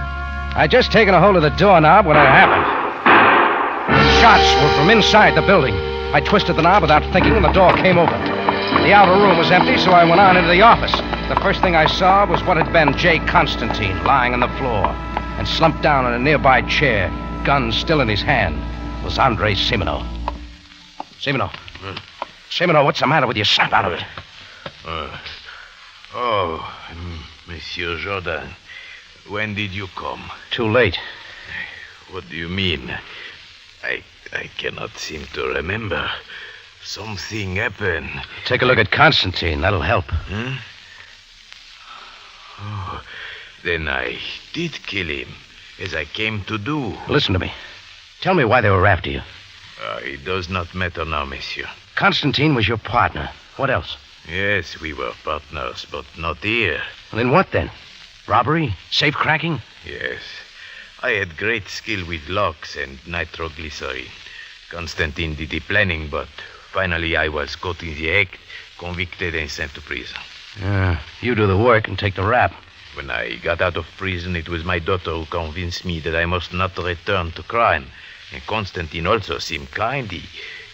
I'd just taken a hold of the doorknob when it happened. Shots were from inside the building. I twisted the knob without thinking, and the door came open. The outer room was empty, so I went on into the office. The first thing I saw was what had been Jay Constantine lying on the floor and slumped down in a nearby chair, gun still in his hand, was Andre Simino. Simino. Simino, what's the matter with you? Snap out of it. Monsieur Jordan, when did you come? Too late. What do you mean? I cannot seem to remember. Something happened. Take a look at Constantine. That'll help. Huh? Oh, then I did kill him, as I came to do. Listen to me. Tell me why they were after you. It does not matter now, monsieur. Constantine was your partner. What else? Yes, we were partners, but not here. Well, then what then? Robbery? Safe cracking? Yes. I had great skill with locks and nitroglycerin. Constantine did the planning, but finally I was caught in the act, convicted and sent to prison. You do the work and take the rap. When I got out of prison, it was my daughter who convinced me that I must not return to crime. And Constantine also seemed kind. He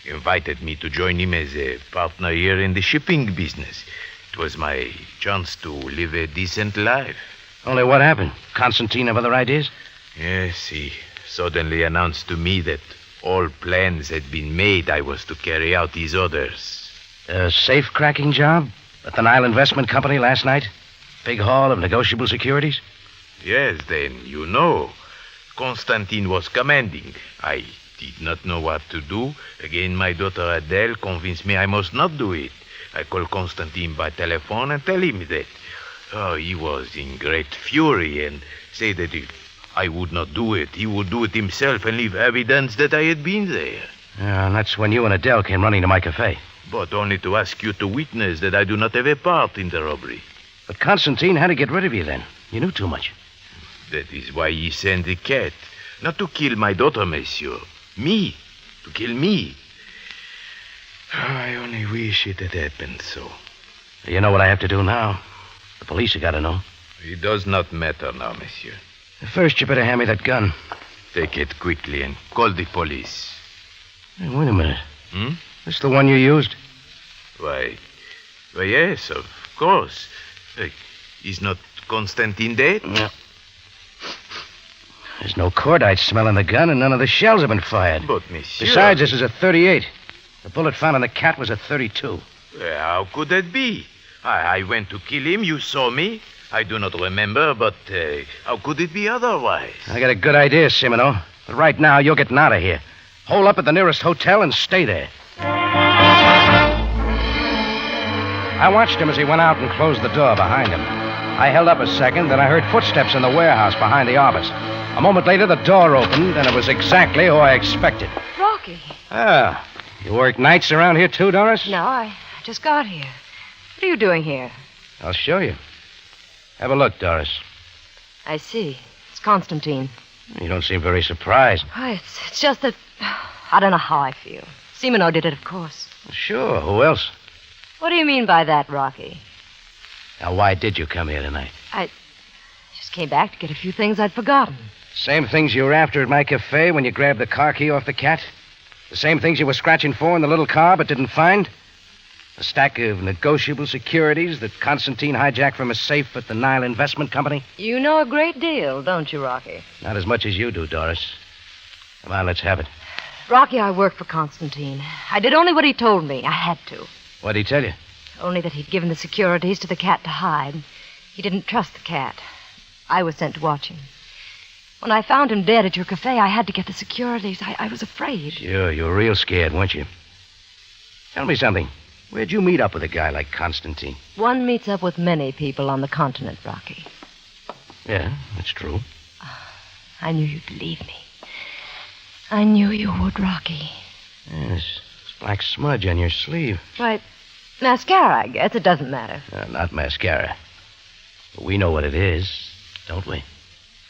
invited me to join him as a partner here in the shipping business. It was my chance to live a decent life. Only what happened? Constantine have other ideas? Yes, he suddenly announced to me that all plans had been made. I was to carry out his orders. A safe cracking job? At the Nile Investment Company last night? Big haul of negotiable securities? Yes, then, you know. Constantine was commanding. I did not know what to do. Again, my daughter Adele convinced me I must not do it. I called Constantine by telephone and tell him that. Oh, he was in great fury and said that if I would not do it, he would do it himself and leave evidence that I had been there. Yeah, and that's when you and Adele came running to my cafe. But only to ask you to witness that I do not have a part in the robbery. But Constantine had to get rid of you then. You knew too much. That is why he sent the cat. Not to kill my daughter, monsieur. Me. To kill me. I only wish it had happened so. You know what I have to do now? The police have got to know. It does not matter now, monsieur. First, you better hand me that gun. Take it quickly and call the police. Hey, wait a minute. This the one you used? Why, yes, of course. Is not Constantine dead? No. There's no cordite smell in the gun, and none of the shells have been fired. But, monsieur... Besides, this is a .38. The bullet found on the cat was a .32. How could that be? I went to kill him. You saw me. I do not remember, but how could it be otherwise? I got a good idea, Simino. But right now, you're getting out of here. Hole up at the nearest hotel and stay there. I watched him as he went out and closed the door behind him. I held up a second, then I heard footsteps in the warehouse behind the office. A moment later, the door opened, and it was exactly who I expected. Rocky. Ah, you work nights around here too, Doris? No, I just got here. What are you doing here? I'll show you. Have a look, Doris. I see. It's Constantine. You don't seem very surprised. Oh, it's just that I don't know how I feel. Simino did it, of course. Sure, who else? What do you mean by that, Rocky? Now, why did you come here tonight? I just came back to get a few things I'd forgotten. Same things you were after at my cafe when you grabbed the car key off the cat? The same things you were scratching for in the little car but didn't find? A stack of negotiable securities that Constantine hijacked from a safe at the Nile Investment Company? You know a great deal, don't you, Rocky? Not as much as you do, Doris. Come on, let's have it. Rocky, I worked for Constantine. I did only what he told me. I had to. What'd he tell you? Only that he'd given the securities to the cat to hide. He didn't trust the cat. I was sent to watch him. When I found him dead at your cafe, I had to get the securities. I was afraid. Sure, you were real scared, weren't you? Tell me something. Where'd you meet up with a guy like Constantine? One meets up with many people on the continent, Rocky. Yeah, that's true. I knew you'd believe me. I knew you would, Rocky. Yes, this black smudge on your sleeve. Right. Mascara, I guess. It doesn't matter. Not mascara. But we know what it is, don't we?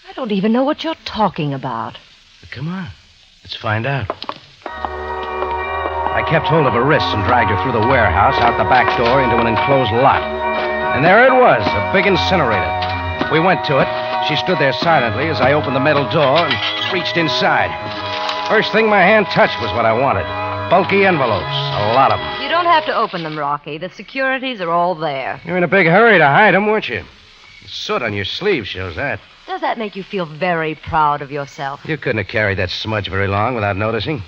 I don't even know what you're talking about. But come on. Let's find out. I kept hold of her wrists and dragged her through the warehouse, out the back door, into an enclosed lot. And there it was, a big incinerator. We went to it. She stood there silently as I opened the metal door and reached inside. First thing my hand touched was what I wanted. Bulky envelopes, a lot of them. You don't have to open them, Rocky. The securities are all there. You were in a big hurry to hide them, weren't you? The soot on your sleeve shows that. Does that make you feel very proud of yourself? You couldn't have carried that smudge very long without noticing.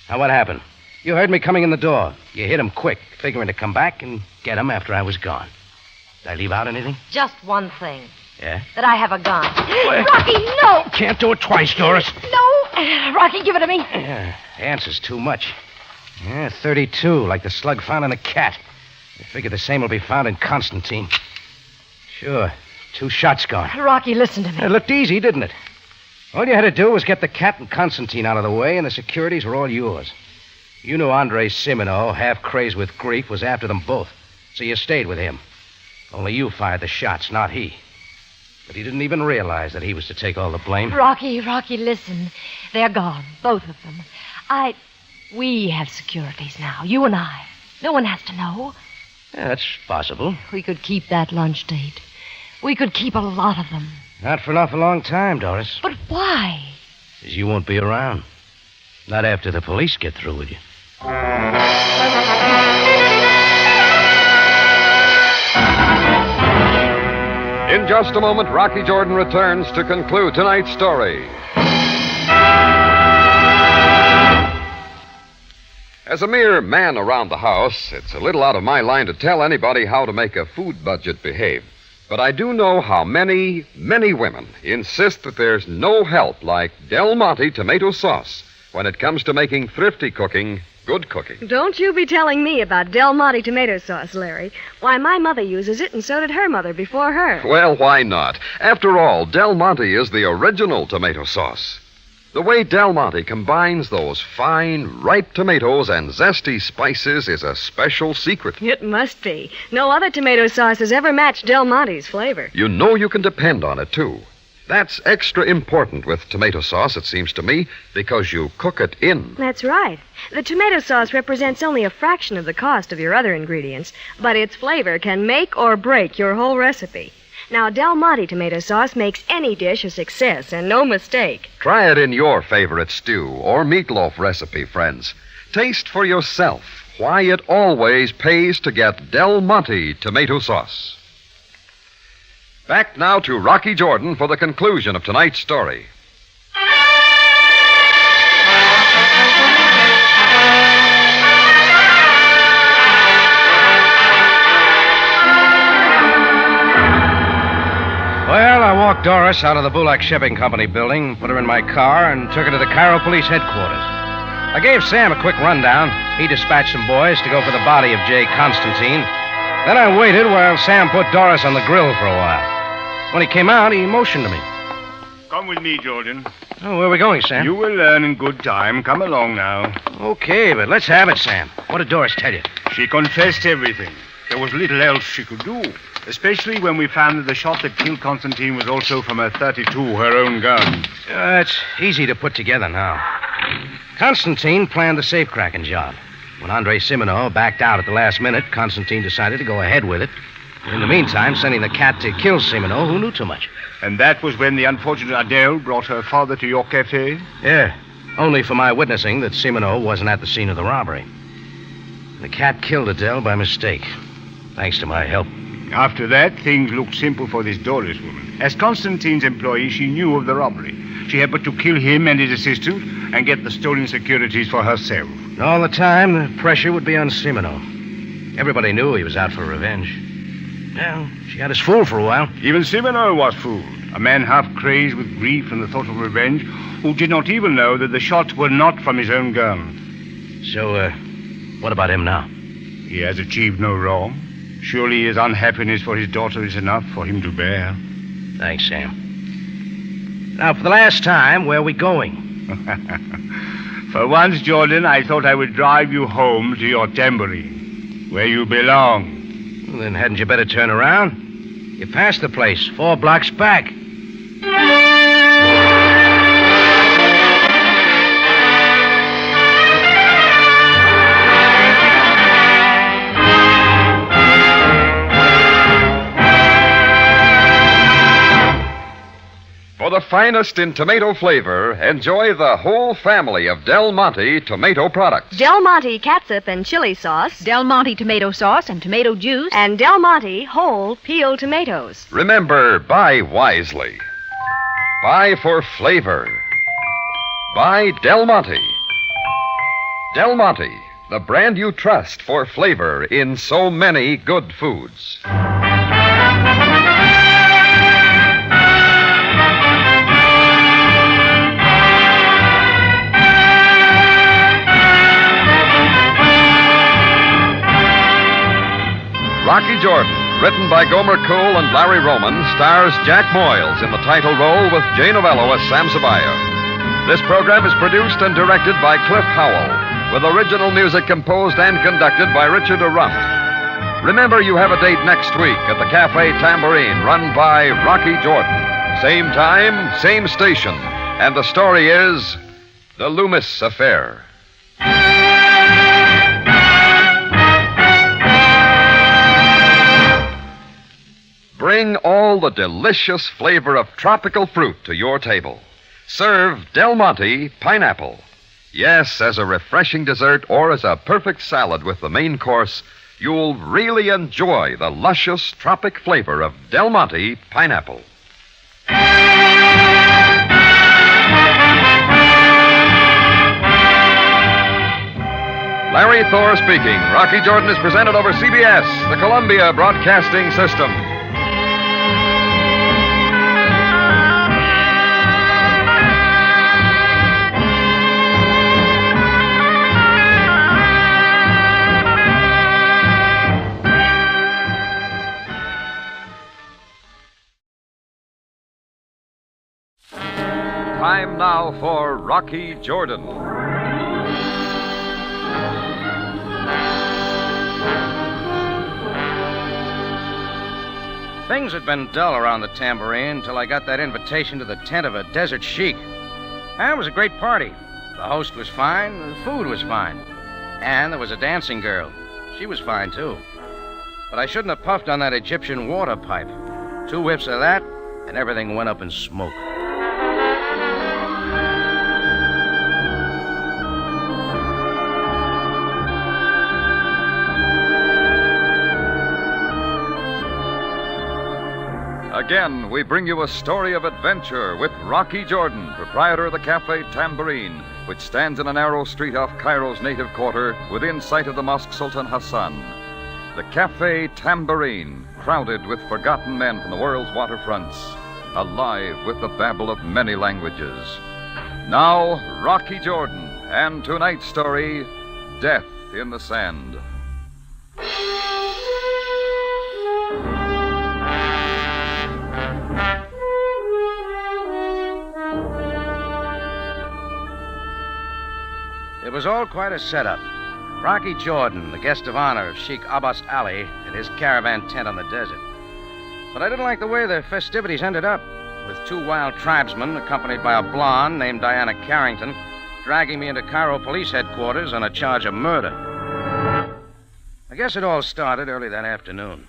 Now, what happened? You heard me coming in the door. You hit him quick, figuring to come back and get him after I was gone. Did I leave out anything? Just one thing. Yeah? That I have a gun. Rocky, no! Can't do it twice, Doris. No! Rocky, give it to me. Yeah, answer's too much. Yeah, 32, like the slug found in the cat. I figure the same will be found in Constantine. Sure, 2 shots gone. Rocky, listen to me. It looked easy, didn't it? All you had to do was get the cat and Constantine out of the way, and the securities were all yours. You knew Andre Simino, half crazed with grief, was after them both, so you stayed with him. Only you fired the shots, not he. But he didn't even realize that he was to take all the blame. Rocky, listen. They're gone, both of them. We have securities now, you and I. No one has to know. Yeah, that's possible. We could keep that lunch date. We could keep a lot of them. Not for an awful long time, Doris. But why? Because you won't be around. Not after the police get through with you. In just a moment, Rocky Jordan returns to conclude tonight's story. As a mere man around the house, it's a little out of my line to tell anybody how to make a food budget behave. But I do know how many, many women insist that there's no help like Del Monte tomato sauce when it comes to making thrifty cooking good cooking. Don't you be telling me about Del Monte tomato sauce, Larry. Why, my mother uses it, and so did her mother before her. Well, why not? After all, Del Monte is the original tomato sauce. The way Del Monte combines those fine, ripe tomatoes and zesty spices is a special secret. It must be. No other tomato sauce has ever matched Del Monte's flavor. You know you can depend on it, too. That's extra important with tomato sauce, it seems to me, because you cook it in. That's right. The tomato sauce represents only a fraction of the cost of your other ingredients, but its flavor can make or break your whole recipe. Now, Del Monte tomato sauce makes any dish a success, and no mistake. Try it in your favorite stew or meatloaf recipe, friends. Taste for yourself why it always pays to get Del Monte tomato sauce. Back now to Rocky Jordan for the conclusion of tonight's story. Well, I walked Doris out of the Bullock Shipping Company building, put her in my car, and took her to the Cairo police headquarters. I gave Sam a quick rundown. He dispatched some boys to go for the body of J. Constantine. Then I waited while Sam put Doris on the grill for a while. When he came out, he motioned to me. Come with me, Jordan. Oh, where are we going, Sam? You will learn in good time. Come along now. Okay, but let's have it, Sam. What did Doris tell you? She confessed everything. There was little else she could do, especially when we found that the shot that killed Constantine was also from a .32, her own gun. It's easy to put together now. Constantine planned the safe-cracking job. When Andre Simino backed out at the last minute, Constantine decided to go ahead with it. In the meantime, sending the cat to kill Simino, who knew too much. And that was when the unfortunate Adele brought her father to your cafe? Yeah, only for my witnessing that Simino wasn't at the scene of the robbery. The cat killed Adele by mistake, thanks to my help. After that, things looked simple for this Doris woman. As Constantine's employee, she knew of the robbery. She had but to kill him and his assistant and get the stolen securities for herself. And all the time, the pressure would be on Simino. Everybody knew he was out for revenge. Well, she had us fooled for a while. Even Simino was fooled. A man half crazed with grief and the thought of revenge, who did not even know that the shots were not from his own gun. So, what about him now? He has achieved no wrong. Surely his unhappiness for his daughter is enough for him to bear. Thanks, Sam. Now, for the last time, where are we going? For once, Jordan, I thought I would drive you home to your tambourine, where you belong. Well, then hadn't you better turn around? You passed the place, 4 blocks back. For the finest in tomato flavor, enjoy the whole family of Del Monte tomato products. Del Monte catsup and chili sauce. Del Monte tomato sauce and tomato juice. And Del Monte whole peeled tomatoes. Remember, buy wisely. Buy for flavor. Buy Del Monte. Del Monte, the brand you trust for flavor in so many good foods. Rocky Jordan, written by Gomer Cole and Larry Roman, stars Jack Moyles in the title role with Jay Novello as Sam Sabaya. This program is produced and directed by Cliff Howell, with original music composed and conducted by Richard Arumpt. Remember, you have a date next week at the Cafe Tambourine, run by Rocky Jordan. Same time, same station. And the story is The Loomis Affair. Bring all the delicious flavor of tropical fruit to your table. Serve Del Monte pineapple. Yes, as a refreshing dessert or as a perfect salad with the main course, you'll really enjoy the luscious tropic flavor of Del Monte pineapple. Larry Thor speaking. Rocky Jordan is presented over CBS, the Columbia Broadcasting System. Time now for Rocky Jordan. Things had been dull around the tambourine until I got that invitation to the tent of a desert sheik. And it was a great party. The host was fine, the food was fine. And there was a dancing girl. She was fine, too. But I shouldn't have puffed on that Egyptian water pipe. 2 whiffs of that, and everything went up in smoke. Again, we bring you a story of adventure with Rocky Jordan, proprietor of the Cafe Tambourine, which stands in a narrow street off Cairo's native quarter within sight of the Mosque Sultan Hassan. The Cafe Tambourine, crowded with forgotten men from the world's waterfronts, alive with the babble of many languages. Now, Rocky Jordan, and tonight's story, Death in the Sand. It was all quite a setup. Rocky Jordan, the guest of honor of Sheikh Abbas Ali, at his caravan tent on the desert. But I didn't like the way the festivities ended up, with 2 wild tribesmen, accompanied by a blonde named Diana Carrington, dragging me into Cairo police headquarters on a charge of murder. I guess it all started early that afternoon.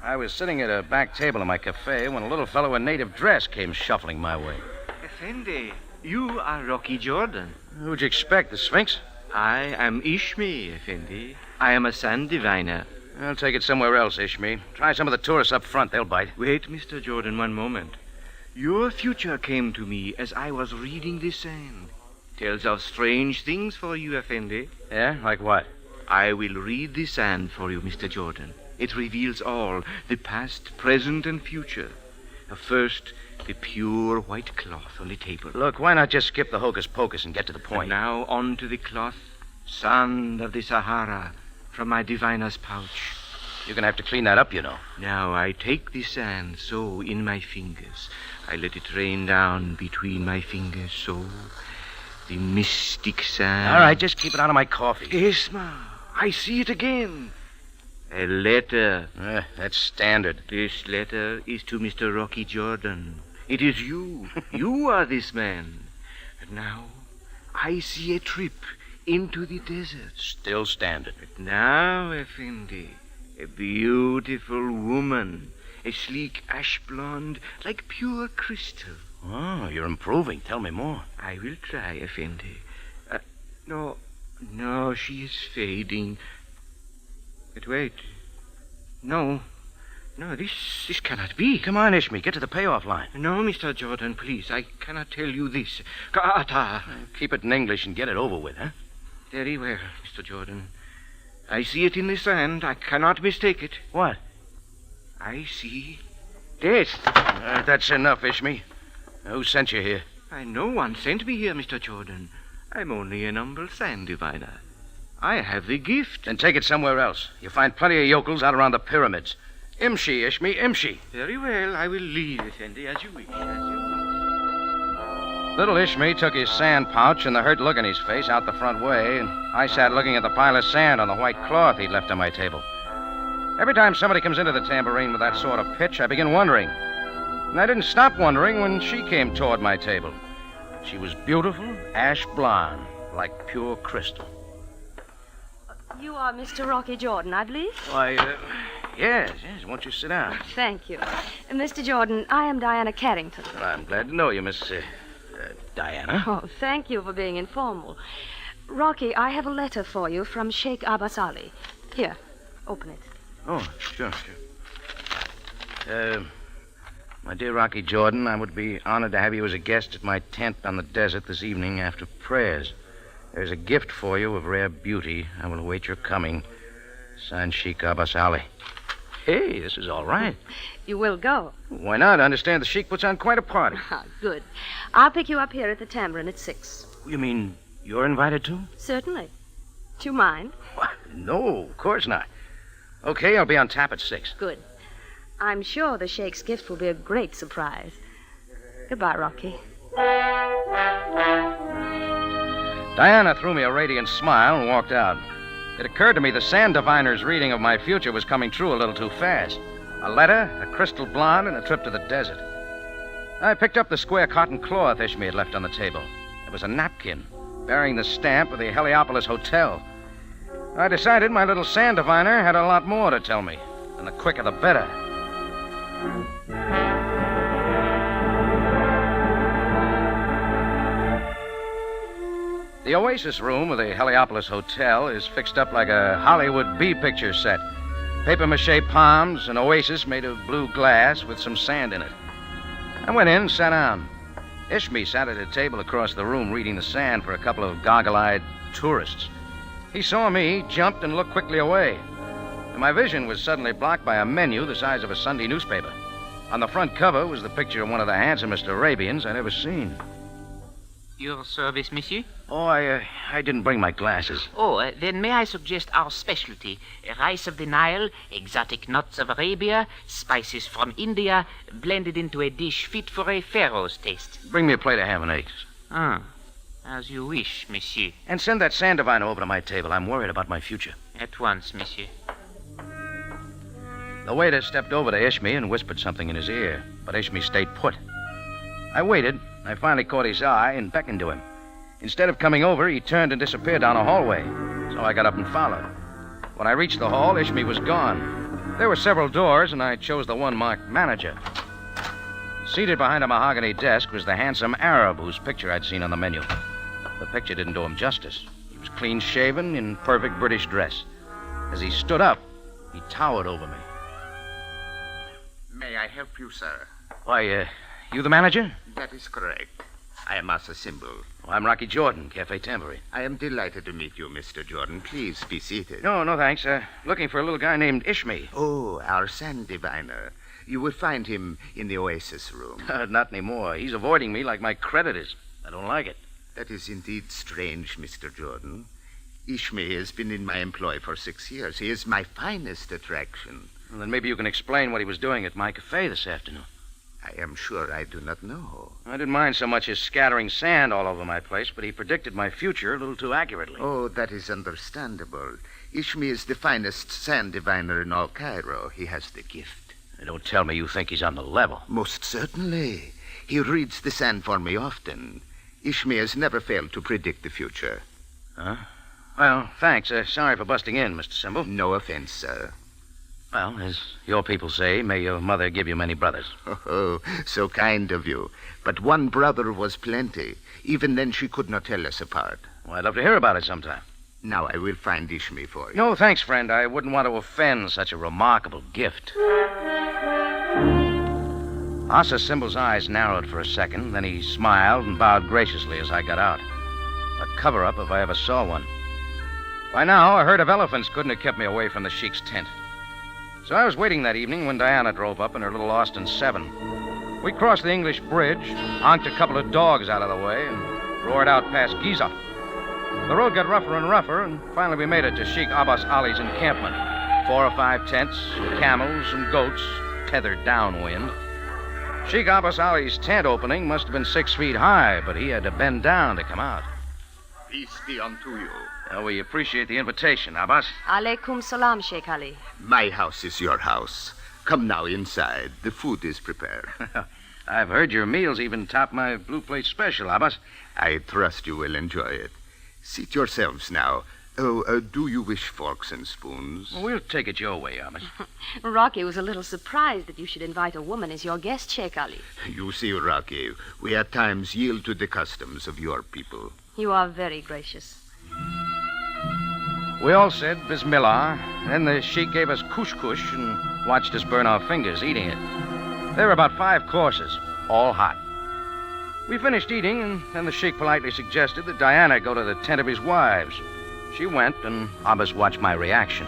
I was sitting at a back table in my cafe when a little fellow in native dress came shuffling my way. Effendi, you are Rocky Jordan. Who'd you expect, the Sphinx? I am Ishmi, Effendi. I am a sand diviner. I'll take it somewhere else, Ishmi. Try some of the tourists up front. They'll bite. Wait, Mr. Jordan, one moment. Your future came to me as I was reading the sand. Tells of strange things for you, Effendi. Yeah? Like what? I will read the sand for you, Mr. Jordan. It reveals all, the past, present, and future. First, the pure white cloth on the table. Look, why not just skip the hocus-pocus and get to the point? And now on to the cloth, sand of the Sahara, from my diviner's pouch. You're going to have to clean that up, you know. Now I take the sand so in my fingers. I let it rain down between my fingers so. The mystic sand. All right, just keep it out of my coffee. Yes, ma. I see it again. A letter. That's standard. This letter is to Mr. Rocky Jordan. It is you. You are this man. And now I see a trip into the desert. Still standard. But now, Effendi, a beautiful woman. A sleek ash blonde like pure crystal. Oh, you're improving. Tell me more. I will try, Effendi. No, she is fading. But wait. No, this cannot be. Come on, Ishmi. Get to the payoff line. No, Mr. Jordan, please. I cannot tell you this. Ka'ata. Keep it in English and get it over with, huh? Very well, Mr. Jordan. I see it in the sand. I cannot mistake it. What? I see death. That's enough, Ishmi. Who sent you here? No one sent me here, Mr. Jordan. I'm only an humble sand diviner. I have the gift. Then take it somewhere else. You'll find plenty of yokels out around the pyramids. Imshi, Ishmi, Imshi. Very well. I will leave, Effendi, as you wish. Little Ishmi took his sand pouch and the hurt look in his face out the front way, and I sat looking at the pile of sand on the white cloth he'd left on my table. Every time somebody comes into the tambourine with that sort of pitch, I begin wondering. And I didn't stop wondering when she came toward my table. She was beautiful, ash blonde, like pure crystal. You are Mr. Rocky Jordan, I believe? Why, yes. Won't you sit down? Thank you. Mr. Jordan, I am Diana Carrington. Well, I'm glad to know you, Miss Diana. Oh, thank you for being informal. Rocky, I have a letter for you from Sheikh Abbas Ali. Here, open it. Oh, sure. My dear Rocky Jordan, I would be honored to have you as a guest at my tent on the desert this evening after prayers. There's a gift for you of rare beauty. I will await your coming. Signed, Sheikh Abbas Ali. Hey, this is all right. You will go? Why not? I understand the Sheikh puts on quite a party. Ah, good. I'll pick you up here at the tambourine at 6. You mean you're invited too? Certainly. Do you mind? No, of course not. Okay, I'll be on tap at 6. Good. I'm sure the Sheikh's gift will be a great surprise. Goodbye, Rocky. Diana threw me a radiant smile and walked out. It occurred to me the sand diviner's reading of my future was coming true a little too fast. A letter, a crystal blonde, and a trip to the desert. I picked up the square cotton cloth Ishmi had left on the table. It was a napkin bearing the stamp of the Heliopolis Hotel. I decided my little sand diviner had a lot more to tell me, and the quicker the better. The Oasis room of the Heliopolis Hotel is fixed up like a Hollywood B-picture set. Papier-mâché palms, an oasis made of blue glass with some sand in it. I went in and sat down. Ishmi sat at a table across the room reading the sand for a couple of goggle-eyed tourists. He saw me, jumped, and looked quickly away. And my vision was suddenly blocked by a menu the size of a Sunday newspaper. On the front cover was the picture of one of the handsomest Arabians I'd ever seen. Your service, monsieur? Oh, I didn't bring my glasses. Oh, then may I suggest our specialty? Rice of the Nile, exotic nuts of Arabia, spices from India, blended into a dish fit for a pharaoh's taste. Bring me a plate of ham and eggs. As you wish, monsieur. And send that sand diviner over to my table. I'm worried about my future. At once, monsieur. The waiter stepped over to Ishmi and whispered something in his ear, but Ishmi stayed put. I waited. I finally caught his eye and beckoned to him. Instead of coming over, he turned and disappeared down a hallway. So I got up and followed. When I reached the hall, Ishmi was gone. There were several doors, and I chose the one marked manager. Seated behind a mahogany desk was the handsome Arab whose picture I'd seen on the menu. The picture didn't do him justice. He was clean-shaven, in perfect British dress. As he stood up, he towered over me. May I help you, sir? Why, you the manager? That is correct. I am Master Symbol. Oh, I'm Rocky Jordan, Cafe Tambourine. I am delighted to meet you, Mr. Jordan. Please be seated. No, thanks. Looking for a little guy named Ishmi. Oh, our sand diviner. You will find him in the Oasis room. Not anymore. He's avoiding me like my creditors. I don't like it. That is indeed strange, Mr. Jordan. Ishmi has been in my employ for 6 years. He is my finest attraction. Well, then maybe you can explain what he was doing at my cafe this afternoon. I am sure I do not know. I didn't mind so much his scattering sand all over my place, but he predicted my future a little too accurately. Oh, that is understandable. Ishmi is the finest sand diviner in all Cairo. He has the gift. Don't tell me you think he's on the level. Most certainly. He reads the sand for me often. Ishmi has never failed to predict the future. Huh? Well, thanks. Sorry for busting in, Mr. Symbol. No offense, sir. Well, as your people say, may your mother give you many brothers. Oh, so kind of you. But one brother was plenty. Even then, she could not tell us apart. Well, I'd love to hear about it sometime. Now I will find Ishmi for you. No, thanks, friend. I wouldn't want to offend such a remarkable gift. Asa Symbol's eyes narrowed for a second, then he smiled and bowed graciously as I got out. A cover-up if I ever saw one. By now, a herd of elephants couldn't have kept me away from the sheik's tent. So I was waiting that evening when Diana drove up in her little Austin 7. We crossed the English bridge, honked a couple of dogs out of the way, and roared out past Giza. The road got rougher and rougher, and finally we made it to Sheikh Abbas Ali's encampment. 4 or 5 tents, camels, and goats tethered downwind. Sheikh Abbas Ali's tent opening must have been 6 feet high, but he had to bend down to come out. Peace be unto you. We appreciate the invitation, Abbas. Alaikum salam, Sheikh Ali. My house is your house. Come now inside. The food is prepared. I've heard your meals even top my blue plate special, Abbas. I trust you will enjoy it. Seat yourselves now. Oh, do you wish forks and spoons? Well, we'll take it your way, Abbas. Rocky was a little surprised that you should invite a woman as your guest, Sheikh Ali. You see, Rocky, we at times yield to the customs of your people. You are very gracious. We all said Bismillah, then the sheik gave us kush-kush and watched us burn our fingers eating it. There were about 5 courses, all hot. We finished eating, and then the sheik politely suggested that Diana go to the tent of his wives. She went, and Abbas watched my reaction.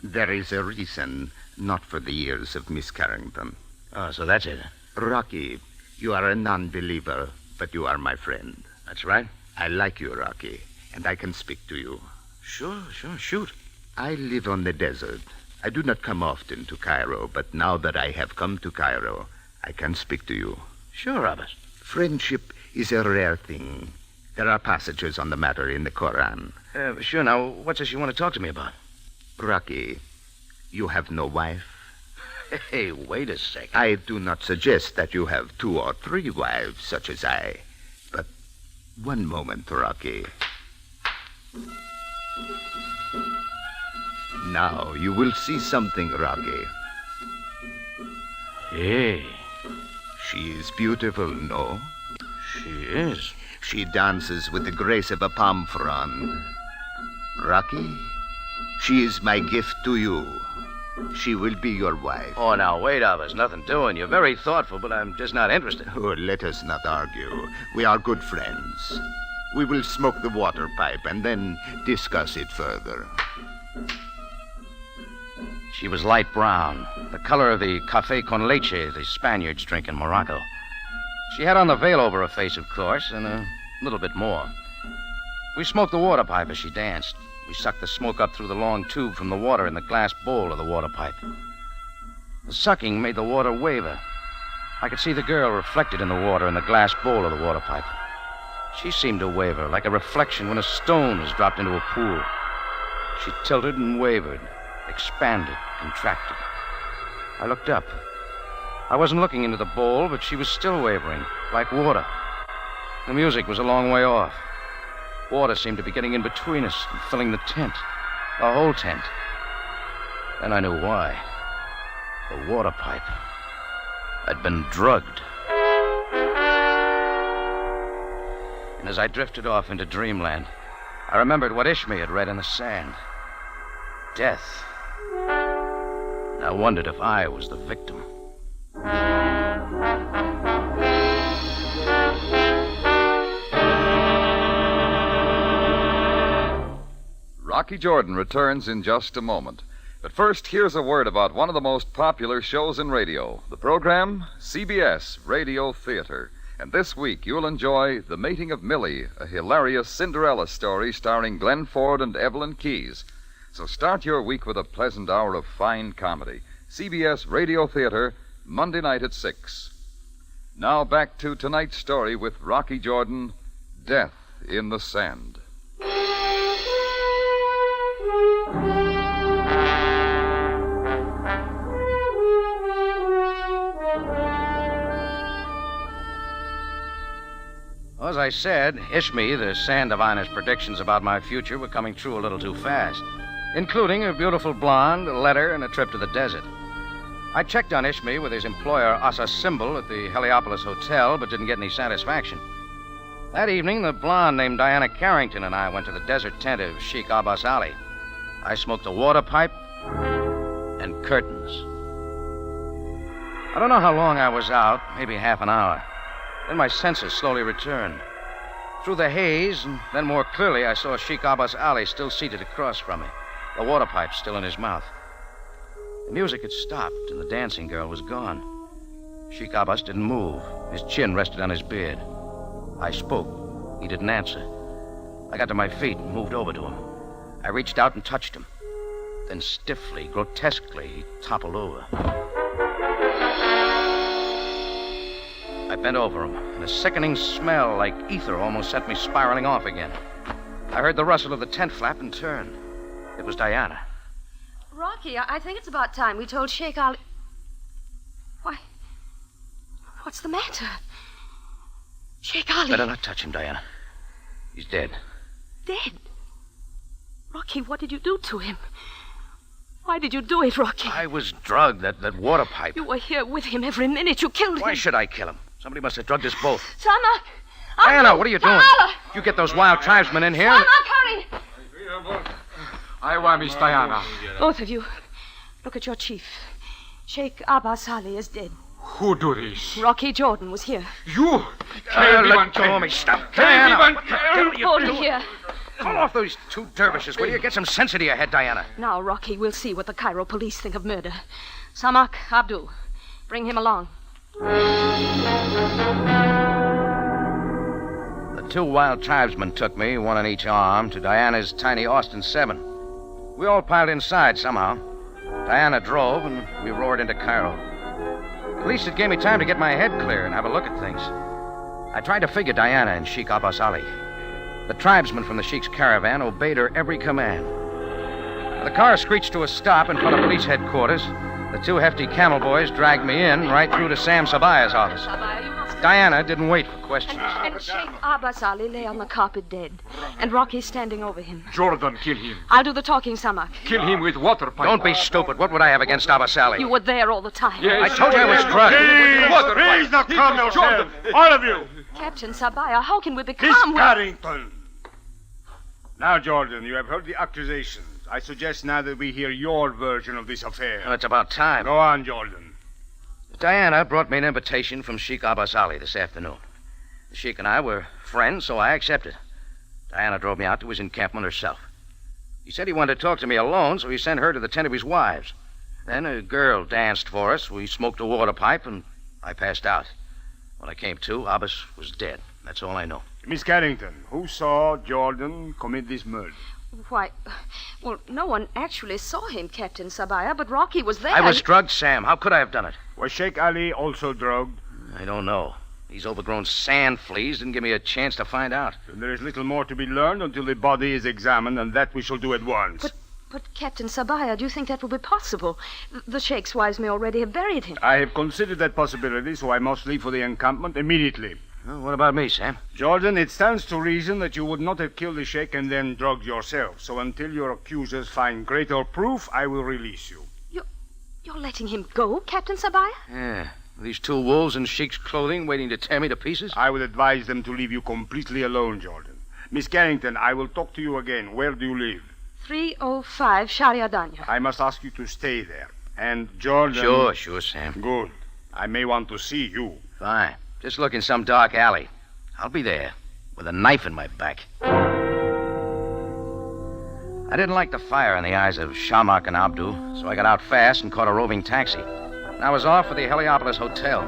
There is a reason, not for the years of Miss Carrington. Oh, so that's it. Rocky, you are a non-believer, but you are my friend. That's right. I like you, Rocky, and I can speak to you. Sure, shoot. I live on the desert. I do not come often to Cairo, but now that I have come to Cairo, I can speak to you. Sure, Abbas. Friendship is a rare thing. There are passages on the matter in the Koran. Sure. Now, what's this you want to talk to me about? Rocky, you have no wife? Hey, wait a second. I do not suggest that you have 2 or 3 wives, such as I. But one moment, Rocky. Now you will see something, Rocky. Hey. She is beautiful, no? She is. She dances with the grace of a palm frond. Rocky, she is my gift to you. She will be your wife. Oh, now, wait, Abbas. Nothing doing. You're very thoughtful, but I'm just not interested. Oh, let us not argue. We are good friends. We will smoke the water pipe and then discuss it further. She was light brown, the color of the café con leche the Spaniards drink in Morocco. She had on the veil over her face, of course, and a little bit more. We smoked the water pipe as she danced. We sucked the smoke up through the long tube from the water in the glass bowl of the water pipe. The sucking made the water waver. I could see the girl reflected in the water in the glass bowl of the water pipe. She seemed to waver, like a reflection when a stone is dropped into a pool. She tilted and wavered, expanded, contracted. I looked up. I wasn't looking into the bowl, but she was still wavering, like water. The music was a long way off. Water seemed to be getting in between us and filling the tent, the whole tent. Then I knew why. The water pipe had been drugged. And as I drifted off into dreamland, I remembered what Ishmi had read in the sand. Death. And I wondered if I was the victim. Rocky Jordan returns in just a moment. But first, here's a word about one of the most popular shows in radio. The program, CBS Radio Theater. And this week you'll enjoy The Mating of Millie, a hilarious Cinderella story starring Glenn Ford and Evelyn Keyes. So start your week with a pleasant hour of fine comedy. CBS Radio Theater, Monday night at 6. Now back to tonight's story with Rocky Jordan, Death in the Sand. As I said, Ishmi, the sand diviner's predictions about my future were coming true a little too fast, including a beautiful blonde, a letter, and a trip to the desert. I checked on Ishmi with his employer, Asa Symbol, at the Heliopolis Hotel, but didn't get any satisfaction. That evening, the blonde named Diana Carrington and I went to the desert tent of Sheikh Abbas Ali. I smoked a water pipe and curtains. I don't know how long I was out, maybe half an hour. Then my senses slowly returned. Through the haze, and then more clearly, I saw Sheikh Abbas Ali still seated across from me, the water pipe still in his mouth. The music had stopped, and the dancing girl was gone. Sheikh Abbas didn't move. His chin rested on his beard. I spoke. He didn't answer. I got to my feet and moved over to him. I reached out and touched him. Then stiffly, grotesquely, he toppled over. I bent over him, and a sickening smell like ether almost sent me spiraling off again. I heard the rustle of the tent flap and turned. It was Diana. Rocky, I think it's about time we told Sheikh Ali... Why, what's the matter? Sheikh Ali... Better not touch him, Diana. He's dead. Dead? Rocky, what did you do to him? Why did you do it, Rocky? I was drugged, that water pipe. You were here with him every minute. You killed him. Why should I kill him? Somebody must have drugged us both. Samak! Diana, what are you doing? You get those wild tribesmen in here. Samak, hurry! I want Miss Diana. Both of you, look at your chief. Sheikh Abbas Ali is dead. Who do this? Rocky Jordan was here. You! Let go of me. Stop. Diana. Hold it here. Call off those two dervishes, will you? Get some sense into your head, Diana. Now, Rocky, we'll see what the Cairo police think of murder. Samak, Abdul, bring him along. The two wild tribesmen took me, one on each arm, to Diana's tiny Austin 7. We all piled inside somehow. Diana drove, and we roared into Cairo. At least it gave me time to get my head clear and have a look at things. I tried to figure Diana and Sheikh Abbas Ali. The tribesmen from the Sheikh's caravan obeyed her every command. The car screeched to a stop in front of police headquarters. The two hefty camel boys dragged me in right through to Sam Sabaya's office. Diana didn't wait for questions. And Sheikh Abbas Ali lay on the carpet dead, and Rocky standing over him. Jordan, kill him. I'll do the talking, Samak. Kill him with water pipe. Don't be stupid. What would I have against Abbas Ali? You were there all the time. Yes. I told you I was drugged. Please, not calm yourself. All of you. Captain Sabaya, how can we become... Miss Carrington. Now, Jordan, you have heard the accusations. I suggest now that we hear your version of this affair. Well, it's about time. Go on, Jordan. Diana brought me an invitation from Sheikh Abbas Ali this afternoon. The Sheikh and I were friends, so I accepted. Diana drove me out to his encampment herself. He said he wanted to talk to me alone, so he sent her to the tent of his wives. Then a girl danced for us. We smoked a water pipe, and I passed out. When I came to, Abbas was dead. That's all I know. Miss Carrington, who saw Jordan commit this murder? Why, well, no one actually saw him, Captain Sabaya, but Rocky was there. I was drugged, Sam. How could I have done it? Was Sheikh Ali also drugged? I don't know. These overgrown sand fleas didn't give me a chance to find out. Then there is little more to be learned until the body is examined, and that we shall do at once. But Captain Sabaya, do you think that will be possible? The Sheikh's wives may already have buried him. I have considered that possibility, so I must leave for the encampment immediately. Well, what about me, Sam? Jordan, it stands to reason that you would not have killed the Sheikh and then drugged yourself. So until your accusers find greater proof, I will release you. You're letting him go, Captain Sabaya? Yeah. These two wolves in Sheikh's clothing waiting to tear me to pieces? I would advise them to leave you completely alone, Jordan. Miss Carrington, I will talk to you again. Where do you live? 305 Shariadanya. I must ask you to stay there. And Jordan... Sure, Sam. Good. I may want to see you. Fine. Just look in some dark alley. I'll be there, with a knife in my back. I didn't like the fire in the eyes of Shamak and Abdu, so I got out fast and caught a roving taxi. And I was off for the Heliopolis Hotel.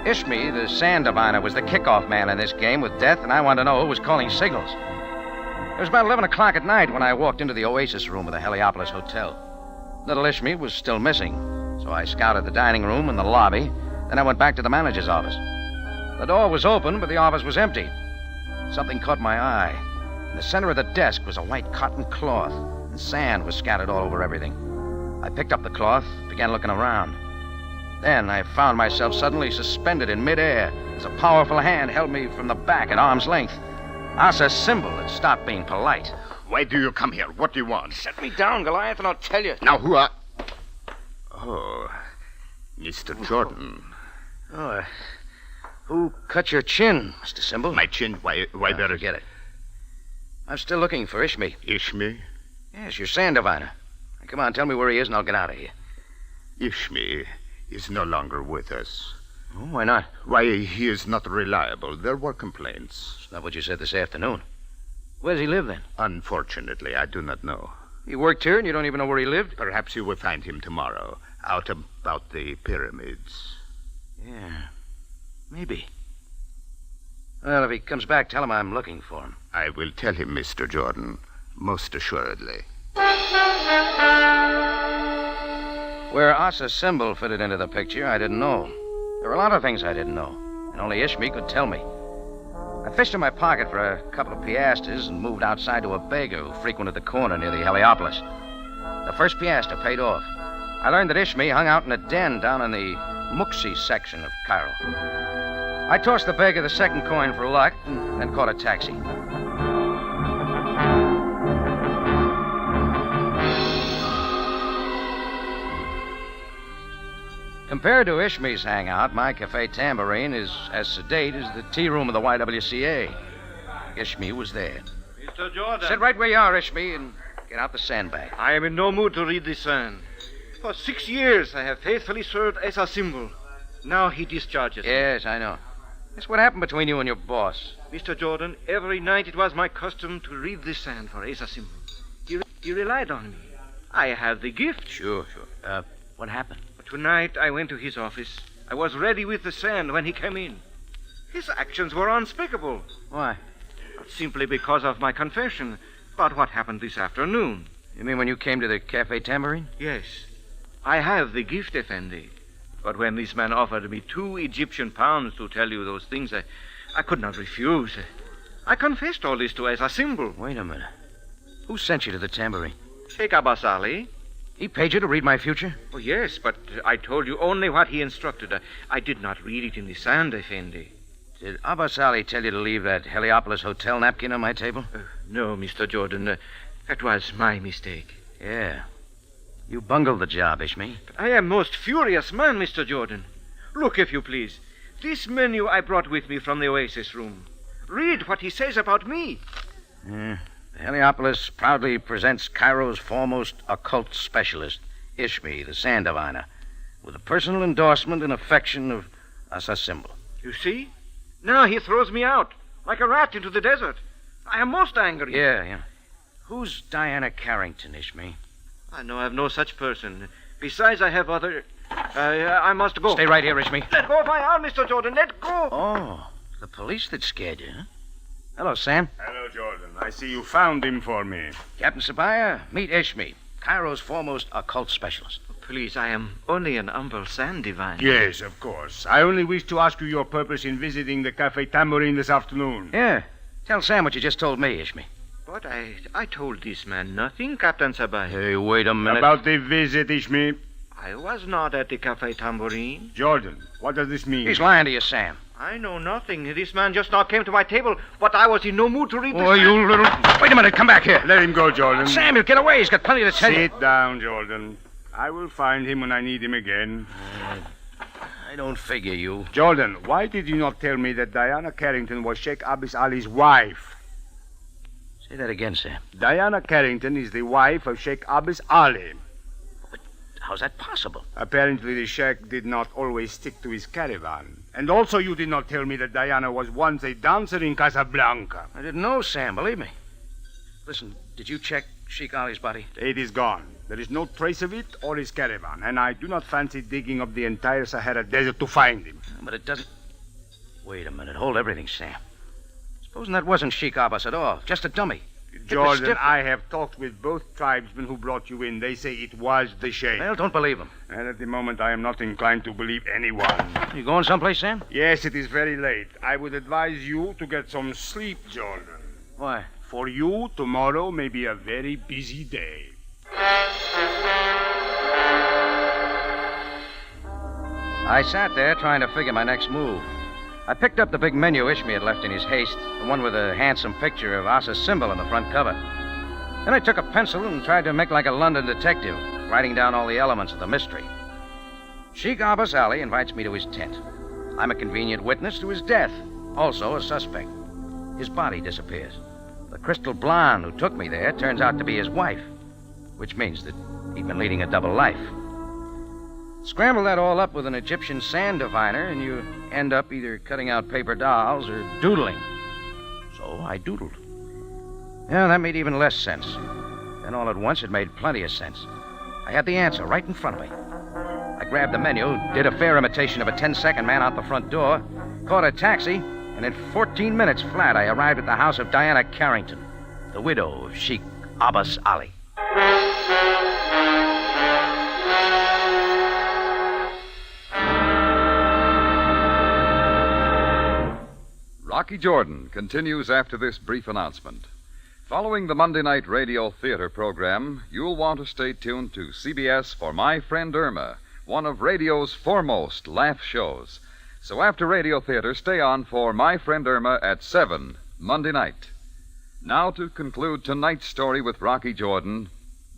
Ishmi, the sand diviner, was the kickoff man in this game with Death, and I wanted to know who was calling signals. It was about 11 o'clock at night when I walked into the Oasis room of the Heliopolis Hotel. Little Ishmi was still missing, so I scouted the dining room and the lobby. Then I went back to the manager's office. The door was open, but the office was empty. Something caught my eye. In the center of the desk was a white cotton cloth, and sand was scattered all over everything. I picked up the cloth, began looking around. Then I found myself suddenly suspended in midair as a powerful hand held me from the back at arm's length. Asa Symbol had stopped being polite. Why do you come here? What do you want? Set me down, Goliath, and I'll tell you. Now, who are... Oh, Mr. Jordan. Oh, who cut your chin, Mr. Symbol? My chin? Why there... Forget it. I'm still looking for Ishmi. Ishmi? Yes, your sand diviner. Now, come on, tell me where he is and I'll get out of here. Ishmi is no longer with us. Oh, why not? Why, he is not reliable. There were complaints. That's not what you said this afternoon. Where does he live, then? Unfortunately, I do not know. He worked here and you don't even know where he lived? Perhaps you will find him tomorrow, out about the pyramids. Yeah, maybe. Well, if he comes back, tell him I'm looking for him. I will tell him, Mr. Jordan, most assuredly. Where Asa Symbol fitted into the picture, I didn't know. There were a lot of things I didn't know, and only Ishmi could tell me. I fished in my pocket for a couple of piastres and moved outside to a beggar who frequented the corner near the Heliopolis. The first piastre paid off. I learned that Ishmi hung out in a den down in the Muxi section of Cairo. I tossed the beggar the second coin for luck and then caught a taxi. Compared to Ishmi's hangout, my cafe Tambourine is as sedate as the tea room of the YWCA. Ishmi was there. Mr. Jordan. Sit right where you are, Ishmi, and get out the sandbag. I am in no mood to read the sand. For 6 years, I have faithfully served as a symbol. Now he discharges me. Yes, I know. That's what happened between you and your boss. Mr. Jordan, every night it was my custom to read the sand for Asa Symbol. He relied on me. I have the gift. Sure. What happened? Tonight, I went to his office. I was ready with the sand when he came in. His actions were unspeakable. Why? Not simply because of my confession, but what happened this afternoon. You mean when you came to the Cafe Tambourine? Yes. I have the gift, Effendi. But when this man offered me 2 Egyptian pounds to tell you those things, I could not refuse. I confessed all this to as a symbol. Wait a minute. Who sent you to the Tambourine? Sheikh Abbas Ali. He paid you to read my future? Oh, yes, but I told you only what he instructed. I did not read it in the sand, Effendi. Did Abbas Ali tell you to leave that Heliopolis Hotel napkin on my table? No, Mr. Jordan. That was my mistake. Yeah. You bungled the job, Ishmi. But I am most furious man, Mr. Jordan. Look, if you please. This menu I brought with me from the Oasis room. Read what he says about me. Yeah. The Heliopolis proudly presents Cairo's foremost occult specialist, Ishmi, the sand diviner, with the personal endorsement and affection of Asa Symbol. You see? Now he throws me out, like a rat into the desert. I am most angry. Yeah. Who's Diana Carrington, Ishmi? I know of no such person. Besides, I have other... I must go. Stay right here, Ishmi. Let go of my arm, Mr. Jordan. Let go. Oh, the police that scared you, huh? Hello, Sam. Hello, Jordan. I see you found him for me. Captain Sabaya, meet Ishmi, Cairo's foremost occult specialist. Please, I am only an humble sand diviner. Yes, of course. I only wish to ask you your purpose in visiting the Cafe Tambourine this afternoon. Yeah. Tell Sam what you just told me, Ishmi. But I told this man nothing, Captain Sabaya. Hey, wait a minute. About the visit, Ishmi. I was not at the Cafe Tambourine. Jordan, what does this mean? He's lying to you, Sam. I know nothing. This man just now came to my table, but I was in no mood to read this. Oh, you little... Wait a minute. Come back here. Let him go, Jordan. Sam, he'll get away. He's got plenty to tell you. Sit down, Jordan. I will find him when I need him again. I don't figure you. Jordan, why did you not tell me that Diana Carrington was Sheikh Abbas Ali's wife? Say that again, Sam. Diana Carrington is the wife of Sheikh Abbas Ali. How's that possible? Apparently the Sheikh did not always stick to his caravan. And also you did not tell me that Diana was once a dancer in Casablanca. I didn't know, Sam, believe me. Listen, did you check Sheikh Ali's body? It is gone. There is no trace of it or his caravan, and I do not fancy digging up the entire Sahara Desert to find him. But it doesn't... Wait a minute. Hold everything, Sam. Supposing that wasn't Sheikh Abbas at all. Just a dummy. Jordan, I have talked with both tribesmen who brought you in. They say it was the Sheikh. Well, don't believe them. And at the moment, I am not inclined to believe anyone. You going someplace, Sam? Yes, it is very late. I would advise you to get some sleep, Jordan. Why? For you, tomorrow may be a very busy day. I sat there trying to figure my next move. I picked up the big menu Ishmi had left in his haste, the one with a handsome picture of Asa's symbol on the front cover. Then I took a pencil and tried to make like a London detective, writing down all the elements of the mystery. Sheikh Abbas Ali invites me to his tent. I'm a convenient witness to his death, also a suspect. His body disappears. The crystal blonde who took me there turns out to be his wife, which means that he'd been leading a double life. Scramble that all up with an Egyptian sand diviner, and you end up either cutting out paper dolls or doodling. So I doodled. Yeah, that made even less sense. Then all at once, it made plenty of sense. I had the answer right in front of me. I grabbed the menu, did a fair imitation of a 10-second man out the front door, caught a taxi, and in 14 minutes flat, I arrived at the house of Diana Carrington, the widow of Sheikh Abbas Ali. Rocky Jordan continues after this brief announcement. Following the Monday night radio theater program, you'll want to stay tuned to CBS for My Friend Irma, one of radio's foremost laugh shows. So after radio theater, stay on for My Friend Irma at 7 Monday night. Now to conclude tonight's story with Rocky Jordan,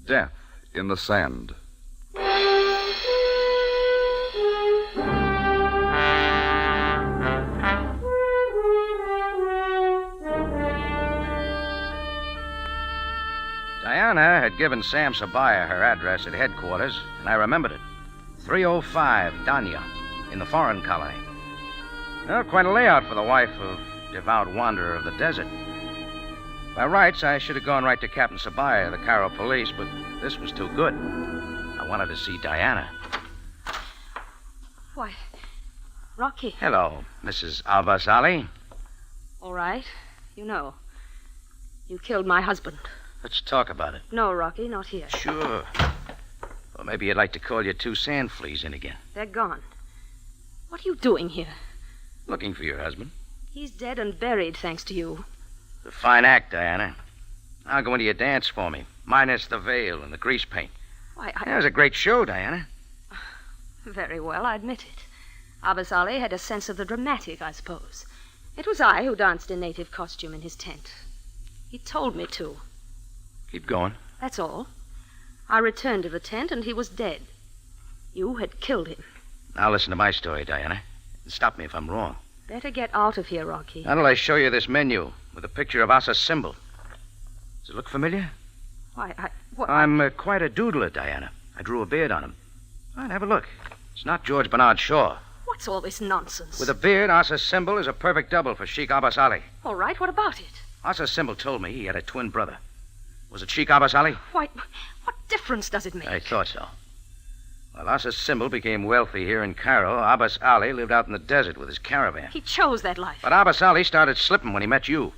Death in the Sand. Diana had given Sam Sabaya her address at headquarters, and I remembered it. 305 Danya, in the foreign colony. Well, quite a layout for the wife of devout wanderer of the desert. By rights, I should have gone right to Captain Sabaya, the Cairo police, but this was too good. I wanted to see Diana. Why, Rocky. Hello, Mrs. Abbas Ali. All right. You know. You killed my husband. Let's talk about it. No, Rocky, not here. Sure. Or maybe you'd like to call your two sand fleas in again. They're gone. What are you doing here? Looking for your husband. He's dead and buried, thanks to you. It's a fine act, Diana. Now go into your dance for me, minus the veil and the grease paint. Why, That was a great show, Diana. Very well, I admit it. Abbas Ali had a sense of the dramatic, I suppose. It was I who danced in native costume in his tent. He told me to. Keep going. That's all. I returned to the tent, and he was dead. You had killed him. Now listen to my story, Diana. And stop me if I'm wrong. Better get out of here, Rocky. How till I show you this menu with a picture of Asa's symbol. Does it look familiar? Why, I'm quite a doodler, Diana. I drew a beard on him. All right, have a look. It's not George Bernard Shaw. What's all this nonsense? With a beard, Asa's symbol is a perfect double for Sheikh Abbas Ali. All right, what about it? Asa's symbol told me he had a twin brother. Was it Sheikh Abbas Ali? Why, what difference does it make? I thought so. While Asa's symbol became wealthy here in Cairo, Abbas Ali lived out in the desert with his caravan. He chose that life. But Abbas Ali started slipping when he met you.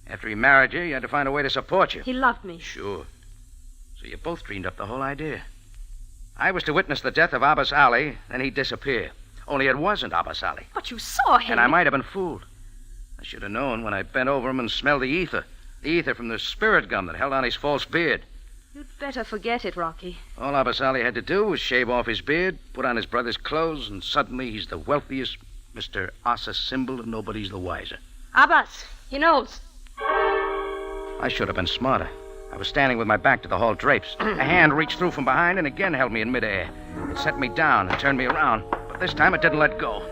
After he married you, he had to find a way to support you. He loved me. Sure. So you both dreamed up the whole idea. I was to witness the death of Abbas Ali, then he'd disappear. Only it wasn't Abbas Ali. But you saw him. And I might have been fooled. I should have known when I bent over him and smelled the ether. The ether from the spirit gum that held on his false beard. You'd better forget it, Rocky. All Abbas Ali had to do was shave off his beard, put on his brother's clothes, and suddenly he's the wealthiest Mr. Asa symbol, and nobody's the wiser. Abbas, he knows. I should have been smarter. I was standing with my back to the hall drapes. A hand reached through from behind and again held me in midair. It set me down and turned me around, but this time it didn't let go.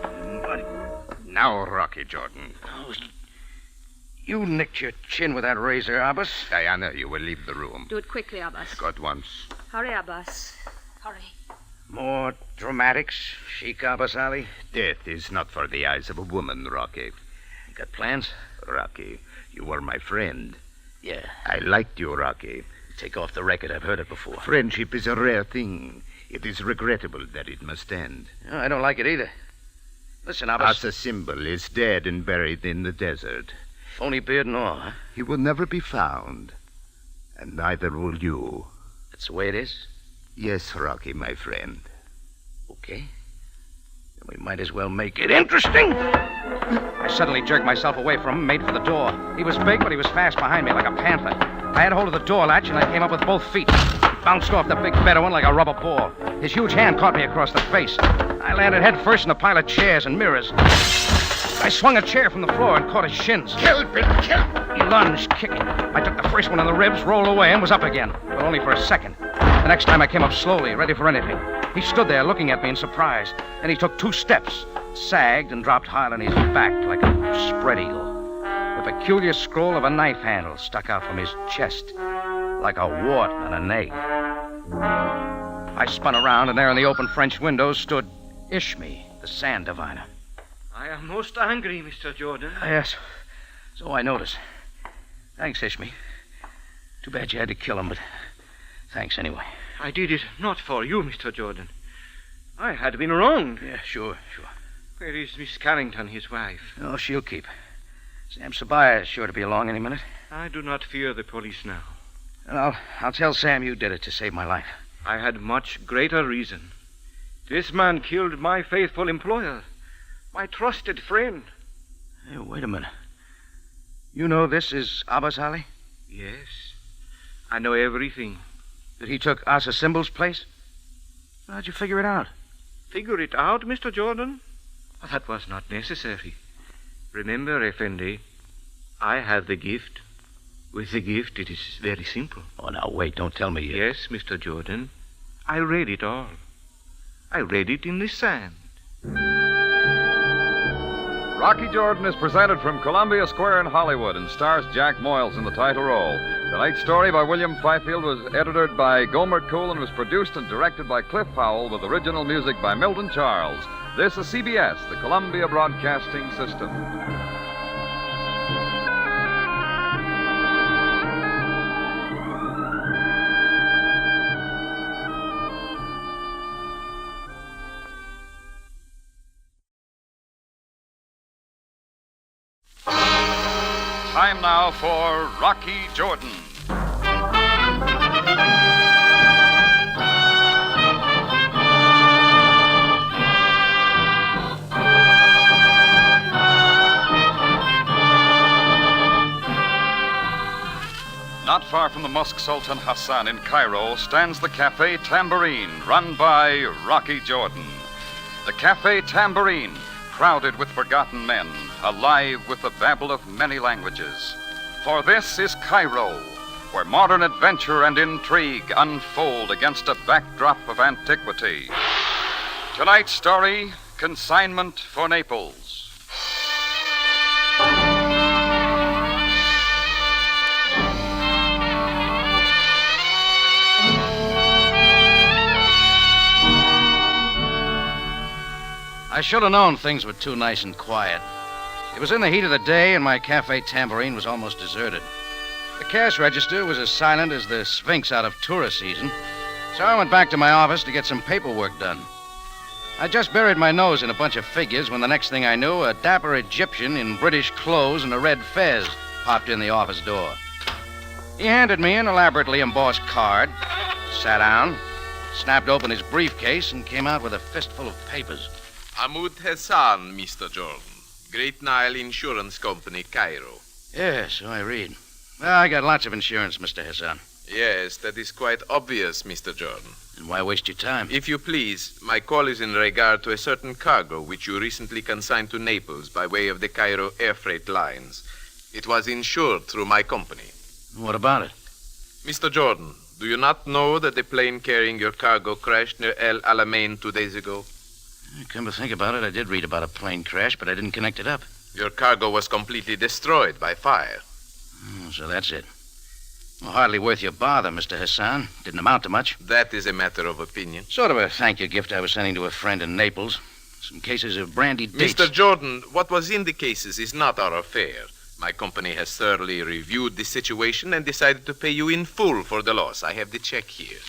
Now, Rocky Jordan. Oh, you nicked your chin with that razor, Abbas. Diana, you will leave the room. Do it quickly, Abbas. Go at once. Hurry, Abbas. Hurry. More dramatics, Sheikh Abbas Ali? Death is not for the eyes of a woman, Rocky. You got plans? Rocky, you were my friend. Yeah. I liked you, Rocky. Take off the record. I've heard it before. Friendship is a rare thing. It is regrettable that it must end. No, I don't like it either. Listen, Abbas. Asa Symbol is dead and buried in the desert. Phony beard and all, huh? He will never be found. And neither will you. That's the way it is? Yes, Rocky, my friend. Okay. Then we might as well make it interesting. I suddenly jerked myself away from him, made for the door. He was big, but he was fast behind me like a panther. I had hold of the door latch, and I came up with both feet. Bounced off the big Bedouin like a rubber ball. His huge hand caught me across the face. I landed head first in a pile of chairs and mirrors. I swung a chair from the floor and caught his shins. Kill, Big Kill! He lunged, kicking. I took the first one on the ribs, rolled away, and was up again. But only for a second. The next time I came up slowly, ready for anything. He stood there looking at me in surprise. Then he took 2 steps, sagged, and dropped hard on his back like a spread eagle. The peculiar scroll of a knife handle stuck out from his chest, like a wart on an egg. I spun around, and there in the open French window stood Ishmi, the sand diviner. I am most angry, Mr. Jordan. Yes, so I notice. Thanks, Ishmi. Too bad you had to kill him, but thanks anyway. I did it not for you, Mr. Jordan. I had been wronged. Yeah, sure. Where is Miss Carrington, his wife? Oh, she'll keep. Sam Sabaya is sure to be along any minute. I do not fear the police now. And I'll tell Sam you did it to save my life. I had much greater reason. This man killed my faithful employer, my trusted friend. Hey, wait a minute. You know this is Abbas Ali? Yes. I know everything. That he took Asa Symbol's place? How'd you figure it out? Figure it out, Mr. Jordan? That was not necessary. Remember, Effendi, I have the gift. With the gift, it is very simple. Oh, now, wait, don't tell me you... Yes, Mr. Jordan. I read it all. I read it in the sand. Rocky Jordan is presented from Columbia Square in Hollywood and stars Jack Moyles in the title role. Tonight's story by William Fifield was edited by Gomer Cool and was produced and directed by Cliff Howell with original music by Milton Charles. This is CBS, the Columbia Broadcasting System. Time now for Rocky Jordan. Not far from the Mosque Sultan Hassan in Cairo stands the Cafe Tambourine, run by Rocky Jordan. The Cafe Tambourine, crowded with forgotten men, alive with the babble of many languages. For this is Cairo, where modern adventure and intrigue unfold against a backdrop of antiquity. Tonight's story, Consignment for Naples. I should have known things were too nice and quiet. It was in the heat of the day, and my Cafe Tambourine was almost deserted. The cash register was as silent as the Sphinx out of tourist season, so I went back to my office to get some paperwork done. I just buried my nose in a bunch of figures when the next thing I knew, a dapper Egyptian in British clothes and a red fez popped in the office door. He handed me an elaborately embossed card, sat down, snapped open his briefcase, and came out with a fistful of papers. Ahmud Hassan, Mr. Jordan. Great Nile Insurance Company, Cairo. Yes, so I read. Well, I got lots of insurance, Mr. Hassan. Yes, that is quite obvious, Mr. Jordan. And why waste your time? If you please, my call is in regard to a certain cargo which you recently consigned to Naples by way of the Cairo air freight lines. It was insured through my company. What about it? Mr. Jordan, do you not know that the plane carrying your cargo crashed near El Alamein 2 days ago? Come to think about it, I did read about a plane crash, but I didn't connect it up. Your cargo was completely destroyed by fire. So that's it. Well, hardly worth your bother, Mr. Hassan. Didn't amount to much. That is a matter of opinion. Sort of a thank you gift I was sending to a friend in Naples. Some cases of brandy dates. Mr. Jordan, what was in the cases is not our affair. My company has thoroughly reviewed the situation and decided to pay you in full for the loss. I have the check here.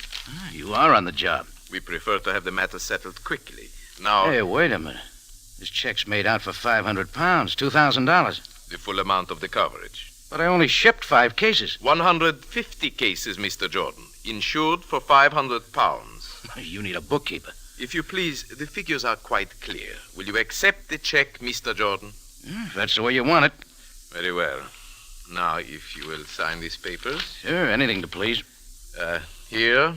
You are on the job. We prefer to have the matter settled quickly. Now... Hey, wait a minute. This check's made out for 500 pounds, $2,000. The full amount of the coverage. But I only shipped 5 cases. 150 cases, Mr. Jordan. Insured for 500 pounds. You need a bookkeeper. If you please, the figures are quite clear. Will you accept the check, Mr. Jordan? If that's the way you want it. Very well. Now, if you will sign these papers. Sure, anything to please. Here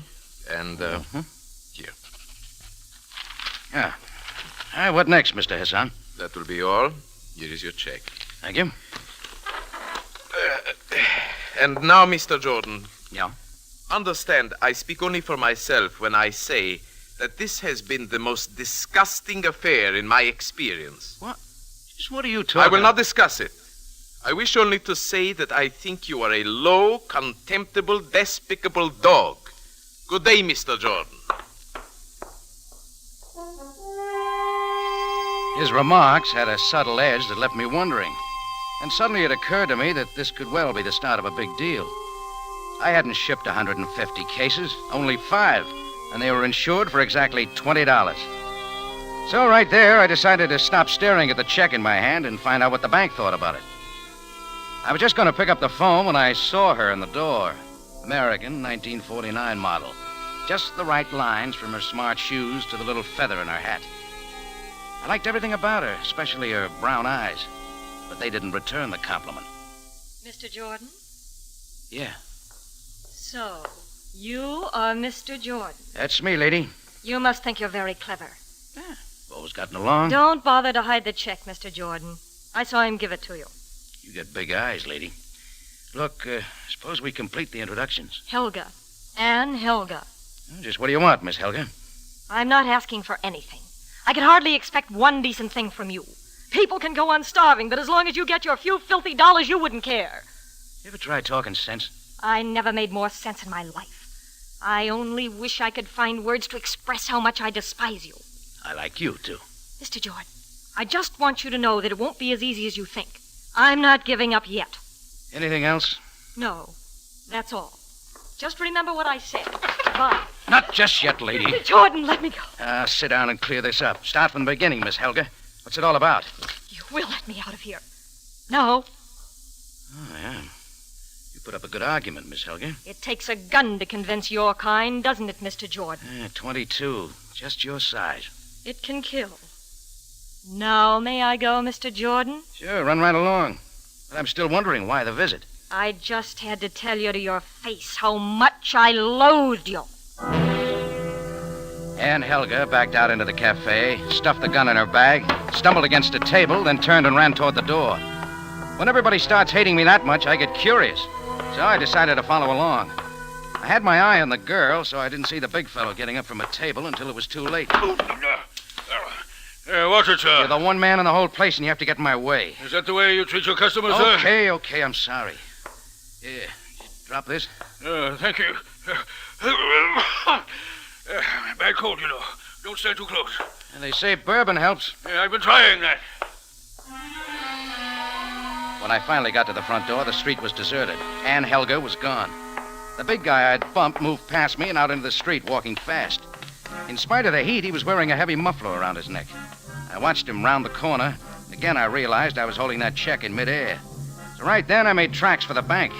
and here. Yeah. All right, what next, Mr. Hassan? That will be all. Here is your check. Thank you. And now, Mr. Jordan. Yeah? Understand, I speak only for myself when I say that this has been the most disgusting affair in my experience. What? Just what are you talking I will not discuss it. I wish only to say that I think you are a low, contemptible, despicable dog. Good day, Mr. Jordan. His remarks had a subtle edge that left me wondering. And suddenly it occurred to me that this could well be the start of a big deal. I hadn't shipped 150 cases, only 5, and they were insured for exactly $20. So right there, I decided to stop staring at the check in my hand and find out what the bank thought about it. I was just going to pick up the phone when I saw her in the door. American, 1949 model. Just the right lines from her smart shoes to the little feather in her hat. I liked everything about her, especially her brown eyes. But they didn't return the compliment. Mr. Jordan? Yeah. So, you are Mr. Jordan. That's me, lady. You must think you're very clever. Always gotten along. Don't bother to hide the check, Mr. Jordan. I saw him give it to you. You got big eyes, lady. Look, suppose we complete the introductions. Helga. Anne Helga. Just what do you want, Miss Helga? I'm not asking for anything. I could hardly expect one decent thing from you. People can go on starving, but as long as you get your few filthy dollars, you wouldn't care. You ever try talking sense? I never made more sense in my life. I only wish I could find words to express how much I despise you. I like you, too. Mr. Jordan, I just want you to know that it won't be as easy as you think. I'm not giving up yet. Anything else? No, that's all. Just remember what I said. Bye. Not just yet, lady. Mr. Jordan, let me go. Sit down and clear this up. Start from the beginning, Miss Helga. What's it all about? You will let me out of here. No. Oh, yeah. You put up a good argument, Miss Helga. It takes a gun to convince your kind, doesn't it, Mr. Jordan? 22. Just your size. It can kill. Now may I go, Mr. Jordan? Sure, run right along. But I'm still wondering why the visit. I just had to tell you to your face how much I loathed you. Anne Helga backed out into the cafe, stuffed the gun in her bag, stumbled against a table, then turned and ran toward the door. When everybody starts hating me that much, I get curious. So I decided to follow along. I had my eye on the girl, so I didn't see the big fellow getting up from a table until it was too late. What's it, sir? You're the one man in the whole place, and you have to get in my way. Is that the way you treat your customers, sir? Okay, I'm sorry. Here, drop this. Thank you. Bad cold, you know. Don't stand too close. And they say bourbon helps. Yeah, I've been trying that. When I finally got to the front door, the street was deserted. Anne Helga was gone. The big guy I'd bumped moved past me and out into the street, walking fast. In spite of the heat, he was wearing a heavy muffler around his neck. I watched him round the corner. Again, I realized I was holding that check in midair. So right then, I made tracks for the bank.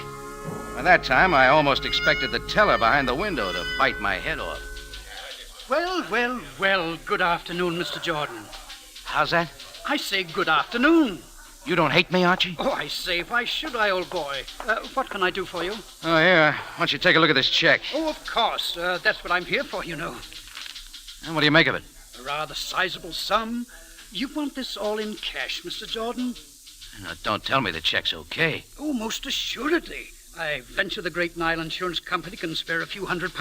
By that time, I almost expected the teller behind the window to bite my head off. Well, good afternoon, Mr. Jordan. How's that? I say good afternoon. You don't hate me, Archie? Oh, I say, why should I, old boy? What can I do for you? Oh, here. Why don't you take a look at this check? Oh, of course. That's what I'm here for, you know. And what do you make of it? A rather sizable sum. You want this all in cash, Mr. Jordan? Now, don't tell me the check's okay. Oh, most assuredly. I venture the great Nile Insurance Company can spare a few £100.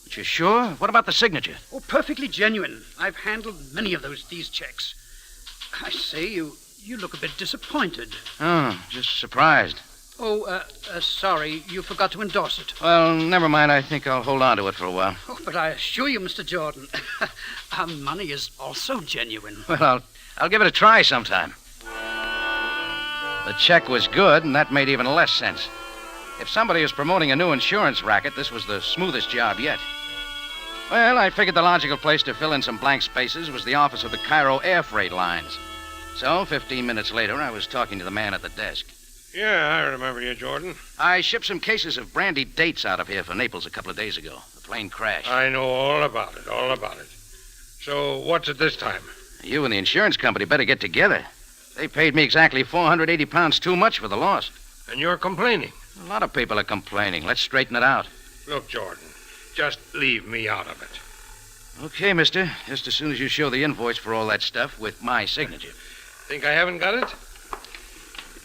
But you're sure? What about the signature? Oh, perfectly genuine. I've handled many of these checks. I say, you look a bit disappointed. Oh, just surprised. Oh, sorry, you forgot to endorse it. Well, never mind. I think I'll hold on to it for a while. Oh, but I assure you, Mr. Jordan, our money is also genuine. Well, I'll give it a try sometime. The check was good, and that made even less sense. If somebody was promoting a new insurance racket, this was the smoothest job yet. Well, I figured the logical place to fill in some blank spaces was the office of the Cairo air freight lines. So, 15 minutes later, I was talking to the man at the desk. Yeah, I remember you, Jordan. I shipped some cases of brandy dates out of here for Naples a couple of days ago. The plane crashed. I know all about it. So, what's it this time? You and the insurance company better get together. They paid me exactly 480 pounds too much for the loss. And you're complaining? A lot of people are complaining. Let's straighten it out. Look, Jordan, just leave me out of it. Okay, mister. Just as soon as you show the invoice for all that stuff with my signature. Think I haven't got it?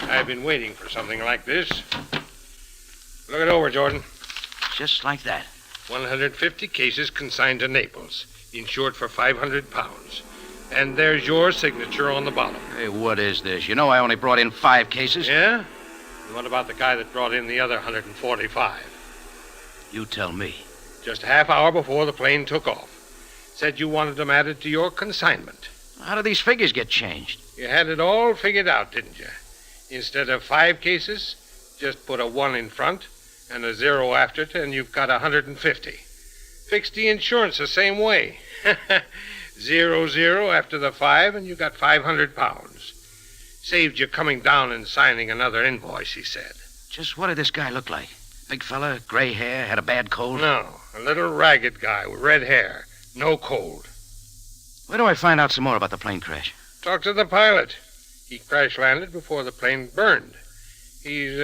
I've been waiting for something like this. Look it over, Jordan. Just like that. 150 cases consigned to Naples, insured for 500 pounds. And there's your signature on the bottom. Hey, what is this? You know I only brought in 5 cases. Yeah? And what about the guy that brought in the other 145? You tell me. Just a half hour before the plane took off. Said you wanted them added to your consignment. How do these figures get changed? You had it all figured out, didn't you? Instead of 5 cases, just put a 1 in front and a 0 after it, and you've got 150. Fixed the insurance the same way. 0 after the 5, and you got 500 pounds. Saved you coming down and signing another invoice, he said. Just what did this guy look like? Big fella, gray hair, had a bad cold? No, a little ragged guy with red hair. No cold. Where do I find out some more about the plane crash? Talk to the pilot. He crash-landed before the plane burned. He's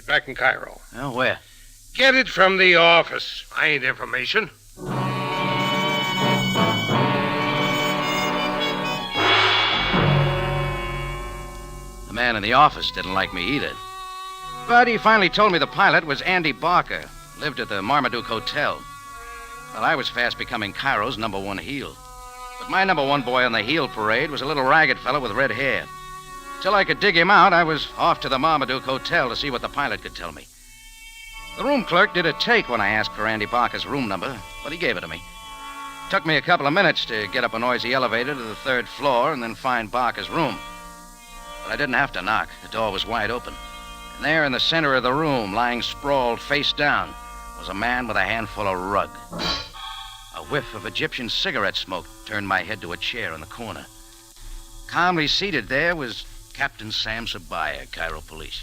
back in Cairo. Oh, where? Get it from the office. I ain't information. The man in the office didn't like me either. But he finally told me the pilot was Andy Barker, lived at the Marmaduke Hotel. Well, I was fast becoming Cairo's #1 heel. But my #1 boy on the heel parade was a little ragged fellow with red hair. Till I could dig him out, I was off to the Marmaduke Hotel to see what the pilot could tell me. The room clerk did a take when I asked for Andy Barker's room number, but he gave it to me. It took me a couple of minutes to get up a noisy elevator to the 3rd floor and then find Barker's room. But I didn't have to knock. The door was wide open. And there in the center of the room, lying sprawled face down, was a man with a handful of rug. A whiff of Egyptian cigarette smoke turned my head to a chair in the corner. Calmly seated there was Captain Sam Sabaya, Cairo Police.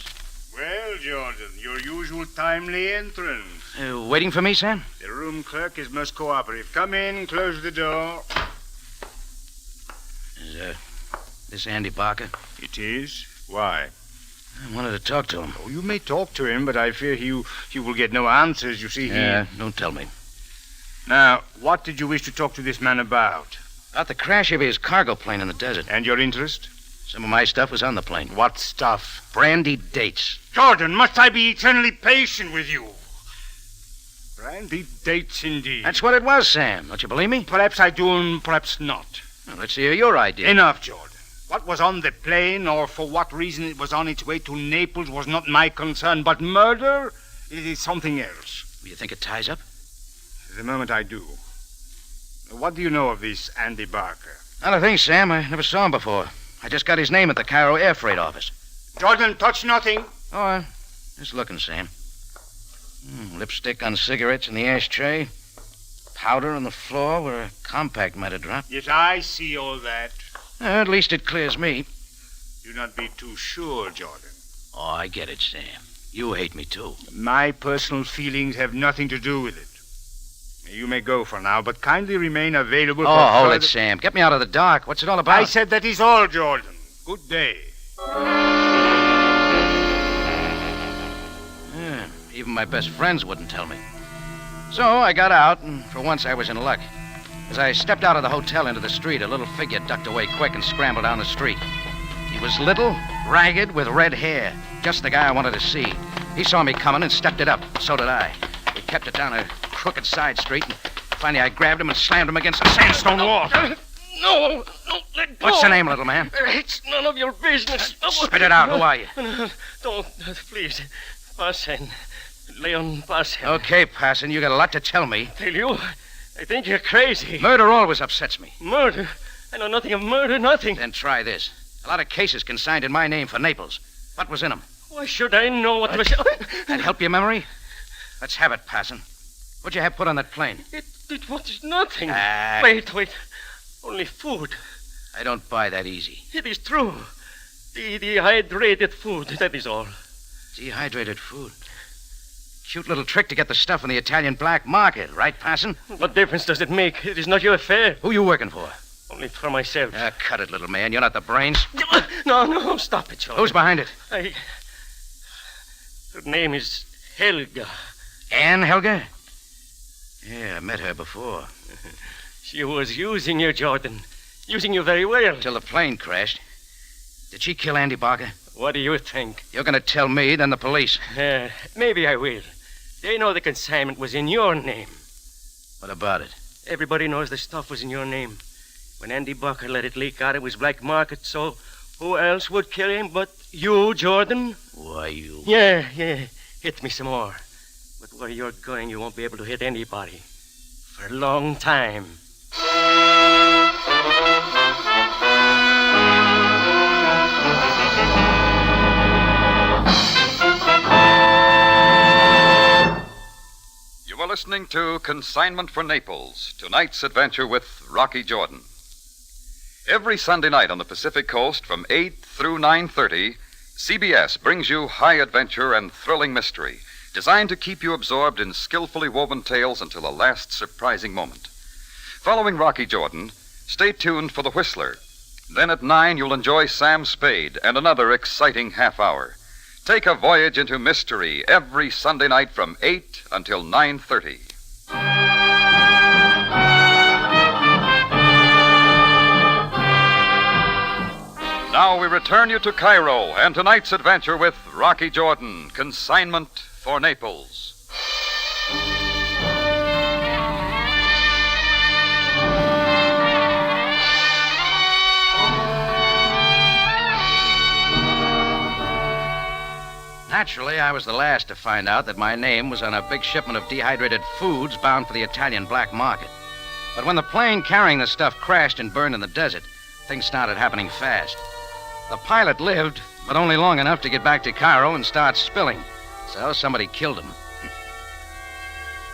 Well, Jordan, your usual timely entrance. Waiting for me, Sam? The room clerk is most cooperative. Come in, close the door. Is this Andy Barker? It is. Why? I wanted to talk to him. Oh, you may talk to him, but I fear you will get no answers. You see, don't tell me. Now, what did you wish to talk to this man about? About the crash of his cargo plane in the desert. And your interest? Some of my stuff was on the plane. What stuff? Brandy dates. Jordan, must I be eternally patient with you? Brandy dates, indeed. That's what it was, Sam. Don't you believe me? Perhaps I do and perhaps not. Well, let's hear your idea. Enough, Jordan. What was on the plane or for what reason it was on its way to Naples was not my concern, but murder, it is something else. You think it ties up? The moment I do. What do you know of this Andy Barker? Not a thing, Sam. I never saw him before. I just got his name at the Cairo air freight office. Jordan, touch nothing. Oh, just looking, Sam. Lipstick on cigarettes in the ashtray. Powder on the floor where a compact might have dropped. Yes, I see all that. At least it clears me. Do not be too sure, Jordan. Oh, I get it, Sam. You hate me, too. My personal feelings have nothing to do with it. You may go for now, but kindly remain available for hold it, Sam. Get me out of the dark. What's it all about? I said that is all, Jordan. Good day. Yeah, even my best friends wouldn't tell me. So I got out, and for once I was in luck. As I stepped out of the hotel into the street, a little figure ducked away quick and scrambled down the street. He was little, ragged, with red hair. Just the guy I wanted to see. He saw me coming and stepped it up. So did I. We kept it down a crooked side street, and finally I grabbed him and slammed him against a sandstone wall. No, let go. What's your name, little man? It's none of your business. Spit it out. Who are you? Don't, please. Parson. Leon Parson. Okay, Parson, you got a lot to tell me. Tell you? I think you're crazy. Murder always upsets me. Murder? I know nothing of murder, nothing. Then try this. A lot of cases consigned in my name for Naples. What was in them? Why should I know what was... That help your memory? Let's have it, Parson. What'd you have put on that plane? It was nothing. Ah. Wait. Only food. I don't buy that easy. It is true. Dehydrated food, that is all. Dehydrated food? Cute little trick to get the stuff on the Italian black market, right, Parson? What difference does it make? It is not your affair. Who you working for? Only for myself. Cut it, little man. You're not the brains. No, stop it, Joe. Who's behind it? Her name is Helga. Ann Helga? Yeah, I met her before. She was using you, Jordan. Using you very well. Till the plane crashed. Did she kill Andy Barker? What do you think? You're going to tell me, then the police. Maybe I will. They know the consignment was in your name. What about it? Everybody knows the stuff was in your name. When Andy Barker let it leak out, it was black market, so who else would kill him but you, Jordan? Why, you... Yeah. Hit me some more. But where you're going, you won't be able to hit anybody. For a long time. You are listening to Consignment for Naples, tonight's adventure with Rocky Jordan. Every Sunday night on the Pacific Coast from 8 through 9:30, CBS brings you high adventure and thrilling mystery, designed to keep you absorbed in skillfully woven tales until the last surprising moment. Following Rocky Jordan, stay tuned for The Whistler. Then at 9, you'll enjoy Sam Spade and another exciting half hour. Take a voyage into mystery every Sunday night from 8 until 9:30. Now we return you to Cairo and tonight's adventure with Rocky Jordan, Consignment for Naples. Naturally, I was the last to find out that my name was on a big shipment of dehydrated foods bound for the Italian black market. But when the plane carrying the stuff crashed and burned in the desert, things started happening fast. The pilot lived, but only long enough to get back to Cairo and start spilling. So somebody killed him.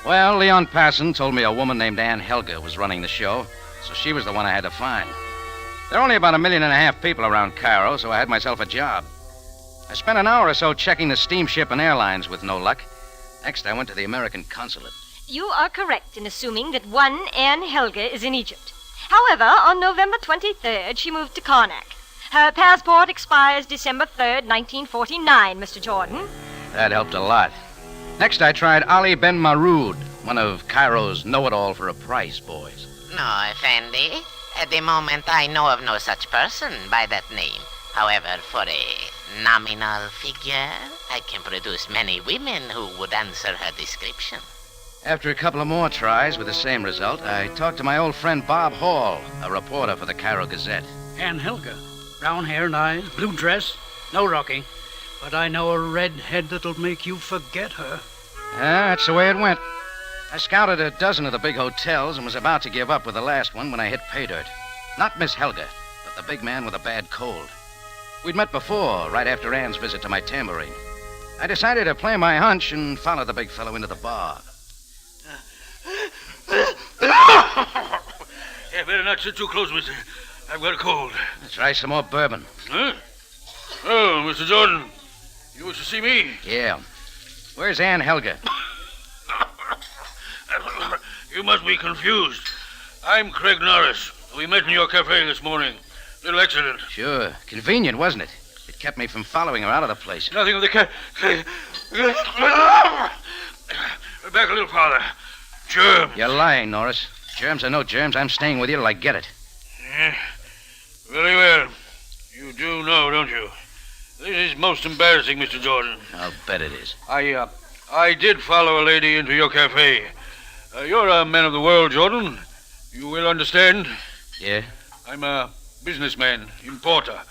Well, Leon Passon told me a woman named Ann Helga was running the show, so she was the one I had to find. There are only about 1.5 million people around Cairo, so I had myself a job. I spent an hour or so checking the steamship and airlines with no luck. Next, I went to the American consulate. You are correct in assuming that one Ann Helga is in Egypt. However, on November 23rd, she moved to Karnak. Her passport expires December 3rd, 1949, Mr. Jordan. That helped a lot. Next, I tried Ali Ben Marood, one of Cairo's know-it-all-for-a-price boys. No, Effendi. At the moment, I know of no such person by that name. However, for a nominal figure, I can produce many women who would answer her description. After a couple of more tries with the same result, I talked to my old friend Bob Hall, a reporter for the Cairo Gazette. Ann Helga. Brown hair and eyes, blue dress. No, Rocky. But I know a red head that'll make you forget her. That's the way it went. I scouted a dozen of the big hotels and was about to give up with the last one when I hit pay dirt. Not Miss Helga, but the big man with a bad cold. We'd met before, right after Ann's visit to my tambourine. I decided to play my hunch and follow the big fellow into the bar. Yeah, better not sit too close, mister. I've got a cold. Let's try some more bourbon. Huh? Oh, Mr. Jordan. You wish to see me? Yeah. Where's Ann Helga? You must be confused. I'm Craig Norris. We met in your cafe this morning. Little accident. Sure. Convenient, wasn't it? It kept me from following her out of the place. Nothing of the Back a little farther. Germs. You're lying, Norris. Germs or no germs, I'm staying with you till I get it. Yeah. Very well. You do know, don't you? This is most embarrassing, Mr. Jordan. I'll bet it is. I did follow a lady into your cafe. You're a man of the world, Jordan. You will understand. Yeah? I'm a businessman, importer,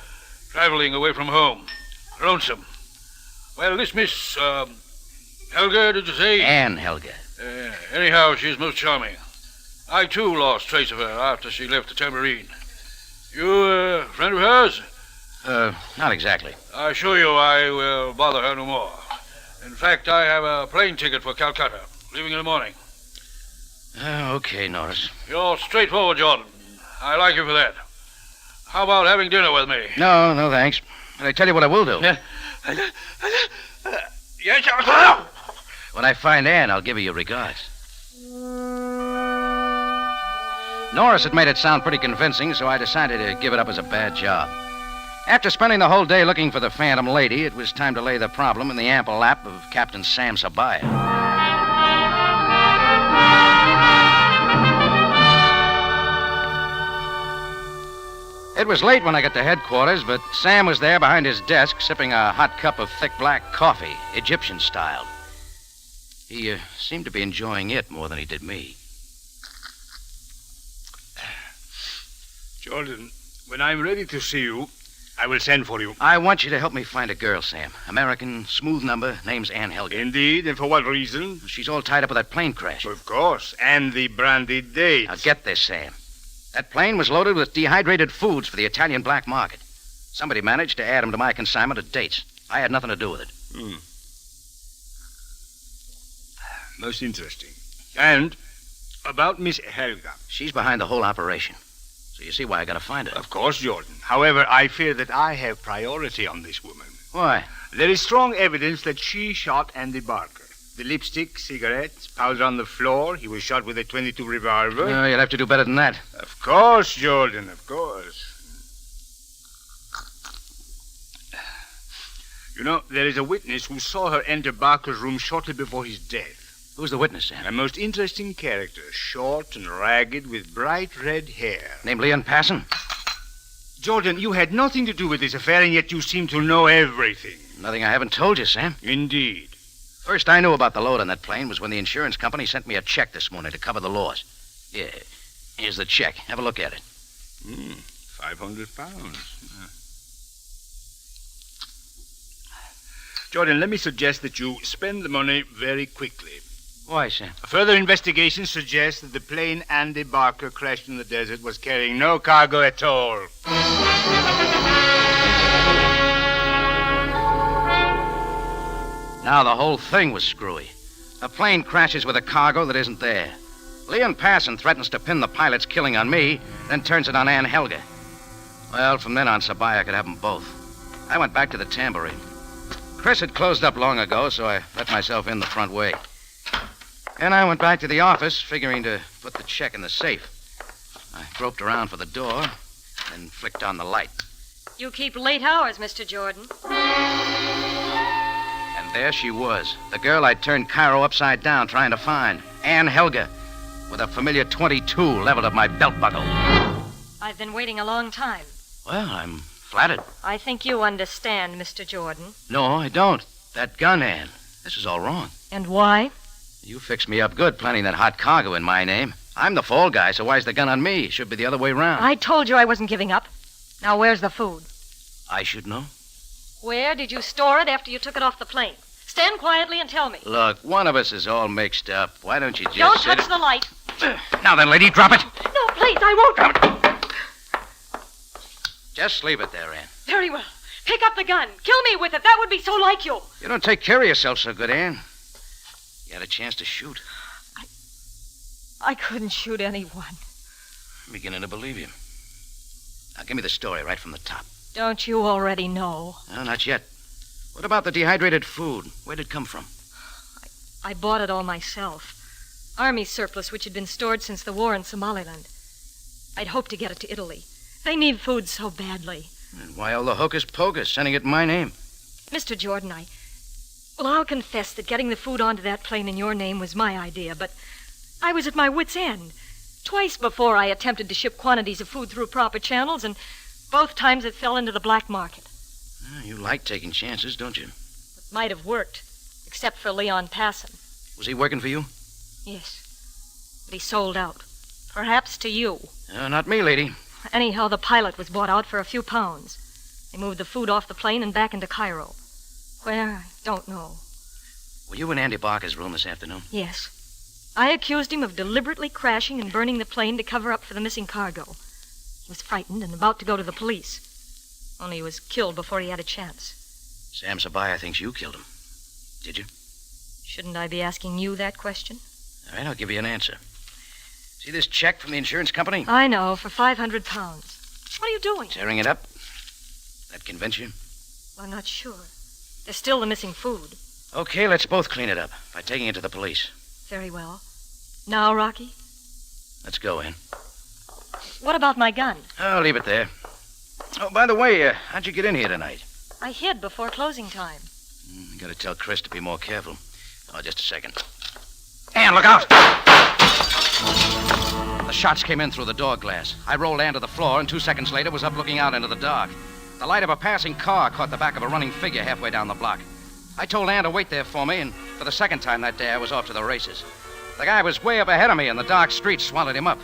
traveling away from home. Lonesome. Well, this Miss, Helga, did you say? Ann Helga. Anyhow, she's most charming. I, too, lost trace of her after she left the tambourine. You a friend of hers? Not exactly. I assure you I will bother her no more. In fact, I have a plane ticket for Calcutta, leaving in the morning. Okay, Norris. You're straightforward, Jordan. I like you for that. How about having dinner with me? No, thanks. But I tell you what I will do. Yes, sir. When I find Ann, I'll give her your regards. Norris had made it sound pretty convincing, so I decided to give it up as a bad job. After spending the whole day looking for the Phantom Lady, it was time to lay the problem in the ample lap of Captain Sam Sabaya. It was late when I got to headquarters, but Sam was there behind his desk sipping a hot cup of thick black coffee, Egyptian style. He seemed to be enjoying it more than he did me. Jordan, when I'm ready to see you, I will send for you. I want you to help me find a girl, Sam. American, smooth number, name's Ann Helga. Indeed, and for what reason? She's all tied up with that plane crash. Of course, and the branded dates. Now get this, Sam. That plane was loaded with dehydrated foods for the Italian black market. Somebody managed to add them to my consignment of dates. I had nothing to do with it. Most interesting. And about Miss Helga. She's behind the whole operation. So you see why I gotta find her. Of course, Jordan. However, I fear that I have priority on this woman. Why? There is strong evidence that she shot Andy Barker. The lipstick, cigarettes, powder on the floor. He was shot with a .22 revolver. No, you'll have to do better than that. Of course, Jordan, of course. You know, there is a witness who saw her enter Barker's room shortly before his death. Who's the witness, Sam? A most interesting character, short and ragged with bright red hair. Named Leon Passon? Jordan, you had nothing to do with this affair, and yet you seem to know everything. Nothing I haven't told you, Sam. Indeed. First I knew about the load on that plane was when the insurance company sent me a check this morning to cover the loss. Yeah, here's the check. Have a look at it. 500 pounds. Jordan, let me suggest that you spend the money very quickly. Why, Sam? Further investigation suggests that the plane Andy Barker crashed in the desert was carrying no cargo at all. Now the whole thing was screwy. A plane crashes with a cargo that isn't there. Leon Passon threatens to pin the pilot's killing on me, then turns it on Ann Helga. Well, from then on, Sabaya could have them both. I went back to the tambourine. Chris had closed up long ago, so I let myself in the front way. And I went back to the office, figuring to put the check in the safe. I groped around for the door, and flicked on the light. You keep late hours, Mr. Jordan. And there she was, the girl I'd turned Cairo upside down trying to find, Ann Helga, with a familiar .22 leveled at my belt buckle. I've been waiting a long time. Well, I'm flattered. I think you understand, Mr. Jordan. No, I don't. That gun, Ann. This is all wrong. And why? You fixed me up good planting that hot cargo in my name. I'm the fall guy, so why's the gun on me? Should be the other way around. I told you I wasn't giving up. Now, where's the food? I should know. Where did you store it after you took it off the plane? Stand quietly and tell me. Look, one of us is all mixed up. Why don't you just Don't sit touch the light. Now then, lady, drop it. No, please, I won't. Just leave it there, Ann. Very well. Pick up the gun. Kill me with it. That would be so like you. You don't take care of yourself so good, Ann. You had a chance to shoot. I couldn't shoot anyone. I'm beginning to believe you. Now, give me the story right from the top. Don't you already know? No, not yet. What about the dehydrated food? Where'd it come from? I bought it all myself. Army surplus which had been stored since the war in Somaliland. I'd hoped to get it to Italy. They need food so badly. And why all the hocus pocus, sending it in my name? Mr. Jordan, I'll confess that getting the food onto that plane in your name was my idea, but I was at my wit's end. Twice before I attempted to ship quantities of food through proper channels, and both times it fell into the black market. You like taking chances, don't you? It might have worked, except for Leon Passon. Was he working for you? Yes, but he sold out. Perhaps to you. Not me, lady. Anyhow, the pilot was bought out for a few pounds. They moved the food off the plane and back into Cairo. Where, I don't know. Were you in Andy Barker's room this afternoon? Yes. I accused him of deliberately crashing and burning the plane to cover up for the missing cargo. He was frightened and about to go to the police. Only he was killed before he had a chance. Sam Sabaya thinks you killed him. Did you? Shouldn't I be asking you that question? All right, I'll give you an answer. See this check from the insurance company? I know, for 500 pounds. What are you doing? Tearing it up. That convince you? Well, I'm not sure. There's still the missing food. Okay, let's both clean it up by taking it to the police. Very well. Now, Rocky? Let's go in. What about my gun? I'll leave it there. Oh, by the way, how'd you get in here tonight? I hid before closing time. Gotta tell Chris to be more careful. Oh, just a second. Ann, look out! The shots came in through the door glass. I rolled Ann to the floor, and 2 seconds later was up looking out into the dark. The light of a passing car caught the back of a running figure halfway down the block. I told Ann to wait there for me, and for the second time that day, I was off to the races. The guy was way up ahead of me, and the dark street swallowed him up.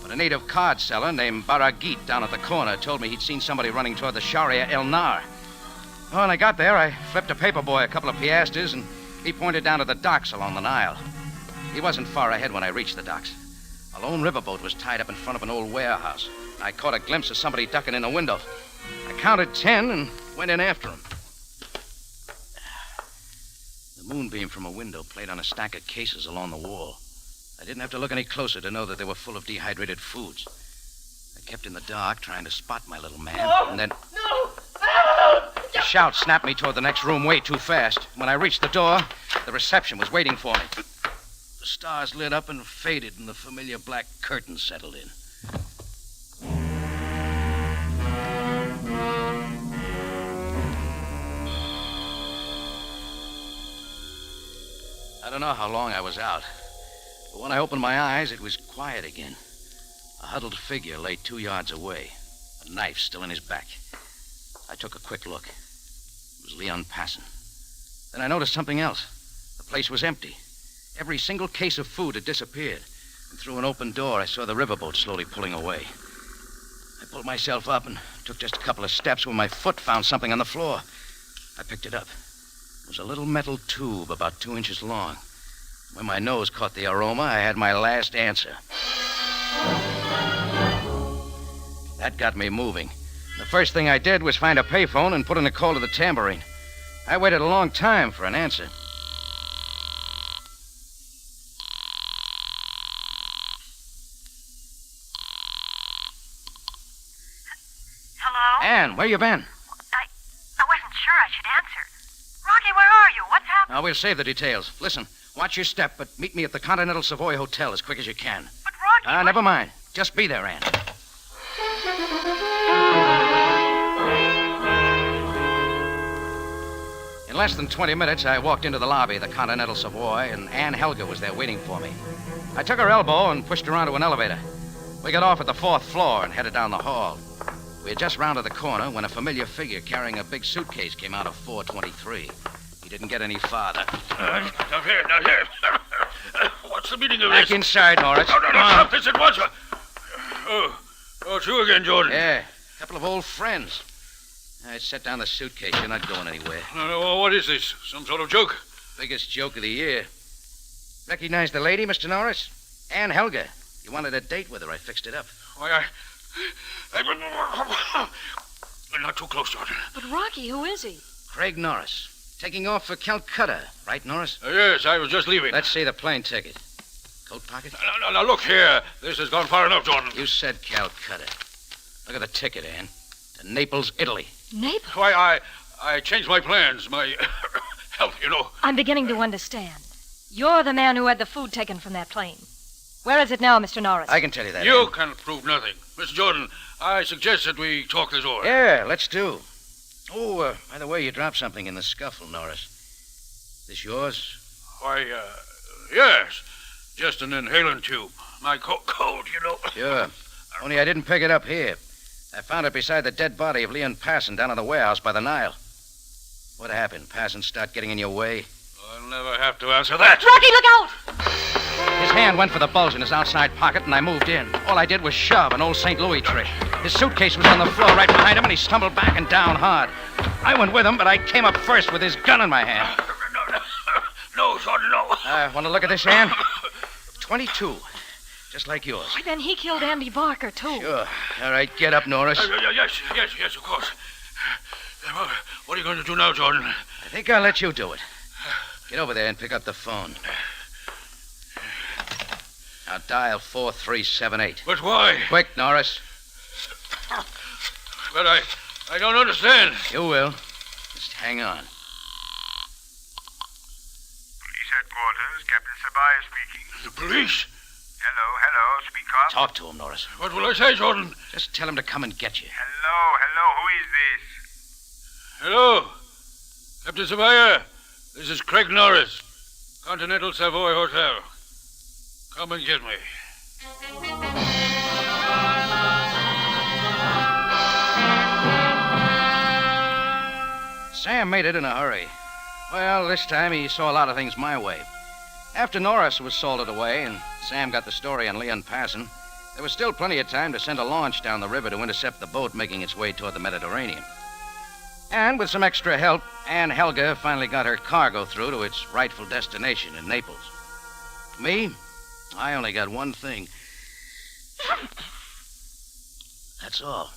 But a native card seller named Baragit down at the corner told me he'd seen somebody running toward the Sharia El Nar. When I got there, I flipped a paperboy a couple of piastres, and he pointed down to the docks along the Nile. He wasn't far ahead when I reached the docks. A lone riverboat was tied up in front of an old warehouse. I caught a glimpse of somebody ducking in a window. I counted 10 and went in after him. The moonbeam from a window played on a stack of cases along the wall. I didn't have to look any closer to know that they were full of dehydrated foods. I kept in the dark, trying to spot my little man, and then... No! A shout snapped me toward the next room way too fast. When I reached the door, the reception was waiting for me. The stars lit up and faded, and the familiar black curtain settled in. I don't know how long I was out, but when I opened my eyes, it was quiet again. A huddled figure lay 2 yards away, a knife still in his back. I took a quick look. It was Leon Passon. Then I noticed something else. The place was empty. Every single case of food had disappeared. And through an open door, I saw the riverboat slowly pulling away. I pulled myself up and took just a couple of steps when my foot found something on the floor. I picked it up. It was a little metal tube about 2 inches long. When my nose caught the aroma, I had my last answer. That got me moving. The first thing I did was find a payphone and put in a call to the tambourine. I waited a long time for an answer. Hello? Ann, where you been? I wasn't sure I should answer. Rocky, where are you? What's happening? We'll save the details. Listen, watch your step, but meet me at the Continental Savoy Hotel as quick as you can. But Rocky... Never mind. Just be there, Ann. In less than 20 minutes, I walked into the lobby of the Continental Savoy, and Ann Helga was there waiting for me. I took her elbow and pushed her onto an elevator. We got off at the 4th floor and headed down the hall. We had just rounded the corner when a familiar figure carrying a big suitcase came out of 423. He didn't get any farther. Now here. What's the meaning of this? Back inside, Norris. No, stop this at once. Oh, it's you again, Jordan. Yeah, a couple of old friends. I set down the suitcase. You're not going anywhere. What is this? Some sort of joke? Biggest joke of the year. Recognize the lady, Mr. Norris? Ann Helga. You wanted a date with her. I fixed it up. Why, not too close, Jordan. But Rocky, who is he? Craig Norris. Taking off for Calcutta. Right, Norris? Yes, I was just leaving. Let's see the plane ticket. Coat pocket? Now, look here. This has gone far enough, Jordan. You said Calcutta. Look at the ticket, Ann. To Naples, Italy. Naples? Why, I changed my plans. My health, you know. I'm beginning to understand. You're the man who had the food taken from that plane. Where is it now, Mr. Norris? I can tell you that. You Ann. can prove nothing. Mr. Jordan, I suggest that we talk this over. Yeah, let's do. Oh, by the way, you dropped something in the scuffle, Norris. This yours? Why, yes. Just an inhalant tube. My cold, you know. Sure. Only I didn't pick it up here. I found it beside the dead body of Leon Passon down in the warehouse by the Nile. What happened? Passon start getting in your way? I'll never have to answer that. Rocky, look out! His hand went for the bulge in his outside pocket, and I moved in. All I did was shove, an old St. Louis trick. His suitcase was on the floor right behind him, and he stumbled back and down hard. I went with him, but I came up first with his gun in my hand. No, Jordan, no. Want to look at this, Ann? 22. just like yours. Why, then he killed Andy Barker, too. Sure. All right, get up, Norris. Yes, of course. What are you going to do now, Jordan? I think I'll let you do it. Get over there and pick up the phone. Now dial 4378. But why? Quick, Norris. But I don't understand. You will. Just hang on. Police headquarters, Captain Sabaya speaking. The police? Hello, speak up. Talk to him, Norris. What will I say, Jordan? Just tell him to come and get you. Hello, who is this? Hello? Captain Sabaya, this is Craig Norris, Continental Savoy Hotel. Come and get me. Sam made it in a hurry. Well, this time he saw a lot of things my way. After Norris was salted away and Sam got the story on Leon Passon, there was still plenty of time to send a launch down the river to intercept the boat making its way toward the Mediterranean. And with some extra help, Ann Helga finally got her cargo through to its rightful destination in Naples. Me, I only got one thing. That's all.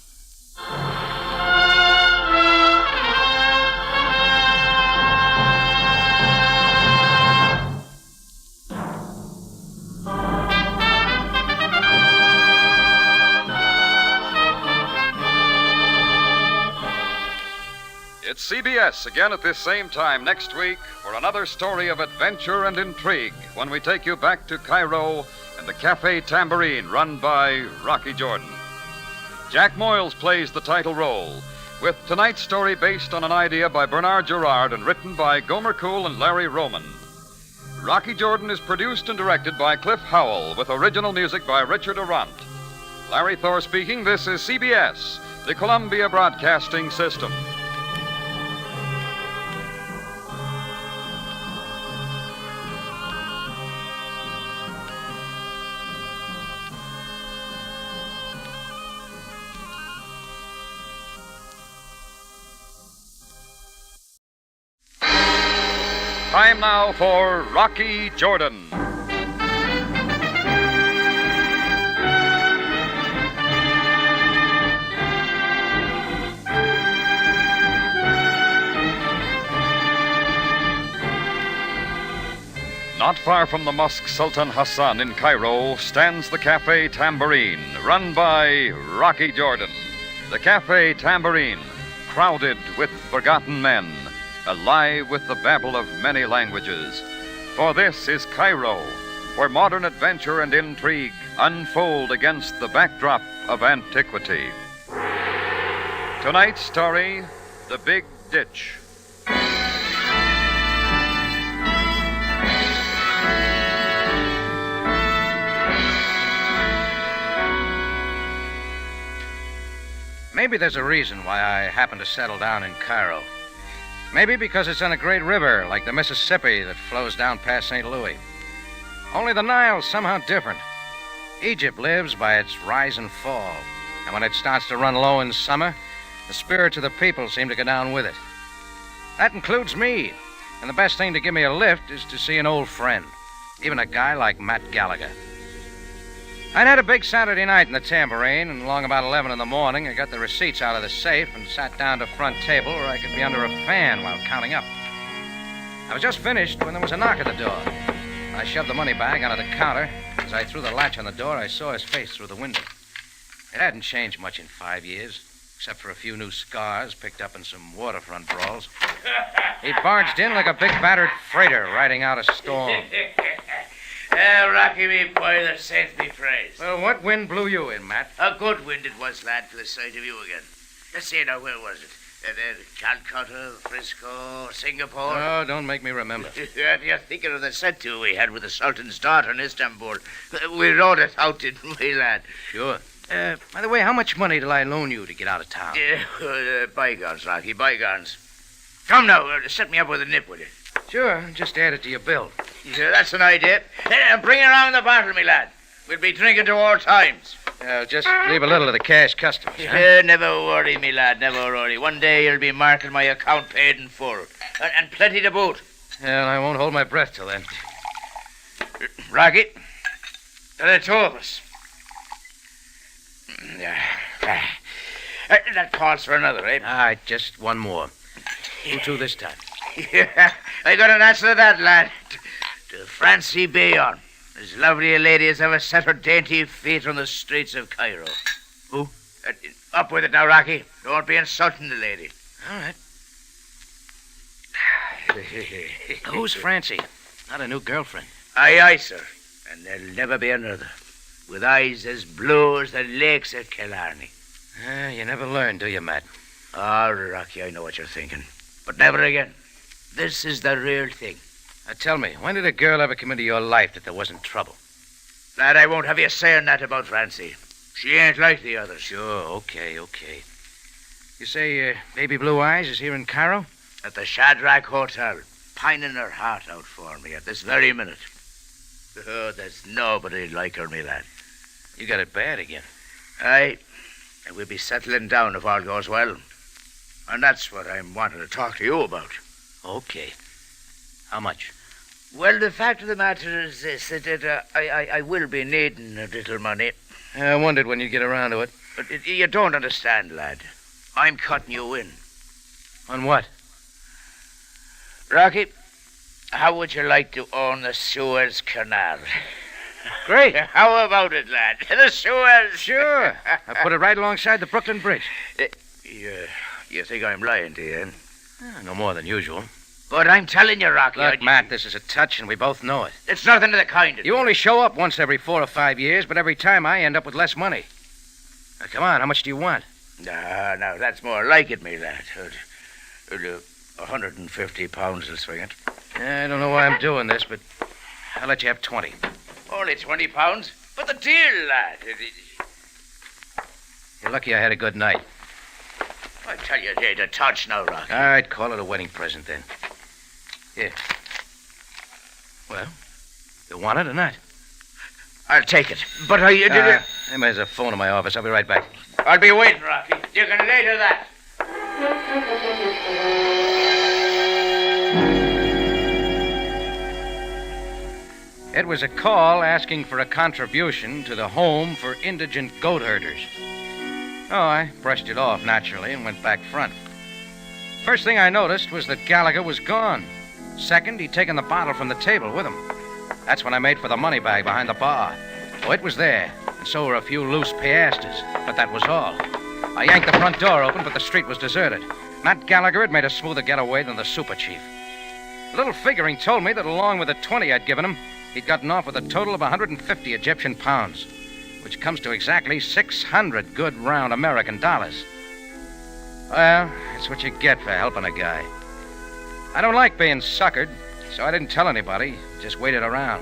It's CBS again at this same time next week for another story of adventure and intrigue when we take you back to Cairo and the Cafe Tambourine run by Rocky Jordan. Jack Moyles plays the title role, with tonight's story based on an idea by Bernard Gerard and written by Gomer Cool and Larry Roman. Rocky Jordan is produced and directed by Cliff Howell with original music by Richard Arant. Larry Thor speaking. This is CBS, the Columbia Broadcasting System. Time now for Rocky Jordan. Not far from the Mosque Sultan Hassan in Cairo stands the Cafe Tambourine, run by Rocky Jordan. The Cafe Tambourine, crowded with forgotten men, alive with the babble of many languages. For this is Cairo, where modern adventure and intrigue unfold against the backdrop of antiquity. Tonight's story, The Big Ditch. Maybe there's a reason why I happened to settle down in Cairo. Maybe because it's on a great river like the Mississippi that flows down past St. Louis. Only the Nile's somehow different. Egypt lives by its rise and fall. And when it starts to run low in summer, the spirits of the people seem to go down with it. That includes me. And the best thing to give me a lift is to see an old friend. Even a guy like Matt Gallagher. I'd had a big Saturday night in the Tambourine, and along about 11 in the morning, I got the receipts out of the safe and sat down to front table where I could be under a fan while counting up. I was just finished when there was a knock at the door. I shoved the money bag onto the counter. As I threw the latch on the door, I saw his face through the window. It hadn't changed much in 5 years, except for a few new scars picked up in some waterfront brawls. He barged in like a big battered freighter riding out a storm. Rocky, me boy, the saints be praised. Well, what wind blew you in, Matt? A good wind it was, lad, for the sight of you again. Let's see now, where was it? Calcutta, Frisco, Singapore? Oh, don't make me remember. You're thinking of the set to we had with the Sultan's daughter in Istanbul. We rode it out, didn't we, lad? Sure. By the way, how much money did I loan you to get out of town? Bygones, Rocky, bygones. Come now, set me up with a nip, will you? Sure, just add it to your bill. Yeah, that's an idea. Bring around the bottle, me lad. We'll be drinking to all times. Just leave a little of the cash customers, huh? Never worry, me lad, never worry. One day you'll be marking my account paid in full. And plenty to boot. Well, I won't hold my breath till then. Rocky, There are two of us. That calls for another, eh? All right, just one more. Who to this time? Yeah, I got an answer to that, lad. To Francie Bayon. As lovely a lady as ever set her dainty feet on the streets of Cairo. Who? Up with it now, Rocky. Don't be insulting the lady. All right. Who's Francie? Not a new girlfriend. Aye, sir. And there'll never be another. With eyes as blue as the lakes at Killarney. You never learn, do you, Matt? Oh, Rocky, I know what you're thinking. But never again. This is the real thing. Now tell me, when did a girl ever come into your life that there wasn't trouble? Lad, I won't have you saying that about Francie. She ain't like the others. Sure, okay. You say Baby Blue Eyes is here in Cairo? At the Shadrach Hotel, pining her heart out for me at this very minute. Oh, there's nobody like her, me lad. You got it bad again. Aye, and we'll be settling down if all goes well. And that's what I'm wanting to talk to you about. Okay. How much? Well, the fact of the matter is this, that I will be needing a little money. I wondered when you'd get around to it. But you don't understand, lad. I'm cutting you in. On what? Rocky, how would you like to own the Suez Canal? Great. How about it, lad? The Suez. Sure. I put it right alongside the Brooklyn Bridge. You think I'm lying to you, No more than usual. But I'm telling you, Rocky. Look, Matt, this is a touch, and we both know it. It's nothing of the kind. You only show up once every 4 or 5 years, but every time I end up with less money. Now, come on, how much do you want? No, that's more like it, me lad. 150 pounds will swing it. I don't know why I'm doing this, but I'll let you have 20. Only 20 pounds? But the deal, lad. You're lucky I had a good night. I tell you, it ain't a touch now, Rocky. All right, call it a wedding present, then. Here. Well, you want it or not? I'll take it. But There's a phone in my office. I'll be right back. I'll be waiting, Rocky. You can later that. It was a call asking for a contribution to the Home for Indigent Goat Herders. Oh, I brushed it off, naturally, and went back front. First thing I noticed was that Gallagher was gone. Second, he'd taken the bottle from the table with him. That's when I made for the money bag behind the bar. Oh, it was there, and so were a few loose piastres, but that was all. I yanked the front door open, but the street was deserted. Matt Gallagher had made a smoother getaway than the super chief. A little figuring told me that along with the 20 I'd given him, he'd gotten off with a total of 150 Egyptian pounds, which comes to exactly 600 good round American dollars. Well, that's what you get for helping a guy. I don't like being suckered, so I didn't tell anybody, just waited around.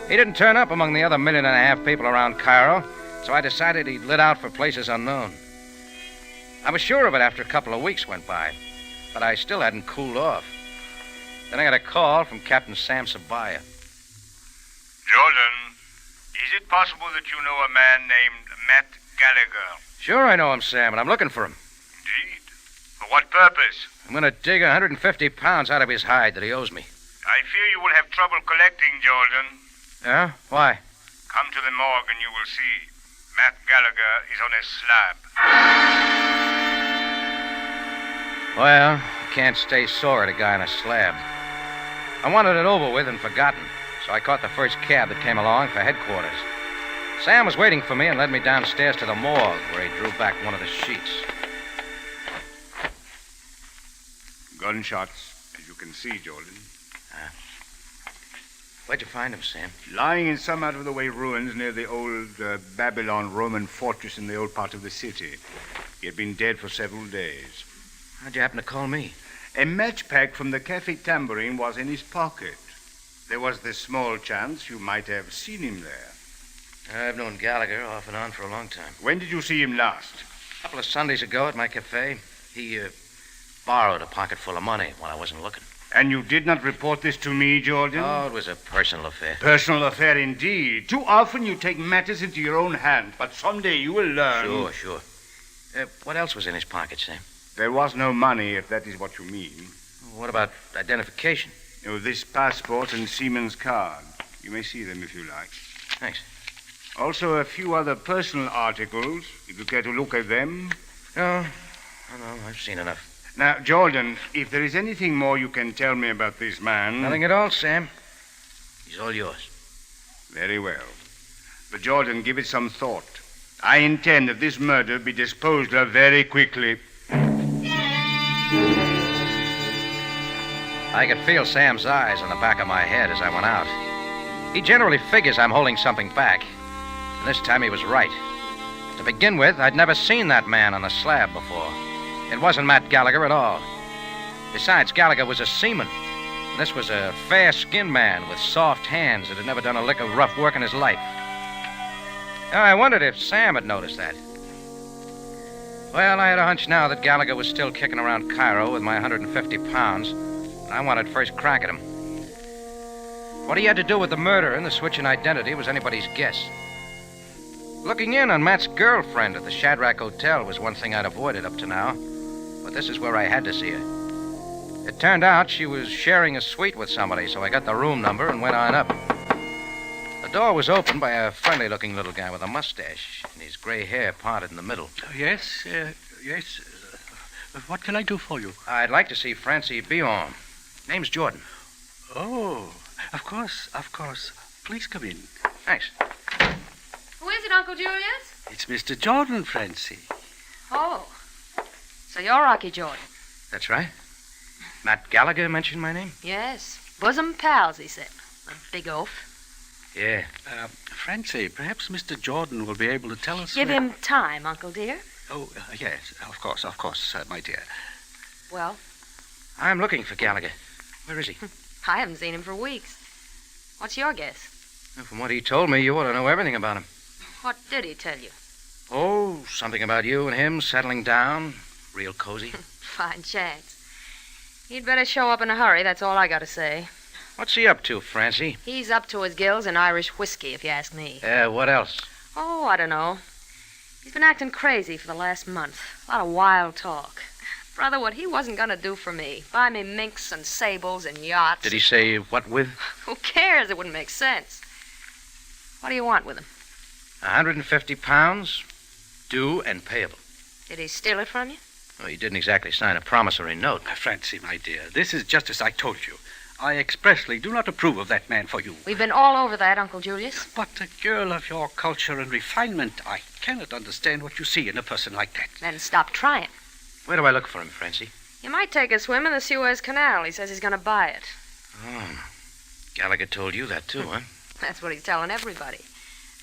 He didn't turn up among the other 1.5 million people around Cairo, so I decided he'd lit out for places unknown. I was sure of it after a couple of weeks went by, but I still hadn't cooled off. Then I got a call from Captain Sam Sabaya. Jordan, is it possible that you know a man named Matt Gallagher? Sure I know him, Sam, and I'm looking for him. Indeed. For what purpose? I'm going to dig 150 pounds out of his hide that he owes me. I fear you will have trouble collecting, Jordan. Yeah? Why? Come to the morgue and you will see. Matt Gallagher is on a slab. Well, you can't stay sore at a guy on a slab. I wanted it over with and forgotten, so I caught the first cab that came along for headquarters. Sam was waiting for me and led me downstairs to the morgue, where he drew back one of the sheets. Gunshots, as you can see, Jordan. Where'd you find him, Sam? Lying in some out-of-the-way ruins near the old Babylon Roman fortress in the old part of the city. He had been dead for several days. How'd you happen to call me? A match pack from the Cafe Tambourine was in his pocket. There was the small chance you might have seen him there. I've known Gallagher off and on for a long time. When did you see him last? A couple of Sundays ago at my cafe. He borrowed a pocket full of money while I wasn't looking. And you did not report this to me, Jordan? Oh, it was a personal affair. Personal affair indeed. Too often you take matters into your own hands, but someday you will learn. Sure. What else was in his pocket, Sam? There was no money, if that is what you mean. What about identification? Oh, this passport and seaman's card. You may see them if you like. Thanks. Also, a few other personal articles, if you care to look at them. No, I've seen enough. Now, Jordan, if there is anything more you can tell me about this man... Nothing at all, Sam. He's all yours. Very well. But, Jordan, give it some thought. I intend that this murder be disposed of very quickly. I could feel Sam's eyes on the back of my head as I went out. He generally figures I'm holding something back. And this time he was right. To begin with, I'd never seen that man on the slab before. It wasn't Matt Gallagher at all. Besides, Gallagher was a seaman. And this was a fair-skinned man with soft hands that had never done a lick of rough work in his life. Now, I wondered if Sam had noticed that. Well, I had a hunch now that Gallagher was still kicking around Cairo with my 150 pounds, and I wanted first crack at him. What he had to do with the murder and the switch in identity was anybody's guess. Looking in on Matt's girlfriend at the Shadrach Hotel was one thing I'd avoided up to now, but this is where I had to see her. It turned out she was sharing a suite with somebody, so I got the room number and went on up. The door was opened by a friendly-looking little guy with a mustache and his gray hair parted in the middle. Yes. What can I do for you? I'd like to see Francie Bion. Name's Jordan. Oh, of course. Please come in. Thanks. Who is it, Uncle Julius? It's Mr. Jordan, Francie. Oh. So you're Rocky Jordan. That's right. Matt Gallagher mentioned my name? Yes. Bosom pals, he said. A big oaf. Yeah. Francie, perhaps Mr. Jordan will be able to tell us... Give him time, Uncle dear. Oh, yes, of course, my dear. Well? I'm looking for Gallagher. Where is he? I haven't seen him for weeks. What's your guess? Well, from what he told me, you ought to know everything about him. What did he tell you? Oh, something about you and him settling down. Real cozy. Fine chance. He'd better show up in a hurry, that's all I gotta say. What's he up to, Francie? He's up to his gills in Irish whiskey, if you ask me. What else? Oh, I don't know. He's been acting crazy for the last month. A lot of wild talk. Brother, what he wasn't gonna do for me. Buy me minks and sables and yachts. Did he say what with? Who cares? It wouldn't make sense. What do you want with him? 150 pounds, due and payable. Did he steal it from you? Well, he didn't exactly sign a promissory note. Francie, my dear, this is just as I told you. I expressly do not approve of that man for you. We've been all over that, Uncle Julius. But a girl of your culture and refinement, I cannot understand what you see in a person like that. Then stop trying. Where do I look for him, Francie? You might take a swim in the Suez Canal. He says he's going to buy it. Oh. Gallagher told you that, too, huh? That's what he's telling everybody.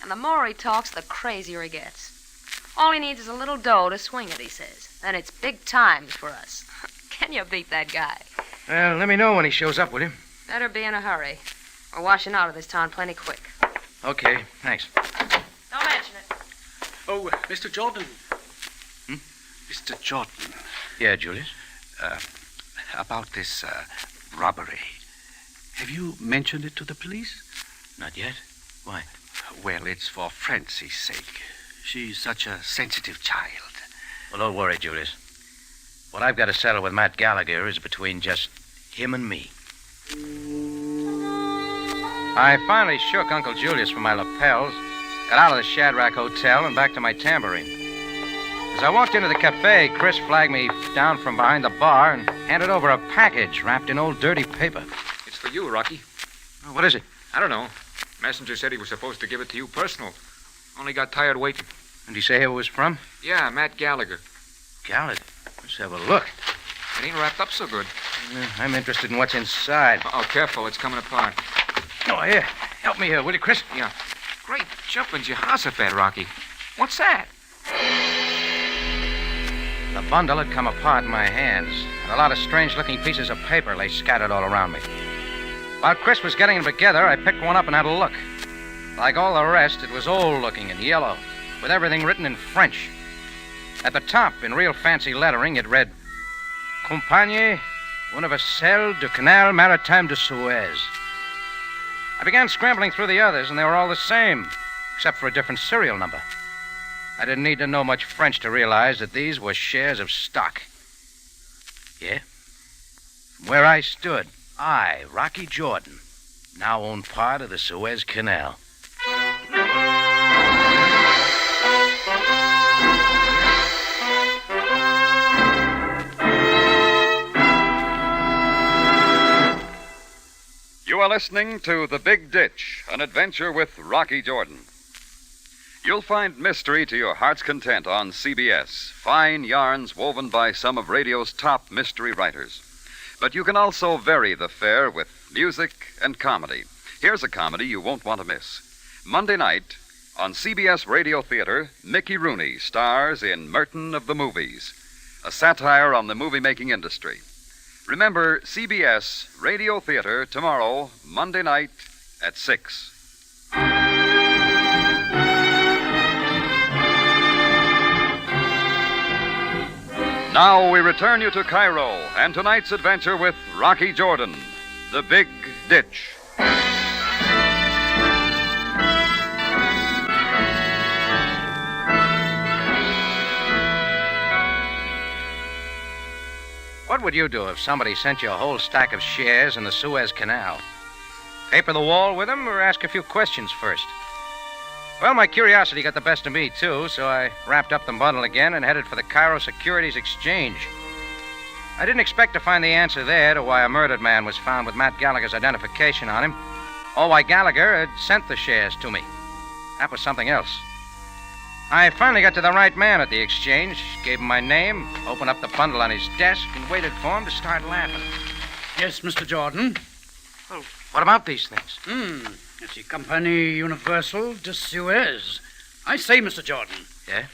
And the more he talks, the crazier he gets. All he needs is a little dough to swing it, he says. Then it's big times for us. Can you beat that guy? Well, let me know when he shows up, will you? Better be in a hurry. We're washing out of this town plenty quick. Okay, thanks. Don't mention it. Oh, Mr. Jordan. Mr. Jordan. Yeah, Julius? About this robbery. Have you mentioned it to the police? Not yet. Why? Well, it's for Francie's sake. She's such a sensitive child. Well, don't worry, Julius. What I've got to settle with Matt Gallagher is between just him and me. I finally shook Uncle Julius from my lapels, got out of the Shadrach Hotel, and back to my tambourine. As I walked into the cafe, Chris flagged me down from behind the bar and handed over a package wrapped in old dirty paper. It's for you, Rocky. Oh, what is it? I don't know. Messenger said he was supposed to give it to you personal. Only got tired waiting. And did he say who it was from? Yeah, Matt Gallagher. Gallagher? Let's have a look. It ain't wrapped up so good. I'm interested in what's inside. Oh, careful. It's coming apart. Oh, here. Help me here, will you, Chris? Yeah. Great jumping Jehoshaphat, Rocky. What's that? The bundle had come apart in my hands, and a lot of strange-looking pieces of paper lay scattered all around me. While Chris was getting them together, I picked one up and had a look. Like all the rest, it was old-looking and yellow, with everything written in French. At the top, in real fancy lettering, it read, Compagnie Universelle du Canal Maritime de Suez. I began scrambling through the others, and they were all the same, except for a different serial number. I didn't need to know much French to realize that these were shares of stock. Yeah? From where I stood, I, Rocky Jordan, now owned part of the Suez Canal. are listening to The Big Ditch, an adventure with Rocky Jordan. You'll find mystery to your heart's content on CBS. Fine yarns woven by some of radio's top mystery writers. But you can also vary the fare with music and comedy. Here's a comedy you won't want to miss. Monday night on CBS Radio Theater, Mickey Rooney stars in Merton of the Movies, a satire on the movie-making industry. Remember, CBS Radio Theater tomorrow, Monday night at 6. Now we return you to Cairo and tonight's adventure with Rocky Jordan, The Big Ditch. What would you do if somebody sent you a whole stack of shares in the Suez Canal? Paper the wall with them or ask a few questions first? Well, my curiosity got the best of me, too, so I wrapped up the bundle again and headed for the Cairo Securities Exchange. I didn't expect to find the answer there to why a murdered man was found with Matt Gallagher's identification on him, or why Gallagher had sent the shares to me. That was something else. I finally got to the right man at the exchange, gave him my name, opened up the bundle on his desk, and waited for him to start laughing. Yes, Mr. Jordan? Well, what about these things? It's the Compagnie Universelle de Suez. I say, Mr. Jordan. Yeah?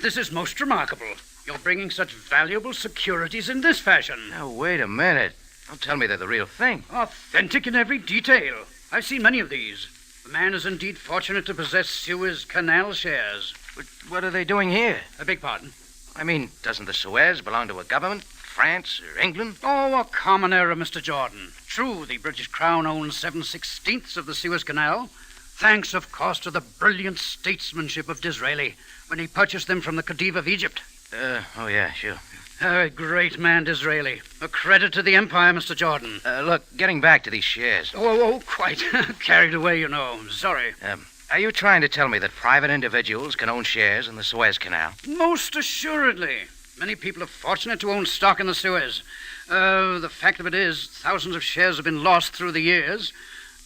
This is most remarkable. You're bringing such valuable securities in this fashion. Now, wait a minute. Don't tell me they're the real thing. Authentic in every detail. I've seen many of these. The man is indeed fortunate to possess Suez Canal shares. But what are they doing here? I beg pardon? I mean, doesn't the Suez belong to a government? France or England? Oh, a common error, Mr. Jordan. True, the British Crown owns 7/16 of the Suez Canal, thanks, of course, to the brilliant statesmanship of Disraeli when he purchased them from the Khedive of Egypt. Oh, yeah, sure. A great man, Disraeli. A credit to the empire, Mr. Jordan. Look, getting back to these shares. Oh, quite. Carried away, you know. Sorry. Are you trying to tell me that private individuals can own shares in the Suez Canal? Most assuredly. Many people are fortunate to own stock in the Suez. The fact of it is, thousands of shares have been lost through the years.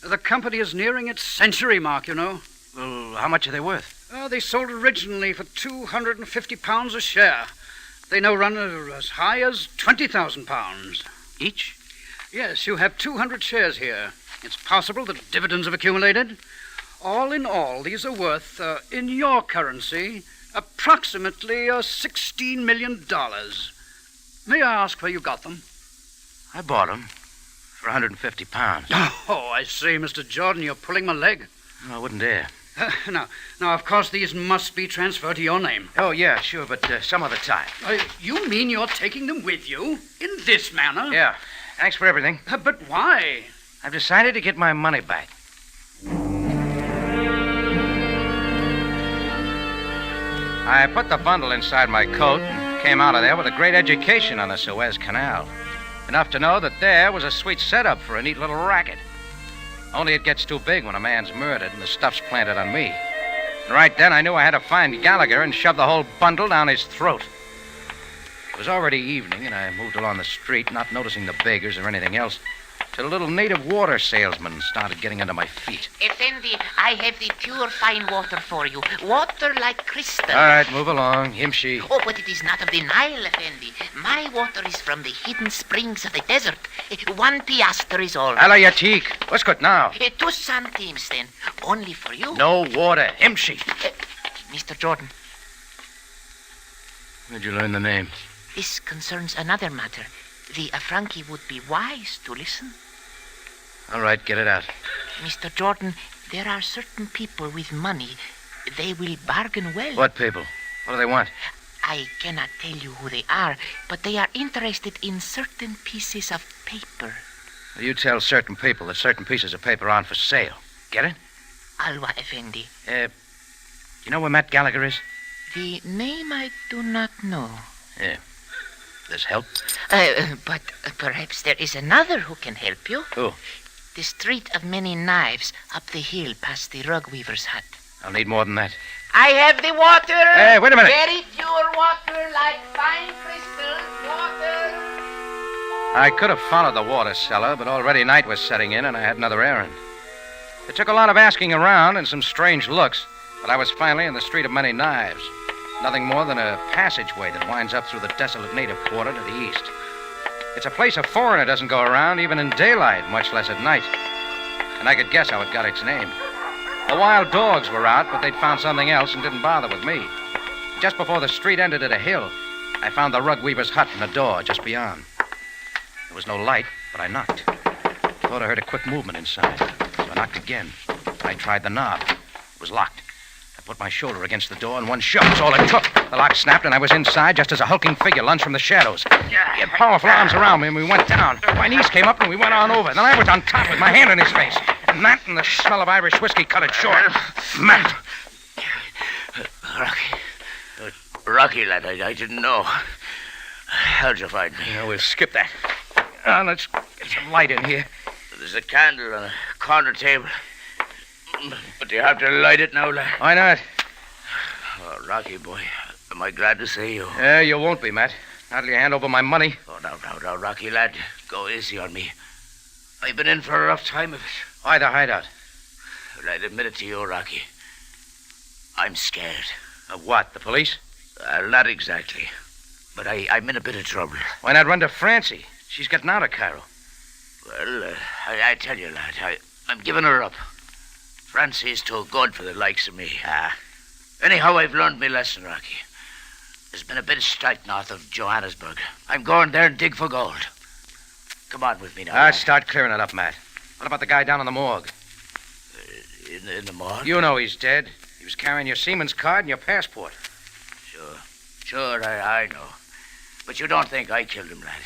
The company is nearing its century mark, you know. Well, how much are they worth? They sold originally for £250 a share. They now run as high as £20,000. Each? Yes, you have 200 shares here. It's possible that dividends have accumulated. All in all, these are worth, in your currency, approximately $16 million. May I ask where you got them? I bought them for £150. Oh, I say, Mr. Jordan, you're pulling my leg. No, I wouldn't dare. Now, of course, these must be transferred to your name. Oh, yeah, sure, but some other time. You mean you're taking them with you in this manner? Yeah. Thanks for everything. But why? I've decided to get my money back. I put the bundle inside my coat and came out of there with a great education on the Suez Canal. Enough to know that there was a sweet setup for a neat little racket. Only it gets too big when a man's murdered and the stuff's planted on me. And right then I knew I had to find Gallagher and shove the whole bundle down his throat. It was already evening, and I moved along the street, not noticing the beggars or anything else, till a little native water salesman started getting under my feet. Effendi, I have the pure fine water for you. Water like crystal. All right, move along. Himshi. Oh, but it is not of the Nile, Effendi. My water is from the hidden springs of the desert. 1 piastre is all. Alayatik. What's good now? 2 centimes, then. Only for you. No water. Himshi. Mr. Jordan. Where'd you learn the name? This concerns another matter. The Afranki would be wise to listen. All right, get it out. Mr. Jordan, there are certain people with money. They will bargain well. What people? What do they want? I cannot tell you who they are, but they are interested in certain pieces of paper. You tell certain people that certain pieces of paper aren't for sale. Get it? Alwa Effendi. You know where Matt Gallagher is? The name I do not know. Yeah. This help? But perhaps there is another who can help you. Who? The Street of Many Knives, up the hill past the rug weaver's hut. I'll need more than that. I have the water. Hey, wait a minute. Very pure water, like fine crystal water. I could have followed the water cellar, but already night was setting in and I had another errand. It took a lot of asking around and some strange looks, but I was finally in the Street of Many Knives. Nothing more than a passageway that winds up through the desolate native quarter to the east. It's a place a foreigner doesn't go around even in daylight, much less at night. And I could guess how it got its name. The wild dogs were out, but they'd found something else and didn't bother with me. Just before the street ended at a hill, I found the rug weaver's hut and a door just beyond. There was no light, but I knocked. Thought I heard a quick movement inside, so I knocked again. I tried the knob. It was locked. I put my shoulder against the door, and one shove was all it took. The lock snapped, and I was inside just as a hulking figure lunged from the shadows. He had powerful arms around me, and we went down. My knees came up, and we went on over. Then I was on top with my hand in his face. And that and the smell of Irish whiskey cut it short. Matt! Rocky, lad, I didn't know. How'd you find me? We'll skip that. Let's get some light in here. There's a candle on a corner table. But do you have to light it now, lad? Why not? Oh, Rocky, boy, am I glad to see you. You won't be, Matt. Not till you hand over my money. Oh, now, Rocky, lad, go easy on me. I've been in for a rough time of it. Why the hideout? Well, I'd admit it to you, Rocky. I'm scared. Of what, the police? Not exactly. But I'm in a bit of trouble. Why not run to Francie? She's getting out of Cairo. Well, I tell you, lad, I'm giving her up. Francie's too good for the likes of me. Anyhow, I've learned my lesson, Rocky. There's been a bit of strike north of Johannesburg. I'm going there and dig for gold. Come on with me now. Start clearing it up, Matt. What about the guy down in the morgue? In the morgue? You know he's dead. He was carrying your seaman's card and your passport. Sure, I know. But you don't think I killed him, lad.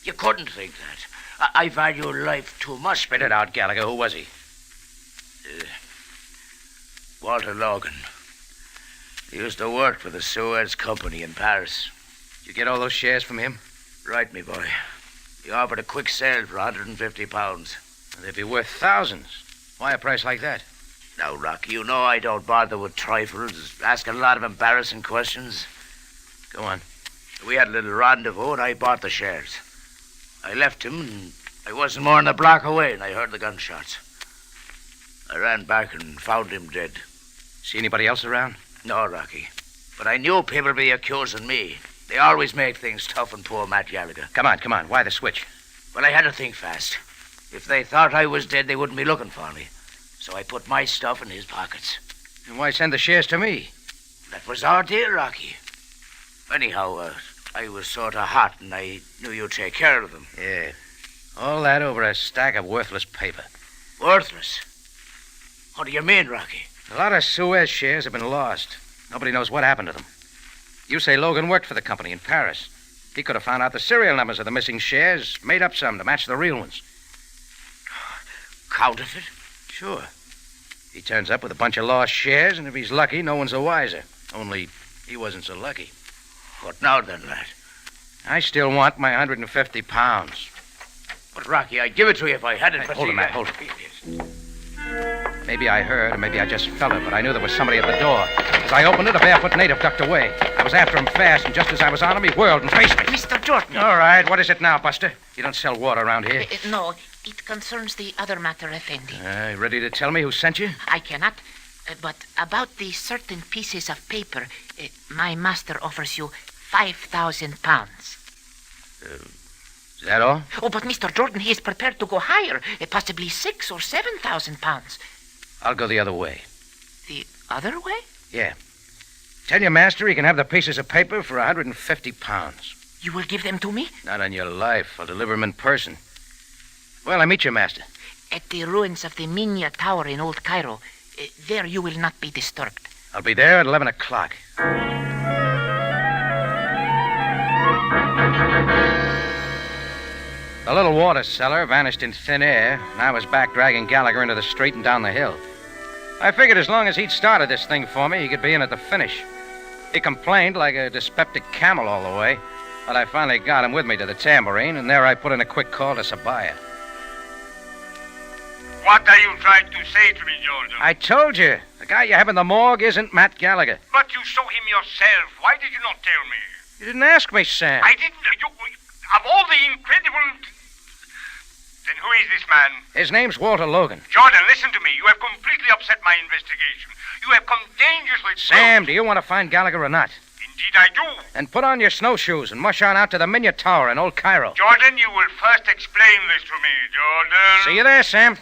You couldn't think that. I value life too much. Spit it out, Gallagher. Who was he? Walter Logan. He used to work for the Suez Company in Paris. You get all those shares from him? Right, me boy. He offered a quick sale for £150. They'd be worth thousands. Why a price like that? Now, Rocky, you know I don't bother with trifles, asking a lot of embarrassing questions. Go on. We had a little rendezvous, and I bought the shares. I left him, and I wasn't more than a block away, and I heard the gunshots. I ran back and found him dead. See anybody else around? No, Rocky. But I knew people would be accusing me. They always make things tough on poor Matt Gallagher. Come on. Why the switch? Well, I had to think fast. If they thought I was dead, they wouldn't be looking for me. So I put my stuff in his pockets. And why send the shares to me? That was our deal, Rocky. Anyhow, I was sort of hot, and I knew you'd take care of them. Yeah. All that over a stack of worthless paper. Worthless? What do you mean, Rocky? A lot of Suez shares have been lost. Nobody knows what happened to them. You say Logan worked for the company in Paris. He could have found out the serial numbers of the missing shares, made up some to match the real ones. Counterfeit? Sure. He turns up with a bunch of lost shares, and if he's lucky, no one's the wiser. Only he wasn't so lucky. What now, then, lad? I still want my £150. But, Rocky, I'd give it to you if I had it. Hey, hold it, Matt, hold it. Maybe I heard, or maybe I just felt it, but I knew there was somebody at the door. As I opened it, a barefoot native ducked away. I was after him fast, and just as I was on him, he whirled and faced me. Mr. Jordan. All right, what is it now, Buster? You don't sell water around here. No, it concerns the other matter, Effendi. Ready to tell me who sent you? I cannot. But about the certain pieces of paper, my master offers you £5,000. Is that all? Oh, but Mr. Jordan, he is prepared to go higher, possibly £6,000 or £7,000. I'll go the other way. The other way? Yeah. Tell your master he can have the pieces of paper for £150. You will give them to me? Not on your life. I'll deliver them in person. Well, I meet your master. At the ruins of the Minya Tower in Old Cairo. There you will not be disturbed. I'll be there at 11 o'clock. The little water cellar vanished in thin air, and I was back dragging Gallagher into the street and down the hill. I figured as long as he'd started this thing for me, he could be in at the finish. He complained like a dyspeptic camel all the way, but I finally got him with me to the tambourine, and there I put in a quick call to Sabaya. What are you trying to say to me, Jordan? I told you. The guy you have in the morgue isn't Matt Gallagher. But you saw him yourself. Why did you not tell me? You didn't ask me, Sam. I didn't. Of all the incredible is this man? His name's Walter Logan. Jordan, listen to me. You have completely upset my investigation. You have come dangerously close. Sam, do you want to find Gallagher or not? Indeed I do. Then put on your snowshoes and mush on out to the Minya Tower in Old Cairo. Jordan, you will first explain this to me, Jordan. See you there, Sam.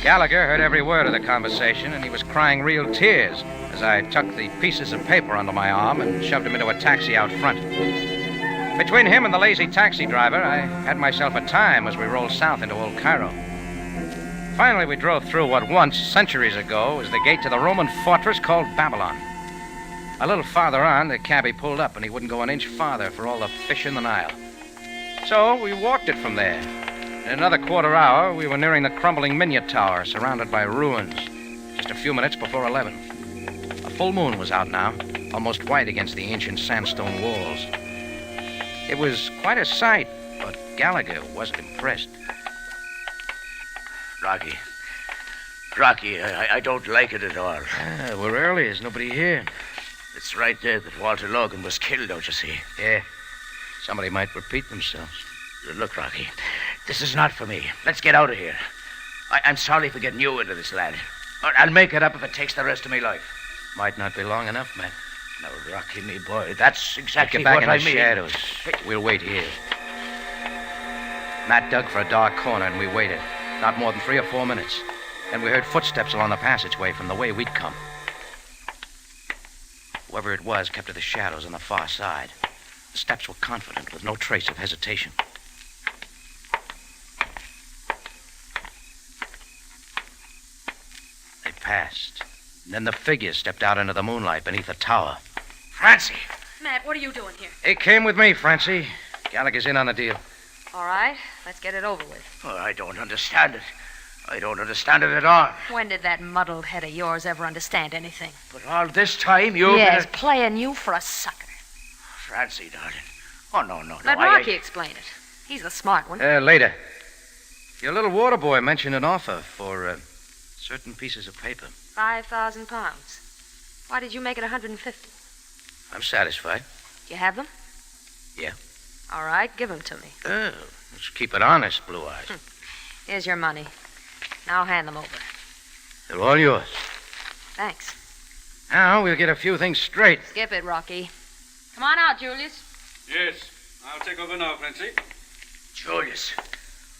Gallagher heard every word of the conversation, and he was crying real tears as I tucked the pieces of paper under my arm and shoved him into a taxi out front. Between him and the lazy taxi driver, I had myself a time as we rolled south into Old Cairo. Finally, we drove through what once, centuries ago, was the gate to the Roman fortress called Babylon. A little farther on, the cabbie pulled up, and he wouldn't go an inch farther for all the fish in the Nile. So we walked it from there. In another quarter hour, we were nearing the crumbling Minya Tower, surrounded by ruins, just a few minutes before 11. A full moon was out now, almost white against the ancient sandstone walls. It was quite a sight, but Gallagher wasn't impressed. Rocky, I don't like it at all. We're early. There's nobody here. It's right there that Walter Logan was killed, don't you see? Yeah. Somebody might repeat themselves. Look, Rocky, this is not for me. Let's get out of here. I'm sorry for getting you into this, lad. I'll make it up if it takes the rest of my life. Might not be long enough, Matt. Now, Rocky, me boy, that's exactly what I mean. Get back I in the mean. shadows. We'll wait here. Matt dug for a dark corner, and we waited. Not more than 3 or 4 minutes. Then we heard footsteps along the passageway from the way we'd come. Whoever it was kept to the shadows on the far side. The steps were confident, with no trace of hesitation. They passed. And then the figure stepped out into the moonlight beneath the tower. Francie! Matt, what are you doing here? He came with me, Francie. Gallagher's in on the deal. All right, let's get it over with. Oh, I don't understand it. I don't understand it at all. When did that muddled head of yours ever understand anything? But all this time you've Yes, playing you for a sucker. Francie, darling. Oh, no. Let Rocky explain it. He's the smart one. Later. Your little water boy mentioned an offer for certain pieces of paper. 5,000 pounds. Why did you make it 150? I'm satisfied. You have them? Yeah. All right, give them to me. Let's keep it honest, Blue Eyes. Here's your money. Now hand them over. They're all yours. Thanks. Now we'll get a few things straight. Skip it, Rocky. Come on out, Julius. Yes, I'll take over now, Francie. Julius.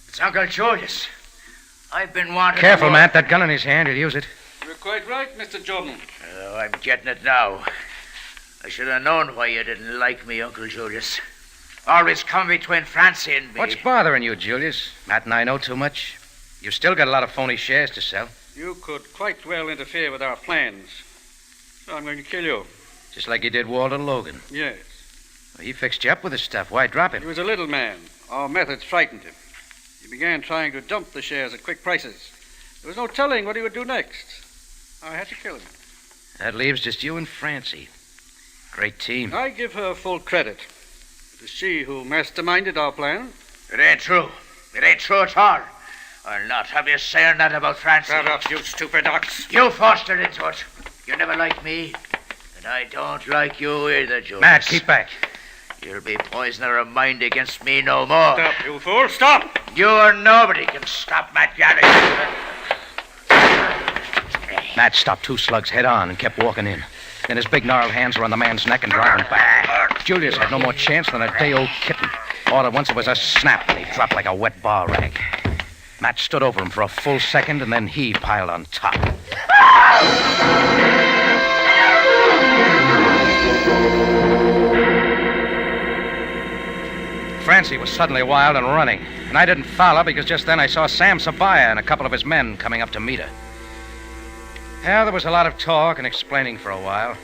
It's Uncle Julius. I've been wanting... Careful, Matt. That gun in his hand, he'll use it. You're quite right, Mr. Jordan. Oh, I'm getting it now. I should have known why you didn't like me, Uncle Julius. Always come between Francie and me. What's bothering you, Julius? Matt and I know too much. You've still got a lot of phony shares to sell. You could quite well interfere with our plans. So I'm going to kill you. Just like you did Walter Logan. Yes. Well, he fixed you up with his stuff. Why drop him? He was a little man. Our methods frightened him. He began trying to dump the shares at quick prices. There was no telling what he would do next. I had to kill him. That leaves just you and Francie. Great team. I give her full credit. It was she who masterminded our plan. It ain't true. It ain't true at all. I'll not have you saying that about Francie. Shut up, you stupid ox. You forced her into it. You never liked me. And I don't like you either, Julius. Matt, keep back. You'll be poisoning her mind against me no more. Stop, you fool. Stop! You or nobody can stop Matt Gallagher. Matt stopped 2 slugs head on and kept walking in. Then his big gnarled hands were on the man's neck and driving back. Julius had no more chance than a day-old kitten. All at once it was a snap, and he dropped like a wet bar rag. Matt stood over him for a full second, and then he piled on top. Francie was suddenly wild and running, and I didn't follow because just then I saw Sam Sabaya and a couple of his men coming up to meet her. Yeah, there was a lot of talk and explaining for a while.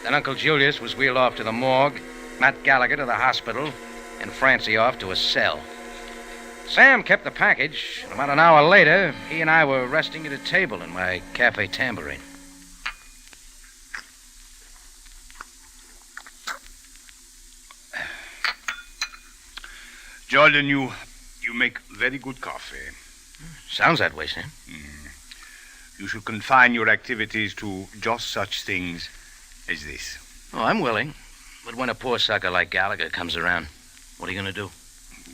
Then Uncle Julius was wheeled off to the morgue, Matt Gallagher to the hospital, and Francie off to a cell. Sam kept the package, and about an hour later, he and I were resting at a table in my cafe tambourine. Jordan, you make very good coffee. Sounds that way, Sam. You should confine your activities to just such things as this. Oh, I'm willing. But when a poor sucker like Gallagher comes around, what are you going to do?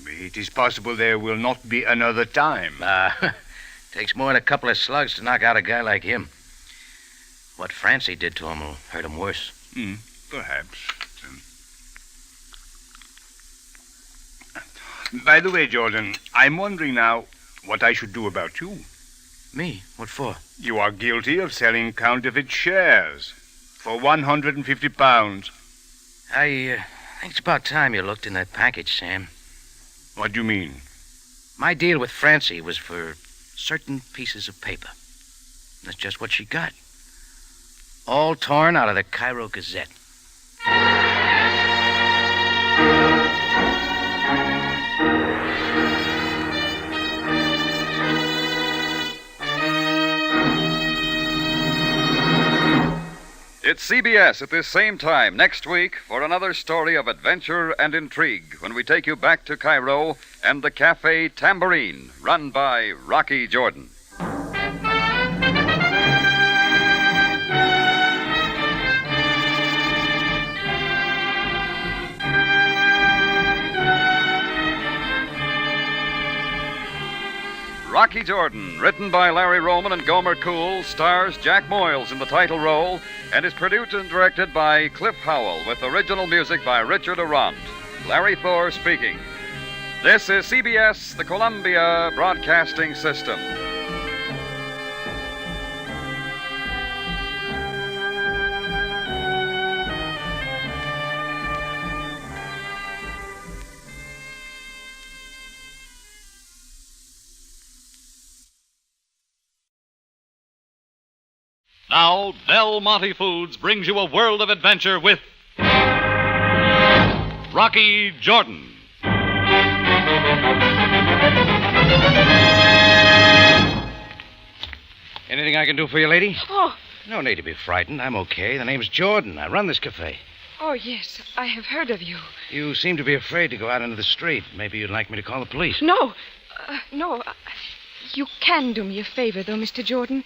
It is possible there will not be another time. Takes more than a couple of slugs to knock out a guy like him. What Francie did to him will hurt him worse. Perhaps. By the way, Jordan, I'm wondering now what I should do about you. Me? What for? You are guilty of selling counterfeit shares for £150. I think it's about time you looked in that package, Sam. What do you mean? My deal with Francie was for certain pieces of paper. That's just what she got. All torn out of the Cairo Gazette. It's CBS at this same time next week for another story of adventure and intrigue when we take you back to Cairo and the Cafe Tambourine, run by Rocky Jordan. Rocky Jordan, written by Larry Roman and Gomer Cool, stars Jack Moyles in the title role and is produced and directed by Cliff Howell with original music by Richard Arant. Larry Thor speaking. This is CBS, the Columbia Broadcasting System. Now, Del Monte Foods brings you a world of adventure with Rocky Jordan. Anything I can do for you, lady? Oh. No need to be frightened. I'm okay. The name's Jordan. I run this cafe. Oh, yes. I have heard of you. You seem to be afraid to go out into the street. Maybe you'd like me to call the police. No. No. You can do me a favor, though, Mr. Jordan.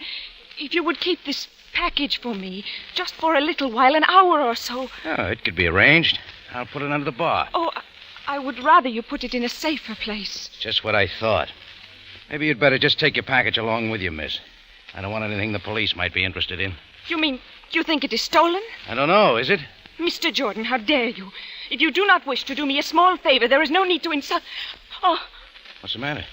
If you would keep this package for me, just for a little while, an hour or so. Oh, it could be arranged. I'll put it under the bar. Oh, I would rather you put it in a safer place. Just what I thought. Maybe you'd better just take your package along with you, miss. I don't want anything the police might be interested in. You mean you think it is stolen? I don't know, is it? Mr. Jordan, how dare you? If you do not wish to do me a small favor, there is no need to insult... Oh. What's the matter?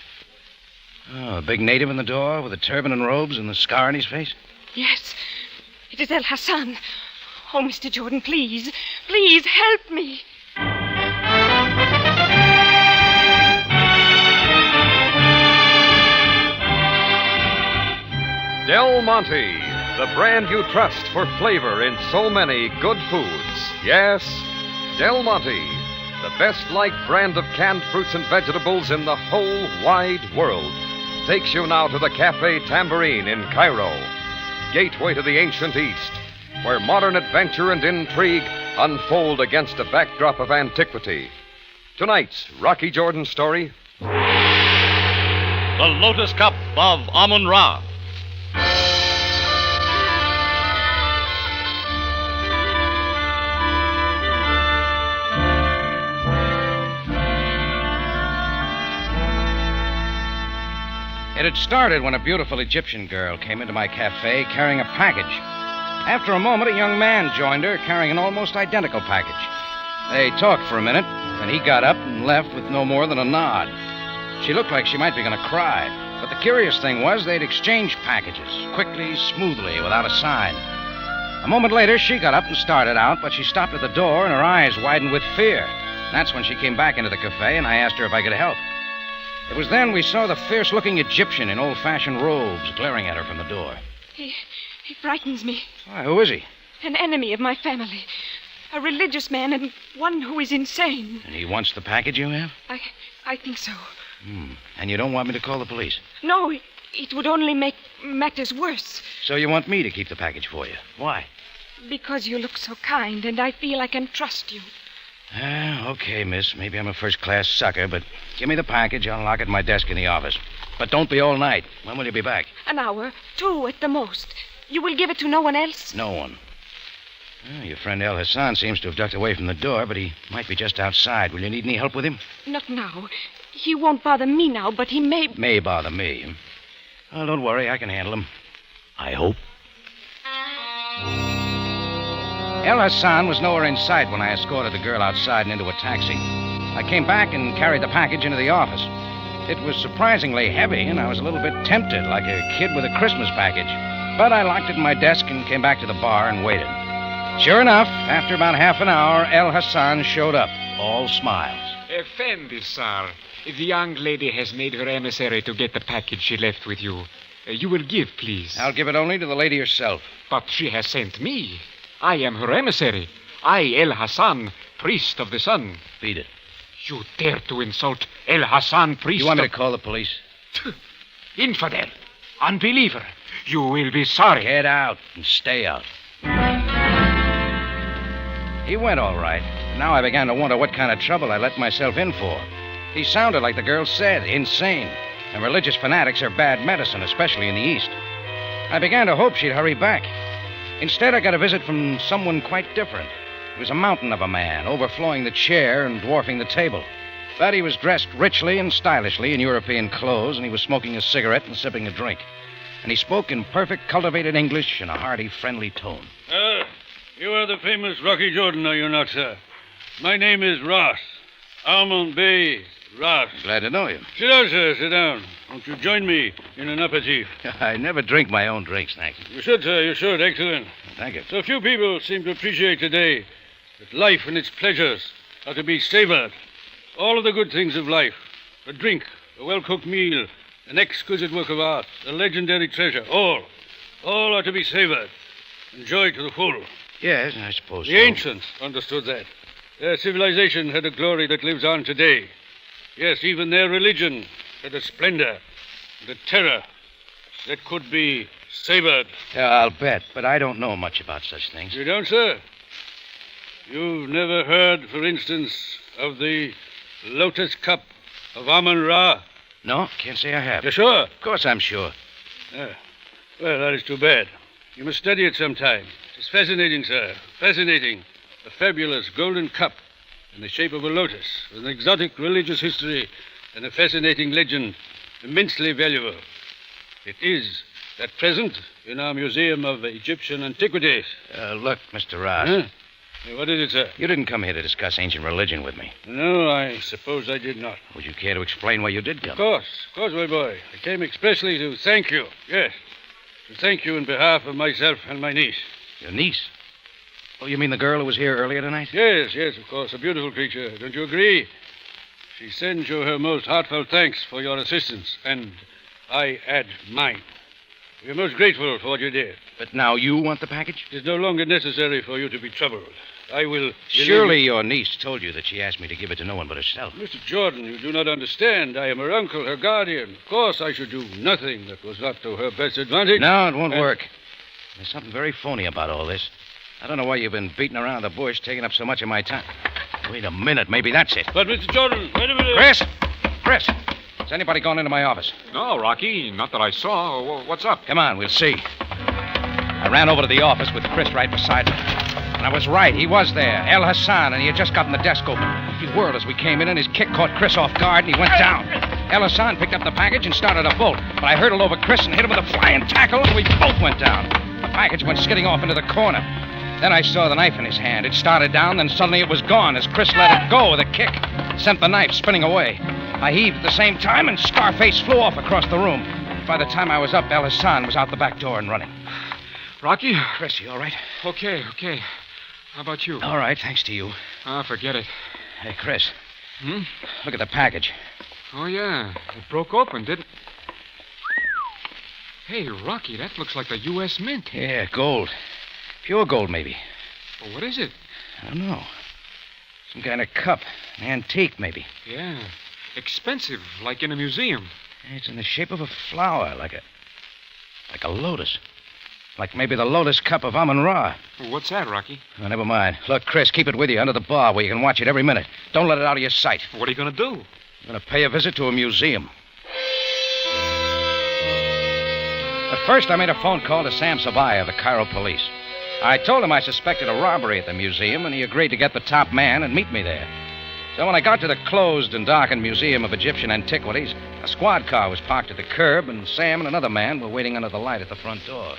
Oh, a big native in the door with a turban and robes and the scar on his face? Yes, it is El Hassan. Oh, Mr. Jordan, please, please help me. Del Monte, the brand you trust for flavor in so many good foods. Yes, Del Monte, the best-liked brand of canned fruits and vegetables in the whole wide world, takes you now to the Cafe Tambourine in Cairo, gateway to the ancient East, where modern adventure and intrigue unfold against a backdrop of antiquity. Tonight's Rocky Jordan story, The Lotus Cup of Amun-Ra. It had started when a beautiful Egyptian girl came into my cafe carrying a package. After a moment, a young man joined her carrying an almost identical package. They talked for a minute, then he got up and left with no more than a nod. She looked like she might be going to cry, but the curious thing was they'd exchanged packages, quickly, smoothly, without a sign. A moment later, she got up and started out, but she stopped at the door and her eyes widened with fear. That's when she came back into the cafe, and I asked her if I could help. It was then we saw the fierce-looking Egyptian in old-fashioned robes glaring at her from the door. He frightens me. Why, who is he? An enemy of my family. A religious man and one who is insane. And he wants the package you have? I think so. And you don't want me to call the police? No, it would only make matters worse. So you want me to keep the package for you? Why? Because you look so kind, and I feel I can trust you. Okay, miss. Maybe I'm a first-class sucker, but give me the package. I'll lock it in my desk in the office. But don't be all night. When will you be back? An hour, 2 at the most. You will give it to no one else? No one. Well, your friend El Hassan seems to have ducked away from the door, but he might be just outside. Will you need any help with him? Not now. He won't bother me now, but he may... May bother me. Well, don't worry. I can handle him. I hope. El Hassan was nowhere in sight when I escorted the girl outside and into a taxi. I came back and carried the package into the office. It was surprisingly heavy, and I was a little bit tempted, like a kid with a Christmas package. But I locked it in my desk and came back to the bar and waited. Sure enough, after about half an hour, El Hassan showed up, all smiles. Effendi, sir. The young lady has made her emissary to get the package she left with you. You will give, please. I'll give it only to the lady herself. But she has sent me. I am her emissary. I, El Hassan, priest of the sun. Beat it. You dare to insult El Hassan, priest You want me to call the police? Infidel. Unbeliever. You will be sorry. Get out and stay out. He went all right. Now I began to wonder what kind of trouble I let myself in for. He sounded like the girl said, insane. And religious fanatics are bad medicine, especially in the East. I began to hope she'd hurry back. Instead, I got a visit from someone quite different. He was a mountain of a man, overflowing the chair and dwarfing the table. But he was dressed richly and stylishly in European clothes, and he was smoking a cigarette and sipping a drink. And he spoke in perfect, cultivated English in a hearty, friendly tone. You are the famous Rocky Jordan, are you not, sir? My name is Ross. Almond Bay Ross. Glad to know you. Sit down, sir, sit down. Won't you join me in an aperitif? I never drink my own drinks, thanks. You should, sir, you should. Excellent. Thank you. So few people seem to appreciate today that life and its pleasures are to be savored. All of the good things of life, a drink, a well-cooked meal, an exquisite work of art, a legendary treasure, all are to be savored, enjoyed to the full. Yes, I suppose The ancients understood that. Their civilization had a glory that lives on today. Yes, even their religion had a splendor and a terror that could be savored. Yeah, I'll bet, but I don't know much about such things. You don't, sir? You've never heard, for instance, of the Lotus Cup of Amun-Ra? No, can't say I have. You're sure? Of course I'm sure. Well, that is too bad. You must study it sometime. It's fascinating, sir. Fascinating. A fabulous golden cup in the shape of a lotus, with an exotic religious history and a fascinating legend, immensely valuable. It is at present in our Museum of Egyptian Antiquities. Look, Mr. Ross. Huh? What is it, sir? You didn't come here to discuss ancient religion with me. No, I suppose I did not. Would you care to explain why you did come? Of course, my boy. I came expressly to thank you. Yes, to thank you in behalf of myself and my niece. Your niece? Oh, you mean the girl who was here earlier tonight? Yes, of course. A beautiful creature. Don't you agree? She sends you her most heartfelt thanks for your assistance, and I add mine. We are most grateful for what you did. But now you want the package? It is no longer necessary for you to be troubled. I will... Surely your niece told you that she asked me to give it to no one but herself. Mr. Jordan, you do not understand. I am her uncle, her guardian. Of course, I should do nothing that was not to her best advantage. No, it won't work. There's something very phony about all this. I don't know why you've been beating around the bush, taking up so much of my time. Wait a minute, maybe that's it. But, Mr. Jordan, wait a minute. Chris, has anybody gone into my office? No, Rocky, not that I saw. What's up? Come on, we'll see. I ran over to the office with Chris right beside me. And I was right, he was there, El Hassan, and he had just gotten the desk open. He whirled as we came in, and his kick caught Chris off guard, and he went down. El Hassan picked up the package and started a bolt, but I hurtled over Chris and hit him with a flying tackle, and we both went down. The package went skidding off into the corner. Then I saw the knife in his hand. It started down, then suddenly it was gone as Chris let it go with a kick. Sent the knife spinning away. I heaved at the same time, and Scarface flew off across the room. By the time I was up, El Hassan was out the back door and running. Rocky? Chris, you all right? Okay. How about you? All right, thanks to you. Forget it. Hey, Chris. Look at the package. Oh, yeah. It broke open, didn't it? Hey, Rocky, that looks like the U.S. Mint. Yeah, gold. Pure gold, maybe. Well, what is it? I don't know. Some kind of cup. Antique, maybe. Yeah. Expensive, like in a museum. It's in the shape of a flower, like a lotus. Like maybe the Lotus Cup of Amun-Ra. Well, what's that, Rocky? Oh, never mind. Look, Chris, keep it with you under the bar where you can watch it every minute. Don't let it out of your sight. What are you going to do? I'm going to pay a visit to a museum. At first, I made a phone call to Sam Sabaya of the Cairo police. I told him I suspected a robbery at the museum, and he agreed to get the top man and meet me there. So when I got to the closed and darkened Museum of Egyptian Antiquities, a squad car was parked at the curb, and Sam and another man were waiting under the light at the front door.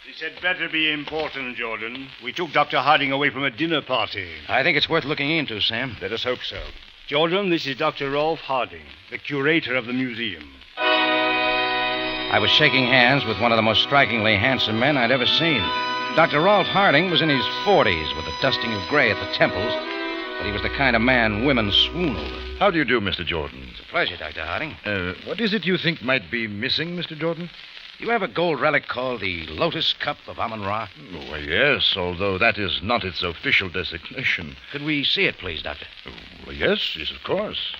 This had better be important, Jordan. We took Dr. Harding away from a dinner party. I think it's worth looking into, Sam. Let us hope so. Jordan, this is Dr. Rolf Harding, the curator of the museum. I was shaking hands with one of the most strikingly handsome men I'd ever seen. Dr. Rolf Harding was in his 40s with a dusting of gray at the temples, but he was the kind of man women swoon over. How do you do, Mr. Jordan? It's a pleasure, Dr. Harding. What is it you think might be missing, Mr. Jordan? You have a gold relic called the Lotus Cup of Amun-Ra? Oh, yes, although that is not its official designation. Could we see it, please, Doctor? Yes, of course.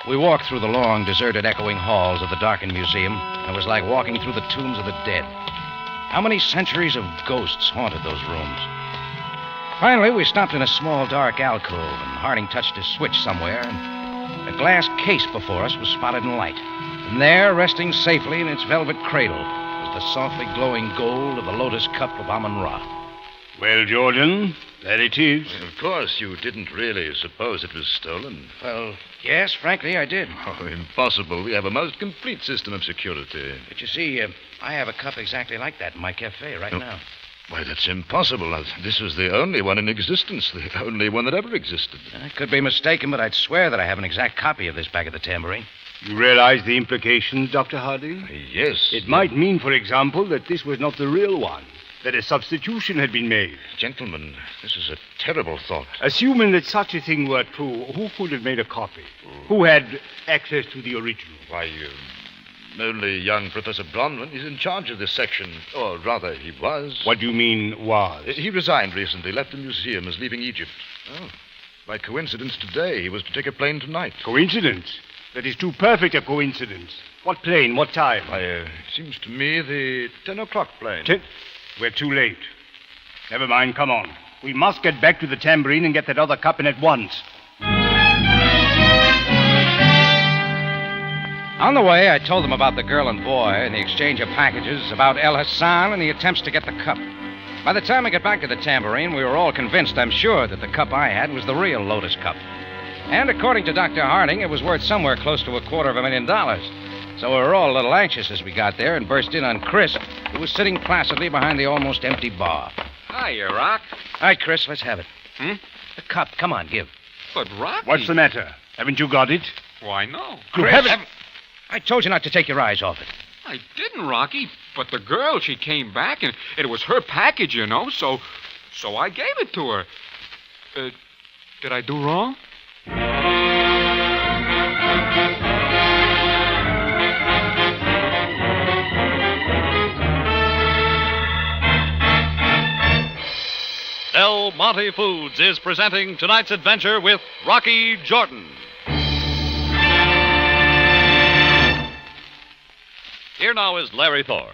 We walked through the long, deserted, echoing halls of the darkened museum. It was like walking through the tombs of the dead. How many centuries of ghosts haunted those rooms? Finally, we stopped in a small, dark alcove, and Harding touched a switch somewhere, and a glass case before us was spotted in light. And there, resting safely in its velvet cradle, was the softly glowing gold of the Lotus Cup of Amun-Ra. Well, Jordan, there it is. Of course, you didn't really suppose it was stolen. Well, yes, frankly, I did. Oh, impossible. We have a most complete system of security. But you see, I have a cup exactly like that in my cafe right now. Why, that's impossible. This was the only one in existence, the only one that ever existed. I could be mistaken, but I'd swear that I have an exact copy of this back at the tambourine. You realize the implications, Dr. Harding? Yes. It might mean, for example, that this was not the real one, that a substitution had been made. Gentlemen, this is a terrible thought. Assuming that such a thing were true, who could have made a copy? Who had access to the original? Why, only young Professor Bronwyn is in charge of this section. Or rather, he was. What do you mean, was? He resigned recently, left the museum as leaving Egypt. Oh. By coincidence, today he was to take a plane tonight. Coincidence? That is too perfect a coincidence. What plane? What time? Why, it seems to me the 10 o'clock plane. We're too late. Never mind, come on. We must get back to the tambourine and get that other cup in at once. On the way, I told them about the girl and boy and the exchange of packages, about El Hassan and the attempts to get the cup. By the time I got back to the tambourine, we were all convinced, I'm sure, that the cup I had was the real Lotus Cup. And according to Dr. Harding, it was worth somewhere close to $250,000. So we were all a little anxious as we got there and burst in on Chris, who was sitting placidly behind the almost empty bar. Hiya, Rock. All right, Chris, let's have it. The cup, come on, give. But, Rocky... What's the matter? Haven't you got it? Why, no. Chris, I told you not to take your eyes off it. I didn't, Rocky. But the girl, she came back, and it was her package, you know, so I gave it to her. Did I do wrong? Del Monte Foods is presenting tonight's adventure with Rocky Jordan. Here now is Larry Thor.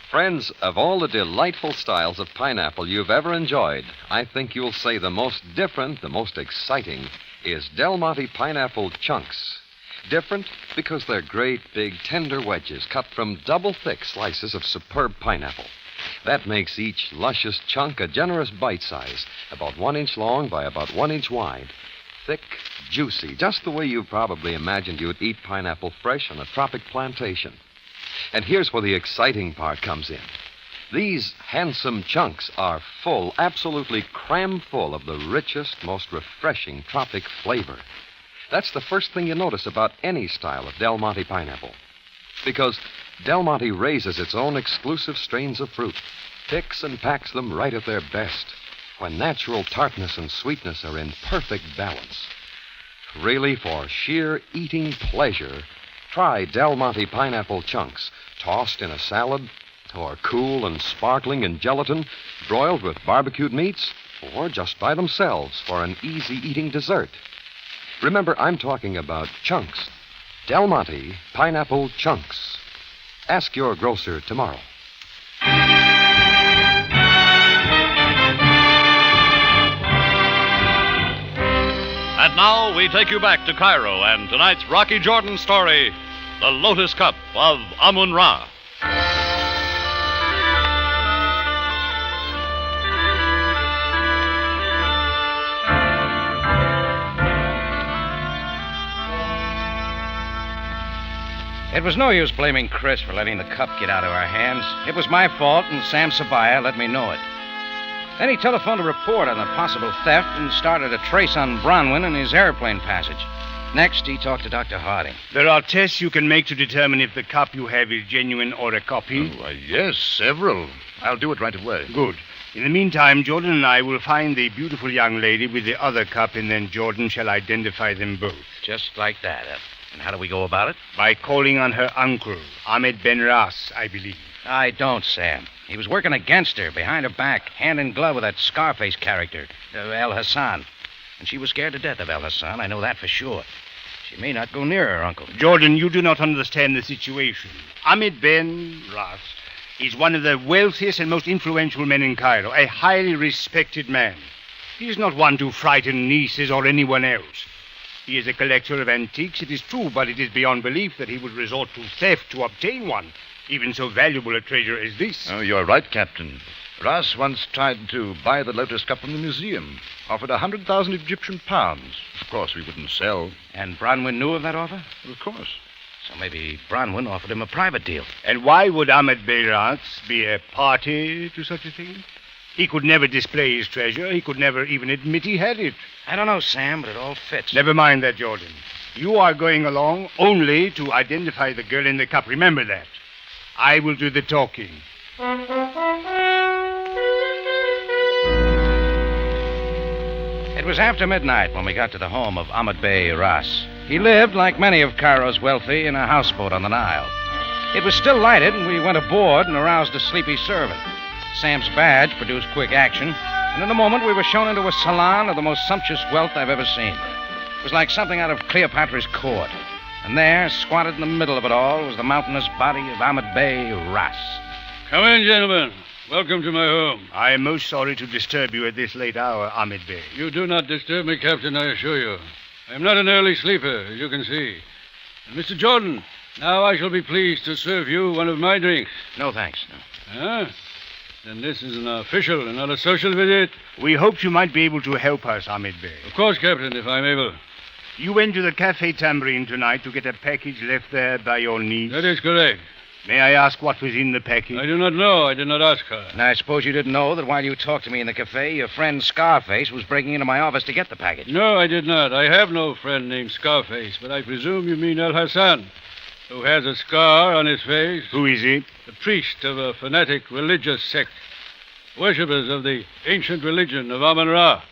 Friends, of all the delightful styles of pineapple you've ever enjoyed, I think you'll say the most different, the most exciting, is Del Monte Pineapple Chunks. Different because they're great, big, tender wedges cut from double-thick slices of superb pineapple. That makes each luscious chunk a generous bite size, about 1 inch long by about 1 inch wide. Thick, juicy, just the way you probably imagined you'd eat pineapple fresh on a tropic plantation. And here's where the exciting part comes in. These handsome chunks are full, absolutely cram full of the richest, most refreshing tropic flavor. That's the first thing you notice about any style of Del Monte pineapple. Because Del Monte raises its own exclusive strains of fruit, picks and packs them right at their best, when natural tartness and sweetness are in perfect balance. Really, for sheer eating pleasure, try Del Monte pineapple chunks, tossed in a salad, or cool and sparkling in gelatin, broiled with barbecued meats, or just by themselves for an easy-eating dessert. Remember, I'm talking about chunks. Del Monte Pineapple Chunks. Ask your grocer tomorrow. And now we take you back to Cairo and tonight's Rocky Jordan story, The Lotus Cup of Amun-Ra. It was no use blaming Chris for letting the cup get out of our hands. It was my fault, and Sam Sabaya let me know it. Then he telephoned a report on the possible theft and started a trace on Bronwyn and his airplane passage. Next, he talked to Dr. Harding. There are tests you can make to determine if the cup you have is genuine or a copy. Oh, yes, several. I'll do it right away. Good. In the meantime, Jordan and I will find the beautiful young lady with the other cup, and then Jordan shall identify them both. Just like that. And how do we go about it? By calling on her uncle, Ahmed Ben Ras, I believe. I don't, Sam. He was working against her, behind her back, hand in glove with that Scarface character, El Hassan. And she was scared to death of El Hassan, I know that for sure. She may not go near her uncle. Jordan, you do not understand the situation. Ahmed Ben Ras is one of the wealthiest and most influential men in Cairo, a highly respected man. He is not one to frighten nieces or anyone else. He is a collector of antiques, it is true, but it is beyond belief that he would resort to theft to obtain one, even so valuable a treasure as this. Oh, you're right, Captain. Ras once tried to buy the Lotus Cup from the museum. Offered 100,000 Egyptian pounds. Of course, we wouldn't sell. And Bronwyn knew of that offer? Of course. So maybe Bronwyn offered him a private deal. And why would Ahmed Ben Ras be a party to such a thing? He could never display his treasure. He could never even admit he had it. I don't know, Sam, but it all fits. Never mind that, Jordan. You are going along only to identify the girl in the cup. Remember that. I will do the talking. It was after midnight when we got to the home of Ahmed Bey Ras. He lived, like many of Cairo's wealthy, in a houseboat on the Nile. It was still lighted, and we went aboard and aroused a sleepy servant. Sam's badge produced quick action, and in a moment we were shown into a salon of the most sumptuous wealth I've ever seen. It was like something out of Cleopatra's court. And there, squatted in the middle of it all, was the mountainous body of Ahmed Bey Ras. Come in, gentlemen. Welcome to my home. I am most sorry to disturb you at this late hour, Ahmed Bey. You do not disturb me, Captain, I assure you. I am not an early sleeper, as you can see. And Mr. Jordan, now I shall be pleased to serve you one of my drinks. No, thanks. No. Ah? Then this is an official and not a social visit. We hoped you might be able to help us, Ahmed Bey. Of course, Captain, if I'm able. You went to the Café Tambourine tonight to get a package left there by your niece. That is correct. May I ask what was in the package? I do not know. I did not ask her. And I suppose you didn't know that while you talked to me in the cafe, your friend Scarface was breaking into my office to get the package. No, I did not. I have no friend named Scarface, but I presume you mean El Hassan, who has a scar on his face. Who is he? The priest of a fanatic religious sect. Worshippers of the ancient religion of Amun-Ra.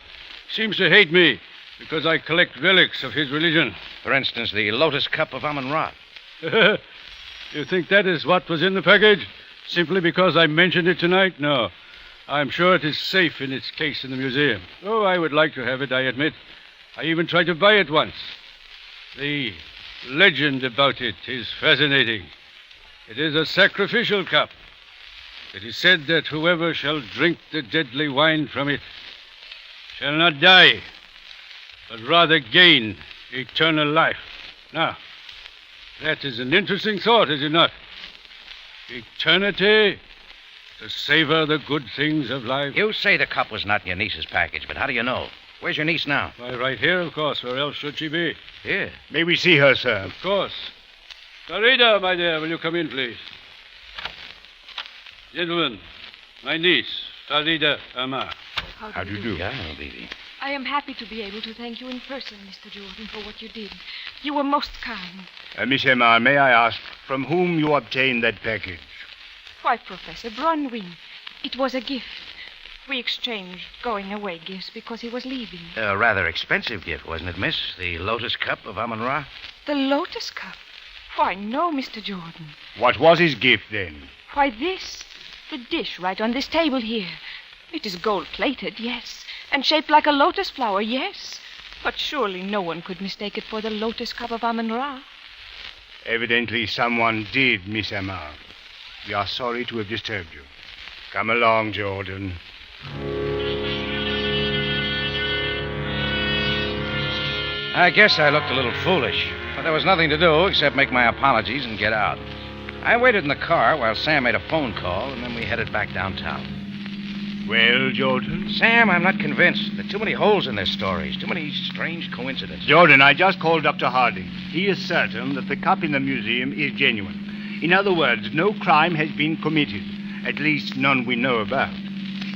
Seems to hate me because I collect relics of his religion. For instance, the Lotus Cup of Amun-Ra. You think that is what was in the package? Simply because I mentioned it tonight? No. I'm sure it is safe in its case in the museum. Oh, I would like to have it, I admit. I even tried to buy it once. The legend about it is fascinating. It is a sacrificial cup. It is said that whoever shall drink the deadly wine from it shall not die, but rather gain eternal life. Now, that is an interesting thought, is it not? Eternity to savor the good things of life. You say the cup was not in your niece's package, but how do you know? Where's your niece now? Why, right here, of course. Where else should she be? Here. May we see her, sir? Of course. Farida, my dear, will you come in, please? Gentlemen, my niece, Farida Amar. How do you do? Yeah, baby. I am happy to be able to thank you in person, Mr. Jordan, for what you did. You were most kind. Miss Amar, may I ask from whom you obtained that package? Why, Professor Bronwyn. It was a gift. We exchanged going-away gifts because he was leaving. A rather expensive gift, wasn't it, miss? The Lotus Cup of Amun-Ra? The Lotus Cup? Why, no, Mr. Jordan. What was his gift, then? Why, this. The dish right on this table here. It is gold-plated, yes. And shaped like a lotus flower, yes. But surely no one could mistake it for the Lotus Cup of Amun-Ra. Evidently someone did, Miss Amar. We are sorry to have disturbed you. Come along, Jordan. I guess I looked a little foolish, but there was nothing to do except make my apologies and get out. I waited in the car while Sam made a phone call, and then we headed back downtown. Well, Jordan? Sam, I'm not convinced. There are too many holes in their stories, too many strange coincidences. Jordan, I just called Dr. Harding. He is certain that the cup in the museum is genuine. In other words, no crime has been committed. At least none we know about.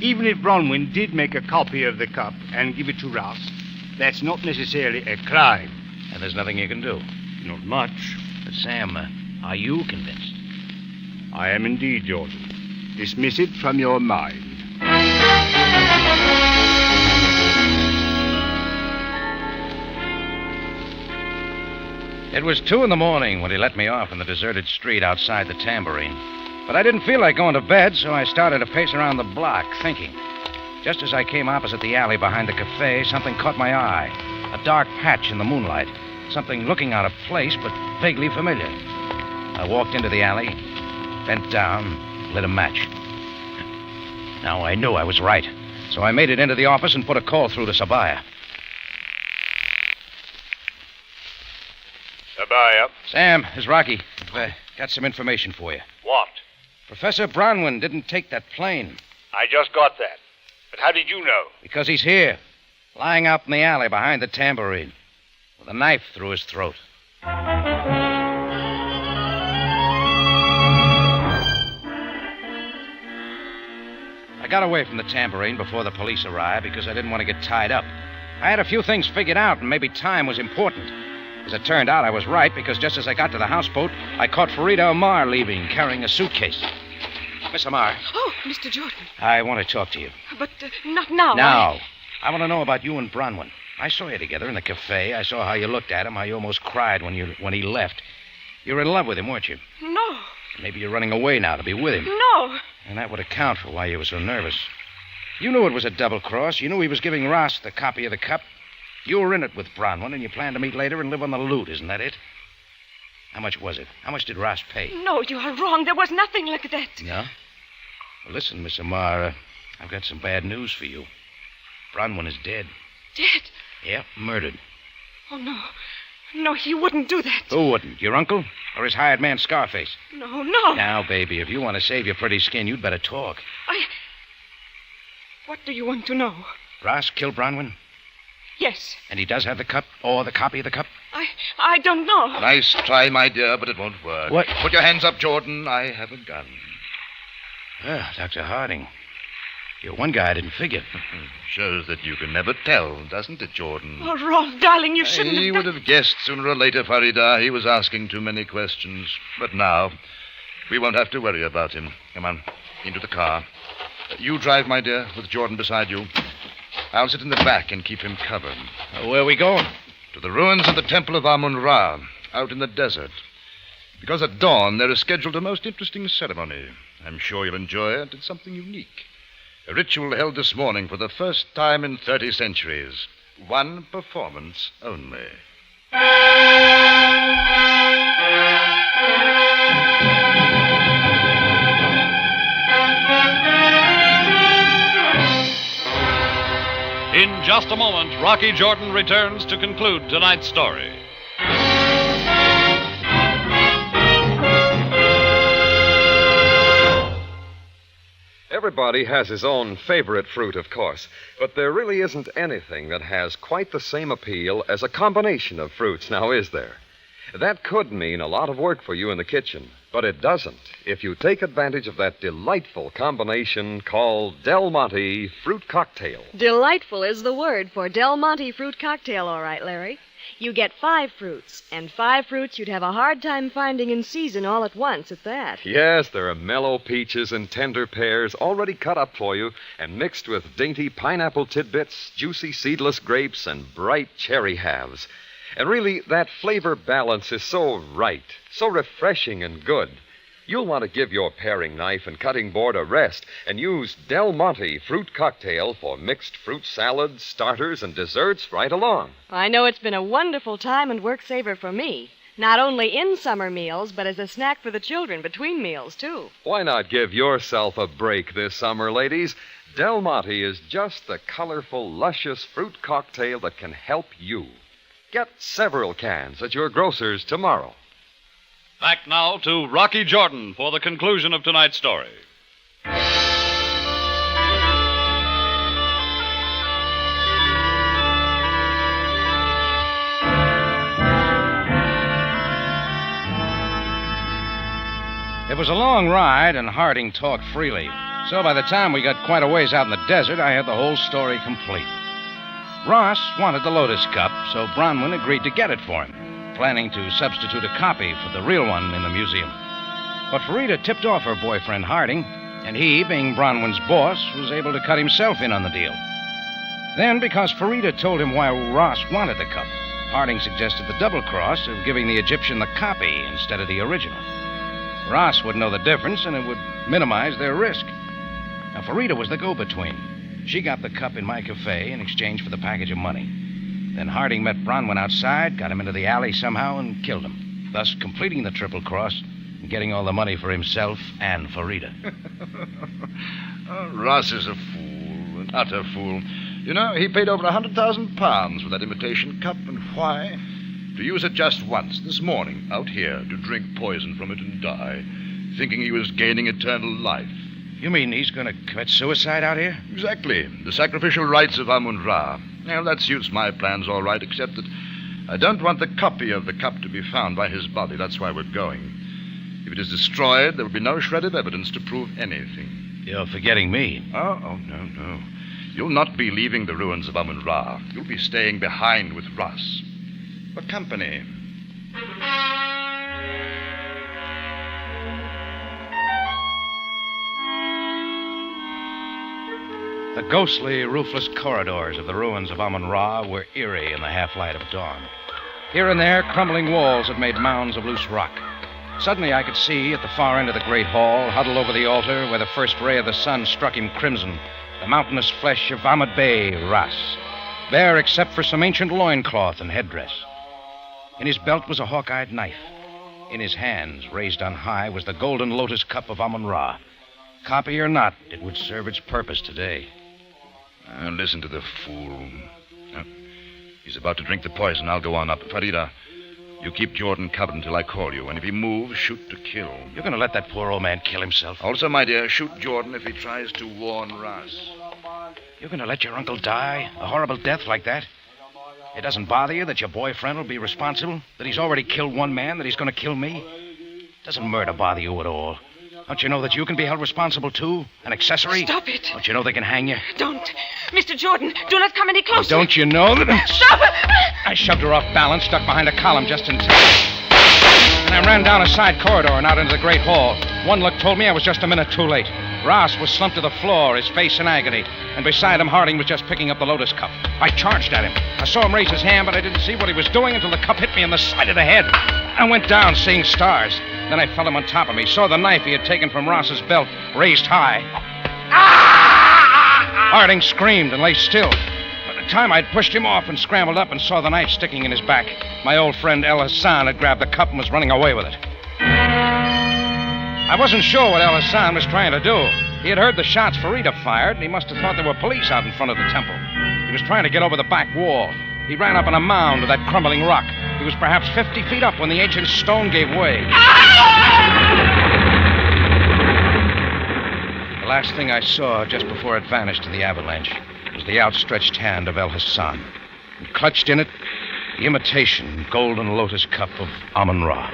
Even if Bronwyn did make a copy of the cup and give it to Ross, that's not necessarily a crime. And there's nothing you can do. Not much. But Sam, are you convinced? I am indeed, Jordan. Dismiss it from your mind. It was 2 in the morning when he let me off in the deserted street outside the Tambourine. But I didn't feel like going to bed, so I started to pace around the block, thinking. Just as I came opposite the alley behind the cafe, something caught my eye. A dark patch in the moonlight. Something looking out of place, but vaguely familiar. I walked into the alley, bent down, lit a match. Now I knew I was right, so I made it into the office and put a call through to Sabaya. Sabaya. Sam, it's Rocky. I've got some information for you. What? Professor Bronwyn didn't take that plane. I just got that. But how did you know? Because he's here, lying out in the alley behind the Tambourine, with a knife through his throat. I got away from the Tambourine before the police arrived because I didn't want to get tied up. I had a few things figured out, and maybe time was important. As it turned out, I was right, because just as I got to the houseboat, I caught Farida Omar leaving, carrying a suitcase. Miss Omar. Oh, Mr. Jordan. I want to talk to you. But not now. Now. I want to know about you and Bronwyn. I saw you together in the cafe. I saw how you looked at him, how you almost cried when he left. You were in love with him, weren't you? No. Maybe you're running away now to be with him. No. And that would account for why you were so nervous. You knew it was a double cross. You knew he was giving Ross the copy of the cup. You were in it with Bronwyn, and you planned to meet later and live on the loot, isn't that it? How much was it? How much did Ross pay? No, you are wrong. There was nothing like that. Yeah? Well, listen, Miss Omar, I've got some bad news for you. Bronwyn is dead. Dead? Yeah, murdered. Oh, no. No, he wouldn't do that. Who wouldn't? Your uncle? Or his hired man, Scarface? No, no. Now, baby, if you want to save your pretty skin, you'd better talk. What do you want to know? Ross killed Bronwyn? Yes. And he does have the cup, or the copy of the cup? I don't know. Nice try, my dear, but it won't work. What? Put your hands up, Jordan. I have a gun. Well, Dr. Harding, you're one guy I didn't figure. Shows that you can never tell, doesn't it, Jordan? Oh, Rolf, darling, you shouldn't He would have guessed sooner or later, Farida. He was asking too many questions. But now, we won't have to worry about him. Come on, into the car. You drive, my dear, with Jordan beside you. I'll sit in the back and keep him covered. Where are we going? To the ruins of the Temple of Amun-Ra, out in the desert. Because at dawn there is scheduled a most interesting ceremony. I'm sure you'll enjoy it. It's something unique. A ritual held this morning for the first time in 30 centuries. One performance only. In just a moment, Rocky Jordan returns to conclude tonight's story. Everybody has his own favorite fruit, of course, but there really isn't anything that has quite the same appeal as a combination of fruits, now is there? That could mean a lot of work for you in the kitchen, but it doesn't if you take advantage of that delightful combination called Del Monte Fruit Cocktail. Delightful is the word for Del Monte Fruit Cocktail, all right, Larry. You get 5 fruits, and 5 fruits you'd have a hard time finding in season all at once at that. Yes, there are mellow peaches and tender pears already cut up for you and mixed with dainty pineapple tidbits, juicy seedless grapes, and bright cherry halves. And really, that flavor balance is so right, so refreshing and good. You'll want to give your paring knife and cutting board a rest and use Del Monte Fruit Cocktail for mixed fruit salads, starters, and desserts right along. I know it's been a wonderful time and work saver for me. Not only in summer meals, but as a snack for the children between meals, too. Why not give yourself a break this summer, ladies? Del Monte is just the colorful, luscious fruit cocktail that can help you. Get several cans at your grocer's tomorrow. Back now to Rocky Jordan for the conclusion of tonight's story. It was a long ride, and Harding talked freely. So by the time we got quite a ways out in the desert, I had the whole story complete. Ross wanted the Lotus Cup, so Bronwyn agreed to get it for him, planning to substitute a copy for the real one in the museum. But Farida tipped off her boyfriend Harding, and he, being Bronwyn's boss, was able to cut himself in on the deal. Then, because Farida told him why Ross wanted the cup, Harding suggested the double cross of giving the Egyptian the copy instead of the original. Ross would know the difference, and it would minimize their risk. Now, Farida was the go-between. She got the cup in my cafe in exchange for the package of money. Then Harding met Bronwyn outside, got him into the alley somehow, and killed him, thus completing the triple cross and getting all the money for himself and Farida. Oh, Ross is a fool, an utter fool. You know, he paid over £100,000 for that imitation cup, and why? To use it just once, this morning, out here, to drink poison from it and die, thinking he was gaining eternal life. You mean he's going to commit suicide out here? Exactly. The sacrificial rites of Amun-Ra. Well, that suits my plans all right, except that I don't want the copy of the cup to be found by his body. That's why we're going. If it is destroyed, there will be no shred of evidence to prove anything. You're forgetting me. Oh, no. You'll not be leaving the ruins of Amun-Ra. You'll be staying behind with Ross. For company. The ghostly, roofless corridors of the ruins of Amun-Ra were eerie in the half-light of dawn. Here and there, crumbling walls had made mounds of loose rock. Suddenly, I could see, at the far end of the great hall, huddled over the altar where the first ray of the sun struck him crimson, the mountainous flesh of Ahmed Bey Ras, bare except for some ancient loincloth and headdress. In his belt was a hawk-eyed knife. In his hands, raised on high, was the golden lotus cup of Amun-Ra. Copy or not, it would serve its purpose today. Listen to the fool. He's about to drink the poison. I'll go on up. Farida, you keep Jordan covered until I call you, and if he moves, shoot to kill. You're going to let that poor old man kill himself? Also, my dear, shoot Jordan if he tries to warn Ross. You're going to let your uncle die? A horrible death like that? It doesn't bother you that your boyfriend will be responsible? That he's already killed one man? That he's going to kill me? Doesn't murder bother you at all? Don't you know that you can be held responsible, too? An accessory? Stop it. Don't you know they can hang you? Don't. Mr. Jordan, do not come any closer. Well, don't you know that... Stop it! I shoved her off balance, stuck behind a column just in time. And I ran down a side corridor and out into the great hall. One look told me I was just a minute too late. Ross was slumped to the floor, his face in agony. And beside him, Harding was just picking up the Lotus cup. I charged at him. I saw him raise his hand, but I didn't see what he was doing until the cup hit me in the side of the head. I went down, seeing stars. Then I felt him on top of me, saw the knife he had taken from Ross's belt, raised high. Harding screamed and lay still. By the time I'd pushed him off and scrambled up and saw the knife sticking in his back, my old friend El Hassan had grabbed the cup and was running away with it. I wasn't sure what El Hassan was trying to do. He had heard the shots Farida fired, and he must have thought there were police out in front of the temple. He was trying to get over the back wall. He ran up on a mound of that crumbling rock. He was perhaps 50 feet up when the ancient stone gave way. The last thing I saw just before it vanished in the avalanche was the outstretched hand of El Hassan. And clutched in it, the imitation golden lotus cup of Amun-Ra.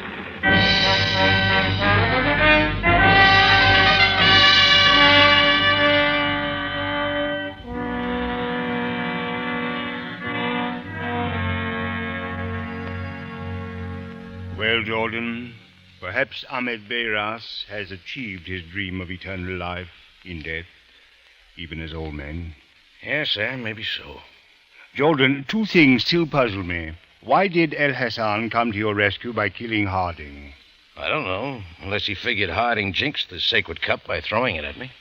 Well, Jordan, perhaps Ahmed Bey Ras has achieved his dream of eternal life in death, even as old men. Yes, sir, maybe so. Jordan, two things still puzzle me. Why did El Hassan come to your rescue by killing Harding? I don't know, unless he figured Harding jinxed the sacred cup by throwing it at me.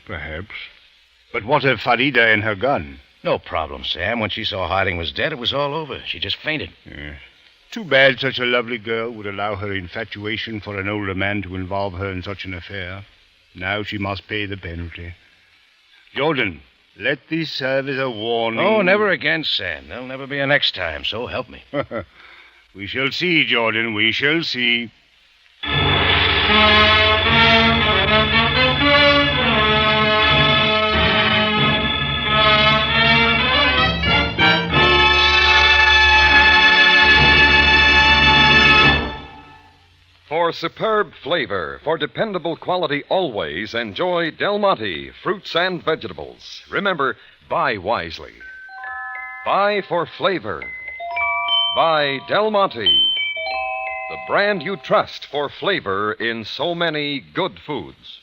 Perhaps. But what of Farida and her gun? No problem, Sam. When she saw Harding was dead, it was all over. She just fainted. Yes. Too bad such a lovely girl would allow her infatuation for an older man to involve her in such an affair. Now she must pay the penalty. Jordan, let this serve as a warning. Oh, never again, Sam. There'll never be a next time, so help me. We shall see, Jordan, we shall see. For For superb flavor, for dependable quality always, enjoy Del Monte fruits and vegetables. Remember, buy wisely. Buy for flavor. Buy Del Monte, the brand you trust for flavor in so many good foods.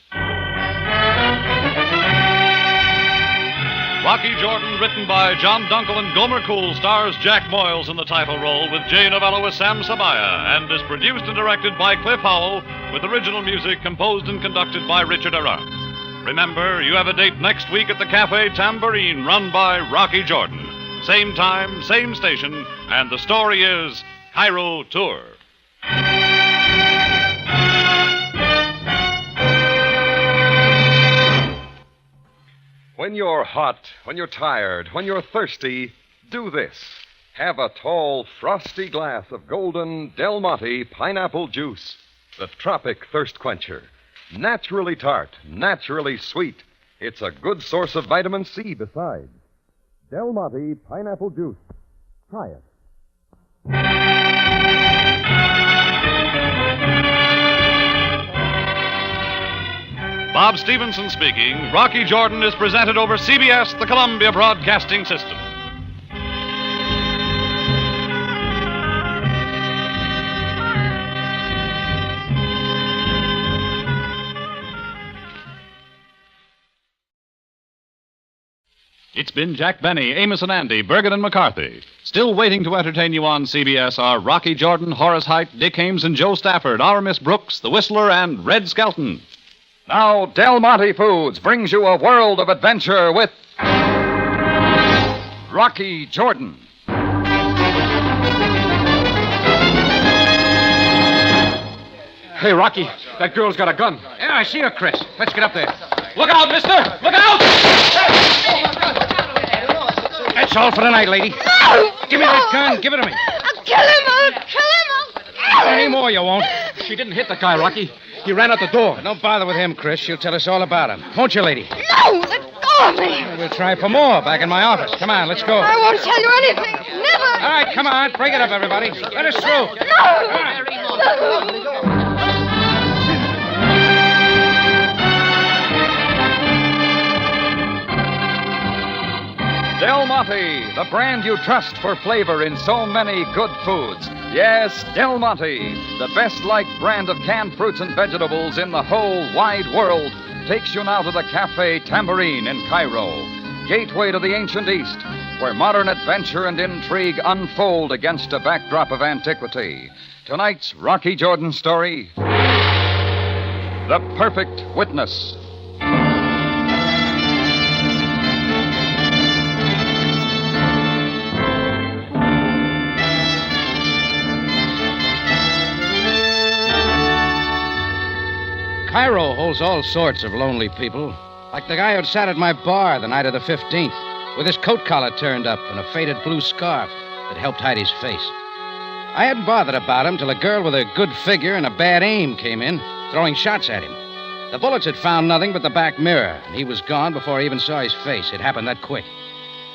Rocky Jordan, written by John Dunkel and Gomer Cool, stars Jack Moyles in the title role with Jay Novello as Sam Sabaya, and is produced and directed by Cliff Howell, with original music composed and conducted by Richard Arant. Remember, you have a date next week at the Cafe Tambourine, run by Rocky Jordan. Same time, same station, and the story is Cairo Tour. When you're hot, when you're tired, when you're thirsty, do this. Have a tall, frosty glass of golden Del Monte pineapple juice, the tropic thirst quencher. Naturally tart, naturally sweet. It's a good source of vitamin C besides. Del Monte pineapple juice. Try it. Bob Stevenson speaking. Rocky Jordan is presented over CBS, the Columbia Broadcasting System. It's been Jack Benny, Amos and Andy, Bergen and McCarthy. Still waiting to entertain you on CBS are Rocky Jordan, Horace Heidt, Dick Ames and Joe Stafford, Our Miss Brooks, The Whistler, and Red Skelton. Now, Del Monte Foods brings you a world of adventure with Rocky Jordan. Hey, Rocky, that girl's got a gun. Yeah, I see her, Chris. Let's get up there. Look out, mister! Look out! That's all for tonight, lady. No! Give me that gun. Give it to me. I'll kill him! I'll kill him! Any more, you won't. She didn't hit the guy, Rocky. He ran out the door. Don't bother with him, Chris. She'll tell us all about him. Won't you, lady? No! Let go of me! We'll try for more back in my office. Come on, let's go. I won't tell you anything. Never! All right, come on. Break it up, everybody. Let us through. No! Del Monte, the brand you trust for flavor in so many good foods. Yes, Del Monte, the best-liked brand of canned fruits and vegetables in the whole wide world, takes you now to the Cafe Tambourine in Cairo, gateway to the ancient East, where modern adventure and intrigue unfold against a backdrop of antiquity. Tonight's Rocky Jordan story, The Perfect Witness. Cairo holds all sorts of lonely people, like the guy who'd sat at my bar the night of the 15th, with his coat collar turned up and a faded blue scarf that helped hide his face. I hadn't bothered about him till a girl with a good figure and a bad aim came in, throwing shots at him. The bullets had found nothing but the back mirror, and he was gone before I even saw his face. It happened that quick.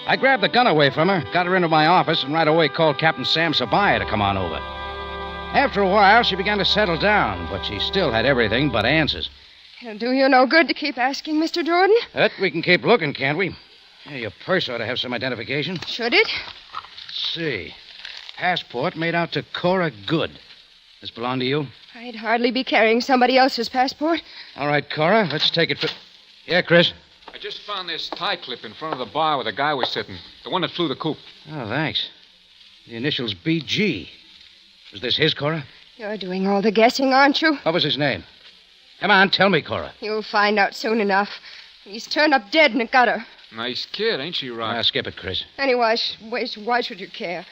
I grabbed the gun away from her, got her into my office, and right away called Captain Sam Sabaya to come on over. After a while, she began to settle down, but she still had everything but answers. It'll do you no good to keep asking, Mr. Jordan. But we can keep looking, can't we? Yeah, your purse ought to have some identification. Should it? Let's see. Passport made out to Cora Good. This belong to you? I'd hardly be carrying somebody else's passport. All right, Cora, let's take it for... Yeah, Chris? I just found this tie clip in front of the bar where the guy was sitting. The one that flew the coop. Oh, thanks. The initials BG. Was this his, Cora? You're doing all the guessing, aren't you? What was his name? Come on, tell me, Cora. You'll find out soon enough. He's turned up dead in a gutter. Nice kid, ain't she, Rock? Skip it, Chris. Anyway, why should you care?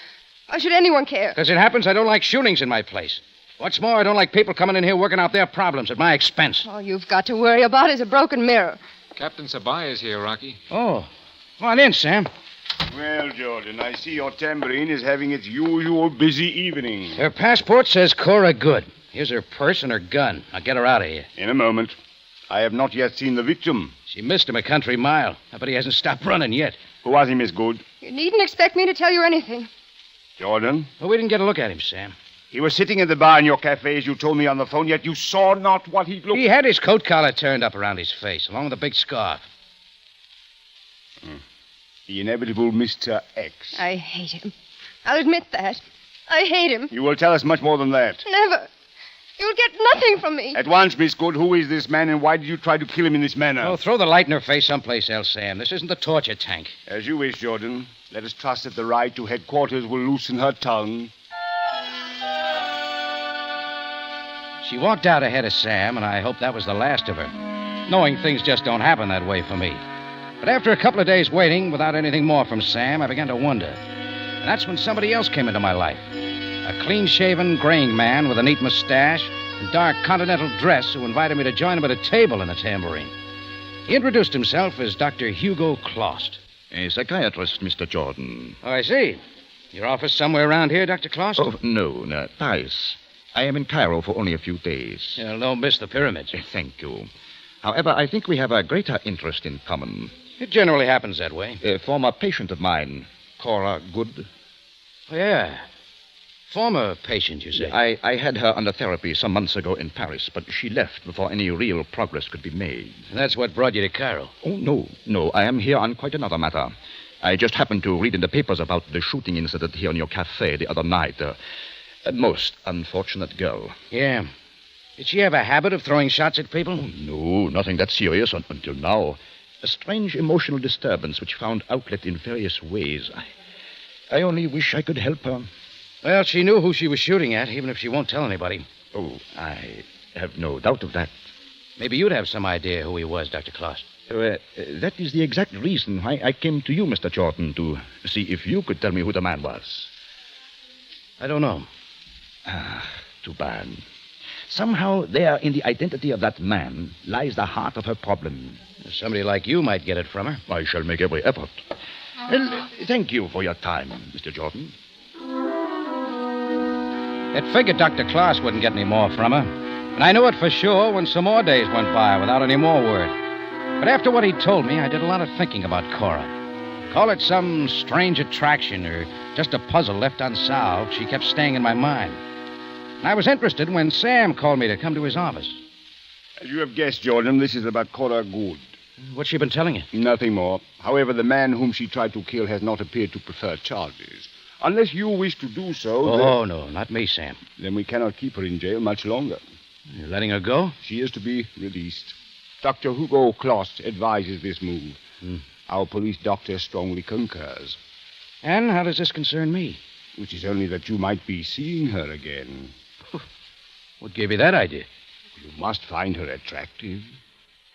Why should anyone care? Because it happens I don't like shootings in my place. What's more, I don't like people coming in here working out their problems at my expense. All you've got to worry about is a broken mirror. Captain Sabaya's here, Rocky. Oh. Come on in, Sam. Well, Jordan, I see your tambourine is having its usual busy evening. Her passport says Cora Good. Here's her purse and her gun. I'll get her out of here. In a moment. I have not yet seen the victim. She missed him a country mile. But he hasn't stopped running yet. Who was he, Miss Good? You needn't expect me to tell you anything. Jordan? Well, we didn't get a look at him, Sam. He was sitting in the bar in your cafe, as you told me on the phone, yet you saw not what he looked... He had his coat collar turned up around his face, along with a big scarf. The inevitable Mr. X. I hate him. I'll admit that. I hate him. You will tell us much more than that. Never. You'll get nothing from me. At once, Miss Good, who is this man and why did you try to kill him in this manner? Oh, throw the light in her face someplace else, Sam. This isn't the torture tank. As you wish, Jordan. Let us trust that the ride to headquarters will loosen her tongue. She walked out ahead of Sam, and I hope that was the last of her. Knowing things just don't happen that way for me. But after a couple of days waiting, without anything more from Sam, I began to wonder. And that's when somebody else came into my life. A clean-shaven, graying man with a neat mustache and dark continental dress who invited me to join him at a table in the Tambourine. He introduced himself as Dr. Hugo Klost. A psychiatrist, Mr. Jordan. Oh, I see. Your office somewhere around here, Dr. Klost? Oh, no, Paris. I am in Cairo for only a few days. Don't miss the pyramids. Thank you. However, I think we have a greater interest in common. It generally happens that way. A former patient of mine, Cora Good. Oh, yeah. Former patient, you say? I had her under therapy some months ago in Paris, but she left before any real progress could be made. And that's what brought you to Cairo? Oh, no. I am here on quite another matter. I just happened to read in the papers about the shooting incident here in your cafe the other night. A most unfortunate girl. Yeah. Did she have a habit of throwing shots at people? Oh, no, nothing that serious until now. A strange emotional disturbance which found outlet in various ways. I only wish I could help her. Well, she knew who she was shooting at, even if she won't tell anybody. Oh, I have no doubt of that. Maybe you'd have some idea who he was, Dr. Klost. That is the exact reason why I came to you, Mr. Jordan, to see if you could tell me who the man was. I don't know. Too bad. Somehow there in the identity of that man lies the heart of her problem. Somebody like you might get it from her. I shall make every effort. Well, thank you for your time, Mr. Jordan. It figured Dr. Klost wouldn't get any more from her. And I knew it for sure when some more days went by without any more word. But after what he told me, I did a lot of thinking about Cora. Call it some strange attraction or just a puzzle left unsolved, she kept staying in my mind. And I was interested when Sam called me to come to his office. As you have guessed, Jordan, this is about Cora Good. What's she been telling you? Nothing more. However, the man whom she tried to kill has not appeared to prefer charges. Unless you wish to do so... Oh, no, not me, Sam. Then we cannot keep her in jail much longer. You're letting her go? She is to be released. Dr. Hugo Klost advises this move. Our police doctor strongly concurs. And how does this concern me? Which is only that you might be seeing her again. What gave you that idea? You must find her attractive.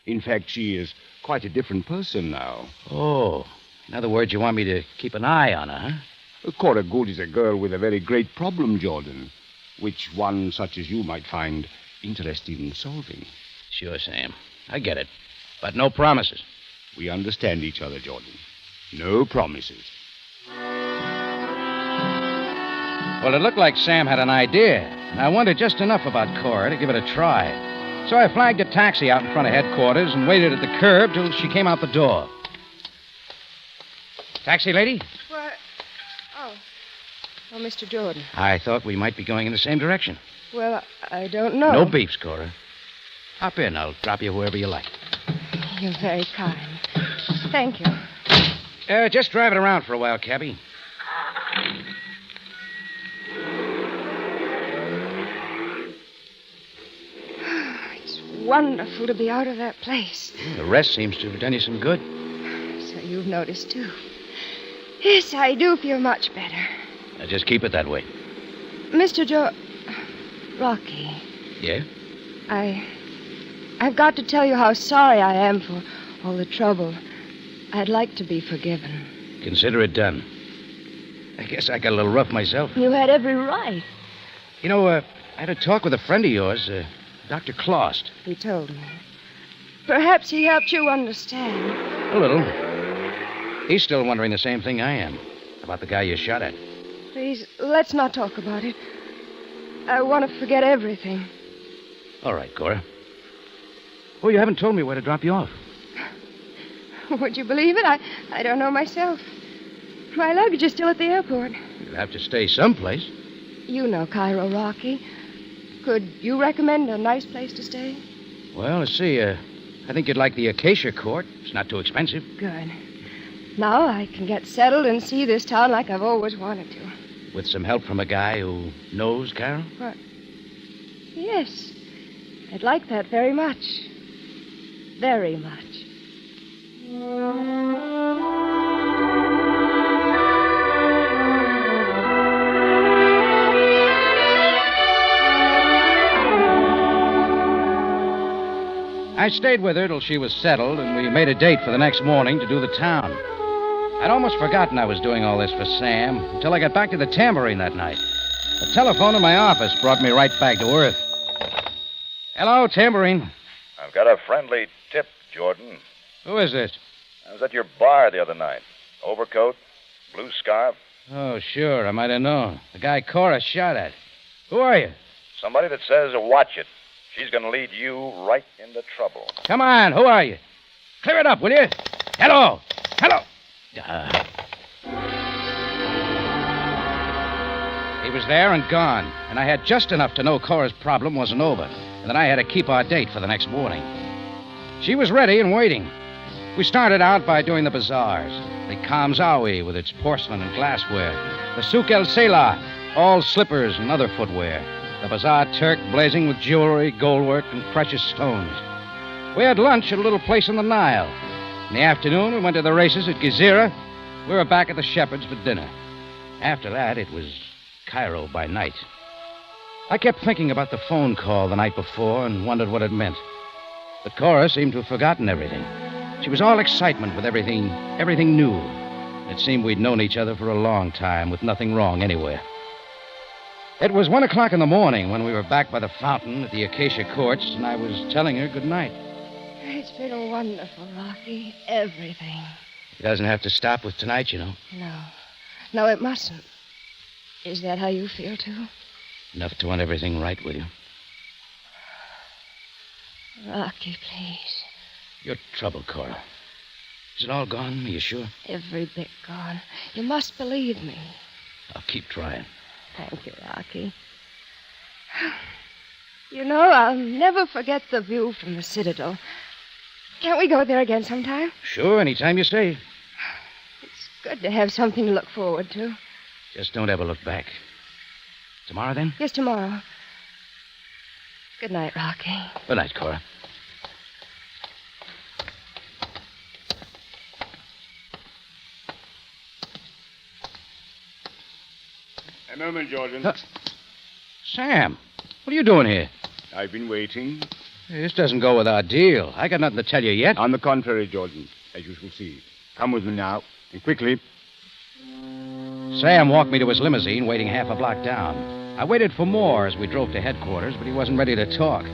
In fact, she is quite a different person now. Oh, in other words, you want me to keep an eye on her, huh? Cora Good is a girl with a very great problem, Jordan, which one such as you might find interested in solving. Sure, Sam. I get it. But no promises. We understand each other, Jordan. No promises. Well, it looked like Sam had an idea, and I wondered just enough about Cora to give it a try. So I flagged a taxi out in front of headquarters and waited at the curb till she came out the door. Taxi lady? What? Oh, Mr. Jordan. I thought we might be going in the same direction. Well, I don't know. No beefs, Cora. Hop in. I'll drop you wherever you like. You're very kind. Thank you. Just drive it around for a while, cabbie. It's wonderful to be out of that place. The rest seems to have done you some good. So you've noticed, too. Yes, I do feel much better. Now, just keep it that way. Mr. Rocky. Yeah? I've got to tell you how sorry I am for all the trouble. I'd like to be forgiven. Consider it done. I guess I got a little rough myself. You had every right. You know, I had a talk with a friend of yours, Dr. Klost. He told me. Perhaps he helped you understand. A little. He's still wondering the same thing I am. About the guy you shot at. Please, let's not talk about it. I want to forget everything. All right, Cora. Oh, you haven't told me where to drop you off. Would you believe it? I don't know myself. My luggage is still at the airport. You'll have to stay someplace. You know Cairo, Rocky. Could you recommend a nice place to stay? Well, let's see. I think you'd like the Acacia Court. It's not too expensive. Good. Now I can get settled and see this town like I've always wanted to. With some help from a guy who knows Cairo? What? Yes. I'd like that very much. Very much. I stayed with her till she was settled, and we made a date for the next morning to do the town. I'd almost forgotten I was doing all this for Sam until I got back to the tambourine that night. The telephone in my office brought me right back to earth. Hello, tambourine. I've got a friendly tip, Jordan. Who is this? I was at your bar the other night. Overcoat, blue scarf. Oh, sure, I might have known. The guy Cora shot at. Who are you? Somebody that says, watch it. She's going to lead you right into trouble. Come on, who are you? Clear it up, will you? Hello! Hello! He was there and gone, and I had just enough to know Cora's problem wasn't over, and that I had to keep our date for the next morning. She was ready and waiting. We started out by doing the bazaars. The Kamzawi with its porcelain and glassware. The Souk El Selah, all slippers and other footwear. The Bazaar Turk blazing with jewelry, goldwork, and precious stones. We had lunch at a little place on the Nile. In the afternoon, we went to the races at Gezira. We were back at the Shepherd's for dinner. After that, it was Cairo by night. I kept thinking about the phone call the night before and wondered what it meant. But Cora seemed to have forgotten everything. She was all excitement with everything new. It seemed we'd known each other for a long time with nothing wrong anywhere. It was 1 o'clock in the morning when we were back by the fountain at the Acacia Courts, and I was telling her good night. It's been wonderful, Rocky. Everything. It doesn't have to stop with tonight, you know. No. No, it mustn't. Is that how you feel, too? Enough to want everything right with you. Rocky, please. Your trouble, Cora. Is it all gone? Are you sure? Every bit gone. You must believe me. I'll keep trying. Thank you, Rocky. You know, I'll never forget the view from the Citadel. Can't we go there again sometime? Sure, anytime you say. It's good to have something to look forward to. Just don't ever look back. Tomorrow, then? Yes, tomorrow. Good night, Rocky. Good night, Cora. A moment, Jordan. Sam, what are you doing here? I've been waiting. This doesn't go with our deal. I got nothing to tell you yet. On the contrary, Jordan, as you shall see. Come with me now, and quickly. Sam walked me to his limousine, waiting half a block down. I waited for more as we drove to headquarters, but he wasn't ready to talk.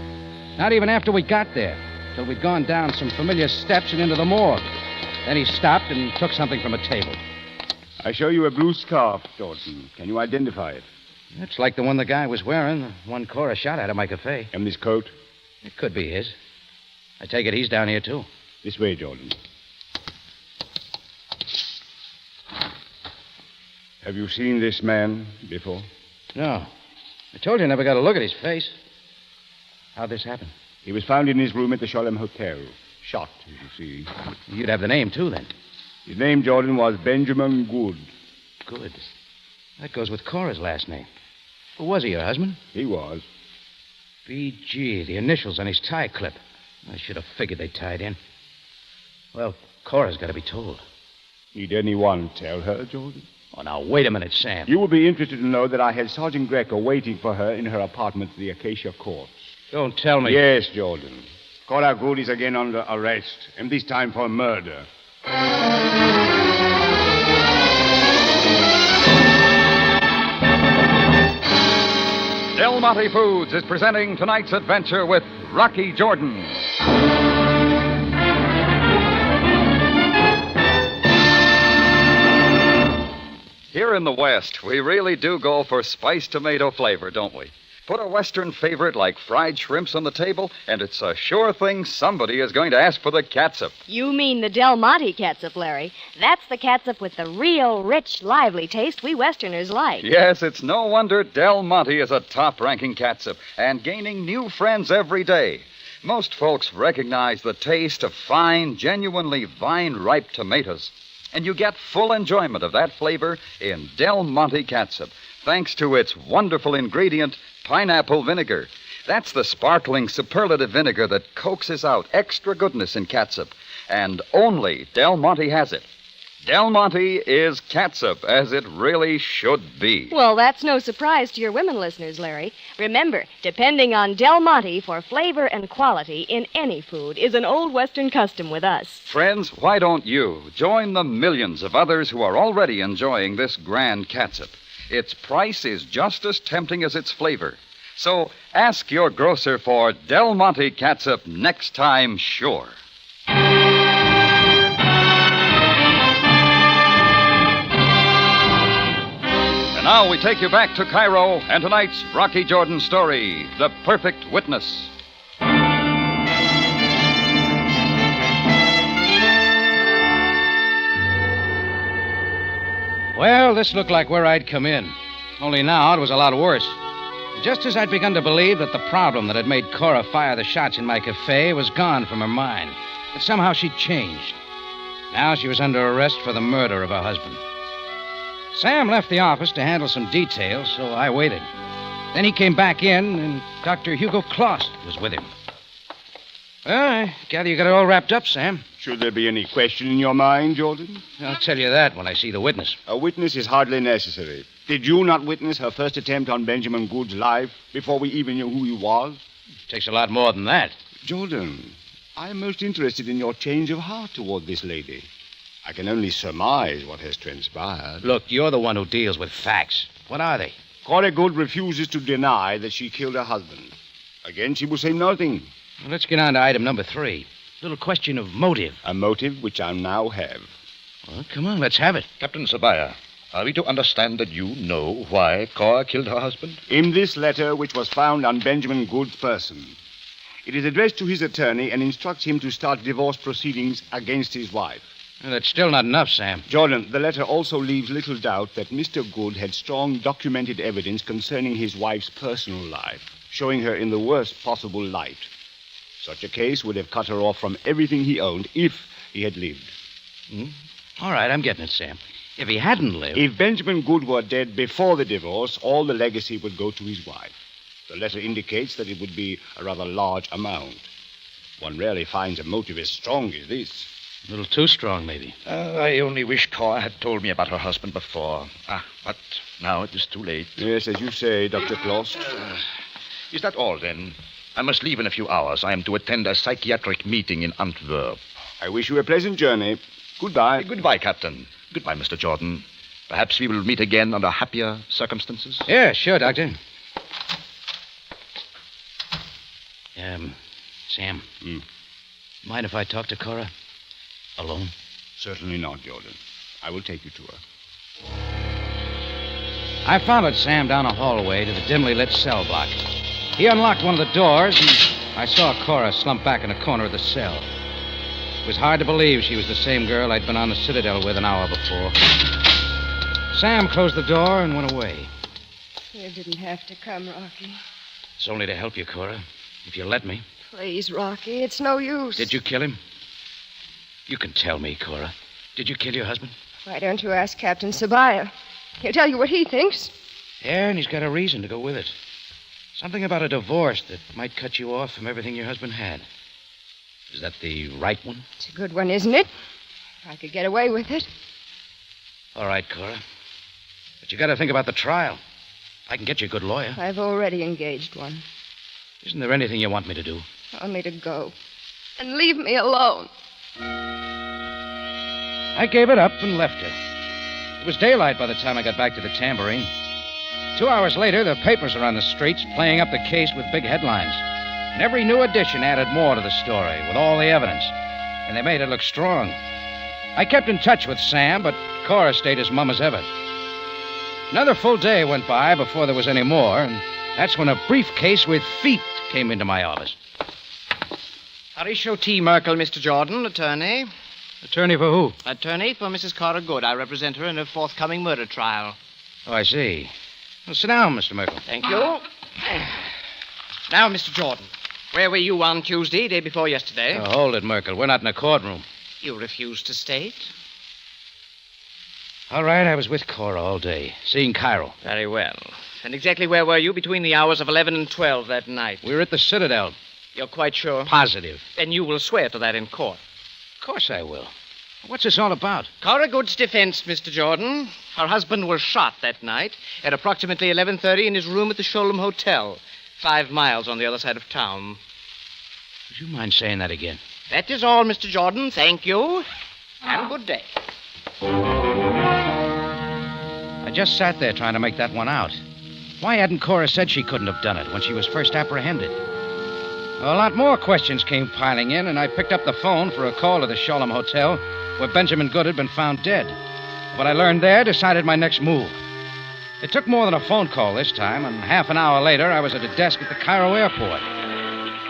Not even after we got there, till we'd gone down some familiar steps and into the morgue. Then he stopped and took something from a table. I show you a blue scarf, Jordan. Can you identify it? It's like the one the guy was wearing, the one Cora shot at my cafe. And this coat? It could be his. I take it he's down here, too. This way, Jordan. Have you seen this man before? No. I told you I never got a look at his face. How'd this happen? He was found in his room at the Sholem Hotel. Shot, as you see. You'd have the name, too, then. His name, Jordan, was Benjamin Good. Good. That goes with Cora's last name. Who was he, your husband? He was. B.G., the initials on his tie clip. I should have figured they tied in. Well, Cora's got to be told. Need anyone tell her, Jordan? Oh, now, wait a minute, Sam. You will be interested to know that I had Sergeant Greco waiting for her in her apartment at the Acacia Courts. Don't tell me. Yes, Jordan. Cora Good is again under arrest, and this time for murder. Del Monte Foods is presenting tonight's adventure with Rocky Jordan. Here in the West, we really do go for spiced tomato flavor, don't we? Put a Western favorite like fried shrimps on the table, and it's a sure thing somebody is going to ask for the catsup. You mean the Del Monte catsup, Larry. That's the catsup with the real, rich, lively taste we Westerners like. Yes, it's no wonder Del Monte is a top-ranking catsup and gaining new friends every day. Most folks recognize the taste of fine, genuinely vine-ripe tomatoes. And you get full enjoyment of that flavor in Del Monte catsup, thanks to its wonderful ingredient, pineapple vinegar. That's the sparkling superlative vinegar that coaxes out extra goodness in catsup. And only Del Monte has it. Del Monte is catsup, as it really should be. Well, that's no surprise to your women listeners, Larry. Remember, depending on Del Monte for flavor and quality in any food is an old Western custom with us. Friends, why don't you join the millions of others who are already enjoying this grand catsup? Its price is just as tempting as its flavor. So ask your grocer for Del Monte catsup next time, sure. And now we take you back to Cairo and tonight's Rocky Jordan story, The Perfect Witness. Well, this looked like where I'd come in. Only now it was a lot worse. Just as I'd begun to believe that the problem that had made Cora fire the shots in my cafe was gone from her mind, that somehow she'd changed. Now she was under arrest for the murder of her husband. Sam left the office to handle some details, so I waited. Then he came back in, and Dr. Hugo Klost was with him. Well, I gather you got it all wrapped up, Sam. Should there be any question in your mind, Jordan? I'll tell you that when I see the witness. A witness is hardly necessary. Did you not witness her first attempt on Benjamin Good's life before we even knew who he was? It takes a lot more than that. Jordan, I am most interested in your change of heart toward this lady. I can only surmise what has transpired. Look, you're the one who deals with facts. What are they? Cora Good refuses to deny that she killed her husband. Again, she will say nothing. Well, let's get on to item number 3. Little question of motive. A motive which I now have. Well, come on, let's have it. Captain Sabaya, are we to understand that you know why Cora killed her husband? In this letter, which was found on Benjamin Good's person. It is addressed to his attorney and instructs him to start divorce proceedings against his wife. Well, that's still not enough, Sam. Jordan, the letter also leaves little doubt that Mr. Good had strong documented evidence concerning his wife's personal life, showing her in the worst possible light. Such a case would have cut her off from everything he owned if he had lived. All right, I'm getting it, Sam. If he hadn't lived... If Benjamin Good were dead before the divorce, all the legacy would go to his wife. The letter indicates that it would be a rather large amount. One rarely finds a motive as strong as this. A little too strong, maybe. I only wish Cora had told me about her husband before. But now it is too late. Yes, as you say, Dr. Klost. Is that all, then? I must leave in a few hours. I am to attend a psychiatric meeting in Antwerp. I wish you a pleasant journey. Goodbye. Goodbye, Captain. Goodbye, Mr. Jordan. Perhaps we will meet again under happier circumstances. Yeah, sure, Doctor. Sam. Mind if I talk to Cora? Alone? Certainly not, Jordan. I will take you to her. I followed Sam down a hallway to the dimly lit cell block. He unlocked one of the doors, and I saw Cora slump back in a corner of the cell. It was hard to believe she was the same girl I'd been on the Citadel with an hour before. Sam closed the door and went away. You didn't have to come, Rocky. It's only to help you, Cora, if you let me. Please, Rocky, it's no use. Did you kill him? You can tell me, Cora. Did you kill your husband? Why don't you ask Captain Sabaya? He'll tell you what he thinks. Yeah, and he's got a reason to go with it. Something about a divorce that might cut you off from everything your husband had. Is that the right one? It's a good one, isn't it? I could get away with it. All right, Cora. But you got to think about the trial. I can get you a good lawyer. I've already engaged one. Isn't there anything you want me to do? Only to go. And leave me alone. I gave it up and left her. It was daylight by the time I got back to the tambourine. 2 hours later, the papers are on the streets playing up the case with big headlines. And every new edition added more to the story with all the evidence. And they made it look strong. I kept in touch with Sam, but Cora stayed as mum as ever. Another full day went by before there was any more, and That's when a briefcase with feet came into my office. Horatio T. Merkel, Mr. Jordan, attorney. Attorney for who? Attorney for Mrs. Cora Good. I represent her in her forthcoming murder trial. Oh, I see. Well, sit down, Mr. Merkel. Thank you. Now, Mr. Jordan, where were you on Tuesday, day before yesterday? Oh, hold it, Merkel. We're not in a courtroom. You refuse to state? All right, I was with Cora all day, seeing Cairo. Very well. And exactly where were you between the hours of 11 and 12 that night? We were at the Citadel. You're quite sure? Positive. Then you will swear to that in court. Of course I will. What's this all about? Cora Good's defense, Mr. Jordan. Her husband was shot that night at approximately 11:30 in his room at the Sholem Hotel, 5 miles on the other side of town. Would you mind saying that again? That is all, Mr. Jordan. Thank you. And good day. I just sat there trying to make that one out. Why hadn't Cora said she couldn't have done it when she was first apprehended? A lot more questions came piling in, and I picked up the phone for a call to the Sholem Hotel, where Benjamin Good had been found dead. What I learned there decided my next move. It took more than a phone call this time, and half an hour later, I was at a desk at the Cairo airport.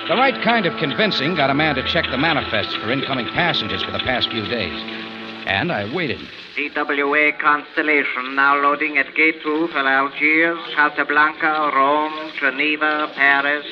The right kind of convincing got a man to check the manifests for incoming passengers for the past few days. And I waited. TWA Constellation now loading at Gate 2 for Algiers, Casablanca, Rome, Geneva, Paris.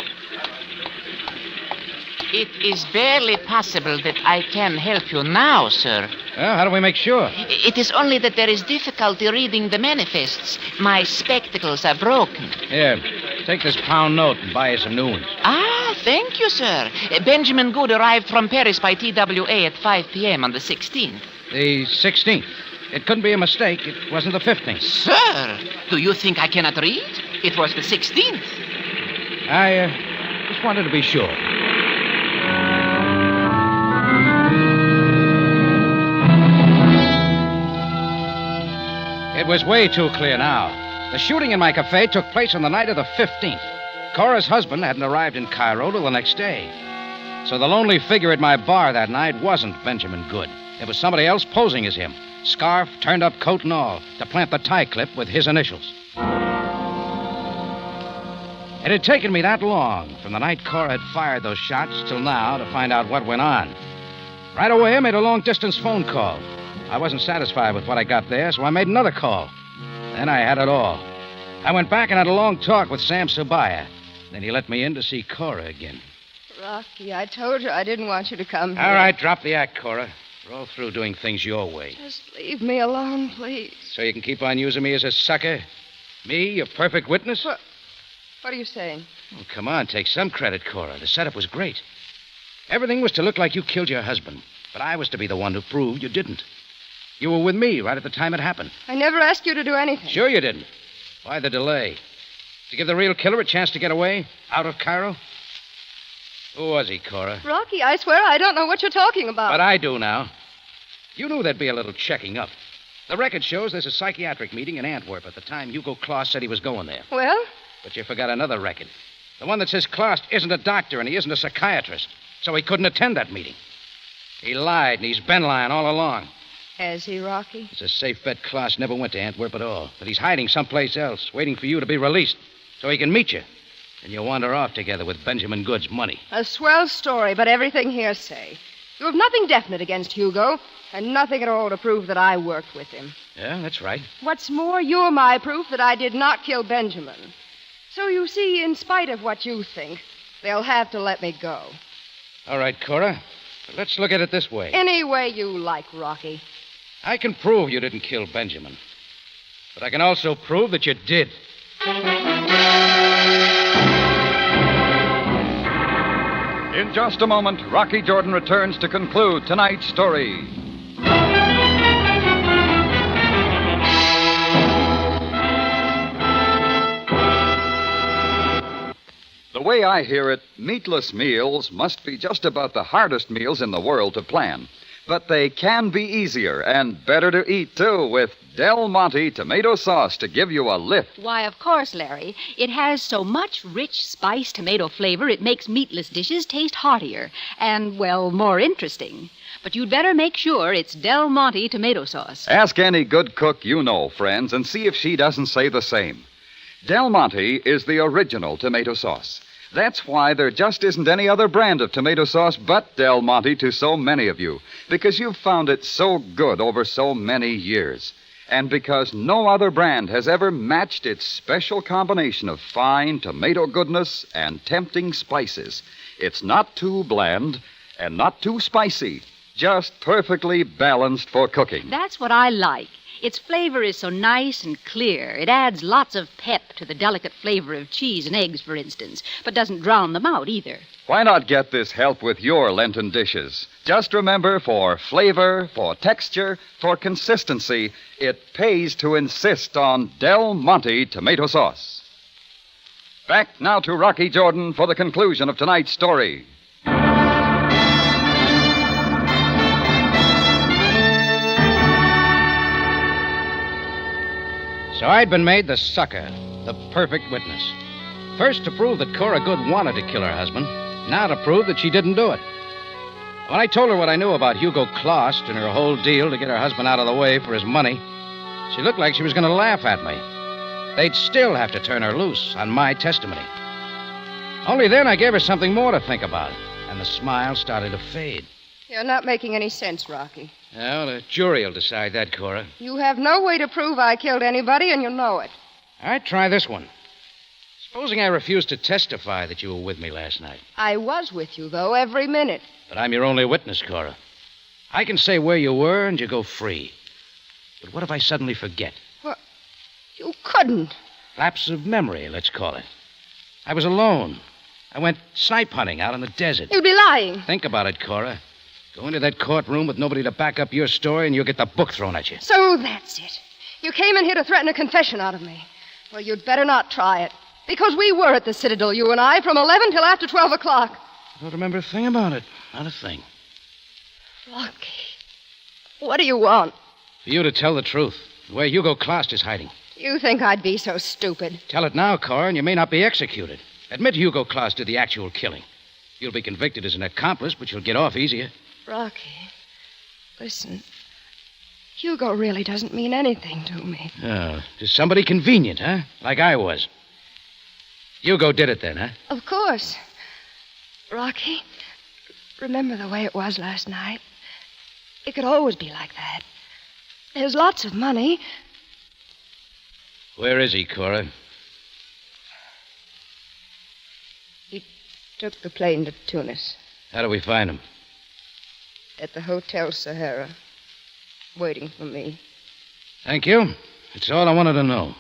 It is barely possible that I can help you now, sir. Well, how do we make sure? It is only that there is difficulty reading the manifests. My spectacles are broken. Here, take this pound note and buy you some new ones. Ah, thank you, sir. Benjamin Good arrived from Paris by TWA at 5 p.m. on the 16th. The 16th. It couldn't be a mistake. It wasn't the 15th. Sir, do you think I cannot read? It was the 16th. I just wanted to be sure. It was way too clear now. The shooting in my cafe took place on the night of the 15th. Cora's husband hadn't arrived in Cairo till the next day. So the lonely figure at my bar that night wasn't Benjamin Good. It was somebody else posing as him. Scarf, turned-up coat and all, to plant the tie clip with his initials. It had taken me that long, from the night Cora had fired those shots till now, to find out what went on. Right away, I made a long-distance phone call. I wasn't satisfied with what I got there, so I made another call. Then I had it all. I went back and had a long talk with Sam Subaya. Then he let me in to see Cora again. Rocky, I told you I didn't want you to come here. All right, drop the act, Cora. We're all through doing things your way. Just leave me alone, please. So you can keep on using me as a sucker? Me, your perfect witness? What are you saying? Oh, come on, take some credit, Cora. The setup was great. Everything was to look like you killed your husband, but I was to be the one who proved you didn't. You were with me right at the time it happened. I never asked you to do anything. Sure you didn't. Why the delay? To give the real killer a chance to get away? Out of Cairo? Who was he, Cora? Rocky, I swear I don't know what you're talking about. But I do now. You knew there'd be a little checking up. The record shows there's a psychiatric meeting in Antwerp at the time Hugo Claus said he was going there. Well? But you forgot another record. The one that says Claus isn't a doctor and he isn't a psychiatrist, so he couldn't attend that meeting. He lied, and he's been lying all along. Has he, Rocky? It's a safe bet Claus never went to Antwerp at all. But he's hiding someplace else, waiting for you to be released, so he can meet you. And you'll wander off together with Benjamin Good's money. A swell story, but everything hearsay. You have nothing definite against Hugo, and nothing at all to prove that I worked with him. Yeah, that's right. What's more, you're my proof that I did not kill Benjamin. So you see, in spite of what you think, they'll have to let me go. All right, Cora. But let's look at it this way. Any way you like, Rocky. I can prove you didn't kill Benjamin. But I can also prove that you did. In just a moment, Rocky Jordan returns to conclude tonight's story. The way I hear it, meatless meals must be just about the hardest meals in the world to plan. But they can be easier and better to eat, too, with Del Monte tomato sauce to give you a lift. Why, of course, Larry. It has so much rich, spiced tomato flavor, it makes meatless dishes taste heartier and, well, more interesting. But you'd better make sure it's Del Monte tomato sauce. Ask any good cook you know, friends, and see if she doesn't say the same. Del Monte is the original tomato sauce. That's why there just isn't any other brand of tomato sauce but Del Monte to so many of you, because you've found it so good over so many years. And because no other brand has ever matched its special combination of fine tomato goodness and tempting spices. It's not too bland and not too spicy, just perfectly balanced for cooking. That's what I like. Its flavor is so nice and clear. It adds lots of pep to the delicate flavor of cheese and eggs, for instance, but doesn't drown them out either. Why not get this help with your Lenten dishes? Just remember, for flavor, for texture, for consistency, it pays to insist on Del Monte tomato sauce. Back now to Rocky Jordan for the conclusion of tonight's story. So I'd been made the sucker, the perfect witness. First to prove that Cora Good wanted to kill her husband, now to prove that she didn't do it. When I told her what I knew about Hugo Klost and her whole deal to get her husband out of the way for his money, she looked like she was going to laugh at me. They'd still have to turn her loose on my testimony. Only then I gave her something more to think about, and the smile started to fade. You're not making any sense, Rocky. Well, the jury will decide that, Cora. You have no way to prove I killed anybody, and you know it. All right, try this one. Supposing I refused to testify that you were with me last night. I was with you, though, every minute. But I'm your only witness, Cora. I can say where you were and you go free. But what if I suddenly forget? Well, you couldn't. Lapse of memory, let's call it. I was alone. I went snipe hunting out in the desert. You'd be lying. Think about it, Cora. Go into that courtroom with nobody to back up your story, and you'll get the book thrown at you. So that's it. You came in here to threaten a confession out of me. Well, you'd better not try it. Because we were at the Citadel, you and I, from 11 till after 12 o'clock. I don't remember a thing about it. Not a thing. Rocky, what do you want? For you to tell the truth. Where Hugo Klost is hiding. You think I'd be so stupid? Tell it now, Cora, and you may not be executed. Admit Hugo Klost did the actual killing. You'll be convicted as an accomplice, but you'll get off easier. Rocky, listen. Hugo really doesn't mean anything to me. Oh, just somebody convenient, huh? Like I was. Hugo did it then, huh? Of course. Rocky, remember the way it was last night? It could always be like that. There's lots of money. Where is he, Cora? He took the plane to Tunis. How do we find him? At the Hotel Sahara, waiting for me. Thank you. That's all I wanted to know.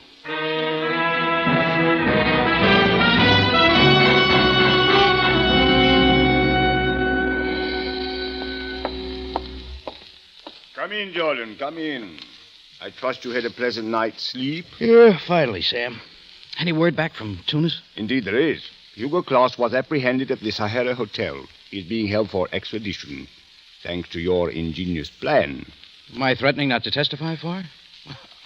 Come in, Jordan, come in. I trust you had a pleasant night's sleep. Yeah, finally, Sam. Any word back from Tunis? Indeed there is. Hugo Klost was apprehended at the Sahara Hotel. He's being held for extradition, thanks to your ingenious plan. Am I threatening not to testify for it?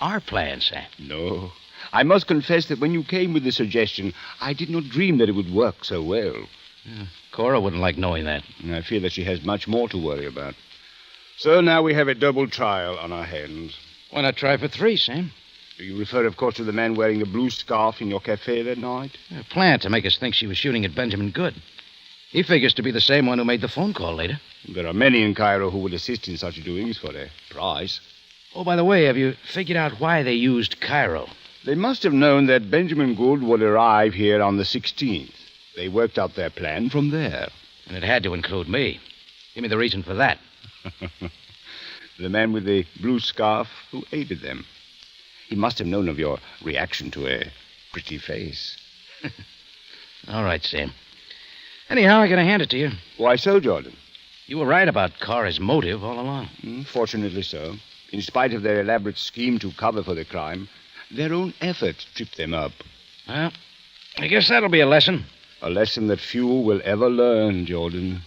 Our plan, Sam. No. I must confess that when you came with the suggestion, I did not dream that it would work so well. Yeah, Cora wouldn't like knowing that. I fear that she has much more to worry about. So now we have a double trial on our hands. Why not try for 3, Sam? Do you refer, of course, to the man wearing the blue scarf in your cafe that night? A plan to make us think she was shooting at Benjamin Good. He figures to be the same one who made the phone call later. There are many in Cairo who would assist in such doings for a price. Oh, by the way, have you figured out why they used Cairo? They must have known that Benjamin Good would arrive here on the 16th. They worked out their plan from there. And it had to include me. Give me the reason for that. The man with the blue scarf who aided them. He must have known of your reaction to a pretty face. All right, Sam. Anyhow, I gotta hand it to you. Why so, Jordan? You were right about Cora's motive all along. Fortunately so. In spite of their elaborate scheme to cover for the crime, their own efforts tripped them up. Well, I guess that'll be a lesson. A lesson that few will ever learn, Jordan.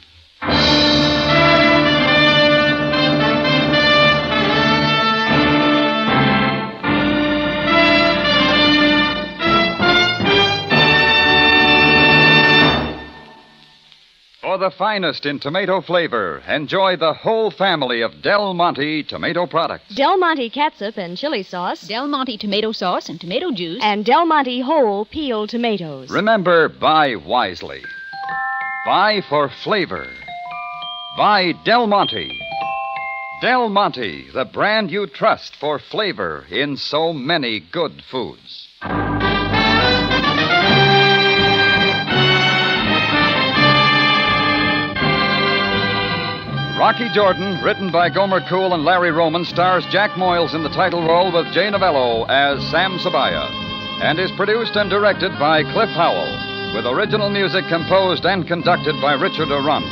For For the finest in tomato flavor, enjoy the whole family of Del Monte tomato products. Del Monte catsup and chili sauce. Del Monte tomato sauce and tomato juice. And Del Monte whole peeled tomatoes. Remember, buy wisely. Buy for flavor. Buy Del Monte. Del Monte, the brand you trust for flavor in so many good foods. Rocky Jordan, written by Gomer Cool and Larry Roman, stars Jack Moyles in the title role with Jay Novello as Sam Sabaya, and is produced and directed by Cliff Howell, with original music composed and conducted by Richard Arant.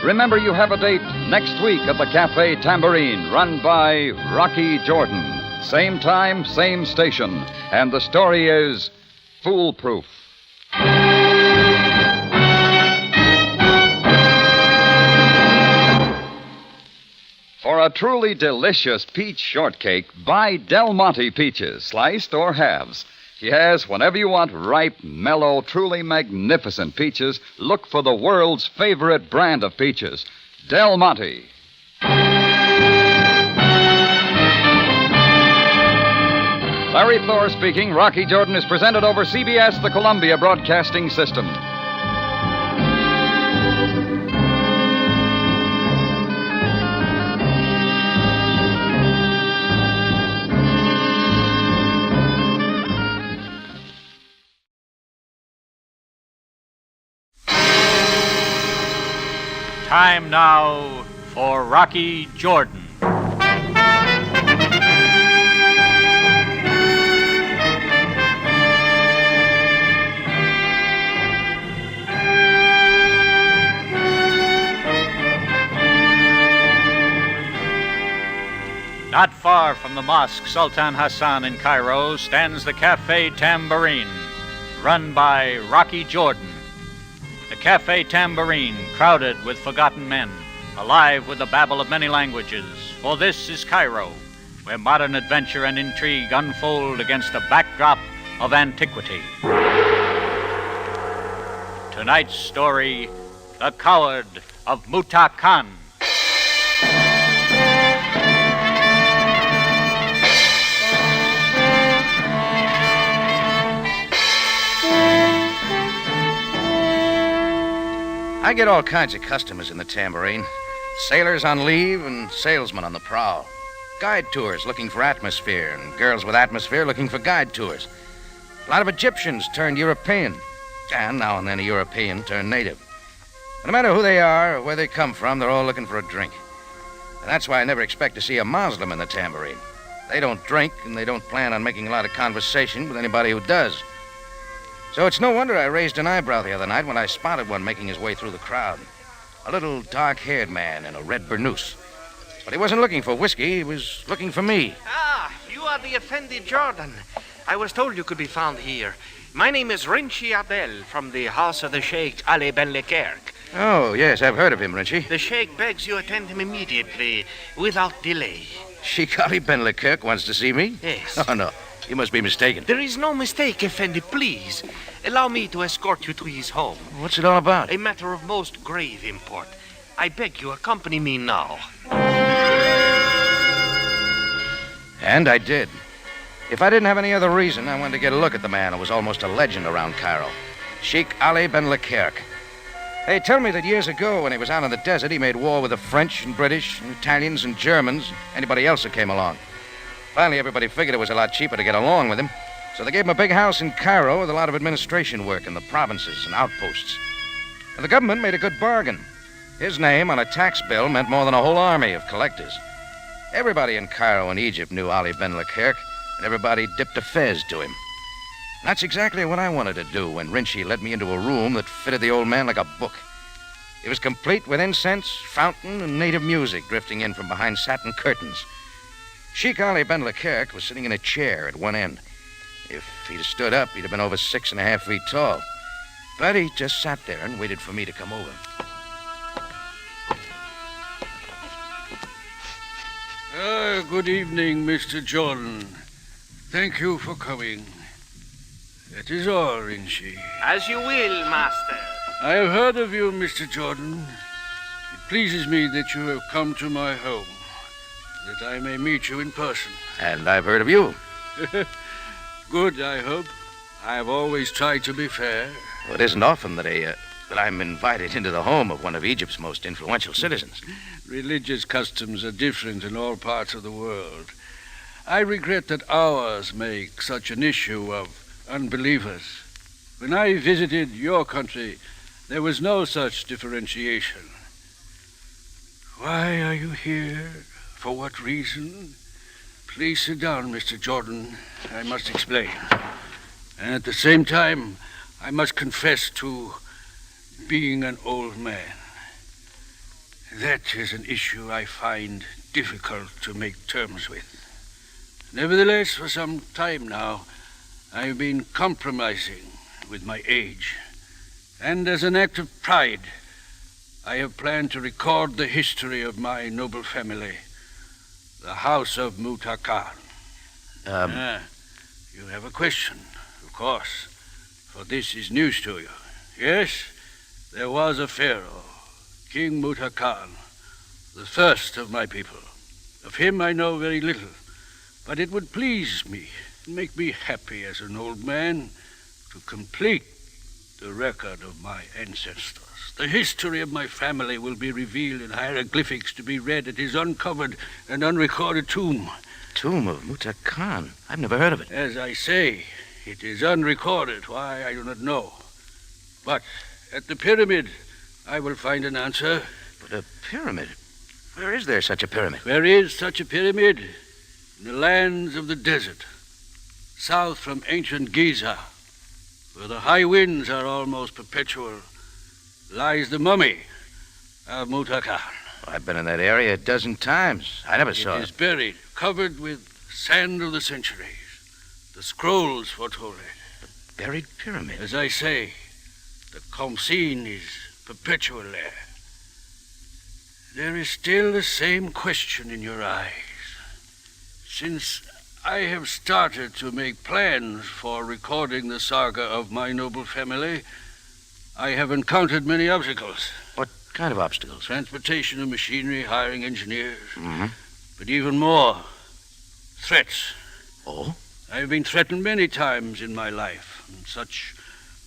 Remember, you have a date next week at the Cafe Tambourine, run by Rocky Jordan. Same time, same station, and the story is Foolproof. For a truly delicious peach shortcake, buy Del Monte peaches, sliced or halves. Yes, whenever you want ripe, mellow, truly magnificent peaches, look for the world's favorite brand of peaches, Del Monte. Larry Thor speaking. Rocky Jordan is presented over CBS, the Columbia Broadcasting System. Time now for Rocky Jordan. Not far from the Mosque Sultan Hassan in Cairo stands the Cafe Tambourine, run by Rocky Jordan. The Cafe Tambourine, crowded with forgotten men, alive with the babble of many languages, for this is Cairo, where modern adventure and intrigue unfold against a backdrop of antiquity. Tonight's story, The Coward of Mutah Kahn. I get all kinds of customers in the Tambourine. Sailors on leave and salesmen on the prowl. Guide tours looking for atmosphere, and girls with atmosphere looking for guide tours. A lot of Egyptians turned European, and now and then a European turned native. But no matter who they are or where they come from, they're all looking for a drink. And that's why I never expect to see a Muslim in the Tambourine. They don't drink, and they don't plan on making a lot of conversation with anybody who does. So it's no wonder I raised an eyebrow the other night when I spotted one making his way through the crowd. A little dark-haired man in a red burnous. But he wasn't looking for whiskey, he was looking for me. Ah, you are the Effendi Jordan. I was told you could be found here. My name is Rinchi Abel from the house of the Sheikh Ali Ben Lekerk. Oh, yes, I've heard of him, Rinchi. The Sheikh begs you attend him immediately, without delay. Sheikh Ali Ben Lekerk wants to see me? Yes. Oh, no. You must be mistaken. There is no mistake, Effendi. Please, allow me to escort you to his home. What's it all about? A matter of most grave import. I beg you, accompany me now. And I did. If I didn't have any other reason, I wanted to get a look at the man who was almost a legend around Cairo. Sheikh Ali Ben Lekerk. Hey, tell me that years ago, when he was out in the desert, he made war with the French and British and Italians and Germans, anybody else that came along. Finally, everybody figured it was a lot cheaper to get along with him, so they gave him a big house in Cairo with a lot of administration work in the provinces and outposts. And the government made a good bargain. His name on a tax bill meant more than a whole army of collectors. Everybody in Cairo and Egypt knew Ali Ben Lekerk, and everybody dipped a fez to him. And that's exactly what I wanted to do when Rinchi led me into a room that fitted the old man like a book. It was complete with incense, fountain, and native music drifting in from behind satin curtains. Sheikh Ali Ben Lekerk was sitting in a chair at one end. If he'd have stood up, he'd have been over 6.5 feet tall. But he just sat there and waited for me to come over. Good evening, Mr. Jordan. Thank you for coming. That is all, Rinchi. As you will, Master. I have heard of you, Mr. Jordan. It pleases me that you have come to my home, that I may meet you in person. And I've heard of you. Good, I hope. I've always tried to be fair. Well, it isn't often that I'm invited into the home of one of Egypt's most influential citizens. Religious customs are different in all parts of the world. I regret that ours make such an issue of unbelievers. When I visited your country, there was no such differentiation. Why are you here? For what reason? Please sit down, Mr. Jordan. I must explain. And at the same time, I must confess to being an old man. That is an issue I find difficult to make terms with. Nevertheless, for some time now, I've been compromising with my age. And as an act of pride, I have planned to record the history of my noble family, the House of Mutah Kahn. You have a question, of course, for this is news to you. Yes, there was a pharaoh, King Mutah Kahn, the first of my people. Of him I know very little, but it would please me, make me happy as an old man, to complete the record of my ancestors. The history of my family will be revealed in hieroglyphics to be read at his uncovered and unrecorded tomb. Tomb of Mutah Kahn? I've never heard of it. As I say, it is unrecorded. Why, I do not know. But at the pyramid, I will find an answer. But a pyramid? Where is there such a pyramid? There is such a pyramid in the lands of the desert, south from ancient Giza, where the high winds are almost perpetual, lies the mummy of Mutah Kahn. I've been in that area a dozen times. I never saw it. It is buried, covered with sand of the centuries. The scrolls foretold it. A buried pyramid? As I say, the Compsine is perpetual there. There is still the same question in your eyes. Since I have started to make plans for recording the saga of my noble family, I have encountered many obstacles. What kind of obstacles? Transportation of machinery, hiring engineers. Mm-hmm. But even more, threats. Oh? I've been threatened many times in my life, and such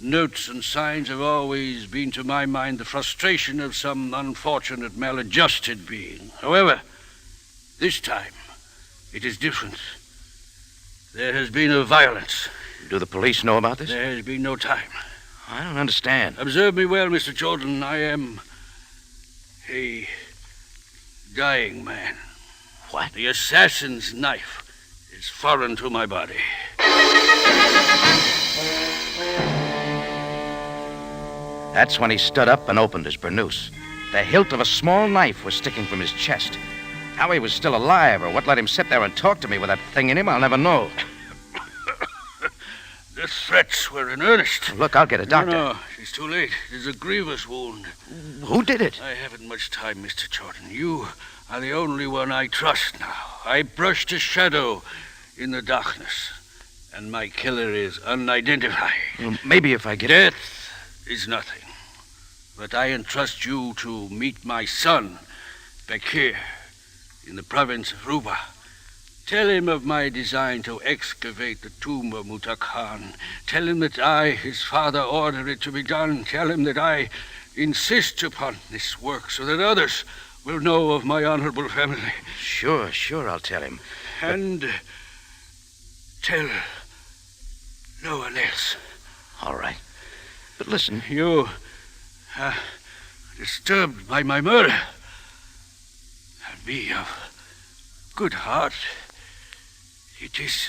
notes and signs have always been to my mind the frustration of some unfortunate maladjusted being. However, this time, it is different. There has been a violence. Do the police know about this? There has been no time. I don't understand. Observe me well, Mr. Jordan. I am a dying man. What? The assassin's knife is foreign to my body. That's when he stood up and opened his burnous. The hilt of a small knife was sticking from his chest. How he was still alive or what let him sit there and talk to me with that thing in him, I'll never know. The threats were in earnest. Look, I'll get a doctor. No, it's too late. It is a grievous wound. Who did it? I haven't much time, Mr. Jordan. You are the only one I trust now. I brushed a shadow in the darkness, and my killer is unidentified. Well, maybe if I get... Death is nothing. But I entrust you to meet my son, Beggar, in the province of Ruba. Tell him of my design to excavate the tomb of Mutah Kahn. Tell him that I, his father, ordered it to be done. Tell him that I insist upon this work so that others will know of my honorable family. Sure, I'll tell him. And tell no one else. All right. But listen. You are disturbed by my murder. And be of good heart. It is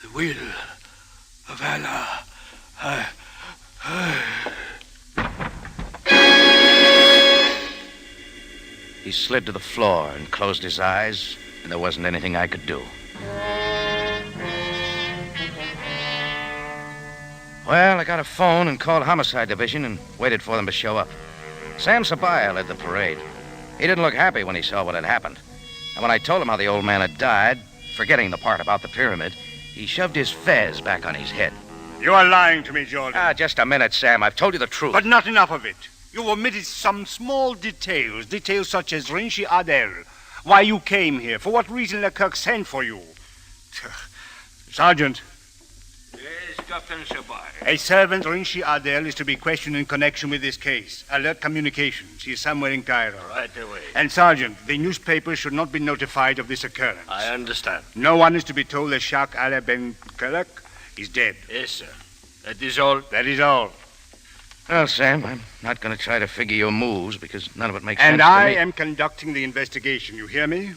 the will of Allah. He slid to the floor and closed his eyes, and there wasn't anything I could do. Well, I got a phone and called Homicide Division and waited for them to show up. Sam Sabaya led the parade. He didn't look happy when he saw what had happened. And when I told him how the old man had died, forgetting the part about the pyramid, he shoved his fez back on his head. You are lying to me, Jordan. Just a minute, Sam. I've told you the truth. But not enough of it. You omitted some small details. Details such as Rinchi Adel. Why you came here. For what reason Leclerc sent for you. Sergeant. Yes, Captain Sabai. A servant, Rinchi Adel, is to be questioned in connection with this case. Alert communications. He is somewhere in Cairo. Right away. And, Sergeant, the newspapers should not be notified of this occurrence. I understand. No one is to be told that Sheikh Ali Ben Kalak is dead. Yes, sir. That is all? That is all. Well, Sam, I'm not going to try to figure your moves because none of it makes sense And to I me. am conducting the investigation. You hear me?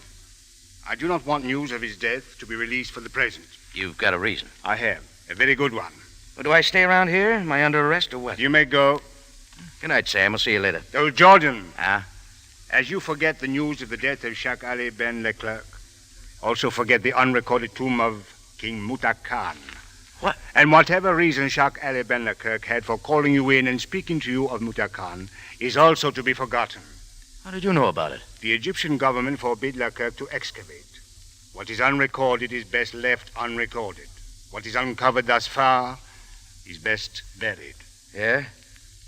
I do not want news of his death to be released for the present. You've got a reason. I have. A very good one. Well, do I stay around here? Am I under arrest or what? You may go. Good night, Sam. We'll see you later. Oh, Jordan. Ah? As you forget the news of the death of Sheikh Ali Ben Leclerc, also forget the unrecorded tomb of King Mutah Kahn. What? And whatever reason Sheikh Ali Ben Leclerc had for calling you in and speaking to you of Mutah Kahn is also to be forgotten. How did you know about it? The Egyptian government forbid Leclerc to excavate. What is unrecorded is best left unrecorded. What is uncovered thus far is best buried. Yeah?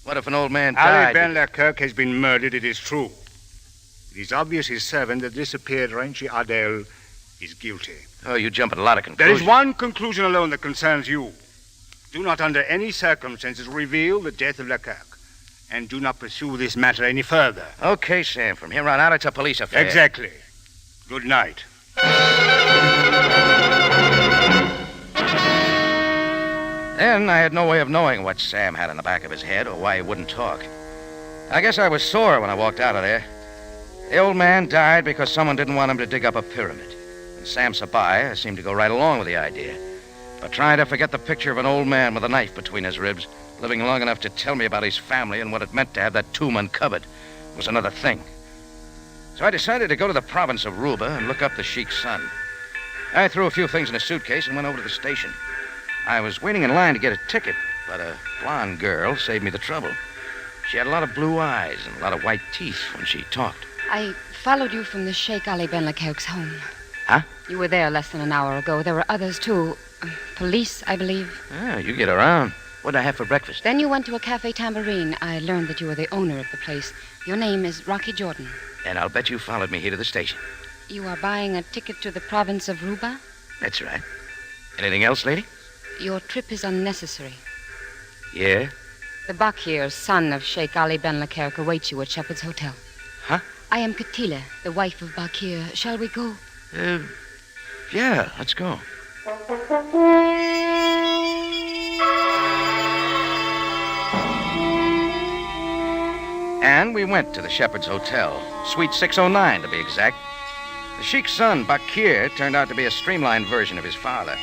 What if an old man Ali died? Ben Leclerc has been murdered, it is true. It is obvious his servant, the disappeared Rinchi Adel, is guilty. Oh, you jump at a lot of There conclusions. is one conclusion alone that concerns you. Do not under any circumstances reveal the death of Leclerc. And do not pursue this matter any further. Okay, Sam. From here on out, it's a police affair. Exactly. Good night. Then I had no way of knowing what Sam had in the back of his head or why he wouldn't talk. I guess I was sore when I walked out of there. The old man died because someone didn't want him to dig up a pyramid. And Sam Sabaya seemed to go right along with the idea. But trying to forget the picture of an old man with a knife between his ribs, living long enough to tell me about his family and what it meant to have that tomb uncovered, was another thing. So I decided to go to the province of Ruba and look up the Sheik's son. I threw a few things in a suitcase and went over to the station. I was waiting in line to get a ticket, but a blonde girl saved me the trouble. She had a lot of blue eyes and a lot of white teeth when she talked. I followed you from the Sheikh Ali Ben Leclerc's home. Huh? You were there less than an hour ago. There were others, too. Police, I believe. Oh, you get around. What did I have for breakfast? Then you went to a cafe tambourine. I learned that you were the owner of the place. Your name is Rocky Jordan. And I'll bet you followed me here to the station. You are buying a ticket to the province of Ruba? That's right. Anything else, lady? Your trip is unnecessary. Yeah? The Bakir, son of Sheikh Ali Ben Leclerc, awaits you at Shepherd's Hotel. Huh? I am Katila, the wife of Bakir. Shall we go? Yeah, let's go. And we went to the Shepherd's Hotel, Suite 609 to be exact. The Sheik's son, Bakir, turned out to be a streamlined version of his father.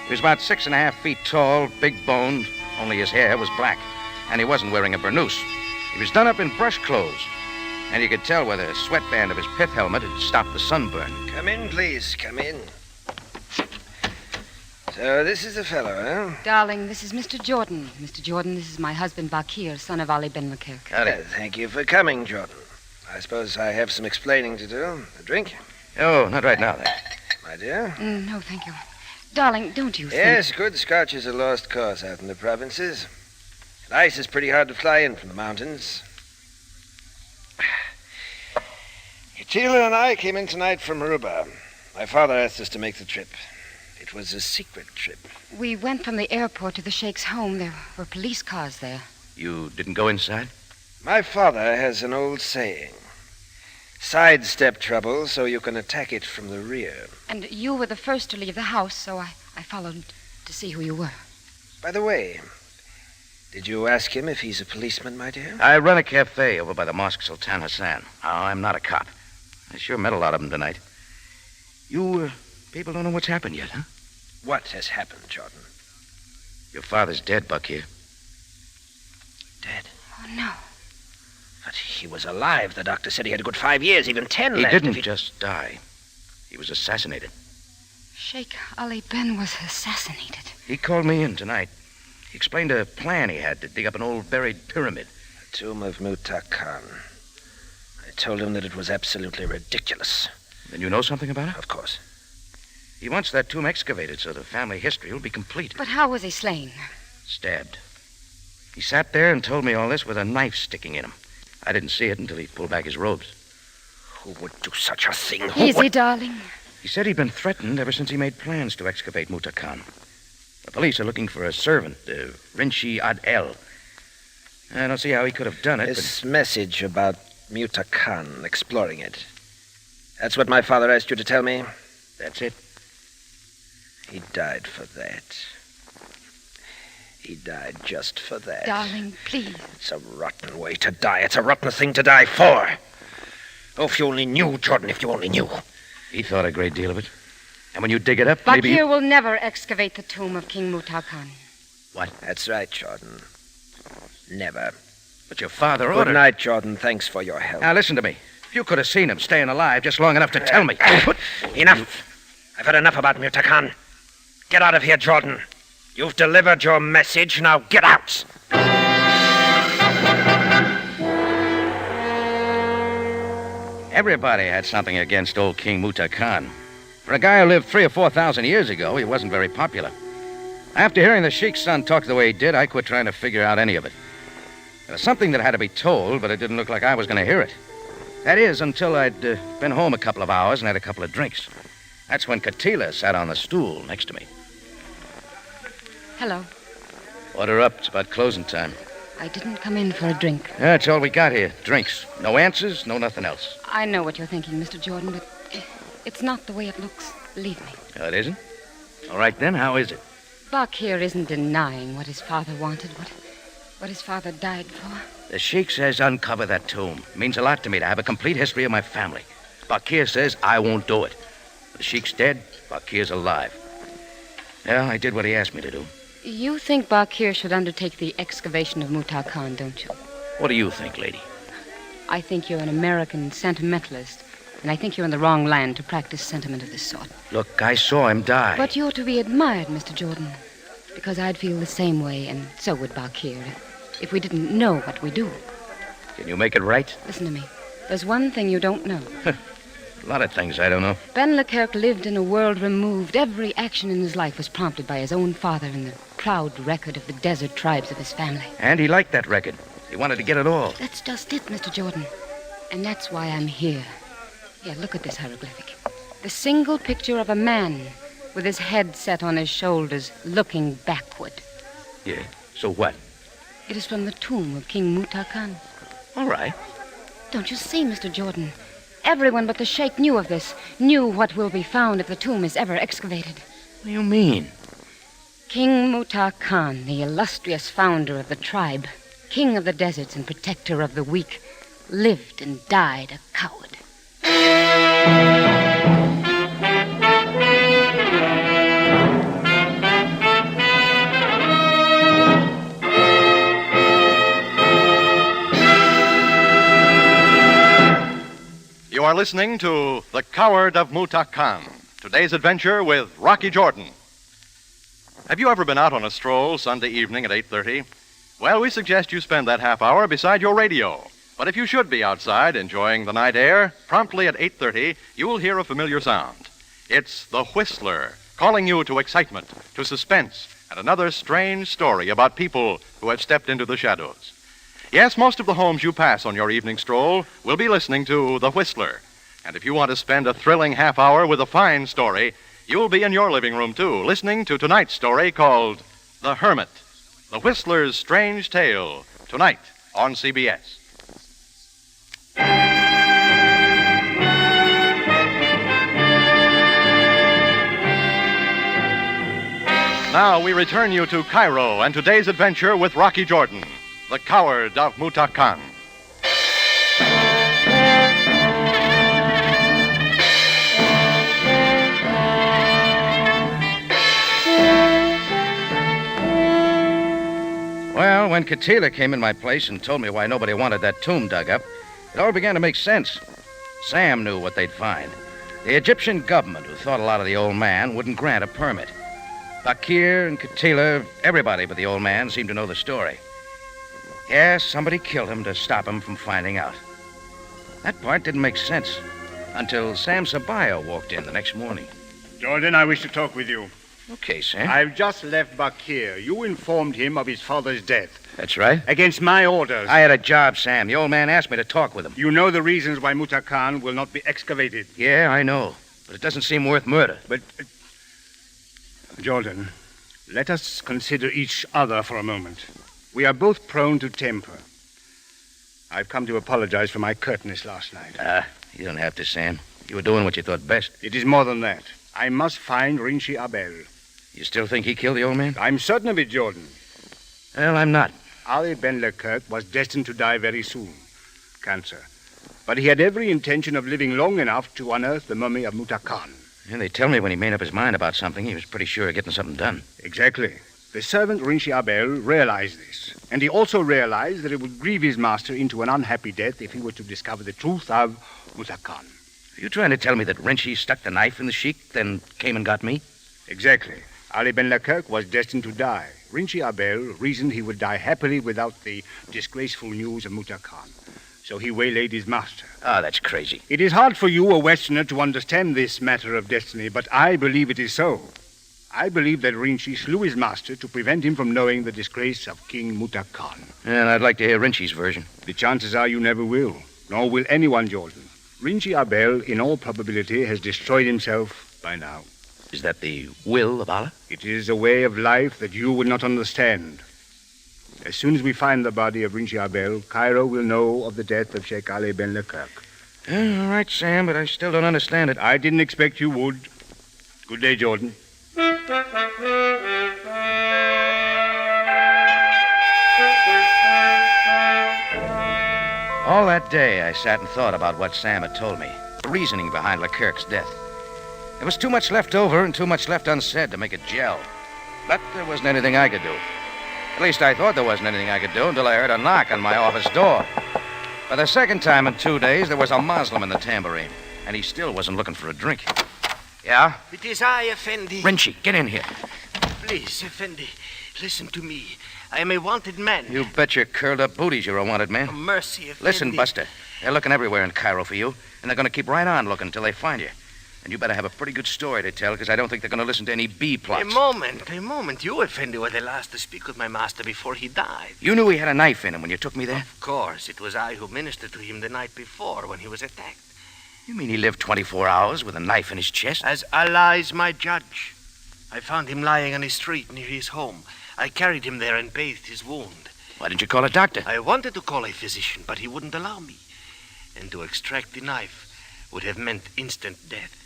He was about 6.5 feet tall, big-boned, only his hair was black, and he wasn't wearing a burnous. He was done up in brush clothes, and you could tell where the sweatband of his pith helmet had stopped the sunburn. Come in, please, come in. So this is the fellow, huh? Darling, this is Mr. Jordan. Mr. Jordan, this is my husband, Bakir, son of Ali Ben Leclerc. Thank you for coming, Jordan. I suppose I have some explaining to do. A drink? Oh, not right now, then. My dear? No, thank you. Darling, don't you think... Yes, good scotch is a lost cause out in the provinces. And ice is pretty hard to fly in from the mountains. Tila and I came in tonight from Ruba. My father asked us to make the trip. It was a secret trip. We went from the airport to the Sheikh's home. There were police cars there. You didn't go inside? My father has an old saying. Sidestep trouble so you can attack it from the rear. And you were the first to leave the house, so I followed to see who you were. By the way, did you ask him if he's a policeman, my dear? I run a cafe over by the Mosque Sultan Hassan. I'm not a cop. I sure met a lot of them tonight. You people don't know what's happened yet, huh? What has happened, Jordan? Your father's dead, Bakir. Dead? Oh, no. But he was alive. The doctor said he had a good 5 years, even 10 He left. didn't just die. He was assassinated. Sheikh Ali Ben was assassinated. He called me in tonight. He explained a plan he had to dig up an old buried pyramid. The tomb of Mutah Kahn. I told him that it was absolutely ridiculous. Then you know something about it? Of course. He wants that tomb excavated so the family history will be complete. But how was he slain? Stabbed. He sat there and told me all this with a knife sticking in him. I didn't see it until he pulled back his robes. Who would do such a thing? Easy, darling. He said he'd been threatened ever since he made plans to excavate Mutah Khan. The police are looking for a servant, Rinchi Adel. I don't see how he could have done it. This message about Mutah Khan exploring it. That's what my father asked you to tell me? That's it. He died for that. He died just for that. Darling, please. It's a rotten way to die. It's a rotten thing to die for. Oh, if you only knew, Jordan, if you only knew. He thought a great deal of it. And when you dig it up, Bakir maybe... will never excavate the tomb of King Mutah Khan. What? That's right, Jordan. Never. But your father ordered... Good night, Jordan. Thanks for your help. Now, listen to me. If you could have seen him staying alive just long enough to tell me... Enough. I've had enough about Mutah Khan. Get out of here, Jordan. You've delivered your message. Now get out. Everybody had something against old King Mutah Khan. For a guy who lived 3,000 or 4,000 years ago, he wasn't very popular. After hearing the sheik's son talk the way he did, I quit trying to figure out any of it. There was something that had to be told, but it didn't look like I was going to hear it. That is, until I'd been home a couple of hours and had a couple of drinks. That's when Katila sat on the stool next to me. Hello. Order up. It's about closing time. I didn't come in for a drink. That's all we got here. Drinks. No answers, no nothing else. I know what you're thinking, Mr. Jordan, but it's not the way it looks. Believe me. Oh, it isn't? All right, then. How is it? Bakir isn't denying what his father wanted, what his father died for. The sheik says uncover that tomb. It means a lot to me to have a complete history of my family. Bakir says I won't do it. The sheik's dead. Bakir's alive. Yeah, I did what he asked me to do. You think Bakir should undertake the excavation of Mutah Khan, don't you? What do you think, lady? I think you're an American sentimentalist, and I think you're in the wrong land to practice sentiment of this sort. Look, I saw him die. But you're to be admired, Mr. Jordan, because I'd feel the same way, and so would Bakir, if we didn't know what we do. Can you make it right? Listen to me. There's one thing you don't know. A lot of things I don't know. Ben Leclerc lived in a world removed. Every action in his life was prompted by his own father and the proud record of the desert tribes of his family. And he liked that record. He wanted to get it all. That's just it, Mr. Jordan. And that's why I'm here. Here, look at this hieroglyphic. The single picture of a man with his head set on his shoulders, looking backward. Yeah, so what? It is from the tomb of King Mutah Khan. All right. Don't you see, Mr. Jordan? Everyone but the sheikh knew of this, knew what will be found if the tomb is ever excavated. What do you mean? King Mutah Khan, the illustrious founder of the tribe, king of the deserts and protector of the weak, lived and died a coward. You are listening to The Coward of Mutah Khan, today's adventure with Rocky Jordan. Have you ever been out on a stroll Sunday evening at 8:30? Well, we suggest you spend that half hour beside your radio. But if you should be outside enjoying the night air, promptly at 8:30, you will hear a familiar sound. It's the Whistler, calling you to excitement, to suspense, and another strange story about people who have stepped into the shadows. Yes, most of the homes you pass on your evening stroll will be listening to The Whistler. And if you want to spend a thrilling half hour with a fine story, you'll be in your living room, too, listening to tonight's story called The Hermit, The Whistler's Strange Tale, tonight on CBS. Now we return you to Cairo and today's adventure with Rocky Jordan, the Coward of Mutah Khan. Well, when Katila came in my place and told me why nobody wanted that tomb dug up, it all began to make sense. Sam knew what they'd find. The Egyptian government, who thought a lot of the old man, wouldn't grant a permit. Bakir and Katila, everybody but the old man, seemed to know the story. Yes, somebody killed him to stop him from finding out. That part didn't make sense until Sam Sabaya walked in the next morning. Jordan, I wish to talk with you. Okay, Sam. I've just left Bakir. You informed him of his father's death. That's right. Against my orders. I had a job, Sam. The old man asked me to talk with him. You know the reasons why Mutah Kahn will not be excavated. Yeah, I know. But it doesn't seem worth murder. But, Jordan, let us consider each other for a moment. We are both prone to temper. I've come to apologize for my curtness last night. You don't have to, Sam. You were doing what you thought best. It is more than that. I must find Rinchi Abel. You still think he killed the old man? I'm certain of it, Jordan. Well, I'm not. Ali Ben Leclerc was destined to die very soon. Cancer. But he had every intention of living long enough to unearth the mummy of Mutah Kahn. And they tell me when he made up his mind about something, he was pretty sure of getting something done. Exactly. The servant Rinchi Abel realized this. And he also realized that it would grieve his master into an unhappy death if he were to discover the truth of Mutah Kahn. Are you trying to tell me that Rinchi stuck the knife in the sheik, then came and got me? Exactly. Ali Ben Leclerc was destined to die. Rinchi Abel reasoned he would die happily without the disgraceful news of Mutah Kahn. So he waylaid his master. Ah, that's crazy. It is hard for you, a Westerner, to understand this matter of destiny, but I believe it is so. I believe that Rinchi slew his master to prevent him from knowing the disgrace of King Mutah Kahn. And I'd like to hear Rinchi's version. The chances are you never will, nor will anyone, Jordan. Rinchi Abel, in all probability, has destroyed himself by now. Is that the will of Allah? It is a way of life that you would not understand. As soon as we find the body of Rinchi Abel, Cairo will know of the death of Sheikh Ali Ben Leclerc. All right, Sam, but I still don't understand it. I didn't expect you would. Good day, Jordan. All that day, I sat and thought about what Sam had told me, the reasoning behind Leclerc's death. There was too much left over and too much left unsaid to make it gel. But there wasn't anything I could do. At least I thought there wasn't anything I could do until I heard a knock on my office door. For the second time in 2 days, there was a Muslim in the tambourine, and he still wasn't looking for a drink. Yeah? It is I, Effendi. Rinchi, get in here. Please, Effendi, listen to me. I am a wanted man. You bet your curled-up booties you're a wanted man. Mercy, Effendi. Listen, Buster, they're looking everywhere in Cairo for you, and they're going to keep right on looking until they find you. And you better have a pretty good story to tell, because I don't think they're going to listen to any B-plots. A moment. You, Effendi, were the last to speak with my master before he died. You knew he had a knife in him when you took me there? Of course. It was I who ministered to him the night before when he was attacked. You mean he lived 24 hours with a knife in his chest? As Allah is my judge. I found him lying on a street near his home. I carried him there and bathed his wound. Why didn't you call a doctor? I wanted to call a physician, but he wouldn't allow me. And to extract the knife would have meant instant death.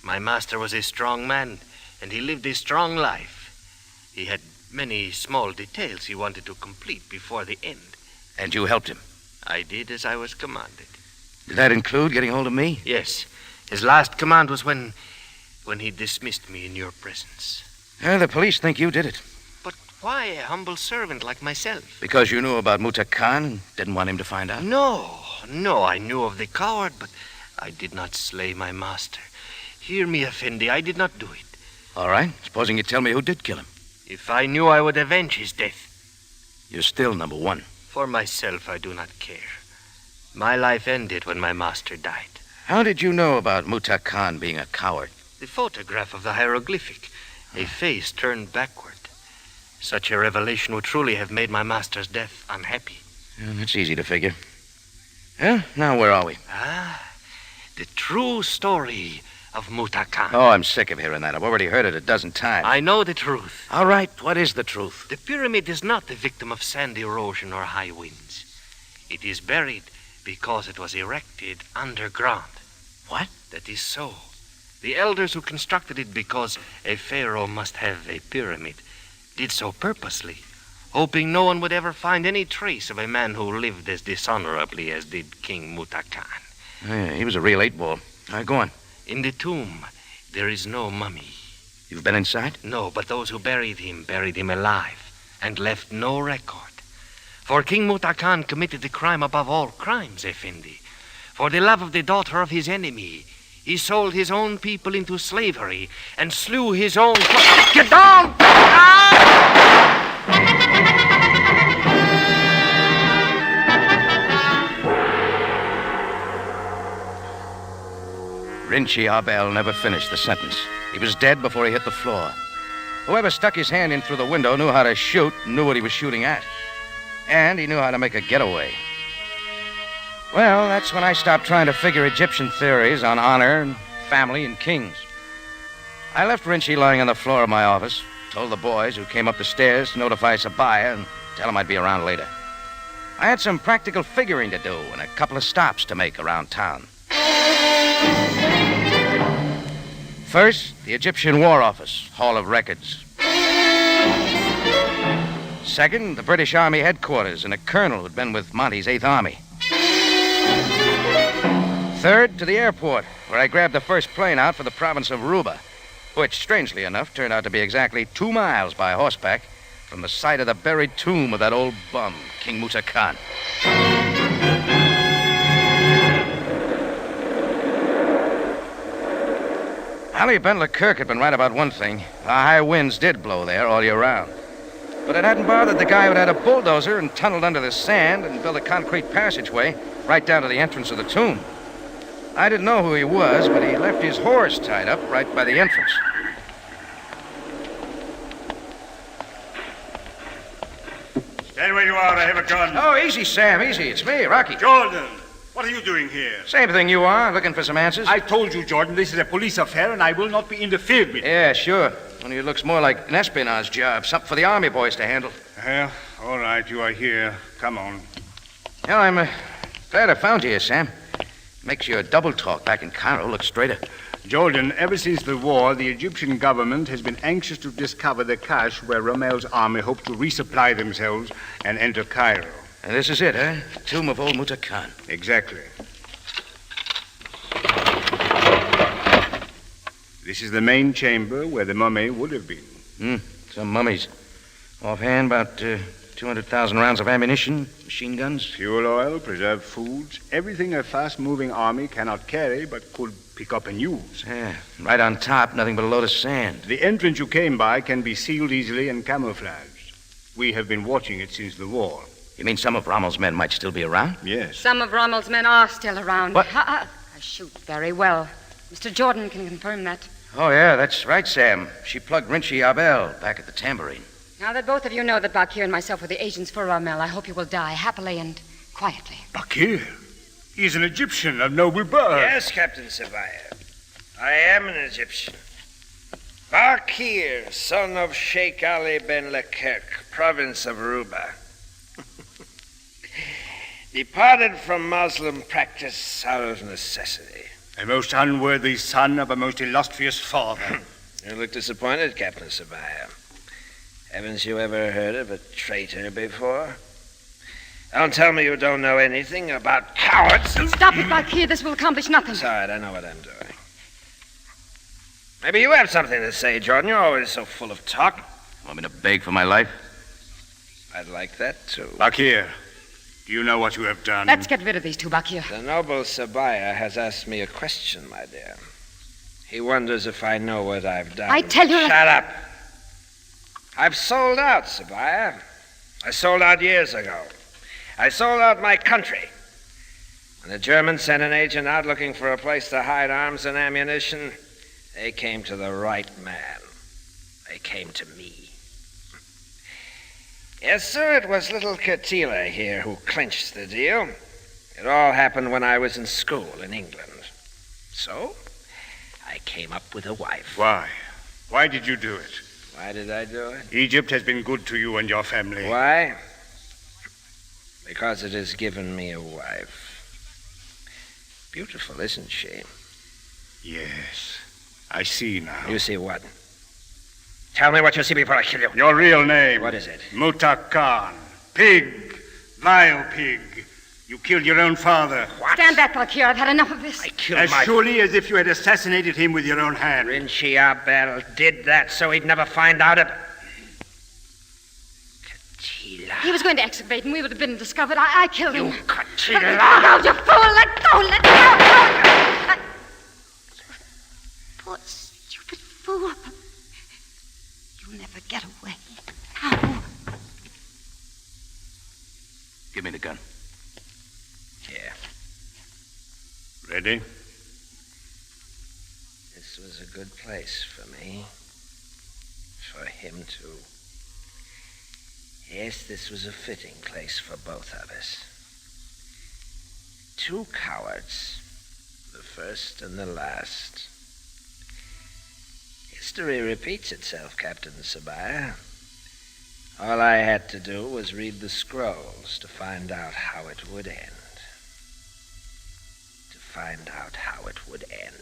My master was a strong man, and he lived a strong life. He had many small details he wanted to complete before the end. And you helped him? I did as I was commanded. Did that include getting hold of me? Yes. His last command was when he dismissed me in your presence. The police think you did it. But why a humble servant like myself? Because you knew about Mutah Kahn and didn't want him to find out? No, I knew of the coward, but I did not slay my master. Hear me, Effendi, I did not do it. All right, supposing you tell me who did kill him. If I knew, I would avenge his death. You're still number one. For myself, I do not care. My life ended when my master died. How did you know about Mutah Kahn being a coward? The photograph of the hieroglyphic, a face turned backward. Such a revelation would truly have made my master's death unhappy. That's easy to figure. Well, now where are we? The true story of Mutah Kahn. Oh, I'm sick of hearing that. I've already heard it a dozen times. I know the truth. All right, what is the truth? The pyramid is not the victim of sand erosion or high winds. It is buried because it was erected underground. What? That is so. The elders who constructed it because a pharaoh must have a pyramid did so purposely, hoping no one would ever find any trace of a man who lived as dishonorably as did King Mutah Kahn. Yeah, he was a real 8-ball. All right, go on. In the tomb, there is no mummy. You've been inside? No, but those who buried him alive and left no record. For King Mutah Kahn committed the crime above all crimes, Effendi. For the love of the daughter of his enemy, he sold his own people into slavery and slew his own... Get down! Rinchi Abel never finished the sentence. He was dead before he hit the floor. Whoever stuck his hand in through the window knew how to shoot and knew what he was shooting at. And he knew how to make a getaway. Well, that's when I stopped trying to figure Egyptian theories on honor and family and kings. I left Rinchi lying on the floor of my office, told the boys who came up the stairs to notify Sabaya and tell him I'd be around later. I had some practical figuring to do and a couple of stops to make around town. First, the Egyptian War Office, Hall of Records. Second, the British Army headquarters and a colonel who'd been with Monty's 8th Army. Third, to the airport, where I grabbed the first plane out for the province of Ruba, which, strangely enough, turned out to be exactly 2 miles by horseback from the site of the buried tomb of that old bum, King Mutah Kahn. Ali Ben Leclerc had been right about one thing. The high winds did blow there all year round. But it hadn't bothered the guy who'd had a bulldozer and tunneled under the sand and built a concrete passageway right down to the entrance of the tomb. I didn't know who he was, but he left his horse tied up right by the entrance. Stand where you are. I have a gun. Oh, easy, Sam, easy. It's me, Rocky. Jordan, what are you doing here? Same thing you are, looking for some answers. I told you, Jordan, this is a police affair, and I will not be interfered with. Yeah, sure. Only it looks more like an espionage job, something for the army boys to handle. Well, all right, you are here. Come on. Well, I'm glad I found you here, Sam. Makes your double talk back in Cairo look straighter. Jordan, ever since the war, the Egyptian government has been anxious to discover the cache where Rommel's army hoped to resupply themselves and enter Cairo. And this is it, huh? The tomb of old Mutah Kahn. Exactly. This is the main chamber where the mummy would have been. Some mummies. Offhand, about 200,000 rounds of ammunition, machine guns. Fuel oil, preserved foods, everything a fast-moving army cannot carry but could pick up and use. Yeah, right on top, nothing but Lotus sand. The entrance you came by can be sealed easily and camouflaged. We have been watching it since the war. You mean some of Rommel's men might still be around? Yes. Some of Rommel's men are still around. What? I shoot very well. Mr. Jordan can confirm that. Oh, yeah, that's right, Sam. She plugged Rinchi Abel back at the tambourine. Now that both of you know that Bakir and myself were the agents for Rommel, I hope you will die happily and quietly. Bakir? He's an Egyptian of noble birth. Yes, Captain Sabaya. I am an Egyptian. Bakir, son of Sheikh Ali ben Leclerc, province of Ruba. Departed from Muslim practice out of necessity. A most unworthy son of a most illustrious father. You look disappointed, Captain Sabaya. Haven't you ever heard of a traitor before? Don't tell me you don't know anything about cowards. Stop it, Bakir. This will accomplish nothing. It's all right. I know what I'm doing. Maybe you have something to say, Jordan. You're always so full of talk. Want me to beg for my life? I'd like that, too. Bakir, do you know what you have done? Let's get rid of these two, Bakir. The noble Sabaya has asked me a question, my dear. He wonders if I know what I've done. I tell you... Shut up. I've sold out, Sabaya. I sold out years ago. I sold out my country. When the Germans sent an agent out looking for a place to hide arms and ammunition, they came to the right man. They came to me. Yes, sir, it was little Katila here who clinched the deal. It all happened when I was in school in England. So, I came up with a wife. Why? Why did you do it? Why did I do it? Egypt has been good to you and your family. Why? Because it has given me a wife. Beautiful, isn't she? Yes. I see now. You see what? Tell me what you see before I kill you. Your real name. What is it? Mutah Kahn. Pig. Vile pig. You killed your own father. What? Stand back, Bakir. I've had enough of this. I killed As surely as if you had assassinated him with your own hand. Rinchi Abel did that so he'd never find out about... Katila. He was going to excavate and we would have been discovered. I killed him. You Katila. Oh, you fool! Let go! Let go! Poor stupid fool. You'll never get away. How? Give me the gun. Here. Ready? This was a good place for me. for him, too. Yes, this was a fitting place for both of us. Two cowards, the first and the last. History repeats itself, Captain Sabaya. All I had to do was read the scrolls to find out how it would end. To find out how it would end.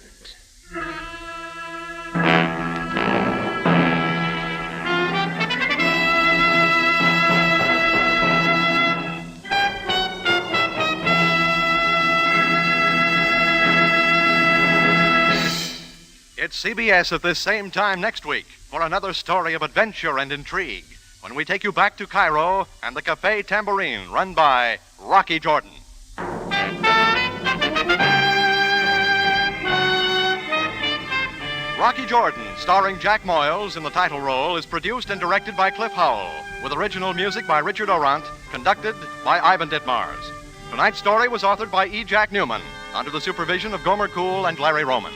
It's CBS at this same time next week for another story of adventure and intrigue when we take you back to Cairo and the Café Tambourine run by Rocky Jordan. Rocky Jordan, starring Jack Moyles in the title role, is produced and directed by Cliff Howell, with original music by Richard Orant, conducted by Ivan Ditmars. Tonight's story was authored by E. Jack Newman, under the supervision of Gomer Cool and Larry Roman.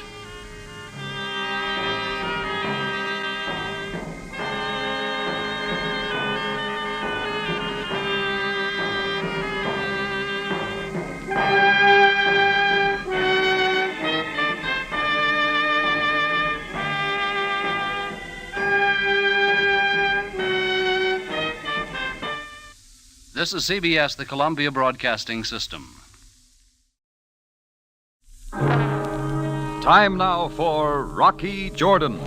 This is CBS, the Columbia Broadcasting System. Time now for Rocky Jordan.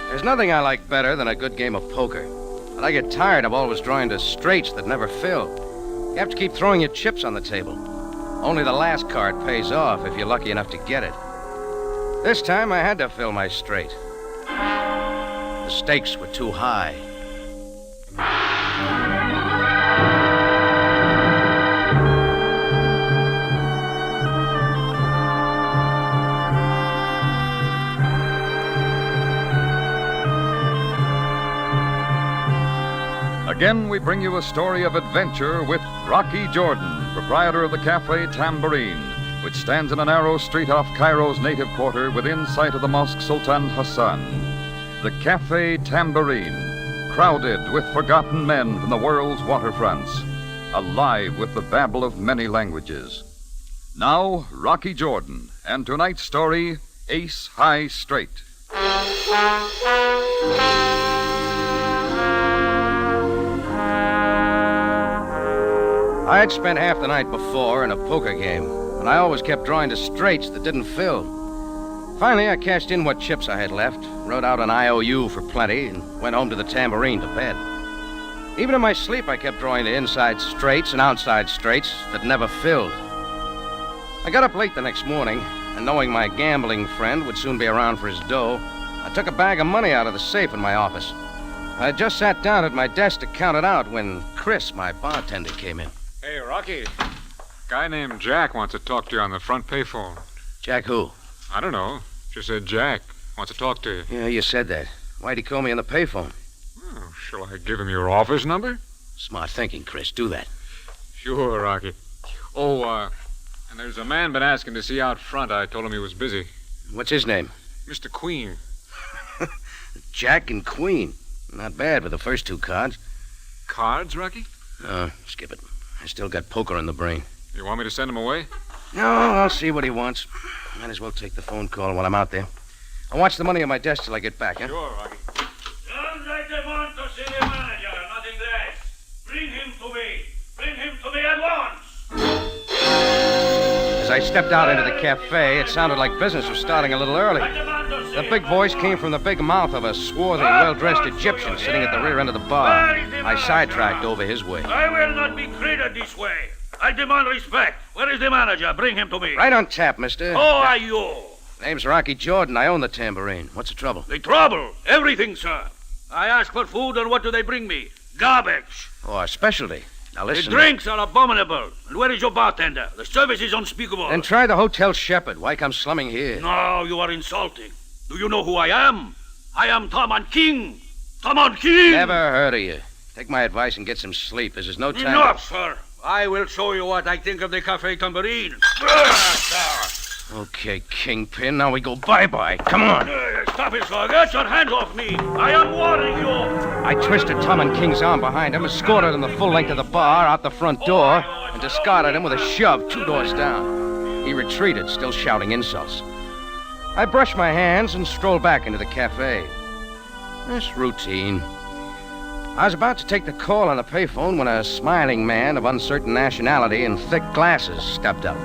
There's nothing I like better than a good game of poker. But I get tired of always drawing to straights that never fill. You have to keep throwing your chips on the table. Only the last card pays off if you're lucky enough to get it. This time I had to fill my straight. The stakes were too high. Again, we bring you a story of adventure with Rocky Jordan, proprietor of the Café Tambourine, which stands in a narrow street off Cairo's native quarter within sight of the Mosque Sultan Hassan. The Café Tambourine, crowded with forgotten men from the world's waterfronts, alive with the babble of many languages. Now, Rocky Jordan, and tonight's story, Ace High Straight. I had spent half the night before in a poker game, and I always kept drawing to straights that didn't fill. Finally, I cashed in what chips I had left, wrote out an IOU for plenty, and went home to the Tambourine to bed. Even in my sleep, I kept drawing to inside straights and outside straights that never filled. I got up late the next morning, and knowing my gambling friend would soon be around for his dough, I took a bag of money out of the safe in my office. I had just sat down at my desk to count it out when Chris, my bartender, came in. Hey, Rocky. Guy named Jack wants to talk to you on the front payphone. Jack who? I don't know. Just said Jack wants to talk to you. Yeah, you said that. Why'd he call me on the payphone? Oh, shall I give him your office number? Smart thinking, Chris. Do that. Sure, Rocky. Oh, and there's a man been asking to see you out front. I told him he was busy. What's his name? Mr. Queen. Jack and Queen. Not bad with the first two cards. Cards, Rocky? Skip it. I still got poker in the brain. You want me to send him away? No, I'll see what he wants. Might as well take the phone call while I'm out there. I'll watch the money on my desk till I get back, huh? Sure, Rocky. John, I demand to see the manager, nothing less. Bring him to me. Bring him to me at once. As I stepped out into the cafe, it sounded like business was starting a little early. The big voice came from the big mouth of a swarthy, well-dressed Egyptian sitting at the rear end of the bar. I sidetracked over his way. I will not be treated this way. I demand respect. Where is the manager? Bring him to me. Right on tap, mister. Who are you? Name's Rocky Jordan. I own the Tambourine. What's the trouble? The trouble? Everything, sir. I ask for food, and what do they bring me? Garbage. Oh, our specialty. Now listen. The drinks are abominable. And where is your bartender? The service is unspeakable. Then try the Hotel Shepherd. Why come slumming here? No, you are insulting. Do you know who I am? I am Tom King. Tom King. Never heard of you. Take my advice and get some sleep. This is no time. Enough, sir. I will show you what I think of the Cafe Tambourine. Okay, Kingpin, now we go bye-bye. Come on. Stop it, sir. Get your hands off me. I am warning you. I twisted Tom and King's arm behind him, escorted him the full length of the bar, out the front door, and discarded him with a shove 2 doors down. He retreated, still shouting insults. I brushed my hands and strolled back into the cafe. It's routine. I was about to take the call on the payphone when a smiling man of uncertain nationality and thick glasses stepped up.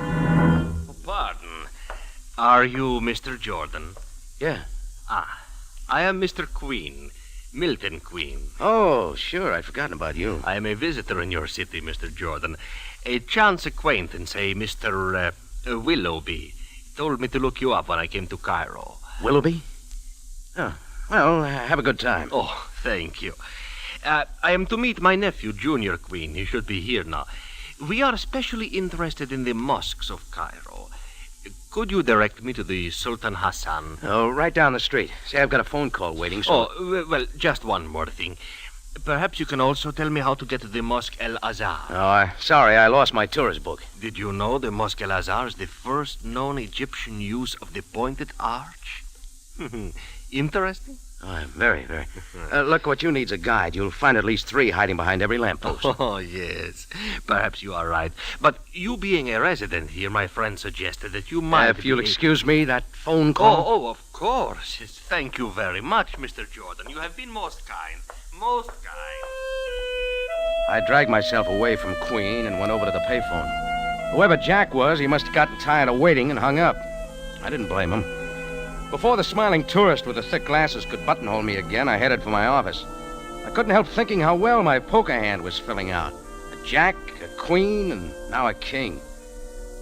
Pardon. Are you Mr. Jordan? Yeah. I am Mr. Queen, Milton Queen. Oh, sure. I'd forgotten about you. I am a visitor in your city, Mr. Jordan. A chance acquaintance, a Mr. Willoughby, told me to look you up when I came to Cairo. Willoughby? Oh, well, have a good time. Oh, thank you. I am to meet my nephew, Junior Queen. He should be here now. We are especially interested in the mosques of Cairo. Could you direct me to the Sultan Hassan? Oh, right down the street. Say, I've got a phone call waiting, so... Oh, well, just one more thing. Perhaps you can also tell me how to get to the Mosque El Azhar. Oh, sorry, I lost my tourist book. Did you know the Mosque El Azhar is the first known Egyptian use of the pointed arch? Interesting? Oh, very, very. Look, what you need's a guide. You'll find at least 3 hiding behind every lamppost. Oh, yes. Perhaps you are right. But you being a resident here, my friend suggested that you might... If you'll excuse me, that phone call... Oh, of course. Yes, thank you very much, Mr. Jordan. You have been most kind. Most kind. I dragged myself away from Queen and went over to the payphone. Whoever Jack was, he must have gotten tired of waiting and hung up. I didn't blame him. Before the smiling tourist with the thick glasses could buttonhole me again, I headed for my office. I couldn't help thinking how well my poker hand was filling out. A jack, a queen, and now a king.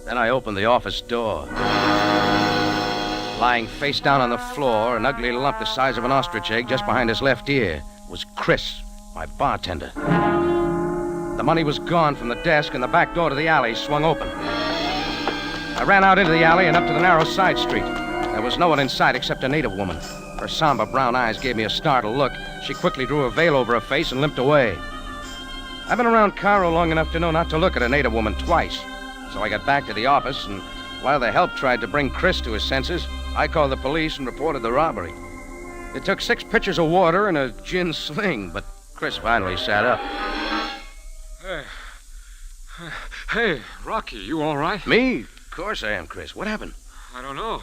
Then I opened the office door. Lying face down on the floor, an ugly lump the size of an ostrich egg just behind his left ear, was Chris, my bartender. The money was gone from the desk, and the back door to the alley swung open. I ran out into the alley and up to the narrow side street. There was no one in sight except a native woman. Her somber brown eyes gave me a startled look. She quickly drew a veil over her face and limped away. I've been around Cairo long enough to know not to look at a native woman twice. So I got back to the office, and while the help tried to bring Chris to his senses, I called the police and reported the robbery. It took 6 pitchers of water and a gin sling, but Chris finally sat up. Hey, Rocky, you all right? Me? Of course I am, Chris. What happened? I don't know.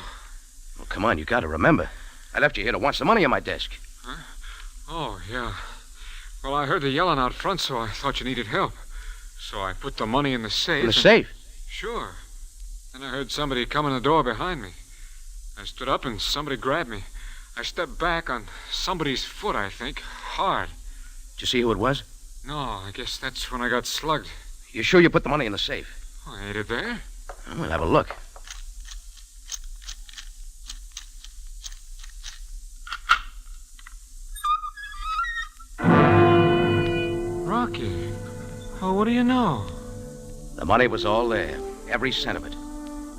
Well, come on, you got to remember. I left you here to watch the money on my desk. Huh? Oh, yeah. Well, I heard the yelling out front, so I thought you needed help. So I put the money in the safe. In the safe? Sure. Then I heard somebody come in the door behind me. I stood up and somebody grabbed me. I stepped back on somebody's foot, I think. Hard. Did you see who it was? No, I guess that's when I got slugged. You sure you put the money in the safe? Oh, ain't it there? We'll have a look. Rocky, oh, what do you know? The money was all there, every cent of it.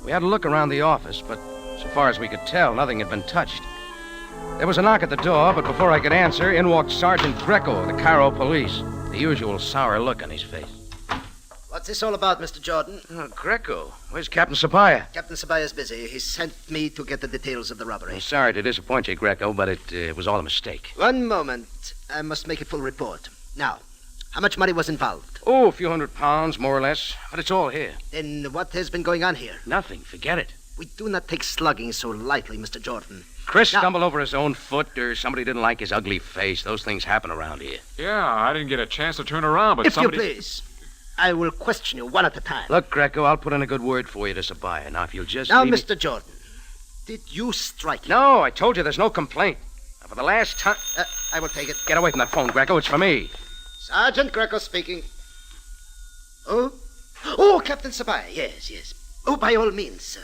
We had a look around the office, but so far as we could tell, nothing had been touched. There was a knock at the door, but before I could answer, in walked Sergeant Greco of the Cairo police, the usual sour look on his face. What's this all about, Mr. Jordan? Greco, where's Captain Sabaya? Captain Sabaya's busy. He sent me to get the details of the robbery. I'm sorry to disappoint you, Greco, but it was all a mistake. One moment. I must make a full report. Now, how much money was involved? Oh, a few £100, more or less. But it's all here. Then what has been going on here? Nothing. Forget it. We do not take slugging so lightly, Mr. Jordan. Chris stumbled over his own foot, or somebody didn't like his ugly face. Those things happen around here. Yeah, I didn't get a chance to turn around, but if somebody... you please, I will question you one at a time. Look, Greco, I'll put in a good word for you to Sabaya. Now, if you'll just Now, leave Mr. Jordan, did you strike him? No, I told you there's no complaint. Now, for the last time... I will take it. Get away from that phone, Greco. It's for me. Sergeant Greco speaking. Oh? Oh, Captain Sabaya. Yes. Oh, by all means, sir.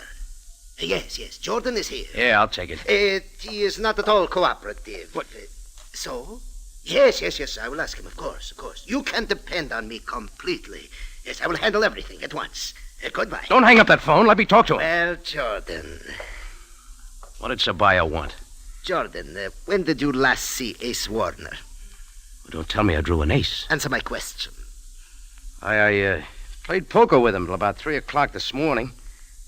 Yes. Jordan is here. Yeah, I'll take it. He is not at all cooperative. What? So? Yes. I will ask him, of course. You can depend on me completely. Yes, I will handle everything at once. Goodbye. Don't hang up that phone. Let me talk to him. Well, Jordan. What did Sabaya want? Jordan, when did you last see Ace Warner? Well, don't tell me I drew an ace. Answer my question. I Played poker with him till about 3 o'clock this morning.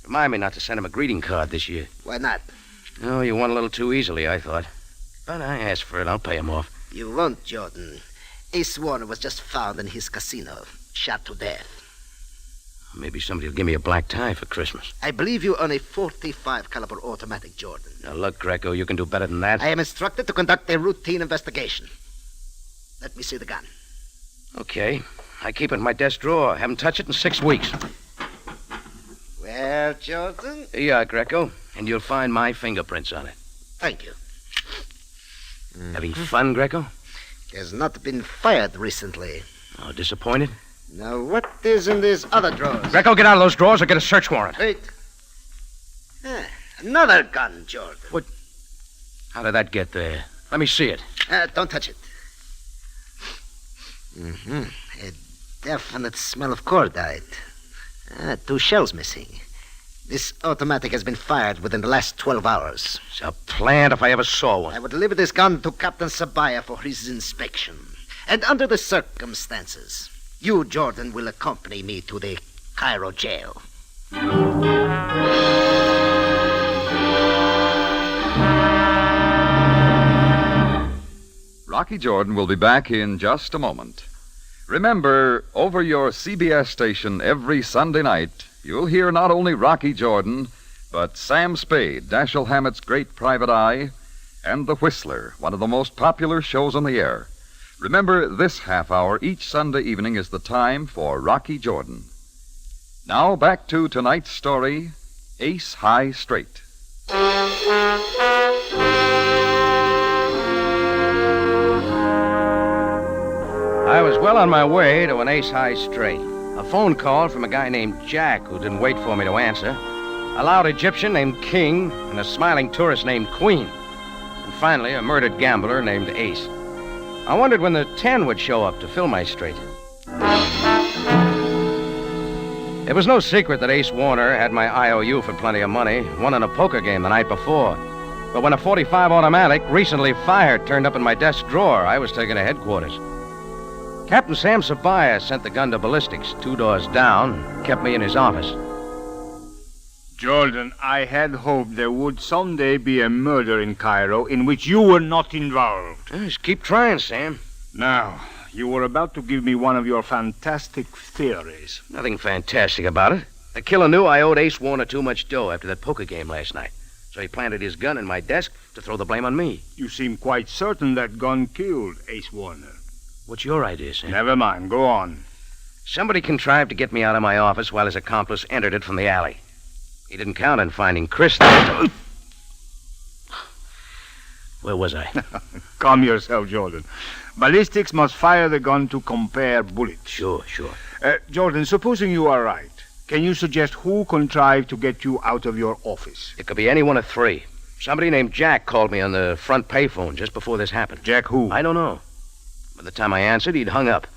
Remind me not to send him a greeting card this year. Why not? Oh, you won a little too easily, I thought. But I asked for it. I'll pay him off. You won't, Jordan. Ace Warner was just found in his casino, shot to death. Maybe somebody will give me a black tie for Christmas. I believe you own a .45 caliber automatic, Jordan. Now, look, Greco, you can do better than that. I am instructed to conduct a routine investigation. Let me see the gun. Okay. I keep it in my desk drawer. Haven't touched it in 6 weeks. Well, Jordan? Here you are, Greco. And you'll find my fingerprints on it. Thank you. Having fun, Greco? Has not been fired recently. Oh, disappointed? Now, what is in these other drawers? Greco, get out of those drawers or get a search warrant. Wait. Another gun, Jordan. What? How did that get there? Let me see it. Don't touch it. A definite smell of cordite. 2 shells missing. This automatic has been fired within the last 12 hours. It's a plant if I ever saw one. I would deliver this gun to Captain Sabaya for his inspection. And under the circumstances, you, Jordan, will accompany me to the Cairo jail. Rocky Jordan will be back in just a moment. Remember, over your CBS station every Sunday night, you'll hear not only Rocky Jordan, but Sam Spade, Dashiell Hammett's Great Private Eye, and The Whistler, one of the most popular shows on the air. Remember, this half hour each Sunday evening is the time for Rocky Jordan. Now back to tonight's story, Ace High Straight. I was well on my way to an Ace High Straight. A phone call from a guy named Jack who didn't wait for me to answer. A loud Egyptian named King and a smiling tourist named Queen. And finally, a murdered gambler named Ace. I wondered when the 10 would show up to fill my straight. It was no secret that Ace Warner had my IOU for plenty of money, won in a poker game the night before. But when a .45 automatic, recently fired, turned up in my desk drawer, I was taken to headquarters. Captain Sam Sabaya sent the gun to ballistics 2 doors down and kept me in his office. Jordan, I had hoped there would someday be a murder in Cairo in which you were not involved. Just keep trying, Sam. Now, you were about to give me one of your fantastic theories. Nothing fantastic about it. The killer knew I owed Ace Warner too much dough after that poker game last night. So he planted his gun in my desk to throw the blame on me. You seem quite certain that gun killed Ace Warner. What's your idea, Sam? Never mind. Go on. Somebody contrived to get me out of my office while his accomplice entered it from the alley. He didn't count on finding Chris. Where was I? Calm yourself, Jordan. Ballistics must fire the gun to compare bullets. Sure. Jordan, supposing you are right, can you suggest who contrived to get you out of your office? It could be any one of 3. Somebody named Jack called me on the front payphone just before this happened. Jack who? I don't know. By the time I answered, he'd hung up.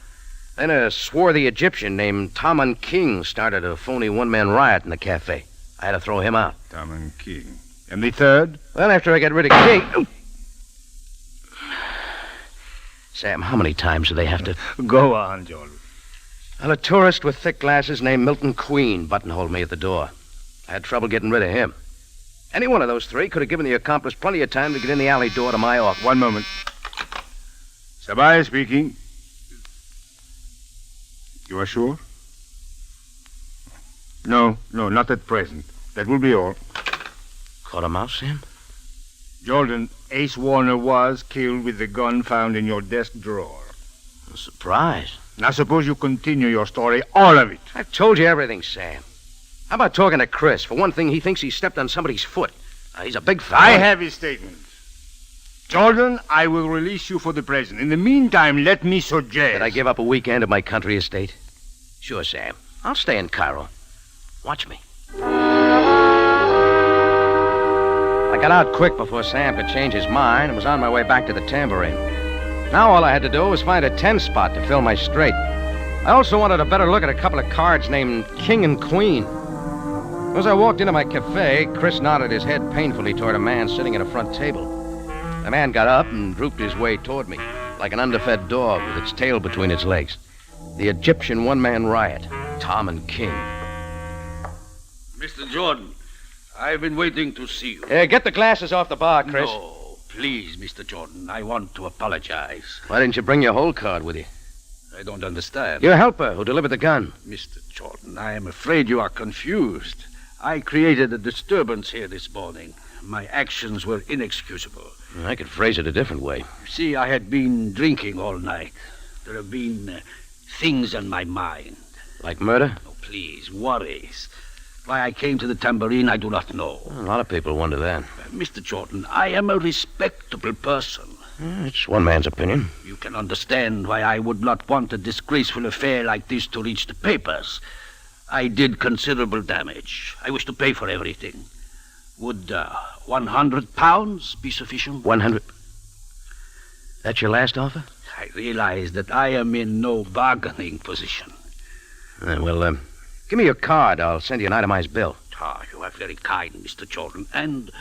Then a swarthy Egyptian named Taman King started a phony one-man riot in the cafe. I had to throw him out. Taman King. And the third? Well, after I got rid of King... Oh. Sam, how many times do they have to... Go on, Jordan. Well, a tourist with thick glasses named Milton Queen buttonholed me at the door. I had trouble getting rid of him. Any one of those 3 could have given the accomplice plenty of time to get in the alley door to my office. One moment. Sabaya speaking. You are sure? No, not at present. That will be all. Caught him out, Sam? Jordan, Ace Warner was killed with the gun found in your desk drawer. A surprise. Now suppose you continue your story, all of it. I've told you everything, Sam. How about talking to Chris? For one thing, he thinks he stepped on somebody's foot. He's a big fella. I have his statement. Jordan, I will release you for the present. In the meantime, let me suggest... Did I give up a weekend at my country estate? Sure, Sam. I'll stay in Cairo. Watch me. I got out quick before Sam could change his mind and was on my way back to the tambourine. Now all I had to do was find a 10 spot to fill my straight. I also wanted a better look at a couple of cards named King and Queen. As I walked into my cafe, Chris nodded his head painfully toward a man sitting at a front table. The man got up and drooped his way toward me, like an underfed dog with its tail between its legs. The Egyptian one-man riot, Tom and King. Mr. Jordan, I've been waiting to see you. Get the glasses off the bar, Chris. No, please, Mr. Jordan. I want to apologize. Why didn't you bring your whole card with you? I don't understand. Your helper who delivered the gun. Mr. Jordan, I am afraid you are confused. I created a disturbance here this morning. My actions were inexcusable. I could phrase it a different way. You see, I had been drinking all night. There have been things on my mind. Like murder? Oh, please, worries. Why I came to the tambourine, I do not know. A lot of people wonder that. Mr. Jordan, I am a respectable person. It's one man's opinion. You can understand why I would not want a disgraceful affair like this to reach the papers. I did considerable damage. I wish to pay for everything. Would 100 pounds be sufficient? 100? That's your last offer? I realize that I am in no bargaining position. Well, give me your card. I'll send you an itemized bill. You are very kind, Mr. Jordan. And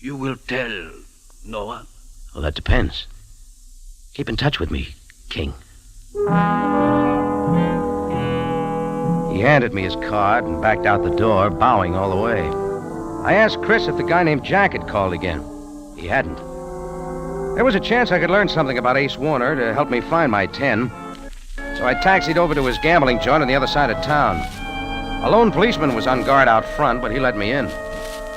you will tell no one? Well, that depends. Keep in touch with me, King. He handed me his card and backed out the door, bowing all the way. I asked Chris if the guy named Jack had called again. He hadn't. There was a chance I could learn something about Ace Warner to help me find my 10. So I taxied over to his gambling joint on the other side of town. A lone policeman was on guard out front, but he let me in.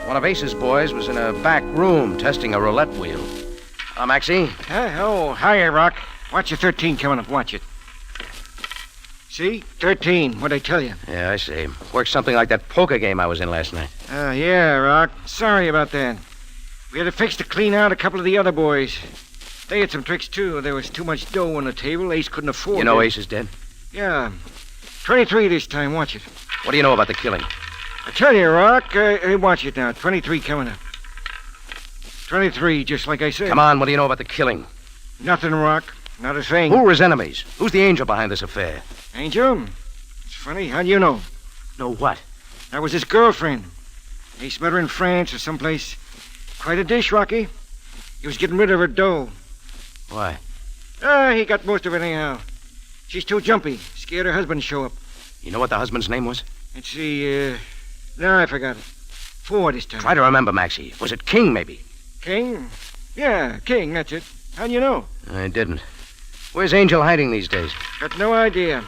One of Ace's boys was in a back room testing a roulette wheel. Maxie? Hiya, Rock. Watch your 13 coming up. Watch it. See? 13. What'd I tell you? Yeah, I see. Works something like that poker game I was in last night. Yeah, Rock. Sorry about that. We had to fix to clean out a couple of the other boys. They had some tricks, too. There was too much dough on the table. Ace couldn't afford it. You know Ace is dead? Yeah. 23 this time. Watch it. What do you know about the killing? I tell you, Rock. Watch it now. 23 coming up. 23, just like I said. Come on, what do you know about the killing? Nothing, Rock. Not a thing. Who were his enemies? Who's the angel behind this affair? Angel? It's funny. How do you know? Know what? That was his girlfriend. Ace met her in France or someplace. Quite a dish, Rocky. He was getting rid of her dough. Why? He got most of it anyhow. She's too jumpy. Scared her husband to show up. You know what the husband's name was? Let's see, no, I forgot it. 4 this time. Try to remember, Maxie. Was it King, maybe? King? Yeah, King, that's it. How'd you know? I didn't. Where's Angel hiding these days? Got no idea.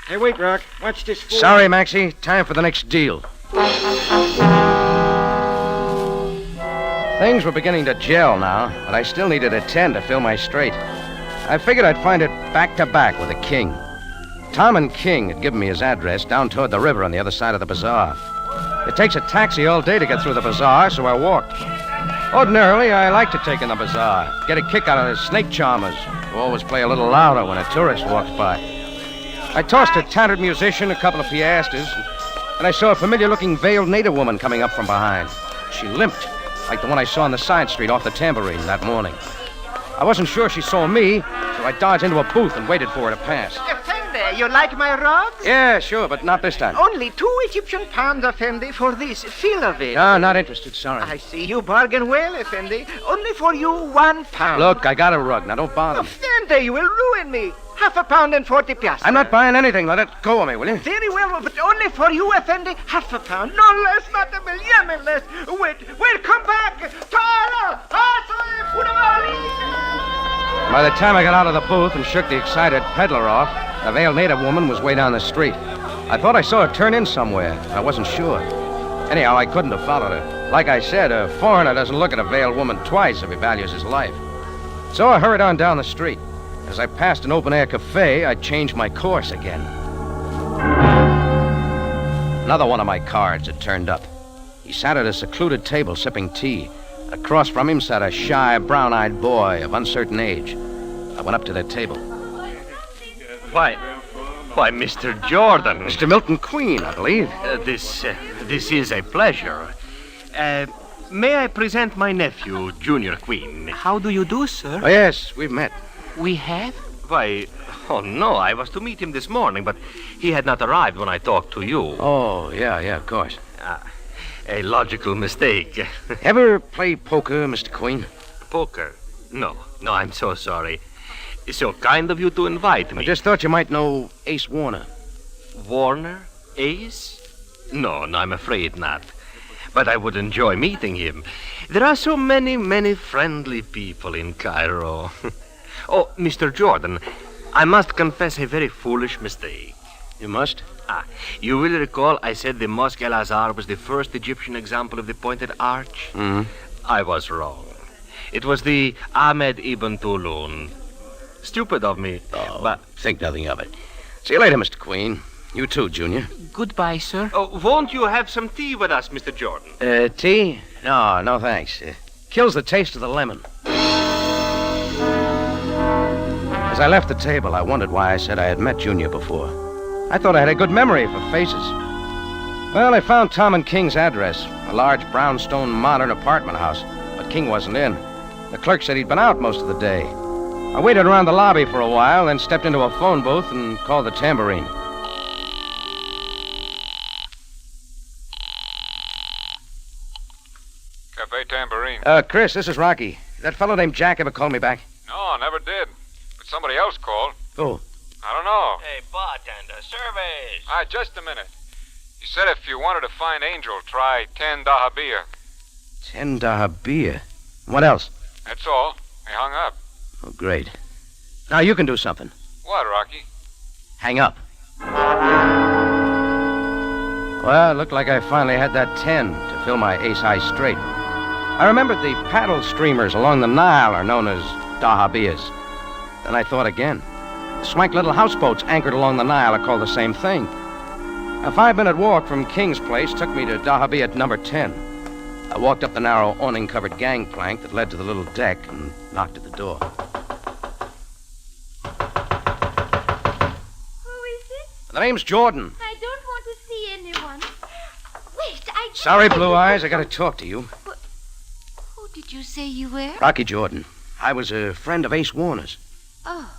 Hey, wait, Rock. Watch this 4. Sorry, Maxie. Time for the next deal. Things were beginning to gel now, but I still needed a 10 to fill my straight. I figured I'd find it back to back with a King. Tom and King had given me his address down toward the river on the other side of the bazaar. It takes a taxi all day to get through the bazaar, so I walked. Ordinarily, I like to take in the bazaar, get a kick out of the snake charmers, who always play a little louder when a tourist walks by. I tossed a tattered musician a couple of piastres, and I saw a familiar-looking veiled native woman coming up from behind. She limped, like the one I saw on the side street off the tambourine that morning. I wasn't sure she saw me, so I dodged into a booth and waited for her to pass. Effendi, you like my rods? Yeah, sure, but not this time. Only 2 Egyptian pounds, Effendi, for this. Feel of it. No, not interested, sorry. I see you bargain well, Effendi. Only for you 1 pound. Look, I got a rug. Now, don't bother me. Effendi, you will ruin me. Half a pound and 40 piastres. I'm not buying anything. Let it go of me, will you? Very well, but only for you, Effendi. Half a pound. No less, not a million less. Wait, come back. By the time I got out of the booth and shook the excited peddler off, the veiled native woman was way down the street. I thought I saw her turn in somewhere. I wasn't sure. Anyhow, I couldn't have followed her. Like I said, a foreigner doesn't look at a veiled woman twice if he values his life. So I hurried on down the street. As I passed an open-air cafe, I changed my course again. Another one of my cards had turned up. He sat at a secluded table sipping tea. Across from him sat a shy, brown-eyed boy of uncertain age. I went up to their table. Why, Mr. Jordan. Mr. Milton Queen, I believe. This is a pleasure. May I present my nephew, Junior Queen? How do you do, sir? Oh, yes, we've met. We have? Why, oh, no, I was to meet him this morning, but he had not arrived when I talked to you. Oh, yeah, of course. A logical mistake. Ever play poker, Mr. Queen? Poker? No, I'm so sorry. It's so kind of you to invite me. I just thought you might know Ace Warner. Warner? Ace? No, I'm afraid not. But I would enjoy meeting him. There are so many friendly people in Cairo. Oh, Mr. Jordan, I must confess a very foolish mistake. You must? You will recall I said the Mosque El Azhar was the first Egyptian example of the pointed arch? Mm-hmm. I was wrong. It was the Ahmed Ibn Tulun. Stupid of me, but... Think nothing of it. See you later, Mr. Queen. You too, Junior. Goodbye, sir. Oh, won't you have some tea with us, Mr. Jordan? Tea? No, thanks. Kills the taste of the lemon. As I left the table, I wondered why I said I had met Junior before. I thought I had a good memory for faces. Well, I found Tom and King's address, a large brownstone modern apartment house, but King wasn't in. The clerk said he'd been out most of the day. I waited around the lobby for a while, then stepped into a phone booth and called the tambourine. Cafe Tambourine. Chris, this is Rocky. Did that fellow named Jack ever call me back? No, never did. But somebody else called. Who? I don't know. Hey, bartender, service. Just a minute. He said if you wanted to find Angel, try 10 dahabiyah. 10 dahabiyah. What else? That's all. He hung up. Oh, great. Now you can do something. What, Rocky? Hang up. Well, it looked like I finally had that 10 to fill my ace high straight. I remembered the paddle streamers along the Nile are known as dahabiyahs. Then I thought again. Swank little houseboats anchored along the Nile are called the same thing. A 5-minute walk from King's place took me to dahabiyah number 10. I walked up the narrow awning-covered gangplank that led to the little deck and knocked at the door. Who is it? The name's Jordan. I don't want to see anyone. Wait, Sorry, Blue Eyes, I gotta talk to you. Who did you say you were? Rocky Jordan. I was a friend of Ace Warner's. Oh.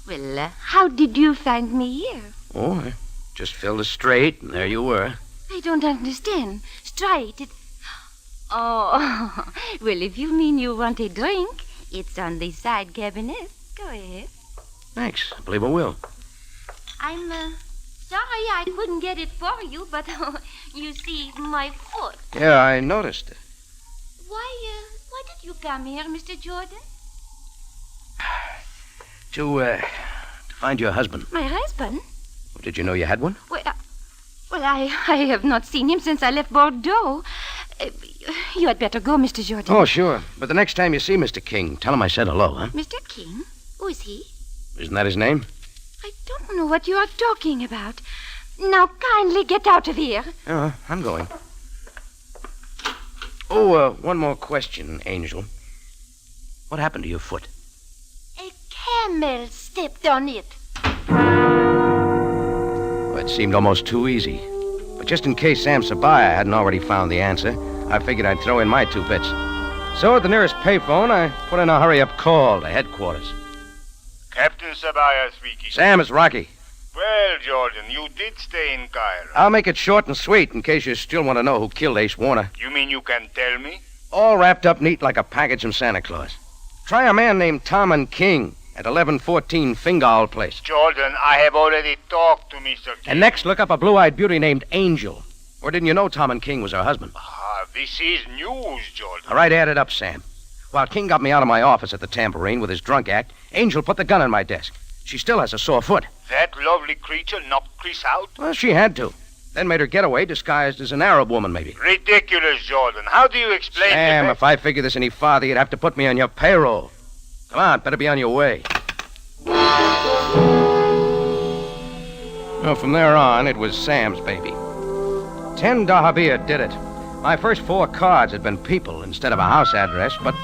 Well, how did you find me here? Oh, I just filled a straight, and there you were. I don't understand. Straight. Oh, well, if you mean you want a drink, it's on the side cabinet. Go ahead. Thanks. I believe I will. I'm sorry I couldn't get it for you, but you see, my foot. Yeah, I noticed it. Why did you come here, Mr. Jordan? To find your husband. My husband? Did you know you had one? Well, I have not seen him since I left Bordeaux. You had better go, Mr. Jordan. Oh, sure. But the next time you see Mr. King, tell him I said hello, huh? Mr. King? Who is he? Isn't that his name? I don't know what you are talking about. Now, kindly get out of here. Oh, I'm going. Oh, one more question, Angel. What happened to your foot? A camel stepped on it. Well, it seemed almost too easy. But just in case Sam Sabaya hadn't already found the answer, I figured I'd throw in my 2 bits. So at the nearest payphone, I put in a hurry-up call to headquarters. Captain Sabaya speaking. Sam, it's Rocky. Well, Jordan, you did stay in Cairo. I'll make it short and sweet in case you still want to know who killed Ace Warner. You mean you can tell me? All wrapped up neat like a package from Santa Claus. Try a man named Tom and King at 1114 Fingal Place. Jordan, I have already talked to Mr. King. And next, look up a blue-eyed beauty named Angel. Or didn't you know Tom and King was her husband? This is news, Jordan. All right, add it up, Sam. While King got me out of my office at the tambourine with his drunk act, Angel put the gun in my desk. She still has a sore foot. That lovely creature knocked Chris out? Well, she had to. Then made her getaway disguised as an Arab woman, maybe. Ridiculous, Jordan. How do you explain Sam, if I figure this any farther, you'd have to put me on your payroll. Come on, better be on your way. Well, from there on, it was Sam's baby. 10 dahabiyah did it. My first 4 cards had been people instead of a house address, but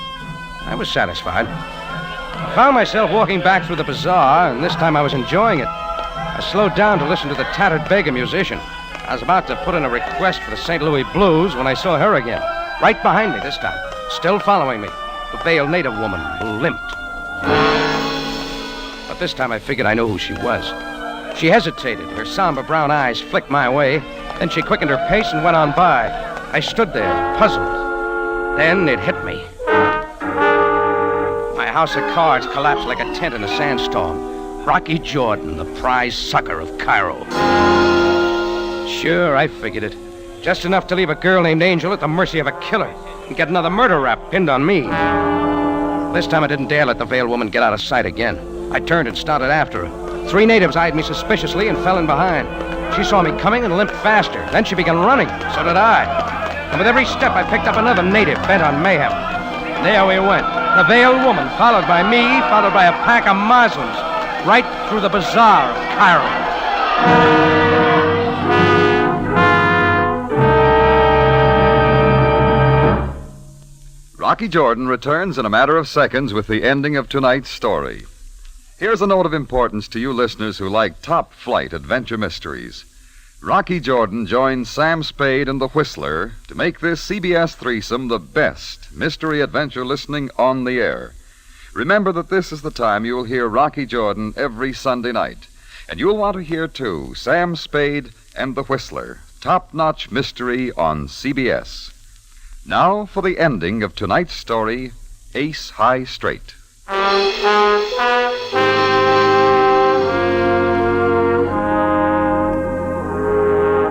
I was satisfied. I found myself walking back through the bazaar, and this time I was enjoying it. I slowed down to listen to the tattered beggar musician. I was about to put in a request for the St. Louis Blues when I saw her again. Right behind me this time, still following me. The veiled native woman who limped. But this time I figured I knew who she was. She hesitated. Her somber brown eyes flicked my way. Then she quickened her pace and went on by. I stood there, puzzled. Then it hit me. My house of cards collapsed like a tent in a sandstorm. Rocky Jordan, the prize sucker of Cairo. Sure, I figured it. Just enough to leave a girl named Angel at the mercy of a killer and get another murder rap pinned on me. This time I didn't dare let the veiled woman get out of sight again. I turned and started after her. 3 natives eyed me suspiciously and fell in behind. She saw me coming and limped faster. Then she began running. So did I. And with every step, I picked up another native bent on mayhem. And there we went. The veiled woman, followed by me, followed by a pack of Muslims, right through the bazaar of Cairo. Rocky Jordan returns in a matter of seconds with the ending of tonight's story. Here's a note of importance to you listeners who like top-flight adventure mysteries. Rocky Jordan joins Sam Spade and the Whistler to make this CBS threesome the best mystery adventure listening on the air. Remember that this is the time you'll hear Rocky Jordan every Sunday night. And you'll want to hear, too, Sam Spade and the Whistler, top-notch mystery on CBS. Now for the ending of tonight's story, Ace High Straight.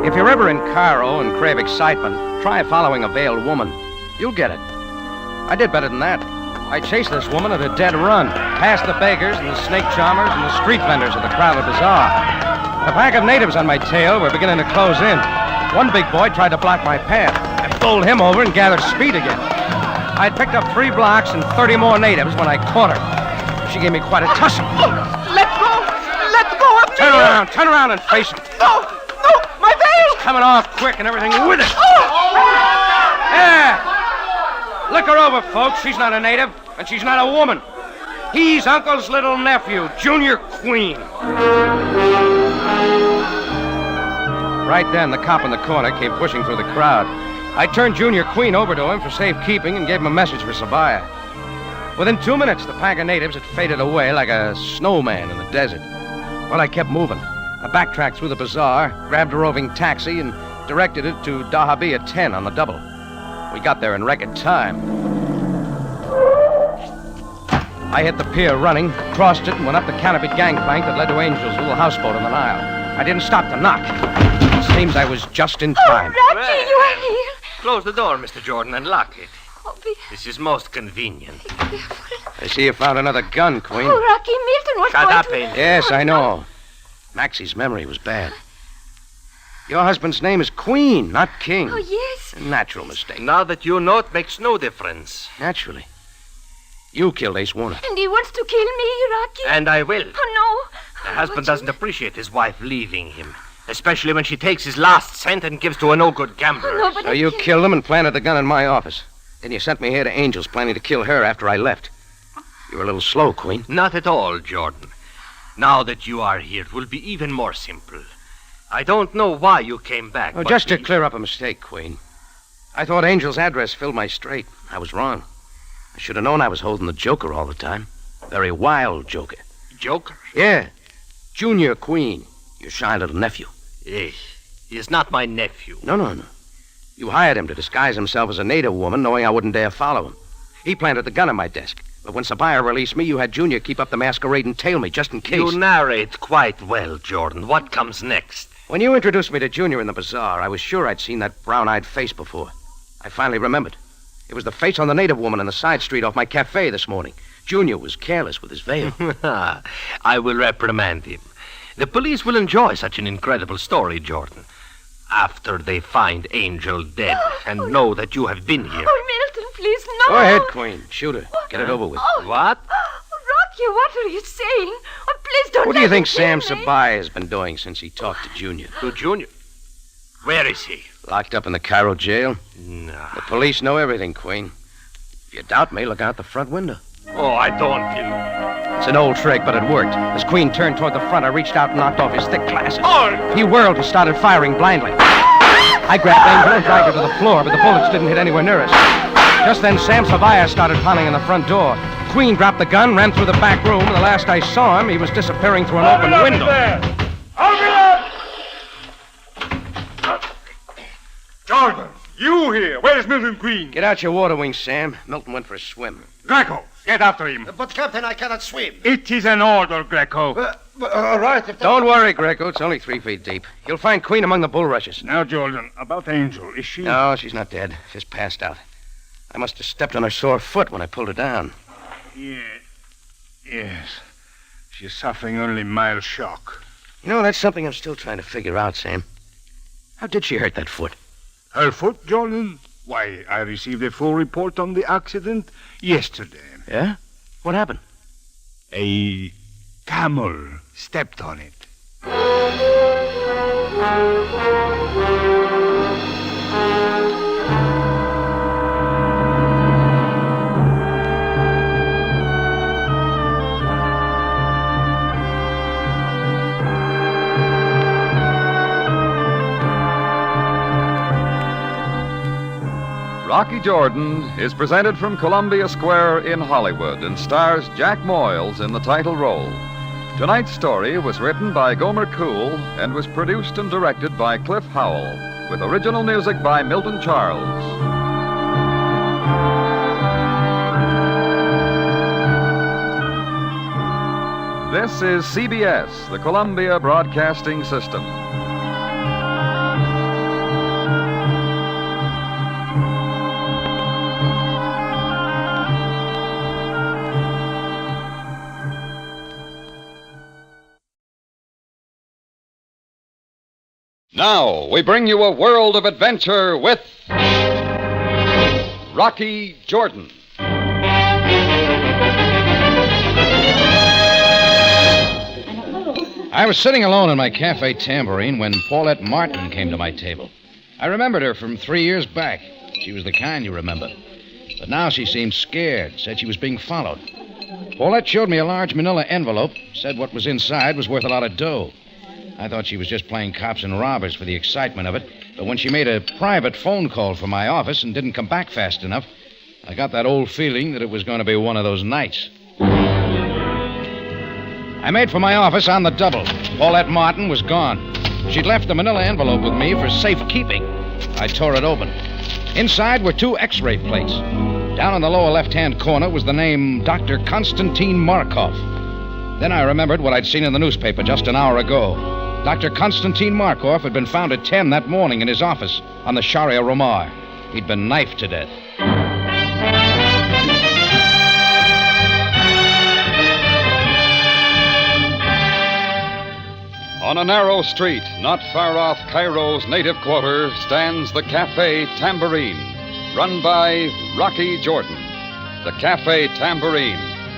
If you're ever in Cairo and crave excitement, try following a veiled woman. You'll get it. I did better than that. I chased this woman at a dead run, past the beggars and the snake charmers and the street vendors of the crowded bazaar. A pack of natives on my tail were beginning to close in. One big boy tried to block my path. I bowled him over and gathered speed again. I'd picked up 3 blocks and 30 more natives when I caught her. She gave me quite a tussle. Let go! Let go of me! Turn around and face me. No, my veil! It's coming off quick and everything with it. Yeah! Look her over, folks. She's not a native, and she's not a woman. He's Uncle's little nephew, Junior Queen. Right then, the cop in the corner came pushing through the crowd. I turned Junior Queen over to him for safekeeping and gave him a message for Sabaya. Within 2 minutes, the pack of natives had faded away like a snowman in the desert. Well, I kept moving. I backtracked through the bazaar, grabbed a roving taxi, and directed it to Dahabia 10 on the double. We got there in record time. I hit the pier running, crossed it, and went up the canopied gangplank that led to Angel's little houseboat on the Nile. I didn't stop to knock. It seems I was just in time. Oh, Rocky, you are here. Close the door, Mr. Jordan, and lock it. This is most convenient. I see you found another gun, Queen. Oh, Rocky, Milton was Shut going up, to... Angel. Yes, I know. Maxie's memory was bad. Your husband's name is Queen, not King. Oh, yes. A natural mistake. Now that you know, it makes no difference. Naturally. You killed Ace Warner. And he wants to kill me, Rocky. And I will. Oh, no. The husband doesn't appreciate his wife leaving him, especially when she takes his last cent and gives to a no-good gambler. No, but so you killed him and planted the gun in my office. Then you sent me here to Angel's, planning to kill her after I left. You were a little slow, Queen. Not at all, Jordan. Now that you are here, it will be even more simple. I don't know why you came back. Oh, just to clear up a mistake, Queen. I thought Angel's address filled my straight. I was wrong. I should have known I was holding the Joker all the time. Very wild Joker. Joker? Yeah. Junior Queen. Your shy little nephew. He is not my nephew. No. You hired him to disguise himself as a native woman, knowing I wouldn't dare follow him. He planted the gun in my desk. But when Sabaya released me, you had Junior keep up the masquerade and tail me, just in case. You narrate quite well, Jordan. What comes next? When you introduced me to Junior in the bazaar, I was sure I'd seen that brown-eyed face before. I finally remembered. It was the face on the native woman in the side street off my cafe this morning. Junior was careless with his veil. I will reprimand him. The police will enjoy such an incredible story, Jordan. After they find Angel dead and know that you have been here. Oh, Milton, please, no. Go ahead, Queen. Shoot her. Get it over with. What? Rocky, what are you saying? Oh, please don't What do you let think him Sam kill me. Sabaya has been doing since he talked to Junior? To Junior? Where is he? Locked up in the Cairo jail. No. The police know everything, Queen. If you doubt me, look out the front window. Oh, I don't believe. It's an old trick, but it worked. As Queen turned toward the front, I reached out and knocked off his thick glasses. Oh! He whirled and started firing blindly. I grabbed Angel and dragged her to the floor, but the bullets didn't hit anywhere near us. Just then, Sam Sabaya started pounding on the front door. Queen dropped the gun, ran through the back room, and the last I saw him, he was disappearing through an open window. Jordan, you here. Where's Milton Queen? Get out your water wings, Sam. Milton went for a swim. Greco, get after him. But, Captain, I cannot swim. It is an order, Greco. All right. Don't worry, Greco. It's only 3 feet deep. You'll find Queen among the bulrushes. Now, Jordan, about Angel. Is she... No, she's not dead. Just passed out. I must have stepped on her sore foot when I pulled her down. Yes. She's suffering only mild shock. You know, that's something I'm still trying to figure out, Sam. How did she hurt that foot? Her foot, Jordan? Why, I received a full report on the accident yesterday. Yeah? What happened? A camel stepped on it. Rocky Jordan is presented from Columbia Square in Hollywood and stars Jack Moyles in the title role. Tonight's story was written by Gomer Cool and was produced and directed by Cliff Howell, with original music by Milton Charles. This is CBS, the Columbia Broadcasting System. Now, we bring you a world of adventure with Rocky Jordan. I was sitting alone in my cafe tambourine when Paulette Martin came to my table. I remembered her from 3 years back. She was the kind you remember. But now she seemed scared, said she was being followed. Paulette showed me a large manila envelope, said what was inside was worth a lot of dough. I thought she was just playing cops and robbers for the excitement of it, but when she made a private phone call from my office and didn't come back fast enough, I got that old feeling that it was going to be one of those nights. I made for my office on the double. Paulette Martin was gone. She'd left the manila envelope with me for safekeeping. I tore it open. Inside were 2 X-ray plates. Down in the lower left-hand corner was the name Dr. Konstantin Markoff. Then I remembered what I'd seen in the newspaper just an hour ago. Dr. Konstantin Markoff had been found at 10 that morning in his office on the Sharia Romar. He'd been knifed to death. On a narrow street, not far off Cairo's native quarter, stands the Cafe Tambourine, run by Rocky Jordan. The Cafe Tambourine,